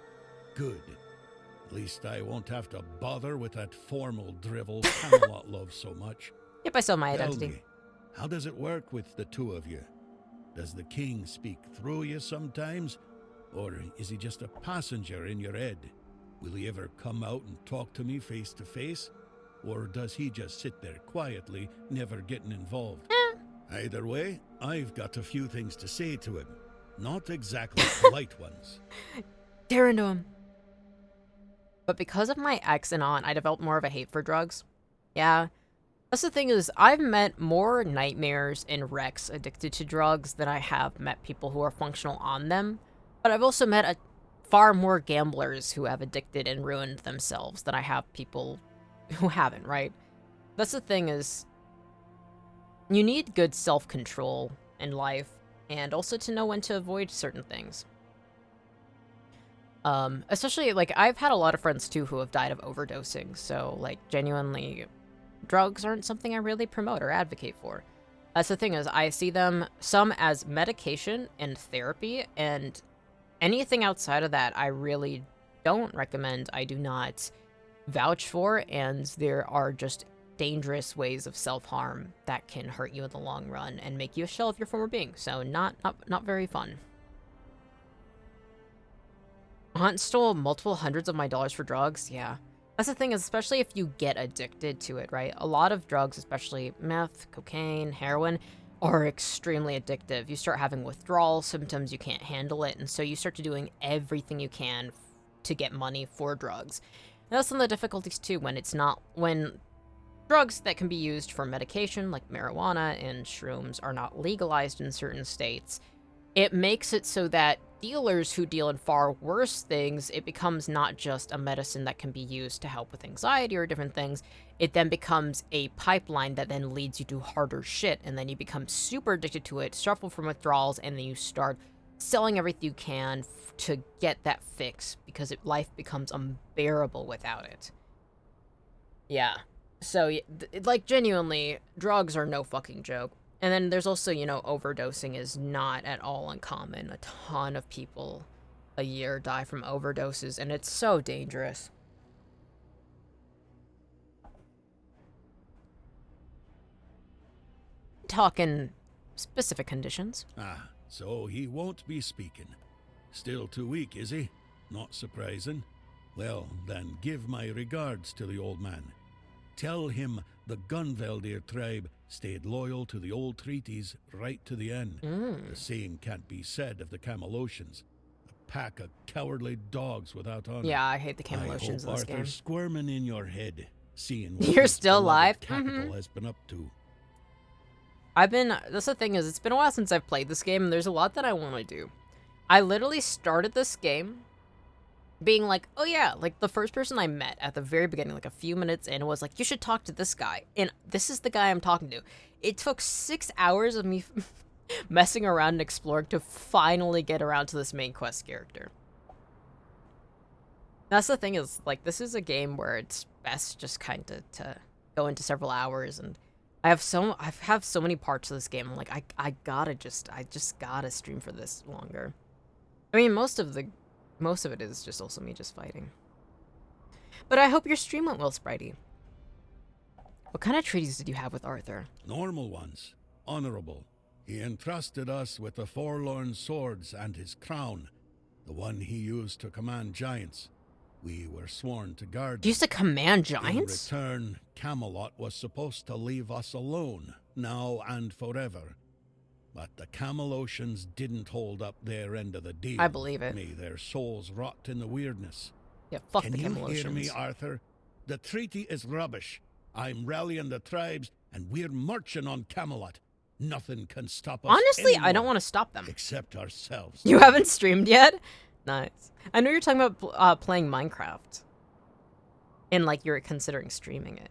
Good. At least I won't have to bother with that formal drivel Camelot loves so much. Yep, I saw my Tell identity. me, how does it work with the two of you? Does the king speak through you sometimes? Or is he just a passenger in your head? Will he ever come out and talk to me face to face? Or does he just sit there quietly, never getting involved? Either way, I've got a few things to say to him. Not exactly polite ones. Dare into him. But because of my ex and aunt, I developed more of a hate for drugs. Yeah. That's the thing is, I've met more nightmares and wrecks addicted to drugs than I have met people who are functional on them. But I've also met far more gamblers who have addicted and ruined themselves than I have people who haven't, right? That's the thing is, you need good self-control in life, and also to know when to avoid certain things. Especially, like, I've had a lot of friends, too, who have died of overdosing, so, like, genuinely, drugs aren't something I really promote or advocate for. That's the thing, is I see them some as medication and therapy, and anything outside of that I really don't recommend. I do not vouch for, and there are just dangerous ways of self-harm that can hurt you in the long run and make you a shell of your former being. So not very fun. Hunt stole multiple hundreds of my dollars for drugs. Yeah. That's the thing, is especially if you get addicted to it, right? A lot of drugs, especially meth, cocaine, heroin, are extremely addictive. You start having withdrawal symptoms, you can't handle it, and so you start to doing everything you can to get money for drugs. And that's some of the difficulties too, when drugs that can be used for medication, like marijuana and shrooms, are not legalized in certain states. It makes it so that dealers who deal in far worse things, it becomes not just a medicine that can be used to help with anxiety or different things. It then becomes a pipeline that then leads you to harder shit, and then you become super addicted to it, suffer from withdrawals, and then you start selling everything you can to get that fix, because life becomes unbearable without it. Yeah. So, like, genuinely, drugs are no fucking joke. And then there's also, you know, overdosing is not at all uncommon. A ton of people a year die from overdoses, and it's so dangerous. Talking specific conditions. Ah, so he won't be speaking. Still too weak, is he? Not surprising. Well, then give my regards to the old man. Tell him the Gunveldir tribe stayed loyal to the old treaties right to the end. The same can't be said of the Camelocians. A pack of cowardly dogs without honor. Yeah, I hate the Camelocians in this game. Arthur's squirming in your head, seeing what You're still alive? capital has been up to. That's the thing, is it's been a while since I've played this game, and there's a lot that I want to do. I literally started this game being like, oh yeah, like the first person I met at the very beginning, like a few minutes in, was like, you should talk to this guy. And this is the guy I'm talking to. It took 6 hours of me messing around and exploring to finally get around to this main quest character. That's the thing, is like, this is a game where it's best just kind of to go into several hours, and I have so many parts of this game. I'm like, I just gotta stream for this longer. I mean, most of it is just also me just fighting. But I hope your stream went well, Spritey. What kind of treaties did you have with Arthur? Normal ones. Honorable. He entrusted us with the forlorn swords and his crown, the one he used to command giants. We were sworn to guard them. You used to command giants? In return, Camelot was supposed to leave us alone, now and forever. But the Camelocians didn't hold up their end of the deal. I believe it. May their souls rot in the weirdness. Yeah, fuck Can the you Camelocians. hear me, Arthur? The treaty is rubbish. I'm rallying the tribes, and we're marching on Camelot. Nothing can stop us. Honestly, anymore, I don't want to stop them. except ourselves. You haven't streamed yet? Nice. I know you're talking about playing Minecraft. And, like, you're considering streaming it.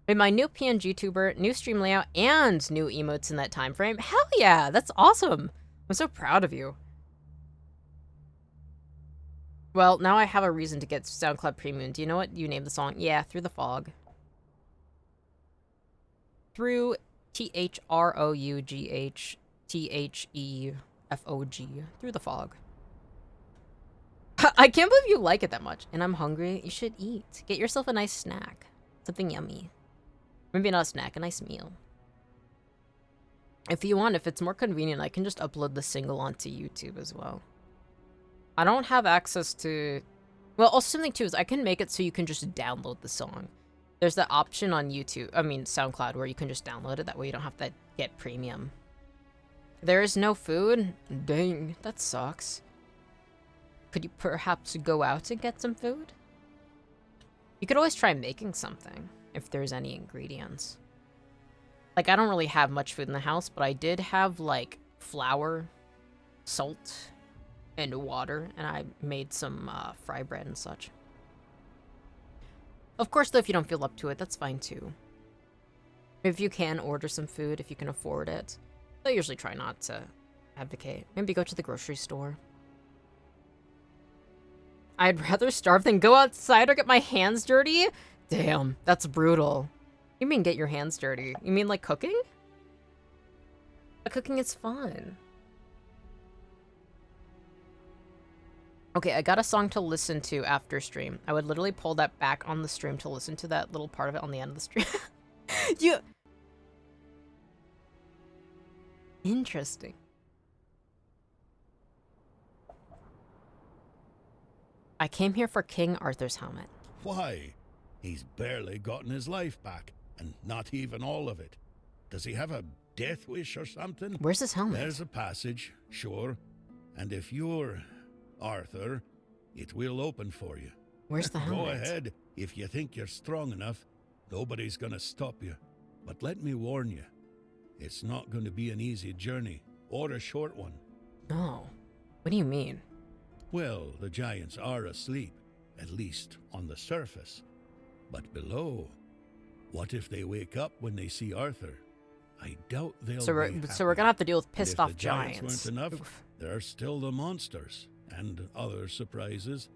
With my new PNG tuber, new stream layout, and new emotes in that time frame. Hell yeah, that's awesome. I'm so proud of you. Well, now I have a reason to get SoundCloud Premium. Do you know what you named the song? Yeah, Through the Fog. Through THROUGHTHEFOG. Through the Fog. I can't believe you like it that much. And I'm hungry. You should eat. Get yourself a nice snack. Something yummy. Maybe not a snack, a nice meal. If you want, if it's more convenient, I can just upload the single onto YouTube as well. I don't have access to... Well, also something too is I can make it so you can just download the song. There's the option on SoundCloud, where you can just download it. That way you don't have to get premium. There is no food? Dang, that sucks. Could you perhaps go out and get some food? You could always try making something, if there's any ingredients. Like, I don't really have much food in the house, but I did have, like, flour, salt, and water, and I made some fry bread and such. Of course, though, if you don't feel up to it, that's fine, too. If you can, order some food if you can afford it. I usually try not to advocate. Maybe go to the grocery store. I'd rather starve than go outside or get my hands dirty? Damn, that's brutal. You mean get your hands dirty? You mean like cooking? But cooking is fun. Okay, I got a song to listen to after stream. I would literally pull that back on the stream to listen to that little part of it on the end of the stream. You... Interesting. I came here for King Arthur's helmet. Why? He's barely gotten his life back, and not even all of it. Does he have a death wish or something? Where's his helmet? There's a passage, sure. And if you're Arthur, it will open for you. Where's the helmet? Go ahead. If you think you're strong enough, nobody's gonna stop you. But let me warn you, it's not going to be an easy journey, or a short one. No. What do you mean? Well, the giants are asleep, at least on the surface. But below, what if they wake up when they see Arthur? I doubt they'll be happy. So we're gonna have to deal with pissed If off the giants giants. weren't enough, Oof. there are still the monsters and other surprises.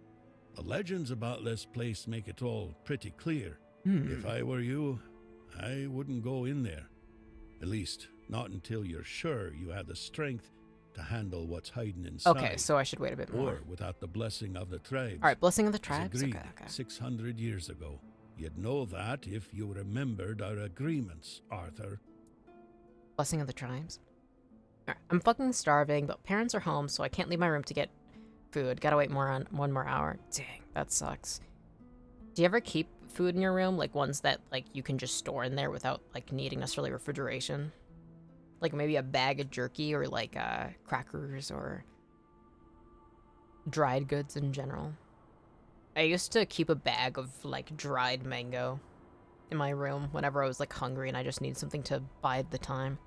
The legends about this place make it all pretty clear. If I were you, I wouldn't go in there. At least, not until you're sure you have the strength to handle what's hiding inside. Okay, so I should wait a bit more. Or without the blessing of the tribes. Alright, blessing of the As tribes? agreed, Okay, okay. 600 years ago. You'd know that if you remembered our agreements, Arthur. Blessing of the tribes? Alright, I'm fucking starving, but parents are home, so I can't leave my room to get food. Gotta wait one more hour. Dang, that sucks. Do you ever keep food in your room? Like ones that like you can just store in there without like needing necessarily refrigeration? Like maybe a bag of jerky or like crackers or dried goods in general. I used to keep a bag of like dried mango in my room whenever I was like hungry and I just needed something to bide the time.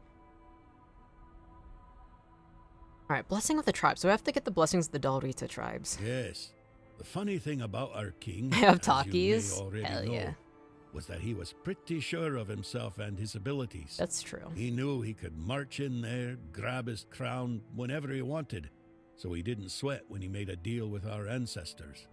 Alright, blessing of the tribes. So we have to get the blessings of the Dalrita tribes. Yes. The funny thing about our king, I have as you may talkies. already Hell know, yeah. was that he was pretty sure of himself and his abilities. That's true. He knew he could march in there, grab his crown whenever he wanted, so he didn't sweat when he made a deal with our ancestors.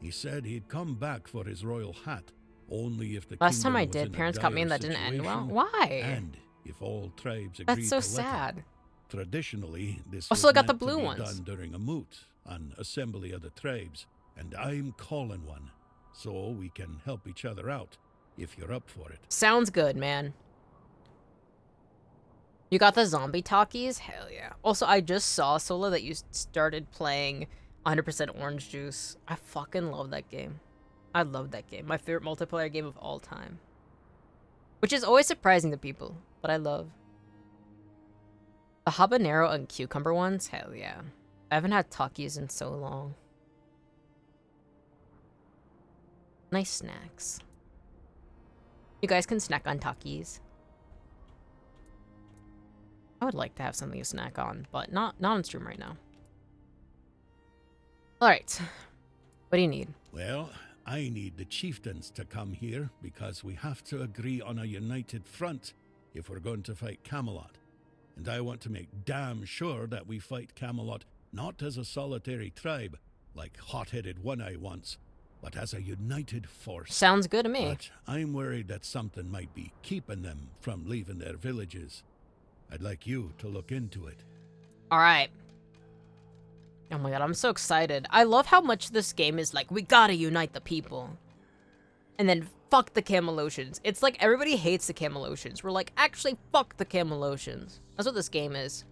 He said he'd come back for his royal hat, only if the Last time kingdom I was did, in a parents caught me and dire that didn't end well. situation, Why? And if all tribes agreed That's so to let him. sad. Traditionally, this Also, was I got the meant to blue be ones. done during a moot, an assembly of the tribes, and I'm calling one, so we can help each other out, if you're up for it. Sounds good, man. You got the zombie talkies? Hell yeah. Also, I just saw, Sola, that you started playing 100% Orange Juice. I fucking love that game. I love that game. My favorite multiplayer game of all time. Which is always surprising to people, but I love. The habanero and cucumber ones? Hell yeah. I haven't had talkies in so long. Nice snacks. You guys can snack on talkies. I would like to have something to snack on, but not on stream right now. Alright. What do you need? Well, I need the chieftains to come here, because we have to agree on a united front if we're going to fight Camelot. And I want to make damn sure that we fight Camelot not as a solitary tribe, like hot-headed One-Eye once, but as a united force. Sounds good to me. But I'm worried that something might be keeping them from leaving their villages. I'd like you to look into it. Alright. Oh my god, I'm so excited. I love how much this game is like, we gotta unite the people. And then fuck the Camelocians. It's like everybody hates the Camelocians. We're like, actually, fuck the Camelocians. That's what this game is.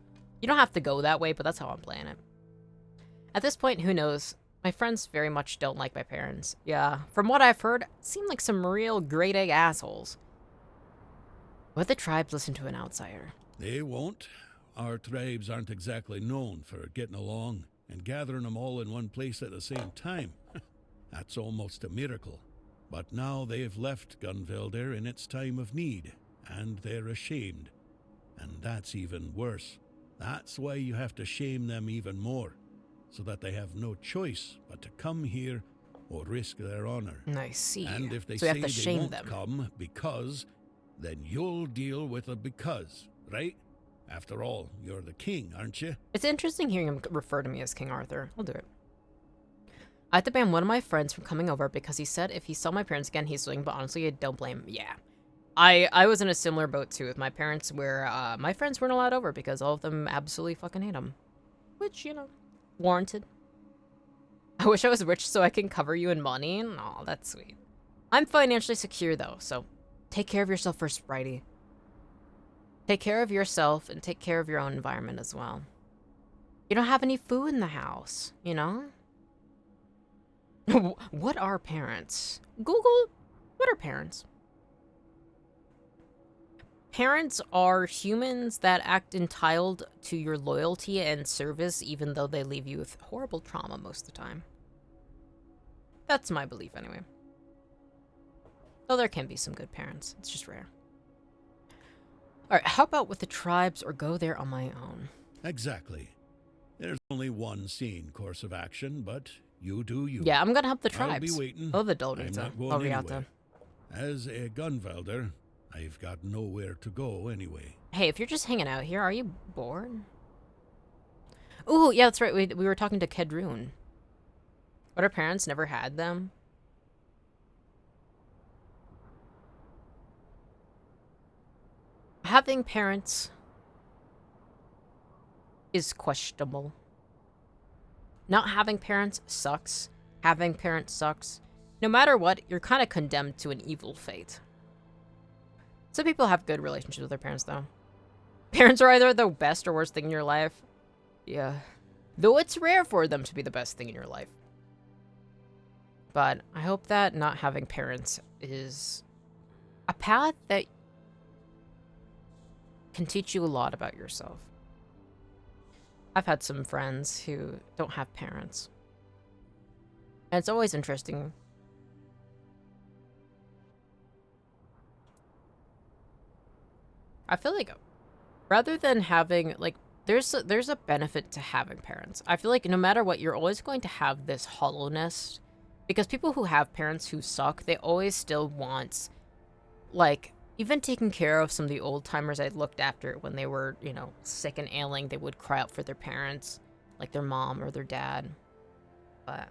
You don't have to go that way, but that's how I'm playing it. At this point, who knows? My friends very much don't like my parents. Yeah, from what I've heard, seem like some real grade-A assholes. Would the tribes listen to an outsider? They won't. Our tribes aren't exactly known for getting along, and gathering them all in one place at the same time. That's almost a miracle. But now they've left Gunvelder in its time of need, and they're ashamed. And that's even worse. That's why you have to shame them even more, so that they have no choice but to come here or risk their honor. I see. And if they So we say have to they shame won't them. come because, then you'll deal with a because, right? After all, you're the king, aren't you? It's interesting hearing him refer to me as King Arthur. I'll do it. I had to ban one of my friends from coming over because he said if he saw my parents again, he'd swing, but honestly, I don't blame him. Yeah. I was in a similar boat too with my parents, where my friends weren't allowed over because all of them absolutely fucking hate them, which, you know, warranted. I wish I was rich so I can cover you in money. Aw, that's sweet. I'm financially secure though, so take care of yourself first, Spritey. Take care of yourself and take care of your own environment as well. You don't have any food in the house, you know? What are parents? Google, what are parents? Parents are humans that act entitled to your loyalty and service even though they leave you with horrible trauma most of the time. That's my belief anyway. Though there can be some good parents, it's just rare. Alright, how about with the tribes or go there on my own? Exactly. There's only one seen course of action, but you do you. Yeah, I'm gonna help the tribes. I'll be waiting. Oh, the I'm not going anywhere. As a gunvelder, I've got nowhere to go anyway. Hey, if you're just hanging out here, are you bored? Ooh, yeah, that's right. We were talking to Kedrun. But our parents never had them. Having parents is questionable. Not having parents sucks. Having parents sucks. No matter what, you're kind of condemned to an evil fate. Some people have good relationships with their parents, though. Parents are either the best or worst thing in your life. Yeah. Though it's rare for them to be the best thing in your life. But I hope that not having parents is a path that can teach you a lot about yourself. I've had some friends who don't have parents. And it's always interesting. I feel like rather than having, like, there's a benefit to having parents. I feel like no matter what, you're always going to have this hollowness. Because people who have parents who suck, they always still want, like, even taking care of some of the old timers I looked after when they were, you know, sick and ailing, they would cry out for their parents, like their mom or their dad. But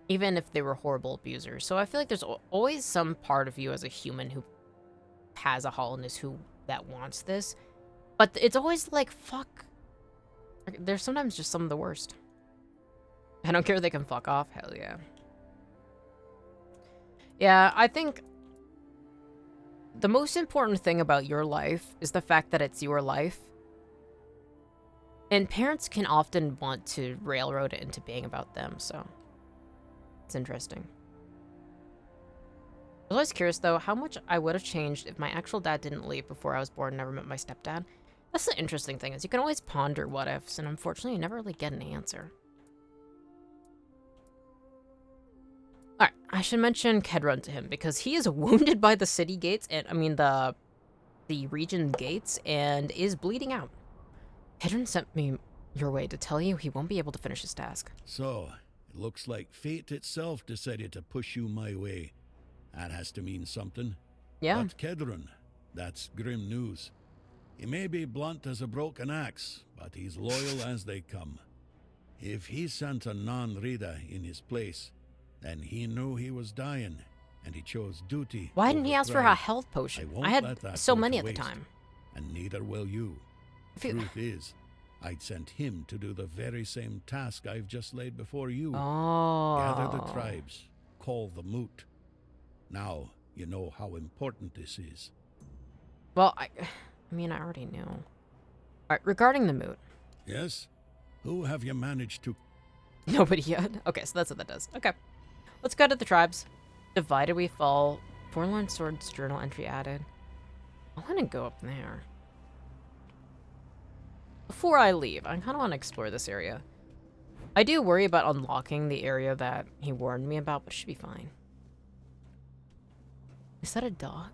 even if they were horrible abusers. So I feel like there's always some part of you as a human who has a hollowness that wants this. But it's always like, fuck. They're sometimes just some of the worst. I don't care if they can fuck off. Hell yeah. Yeah, I think the most important thing about your life is the fact that it's your life. And parents can often want to railroad it into being about them, so it's interesting. I was always curious, though, how much I would have changed if my actual dad didn't leave before I was born and never met my stepdad. That's the interesting thing, is you can always ponder what ifs, and unfortunately you never really get an answer. Alright, I should mention Kedrun to him, because he is wounded by the city gates, and I mean the region gates, and is bleeding out. Kedrun sent me your way to tell you he won't be able to finish his task. So, it looks like fate itself decided to push you my way. That has to mean something. Yeah. But Kedrun, that's grim news. He may be blunt as a broken axe, but he's loyal as they come. If he sent a non-Rida in his place, then he knew he was dying, and he chose duty. Why didn't he ask for a health potion? I had so many at the waste, time. And neither will you. Truth is, I'd sent him to do the very same task I've just laid before you. Oh. Gather the tribes, call the moot. Now you know how important this is. Well, I mean, I already knew. Alright, regarding the moot. Yes? Who have you managed to... Nobody yet? Okay, so that's what that does. Okay. Let's go to the tribes. Divided we fall. Forlorn Swords journal entry added. I want to go up there. Before I leave, I kind of want to explore this area. I do worry about unlocking the area that he warned me about, but it should be fine. Is that a dog?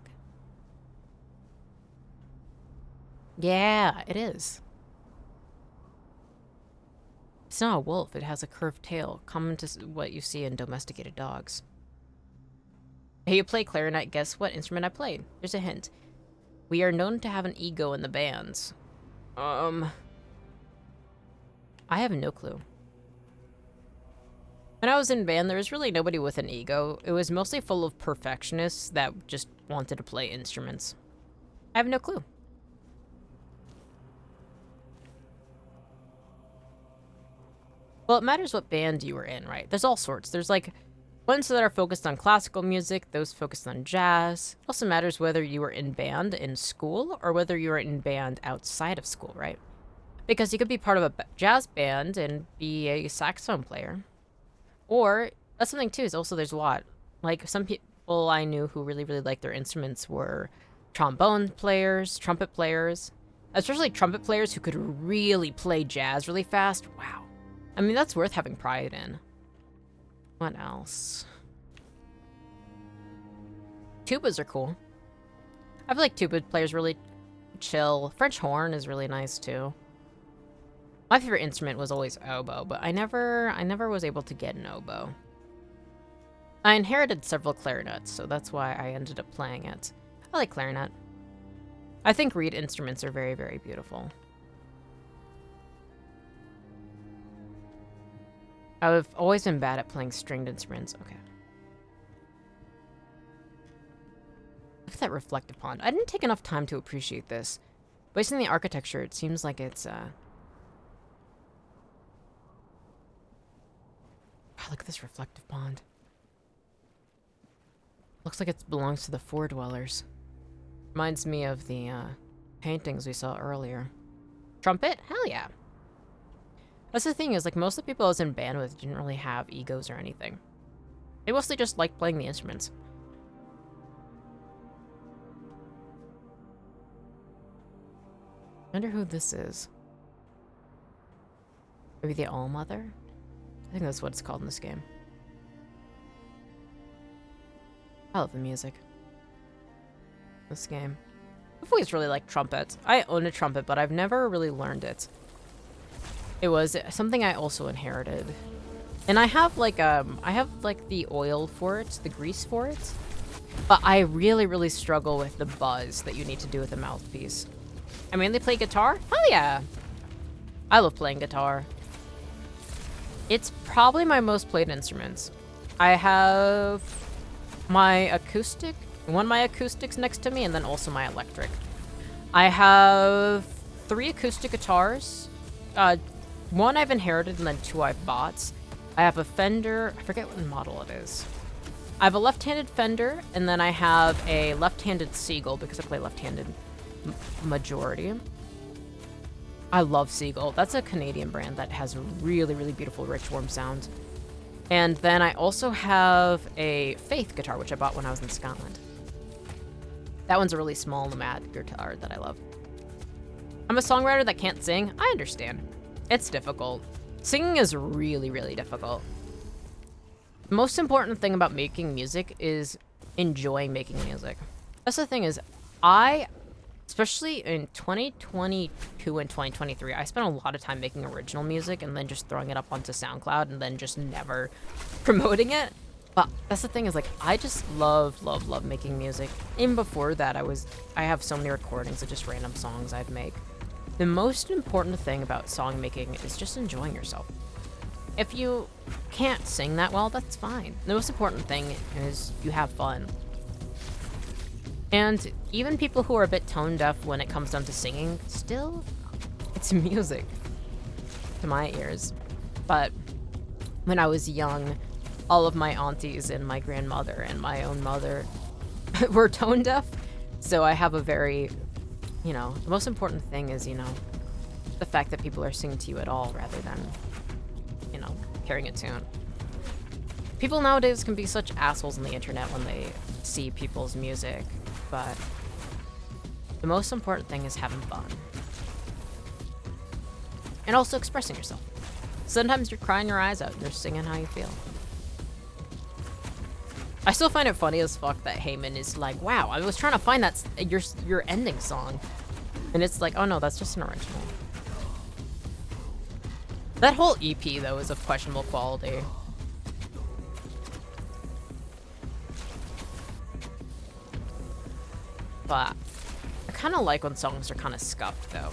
Yeah, it is. It's not a wolf. It has a curved tail, common to what you see in domesticated dogs. Hey, you play clarinet. Guess what instrument I played? Here's a hint. We are known to have an ego in the bands. I have no clue. When I was in band, there was really nobody with an ego. It was mostly full of perfectionists that just wanted to play instruments. I have no clue. Well, it matters what band you were in, right? There's all sorts. There's like ones that are focused on classical music, those focused on jazz. It also matters whether you were in band in school or whether you were in band outside of school, right? Because you could be part of a jazz band and be a saxophone player. Or, that's something too, is also there's a lot. Like, some people I knew who really, really liked their instruments were trombone players, trumpet players. Especially trumpet players who could really play jazz really fast. Wow. I mean, that's worth having pride in. What else? Tubas are cool. I feel like tuba players really chill. French horn is really nice too. My favorite instrument was always oboe, but I never was able to get an oboe. I inherited several clarinets, so that's why I ended up playing it. I like clarinet. I think reed instruments are very, very beautiful. I've always been bad at playing stringed instruments. Okay. Look at that reflective pond. I didn't take enough time to appreciate this. Based on the architecture, it seems like it's, wow, look at this reflective pond. Looks like it belongs to the Four Dwellers. Reminds me of the, paintings we saw earlier. Trumpet? Hell yeah. That's the thing is, like, most of the people I was in band with didn't really have egos or anything. They mostly just liked playing the instruments. I wonder who this is. Maybe the All-Mother? I think that's what it's called in this game. I love the music. This game. I've always really liked trumpets. I own a trumpet, but I've never really learned it. It was something I also inherited. And I have like the oil for it, the grease for it. But I really, really struggle with the buzz that you need to do with a mouthpiece. I mainly play guitar? Hell yeah! I love playing guitar. It's probably my most played instruments. I have my acoustic, one of my acoustics next to me, and then also my electric. I have 3 acoustic guitars. One I've inherited and then 2 I've bought. I have a Fender, I forget what model it is. I have a left-handed Fender, and then I have a left-handed Seagull because I play left-handed majority. I love Seagull. That's a Canadian brand that has a really, really beautiful, rich, warm sound. And then I also have a Faith guitar, which I bought when I was in Scotland. That one's a really small nomad guitar that I love. I'm a songwriter that can't sing. I understand. It's difficult. Singing is really, really difficult. The most important thing about making music is enjoying making music. That's the thing is, especially in 2022 and 2023, I spent a lot of time making original music and then just throwing it up onto SoundCloud and then just never promoting it. But that's the thing is, like, I just love making music. Even before that, I have so many recordings of just random songs I'd make. The most important thing about song making is just enjoying yourself. If you can't sing that well, that's fine. The most important thing is you have fun. And even people who are a bit tone deaf when it comes down to singing, still, it's music to my ears. But when I was young, all of my aunties and my grandmother and my own mother were tone deaf. So I have a very, the most important thing is, the fact that people are singing to you at all rather than, carrying a tune. People nowadays can be such assholes on the internet when they see people's music, but the most important thing is having fun. And also expressing yourself. Sometimes you're crying your eyes out and you're singing how you feel. I still find it funny as fuck that Heyman is like, wow, I was trying to find that your ending song. And it's like, oh no, that's just an original. That whole EP, though, is of questionable quality. But I kind of like when songs are kind of scuffed, though.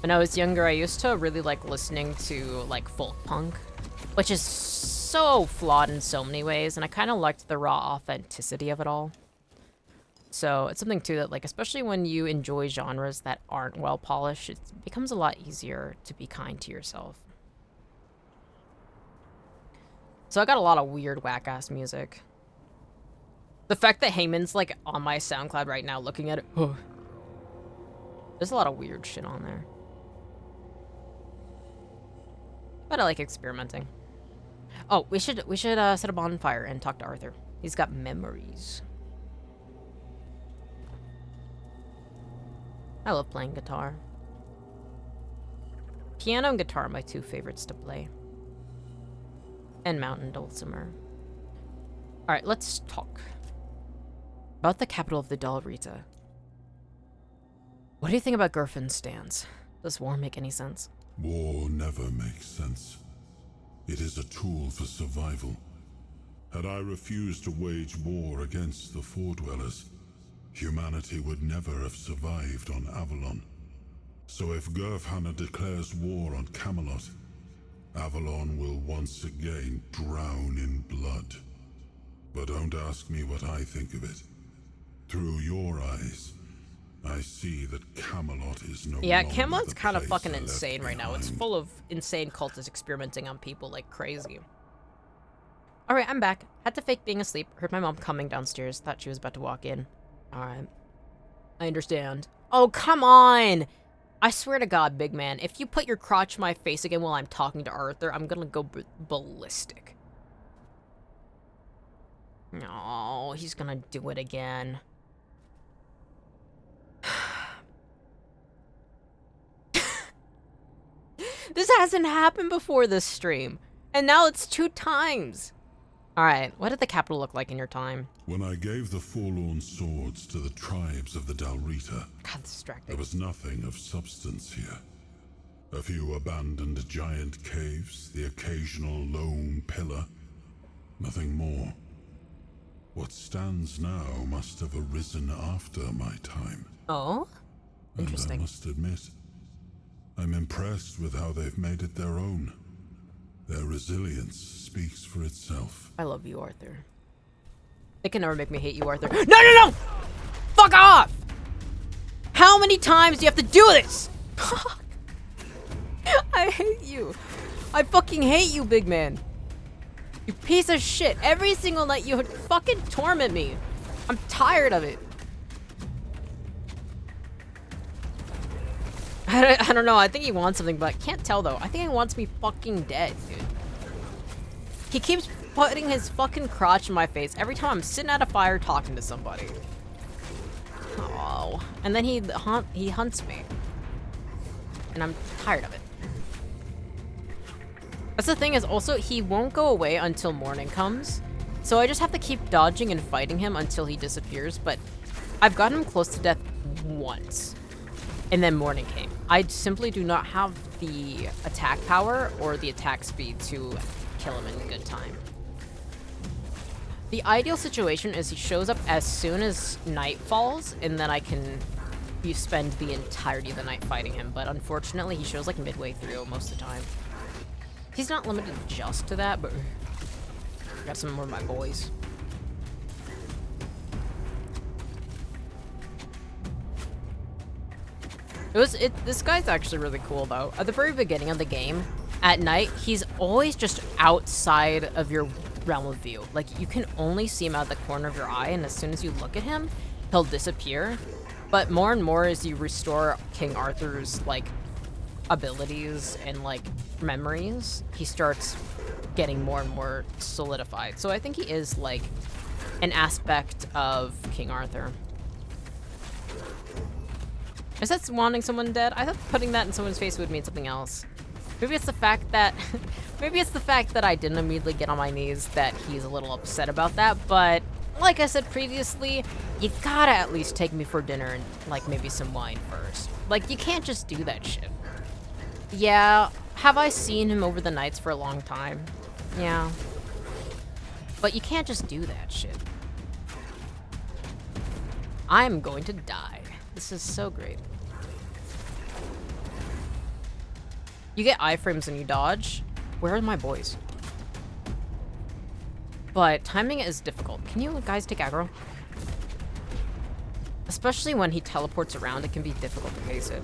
When I was younger, I used to really like listening to, like, folk punk, which is so flawed in so many ways, and I kind of liked the raw authenticity of it all. So it's something too that, like, especially when you enjoy genres that aren't well polished, it becomes a lot easier to be kind to yourself. So I got a lot of weird whack-ass music. The fact that Heyman's, like, on my SoundCloud right now looking at it, there's a lot of weird shit on there. But I like experimenting. Oh, we should set a bonfire and talk to Arthur. He's got memories. I love playing guitar. Piano and guitar are my two favorites to play. And mountain dulcimer. Alright, let's talk. About the capital of the Dalrita. What do you think about Gerfin's stance? Does war make any sense? War never makes sense. It is a tool for survival. Had I refused to wage war against the Foredwellers, humanity would never have survived on Avalon. So if Gerfhanna declares war on Camelot, Avalon will once again drown in blood. But don't ask me what I think of it. Through your eyes, I see that Camelot is no Yeah, longer Camelot's the kind of place fucking I left insane right now. It's behind. full of insane cultists experimenting on people like crazy. Alright, I'm back. Had to fake being asleep. Heard my mom coming downstairs. Thought she was about to walk in. Alright. I understand. Oh, come on! I swear to God, big man, if you put your crotch in my face again while I'm talking to Arthur, I'm gonna go ballistic. No, he's gonna do it again. This hasn't happened before this stream. And now it's 2 times. Alright, what did the capital look like in your time? When I gave the forlorn swords to the tribes of the Dalrita, God, distracting. there was nothing of substance here. A few abandoned giant caves, the occasional lone pillar. Nothing more. What stands now must have arisen after my time. Oh? Interesting. And I must admit, I'm impressed with how they've made it their own. Their resilience speaks for itself. I love you, Arthur. They can never make me hate you, Arthur. No, no, no! Fuck off! How many times do you have to do this? I hate you. I fucking hate you, big man. You piece of shit. Every single night you fucking torment me. I'm tired of it. I don't know. I think he wants something, but I can't tell, though. I think he wants me fucking dead, dude. He keeps putting his fucking crotch in my face every time I'm sitting at a fire talking to somebody. Oh. And then he hunts me. And I'm tired of it. That's the thing is also, he won't go away until morning comes. So I just have to keep dodging and fighting him until he disappears, but I've gotten him close to death once. And then morning came. I simply do not have the attack power or the attack speed to kill him in good time. The ideal situation is he shows up as soon as night falls, and then I can spend the entirety of the night fighting him. But unfortunately, he shows like midway through most of the time. He's not limited just to that, but I got some more of my boys. This guy's actually really cool though. At the very beginning of the game, at night, he's always just outside of your realm of view. Like, you can only see him out the corner of your eye, and as soon as you look at him, he'll disappear. But more and more as you restore King Arthur's, like, abilities and, like, memories, he starts getting more and more solidified. So I think he is, like, an aspect of King Arthur. Is that wanting someone dead? I thought putting that in someone's face would mean something else. Maybe it's the fact that I didn't immediately get on my knees that he's a little upset about that, but like I said previously, you gotta at least take me for dinner and like maybe some wine first. Like, you can't just do that shit. Yeah, have I seen him over the nights for a long time? Yeah. But you can't just do that shit. I'm going to die. This is so great. You get iframes when you dodge. Where are my boys? but timing is difficult. Can you guys take aggro? Especially when he teleports around, it can be difficult to face it.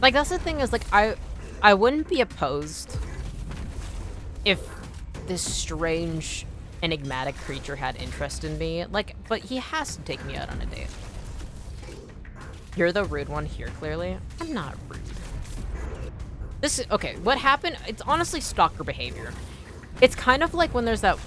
Like, that's the thing is, like, I wouldn't be opposed if this strange, enigmatic creature had interest in me. Like, but he has to take me out on a date. You're the rude one here, clearly. I'm not rude. This is, okay, what happened? It's honestly stalker behavior. It's kind of like when there's that,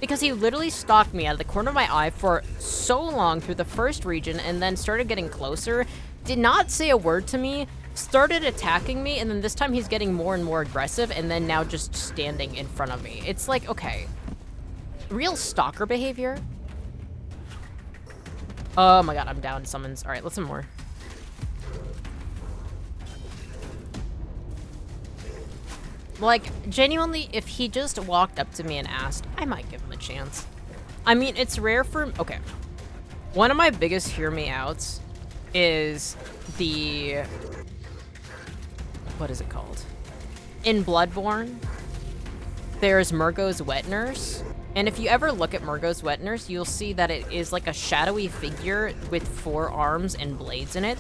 because he literally stalked me out of the corner of my eye for so long through the first region and then started getting closer, did not say a word to me, started attacking me, and then this time he's getting more and more aggressive, and then now just standing in front of me. It's like, okay, real stalker behavior. Oh my god, I'm down summons. All right, let's summon more. Like, genuinely, if he just walked up to me and asked, I might give him a chance. I mean, it's rare for... Okay. One of my biggest hear me outs is the... What is it called? In Bloodborne, there's Murgo's Wet Nurse. And if you ever look at Murgo's Wet Nurse, you'll see that it is like a shadowy figure with 4 arms and blades in it.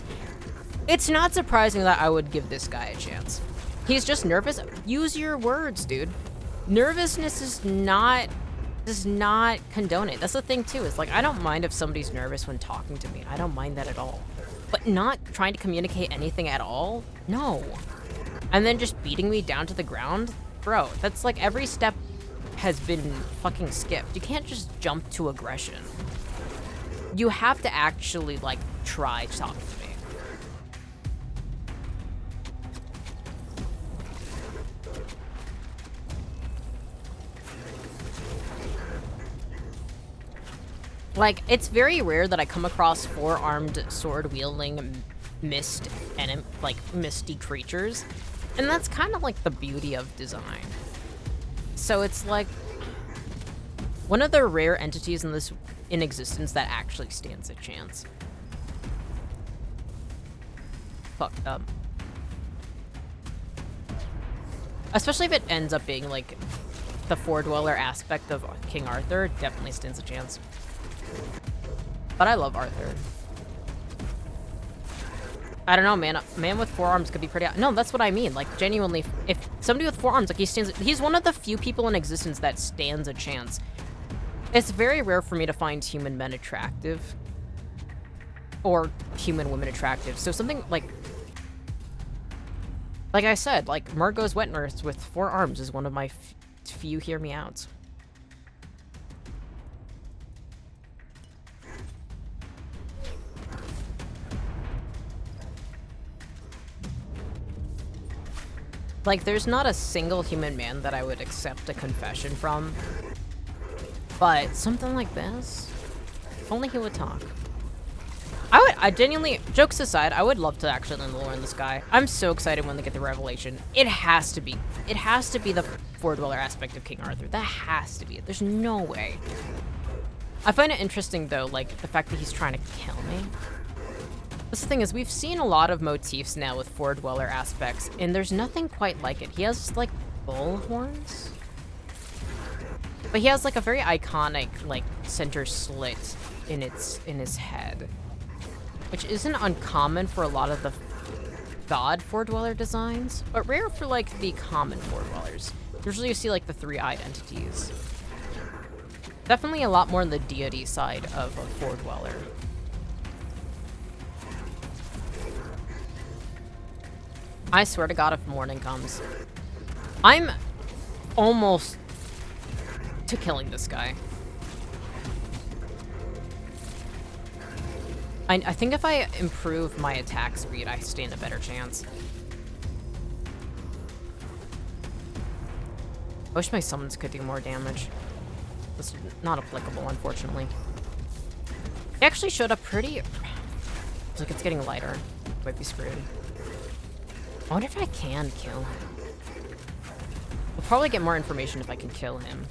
It's not surprising that I would give this guy a chance. He's just nervous. Use your words, dude. Nervousness does not condone it. That's the thing too, is like, I don't mind if somebody's nervous when talking to me. I don't mind that at all. But not trying to communicate anything at all? No. And then just beating me down to the ground? Bro, that's like every step has been fucking skipped. You can't just jump to aggression. You have to actually, like, try talking to me. Like, it's very rare that I come across 4-armed, sword-wielding, misty creatures. And that's kind of like the beauty of design. So it's like one of the rare entities in existence that actually stands a chance. Fucked up. Especially if it ends up being like the Four-Dweller aspect of King Arthur, definitely stands a chance. But I love Arthur. I don't know, man. A man with 4 arms could be pretty... No, that's what I mean. Like, genuinely, if somebody with 4 arms, like, he's one of the few people in existence that stands a chance. It's very rare for me to find human men attractive. Or human women attractive. So something like... Like I said, like, Murgo's Wet Nurse with 4 arms is one of my few hear me outs. Like, there's not a single human man that I would accept a confession from. But something like this, if only he would talk. I genuinely, jokes aside, I would love to actually learn the lore in this guy. I'm so excited when they get the revelation. It has to be the Four-Dweller aspect of King Arthur. That has to be it. There's no way. I find it interesting, though, like, the fact that he's trying to kill me. That's the thing is, we've seen a lot of motifs now with Four-Dweller aspects, and there's nothing quite like it. He has, like, bull horns? But he has, like, a very iconic, like, center slit in his head. Which isn't uncommon for a lot of the god Four-Dweller designs, but rare for, like, the common Four-Dwellers. Usually you see, like, the 3-eyed entities. Definitely a lot more on the deity side of a Four-Dweller. I swear to God, if morning comes, I'm almost to killing this guy. I think if I improve my attack speed, I stand a better chance. I wish my summons could do more damage. It's not applicable, unfortunately. It actually showed up pretty... It's like it's getting lighter. Might be screwed. I wonder if I can kill him. We'll probably get more information if I can kill him.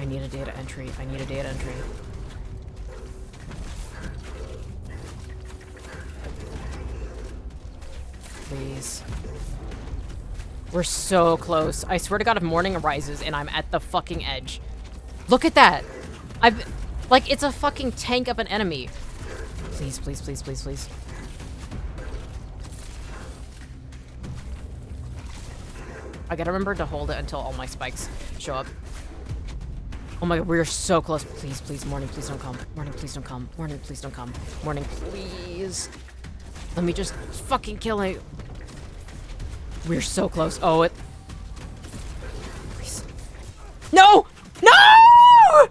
I need a data entry. I need a data entry. please. We're so close. I swear to God, if morning arises and I'm at the fucking edge. Look at that. Like, it's a fucking tank of an enemy. Please, please, please, please, please. I gotta remember to hold it until all my spikes show up. Oh my God, we're so close. Please, please, morning, please don't come. Morning, please don't come. Morning, please don't come. Morning, please. Let me just fucking kill it. We're so close. Oh, it... Please. No! No!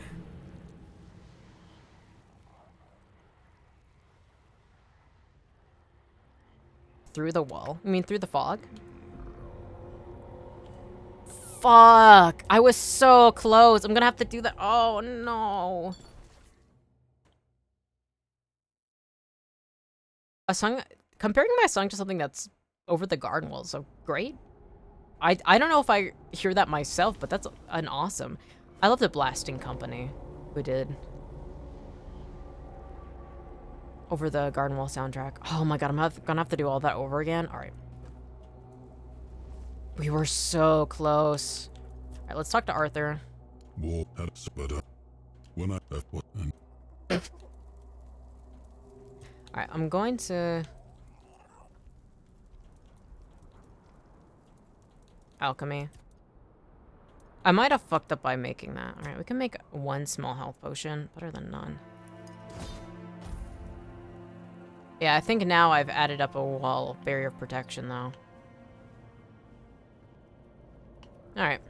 Through the wall? I mean, through the fog? Fuck! I was so close. I'm gonna have to do that. Oh, no. A song... Comparing my song to something that's over the garden wall is so great. I don't know if I hear that myself, but that's an awesome. I love the Blasting Company who did Over the Garden Wall soundtrack. Oh my God, I'm gonna have to do all that over again. All right. We were so close. All right, let's talk to Arthur. All right, I'm going to... Alchemy. I might have fucked up by making that. All right, we can make one small health potion. Better than none. Yeah, I think now I've added up a wall barrier of protection, though. Alright.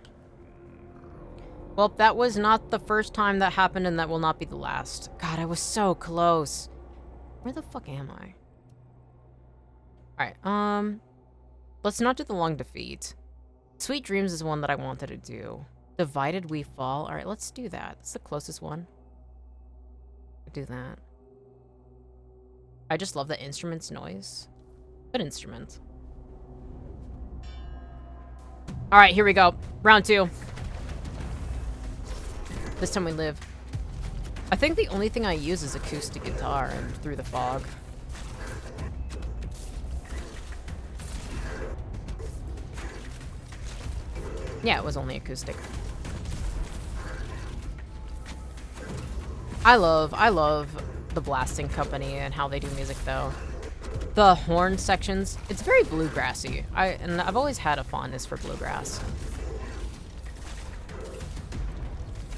Well, that was not the first time that happened, and that will not be the last. God, I was so close. Where the fuck am I? Alright, let's not do the long defeat. Sweet Dreams is one that I wanted to do. Divided We Fall. Alright, let's do that. It's the closest one. Do that. I just love the instrument's noise. Good instrument. Alright, here we go. Round 2. This time we live. I think the only thing I use is acoustic guitar and Through the Fog. Yeah, it was only acoustic. I love the Blasting Company and how they do music, though. The horn sections, it's very bluegrassy. And I've always had a fondness for bluegrass.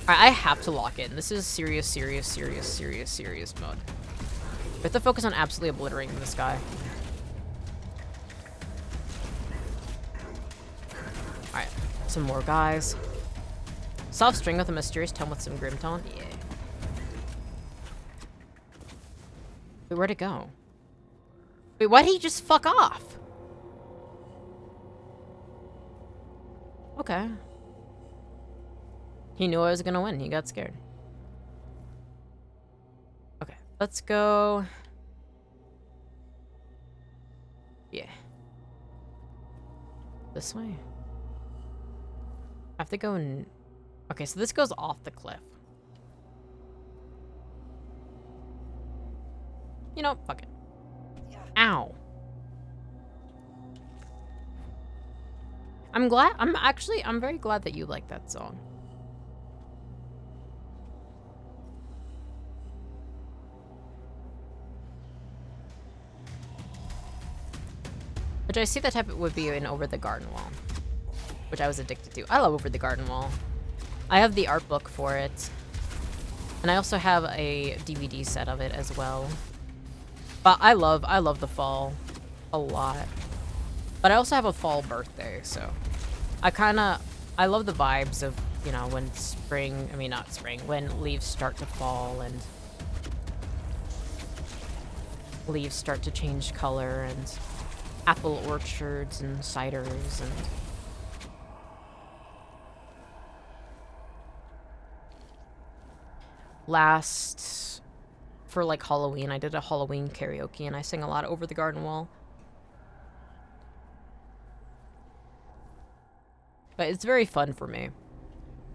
I have to lock in. This is serious mode. We have to focus on absolutely obliterating this guy. Alright, some more guys. Soft string with a mysterious tone with some grim tone. Yeah. Wait, where'd it go? Wait, why'd he just fuck off? Okay. He knew I was gonna win. He got scared. Okay, let's go. Yeah. This way? I have to go in... Okay, so this goes off the cliff. You know, fuck it. Ow. I'm very glad that you like that song. Which I see the type it would be in Over the Garden Wall. Which I was addicted to. I love Over the Garden Wall. I have the art book for it. And I also have a DVD set of it as well. But I love the fall a lot. But I also have a fall birthday, so I love the vibes of, you know, when when leaves start to fall and leaves start to change color and apple orchards and ciders and for like Halloween, I did a Halloween karaoke and I sang a lot Over the Garden Wall. But it's very fun for me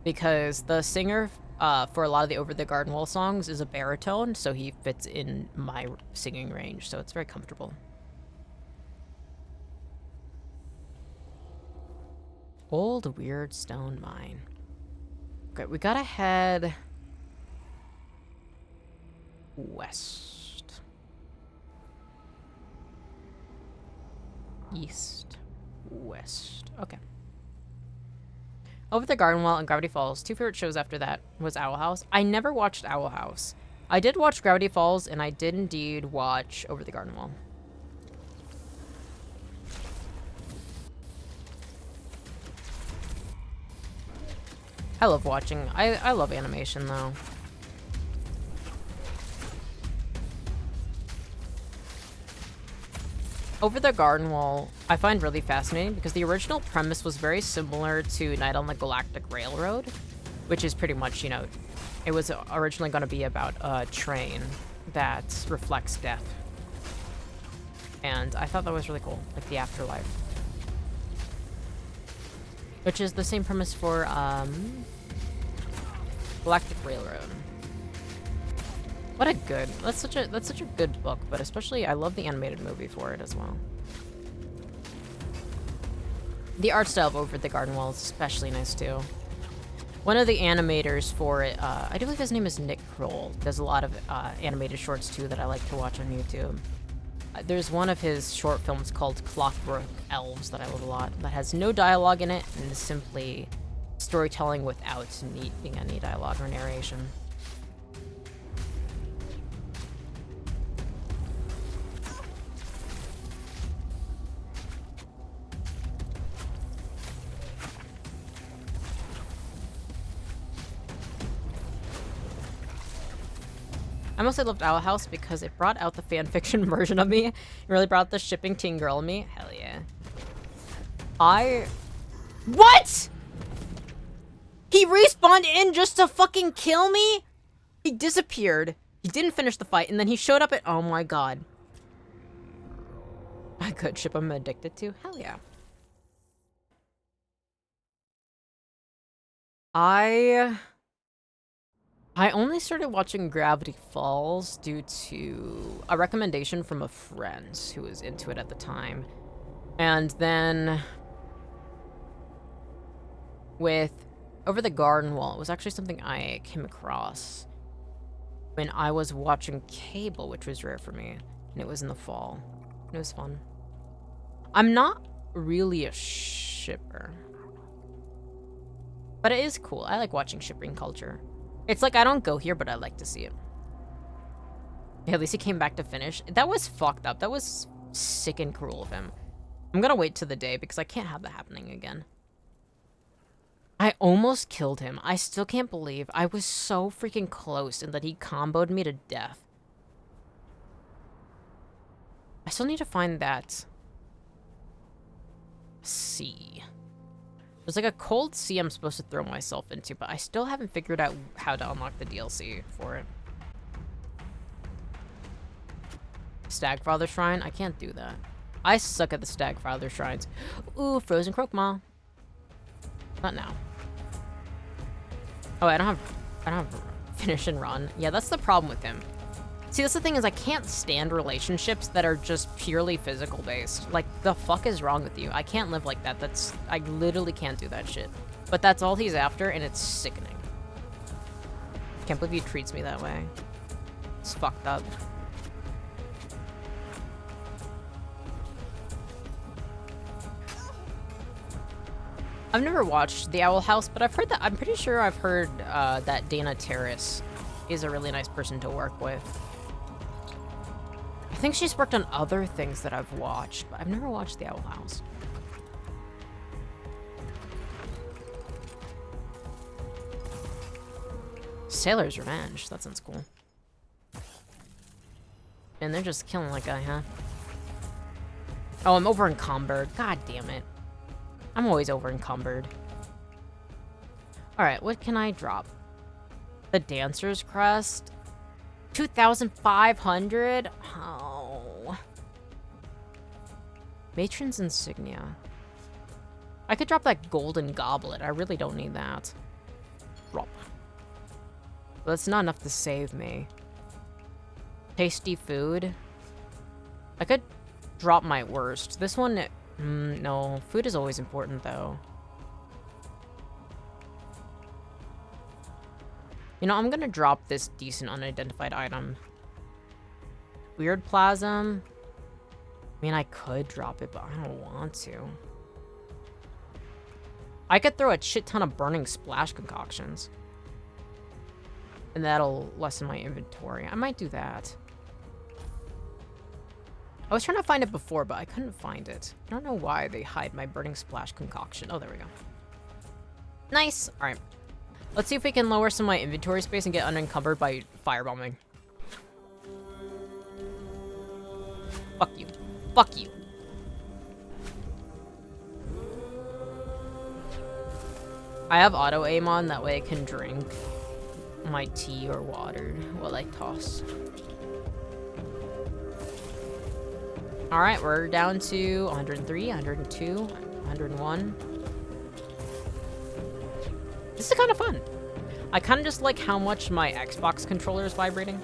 because the singer for a lot of the Over the Garden Wall songs is a baritone, so he fits in my singing range, so it's very comfortable. Old weird stone mine. Okay, we gotta head west. East. West. Okay. Over the Garden Wall and Gravity Falls. 2 favorite shows after that was Owl House. I never watched Owl House. I did watch Gravity Falls, and I did indeed watch Over the Garden Wall. I love watching. I love animation, though. Over the Garden Wall, I find really fascinating because the original premise was very similar to Night on the Galactic Railroad, which is pretty much, you know, it was originally going to be about a train that reflects death. And I thought that was really cool, like the afterlife. Which is the same premise for Galactic Railroad. What a good, that's such a good book, but especially I love the animated movie for it as well. The art style of Over the Garden Wall is especially nice too. One of the animators for it, I do believe his name is Nick Kroll. Does a lot of animated shorts too that I like to watch on YouTube. There's one of his short films called Clockwork Elves that I love a lot, that has no dialogue in it and is simply storytelling without needing any dialogue or narration. I mostly loved Owl House because it brought out the fanfiction version of me. It really brought the shipping teen girl in me. Hell yeah. What?! He respawned in just to fucking kill me?! He disappeared. He didn't finish the fight, and then he showed up at— oh my god. A good ship I'm addicted to? Hell yeah. I only started watching Gravity Falls due to a recommendation from a friend who was into it at the time. And then with Over the Garden Wall, it was actually something I came across when I was watching cable, which was rare for me. And it was in the fall. It was fun. I'm not really a shipper, but it is cool. I like watching shipping culture. It's like I don't go here, but I like to see it. Yeah, at least he came back to finish. That was fucked up. That was sick and cruel of him. I'm gonna wait till the day because I can't have that happening again. I almost killed him. I still can't believe I was so freaking close and that he comboed me to death. I still need to find that sea. There's like a cold sea I'm supposed to throw myself into, but I still haven't figured out how to unlock the DLC for it. Stagfather Shrine? I can't do that. I suck at the Stagfather Shrines. Ooh, Frozen Croakmaw. Not now. Oh, I don't have finish and run. Yeah, that's the problem with him. See, that's the thing is I can't stand relationships that are just purely physical based. Like, the fuck is wrong with you? I can't live like that. I literally can't do that shit. But that's all he's after, and it's sickening. Can't believe he treats me that way. It's fucked up. I've never watched The Owl House, but I've heard that— I'm pretty sure I've heard that Dana Terrace is a really nice person to work with. I think she's worked on other things that I've watched, but I've never watched The Owl House. Sailor's Revenge. That sounds cool. And they're just killing that guy, huh? Oh, I'm over encumbered. God damn it. I'm always over encumbered. Alright, what can I drop? The Dancer's Crest? 2,500? Oh. Matron's Insignia. I could drop that Golden Goblet. I really don't need that. Drop. But that's not enough to save me. Tasty food. I could drop my worst. This one, no. Food is always important, though. You know, I'm gonna drop this decent unidentified item. Weird plasm. I mean, I could drop it, but I don't want to. I could throw a shit ton of burning splash concoctions. And that'll lessen my inventory. I might do that. I was trying to find it before, but I couldn't find it. I don't know why they hide my burning splash concoction. Oh, there we go. Nice. All right. Let's see if we can lower some of my inventory space and get unencumbered by firebombing. Fuck you. Fuck you. I have auto aim on, that way I can drink my tea or water while I toss. Alright, we're down to 103, 102, 101. This is kind of fun. I kind of just like how much my Xbox controller is vibrating.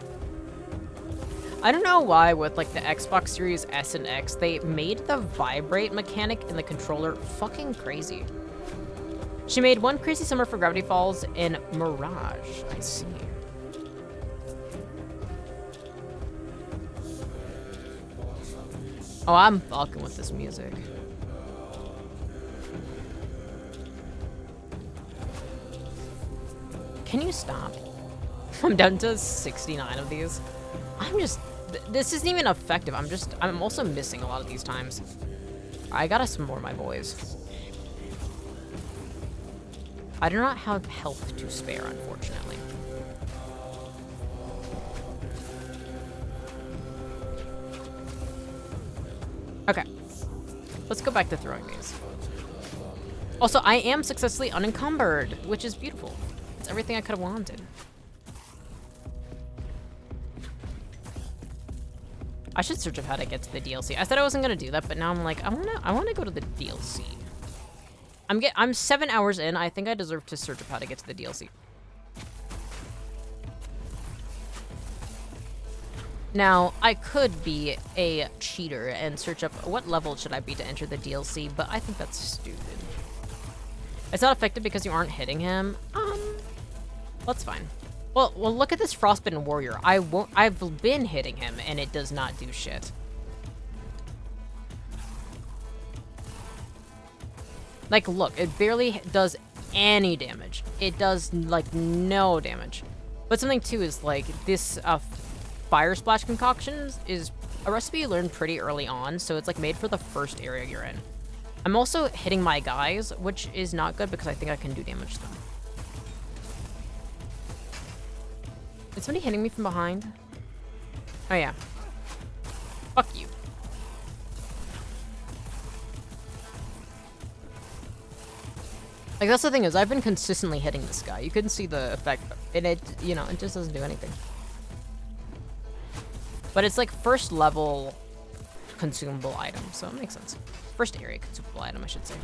I don't know why with like the Xbox Series S and X, they made the vibrate mechanic in the controller fucking crazy. She made one crazy summer for Gravity Falls in Mirage. I see. Oh, I'm fucking with this music. Can you stop? I'm down to 69 of these. I'm just... This isn't even effective. I'm also missing a lot of these times. I gotta some more, my boys. I do not have health to spare, unfortunately. Okay. Let's go back to throwing these. Also, I am successfully unencumbered, which is beautiful. It's everything I could have wanted. I should search up how to get to the DLC. I said I wasn't gonna do that, but now I'm like, I wanna go to the DLC. I'm 7 hours in. I think I deserve to search up how to get to the DLC. Now, I could be a cheater and search up what level should I be to enter the DLC, but I think that's stupid. It's not effective because you aren't hitting him. That's fine. Well, look at this Frostbitten Warrior. I've been hitting him, and it does not do shit. Like, look, it barely does any damage. It does, like, no damage. But something, too, is, like, this, Fire Splash Concoctions is a recipe you learned pretty early on, so it's, like, made for the first area you're in. I'm also hitting my guys, which is not good because I think I can do damage to them. Is somebody hitting me from behind? Oh, yeah. Fuck you. Like, that's the thing is, I've been consistently hitting this guy. You couldn't see the effect, and it, you know, it just doesn't do anything. But it's like first level consumable item, so it makes sense. First area consumable item, I should say.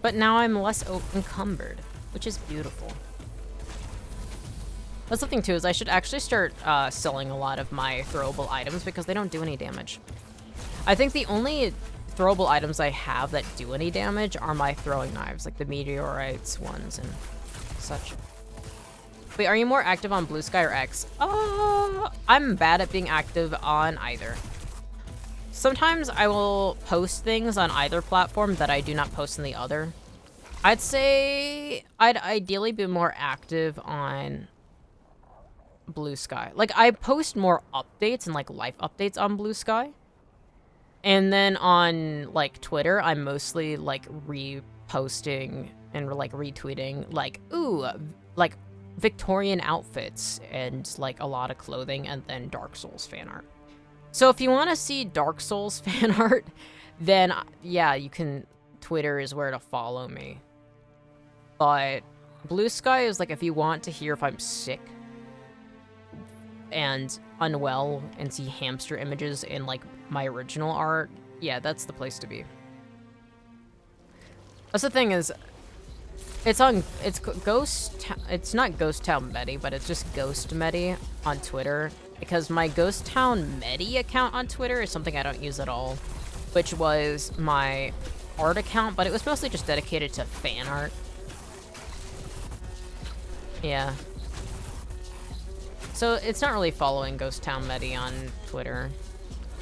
But now I'm less encumbered, which is beautiful. That's the thing too, is I should actually start selling a lot of my throwable items because they don't do any damage. I think the only throwable items I have that do any damage are my throwing knives, like the meteorites ones and such. Wait, are you more active on Blue Sky or X? I'm bad at being active on either. Sometimes I will post things on either platform that I do not post on the other. I'd say I'd ideally be more active on Blue Sky. Like, I post more updates and, like, life updates on Blue Sky. And then on, like, Twitter, I'm mostly, like, reposting and, like, retweeting, like, ooh, like, Victorian outfits and, like, a lot of clothing and then Dark Souls fan art. So if you want to see Dark Souls fan art, then, yeah, you can... Twitter is where to follow me. But Blue Sky is, like, if you want to hear if I'm sick and unwell and see hamster images in, like, my original art, yeah, that's the place to be. That's the thing is, it's not Ghosttownmettie, but it's just Ghosttownmettie on Twitter, because my Ghosttownmettie account on Twitter is something I don't use at all, which was my art account, but it was mostly just dedicated to fan art. Yeah. So it's not really following Ghosttownmettie on Twitter.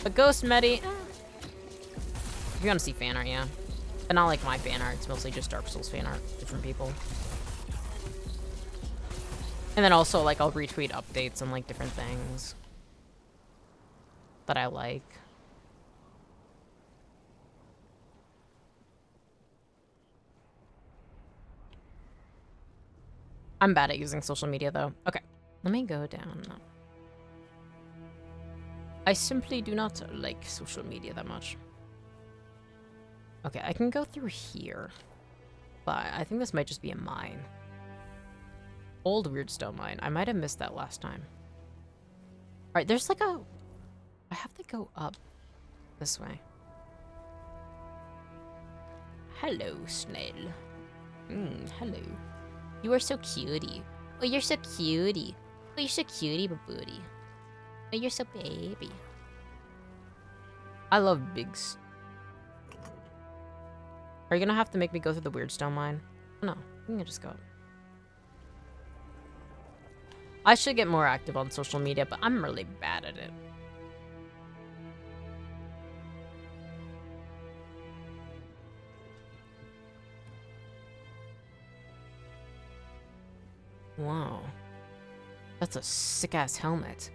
But Ghosttownmettie, if you want to see fan art, yeah. But not like my fan art, it's mostly just Dark Souls fan art, different people. And then also, like, I'll retweet updates on, like, different things that I like. I'm bad at using social media, though. Okay, let me go down. I simply do not like social media that much. Okay, I can go through here. But I think this might just be a mine. Old Weirdstone mine. I might have missed that last time. Alright, there's like a... I have to go up this way. Hello, snail. Hello. You are so cutie. Oh, you're so cutie. Oh, you're so cutie, babooty. Oh, you're so baby. I love bigs. Are you gonna have to make me go through the Weirdstone mine? No, you can just go. I should get more active on social media, but I'm really bad at it. Wow. That's a sick-ass helmet.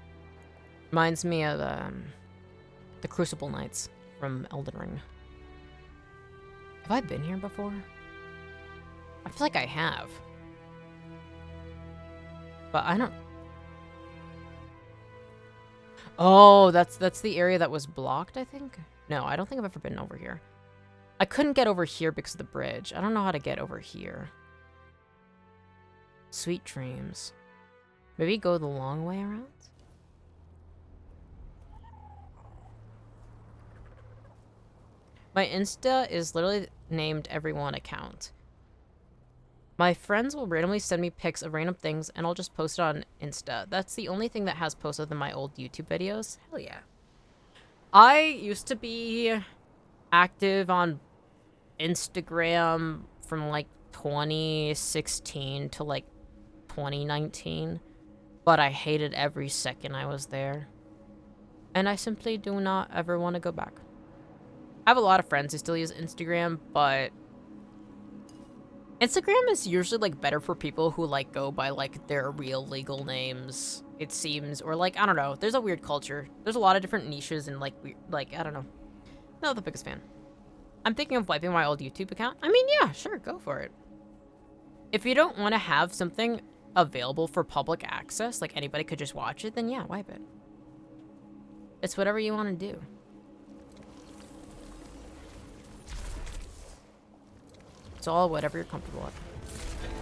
Reminds me of, the Crucible Knights from Elden Ring. Have I been here before? I feel like I have. But I don't... Oh, that's the area that was blocked, I think? No, I don't think I've ever been over here. I couldn't get over here because of the bridge. I don't know how to get over here. Sweet dreams. Maybe go the long way around? My Insta is literally named everyone account. My friends will randomly send me pics of random things and I'll just post it on Insta. That's the only thing that has posted in my old YouTube videos. Hell yeah. I used to be active on Instagram from like 2016 to like 2019, but I hated every second I was there. And I simply do not ever want to go back. I have a lot of friends who still use Instagram, but Instagram is usually like better for people who like go by like their real legal names, it seems, or like, I don't know, there's a weird culture. There's a lot of different niches and like I don't know. Not the biggest fan. I'm thinking of wiping my old YouTube account. I mean, yeah, sure, go for it. If you don't want to have something available for public access, like anybody could just watch it, then yeah, wipe it. It's whatever you want to do. It's all whatever you're comfortable with.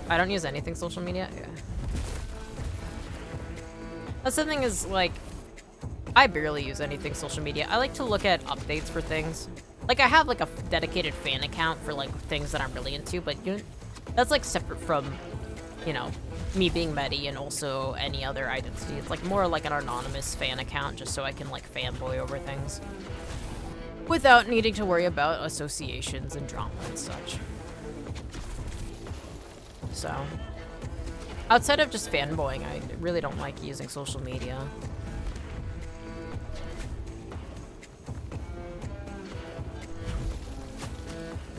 I don't use anything social media. Yeah. That's the thing is, like, I barely use anything social media. I like to look at updates for things. Like, I have, like, a dedicated fan account for, like, things that I'm really into, but you know, that's, like, separate from, you know, me being Mettie and also any other identity. It's, like, more like an anonymous fan account just so I can, like, fanboy over things without needing to worry about associations and drama and such. So, outside of just fanboying, I really don't like using social media.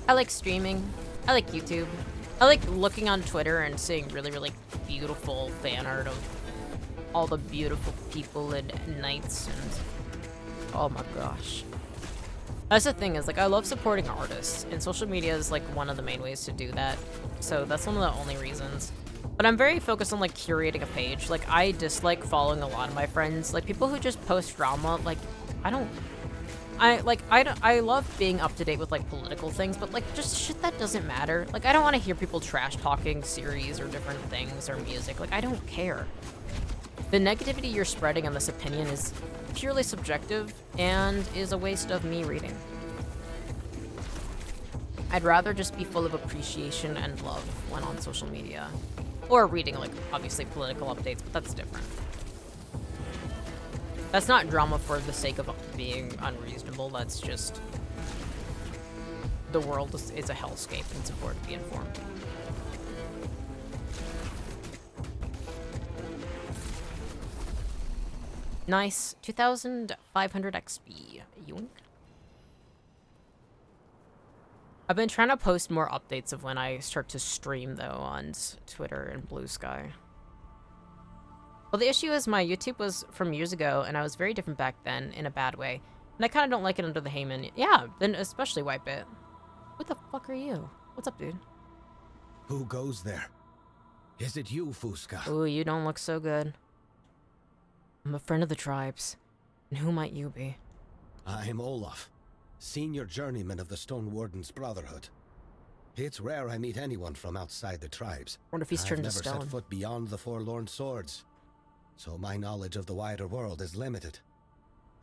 I like streaming. I like YouTube. I like looking on Twitter and seeing really, really beautiful fan art of all the beautiful people and knights and... Oh my gosh. That's the thing is, like, I love supporting artists, and social media is, like, one of the main ways to do that. So that's one of the only reasons. But I'm very focused on, like, curating a page. Like, I dislike following a lot of my friends. Like, people who just post drama, like, I love being up to date with, like, political things, but, like, just shit that doesn't matter. Like, I don't want to hear people trash-talking series or different things or music. Like, I don't care. The negativity you're spreading on this opinion is purely subjective and is a waste of me reading. I'd rather just be full of appreciation and love when on social media. Or reading, like, obviously political updates, but that's different. That's not drama for the sake of being unreasonable, that's just the world is a hellscape and it's important to be informed. Nice. 2,500 XP. Yoink. I've been trying to post more updates of when I start to stream, though, on Twitter and Blue Sky. Well, the issue is my YouTube was from years ago, and I was very different back then in a bad way. And I kind of don't like it under the Heyman. Yeah, then especially Wipe It. What the fuck are you? What's up, dude? Who goes there? Is it you, Fusca? Ooh, you don't look so good. I'm a friend of the tribes. And who might you be? I'm Olaf, senior journeyman of the Stone Warden's Brotherhood. It's rare I meet anyone from outside the tribes. Wonder if he's turned to stone. I've never set foot beyond the Forlorn Swords, so my knowledge of the wider world is limited.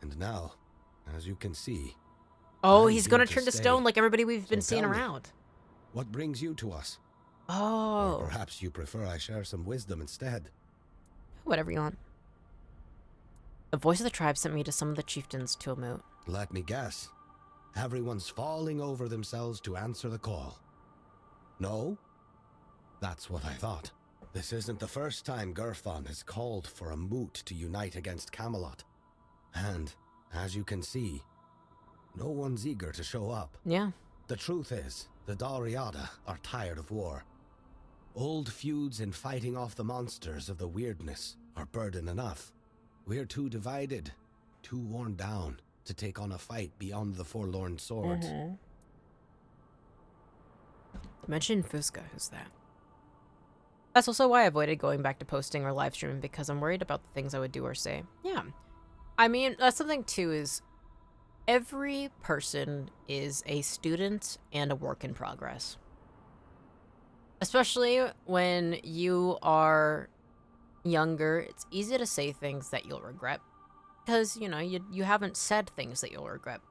And now, as you can see... Oh, he's gonna turn to stone like everybody we've been seeing around. What brings you to us? Oh. Or perhaps you prefer I share some wisdom instead. Whatever you want. The voice of the tribe sent me to some of the chieftains to emote. Let me guess. Everyone's falling over themselves to answer the call. No? That's what I thought. This isn't the first time Gerfon has called for a moot to unite against Camelot. And, as you can see, no one's eager to show up. Yeah. The truth is, the Dalriada are tired of war. Old feuds and fighting off the monsters of the weirdness are burden enough. We're too divided, too worn down to take on a fight beyond the Forlorn Swords. Mention Fusca, who's that? That's also why I avoided going back to posting or live streaming, because I'm worried about the things I would do or say. Yeah. I mean, that's something too, is every person is a student and a work in progress. Especially when you are younger, it's easy to say things that you'll regret. Because, you know, you haven't said things that you'll regret.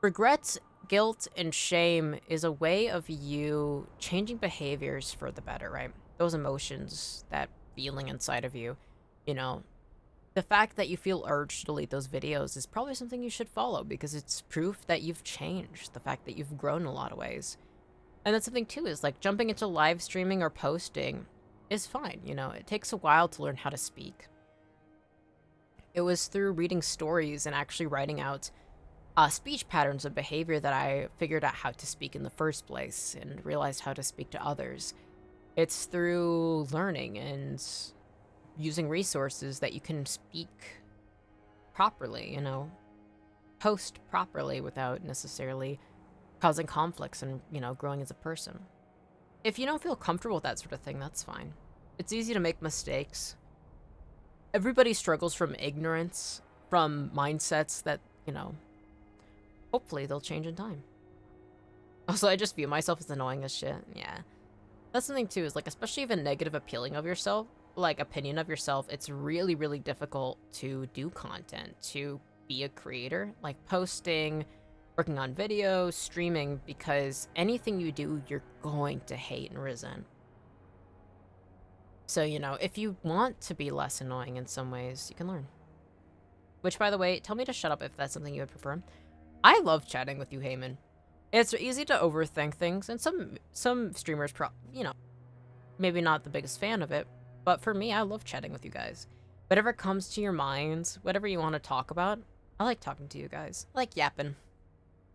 Regrets, guilt, and shame is a way of you changing behaviors for the better, right? Those emotions, that feeling inside of you, you know, the fact that you feel urged to delete those videos is probably something you should follow, because it's proof that you've changed, the fact that you've grown in a lot of ways. And that's something too, is like jumping into live streaming or posting is fine, you know, it takes a while to learn how to speak. It was through reading stories and actually writing out speech patterns of behavior that I figured out how to speak in the first place and realized how to speak to others. It's through learning and using resources that you can speak properly, you know, post properly without necessarily causing conflicts and, you know, growing as a person. If you don't feel comfortable with that sort of thing, that's fine. It's easy to make mistakes. Everybody struggles from ignorance, from mindsets that, you know, hopefully they'll change in time. Also, I just view myself as annoying as shit. Yeah. That's something too, is like, especially if a negative opinion of yourself, it's really, really difficult to do content, to be a creator, like posting, working on videos, streaming, because anything you do, you're going to hate and resent. So, you know, if you want to be less annoying in some ways, you can learn. Which, by the way, tell me to shut up if that's something you would prefer. I love chatting with you, Heyman. It's easy to overthink things, and some streamers, you know, maybe not the biggest fan of it, but for me, I love chatting with you guys. Whatever comes to your minds, whatever you want to talk about, I like talking to you guys. I like yapping.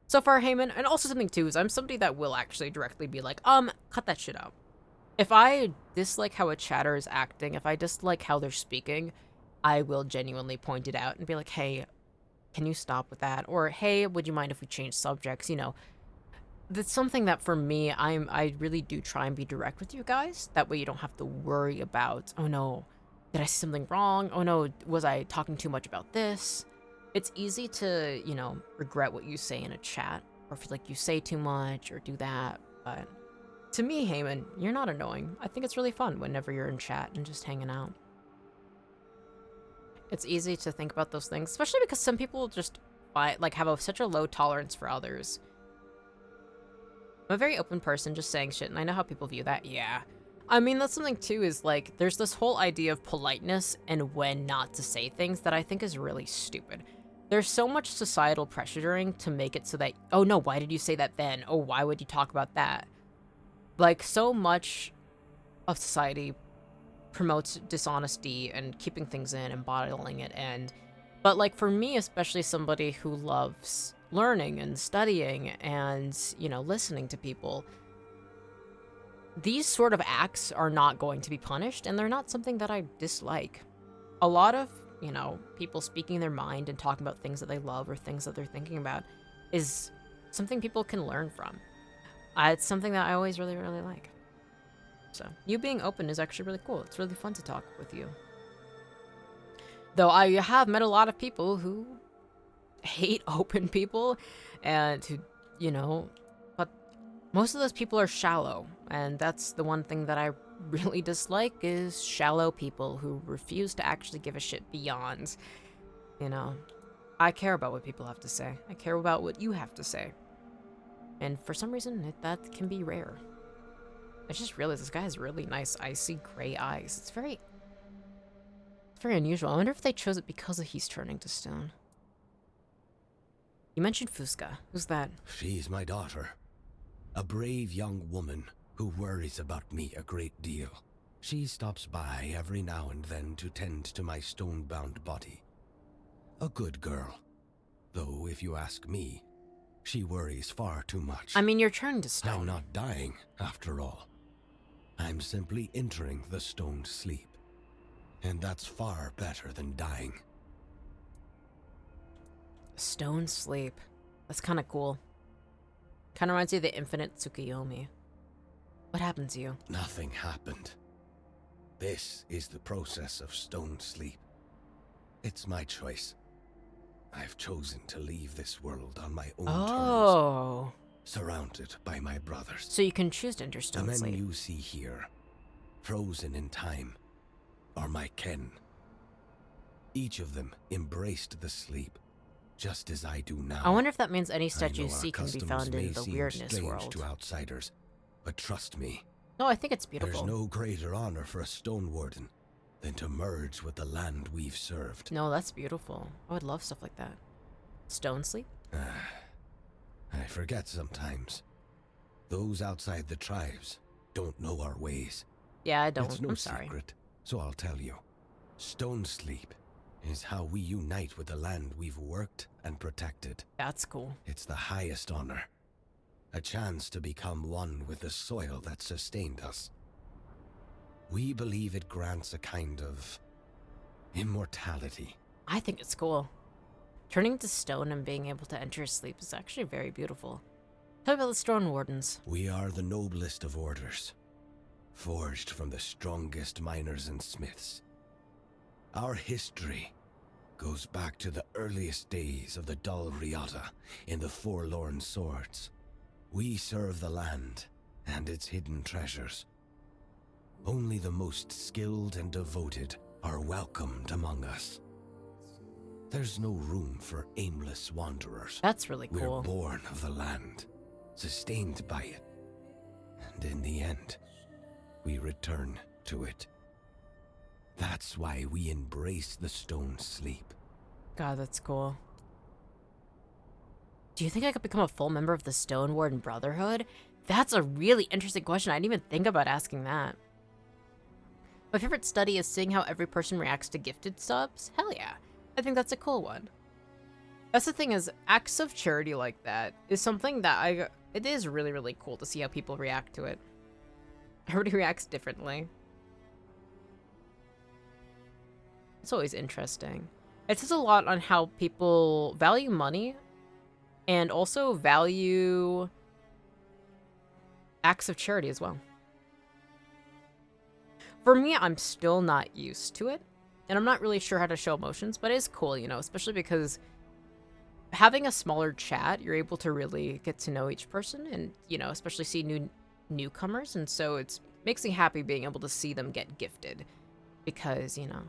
So far, Heyman, and also something too, is I'm somebody that will actually directly be like, cut that shit out. If I dislike how a chatter is acting, if I dislike how they're speaking, I will genuinely point it out and be like, hey, can you stop with that? Or, hey, would you mind if we change subjects? You know, that's something that for me, I really do try and be direct with you guys. That way you don't have to worry about, oh no, did I say something wrong? Oh no, was I talking too much about this? It's easy to, you know, regret what you say in a chat, or feel like you say too much or do that, but to me, Heyman, you're not annoying. I think it's really fun whenever you're in chat and just hanging out. It's easy to think about those things, especially because some people just have such a low tolerance for others. I'm a very open person, just saying shit, and I know how people view that. Yeah. I mean, that's something too, is like, there's this whole idea of politeness and when not to say things that I think is really stupid. there's so much societal pressuring to make it so that, oh no, why did you say that then? Oh, why would you talk about that? Like, so much of society promotes dishonesty and keeping things in and bottling it in. But, like, for me, especially somebody who loves learning and studying and, you know, listening to people, these sort of acts are not going to be punished, and they're not something that I dislike. A lot of, you know, people speaking their mind and talking about things that they love or things that they're thinking about is something people can learn from. It's something that I always really, really like. So, you being open is actually really cool. It's really fun to talk with you. Though I have met a lot of people who hate open people and who, you know, but most of those people are shallow. And that's the one thing that I really dislike is shallow people who refuse to actually give a shit beyond, you know. I care about what people have to say. I care about what you have to say. And for some reason, that can be rare. I just realized this guy has really nice, icy gray eyes. It's very unusual. I wonder if they chose it because he's turning to stone. You mentioned Fusca. Who's that? She's my daughter. A brave young woman who worries about me a great deal. She stops by every now and then to tend to my stone-bound body. A good girl. Though, if you ask me, she worries far too much. I mean, you're turning to stone. I'm not dying, after all. I'm simply entering the stone sleep. And that's far better than dying. Stone sleep. That's kind of cool. Kind of reminds you of the infinite Tsukuyomi. What happened to you? Nothing happened. This is the process of stone sleep. It's my choice. I've chosen to leave this world on my own terms. Surrounded by my brothers. So you can choose to enter stone sleep. The sleep. men you see here, frozen in time, are my kin. Each of them embraced the sleep, just as I do now. I wonder if that means any statue you see can be found in the weirdness world. To outsiders, but trust me. No, I think it's beautiful. There's no greater honor for a stone warden than to merge with the land we've served. No, that's beautiful. I would love stuff like that. Stone sleep? I forget sometimes. Those outside the tribes don't know our ways. Yeah, I don't. It's no I'm sorry. secret, so I'll tell you. Stone sleep is how we unite with the land we've worked and protected. That's cool. It's the highest honor. A chance to become one with the soil that sustained us. We believe it grants a kind of immortality. I think it's cool. Turning to stone and being able to enter sleep is actually very beautiful. Tell me about the Stone Wardens. We are the noblest of orders, forged from the strongest miners and smiths. Our history goes back to the earliest days of the Dal Riata in the Forlorn Swords. We serve the land and its hidden treasures. Only the most skilled and devoted are welcomed among us. There's no room for aimless wanderers. That's really cool. We're born of the land, sustained by it. And in the end, we return to it. That's why we embrace the stone sleep. God, that's cool. Do you think I could become a full member of the Stone Warden Brotherhood? That's a really interesting question. I didn't even think about asking that. My favorite study is seeing how every person reacts to gifted subs. Hell yeah. I think that's a cool one. That's the thing is, acts of charity like that is something that it is really, really cool to see how people react to it. Everybody reacts differently. It's always interesting. It says a lot on how people value money and also value acts of charity as well. For me, I'm still not used to it, and I'm not really sure how to show emotions, but it is cool, you know, especially because having a smaller chat, you're able to really get to know each person and, you know, especially see newcomers, and so it makes me happy being able to see them get gifted because, you know,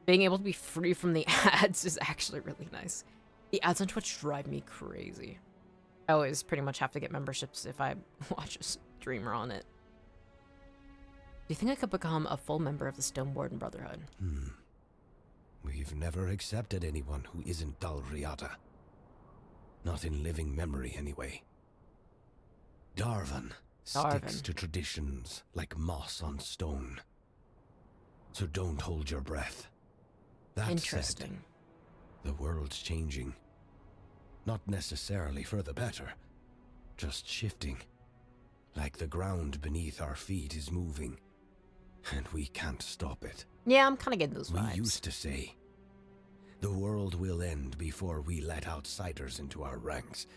being able to be free from the ads is actually really nice. The ads on Twitch drive me crazy. I always pretty much have to get memberships if I watch a streamer on it. Do you think I could become a full member of the Stone Warden Brotherhood? We've never accepted anyone who isn't Dalriata. Not in living memory, anyway. Darvan sticks to traditions like moss on stone. So don't hold your breath. That Interesting. said, the world's changing. Not necessarily for the better, just shifting. Like the ground beneath our feet is moving, and we can't stop it. Yeah, I'm kind of getting those vibes. We used to say, the world will end before we let outsiders into our ranks.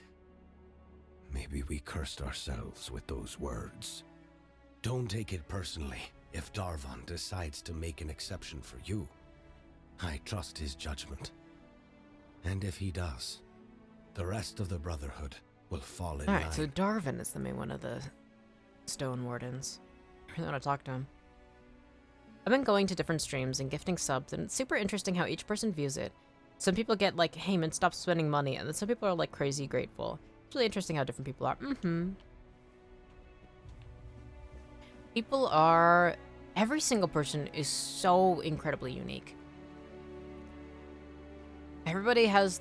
Maybe we cursed ourselves with those words. Don't take it personally if Darvan decides to make an exception for you. I trust his judgment. And if he does, the rest of the Brotherhood will fall in line. Alright, so Darvan is the main one of the Stone Wardens. I really want to talk to him. I've been going to different streams and gifting subs, and it's super interesting how each person views it. Some people get like, hey man, stop spending money, and then some people are like crazy grateful. It's really interesting how different people are. People are... Every single person is so incredibly unique. Everybody has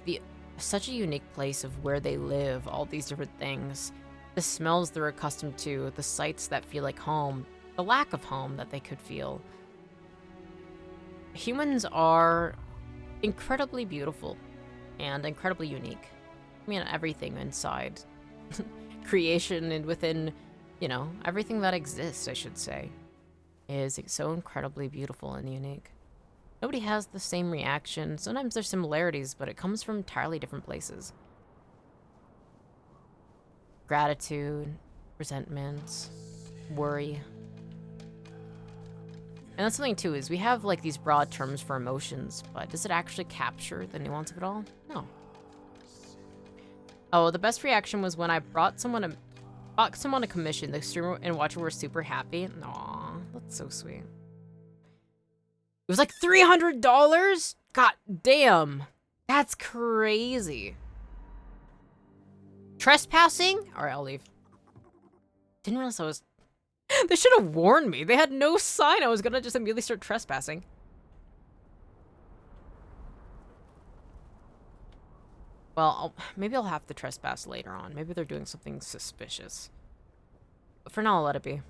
such a unique place of where they live, all these different things. The smells they're accustomed to, the sights that feel like home, the lack of home that they could feel. Humans are incredibly beautiful and incredibly unique. I mean, everything inside creation and within, you know, everything that exists, I should say, is so incredibly beautiful and unique. Nobody has the same reaction. Sometimes there's similarities, but it comes from entirely different places. Gratitude, resentment, worry. And that's something too, is we have like these broad terms for emotions, but does it actually capture the nuance of it all? No. Oh, the best reaction was when I bought someone a commission. The streamer and watcher were super happy. Aw, that's so sweet. It was like $300? God damn. That's crazy. Trespassing? Alright, I'll leave. Didn't realize I was... They should have warned me. They had no sign I was gonna just immediately start trespassing. Well, maybe I'll have to trespass later on. Maybe they're doing something suspicious. But for now, I'll let it be.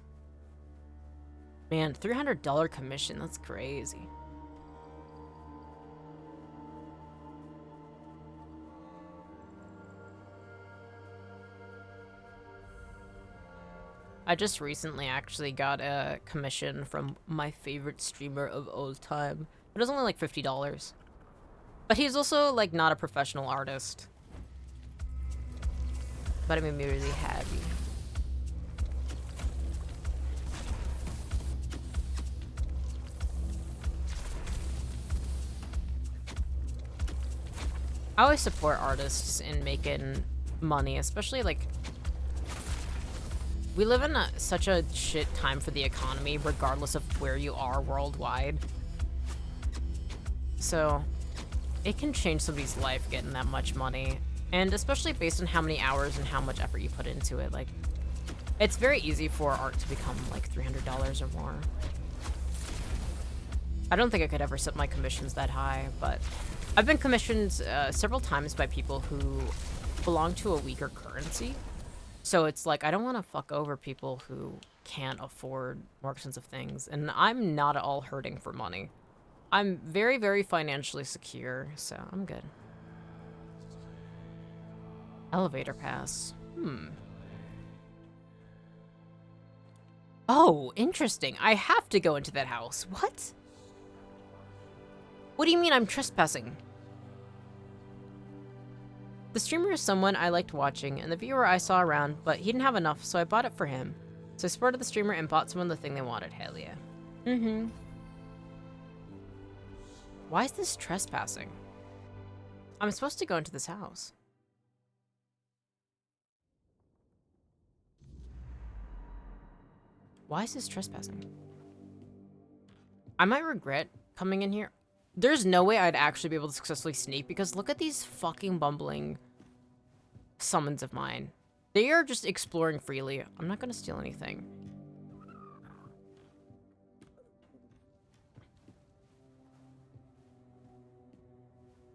Man, $300 commission. That's crazy. I just recently actually got a commission from my favorite streamer of all time. It was only like $50. But he's also like not a professional artist. But it made me really happy. I always support artists in making money, especially like... We live in such a shit time for the economy, regardless of where you are worldwide. So, it can change somebody's life getting that much money. And especially based on how many hours and how much effort you put into it. Like, it's very easy for art to become like $300 or more. I don't think I could ever set my commissions that high, but I've been commissioned several times by people who belong to a weaker currency. So it's like, I don't want to fuck over people who can't afford more expensive things. And I'm not at all hurting for money. I'm very, very financially secure, so I'm good. Elevator pass. Oh, interesting. I have to go into that house. What? What do you mean I'm trespassing? The streamer is someone I liked watching, and the viewer I saw around, but he didn't have enough, so I bought it for him. So I supported the streamer and bought someone the thing they wanted. Hell yeah. Why is this trespassing? I'm supposed to go into this house. Why is this trespassing? I might regret coming in here. There's no way I'd actually be able to successfully sneak, because look at these fucking bumbling summons of mine. They are just exploring freely. I'm not gonna steal anything.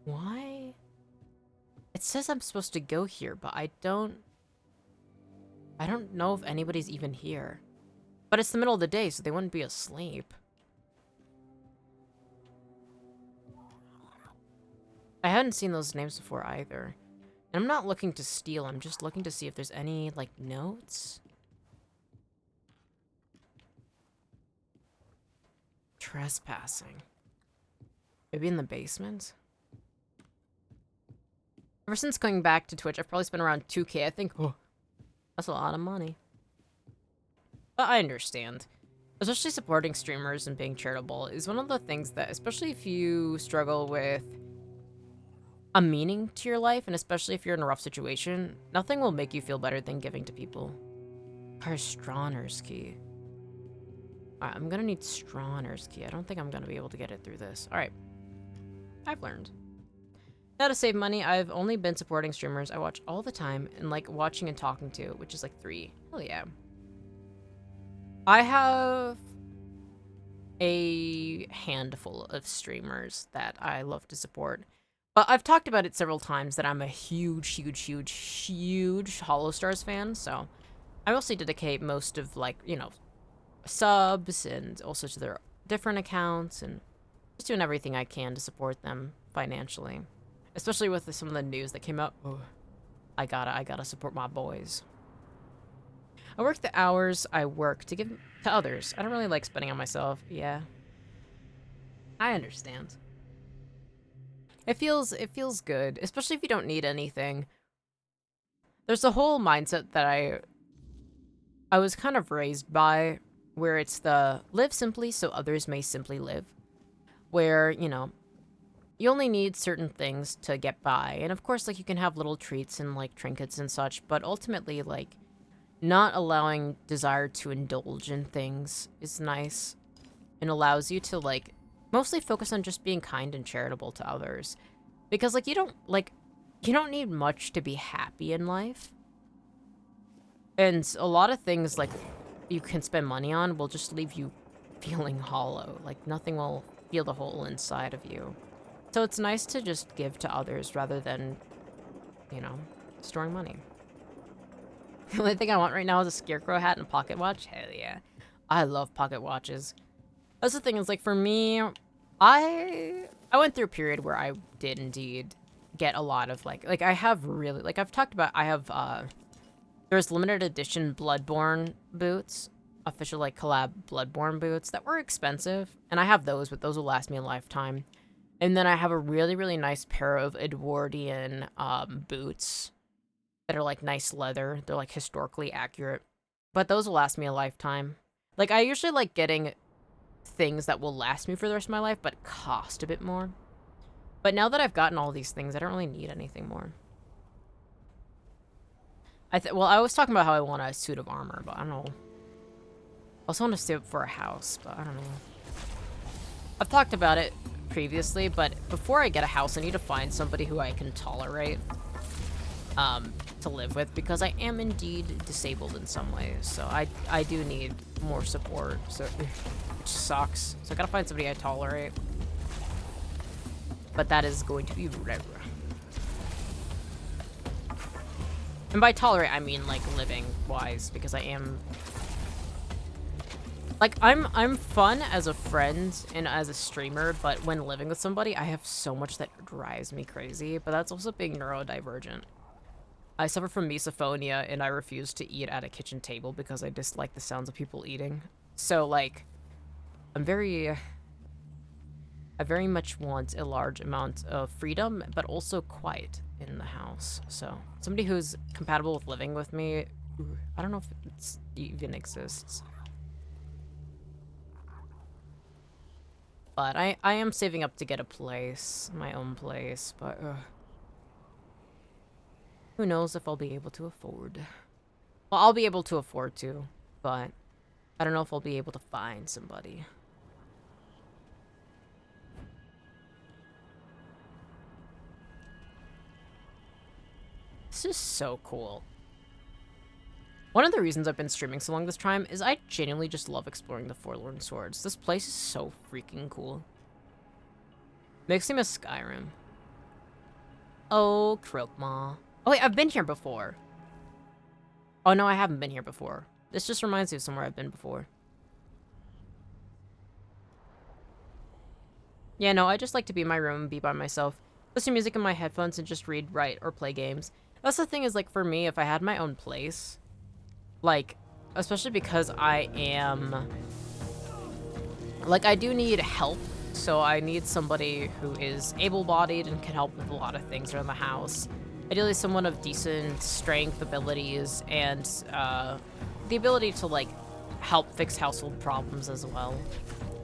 Why? It says I'm supposed to go here, but I don't know if anybody's even here. But it's the middle of the day, so they wouldn't be asleep. I hadn't seen those names before either. And I'm not looking to steal, I'm just looking to see if there's any, like, notes. Trespassing. Maybe in the basement? Ever since going back to Twitch, I've probably spent around 2K, I think. Oh, that's a lot of money. But I understand. Especially supporting streamers and being charitable is one of the things that, especially if you struggle with a meaning to your life, and especially if you're in a rough situation, nothing will make you feel better than giving to people. Our Strauner's key. Alright, I'm gonna need Strauner's key. I don't think I'm gonna be able to get it through this. Alright. I've learned. Now to save money, I've only been supporting streamers I watch all the time and like watching and talking to, which is like 3. Hell yeah. I have a handful of streamers that I love to support. But I've talked about it several times that I'm a huge Hollow Stars fan, so I mostly dedicate most of, like, you know, subs and also to their different accounts and just doing everything I can to support them financially. Especially with some of the news that came out. Oh, I gotta support my boys. I work the hours I work to give to others. I don't really like spending on myself. Yeah. I understand. It feels good, especially if you don't need anything. There's a whole mindset that I was kind of raised by, where it's the live simply so others may simply live. Where, you know, you only need certain things to get by. And of course, like, you can have little treats and like trinkets and such, but ultimately, like, not allowing desire to indulge in things is nice and allows you to, like, mostly focus on just being kind and charitable to others. Because, like, you don't need much to be happy in life. And a lot of things, like, you can spend money on will just leave you feeling hollow. Like, nothing will fill the hole inside of you. So it's nice to just give to others rather than, you know, storing money. The only thing I want right now is a scarecrow hat and pocket watch. Hell yeah. I love pocket watches. That's the thing, is like, for me, I went through a period where I did indeed get a lot of, like I have really, like, I've talked about, I have, there's limited edition Bloodborne boots, official, like, collab Bloodborne boots that were expensive, and I have those, but those will last me a lifetime. And then I have a really, really nice pair of Edwardian, boots that are, like, nice leather. They're, like, historically accurate, but those will last me a lifetime. Like, I usually like getting things that will last me for the rest of my life, but cost a bit more. But now that I've gotten all these things, I don't really need anything more. Well, I was talking about how I want a suit of armor, but I don't know. I also want to save up for a house, but I don't know. I've talked about it previously, but before I get a house, I need to find somebody who I can tolerate to live with, because I am indeed disabled in some ways, so I do need more support, so which sucks. So I gotta find somebody I tolerate. But that is going to be rare. And by tolerate, I mean, like, living-wise, because I am... Like, I'm fun as a friend and as a streamer, but when living with somebody, I have so much that drives me crazy, but that's also being neurodivergent. I suffer from misophonia, and I refuse to eat at a kitchen table because I dislike the sounds of people eating. So, like, I very much want a large amount of freedom, but also quiet in the house. So, somebody who's compatible with living with me, I don't know if it even exists. But I am saving up to get a place, my own place, but who knows if I'll be able to afford. Well, I'll be able to afford to, but I don't know if I'll be able to find somebody. This is so cool. One of the reasons I've been streaming so long this time is I genuinely just love exploring the Forlorn Swords. This place is so freaking cool. Makes me miss Skyrim. Oh, Croakmaw. Oh wait, I've been here before. Oh no, I haven't been here before. This just reminds me of somewhere I've been before. Yeah, no, I just like to be in my room and be by myself. Listen to music in my headphones and just read, write, or play games. That's the thing is, like, for me, if I had my own place, like, especially because I am... Like, I do need help, so I need somebody who is able-bodied and can help with a lot of things around the house. Ideally, someone of decent strength, abilities, and the ability to, like, help fix household problems as well.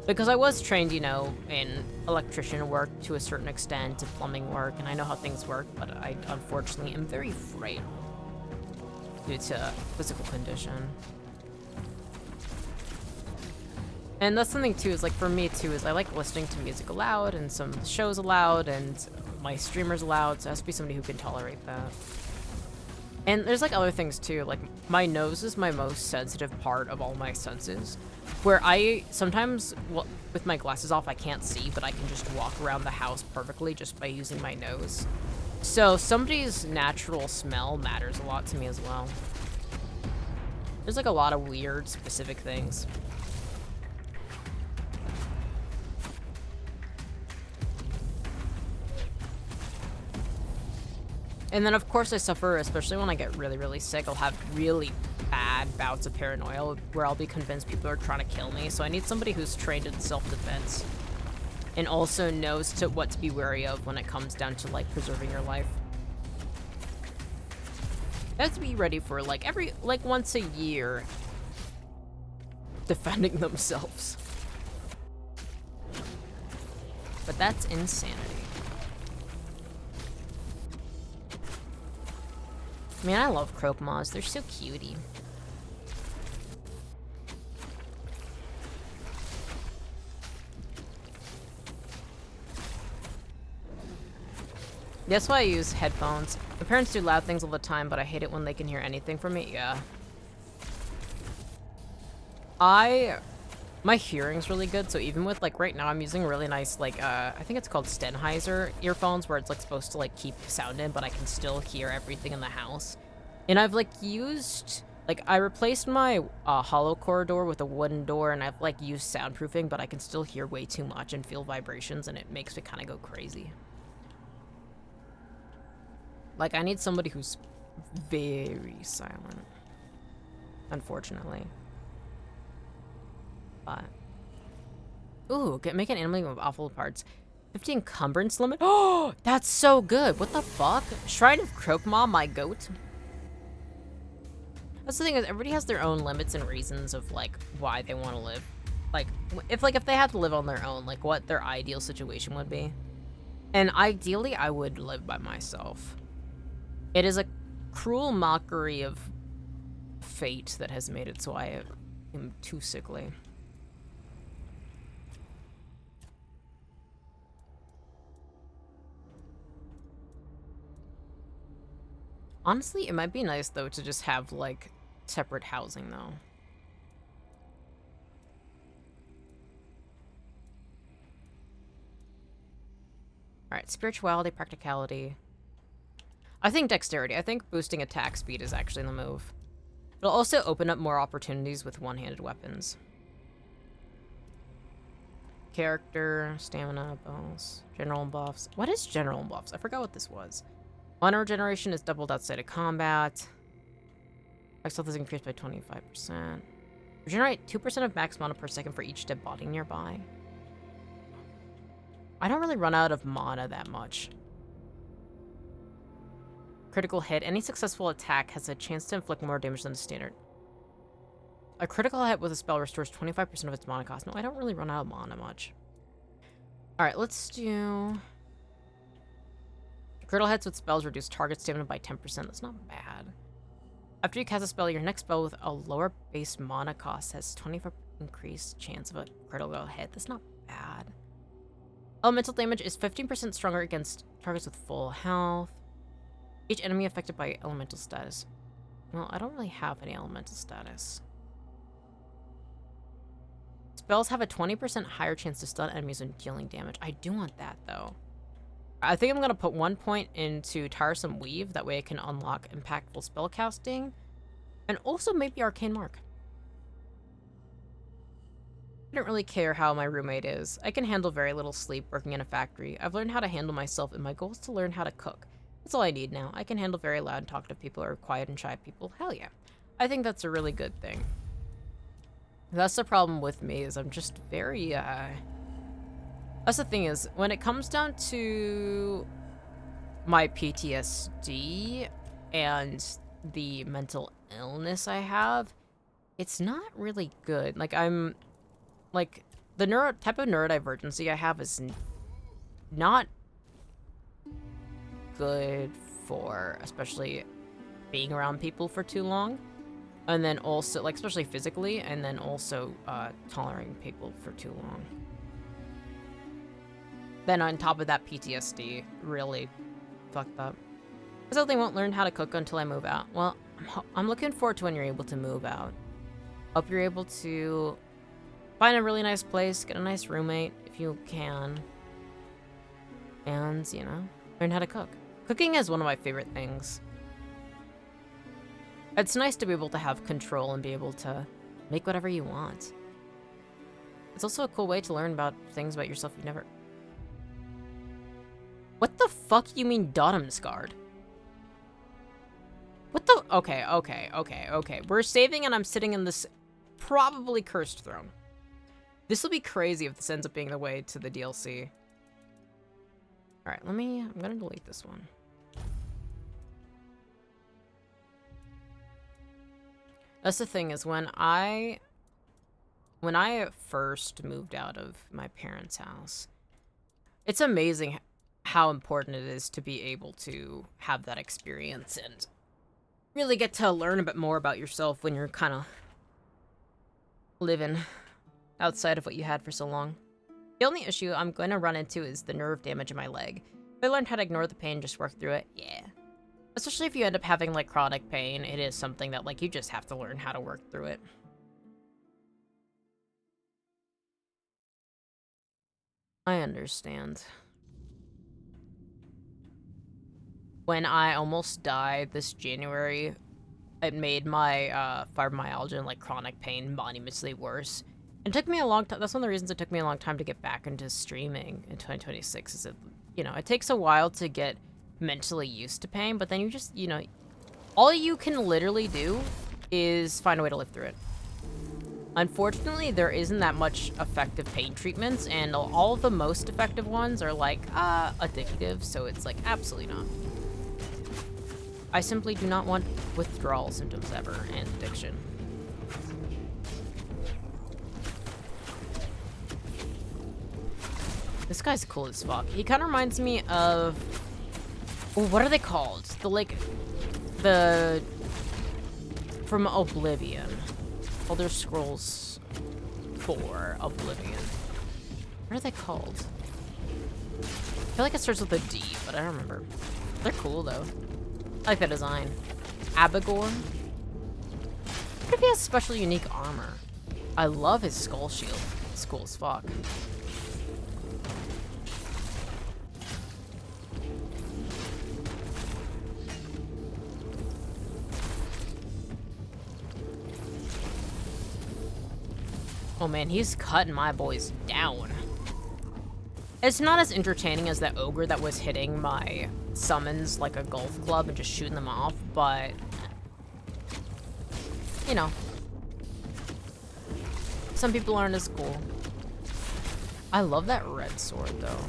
Because I was trained, you know, in electrician work to a certain extent, and plumbing work, and I know how things work, but I unfortunately am very frail due to physical condition. And that's something too, is like for me too, is I like listening to music aloud and some shows aloud and my streamers aloud, so it has to be somebody who can tolerate that. And there's like other things too, like my nose is my most sensitive part of all my senses, where I sometimes, well, with my glasses off, I can't see, but I can just walk around the house perfectly just by using my nose. So somebody's natural smell matters a lot to me as well. There's like a lot of weird specific things. And then, of course, I suffer, especially when I get really, really sick. I'll have really bad bouts of paranoia where I'll be convinced people are trying to kill me. So I need somebody who's trained in self-defense and also knows what to be wary of when it comes down to, like, preserving your life. They have to be ready for, like, once a year, defending themselves. But that's insanity. Man, I love Croakmaws. They're so cutie. That's why I use headphones. My parents do loud things all the time, but I hate it when they can hear anything from me. Yeah. My hearing's really good, so even with, like, right now I'm using really nice, like, I think it's called Sennheiser earphones, where it's, like, supposed to, like, keep sound in, but I can still hear everything in the house. And I've, like, used, like, I replaced my hollow corridor with a wooden door, and I've, like, used soundproofing, but I can still hear way too much and feel vibrations, and it makes me kind of go crazy. Like, I need somebody who's very silent, unfortunately. But, ooh, make an animal with awful parts. 50 encumbrance limit? Oh, that's so good. What the fuck? Shrine of Croakmaw, my goat. That's the thing, is everybody has their own limits and reasons of, like, why they want to live. Like, if they had to live on their own, like, what their ideal situation would be. And ideally, I would live by myself. It is a cruel mockery of fate that has made it so I am too sickly. Honestly, it might be nice, though, to just have, like, separate housing, though. Alright, spirituality, practicality. I think dexterity. I think boosting attack speed is actually the move. It'll also open up more opportunities with one-handed weapons. Character, stamina, bows, general buffs. What is general buffs? I forgot what this was. Mana regeneration is doubled outside of combat. Max health is increased by 25%. Regenerate 2% of max mana per second for each dead body nearby. I don't really run out of mana that much. Critical hit. Any successful attack has a chance to inflict more damage than the standard. A critical hit with a spell restores 25% of its mana cost. No, I don't really run out of mana much. Alright, let's do... Critical hits with spells reduce target stamina by 10%. That's not bad. After you cast a spell, your next spell with a lower base mana cost has 25% increased chance of a critical hit. That's not bad. Elemental damage is 15% stronger against targets with full health. Each enemy affected by elemental status. Well, I don't really have any elemental status. Spells have a 20% higher chance to stun enemies when dealing damage. I do want that, though. I think I'm going to put 1 point into Tiresome Weave. That way I can unlock impactful spellcasting. And also maybe Arcane Mark. I don't really care how my roommate is. I can handle very little sleep working in a factory. I've learned how to handle myself, and my goal is to learn how to cook. That's all I need now. I can handle very loud and talkative people or quiet and shy people. Hell yeah. I think that's a really good thing. That's the problem with me, is I'm just very, That's the thing is, when it comes down to my PTSD and the mental illness I have, it's not really good. Like, I'm... Like, the type of neurodivergency I have is not good for, especially being around people for too long. And then also, like, especially physically, and then also tolerating people for too long. Then on top of that, PTSD really fucked up. So they won't learn how to cook until I move out. Well, I'm looking forward to when you're able to move out. Hope you're able to find a really nice place, get a nice roommate if you can. And, you know, learn how to cook. Cooking is one of my favorite things. It's nice to be able to have control and be able to make whatever you want. It's also a cool way to learn about things about yourself you've never... What the fuck you mean Dottom scarred? What the... Okay. We're saving and I'm sitting in this probably cursed throne. This will be crazy if this ends up being the way to the DLC. Alright, I'm gonna delete this one. That's the thing, is when I first moved out of my parents' house, it's amazing how important it is to be able to have that experience and really get to learn a bit more about yourself when you're kind of living outside of what you had for so long. The only issue I'm going to run into is the nerve damage in my leg. If I learned how to ignore the pain, just work through it, yeah. Especially if you end up having, like, chronic pain, it is something that, like, you just have to learn how to work through it. I understand. When I almost died this January, it made my fibromyalgia and, like, chronic pain monumentally worse. It took me a long time. That's one of the reasons it took me a long time to get back into streaming in 2026, is that, you know, it takes a while to get mentally used to pain, but then you just, you know, all you can literally do is find a way to live through it. Unfortunately, there isn't that much effective pain treatments, and all of the most effective ones are, like, addictive, so it's, like, absolutely not. I simply do not want withdrawal symptoms ever, and addiction. This guy's cool as fuck. He kind of reminds me of... Oh, what are they called? From Oblivion. Elder Scrolls 4 Oblivion. What are they called? I feel like it starts with a D, but I don't remember. They're cool, though. I like the design. Abagor? What if he has special unique armor? I love his skull shield. It's cool as fuck. Oh man, he's cutting my boys down. It's not as entertaining as that ogre that was hitting my summons like a golf club and just shooting them off, but... You know. Some people aren't as cool. I love that red sword, though.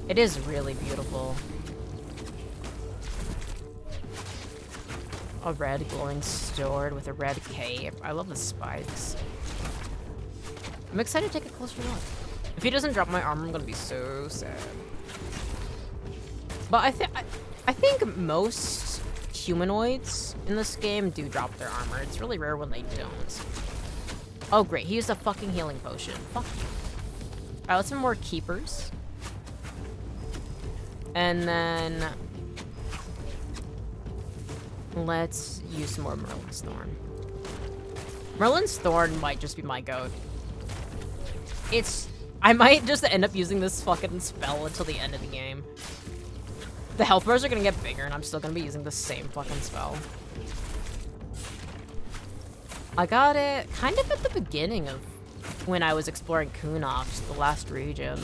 It is really beautiful. A red glowing sword with a red cape. I love the spikes. I'm excited to take a closer look. If he doesn't drop my armor, I'm gonna be so sad. But I think most humanoids in this game do drop their armor. It's really rare when they don't. Oh great, he used a fucking healing potion. Fuck you. Alright, let's have more keepers. And then... let's use some more Merlin's Thorn. Merlin's Thorn might just be my goat. I might just end up using this fucking spell until the end of the game. The health bars are gonna get bigger, and I'm still gonna be using the same fucking spell. I got it kind of at the beginning of when I was exploring Kunox, the last region.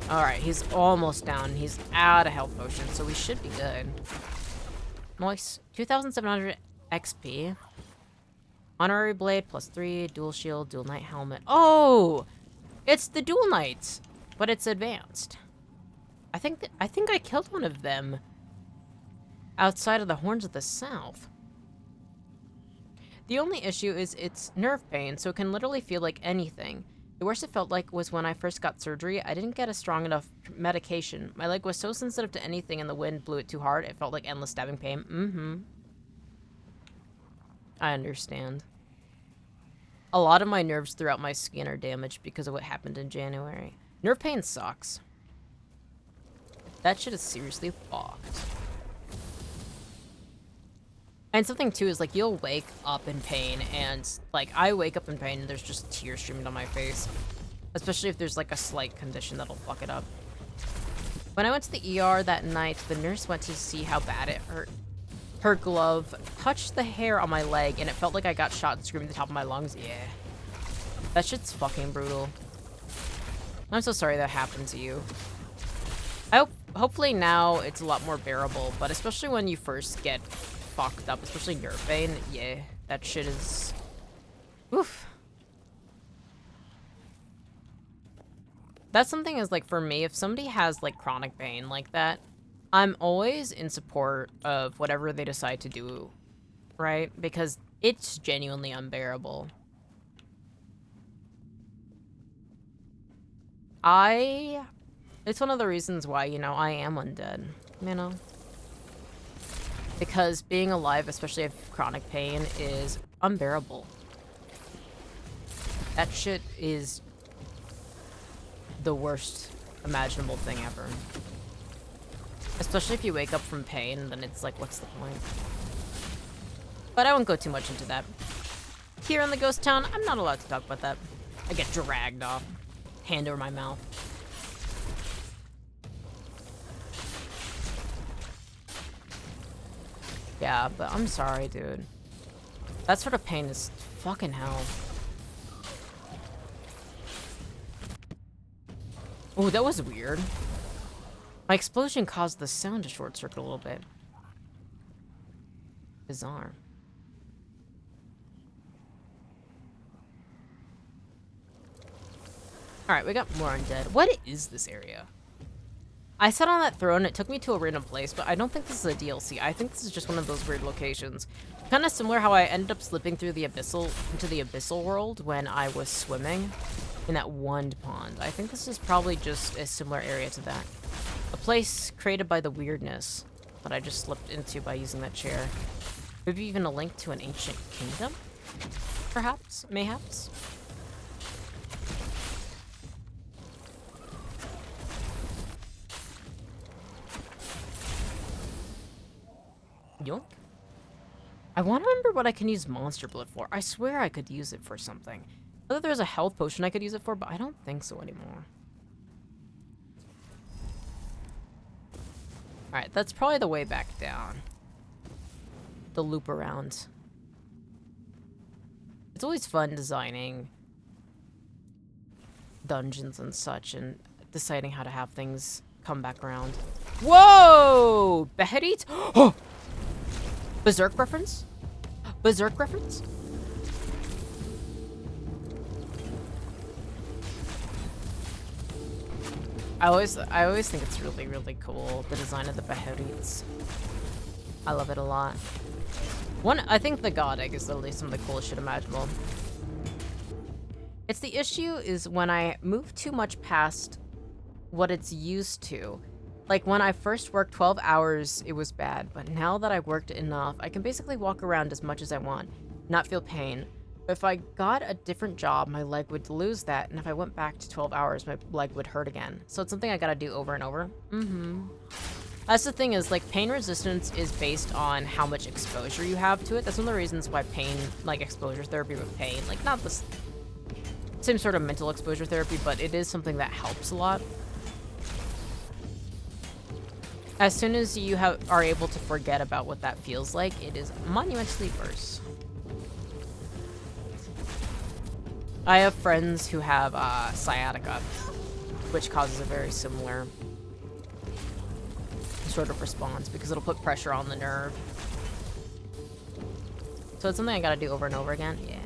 Alright, he's almost down. He's out of health potion, so we should be good. Nice. 2,700 XP. Honorary Blade, +3. Dual Shield, Dual Knight Helmet. Oh! It's the Dual Knights, but it's advanced. I think I killed one of them outside of the Horns of the South. The only issue is it's nerve pain, so it can literally feel like anything. The worst it felt like was when I first got surgery. I didn't get a strong enough medication. My leg was so sensitive to anything and the wind blew it too hard, it felt like endless stabbing pain. I understand. A lot of my nerves throughout my skin are damaged because of what happened in January. Nerve pain sucks. That shit is seriously fucked. And something too is like you'll wake up in pain and like I wake up in pain and there's just tears streaming down my face. Especially if there's like a slight condition that'll fuck it up. When I went to the ER that night, the nurse went to see how bad it hurt. Her glove touched the hair on my leg and it felt like I got shot and screamed at the top of my lungs. Yeah. That shit's fucking brutal. I'm so sorry that happened to you. Hopefully now it's a lot more bearable, but especially when you first get fucked up, especially nerve pain, yeah, that shit is... Oof. That's something is like, for me, if somebody has like chronic pain like that, I'm always in support of whatever they decide to do, right? Because it's genuinely unbearable. It's one of the reasons why, you know, I am undead, you know? Because being alive, especially if chronic pain, is unbearable. That shit is the worst imaginable thing ever. Especially if you wake up from pain, then it's like, what's the point? But I won't go too much into that. Here in the ghost town, I'm not allowed to talk about that. I get dragged off. Hand over my mouth. Yeah, but I'm sorry, dude. That sort of pain is fucking hell. Oh, that was weird. My explosion caused the sound to short circuit a little bit. Bizarre. Alright, we got more undead. What is this area? I sat on that throne, it took me to a random place, but I don't think this is a DLC. I think this is just one of those weird locations. Kind of similar how I ended up slipping through the into the abyssal world when I was swimming in that one pond. I think this is probably just a similar area to that. A place created by the weirdness that I just slipped into by using that chair. Maybe even a link to an ancient kingdom? Perhaps? Mayhaps? Yoink. I want to remember what I can use monster blood for. I swear I could use it for something. Whether there's a health potion I could use it for, but I don't think so anymore. Alright, that's probably the way back down. The loop around. It's always fun designing dungeons and such and deciding how to have things come back around. Whoa! Heya It? Oh! Berserk reference? Berserk reference? I always think it's really, really cool, the design of the Heya Its. I love it a lot. I think the god egg is literally some of the coolest shit imaginable. It's the issue is when I move too much past what it's used to. Like, when I first worked 12 hours, it was bad, but now that I've worked enough, I can basically walk around as much as I want, not feel pain. But if I got a different job, my leg would lose that, and if I went back to 12 hours, my leg would hurt again. So it's something I gotta do over and over. That's the thing is, like, pain resistance is based on how much exposure you have to it. That's one of the reasons why pain, like, exposure therapy with pain, like, not the same sort of mental exposure therapy, but it is something that helps a lot. As soon as you are able to forget about what that feels like, it is monumentally worse. I have friends who have sciatica, which causes a very similar sort of response because it'll put pressure on the nerve. So it's something I gotta do over and over again. Yeah.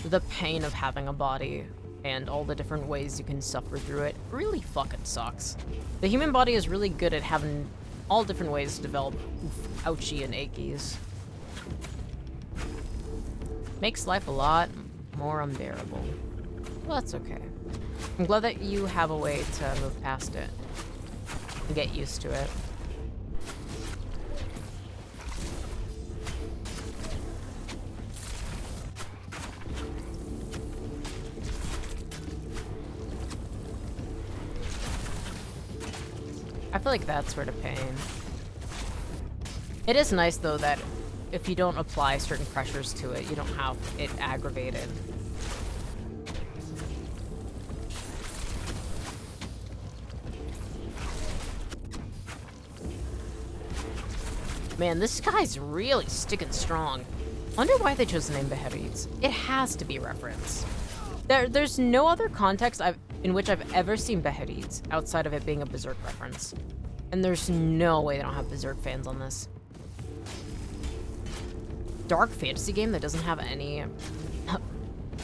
The pain of having a body and all the different ways you can suffer through it really fucking sucks. The human body is really good at having all different ways to develop ouchie and achies. Makes life a lot more unbearable. Well, that's okay. I'm glad that you have a way to move past it and get used to it. I feel like that's where the pain. It is nice though that if you don't apply certain pressures to it, you don't have it aggravated. Man, this guy's really sticking strong. Wonder why they chose the name Beherit. It has to be a reference. There's no other context in which I've ever seen Beherit outside of it being a Berserk reference. And there's no way they don't have Berserk fans on this. Dark fantasy game that doesn't have any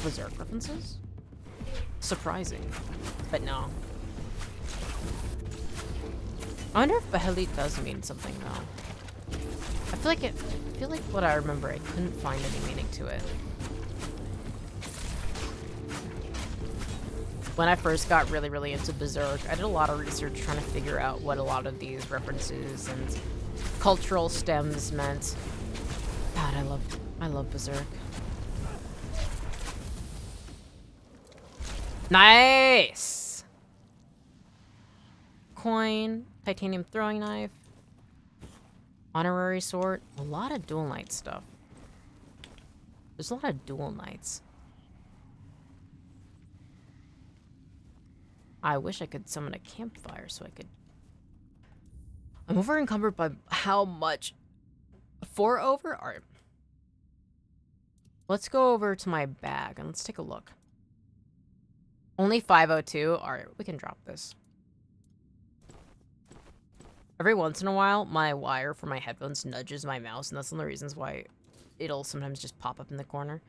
Berserk references? Surprising. But no. I wonder if Beherit does mean something though. I feel like what I remember, I couldn't find any meaning to it. When I first got really into Berserk, I did a lot of research trying to figure out what a lot of these references and cultural stems meant. God, I love Berserk. Nice! Coin, titanium throwing knife, honorary sword, a lot of dual knight stuff. There's a lot of dual knights. I wish I could summon a campfire so I could... I'm over encumbered by how much? 4 over? Alright. Let's go over to my bag and let's take a look. Only 502? Alright, we can drop this. Every once in a while, my wire for my headphones nudges my mouse, and that's one of the reasons why it'll sometimes just pop up in the corner.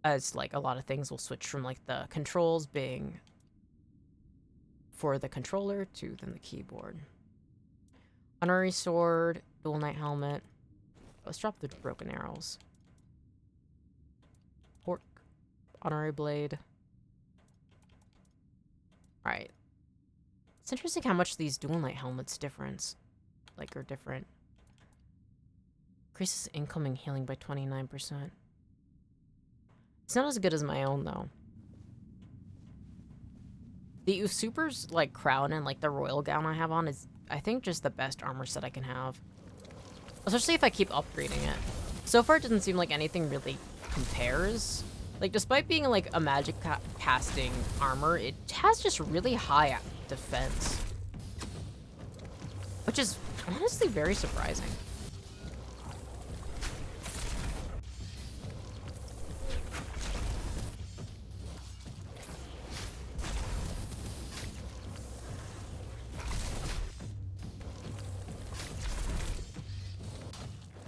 As, like, a lot of things will switch from, like, the controls being for the controller to then the keyboard. Honorary sword, dual knight helmet. Let's drop the broken arrows. Pork, honorary blade. Alright. It's interesting how much these dual knight helmets are different. Increases incoming healing by 29%. It's not as good as my own though. The Usurper's, like, crown and, like, the royal gown I have on is, I think, just the best armor set I can have. Especially if I keep upgrading it. So far, it doesn't seem like anything really compares. Like, despite being, like, a magic casting armor, it has just really high defense. Which is, honestly, very surprising.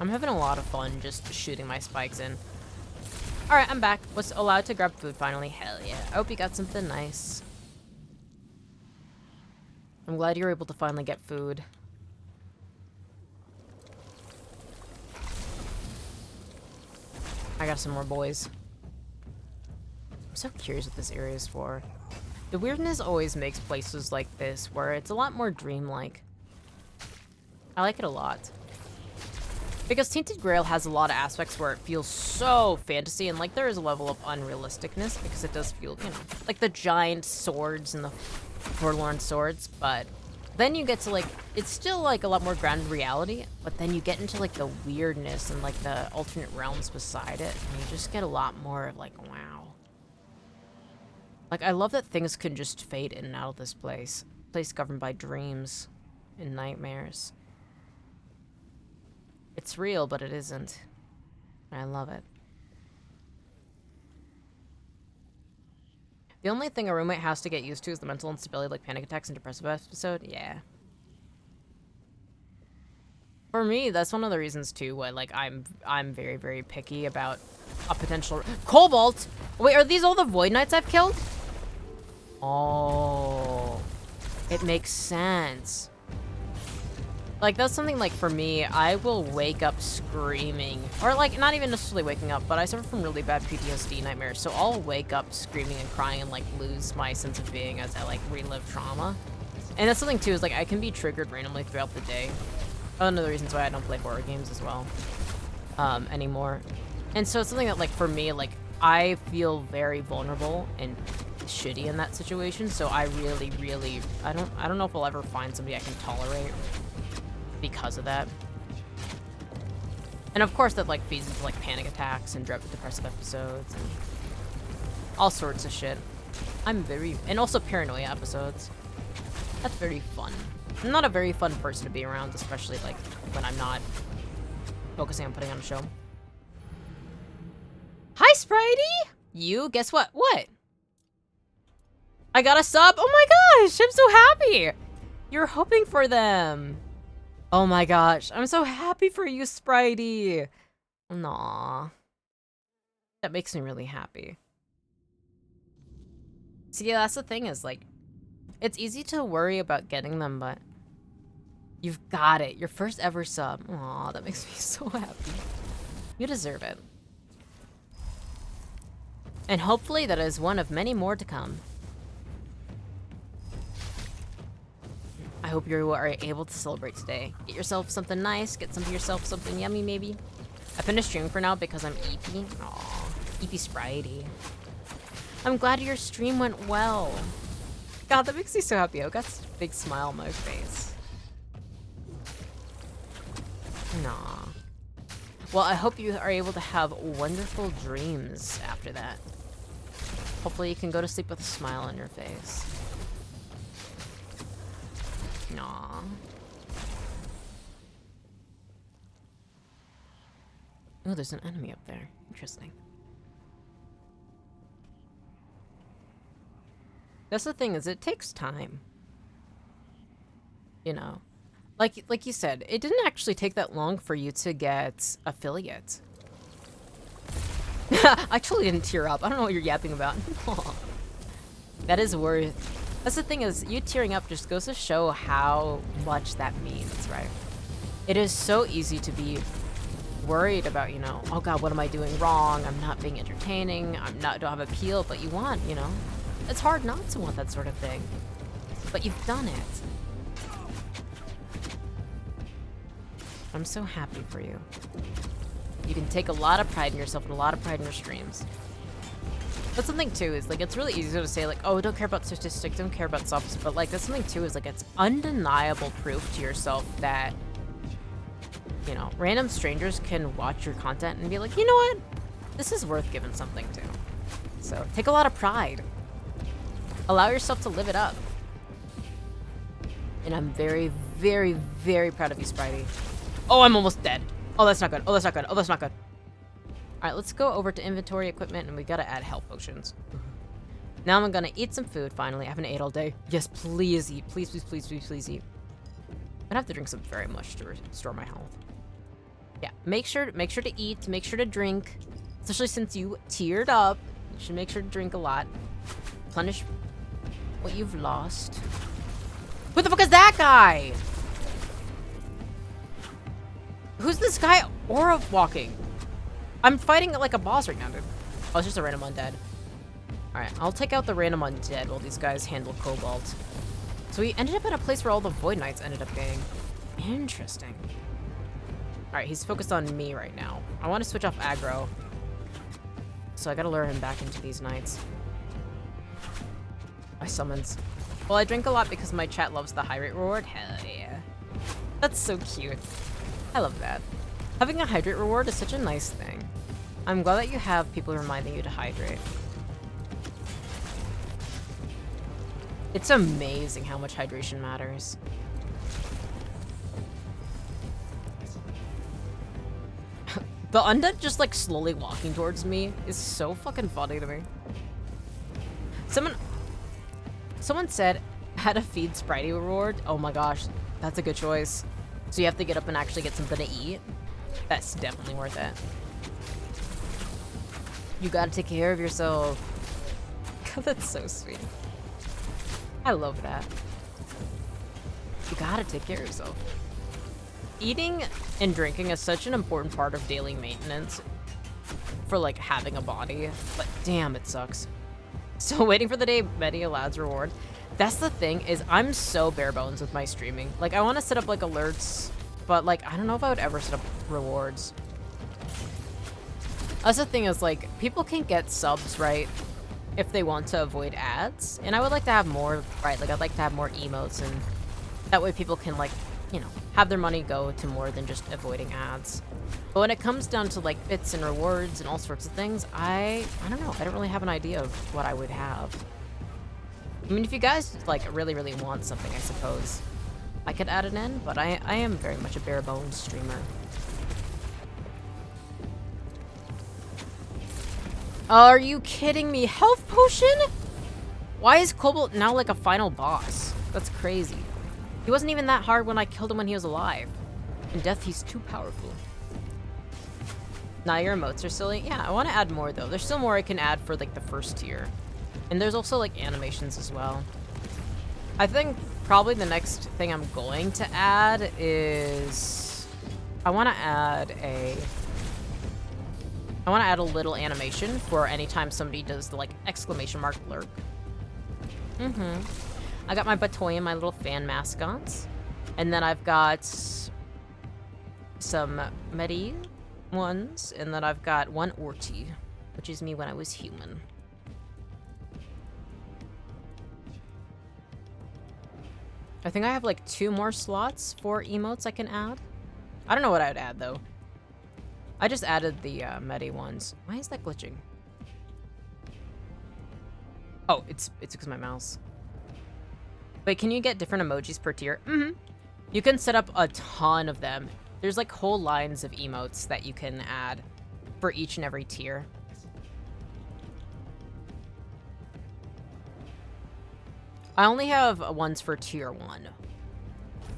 I'm having a lot of fun just shooting my spikes in. Alright, I'm back. Was allowed to grab food finally. Hell yeah. I hope you got something nice. I'm glad you were able to finally get food. I got some more boys. I'm so curious what this area is for. The weirdness always makes places like this where it's a lot more dreamlike. I like it a lot. Because Tainted Grail has a lot of aspects where it feels so fantasy, and like there is a level of unrealisticness because it does feel, you know, like the giant swords and the forlorn swords, but then you get to like, it's still like a lot more grounded reality, but then you get into like the weirdness and like the alternate realms beside it, and you just get a lot more of like, wow. Like, I love that things can just fade in and out of this place. Place governed by dreams and nightmares. It's real, but it isn't. I love it. The only thing a roommate has to get used to is the mental instability, like panic attacks and depressive episode. Yeah. For me, that's one of the reasons too why like I'm very, very picky about a potential Cobalt! Wait, are these all the Void Knights I've killed? Oh. It makes sense. Like, that's something, like, for me, I will wake up screaming. Or, like, not even necessarily waking up, but I suffer from really bad PTSD nightmares, so I'll wake up screaming and crying and, like, lose my sense of being as I, like, relive trauma. And that's something, too, is, like, I can be triggered randomly throughout the day. One of the reasons why I don't play horror games as well. Anymore. And so it's something that, like, for me, like, I feel very vulnerable and shitty in that situation, so I really, really... I don't know if I'll ever find somebody I can tolerate because of that. And of course that like feeds into like panic attacks and depressive episodes and all sorts of shit. And also paranoia episodes. That's very fun. I'm not a very fun person to be around, especially like when I'm not focusing on putting on a show. Hi, Spritey! You, guess what? What? I got a sub? Oh my gosh, I'm so happy! You're hoping for them. Oh my gosh, I'm so happy for you, Spritey. Aww. That makes me really happy. See, yeah, that's the thing is, like, it's easy to worry about getting them, but you've got it. Your first ever sub. Aw, that makes me so happy. You deserve it. And hopefully that is one of many more to come. I hope you are able to celebrate today. Get yourself something nice, get yourself something yummy maybe. I finished streaming for now because I'm EP. Aw, EP Spritey. I'm glad your stream went well. God, that makes me so happy. I got such a big smile on my face. Nah. Well, I hope you are able to have wonderful dreams after that. Hopefully you can go to sleep with a smile on your face. Aw. Oh, there's an enemy up there. Interesting. That's the thing, is it takes time. You know? Like you said, it didn't actually take that long for you to get affiliate. I totally didn't tear up. I don't know what you're yapping about. That is worth... That's the thing is, you tearing up just goes to show how much that means, right? It is so easy to be worried about, you know, oh god, what am I doing wrong? I'm not being entertaining. don't have appeal, but you want, you know? It's hard not to want that sort of thing. But you've done it. I'm so happy for you. You can take a lot of pride in yourself and a lot of pride in your streams. That's something too, is like, it's really easy to say like, oh, don't care about statistics, don't care about subs, but like, that's something too, is like, it's undeniable proof to yourself that, you know, random strangers can watch your content and be like, you know what? This is worth giving something to. So, take a lot of pride. Allow yourself to live it up. And I'm very, very, very proud of you, Spritey. Oh, I'm almost dead. Oh, that's not good. Oh, that's not good. Oh, that's not good. Alright, let's go over to inventory equipment, and we gotta add health potions. Now I'm gonna eat some food, finally. I haven't ate all day. Yes, please eat. Please, please, please, please, please eat. I'm gonna have to drink some very much to restore my health. Yeah, make sure to eat, make sure to drink. Especially since you teared up. You should make sure to drink a lot. Replenish what you've lost. Who the fuck is that guy? Who's this guy aura walking? I'm fighting like a boss right now, dude. Oh, it's just a random undead. Alright, I'll take out the random undead while these guys handle Cobalt. So we ended up in a place where all the Void Knights ended up being. Interesting. Alright, he's focused on me right now. I want to switch off aggro. So I gotta lure him back into these nights. My summons. Well, I drink a lot because my chat loves the hydrate reward. Hell yeah. That's so cute. I love that. Having a hydrate reward is such a nice thing. I'm glad that you have people reminding you to hydrate. It's amazing how much hydration matters. The undead just like slowly walking towards me is so fucking funny to me. Someone said, had a feed Spritey reward. Oh my gosh, that's a good choice. So you have to get up and actually get something to eat. That's definitely worth it. You gotta take care of yourself. God, that's so sweet. I love that. You gotta take care of yourself. Eating and drinking is such an important part of daily maintenance for like having a body, but damn, it sucks. So waiting for the day Mettie allows reward. That's the thing, is I'm so bare bones with my streaming. Like I want to set up like alerts, but like I don't know if I would ever set up rewards. That's the thing, is like people can get subs, right, if they want to avoid ads, and I would like to have more, right? Like I'd like to have more emotes, and that way people can like, you know, have their money go to more than just avoiding ads. But when it comes down to like bits and rewards and all sorts of things, I don't know. I don't really have an idea of what I would have. I mean, if you guys like really, really want something, I suppose I could add it in, but I am very much a bare bones streamer. Are you kidding me? Health potion? Why is Cobalt now like a final boss? That's crazy. He wasn't even that hard when I killed him when he was alive. In death, he's too powerful. Now your emotes are silly. Yeah, I want to add more though. There's still more I can add for like the first tier. And there's also like animations as well. I think probably the next thing I'm going to add is... I want to add a little animation for anytime somebody does the like exclamation mark lurk. I got my Batoy and my little fan mascots. And then I've got some Mettie ones. And then I've got one Orty, which is me when I was human. I think I have like 2 more slots for emotes I can add. I don't know what I would add though. I just added the Mettie ones. Why is that glitching? Oh, it's because of my mouse. Wait, can you get different emojis per tier? You can set up a ton of them. There's like whole lines of emotes that you can add for each and every tier. I only have ones for tier 1.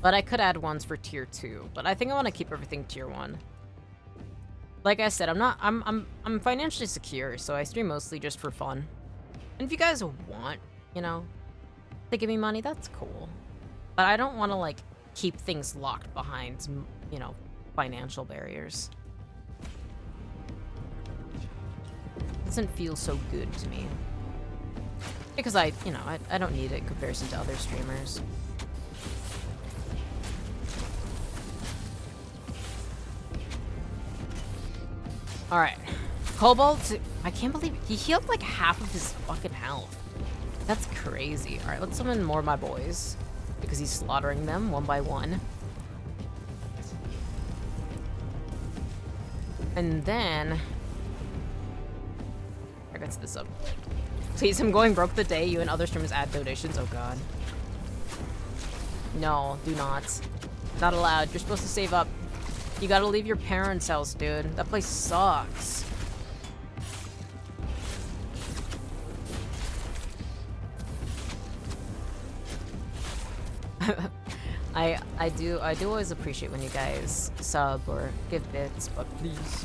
But I could add ones for tier 2. But I think I want to keep everything tier 1. Like I said, I'm financially secure, so I stream mostly just for fun. And if you guys want, you know, to give me money, that's cool. But I don't want to like keep things locked behind, you know, financial barriers. It doesn't feel so good to me. Because I don't need it in comparison to other streamers. Alright. Cobalt, I can't believe he healed like half of his fucking health. That's crazy. Alright, let's summon more of my boys. Because he's slaughtering them one by one. And then... I got this up. Please, I'm going broke the day you and other streamers add donations. Oh god. No, do not. Not allowed. You're supposed to save up. You gotta leave your parents' house, dude. That place sucks. I do always appreciate when you guys sub or give bits, but please.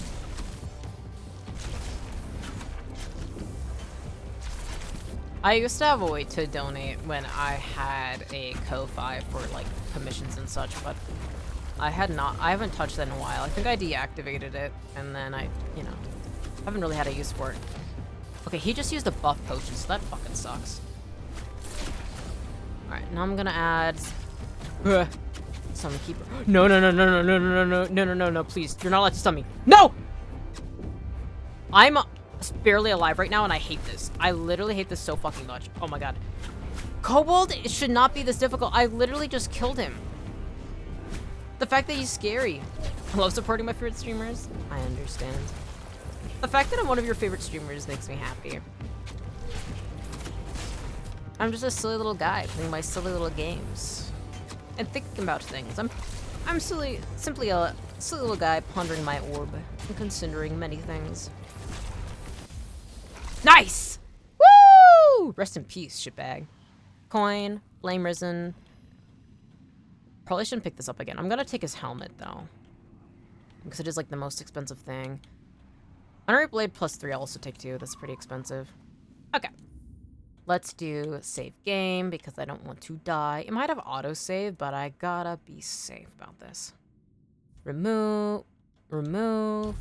I used to have a way to donate when I had a Ko-Fi for like commissions and such, but I haven't touched that in a while. I think I deactivated it, and then I haven't really had a use for it. Okay, he just used a buff potion, so that fucking sucks. Alright, now I'm gonna add... Summon keeper. No, no, no, no, no, no, no, no, no, no, no, no, please. You're not allowed to stun me. No! I'm barely alive right now, and I hate this. I literally hate this so fucking much. Oh my god. Kobold, it should not be this difficult. I literally just killed him. The fact that he's scary. I love supporting my favorite streamers. I understand. The fact that I'm one of your favorite streamers makes me happy. I'm just a silly little guy playing my silly little games and thinking about things. I'm simply a silly little guy pondering my orb and considering many things. Nice! Woo! Rest in peace, shitbag. Coin, flame risen. Probably shouldn't pick this up again. I'm gonna take his helmet though, because it is like the most expensive thing. Honorary blade +3. I'll also take 2. That's pretty expensive. Okay. Let's do save game because I don't want to die. It might have autosave, but I gotta be safe about this. Remove. And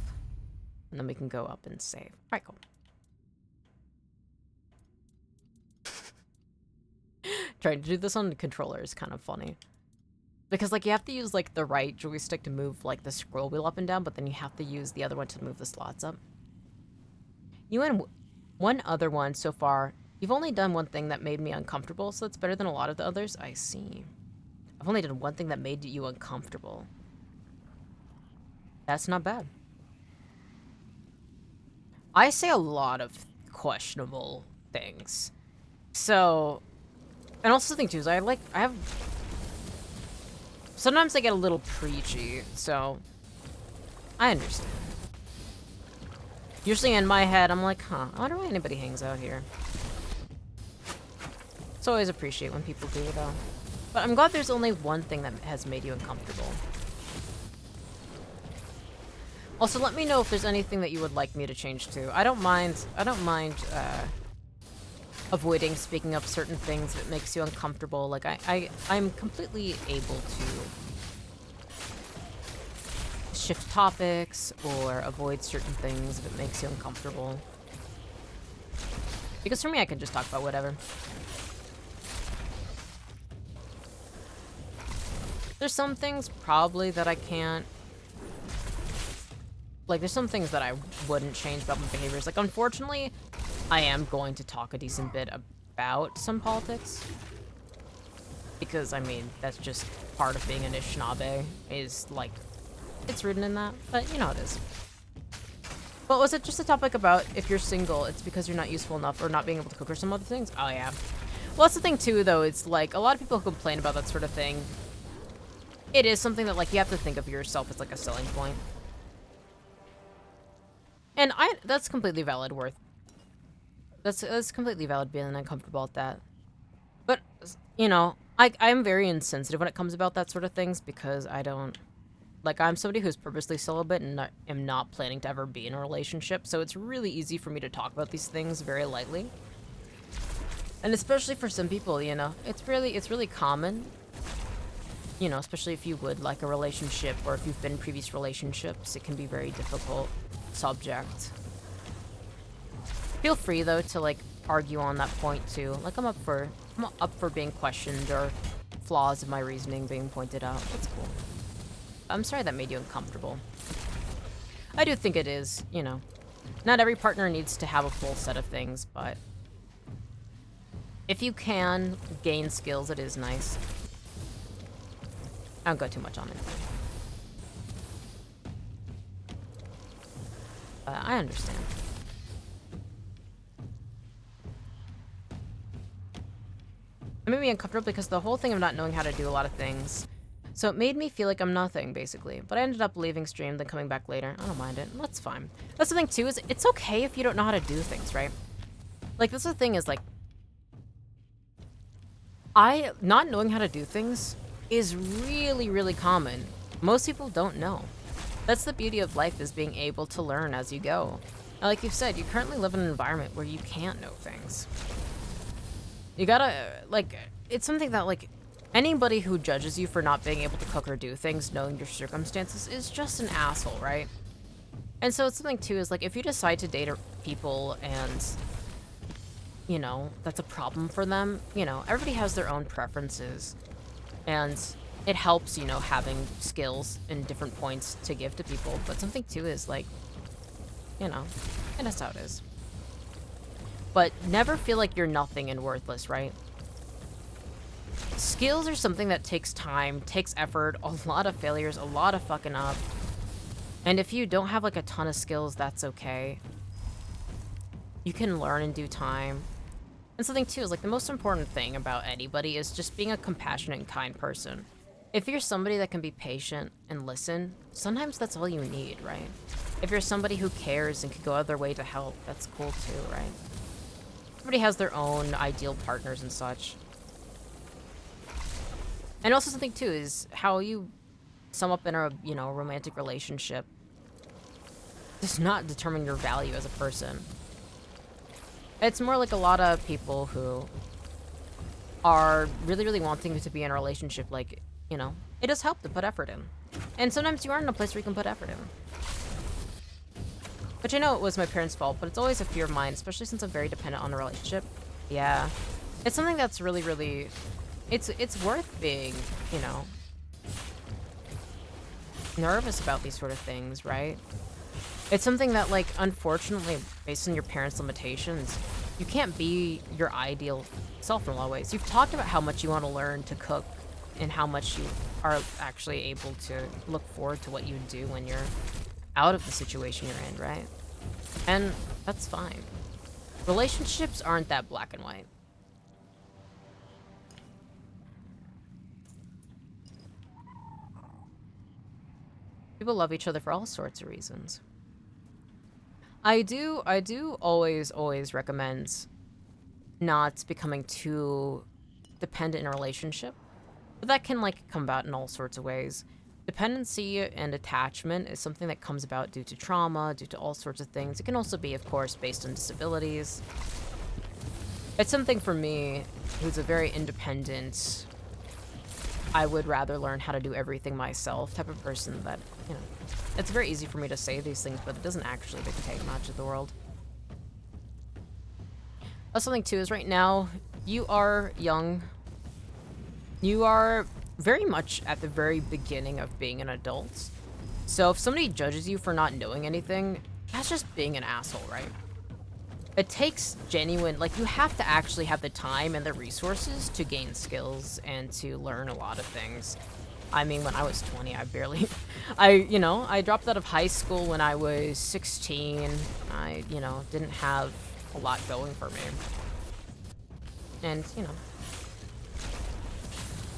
then we can go up and save. Alright, cool. Trying to do this on the controller is kind of funny. Because, like, you have to use, like, the right joystick to move, like, the scroll wheel up and down, but then you have to use the other one to move the slots up. You and one other one so far. You've only done one thing that made me uncomfortable, so that's better than a lot of the others. I see. I've only done one thing that made you uncomfortable. That's not bad. I say a lot of questionable things. So, and also the thing too is sometimes I get a little preachy, so I understand. Usually in my head, I'm like, huh, I wonder why anybody hangs out here. So I always appreciate when people do, though. But I'm glad there's only one thing that has made you uncomfortable. Also, let me know if there's anything that you would like me to change to. I don't mind avoiding speaking up certain things if it makes you uncomfortable. Like, I'm completely able to shift topics or avoid certain things if it makes you uncomfortable. Because for me, I can just talk about whatever. There's some things probably that I can't. Like, there's some things that I wouldn't change about my behaviors. Like, unfortunately, I am going to talk a decent bit about some politics. Because, I mean, that's just part of being an Anishinaabe, is, like, it's written in that. But, you know it is. But was it just a topic about if you're single, it's because you're not useful enough or not being able to cook or some other things? Oh, yeah. Well, that's the thing, too, though. It's, like, a lot of people who complain about that sort of thing. It is something that, like, you have to think of yourself as, like, a selling point. And that's completely valid, That's completely valid being uncomfortable at that. But, you know, I'm very insensitive when it comes about that sort of things because I don't... Like, I'm somebody who's purposely celibate and am not planning to ever be in a relationship, so it's really easy for me to talk about these things very lightly. And especially for some people, you know, it's really common. You know, especially if you would like a relationship or if you've been in previous relationships, it can be very difficult subject. Feel free though to like argue on that point too. Like I'm up for being questioned or flaws of my reasoning being pointed out. That's cool. I'm sorry that made you uncomfortable. I do think it is, you know. Not every partner needs to have a full set of things, but if you can gain skills, it is nice. I don't go too much on it. I understand. It made me uncomfortable because the whole thing of not knowing how to do a lot of things. So it made me feel like I'm nothing, basically. But I ended up leaving stream, then coming back later. I don't mind it. That's fine. That's the thing, too, is it's okay if you don't know how to do things, right? Like, that's the thing is, like... not knowing how to do things is really, really common. Most people don't know. That's the beauty of life, is being able to learn as you go. Now, like you've said, you currently live in an environment where you can't know things. You gotta, like, it's something that, like, anybody who judges you for not being able to cook or do things, knowing your circumstances, is just an asshole, right? And so it's something, too, is, like, if you decide to date people and, you know, that's a problem for them, you know, everybody has their own preferences. And it helps, you know, having skills and different points to give to people. But something too is like, you know, and that's how it is. But never feel like you're nothing and worthless, right? Skills are something that takes time, takes effort, a lot of failures, a lot of fucking up. And if you don't have like a ton of skills, that's okay. You can learn in due time. And something too is like the most important thing about anybody is just being a compassionate and kind person. If you're somebody that can be patient and listen, sometimes that's all you need, right? If you're somebody who cares and can go out of their way to help, that's cool too, right? Everybody has their own ideal partners and such. And also something too is how you sum up in a, you know, romantic relationship does not determine your value as a person. It's more like a lot of people who are really, really wanting to be in a relationship, like, you know, it does help to put effort in. And sometimes you aren't in a place where you can put effort in. Which I know it was my parents' fault, but it's always a fear of mine, especially since I'm very dependent on a relationship. Yeah. It's something that's really, really... It's worth being, you know, nervous about these sort of things, right? It's something that, like, unfortunately, based on your parents' limitations, you can't be your ideal self in a lot of ways. You've talked about how much you want to learn to cook and how much you are actually able to look forward to what you do when you're out of the situation you're in, right? And that's fine. Relationships aren't that black and white. People love each other for all sorts of reasons. I do always recommend not becoming too dependent in a relationship. But that can, like, come about in all sorts of ways. Dependency and attachment is something that comes about due to trauma, due to all sorts of things. It can also be, of course, based on disabilities. It's something for me, who's a very independent, I would rather learn how to do everything myself type of person that, you know, it's very easy for me to say these things, but it doesn't actually dictate much of the world. Something too is right now, you are young. You are very much at the very beginning of being an adult. So if somebody judges you for not knowing anything, that's just being an asshole, right? It takes genuine, like, you have to actually have the time and the resources to gain skills and to learn a lot of things. I mean, when I was 20, I dropped out of high school when I was 16. I, you know, didn't have a lot going for me. And, you know,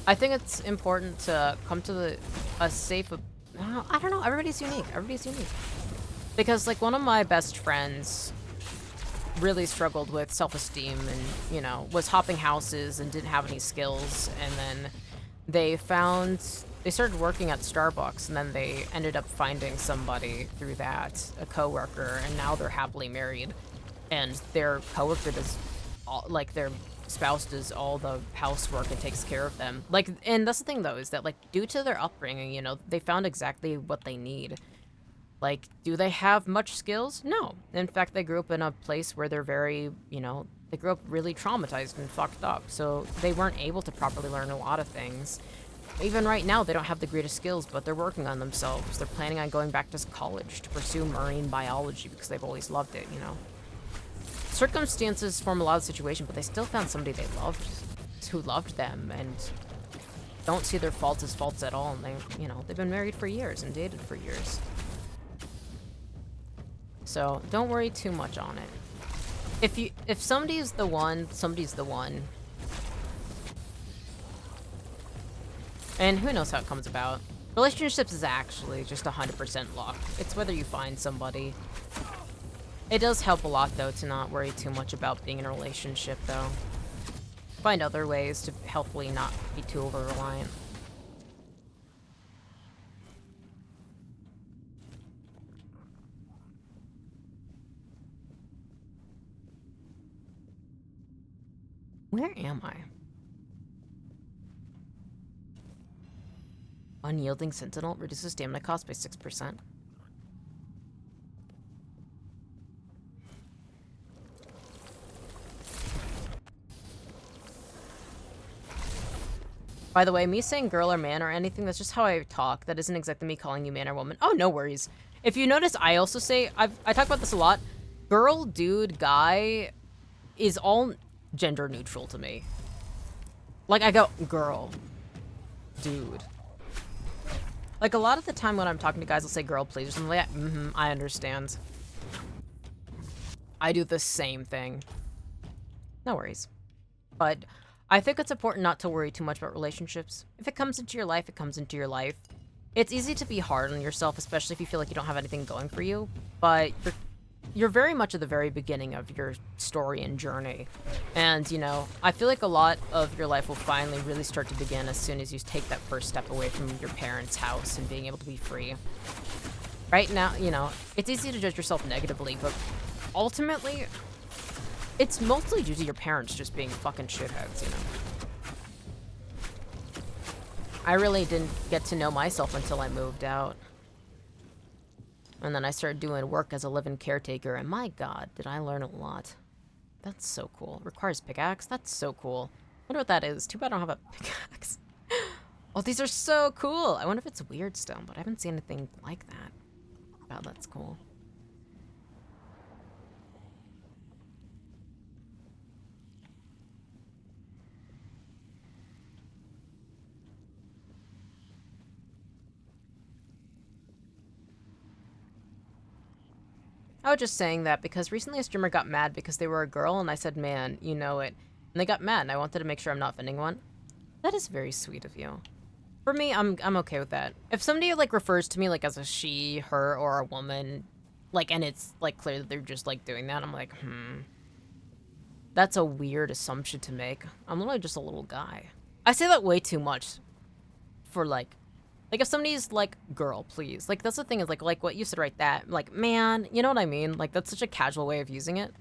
I think it's important to come to a safe, I don't know, everybody's unique. Because, like, one of my best friends really struggled with self-esteem and, you know, was hopping houses and didn't have any skills. And then they started working at Starbucks, and then they ended up finding somebody through that, a coworker, and now they're happily married. And their coworker does, like, their spouse does all the housework and takes care of them. Like, and that's the thing, though, is that, like, due to their upbringing, you know, they found exactly what they need. Like, do they have much skills? No. In fact, they grew up in a place where they're very, you know, they grew up really traumatized and fucked up. So they weren't able to properly learn a lot of things. Even right now, they don't have the greatest skills, but they're working on themselves. They're planning on going back to college to pursue marine biology because they've always loved it, you know. Circumstances form a lot of the situation, but they still found somebody they loved, who loved them, and don't see their faults as faults at all. And they, you know, they've been married for years and dated for years. So don't worry too much on it. If somebody's the one, somebody's the one. And who knows how it comes about. Relationships is actually just 100% luck. It's whether you find somebody. It does help a lot, though, to not worry too much about being in a relationship, though. Find other ways to helpfully not be too over-reliant. Where am I? Unyielding Sentinel reduces stamina cost by 6%. By the way, me saying girl or man or anything, that's just how I talk. That isn't exactly me calling you man or woman. Oh, no worries. If you notice, I also say, I talk about this a lot. Girl, dude, guy is all gender neutral to me. Like, I go, girl, dude. Like, a lot of the time when I'm talking to guys, I'll say girl, please, or something like that. I understand. I do the same thing. No worries. But I think it's important not to worry too much about relationships. If it comes into your life, it comes into your life. It's easy to be hard on yourself, especially if you feel like you don't have anything going for you. But you're very much at the very beginning of your story and journey. And, you know, I feel like a lot of your life will finally really start to begin as soon as you take that first step away from your parents' house and being able to be free. Right now, you know, it's easy to judge yourself negatively, but ultimately, it's mostly due to your parents just being fucking shitheads, you know? I really didn't get to know myself until I moved out. And then I started doing work as a live-in caretaker, and my god, did I learn a lot. That's so cool. Requires pickaxe? That's so cool. Wonder what that is. Too bad I don't have a pickaxe. Oh, these are so cool! I wonder if it's weird stone, but I haven't seen anything like that. Wow, that's cool. I was just saying that because recently a streamer got mad because they were a girl, and I said, man, you know it. And they got mad, and I wanted to make sure I'm not offending one. That is very sweet of you. For me, I'm okay with that. If somebody, like, refers to me, like, as a she, her, or a woman, like, and it's, like, clear that they're just, like, doing that, I'm like, that's a weird assumption to make. I'm literally just a little guy. I say that way too much for, like, if somebody's like, girl, please. Like, that's the thing is, like what you said right that. Like, man, you know what I mean? Like, that's such a casual way of using it.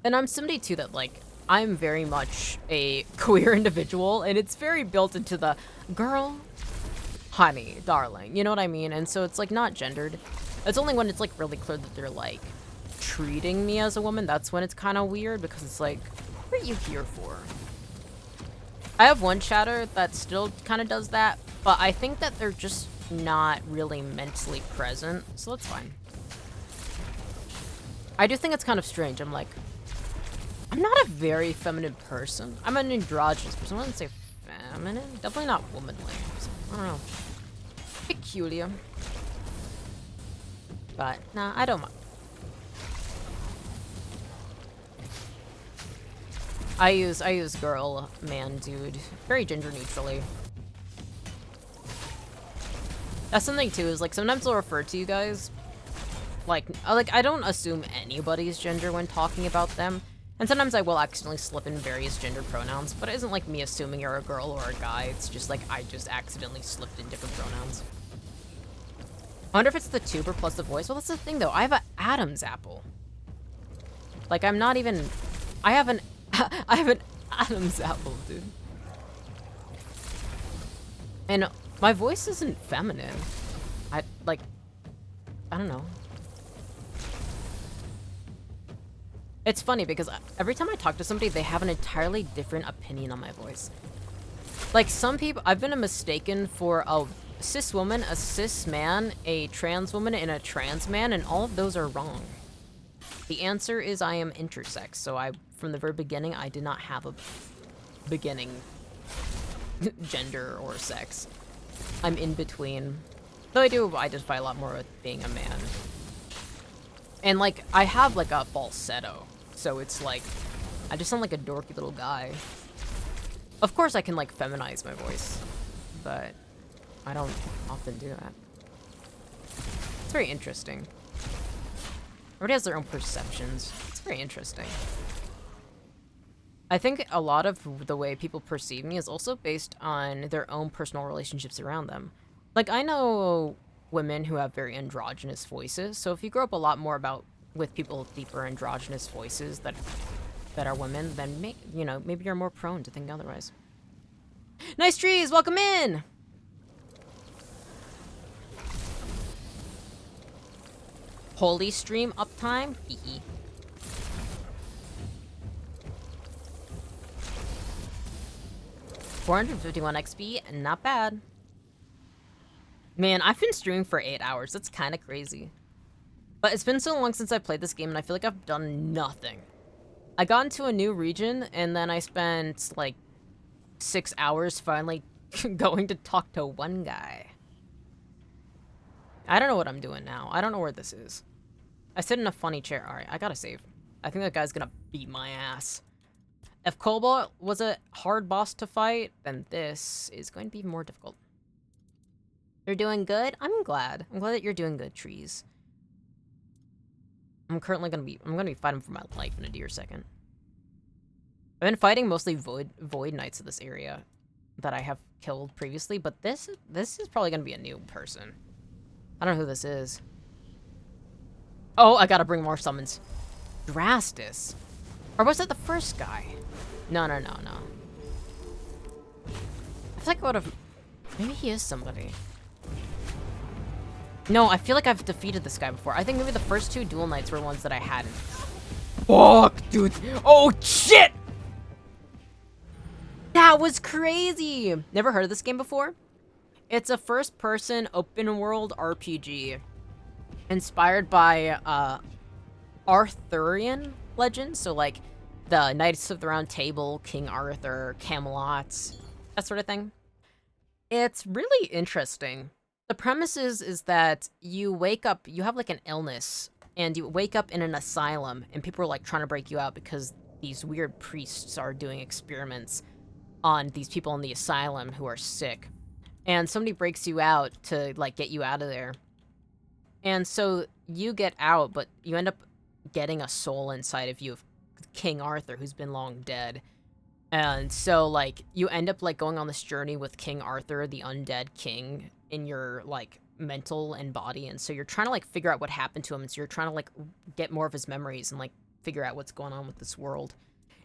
And I'm somebody, too, that, like, I'm very much a queer individual, and it's very built into the girl, honey, darling. You know what I mean? And so it's, like, not gendered. It's only when it's, like, really clear that they're, like, treating me as a woman. That's when it's kind of weird, because it's like, what are you here for? I have one chatter that still kind of does that, but I think that they're just not really mentally present, so that's fine. I do think it's kind of strange. I'm like, I'm not a very feminine person. I'm an androgynous person. I wouldn't say feminine. Definitely not womanly. So, I don't know. Peculiar. But, nah, I don't mind. I use girl, man, dude. Very gender neutrally. That's something too, is like sometimes I'll refer to you guys like I don't assume anybody's gender when talking about them. And sometimes I will accidentally slip in various gender pronouns, but it isn't like me assuming you're a girl or a guy. It's just like I just accidentally slipped in different pronouns. I wonder if it's the tuber plus the voice. Well, that's the thing though. I have an Adam's apple. Like I'm not even I have an Adam's apple, dude. And my voice isn't feminine. I don't know. It's funny because every time I talk to somebody, they have an entirely different opinion on my voice. Like some people, I've been mistaken for a cis woman, a cis man, a trans woman, and a trans man, and all of those are wrong. The answer is I am intersex, so from the very beginning, I did not have a beginning gender or sex. I'm in between. Though I do identify a lot more with being a man. And, like, I have, like, a falsetto. So it's, like, I just sound like a dorky little guy. Of course I can, like, feminize my voice. But I don't often do that. It's very interesting. Everybody has their own perceptions. It's very interesting. I think a lot of the way people perceive me is also based on their own personal relationships around them. Like, I know women who have very androgynous voices, so if you grow up a lot more with people with deeper androgynous voices that are women, then maybe you're more prone to think otherwise. Nice trees, welcome in! Holy stream uptime? Hee. 451 XP, not bad. Man, I've been streaming for 8 hours. That's kind of crazy. But it's been so long since I played this game, and I feel like I've done nothing. I got into a new region, and then I spent, like, 6 hours finally going to talk to one guy. I don't know what I'm doing now. I don't know where this is. I sit in a funny chair. Alright, I gotta save. I think that guy's gonna beat my ass. If Cobalt was a hard boss to fight, then this is going to be more difficult. You're doing good? I'm glad. I'm glad that you're doing good, Trees. I'm gonna be fighting for my life in a dear second. I've been fighting mostly Void Knights of this area that I have killed previously, but this is probably gonna be a new person. I don't know who this is. Oh, I gotta bring more summons. Drastus. Or was that the first guy? No. I feel like I would've... Maybe he is somebody. No, I feel like I've defeated this guy before. I think maybe the first 2 Duel Knights were ones that I hadn't. Fuck, dude. Oh, shit! That was crazy! Never heard of this game before? It's a first-person open-world RPG inspired by Arthurian legends. So, like, the Knights of the Round Table, King Arthur, Camelot, that sort of thing. It's really interesting. The premise is that you wake up, you have like an illness, and you wake up in an asylum, and people are like trying to break you out because these weird priests are doing experiments on these people in the asylum who are sick. And somebody breaks you out to like get you out of there. And so you get out, but you end up getting a soul inside of you of King Arthur, who's been long dead. And so like you end up like going on this journey with King Arthur, the undead king, in your like mental and body, and so you're trying to like figure out what happened to him, and so you're trying to like get more of his memories and like figure out what's going on with this world.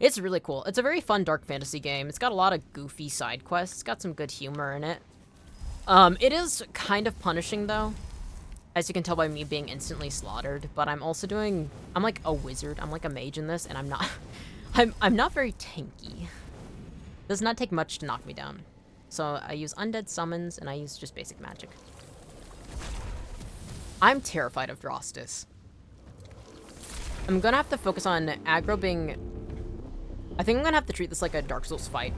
It's really cool. It's a very fun dark fantasy game. It's got a lot of goofy side quests. It's got some good humor in it. It is kind of punishing though, as you can tell by me being instantly slaughtered, but I'm like a wizard. I'm like a mage in this, and I'm not I'm not very tanky. It does not take much to knock me down. So I use undead summons, and I use just basic magic. I'm terrified of Drastus. I'm gonna have to focus on aggro being... I think I'm gonna have to treat this like a Dark Souls fight.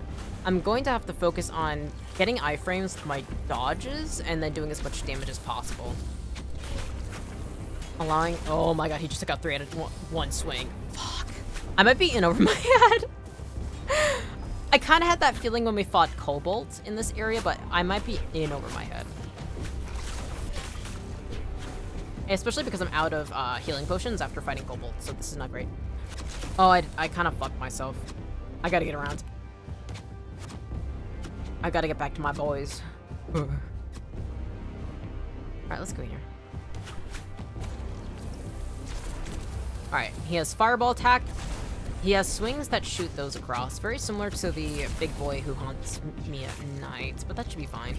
I'm going to have to focus on getting iframes with my dodges, and then doing as much damage as possible. Allowing... Oh my god, he just took out 3 out of 1 swing. Fuck. I might be in over my head. I kind of had that feeling when we fought Cobalt in this area, but I might be in over my head. Especially because I'm out of healing potions after fighting Cobalt, so this is not great. Oh, I kind of fucked myself. I gotta get around. I gotta get back to my boys. Alright, let's go here. Alright, he has Fireball attack. He has swings that shoot those across, very similar to the big boy who haunts me at night, but that should be fine.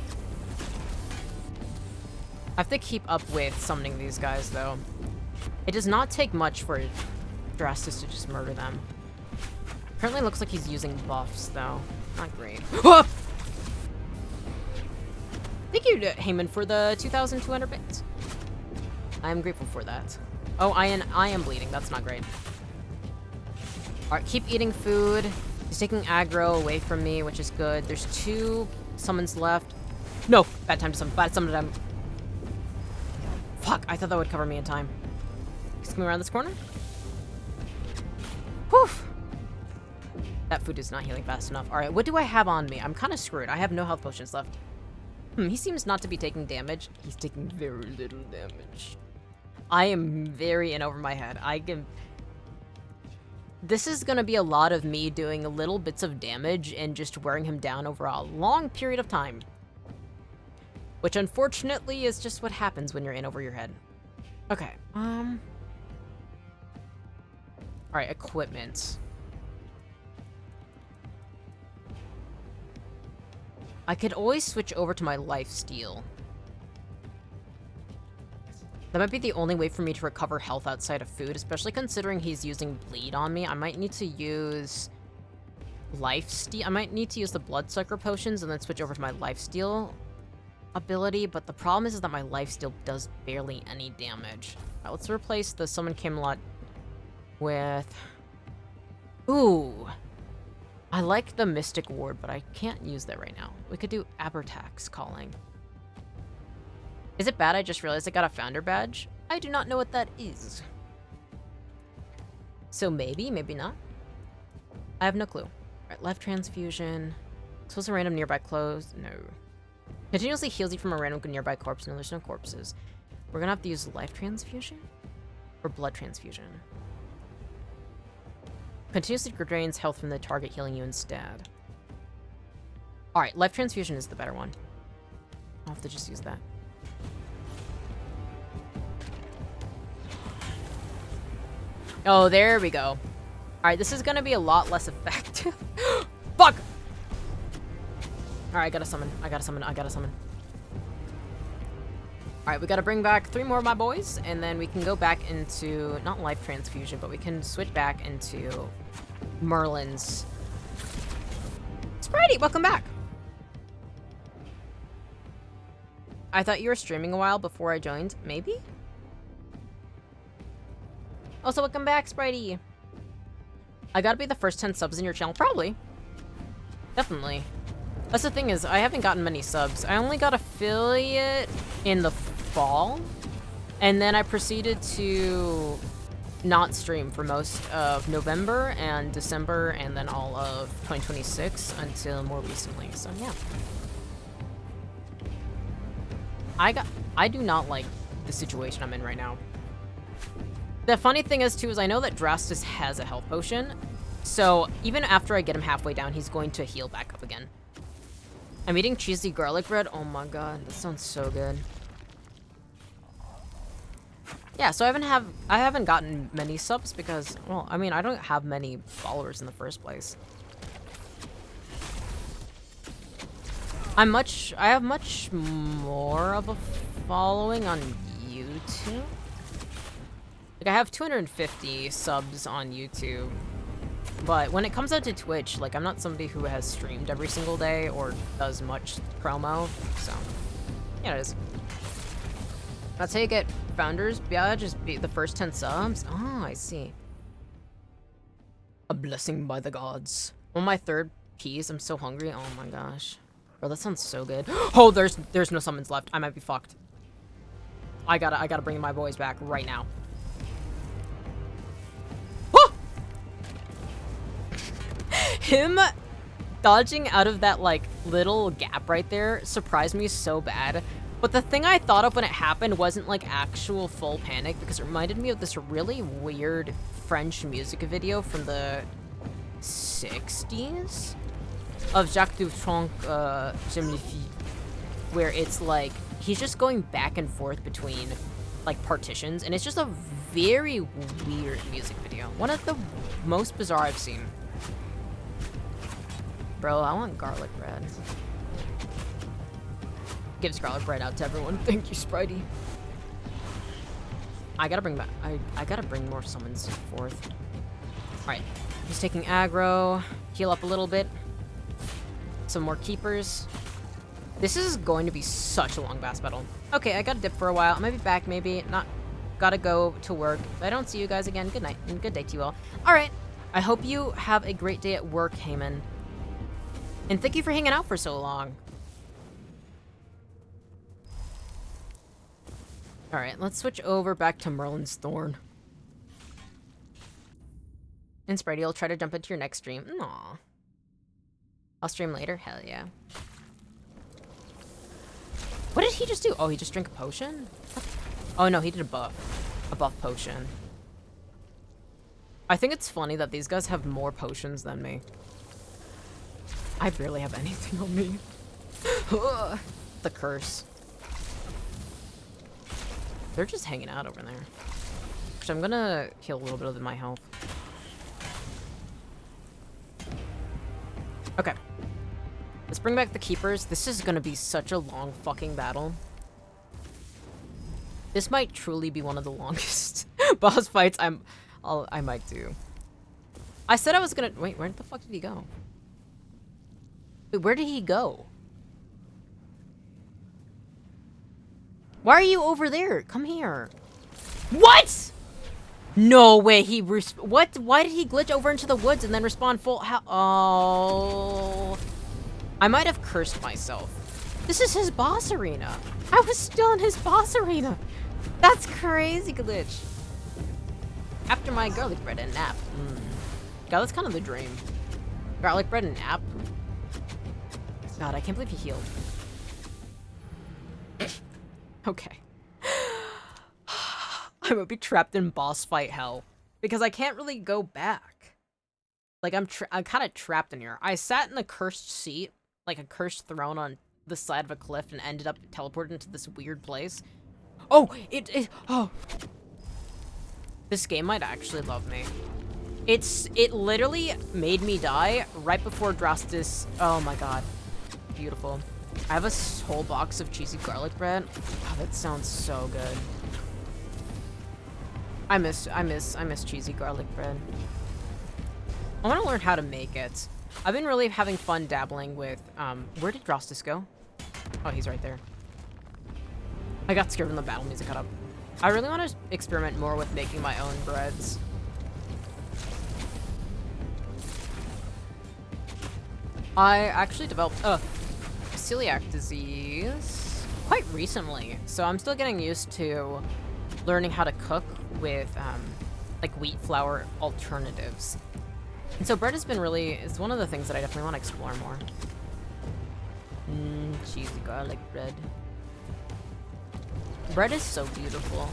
I have to keep up with summoning these guys, though. It does not take much for Drastus to just murder them. Apparently looks like he's using buffs, though. Not great. Thank you, Heyman, for the 2,200 bits. I am grateful for that. Oh, I am bleeding. That's not great. Alright, keep eating food. He's taking aggro away from me, which is good. There's 2 summons left. No! Bad time to summon. Bad summon time. Fuck, I thought that would cover me in time. He's coming around this corner. Whew! That food is not healing fast enough. Alright, what do I have on me? I'm kind of screwed. I have no health potions left. He seems not to be taking damage. He's taking very little damage. I am very in over my head. This is gonna be a lot of me doing little bits of damage and just wearing him down over a long period of time. Which unfortunately is just what happens when you're in over your head. Okay, alright, equipment. I could always switch over to my lifesteal. That might be the only way for me to recover health outside of food, especially considering he's using bleed on me. I might need to use lifesteal. I might need to use the bloodsucker potions and then switch over to my lifesteal ability, but the problem is that my lifesteal does barely any damage. Alright, let's replace the Summon Camelot with... Ooh! I like the Mystic Ward, but I can't use that right now. We could do Abertax Calling. Is it bad I just realized I got a Founder Badge? I do not know what that is. So maybe, maybe not. I have no clue. Alright, Life Transfusion. Suppose a random nearby close? No. Continuously heals you from a random nearby corpse. No, there's no corpses. We're gonna have to use Life Transfusion? Or Blood Transfusion? Continuously drains health from the target, healing you instead. Alright, Life Transfusion is the better one. I'll have to just use that. Oh, there we go. Alright, this is gonna be a lot less effective. Fuck! Alright, I gotta summon. I gotta summon. Alright, we gotta bring back 3 more of my boys, and then we can go back into, not Life Transfusion, but we can switch back into Merlin's. Spritey, welcome back! I thought you were streaming a while before I joined. Maybe? Also, welcome back, Spritey! I gotta be the first 10 subs in your channel? Probably. Definitely. That's the thing is, I haven't gotten many subs. I only got affiliate in the fall, and then I proceeded to not stream for most of November and December, and then all of 2026 until more recently, so yeah. I do not like the situation I'm in right now. The funny thing is, too, is I know that Drastus has a health potion, so even after I get him halfway down, he's going to heal back up again. I'm eating cheesy garlic bread. Oh my god, that sounds so good. Yeah, so I haven't gotten many subs because, well, I mean, I don't have many followers in the first place. I have much more of a following on YouTube. Like, I have 250 subs on YouTube. But when it comes out to Twitch, like, I'm not somebody who has streamed every single day or does much promo, so yeah, it is. That's how you get Founders Badge, just be the first 10 subs. Oh, I see. A blessing by the gods. On my 3rd piece, I'm so hungry. Oh my gosh. Bro, that sounds so good. Oh, there's no summons left. I might be fucked. I gotta bring my boys back right now. Him dodging out of that, like, little gap right there surprised me so bad. But the thing I thought of when it happened wasn't, like, actual full panic, because it reminded me of this really weird French music video from the 60s of Jacques Dutronc, J'aime les filles, where it's, like, he's just going back and forth between, like, partitions, and it's just a very weird music video. One of the most bizarre I've seen. Bro, I want garlic bread. Gives garlic bread out to everyone. Thank you, Spritey. I gotta bring back. I gotta bring more summons forth. Alright. He's taking aggro. Heal up a little bit. Some more keepers. This is going to be such a long boss battle. Okay, I gotta dip for a while. I might be back, maybe. Not. Gotta go to work. If I don't see you guys again, good night and good day to you all. Alright. I hope you have a great day at work, Heyman. And thank you for hanging out for so long. Alright, let's switch over back to Merlin's Thorn. And Spritey will try to jump into your next stream. Aww. I'll stream later? Hell yeah. What did he just do? Oh, he just drank a potion? Oh no, he did a buff. A buff potion. I think it's funny that these guys have more potions than me. I barely have anything on me. The curse. They're just hanging out over there. So I'm gonna heal a little bit of my health. Okay. Let's bring back the keepers. This is gonna be such a long fucking battle. This might truly be one of the longest boss fights I might do. I said I was gonna... Wait, where the fuck did he go? Wait, where did he go? Why are you over there? Come here. What? No way, what? Why did he glitch over into the woods and then respawn full? Oh. I might have cursed myself. This is his boss arena. I was still in his boss arena. That's crazy glitch. After my garlic bread and nap. God, that's kind of the dream. Garlic bread and nap. God, I can't believe he healed. Okay. I would be trapped in boss fight hell because I can't really go back. Like I'm kind of trapped in here. I sat in a cursed seat, like a cursed throne on the side of a cliff, and ended up teleported into this weird place. Oh, oh. This game might actually love me. It literally made me die right before Drastis. Oh my god, beautiful. I have a whole box of cheesy garlic bread. Oh, that sounds so good. I miss cheesy garlic bread. I want to learn how to make it. I've been really having fun dabbling with, where did Drastis go? Oh, he's right there. I got scared when the battle music cut up. I really want to experiment more with making my own breads. I actually developed celiac disease quite recently, so I'm still getting used to learning how to cook with like wheat flour alternatives. And so bread has been it's one of the things that I definitely want to explore more. Cheesy garlic bread. Bread is so beautiful.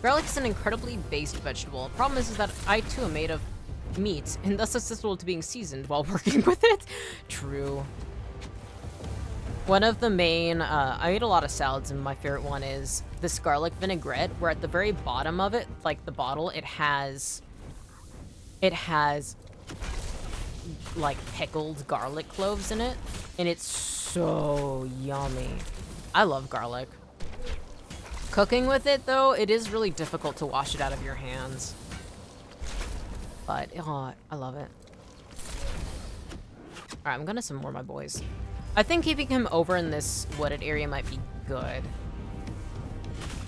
Garlic is an incredibly based vegetable. Problem is that I too am made of meat, and thus susceptible to being seasoned while working with it. True. One of the main, I eat a lot of salads, and my favorite one is this garlic vinaigrette, where at the very bottom of it, like the bottle, it has like pickled garlic cloves in it, and it's so yummy. I love garlic. Cooking with it, though, it is really difficult to wash it out of your hands. But, oh, I love it. Alright, I'm gonna some more my boys. I think keeping him over in this wooded area might be good.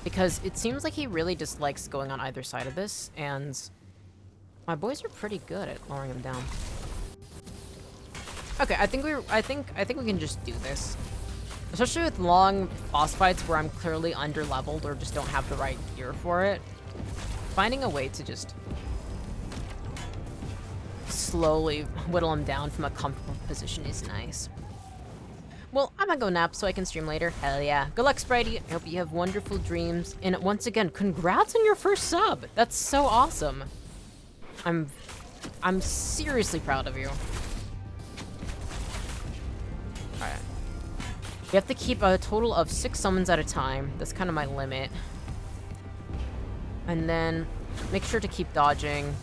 Because it seems like he really dislikes going on either side of this, and my boys are pretty good at lowering him down. Okay, I think we can just do this. Especially with long boss fights where I'm clearly under-leveled or just don't have the right gear for it. Finding a way to just slowly whittle him down from a comfortable position is nice. Well, I'm gonna go nap so I can stream later. Hell yeah. Good luck, Spritey. I hope you have wonderful dreams. And once again, congrats on your first sub. That's so awesome. I'm seriously proud of you. Alright. You have to keep a total of 6 summons at a time. That's kind of my limit. And then make sure to keep dodging.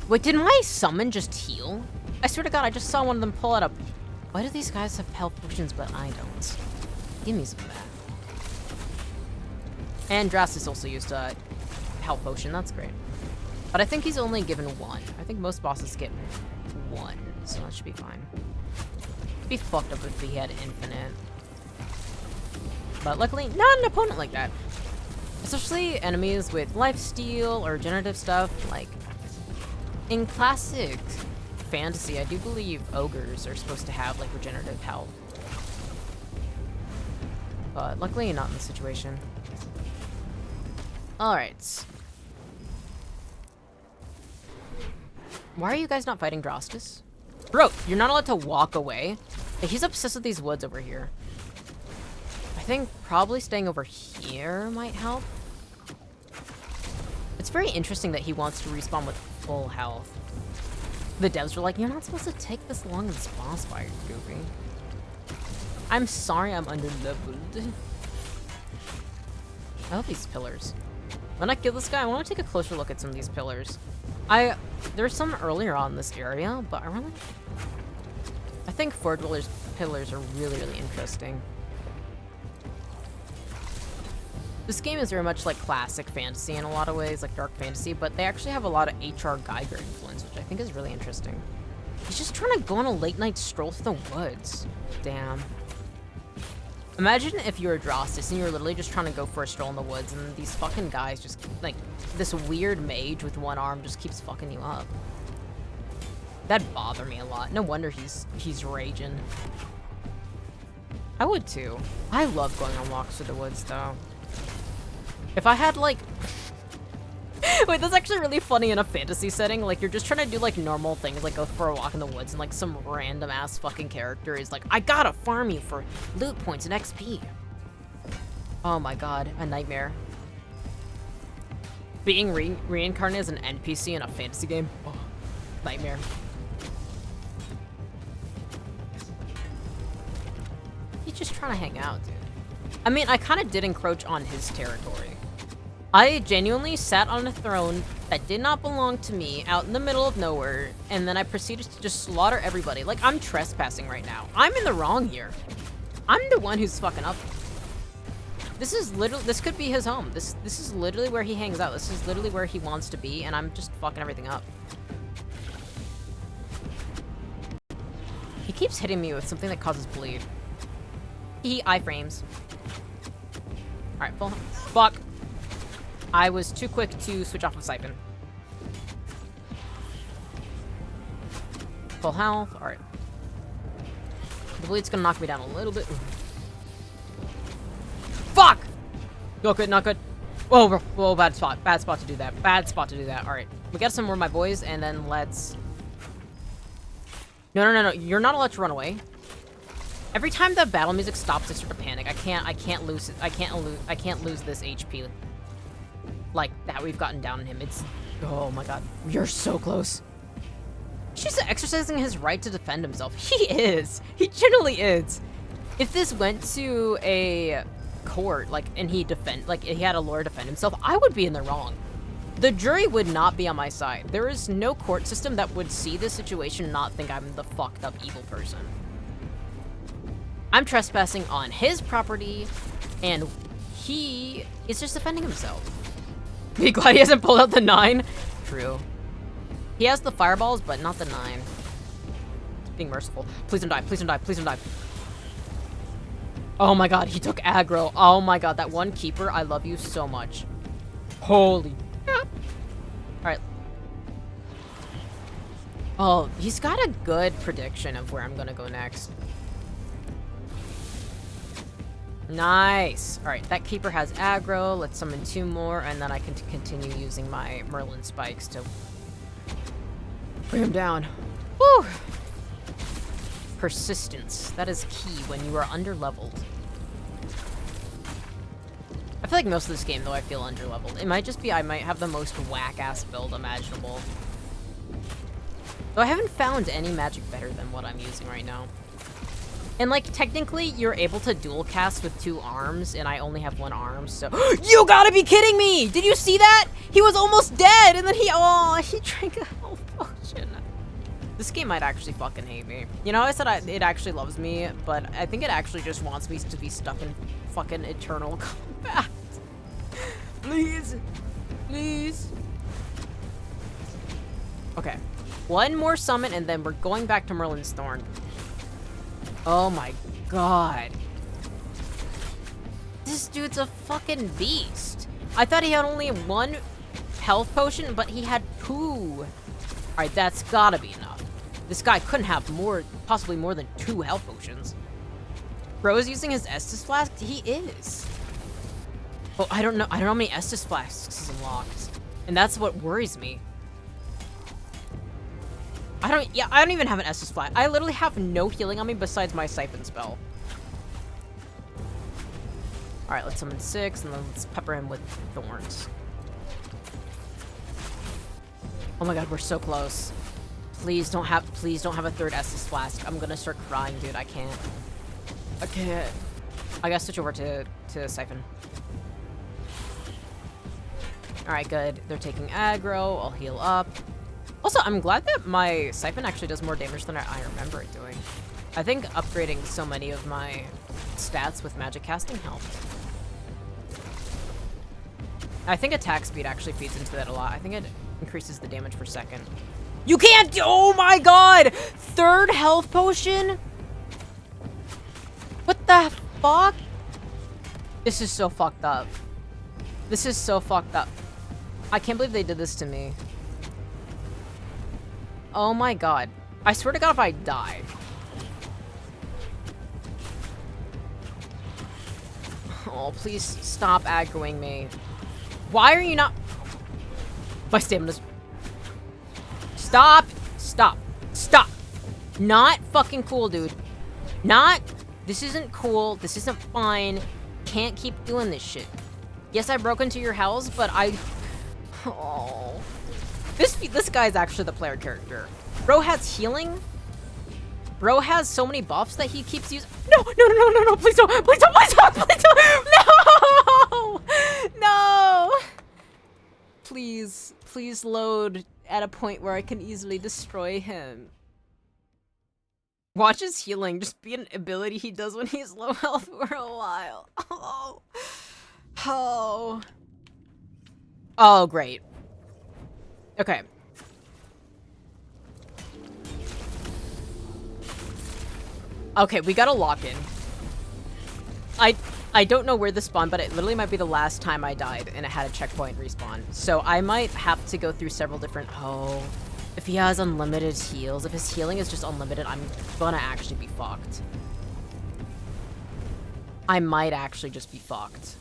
Wait, did my summon just heal? I swear to God, I just saw one of them pull out a... Why do these guys have health potions but I don't? Give me some of that. And Drastis also used a health potion. That's great. But I think he's only given 1. I think most bosses get 1, so that should be fine. It'd be fucked up if he had infinite. But luckily, not an opponent like that. Especially enemies with lifesteal or regenerative stuff. Like, in classic fantasy, I do believe ogres are supposed to have, like, regenerative health. But luckily, not in this situation. Alright. Why are you guys not fighting Drastis? Bro, you're not allowed to walk away. He's obsessed with these woods over here. I think probably staying over here might help. It's very interesting that he wants to respawn with full health. The devs were like, you're not supposed to take this long in this boss fight, Goofy. I'm sorry I'm under-leveled. I love these pillars. When I kill this guy, I want to take a closer look at some of these pillars. There's some earlier on in this area, but I think Ford Dweller's pillars are really, really interesting. This game is very much like classic fantasy in a lot of ways, like dark fantasy, but they actually have a lot of H.R. Geiger influence, which I think is really interesting. He's just trying to go on a late night stroll through the woods. Damn. Imagine if you were Drostis and you were literally just trying to go for a stroll in the woods and these fucking guys just, like, this weird mage with one arm just keeps fucking you up. That'd bother me a lot. No wonder he's raging. I would too. I love going on walks through the woods though. If I had like... Wait, that's actually really funny in a fantasy setting. Like, you're just trying to do, like, normal things, like go for a walk in the woods, and, like, some random-ass fucking character is like, I gotta farm you for loot points and XP. Oh my god, a nightmare. Being reincarnated as an NPC in a fantasy game? Oh, nightmare. He's just trying to hang out, dude. I mean, I kind of did encroach on his territory. I genuinely sat on a throne that did not belong to me out in the middle of nowhere, and then I proceeded to just slaughter everybody. Like, I'm trespassing right now. I'm in the wrong here. I'm the one who's fucking up. This is literally, this could be his home. This is literally where he hangs out. This is literally where he wants to be, and I'm just fucking everything up. He keeps hitting me with something that causes bleed. Iframes. Alright, full. Fuck. I was too quick to switch off of Siphon. Full health. Alright. The bleed's gonna knock me down a little bit. Fuck! Not good, not good. Whoa, whoa, bad spot. Bad spot to do that. Bad spot to do that. Alright. We got some more of my boys, and then let's... No. You're not allowed to run away. Every time the battle music stops, I start to panic. I can't lose it. I can't lose this HP. Like that we've gotten down on him. It's, oh my god, you're so close. He's just exercising his right to defend himself. He is. He generally is. If this went to a court, like, and he had a lawyer defend himself, I would be in the wrong. The jury would not be on my side. There is no court system that would see this situation and not think I'm the fucked up evil person. I'm trespassing on his property, and he is just defending himself. Be glad he hasn't pulled out the 9. True. He has the fireballs, but not the 9. It's being merciful. Please don't die, please don't die, please don't die. Oh my god, he took aggro. Oh my god, that one keeper, I love you so much. Holy crap. Alright. Oh, he's got a good prediction of where I'm gonna go next. Nice. Alright, that keeper has aggro. Let's summon 2 more, and then I can continue using my Merlin spikes to bring him down. Woo! Persistence. That is key when you are underleveled. I feel like most of this game, though, I feel underleveled. It might just be I might have the most whack-ass build imaginable. Though I haven't found any magic better than what I'm using right now. And, like, technically, you're able to dual cast with 2 arms, and I only have 1 arm, so... You gotta be kidding me! Did you see that? He was almost dead, and then he drank a health potion. This game might actually fucking hate me. You know, I said it actually loves me, but I think it actually just wants me to be stuck in fucking eternal combat. Please. Please. Okay. 1 more summon, and then we're going back to Merlin's Thorn. Oh my god. This dude's a fucking beast. I thought he had only 1 health potion, but he had 2. Alright, that's gotta be enough. This guy couldn't have possibly more than 2 health potions. Bro is using his Estus Flask? He is. Oh, I don't know how many Estus Flasks he's unlocked. And that's what worries me. I don't even have an Estus Flask. I literally have no healing on me besides my Siphon spell. Alright, let's summon 6, and then let's pepper him with thorns. Oh my god, we're so close. Please don't have a 3rd Estus Flask. I'm gonna start crying, dude. I can't. I gotta switch over to Siphon. Alright, good. They're taking aggro. I'll heal up. Also, I'm glad that my Siphon actually does more damage than I remember it doing. I think upgrading so many of my stats with magic casting helped. I think attack speed actually feeds into that a lot. I think it increases the damage per second. You can't do- Oh my god! 3rd health potion? What the fuck? This is so fucked up. This is so fucked up. I can't believe they did this to me. Oh my god. I swear to god if I die. Oh, please stop aggroing me. Why are you not... My stamina's... Stop! Stop! Stop! Not fucking cool, dude. Not... This isn't cool. This isn't fine. Can't keep doing this shit. Yes, I broke into your house, but I... Oh... This guy's actually the player character. Bro has healing. Bro has so many buffs that he keeps using... No! No, no, no, no, no! Please don't! Please don't! Please don't! Please don't! No! No! Please. Please load at a point where I can easily destroy him. Watch his healing just be an ability he does when he's low health for a while. Oh. Oh. Oh, great. Okay. Okay, we gotta lock in. I don't know where this spawned, but it literally might be the last time I died and it had a checkpoint respawn. So I might have to go through several different... Oh. If he has unlimited heals, if his healing is just unlimited, I'm gonna actually be fucked. I might actually just be fucked.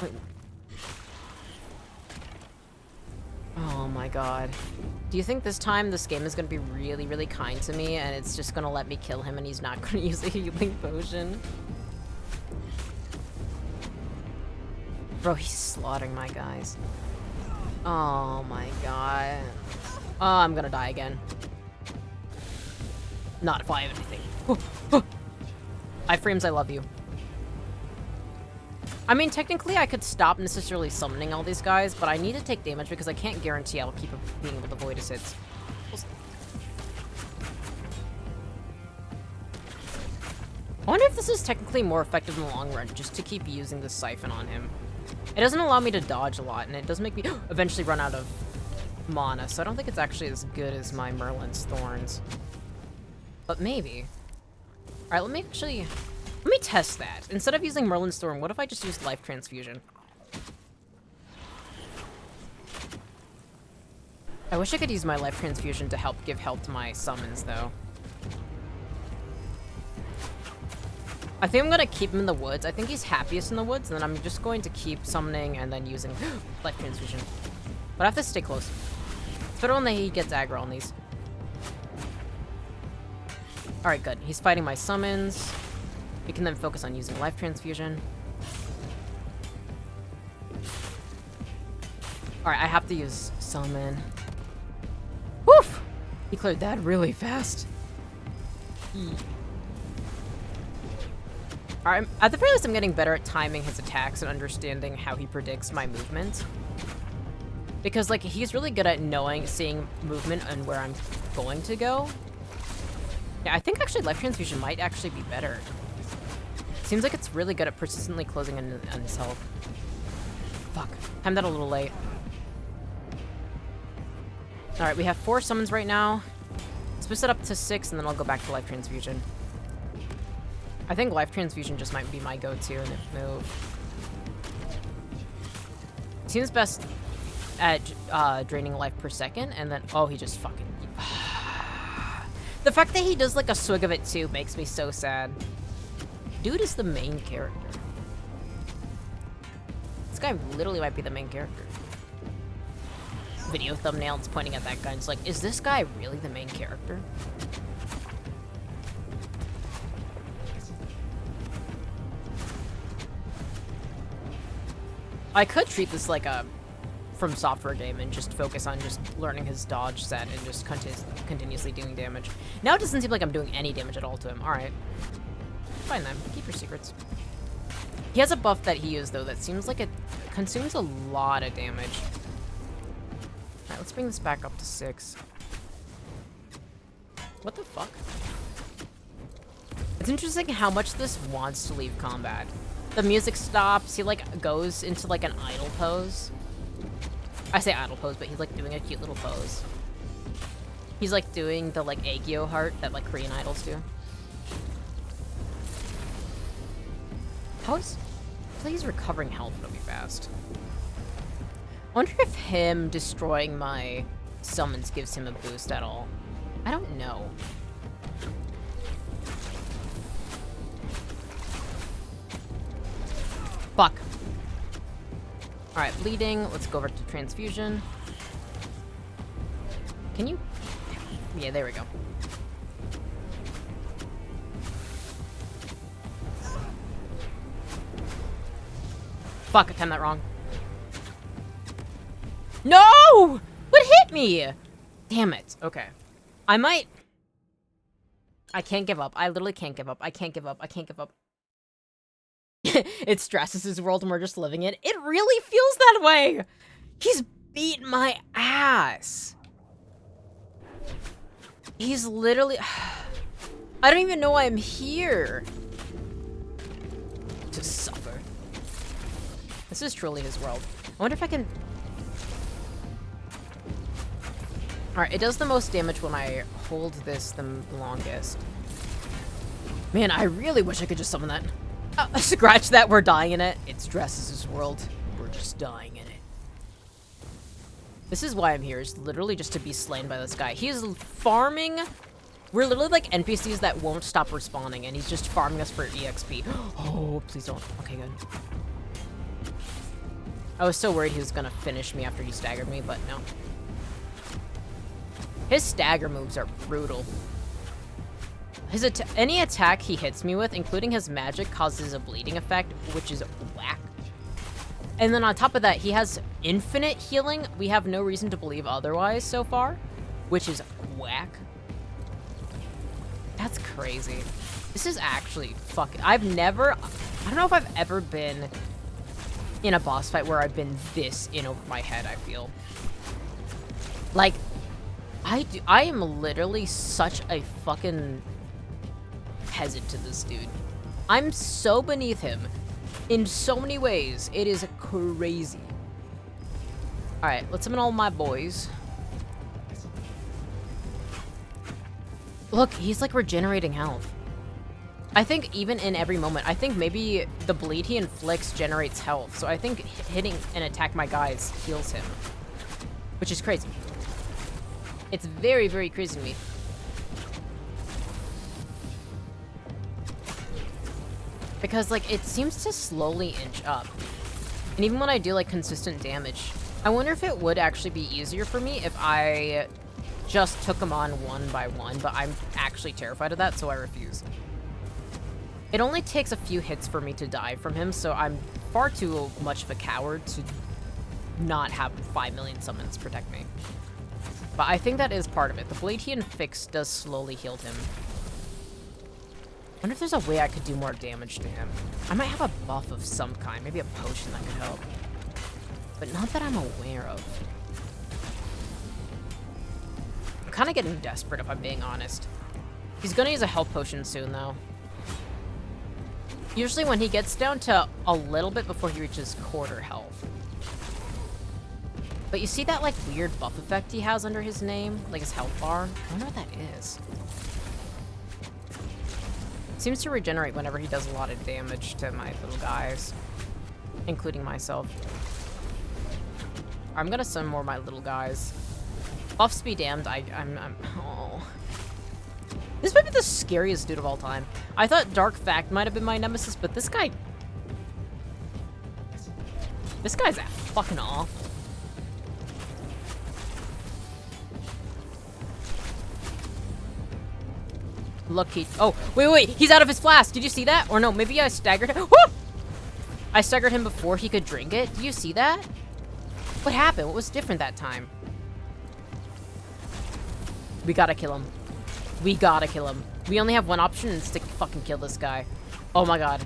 Wait. Oh my god. Do you think this time this game is gonna be really, really kind to me and it's just gonna let me kill him and he's not gonna use a healing potion? Bro, he's slaughtering my guys. Oh my god. Oh, I'm gonna die again. Not if I have anything. Iframes, I love you. I mean, technically, I could stop necessarily summoning all these guys, but I need to take damage because I can't guarantee I'll keep being able to avoid his hits. I wonder if this is technically more effective in the long run, just to keep using this siphon on him. It doesn't allow me to dodge a lot, and it does make me eventually run out of mana, so I don't think it's actually as good as my Merlin's Thorns. But maybe. Alright, let me test that. Instead of using Merlin's Thorn, what if I just used Life Transfusion? I wish I could use my Life Transfusion to help give help to my summons, though. I think I'm gonna keep him in the woods. I think he's happiest in the woods, and then I'm just going to keep summoning and then using Life Transfusion. But I have to stay close. It's better when he gets aggro on these. Alright, good. He's fighting my summons. We can then focus on using Life Transfusion. Alright, I have to use Summon. Woof! He cleared that really fast. Alright, at the very least I'm getting better at timing his attacks and understanding how he predicts my movement. Because, like, he's really good at seeing movement and where I'm going to go. Yeah, I think actually Life Transfusion might actually be better. Seems like it's really good at persistently closing on his health. Fuck. Timed that a little late. Alright, we have 4 summons right now. Let's boost it up to 6, and then I'll go back to Life Transfusion. I think Life Transfusion just might be my go-to in this move. Seems best at draining life per second, and then... Oh, he just fucking... The fact that he does, like, a swig of it, too, makes me so sad. Dude is the main character. This guy literally might be the main character. Video thumbnail, it's pointing at that guy, and it's like, is this guy really the main character? I could treat this like a From Software game and just focus on just learning his dodge set and just continuously doing damage. Now it doesn't seem like I'm doing any damage at all to him. Alright. Fine then. Keep your secrets. He has a buff that he used, though, that seems like it consumes a lot of damage. Alright, let's bring this back up to 6. What the fuck? It's interesting how much this wants to leave combat. the music stops. He like goes into like an idle pose. I say idle pose, but he's like doing a cute little pose. He's like doing the like Aegyo heart that like Korean idols do. How is... Please recovering health really fast. I wonder if him destroying my summons gives him a boost at all. I don't know. Fuck. Alright, bleeding. Let's go over to transfusion. Can you... Yeah, there we go. Fuck, I timed that wrong. No! What hit me? Damn it. Okay. I might... I can't give up. I literally can't give up. I can't give up. I can't give up. It stresses his world and we're just living it. It really feels that way. He's beat my ass. He's literally... I don't even know why I'm here. To suffer. This is truly his world. I wonder if I can... Alright, it does the most damage when I hold this the longest. Man, I really wish I could just summon that. Scratch that, we're dying in it. It stresses his world. We're just dying in it. This is why I'm here, is literally just to be slain by this guy. He's farming... We're literally like NPCs that won't stop respawning, and he's just farming us for EXP. Oh, please don't. Okay, good. I was so worried he was gonna finish me after he staggered me, but no. His stagger moves are brutal. Any attack he hits me with, including his magic, causes a bleeding effect, which is whack. And then on top of that, he has infinite healing. We have no reason to believe otherwise so far, which is whack. That's crazy. This is actually fucking... I don't know if I've ever been in a boss fight where I've been this in over my head, I feel. Like, I am literally such a fucking peasant to this dude. I'm so beneath him in so many ways. It is crazy. Alright, let's summon all my boys. Look, he's like regenerating health. I think even in every moment, I think maybe the bleed he inflicts generates health. So I think hitting and attack my guys heals him. Which is crazy. It's very, very crazy to me. Because, like, it seems to slowly inch up. And even when I do, like, consistent damage, I wonder if it would actually be easier for me if I just took them on one by one, but I'm actually terrified of that, so I refuse. It only takes a few hits for me to die from him, so I'm far too much of a coward to not have 5 million summons protect me. But I think that is part of it. The blade he inflicts does slowly heal him. I wonder if there's a way I could do more damage to him. I might have a buff of some kind, maybe a potion that could help. But not that I'm aware of. I'm kind of getting desperate if I'm being honest. He's gonna use a health potion soon though. Usually when he gets down to a little bit before he reaches quarter health. But you see that like weird buff effect he has under his name? Like his health bar? I wonder what that is. Seems to regenerate whenever he does a lot of damage to my little guys, including myself. I'm gonna summon more of my little guys. Buffs be damned, oh. This might be the scariest dude of all time. I thought Dark Fact might have been my nemesis, but this guy's fucking awful. Look, oh, wait, he's out of his flask. Did you see that? Or no, maybe I staggered him. Woo! I staggered him before he could drink it. Do you see that? What happened? What was different that time? We gotta kill him. We gotta kill him. We only have one option, and it's to fucking kill this guy. Oh my god.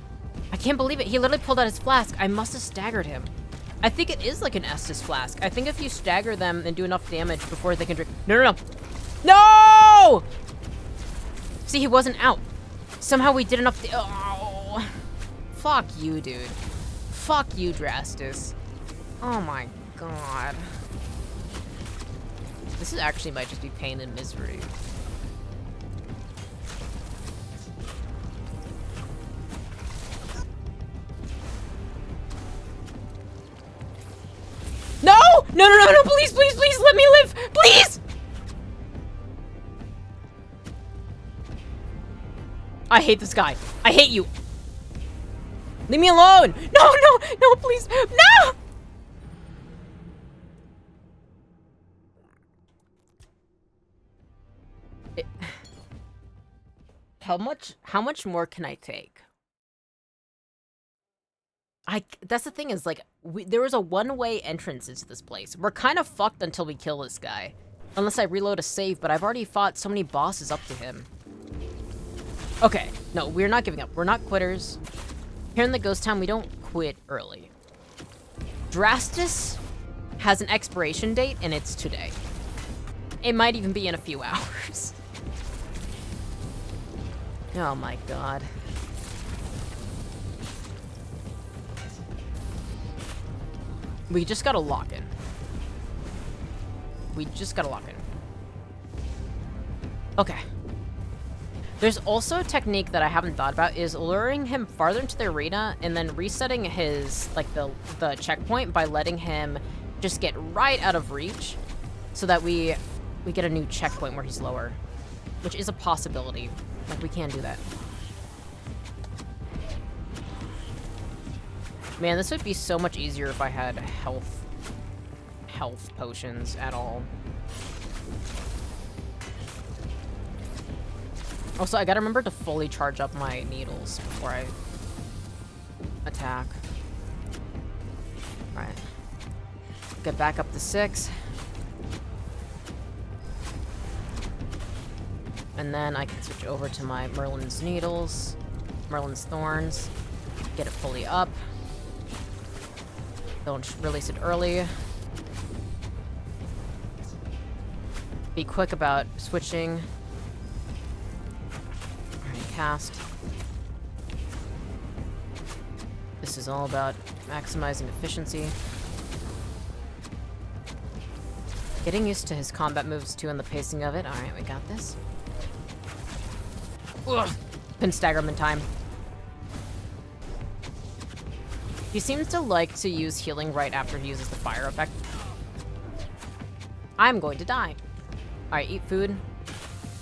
I can't believe it. He literally pulled out his flask. I must have staggered him. I think it is like an Estus flask. I think if you stagger them and do enough damage before they can drink... No! No! See, he wasn't out. Somehow we did enough... Oh. fuck you, dude. Fuck you, Drastus. Oh my god. This is actually might just be pain and misery. No! No, no, no, no, please, please, please, let me live! Please! I hate this guy. I hate you. Leave me alone! No, no, no, please, no! How much more can I take? That's the thing is, like, there was a one-way entrance into this place. We're kind of fucked until we kill this guy. Unless I reload a save, but I've already fought so many bosses up to him. Okay, no, we're not giving up. We're not quitters. Here in the Ghost Town, we don't quit early. Drastus has an expiration date, and it's today. It might even be in a few hours. Oh my god. We just gotta lock in. We just gotta lock in. Okay. There's also a technique that I haven't thought about, is luring him farther into the arena and then resetting his, like, the checkpoint by letting him just get right out of reach so that we get a new checkpoint where he's lower, which is a possibility. Like, we can do that. Man, this would be so much easier if I had health potions at all. Also, I gotta remember to fully charge up my needles before I attack. Alright. Get back up to 6. And then I can switch over to my Merlin's Needles, Merlin's Thorns, get it fully up. Don't release it early. Be quick about switching. Alright, cast. This is all about maximizing efficiency. Getting used to his combat moves too and the pacing of it. Alright, we got this. Ugh. Couldn't stagger him in time. He seems to like to use healing right after he uses the fire effect. I'm going to die. Alright, eat food.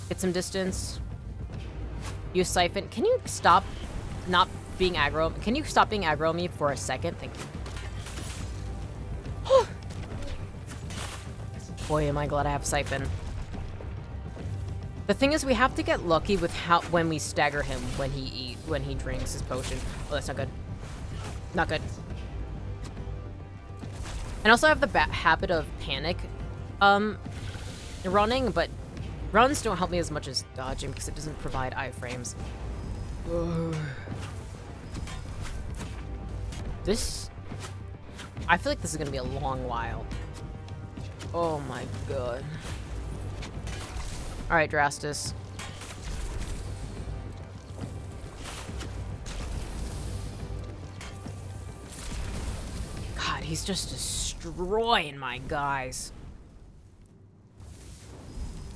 Get some distance. Use Siphon. Can you stop not being aggro? Can you stop being aggro on me for a second? Thank you. Boy, am I glad I have Siphon. The thing is, we have to get lucky with when we stagger him when he drinks his potion. Oh, that's not good. Not good. And also I have the habit of panic running, but runs don't help me as much as dodging because it doesn't provide iframes. This... I feel like this is gonna be a long while. Oh my god. Alright, Drastus. God, he's just destroying my guys.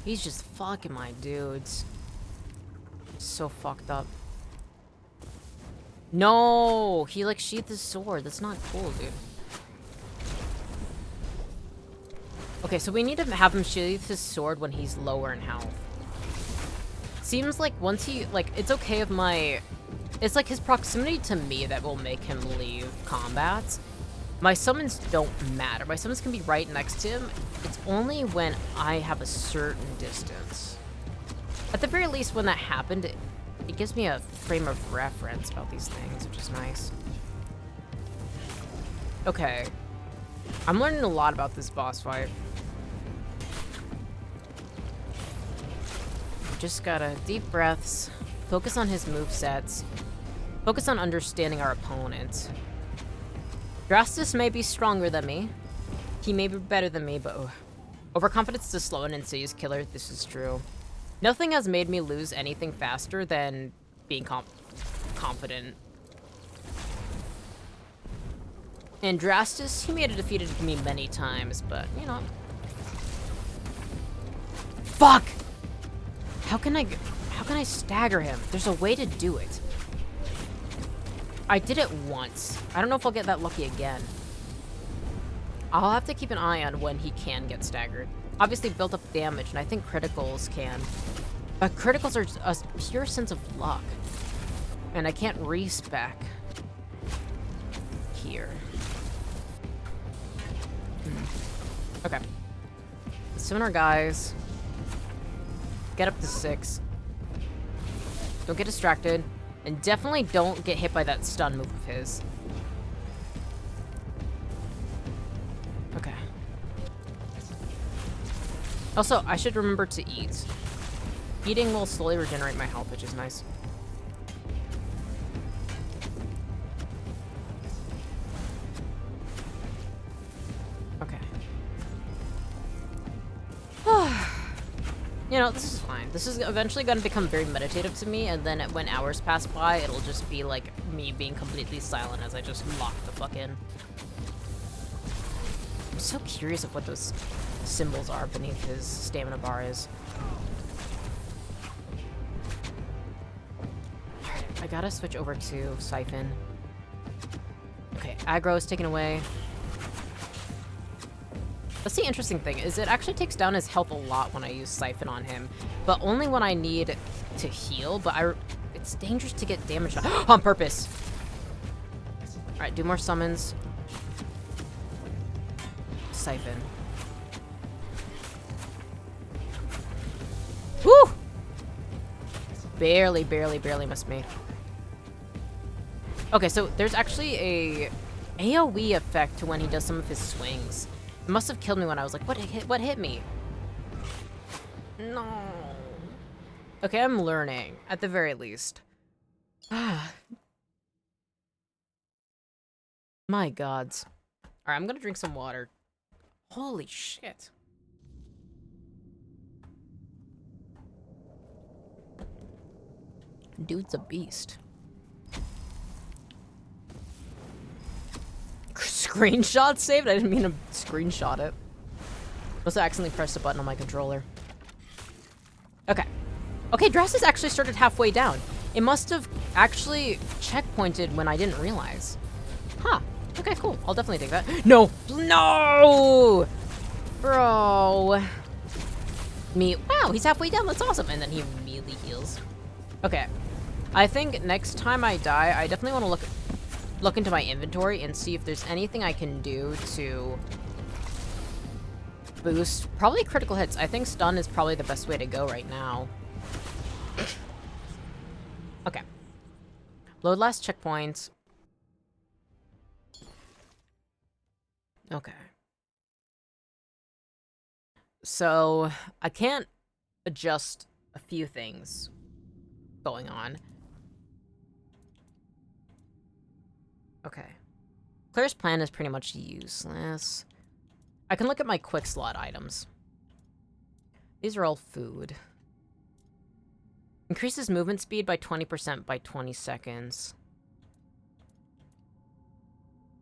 He's just fucking my dudes. So fucked up. No! He, like, sheathed his sword. That's not cool, dude. Okay, so we need to have him sheath his sword when he's lower in health. Seems like once he, like, it's okay if my... It's like his proximity to me that will make him leave combats. My summons don't matter. My summons can be right next to him. It's only when I have a certain distance. At the very least, when that happened, it gives me a frame of reference about these things, which is nice. Okay. I'm learning a lot about this boss fight. Just gotta deep breaths, focus on his movesets, focus on understanding our opponent. Drastus may be stronger than me. He may be better than me, but overconfidence is slow and insidious killer. This is true. Nothing has made me lose anything faster than being confident. And Drastus, he made it defeated me many times, but, you know. Fuck! How can I stagger him? There's a way to do it. I did it once. I don't know if I'll get that lucky again. I'll have to keep an eye on when he can get staggered. Obviously built up damage, and I think criticals can. But criticals are a pure sense of luck. And I can't respec here. Okay. Summon our guys. Get up to 6. Don't get distracted. And definitely don't get hit by that stun move of his. Okay. Also, I should remember to eat. Eating will slowly regenerate my health, which is nice. Okay. You know, this is fine. This is eventually going to become very meditative to me, and then when hours pass by, it'll just be like me being completely silent as I just lock the fuck in. I'm so curious of what those symbols are beneath his stamina bar is. Alright, I gotta switch over to Siphon. Okay, aggro is taken away. That's the interesting thing, is it actually takes down his health a lot when I use Siphon on him, but only when I need to heal, but it's dangerous to get damage on purpose. Alright, do more summons. Siphon. Woo! Barely missed me. Okay, so there's actually a AoE effect to when he does some of his swings. It must have killed me when I was like, what hit me? No. Okay, I'm learning, at the very least. My gods. Alright, I'm gonna drink some water. Holy shit. Dude's a beast. Screenshot saved? I didn't mean to screenshot it. I also accidentally pressed a button on my controller. Okay. Okay, Drastus actually started halfway down. It must have actually checkpointed when I didn't realize. Huh. Okay, cool. I'll definitely take that. No! No! Bro. Wow, he's halfway down. That's awesome. And then he immediately heals. Okay. I think next time I die, I definitely want to look into my inventory and see if there's anything I can do to boost. Probably critical hits. I think stun is probably the best way to go right now. Okay. Load last checkpoint. Okay. So, I can't adjust a few things going on. Okay. Claire's plan is pretty much useless. I can look at my quick slot items. These are all food. Increases movement speed by 20% by 20 seconds.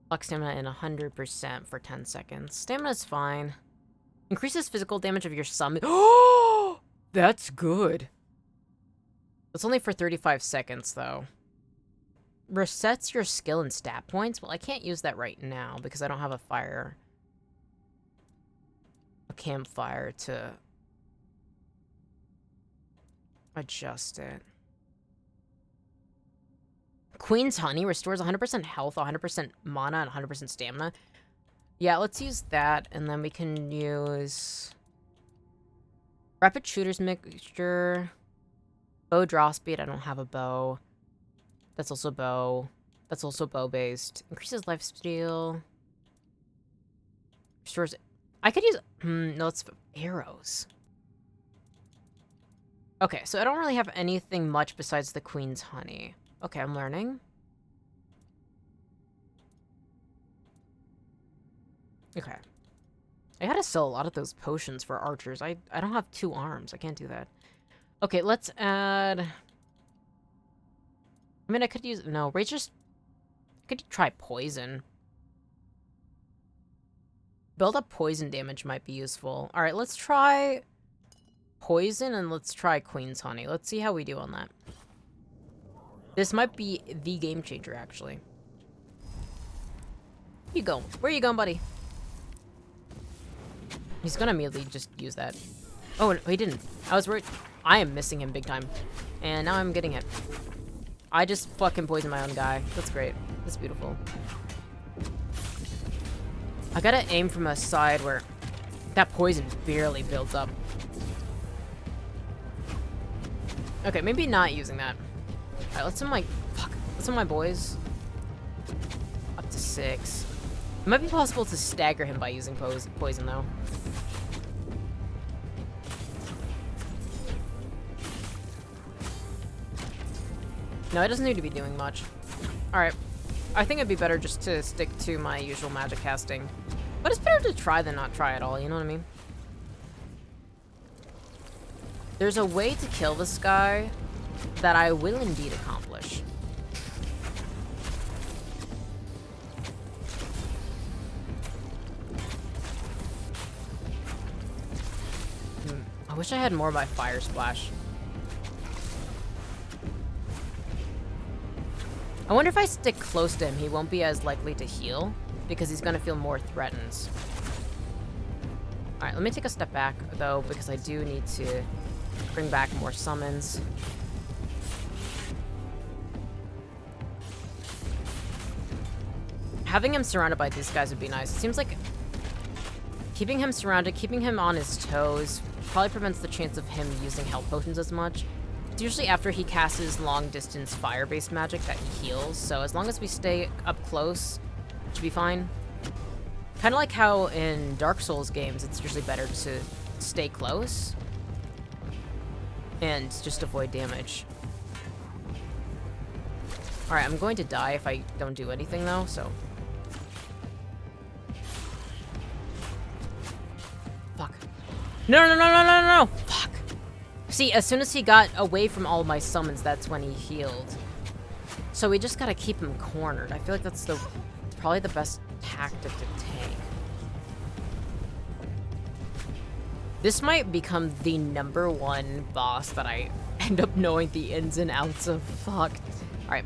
Lock stamina in 100% for 10 seconds. Stamina is fine. Increases physical damage of your summon. Oh! That's good. It's only for 35 seconds, though. Resets your skill and stat points. Well, I can't use that right now because I don't have a campfire to adjust it. Queen's Honey restores 100% health, 100% mana, and 100% stamina. Yeah, let's use that, and then we can use Rapid Shooter's Mixture, Bow Draw Speed. I don't have a bow. That's also bow. That's also bow-based. Increases lifesteal. Restores... I could use... no, it's arrows. Okay, so I don't really have anything much besides the Queen's Honey. Okay, I'm learning. Okay. I gotta sell a lot of those potions for archers. I don't have 2 arms. I can't do that. Okay, let's add... I mean, I could use... No, Rage just... I could try poison. Build up poison damage might be useful. All right, let's try poison and let's try Queen's Honey. Let's see how we do on that. This might be the game changer, actually. Where you going? Where you going, buddy? He's gonna immediately just use that. Oh, no, he didn't. I was worried. I am missing him big time. And now I'm getting hit. I just fucking poisoned my own guy. That's great. That's beautiful. I gotta aim from a side where that poison barely builds up. Okay, maybe not using that. Alright, let's send my... Fuck. Let's send my boys. Up to 6. It might be possible to stagger him by using poison, though. No, it doesn't need to be doing much. Alright. I think it'd be better just to stick to my usual magic casting. But it's better to try than not try at all, you know what I mean? There's a way to kill this guy that I will indeed accomplish. I wish I had more of my fire splash. I wonder if I stick close to him, he won't be as likely to heal, because he's gonna feel more threatened. Alright, let me take a step back, though, because I do need to bring back more summons. Having him surrounded by these guys would be nice. It seems like keeping him surrounded, keeping him on his toes, probably prevents the chance of him using health potions as much. It's usually after he casts his long-distance fire-based magic that he heals, so as long as we stay up close, it should be fine. Kind of like how in Dark Souls games, it's usually better to stay close and just avoid damage. Alright, I'm going to die if I don't do anything, though, so... Fuck. No, no, no, no, no, no! Fuck! See, as soon as he got away from all my summons, that's when he healed. So we just gotta keep him cornered. I feel like that's probably the best tactic to take. This might become the #1 boss that I end up knowing the ins and outs of. Fuck. Alright.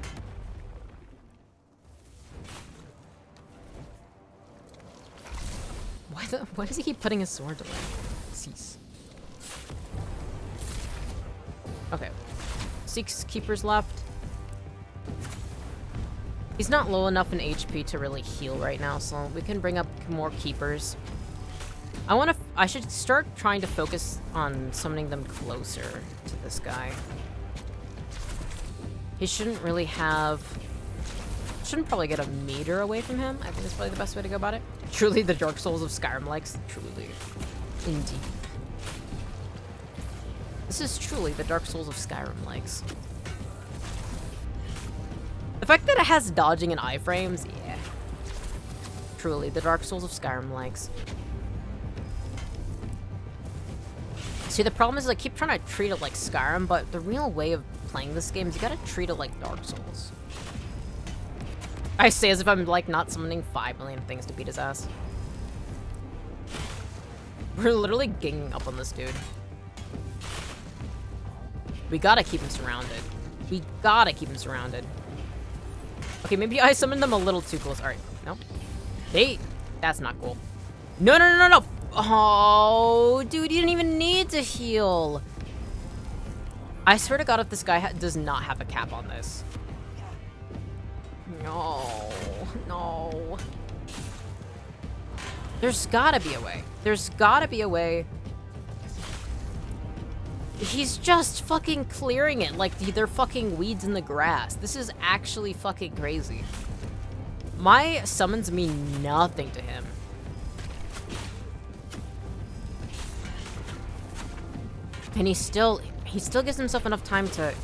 Why does he keep putting his sword away? Cease. Okay. 6 keepers left. He's not low enough in HP to really heal right now, so we can bring up more keepers. I should start trying to focus on summoning them closer to this guy. He shouldn't really have... Shouldn't probably get a meter away from him. I think that's probably the best way to go about it. Truly the Dark Souls of Skyrim likes. Truly. Indeed. This is truly the Dark Souls of Skyrim likes. The fact that it has dodging and iframes, yeah. Truly, the Dark Souls of Skyrim likes. See, the problem is I keep trying to treat it like Skyrim, but the real way of playing this game is you gotta treat it like Dark Souls. I say as if I'm, like, not summoning 5 million things to beat his ass. We're literally ganging up on this dude. We gotta keep him surrounded. We gotta keep him surrounded. Okay, maybe I summoned them a little too close. Alright, no. That's not cool. No, no, no, no, no! Oh, dude, you didn't even need to heal. I swear to God if this guy does not have a cap on this. No, no. There's gotta be a way. There's gotta be a way. He's just fucking clearing it like they're fucking weeds in the grass. This is actually fucking crazy. My summons mean nothing to him. And he still gives himself enough time to...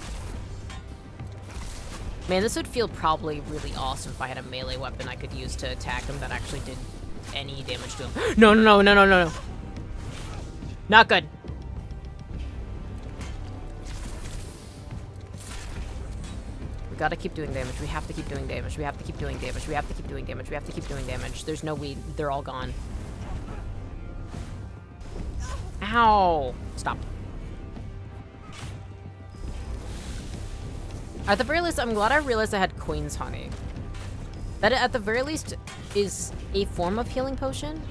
Man, this would feel probably really awesome if I had a melee weapon I could use to attack him that actually did any damage to him. No, no, no, no, no, no, no. Not good. We gotta keep doing damage. We have to keep doing damage. We have to keep doing damage. We have to keep doing damage. We have to keep doing damage. There's no weed. They're all gone. Ow! Stop. At the very least, I'm glad I realized I had Queen's Honey. That at the very least is a form of healing potion.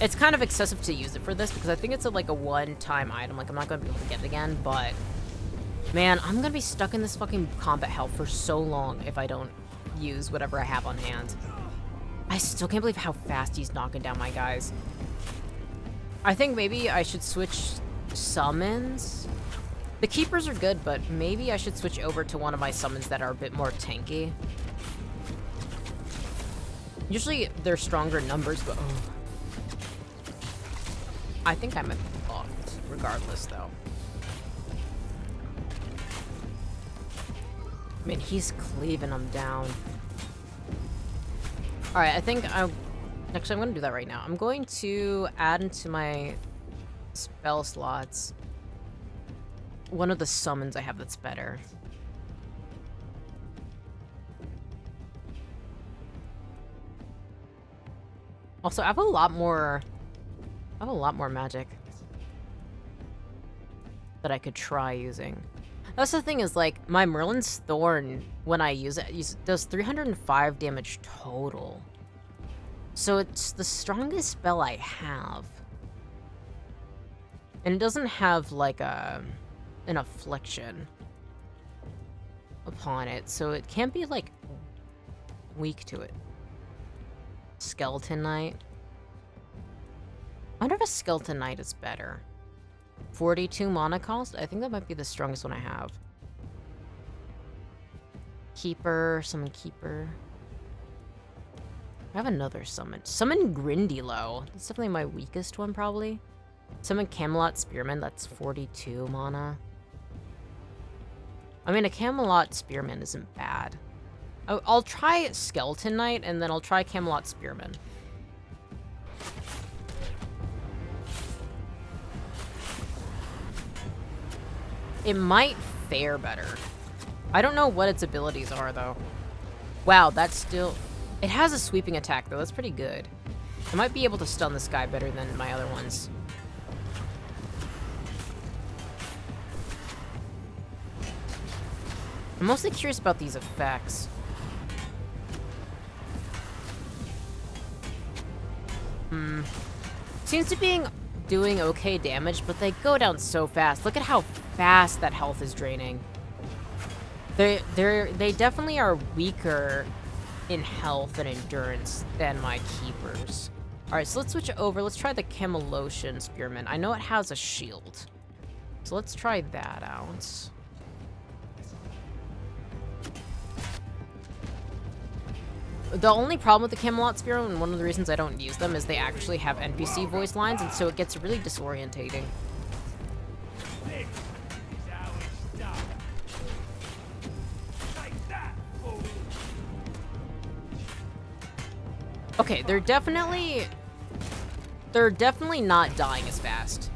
It's kind of excessive to use it for this because I think it's like a one-time item. Like, I'm not going to be able to get it again, but... Man, I'm going to be stuck in this fucking combat hell for so long if I don't use whatever I have on hand. I still can't believe how fast he's knocking down my guys. I think maybe I should switch summons. The keepers are good, but maybe I should switch over to one of my summons that are a bit more tanky. Usually they're stronger in numbers, but I think I'm fucked regardless, though. I mean, he's cleaving them down. Alright, I think actually, I'm going to do that right now. I'm going to add into my spell slots one of the summons I have that's better. Also, I have a lot more magic that I could try using. That's the thing is, like, my Merlin's Thorn, when I use it, does 305 damage total. So it's the strongest spell I have. And it doesn't have, like, an affliction upon it, so it can't be, like, weak to it. Skeleton Knight. I wonder if a Skeleton Knight is better. 42 mana cost? I think that might be the strongest one I have. Keeper, summon Keeper. I have another summon. Summon Grindylow. That's definitely my weakest one, probably. Summon Camelot Spearman. That's 42 mana. I mean, a Camelot Spearman isn't bad. I'll try Skeleton Knight, and then I'll try Camelot Spearman. It might fare better. I don't know what its abilities are, though. Wow, that's still... It has a sweeping attack, though. That's pretty good. I might be able to stun this guy better than my other ones. I'm mostly curious about these effects. Seems to be doing okay damage, but they go down so fast. Look at how fast that health is draining. They definitely are weaker in health and endurance than my keepers. Alright, so let's switch over. Let's try the Camelot Spearman. I know it has a shield. So let's try that out. The only problem with the Camelot Spearman, and one of the reasons I don't use them, is they actually have NPC voice lines, and so it gets really disorientating. Okay, they're definitely not dying as fast.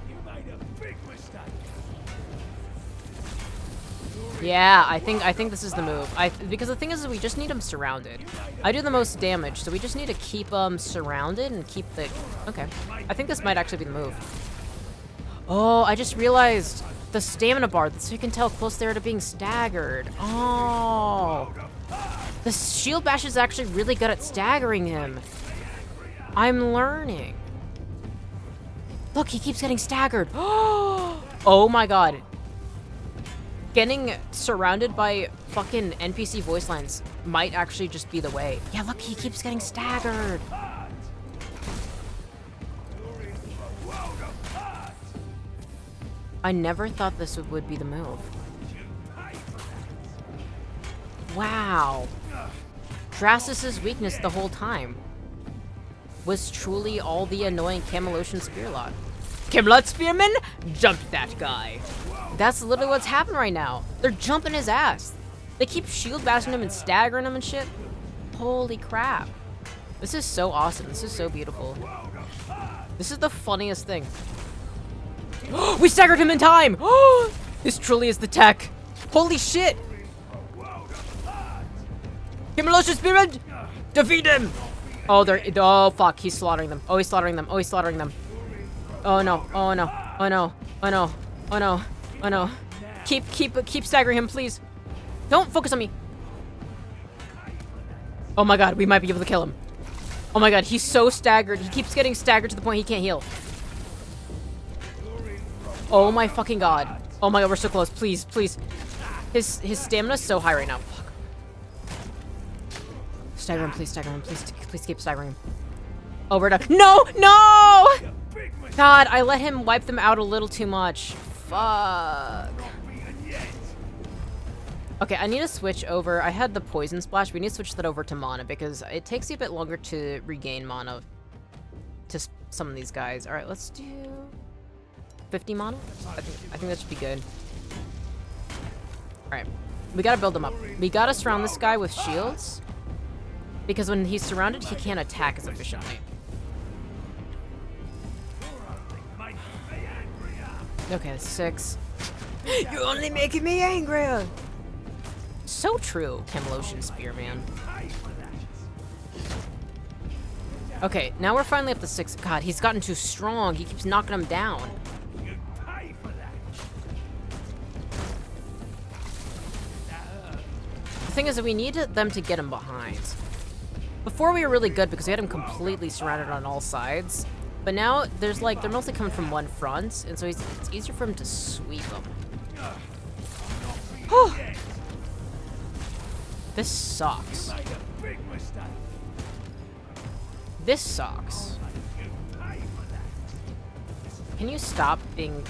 Yeah, I think this is the move. Because the thing is we just need them surrounded. I do the most damage, so we just need to keep them surrounded and keep the... Okay. I think this might actually be the move. Oh, I just realized the stamina bar, so you can tell how close they are to being staggered. Oh. The shield bash is actually really good at staggering him. I'm learning. Look, he keeps getting staggered. Oh my god. Getting surrounded by fucking NPC voice lines might actually just be the way. Yeah, look, he keeps getting staggered. I never thought this would be the move. Wow. Drastus's weakness the whole time was truly all the annoying Camelot Spearlot. Camelot Spearman? Jump that guy. That's literally what's happening right now. They're jumping his ass. They keep shield bashing him and staggering him and shit. Holy crap. This is so awesome. This is so beautiful. This is the funniest thing. We staggered him in time! This truly is the tech. Holy shit! Camelot Spearman! Defeat him! Oh, oh fuck, he's slaughtering them. Oh, he's slaughtering them. Oh, he's slaughtering them. Oh no, oh no, oh no, oh no, oh no, oh no. Keep staggering him, please. Don't focus on me. Oh my god, we might be able to kill him. Oh my god, he's so staggered. He keeps getting staggered to the point he can't heal. Oh my fucking god. Oh my god, we're so close. Please, please. His stamina's so high right now. Fuck. Stagger him, please, stagger him. Please keep staggering him. Oh, we're done. No! No! God, I let him wipe them out a little too much. Fuck. Okay, I need to switch over. I had the poison splash. We need to switch that over to mana because it takes you a bit longer to regain mana to some of these guys. All right, let's do 50 mana. I think that should be good. All right, we gotta build them up. We gotta surround this guy with shields because when he's surrounded, he can't attack as efficiently. Okay, 6. You're only making me angrier. So true, Chemlotion Spearman. Okay, now we're finally up to 6. God, he's gotten too strong. He keeps knocking him down. The thing is that we need them to get him behind. Before we were really good because we had him completely surrounded on all sides. But now there's like, they're mostly coming from one front, and so it's easier for him to sweep them. This sucks. This sucks. Can you stop being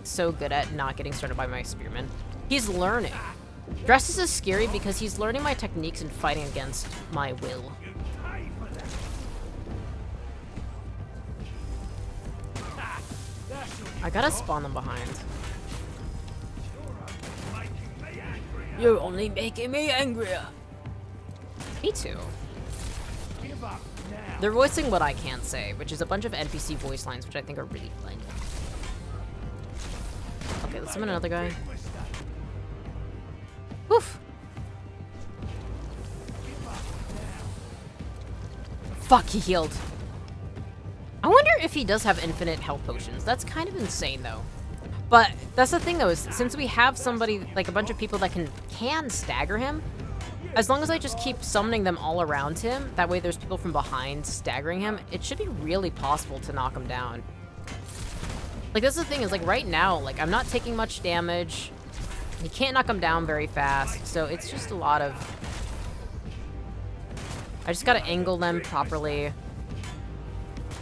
so good at not getting started by my spearman? He's learning. Dresses is scary because he's learning my techniques and fighting against my will. I gotta spawn them behind. You're only making me angrier. Me too. They're voicing what I can't say, which is a bunch of NPC voice lines, which I think are really fun. Okay, let's summon another guy. Woof. Fuck, he healed. I wonder if he does have infinite health potions. That's kind of insane, though. But that's the thing, though, is since we have somebody, like a bunch of people that can stagger him, as long as I just keep summoning them all around him, that way there's people from behind staggering him, it should be really possible to knock him down. Like, that's the thing, is like right now, like I'm not taking much damage. He can't knock him down very fast, so it's just a lot of... I just gotta angle them properly.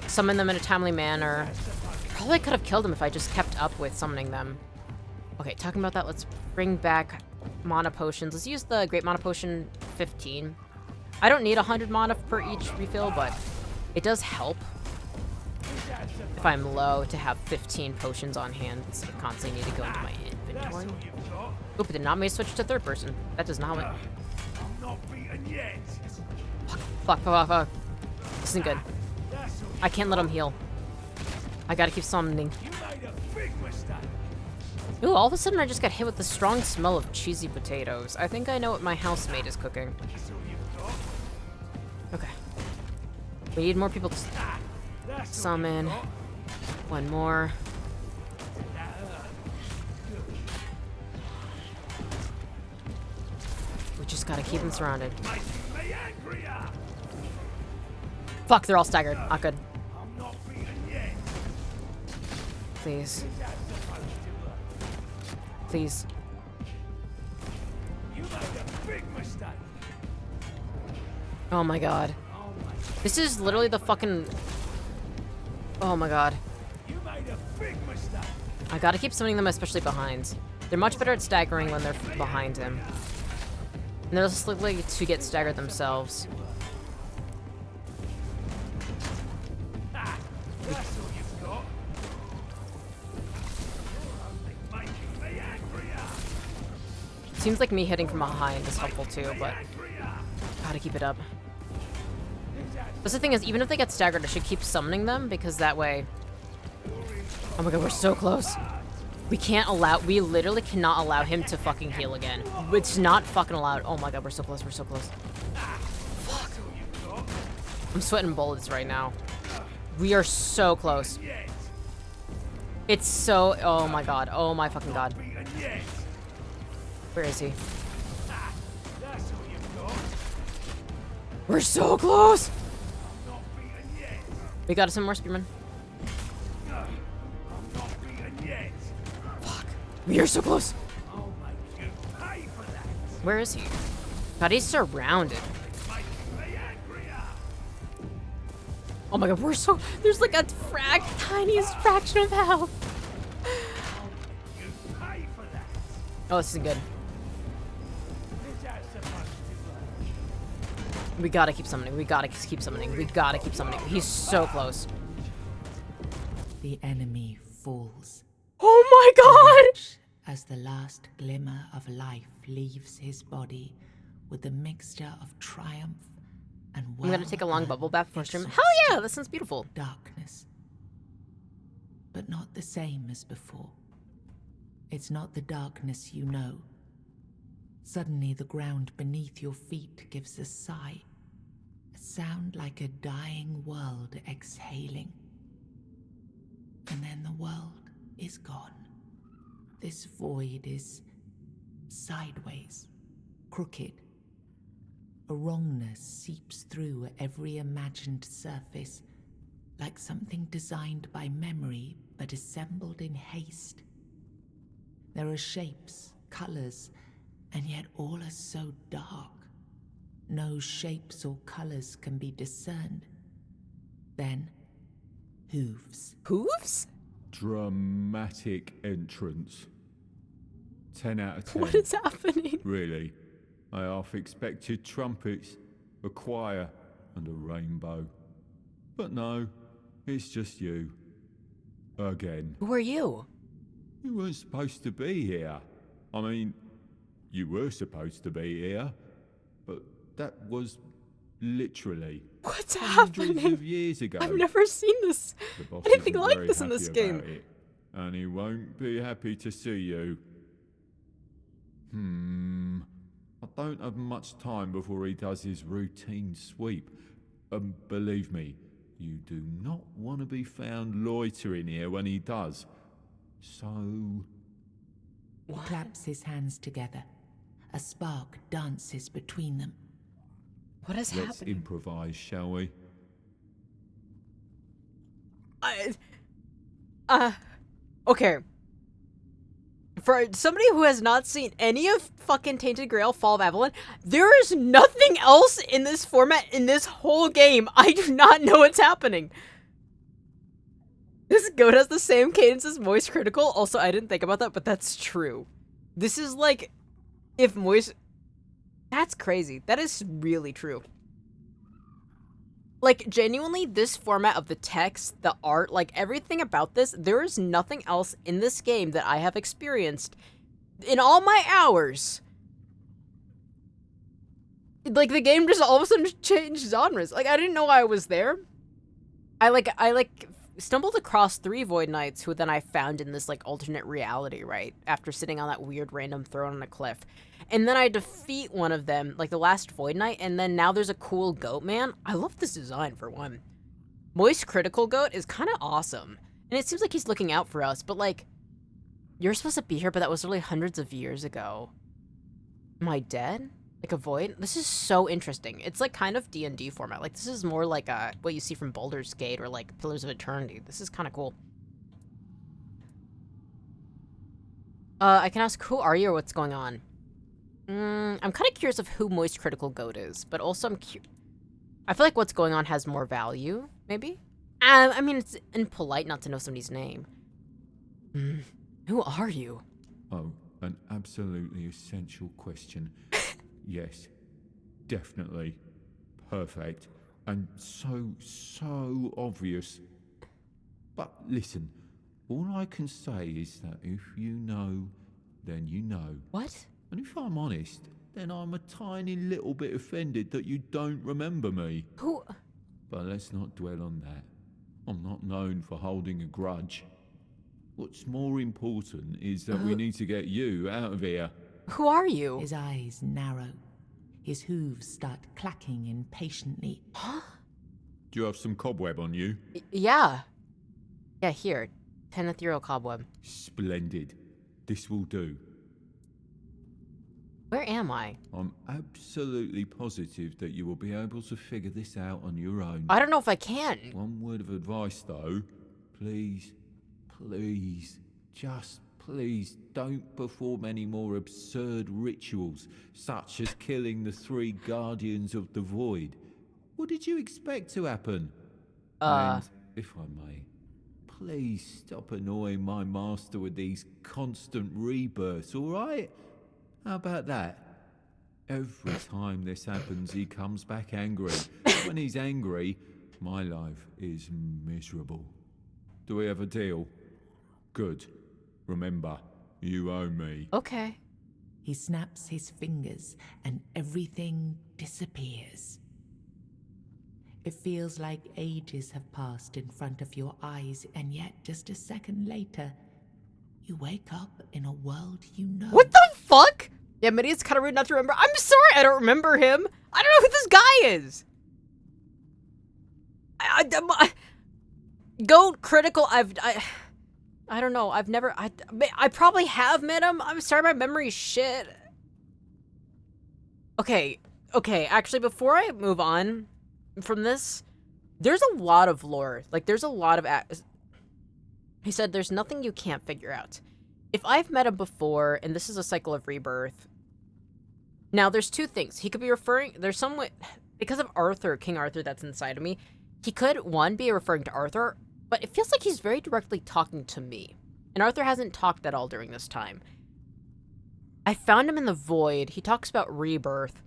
Summon them in a timely manner. Probably could have killed him if I just kept up with summoning them. Okay, talking about that, let's bring back mana potions. Let's use the Great Mana Potion 15. I don't need 100 mana per each refill, but it does help if I'm low to have 15 potions on hand instead of constantly need to go into my inventory. Oop, it did not make me switch to third person. That does not work. Fuck. This isn't good. I can't let him heal. I gotta keep summoning. Ooh, all of a sudden I just got hit with the strong smell of cheesy potatoes. I think I know what my housemate is cooking. Okay. We need more people to summon. One more. We just gotta keep them surrounded. Fuck, they're all staggered. Not good. Please. Please. Oh my god. This is literally the fucking... Oh my god. I gotta keep summoning them, especially behind. They're much better at staggering when they're behind him. And they're less likely to get staggered themselves. Seems like me hitting from behind is helpful too, but gotta keep it up. That's the thing is, even if they get staggered, I should keep summoning them because that way... Oh my god, we're so close. We literally cannot allow him to fucking heal again. It's not fucking allowed. Oh my god, we're so close, we're so close. Fuck. I'm sweating bullets right now. We are so close. It's so... Oh my god. Oh my fucking god. Where is he? We're so close! We got some more spearmen. Fuck. We are so close. Where is he? God, he's surrounded. Oh my god, we're so... There's like a tiniest fraction of health. Oh, this isn't good. We gotta keep summoning. We gotta keep summoning. We gotta keep summoning. He's so close. The enemy falls. Oh my god! As the last glimmer of life leaves his body with a mixture of triumph and I'm gonna take a long bubble bath before stream. Hell yeah, that sounds beautiful. Darkness. But not the same as before. It's not the darkness you know. Suddenly the ground beneath your feet gives a sigh. A sound like a dying world exhaling. And then the world is gone. This void is sideways, crooked. A wrongness seeps through every imagined surface, like something designed by memory but assembled in haste. There are shapes, colors, and yet all are so dark. No shapes or colors can be discerned. Then, hooves. Hooves? Dramatic entrance. 10 out of 10. What is happening? Really? I half expected trumpets, a choir, and a rainbow. But no, it's just you. Again. Who are you? You weren't supposed to be here. I mean, you were supposed to be here, but that was literally What's hundreds happening? of years ago. I've never seen this. The boss Anything isn't like very this in this happy game. about it, and he won't be happy to see you. I don't have much time before he does his routine sweep. And believe me, you do not want to be found loitering here when he does. So... He claps his hands together. A spark dances between them. What is Let's happening? improvise, shall we? Okay. For somebody who has not seen any of fucking Tainted Grail Fall of Avalon, there is nothing else in this format in this whole game. I do not know what's happening. This goat has the same cadence as Moist Critical. Also, I didn't think about that, but that's true. This is like, if Moist... That's crazy. That is really true. Like, genuinely, this format of the text, the art, like, everything about this, there is nothing else in this game that I have experienced in all my hours. Like, the game just all of a sudden changed genres. Like, I didn't know I was there. I stumbled across 3 Void Knights, who then I found in this, like, alternate reality, right? After sitting on that weird random throne on a cliff. And then I defeat one of them, like the last Void Knight, and then now there's a cool goat man. I love this design, for one. Moist Critical Goat is kind of awesome. And it seems like he's looking out for us, but like, you're supposed to be here, but that was really hundreds of years ago. Am I dead? Like a void? This is so interesting. It's like kind of D&D format. Like, this is more like what you see from Baldur's Gate or like Pillars of Eternity. This is kind of cool. I can ask, who are you or what's going on? I'm kind of curious of who Moist Critical Goat is, but also I feel like what's going on has more value, maybe? I mean, it's impolite not to know somebody's name. Who are you? Oh, an absolutely essential question. Yes, definitely. Perfect. And so obvious. But listen, all I can say is that if you know, then you know. What? And if I'm honest, then I'm a tiny little bit offended that you don't remember me. Who? But let's not dwell on that. I'm not known for holding a grudge. What's more important is that we need to get you out of here. Who are you? His eyes narrow. His hooves start clacking impatiently. Huh? Do you have some cobweb on you? Yeah. Yeah, here. 10 ethereal cobweb. Splendid. This will do. Where am I? I'm absolutely positive that you will be able to figure this out on your own. I don't know if I can. One word of advice, though. Please, please, just please don't perform any more absurd rituals, such as killing the 3 Guardians of the Void. What did you expect to happen? And, if I may, please stop annoying my master with these constant rebirths, alright? How about that? Every time this happens, he comes back angry. When he's angry, my life is miserable. Do we have a deal? Good. Remember, you owe me. Okay. He snaps his fingers and everything disappears. It feels like ages have passed in front of your eyes, and yet just a second later, you wake up in a world you know. What the fuck? Yeah, Mittie, it's kind of rude not to remember. I'm sorry, I don't remember him. I don't know who this guy is. Goat critical. I don't know. I've never. I probably have met him. I'm sorry, my memory's shit. Okay. Actually, before I move on from this, there's a lot of lore. Like, there's a lot of. He said, "There's nothing you can't figure out." If I've met him before, and this is a cycle of rebirth. Now, there's 2 things. He could be referring. There's some way, because of Arthur, King Arthur, that's inside of me. He could, 1, be referring to Arthur, but it feels like he's very directly talking to me. And Arthur hasn't talked at all during this time. I found him in the void. He talks about rebirth.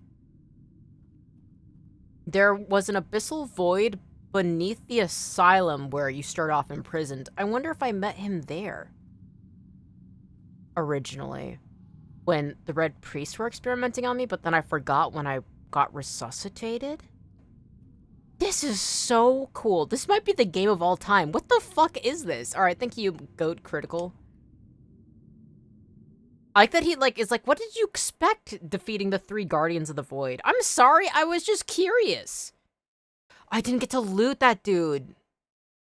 There was an abyssal void beneath the asylum where you start off imprisoned. I wonder if I met him there. Originally. When the Red Priests were experimenting on me, but then I forgot when I got resuscitated. This is so cool. This might be the game of all time. What the fuck is this? Alright, thank you, Goat Critical. I like that he, is like, what did you expect defeating the 3 Guardians of the Void? I'm sorry, I was just curious. I didn't get to loot that dude.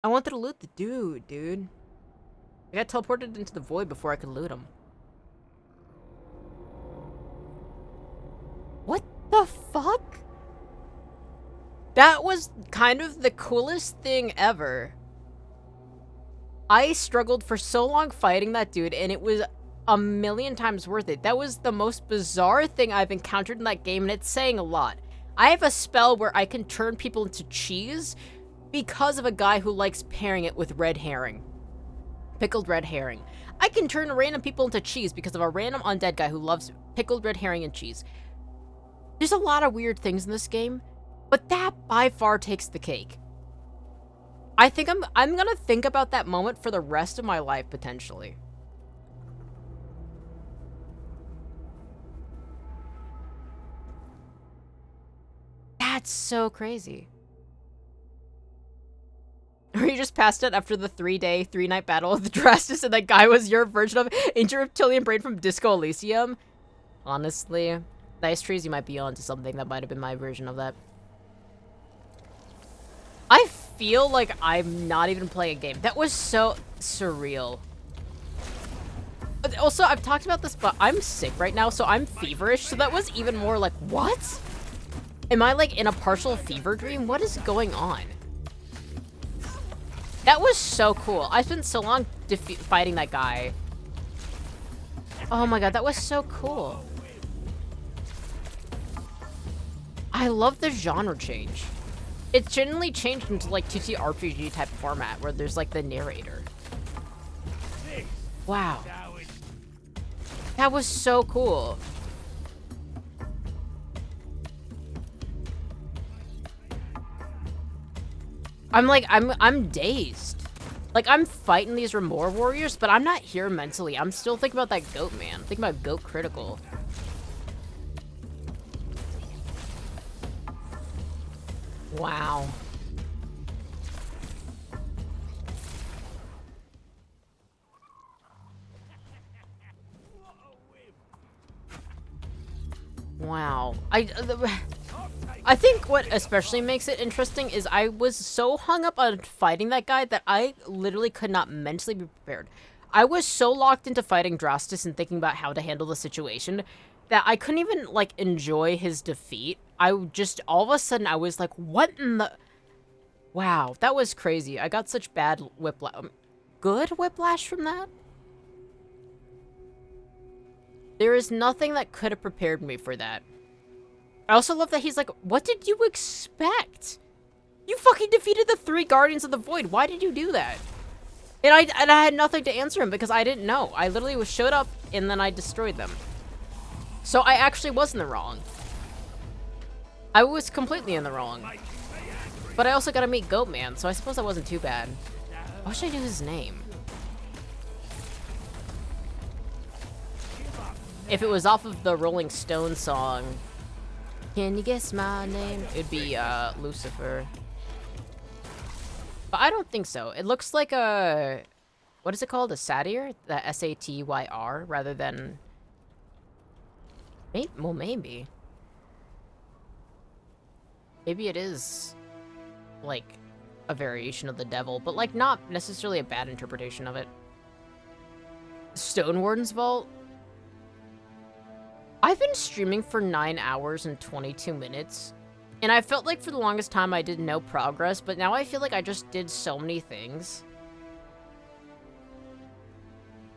I wanted to loot the dude. I got teleported into the void before I could loot him. What the fuck? That was kind of the coolest thing ever. I struggled for so long fighting that dude, and it was a million times worth it. That was the most bizarre thing I've encountered in that game, and it's saying a lot. I have a spell where I can turn people into cheese because of a guy who likes pairing it with red herring. Pickled red herring. I can turn random people into cheese because of a random undead guy who loves pickled red herring and cheese. There's a lot of weird things in this game, but that by far takes the cake. I think I'm gonna think about that moment for the rest of my life, potentially. That's so crazy. Or you just passed it after the 3-day, 3-night battle of the Drastus, and that guy was your version of Ancient Reptilian Brain from Disco Elysium? Honestly, nice trees, you might be onto something. That might have been my version of that. I feel like I'm not even playing a game. That was so surreal. Also, I've talked about this, but I'm sick right now, so I'm feverish, so that was even more like, what? Am I, like, in a partial fever dream? What is going on? That was so cool. I spent so long fighting that guy. Oh my god, that was so cool. I love the genre change. It's generally changed into, like, TTRPG type format, where there's, like, the narrator. Wow. That was so cool. I'm like, I'm dazed. Like, I'm fighting these Remor warriors, but I'm not here mentally. I'm still thinking about that goat, man. I'm thinking about Goat Critical. Wow. Wow. I think what especially makes it interesting is I was so hung up on fighting that guy that I literally could not mentally be prepared. I was so locked into fighting Drastus and thinking about how to handle the situation that I couldn't even, like, enjoy his defeat. I just, all of a sudden, I was like, what in the... Wow, that was crazy. I got such bad whiplash. Good whiplash from that? There is nothing that could have prepared me for that. I also love that he's like, what did you expect? You fucking defeated the 3 Guardians of the Void. Why did you do that? And I had nothing to answer him because I didn't know. I literally showed up and then I destroyed them. So I actually was in the wrong. I was completely in the wrong. But I also got to meet Goatman, so I suppose that wasn't too bad. Why should I do his name? If it was off of the Rolling Stone song, can you guess my name? It'd be Lucifer. But I don't think so. It looks like a... What is it called? A satyr? The S-A-T-Y-R rather than... Maybe, well, maybe. Maybe it is, like, a variation of the devil, but, like, not necessarily a bad interpretation of it. Stone Warden's Vault? I've been streaming for 9 hours and 22 minutes, and I felt like for the longest time I did no progress, but now I feel like I just did so many things.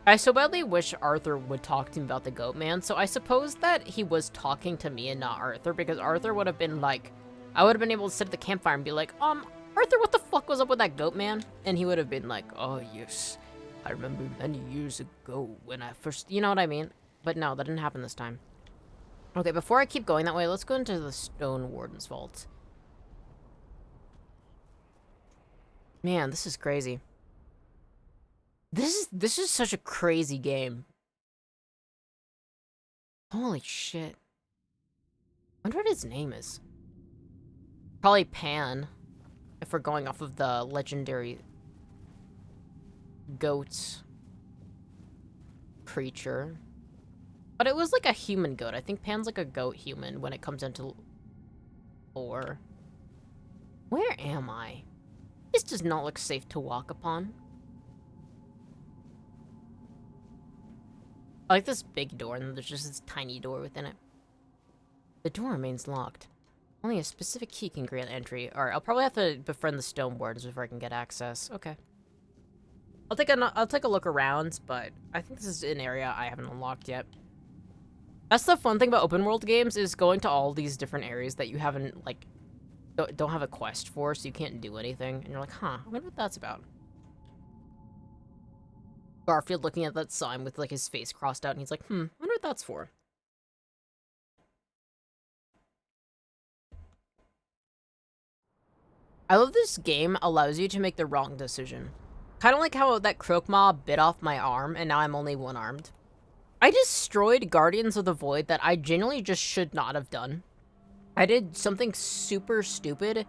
I so badly wish Arthur would talk to me about the Goatman, so I suppose that he was talking to me and not Arthur, because Arthur would have been like, I would have been able to sit at the campfire and be like, Arthur, what the fuck was up with that Goatman? And he would have been like, oh yes, I remember many years ago when I first, you know what I mean? But no, that didn't happen this time. Okay, before I keep going that way, let's go into the Stone Warden's Vault. Man, this is crazy. This is such a crazy game. Holy shit. I wonder what his name is. Probably Pan, if we're going off of the legendary goat creature. But it was like a human goat. I think Pan's like a goat human when it comes into lore. Where am I? This does not look safe to walk upon. I like this big door, and there's just this tiny door within it. The door remains locked. Only a specific key can grant entry. Alright, I'll probably have to befriend the Stone Wardens before I can get access. Okay. I'll take a look around, but I think this is an area I haven't unlocked yet. That's the fun thing about open world games, is going to all these different areas that you haven't, like, don't have a quest for, so you can't do anything. And you're like, huh, I wonder what that's about. Garfield looking at that sign with, like, his face crossed out, and he's like, I wonder what that's for. I love this game allows you to make the wrong decision. Kind of like how that croak mob bit off my arm, and now I'm only one-armed. I destroyed Guardians of the Void that I genuinely just should not have done. I did something super stupid.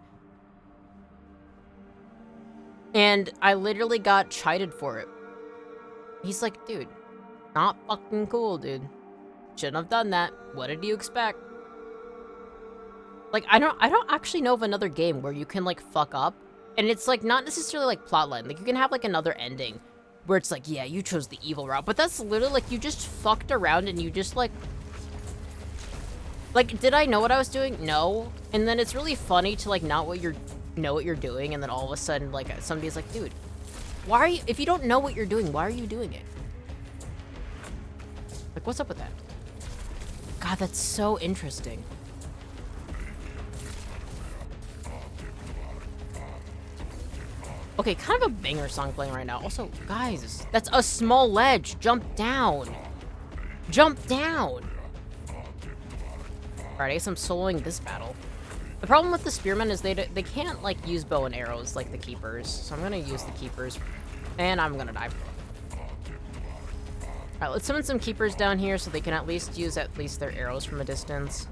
And I literally got chided for it. He's like, dude, not fucking cool, dude. Shouldn't have done that. What did you expect? Like, I don't actually know of another game where you can, like, fuck up. And it's, like, not necessarily, like, plotline. Like, you can have, like, another ending where it's like, yeah, you chose the evil route. But that's literally, like, you just fucked around and you just, like... Like, did I know what I was doing? No. And then it's really funny to, like, know what you're doing, and then all of a sudden, like, somebody's like, dude, why are you... If you don't know what you're doing, why are you doing it? Like, what's up with that? God, that's so interesting. Okay, kind of a banger song playing right now. Also, guys, that's a small ledge. Jump down. Jump down. Alright, I guess I'm soloing this battle. The problem with the spearmen is they can't, like, use bow and arrows like the keepers. So I'm gonna use the keepers. And I'm gonna die. Alright, let's summon some keepers down here so they can at least use their arrows from a distance.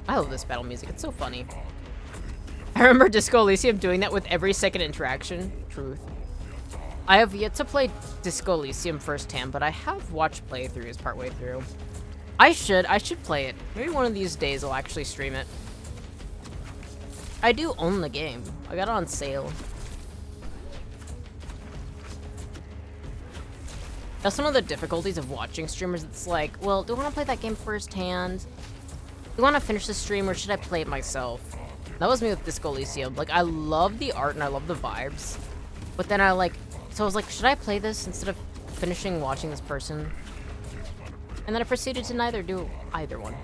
I love this battle music. It's so funny. I remember Disco Elysium doing that with every second interaction. Truth. I have yet to play Disco Elysium firsthand, but I have watched playthroughs partway through. I should play it. Maybe one of these days I'll actually stream it. I do own the game. I got it on sale. That's one of the difficulties of watching streamers. It's like, well, do I want to play that game firsthand? Do I want to finish the stream, or should I play it myself? That was me with Disco Elysium. Like, I love the art and I love the vibes. But then I was like, should I play this instead of finishing watching this person? And then I proceeded to neither do either one.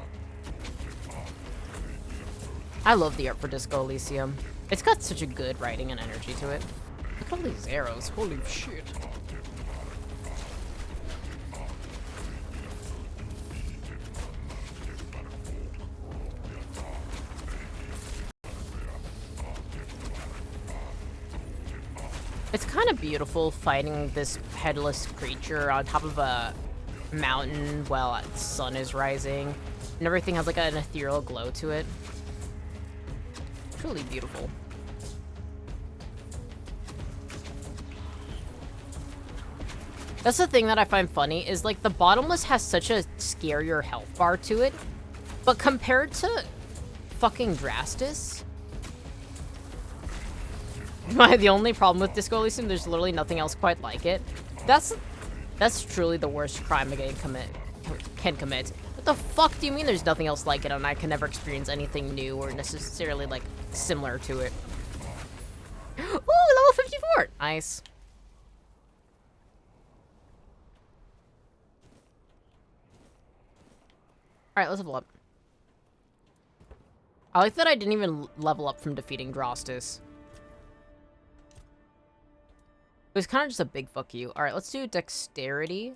I love the art for Disco Elysium. It's got such a good writing and energy to it. Look at all these arrows. Holy shit. It's kind of beautiful fighting this headless creature on top of a mountain while the sun is rising. And everything has like an ethereal glow to it. Truly beautiful. That's the thing that I find funny, is like the Bottomless has such a scarier health bar to it, but compared to fucking Drastus, the only problem with Disco Elysium, there's literally nothing else quite like it. That's truly the worst crime a game can commit. What the fuck do you mean there's nothing else like it and I can never experience anything new or necessarily like similar to it? Ooh, level 54! Nice. Alright, let's level up. I like that I didn't even level up from defeating Drastus. It was kind of just a big fuck you. Alright, let's do Dexterity.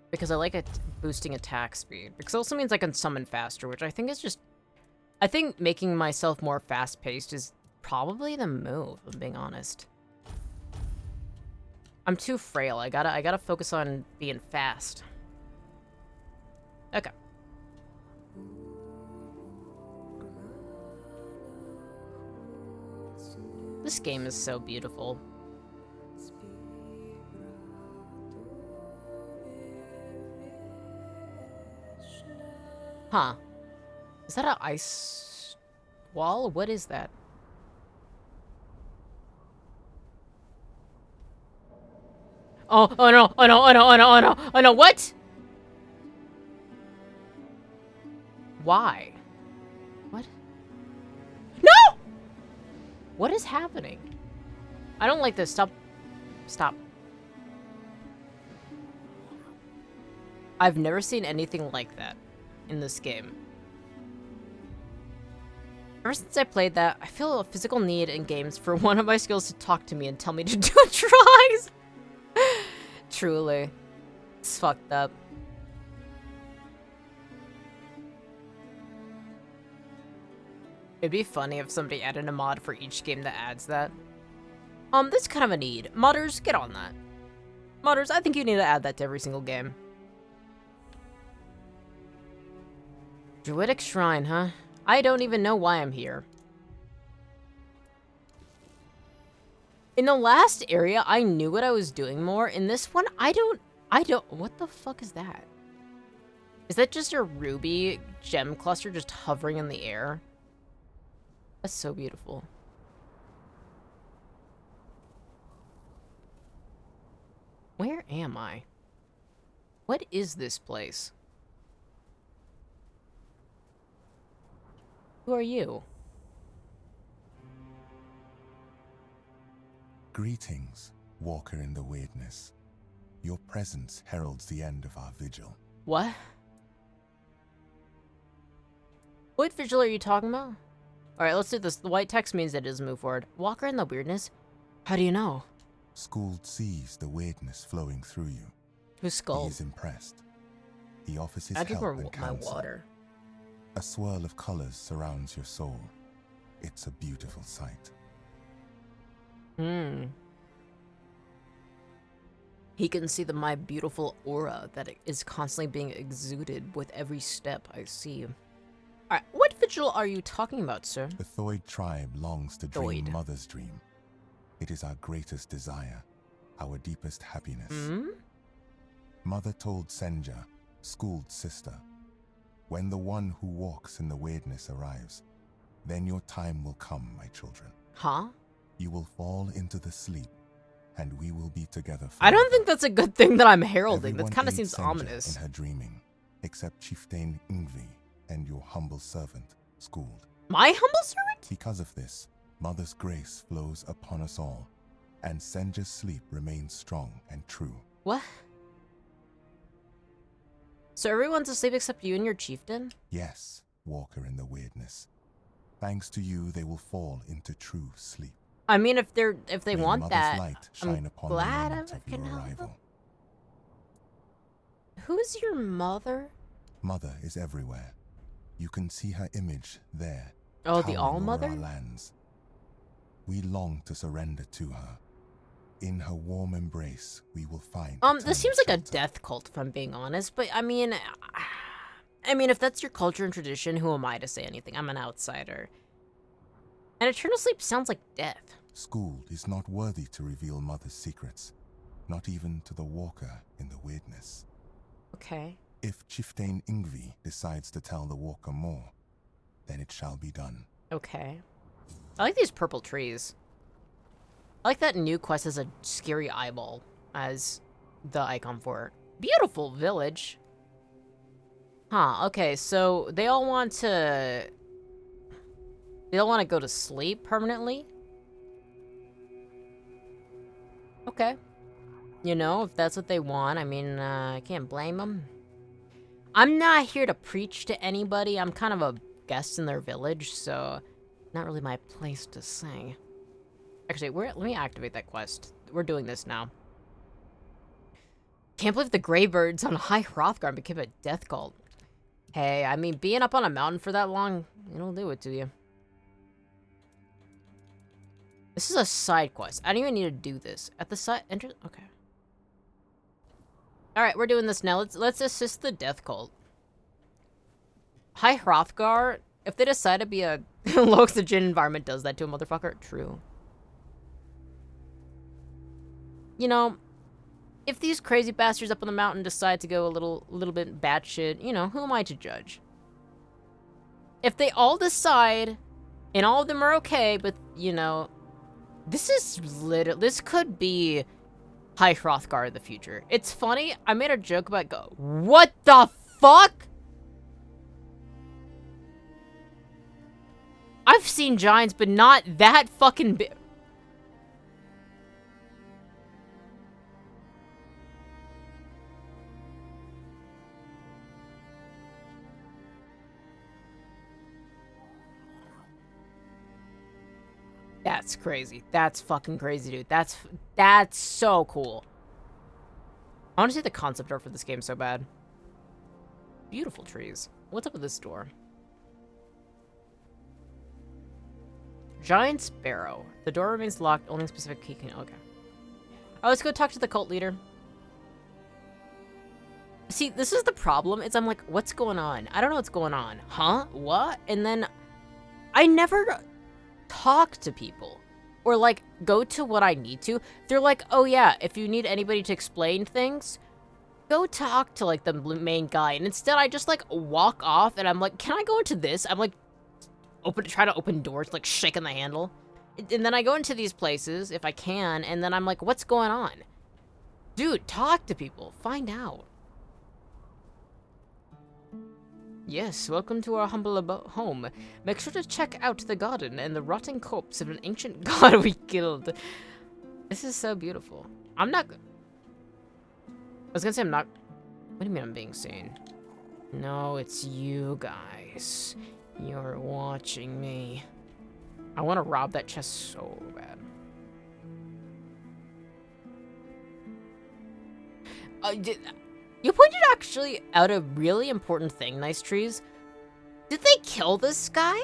Because I like it boosting attack speed. Because it also means I can summon faster, which I think is just... I think making myself more fast-paced is probably the move, if I'm being honest. I'm too frail. I gotta focus on being fast. Okay. This game is so beautiful. Huh. Is that an ice wall? What is that? Oh no, oh no, oh no, oh no, oh no, oh no, what? Why? What? No! What is happening? I don't like this. Stop. Stop. I've never seen anything like that in this game. Ever since I played that, I feel a physical need in games for one of my skills to talk to me and tell me to do tries. Truly. It's fucked up. It'd be funny if somebody added a mod for each game that adds that. That's kind of a need. Modders, get on that. Modders, I think you need to add that to every single game. Druidic Shrine, huh? I don't even know why I'm here. In the last area, I knew what I was doing more. In this one, I don't... What the fuck is that? Is that just a ruby gem cluster just hovering in the air? That's so beautiful. Where am I? What is this place? Who are you? Greetings, Walker in the Weirdness. Your presence heralds the end of our vigil. What? What vigil are you talking about? Alright, let's do this. The white text means that it doesn't move forward. Walker in the Weirdness? How do you know? Skuld sees the weirdness flowing through you. Who's Skuld? He is impressed. He offers his I give her help and my counsel. water. A swirl of colors surrounds your soul. It's a beautiful sight. He can see my beautiful aura that is constantly being exuded with every step I see. Alright, what vigil are you talking about, sir? The Thoid tribe longs to dream Mother's dream. It is our greatest desire, our deepest happiness. Mother told Senja, schooled sister, when the one who walks in the weirdness arrives, then your time will come, my children. Huh? You will fall into the sleep, and we will be together forever. I don't think that's a good thing that I'm heralding. Everyone That kind of aids seems Senja ominous. in her dreaming, except Chieftain Ingvi and your humble servant, Schooled. My humble servant? Because of this, Mother's grace flows upon us all, and Senja's sleep remains strong and true. What? So everyone's asleep except you and your chieftain? Yes, Walker in the weirdness. Thanks to you, they will fall into true sleep. I mean, if they May want Mother's that, light shine I'm upon glad the I moment of can your help. arrival. Who's your mother? Mother is everywhere. You can see her image there. Oh, the towering All-Mother? over our lands. We long to surrender to her. In her warm embrace, we will find. This seems like a death cult, if I'm being honest. But I mean, if that's your culture and tradition, who am I to say anything? I'm an outsider. And eternal sleep sounds like death. Schooled is not worthy to reveal Mother's secrets, not even to the Walker in the weirdness. Okay. If Chieftain Ingvi decides to tell the Walker more, then it shall be done. Okay. I like these purple trees. I like that new quest has a scary eyeball as the icon for it. Beautiful village. Huh, okay, so they all want to go to sleep permanently? Okay. You know, if that's what they want, I mean, I can't blame them. I'm not here to preach to anybody. I'm kind of a guest in their village, so not really my place to say. Actually, let me activate that quest. We're doing this now. Can't believe the Greybirds on High Hrothgar became a death cult. Hey, I mean, being up on a mountain for that long, it'll do it to you. This is a side quest. I don't even need to do this. At the side entrance? Okay. Alright, we're doing this now. Let's assist the death cult. High Hrothgar, if they decide to be a low oxygen environment, does that to a motherfucker? True. You know, if these crazy bastards up on the mountain decide to go a little bit batshit, you know, who am I to judge? If they all decide, and all of them are okay, but, you know, this could be High Hrothgar in the future. It's funny, I made a joke about what the fuck? I've seen giants, but not that fucking big. That's crazy. That's fucking crazy, dude. That's so cool. I want to see the concept art for this game so bad. Beautiful trees. What's up with this door? Giant Sparrow. The door remains locked. Only a specific key can... Okay. Oh, let's go talk to the cult leader. See, this is the problem. I'm like, what's going on? I don't know what's going on. Huh? What? And then I never talk to people or like go to what I need to. They're like, oh yeah, if you need anybody to explain things, go talk to like the main guy. And instead I just like walk off and I'm like, can I go into this? I'm like try to open doors, like shaking the handle. And then I go into these places if I can, and then I'm like, what's going on? Dude, talk to people. Find out. Yes, welcome to our humble home. Make sure to check out the garden and the rotting corpse of an ancient god we killed. This is so beautiful. I was gonna say I'm not... What do you mean I'm being seen? No, it's you guys. You're watching me. I want to rob that chest so bad. You pointed actually out a really important thing, Nice Trees. Did they kill this guy?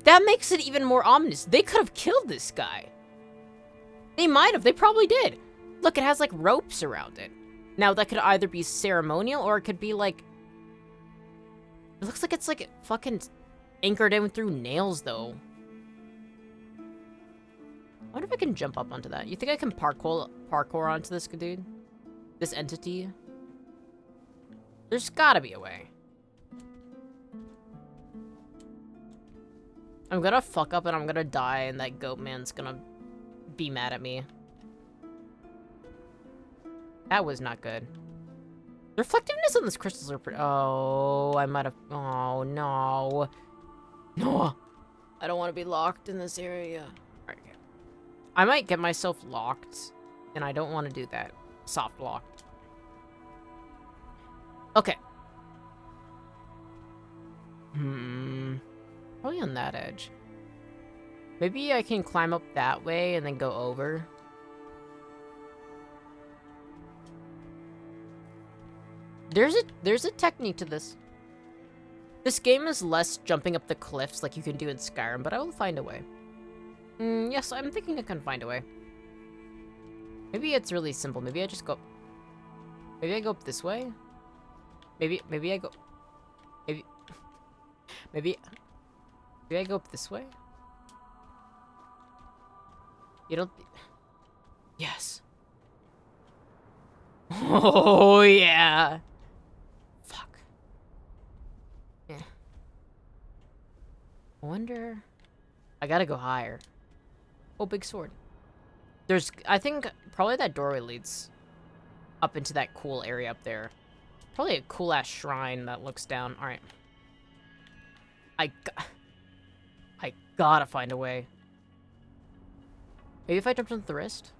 That makes it even more ominous. They could have killed this guy. They might have. They probably did. Look, it has like ropes around it. Now, that could either be ceremonial or it could be like It looks like it's like fucking anchored in through nails, though. I wonder if I can jump up onto that. You think I can parkour onto this dude? This entity? There's gotta be a way. I'm gonna fuck up and I'm gonna die and that goat man's gonna be mad at me. That was not good. The reflectiveness on these crystals are pretty— oh, I might have— oh, no. No. I don't want to be locked in this area. Alright, okay. I might get myself locked, and I don't want to do that. Soft lock. Okay. Probably on that edge. Maybe I can climb up that way and then go over. There's a technique to this. This game is less jumping up the cliffs like you can do in Skyrim, but I will find a way. Yes, I'm thinking I can find a way. Maybe it's really simple. Maybe I just go— maybe I go up this way? Maybe I go— maybe I go up this way? You don't— yes. Oh, yeah. Fuck. Yeah. I wonder— I gotta go higher. Oh, big sword. There's— I think probably that doorway leads up into that cool area up there. Probably a cool-ass shrine that looks down. Alright. I gotta find a way. Maybe if I jumped on the wrist?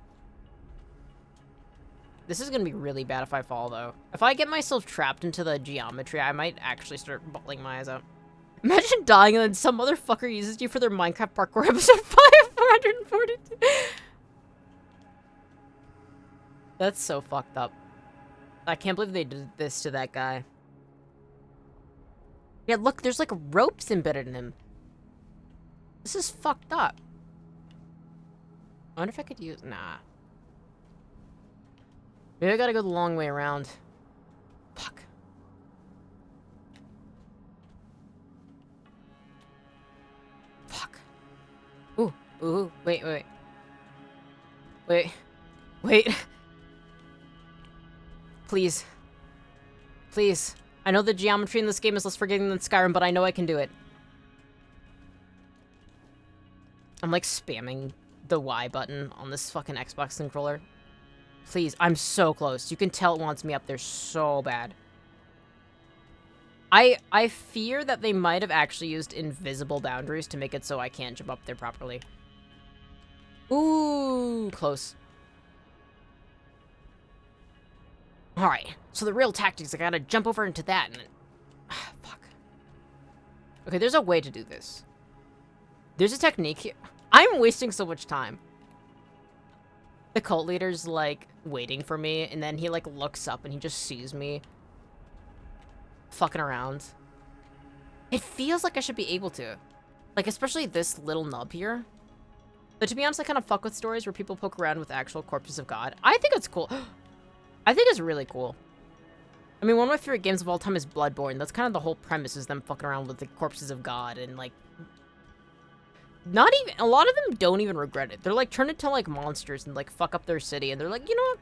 This is gonna be really bad if I fall, though. If I get myself trapped into the geometry, I might actually start bawling my eyes out. Imagine dying and then some motherfucker uses you for their Minecraft parkour episode 542. That's so fucked up. I can't believe they did this to that guy. Yeah, look, there's like ropes embedded in him. This is fucked up. I wonder if I could use— nah. Maybe I gotta go the long way around. Fuck. Fuck. Ooh, wait. Please. Please. I know the geometry in this game is less forgiving than Skyrim, but I know I can do it. I'm like spamming the Y button on this fucking Xbox controller. Please, I'm so close. You can tell it wants me up there so bad. I fear that they might have actually used invisible boundaries to make it so I can't jump up there properly. Ooh, close. Alright, so the real tactics, I gotta jump over into that and then— fuck. Okay, there's a way to do this. There's a technique here. I'm wasting so much time. The cult leader's, like, waiting for me, and then he, like, looks up and he just sees me fucking around. It feels like I should be able to. Like, especially this little nub here. But to be honest, I kind of fuck with stories where people poke around with actual corpses of God. I think it's cool. I think it's really cool. I mean, one of my favorite games of all time is Bloodborne. That's kind of the whole premise, is them fucking around with the corpses of God and, like— not even— a lot of them don't even regret it. They're, like, turn into, like, monsters and, like, fuck up their city. And they're like, you know what?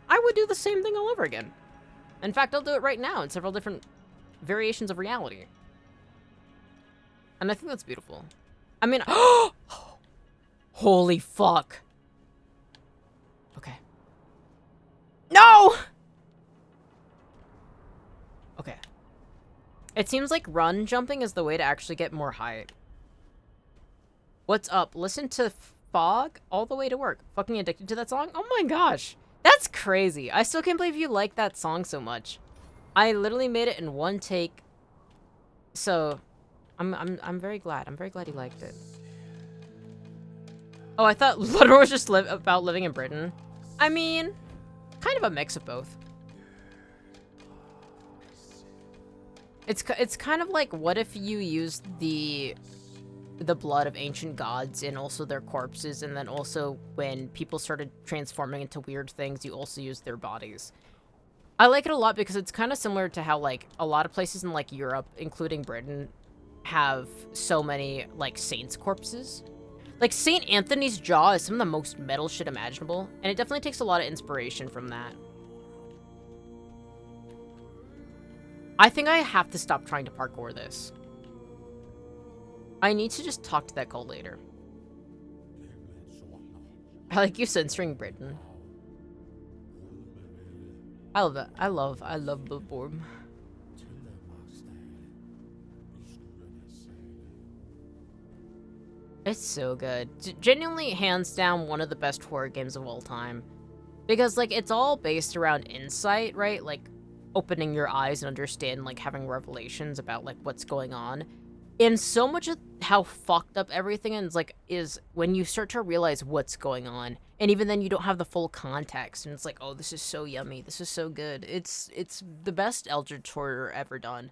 I would do the same thing all over again. In fact, I'll do it right now in several different variations of reality. And I think that's beautiful. I mean— holy fuck. Okay. No! Okay. It seems like run jumping is the way to actually get more height. What's up? Listen to Fog all the way to work. Fucking addicted to that song? Oh my gosh. That's crazy. I still can't believe you like that song so much. I literally made it in one take. So, I'm very glad. I'm very glad you liked it. Oh, I thought Bloodborne was just about living in Britain. I mean, kind of a mix of both. It's kind of like, what if you used the blood of ancient gods and also their corpses, and then also when people started transforming into weird things, you also used their bodies. I like it a lot because it's kind of similar to how, like, a lot of places in, like, Europe, including Britain, have so many, like, saints' corpses. Like, St. Anthony's jaw is some of the most metal shit imaginable, and it definitely takes a lot of inspiration from that. I think I have to stop trying to parkour this. I need to just talk to that cult later. I like you censoring Britain. I love that. I love Bloodborne. It's so good. Genuinely, hands down, one of the best horror games of all time. Because, like, it's all based around insight, right? Like, opening your eyes and understand, like, having revelations about, like, what's going on. And so much of how fucked up everything is when you start to realize what's going on. And even then, you don't have the full context. And it's like, oh, this is so yummy. This is so good. It's the best Eldritch horror ever done.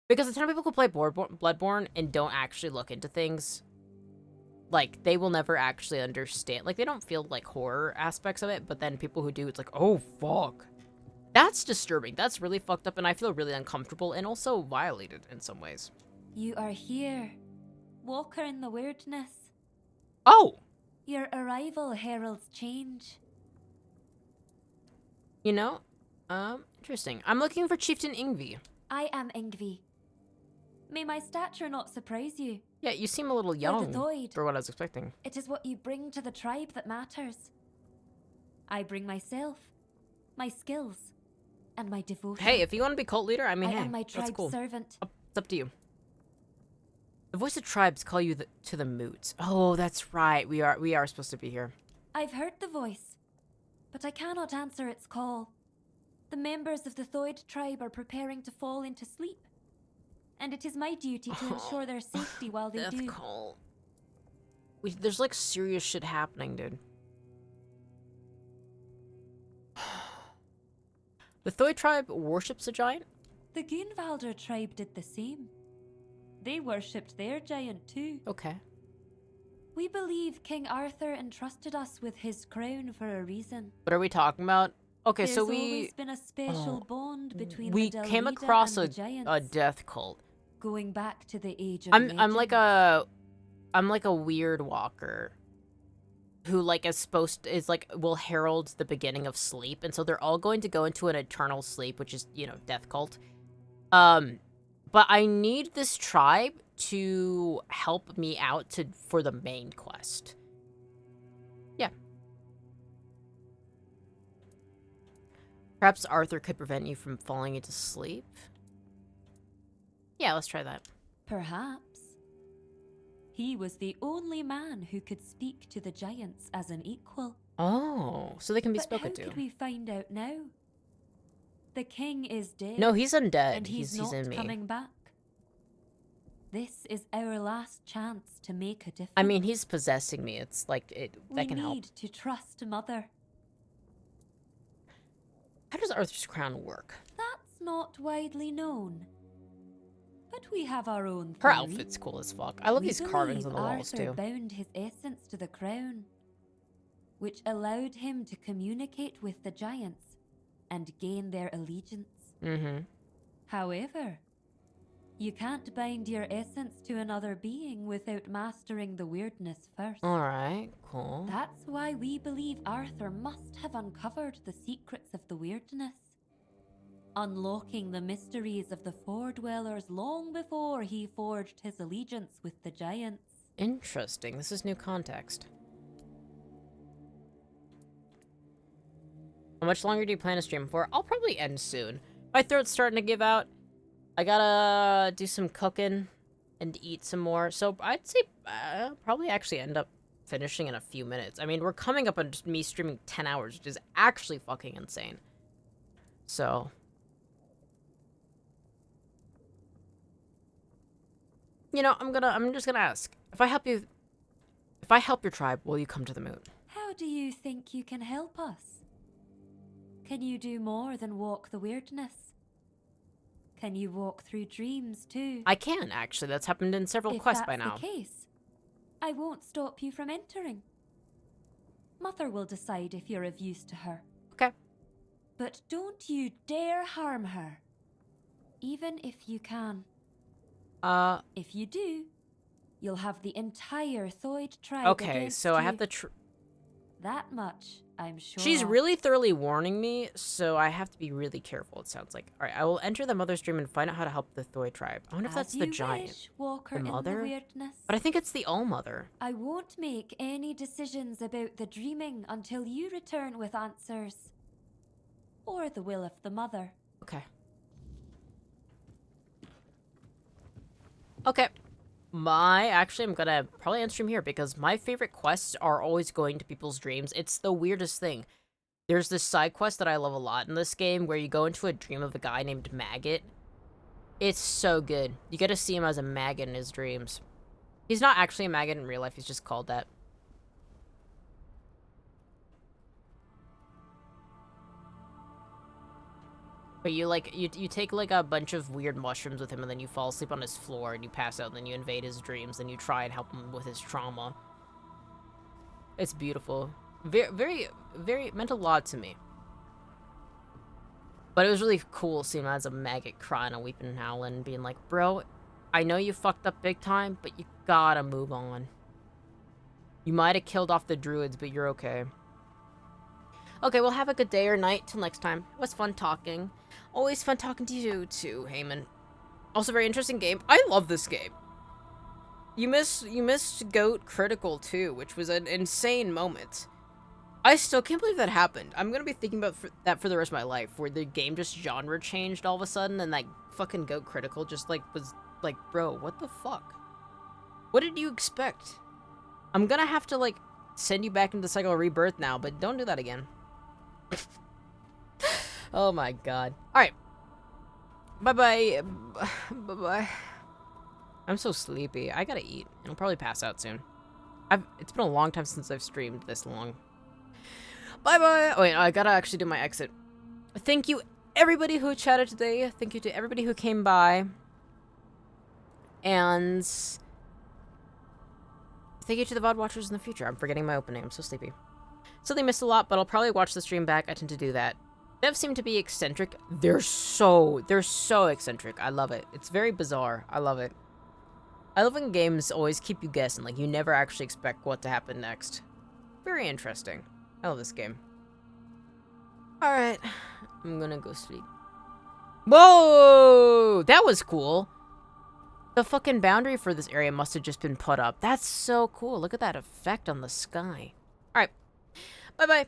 Because a ton of people who play Bloodborne and don't actually look into things, like, they will never actually understand. Like, they don't feel, like, horror aspects of it. But then people who do, it's like, oh, fuck. That's disturbing. That's really fucked up. And I feel really uncomfortable and also violated in some ways. You are here, walker in the weirdness. Oh! Your arrival heralds change. You know, interesting. I'm looking for Chieftain Ingvi. I am Ingvi. May my stature not surprise you. Yeah, you seem a little young for what I was expecting. It is what you bring to the tribe that matters. I bring myself, my skills, and my devotion. Hey, if you want to be cult leader, I mean, I hey, am my tribe's cool. servant. It's up to you. The voice of tribes call you to the moots. Oh, that's right. We are supposed to be here. I've heard the voice, but I cannot answer its call. The members of the Thoid tribe are preparing to fall into sleep, and it is my duty to ensure their safety while they do. Call. There's like serious shit happening, dude. The Thoid tribe worships a giant? The Gunvalder tribe did the same. They worshipped their giant too. Okay. We believe King Arthur entrusted us with his crown for a reason. What are we talking about? Okay, There's so always been a special bond between we the came Delrida across and the giants, a death cult. going back to the age of I'm legend. like a weird walker who like is will herald the beginning of sleep, and so they're all going to go into an eternal sleep, which is, you know, death cult. But I need this tribe to help me out for the main quest. Yeah. Perhaps Arthur could prevent you from falling into sleep. Yeah, let's try that. Perhaps. He was the only man who could speak to the giants as an equal. Oh, so they can be spoken to. How could we find out now? The king is dead. No, he's undead. And he's not in me. coming back. This is our last chance to make a difference. I mean, he's possessing me. It's like that can help. We need to trust Mother. How does Arthur's crown work? That's not widely known. But we have our own Her theory. outfit's cool as fuck. I love these carvings on the walls Arthur too. bound his essence to the crown, which allowed him to communicate with the giants and gain their allegiance. Mm-hmm. However, you can't bind your essence to another being without mastering the weirdness first. Alright, cool. That's why we believe Arthur must have uncovered the secrets of the weirdness, unlocking the mysteries of the Four-Dwellers long before he forged his allegiance with the giants. Interesting. This is new context. How much longer do you plan to stream for? I'll probably end soon. My throat's starting to give out. I gotta do some cooking and eat some more. So I'd say I'll probably actually end up finishing in a few minutes. I mean, we're coming up on just me streaming 10 hours, which is actually fucking insane. So you know, I'm just gonna ask. If I help your tribe, will you come to the moon? How do you think you can help us? Can you do more than walk the weirdness? Can you walk through dreams too? I can, actually. That's happened in several quests by now. If that's the case, I won't stop you from entering. Mother will decide if you're of use to her. Okay. But don't you dare harm her. Even if you can. If you do, you'll have the entire Thoid tribe Okay, against so I you. have to That much, I'm sure. She's of. really thoroughly warning me, so I have to be really careful, it sounds like. Alright, I will enter the Mother's Dream and find out how to help the Thoy tribe. I wonder if that's As the you giant. wish, Walker The in mother? weirdness. But I think it's the All-Mother. I won't make any decisions about the dreaming until you return with answers. Or the will of the mother. Okay. Okay. Actually, I'm gonna probably end stream here because my favorite quests are always going to people's dreams. It's the weirdest thing. There's this side quest that I love a lot in this game where you go into a dream of a guy named Maggot. It's so good. You get to see him as a maggot in his dreams. He's not actually a maggot in real life, he's just called that. But you take like a bunch of weird mushrooms with him and then you fall asleep on his floor and you pass out and then you invade his dreams and you try and help him with his trauma. It's beautiful. Very, very meant a lot to me. But it was really cool seeing him as a maggot crying and weeping and howling and being like, bro, I know you fucked up big time, but you gotta move on. You might have killed off the druids, but you're okay. Okay, well, have a good day or night. Till next time. It was fun talking. Always fun talking to you, too, Heyman. Also, very interesting game. I love this game. You missed Goat Critical, too, which was an insane moment. I still can't believe that happened. I'm gonna be thinking about that for the rest of my life, where the game just genre changed all of a sudden, and, like, fucking Goat Critical just, like, was, like, bro, what the fuck? What did you expect? I'm gonna have to, like, send you back into the cycle of rebirth now, but don't do that again. Oh my god. Alright. Bye-bye. Bye-bye. I'm so sleepy. I gotta eat. I'll probably pass out soon. It's been a long time since I've streamed this long. Bye-bye. Oh, wait, I gotta actually do my exit. Thank you, everybody who chatted today. Thank you to everybody who came by. And thank you to the VOD watchers in the future. I'm forgetting my opening. I'm so sleepy. Something missed a lot, but I'll probably watch the stream back. I tend to do that. Devs seem to be eccentric. They're so eccentric. I love it. It's very bizarre. I love it. I love when games always keep you guessing. Like, you never actually expect what to happen next. Very interesting. I love this game. Alright. I'm gonna go sleep. Whoa! That was cool. The fucking boundary for this area must have just been put up. That's so cool. Look at that effect on the sky. Alright. Bye-bye.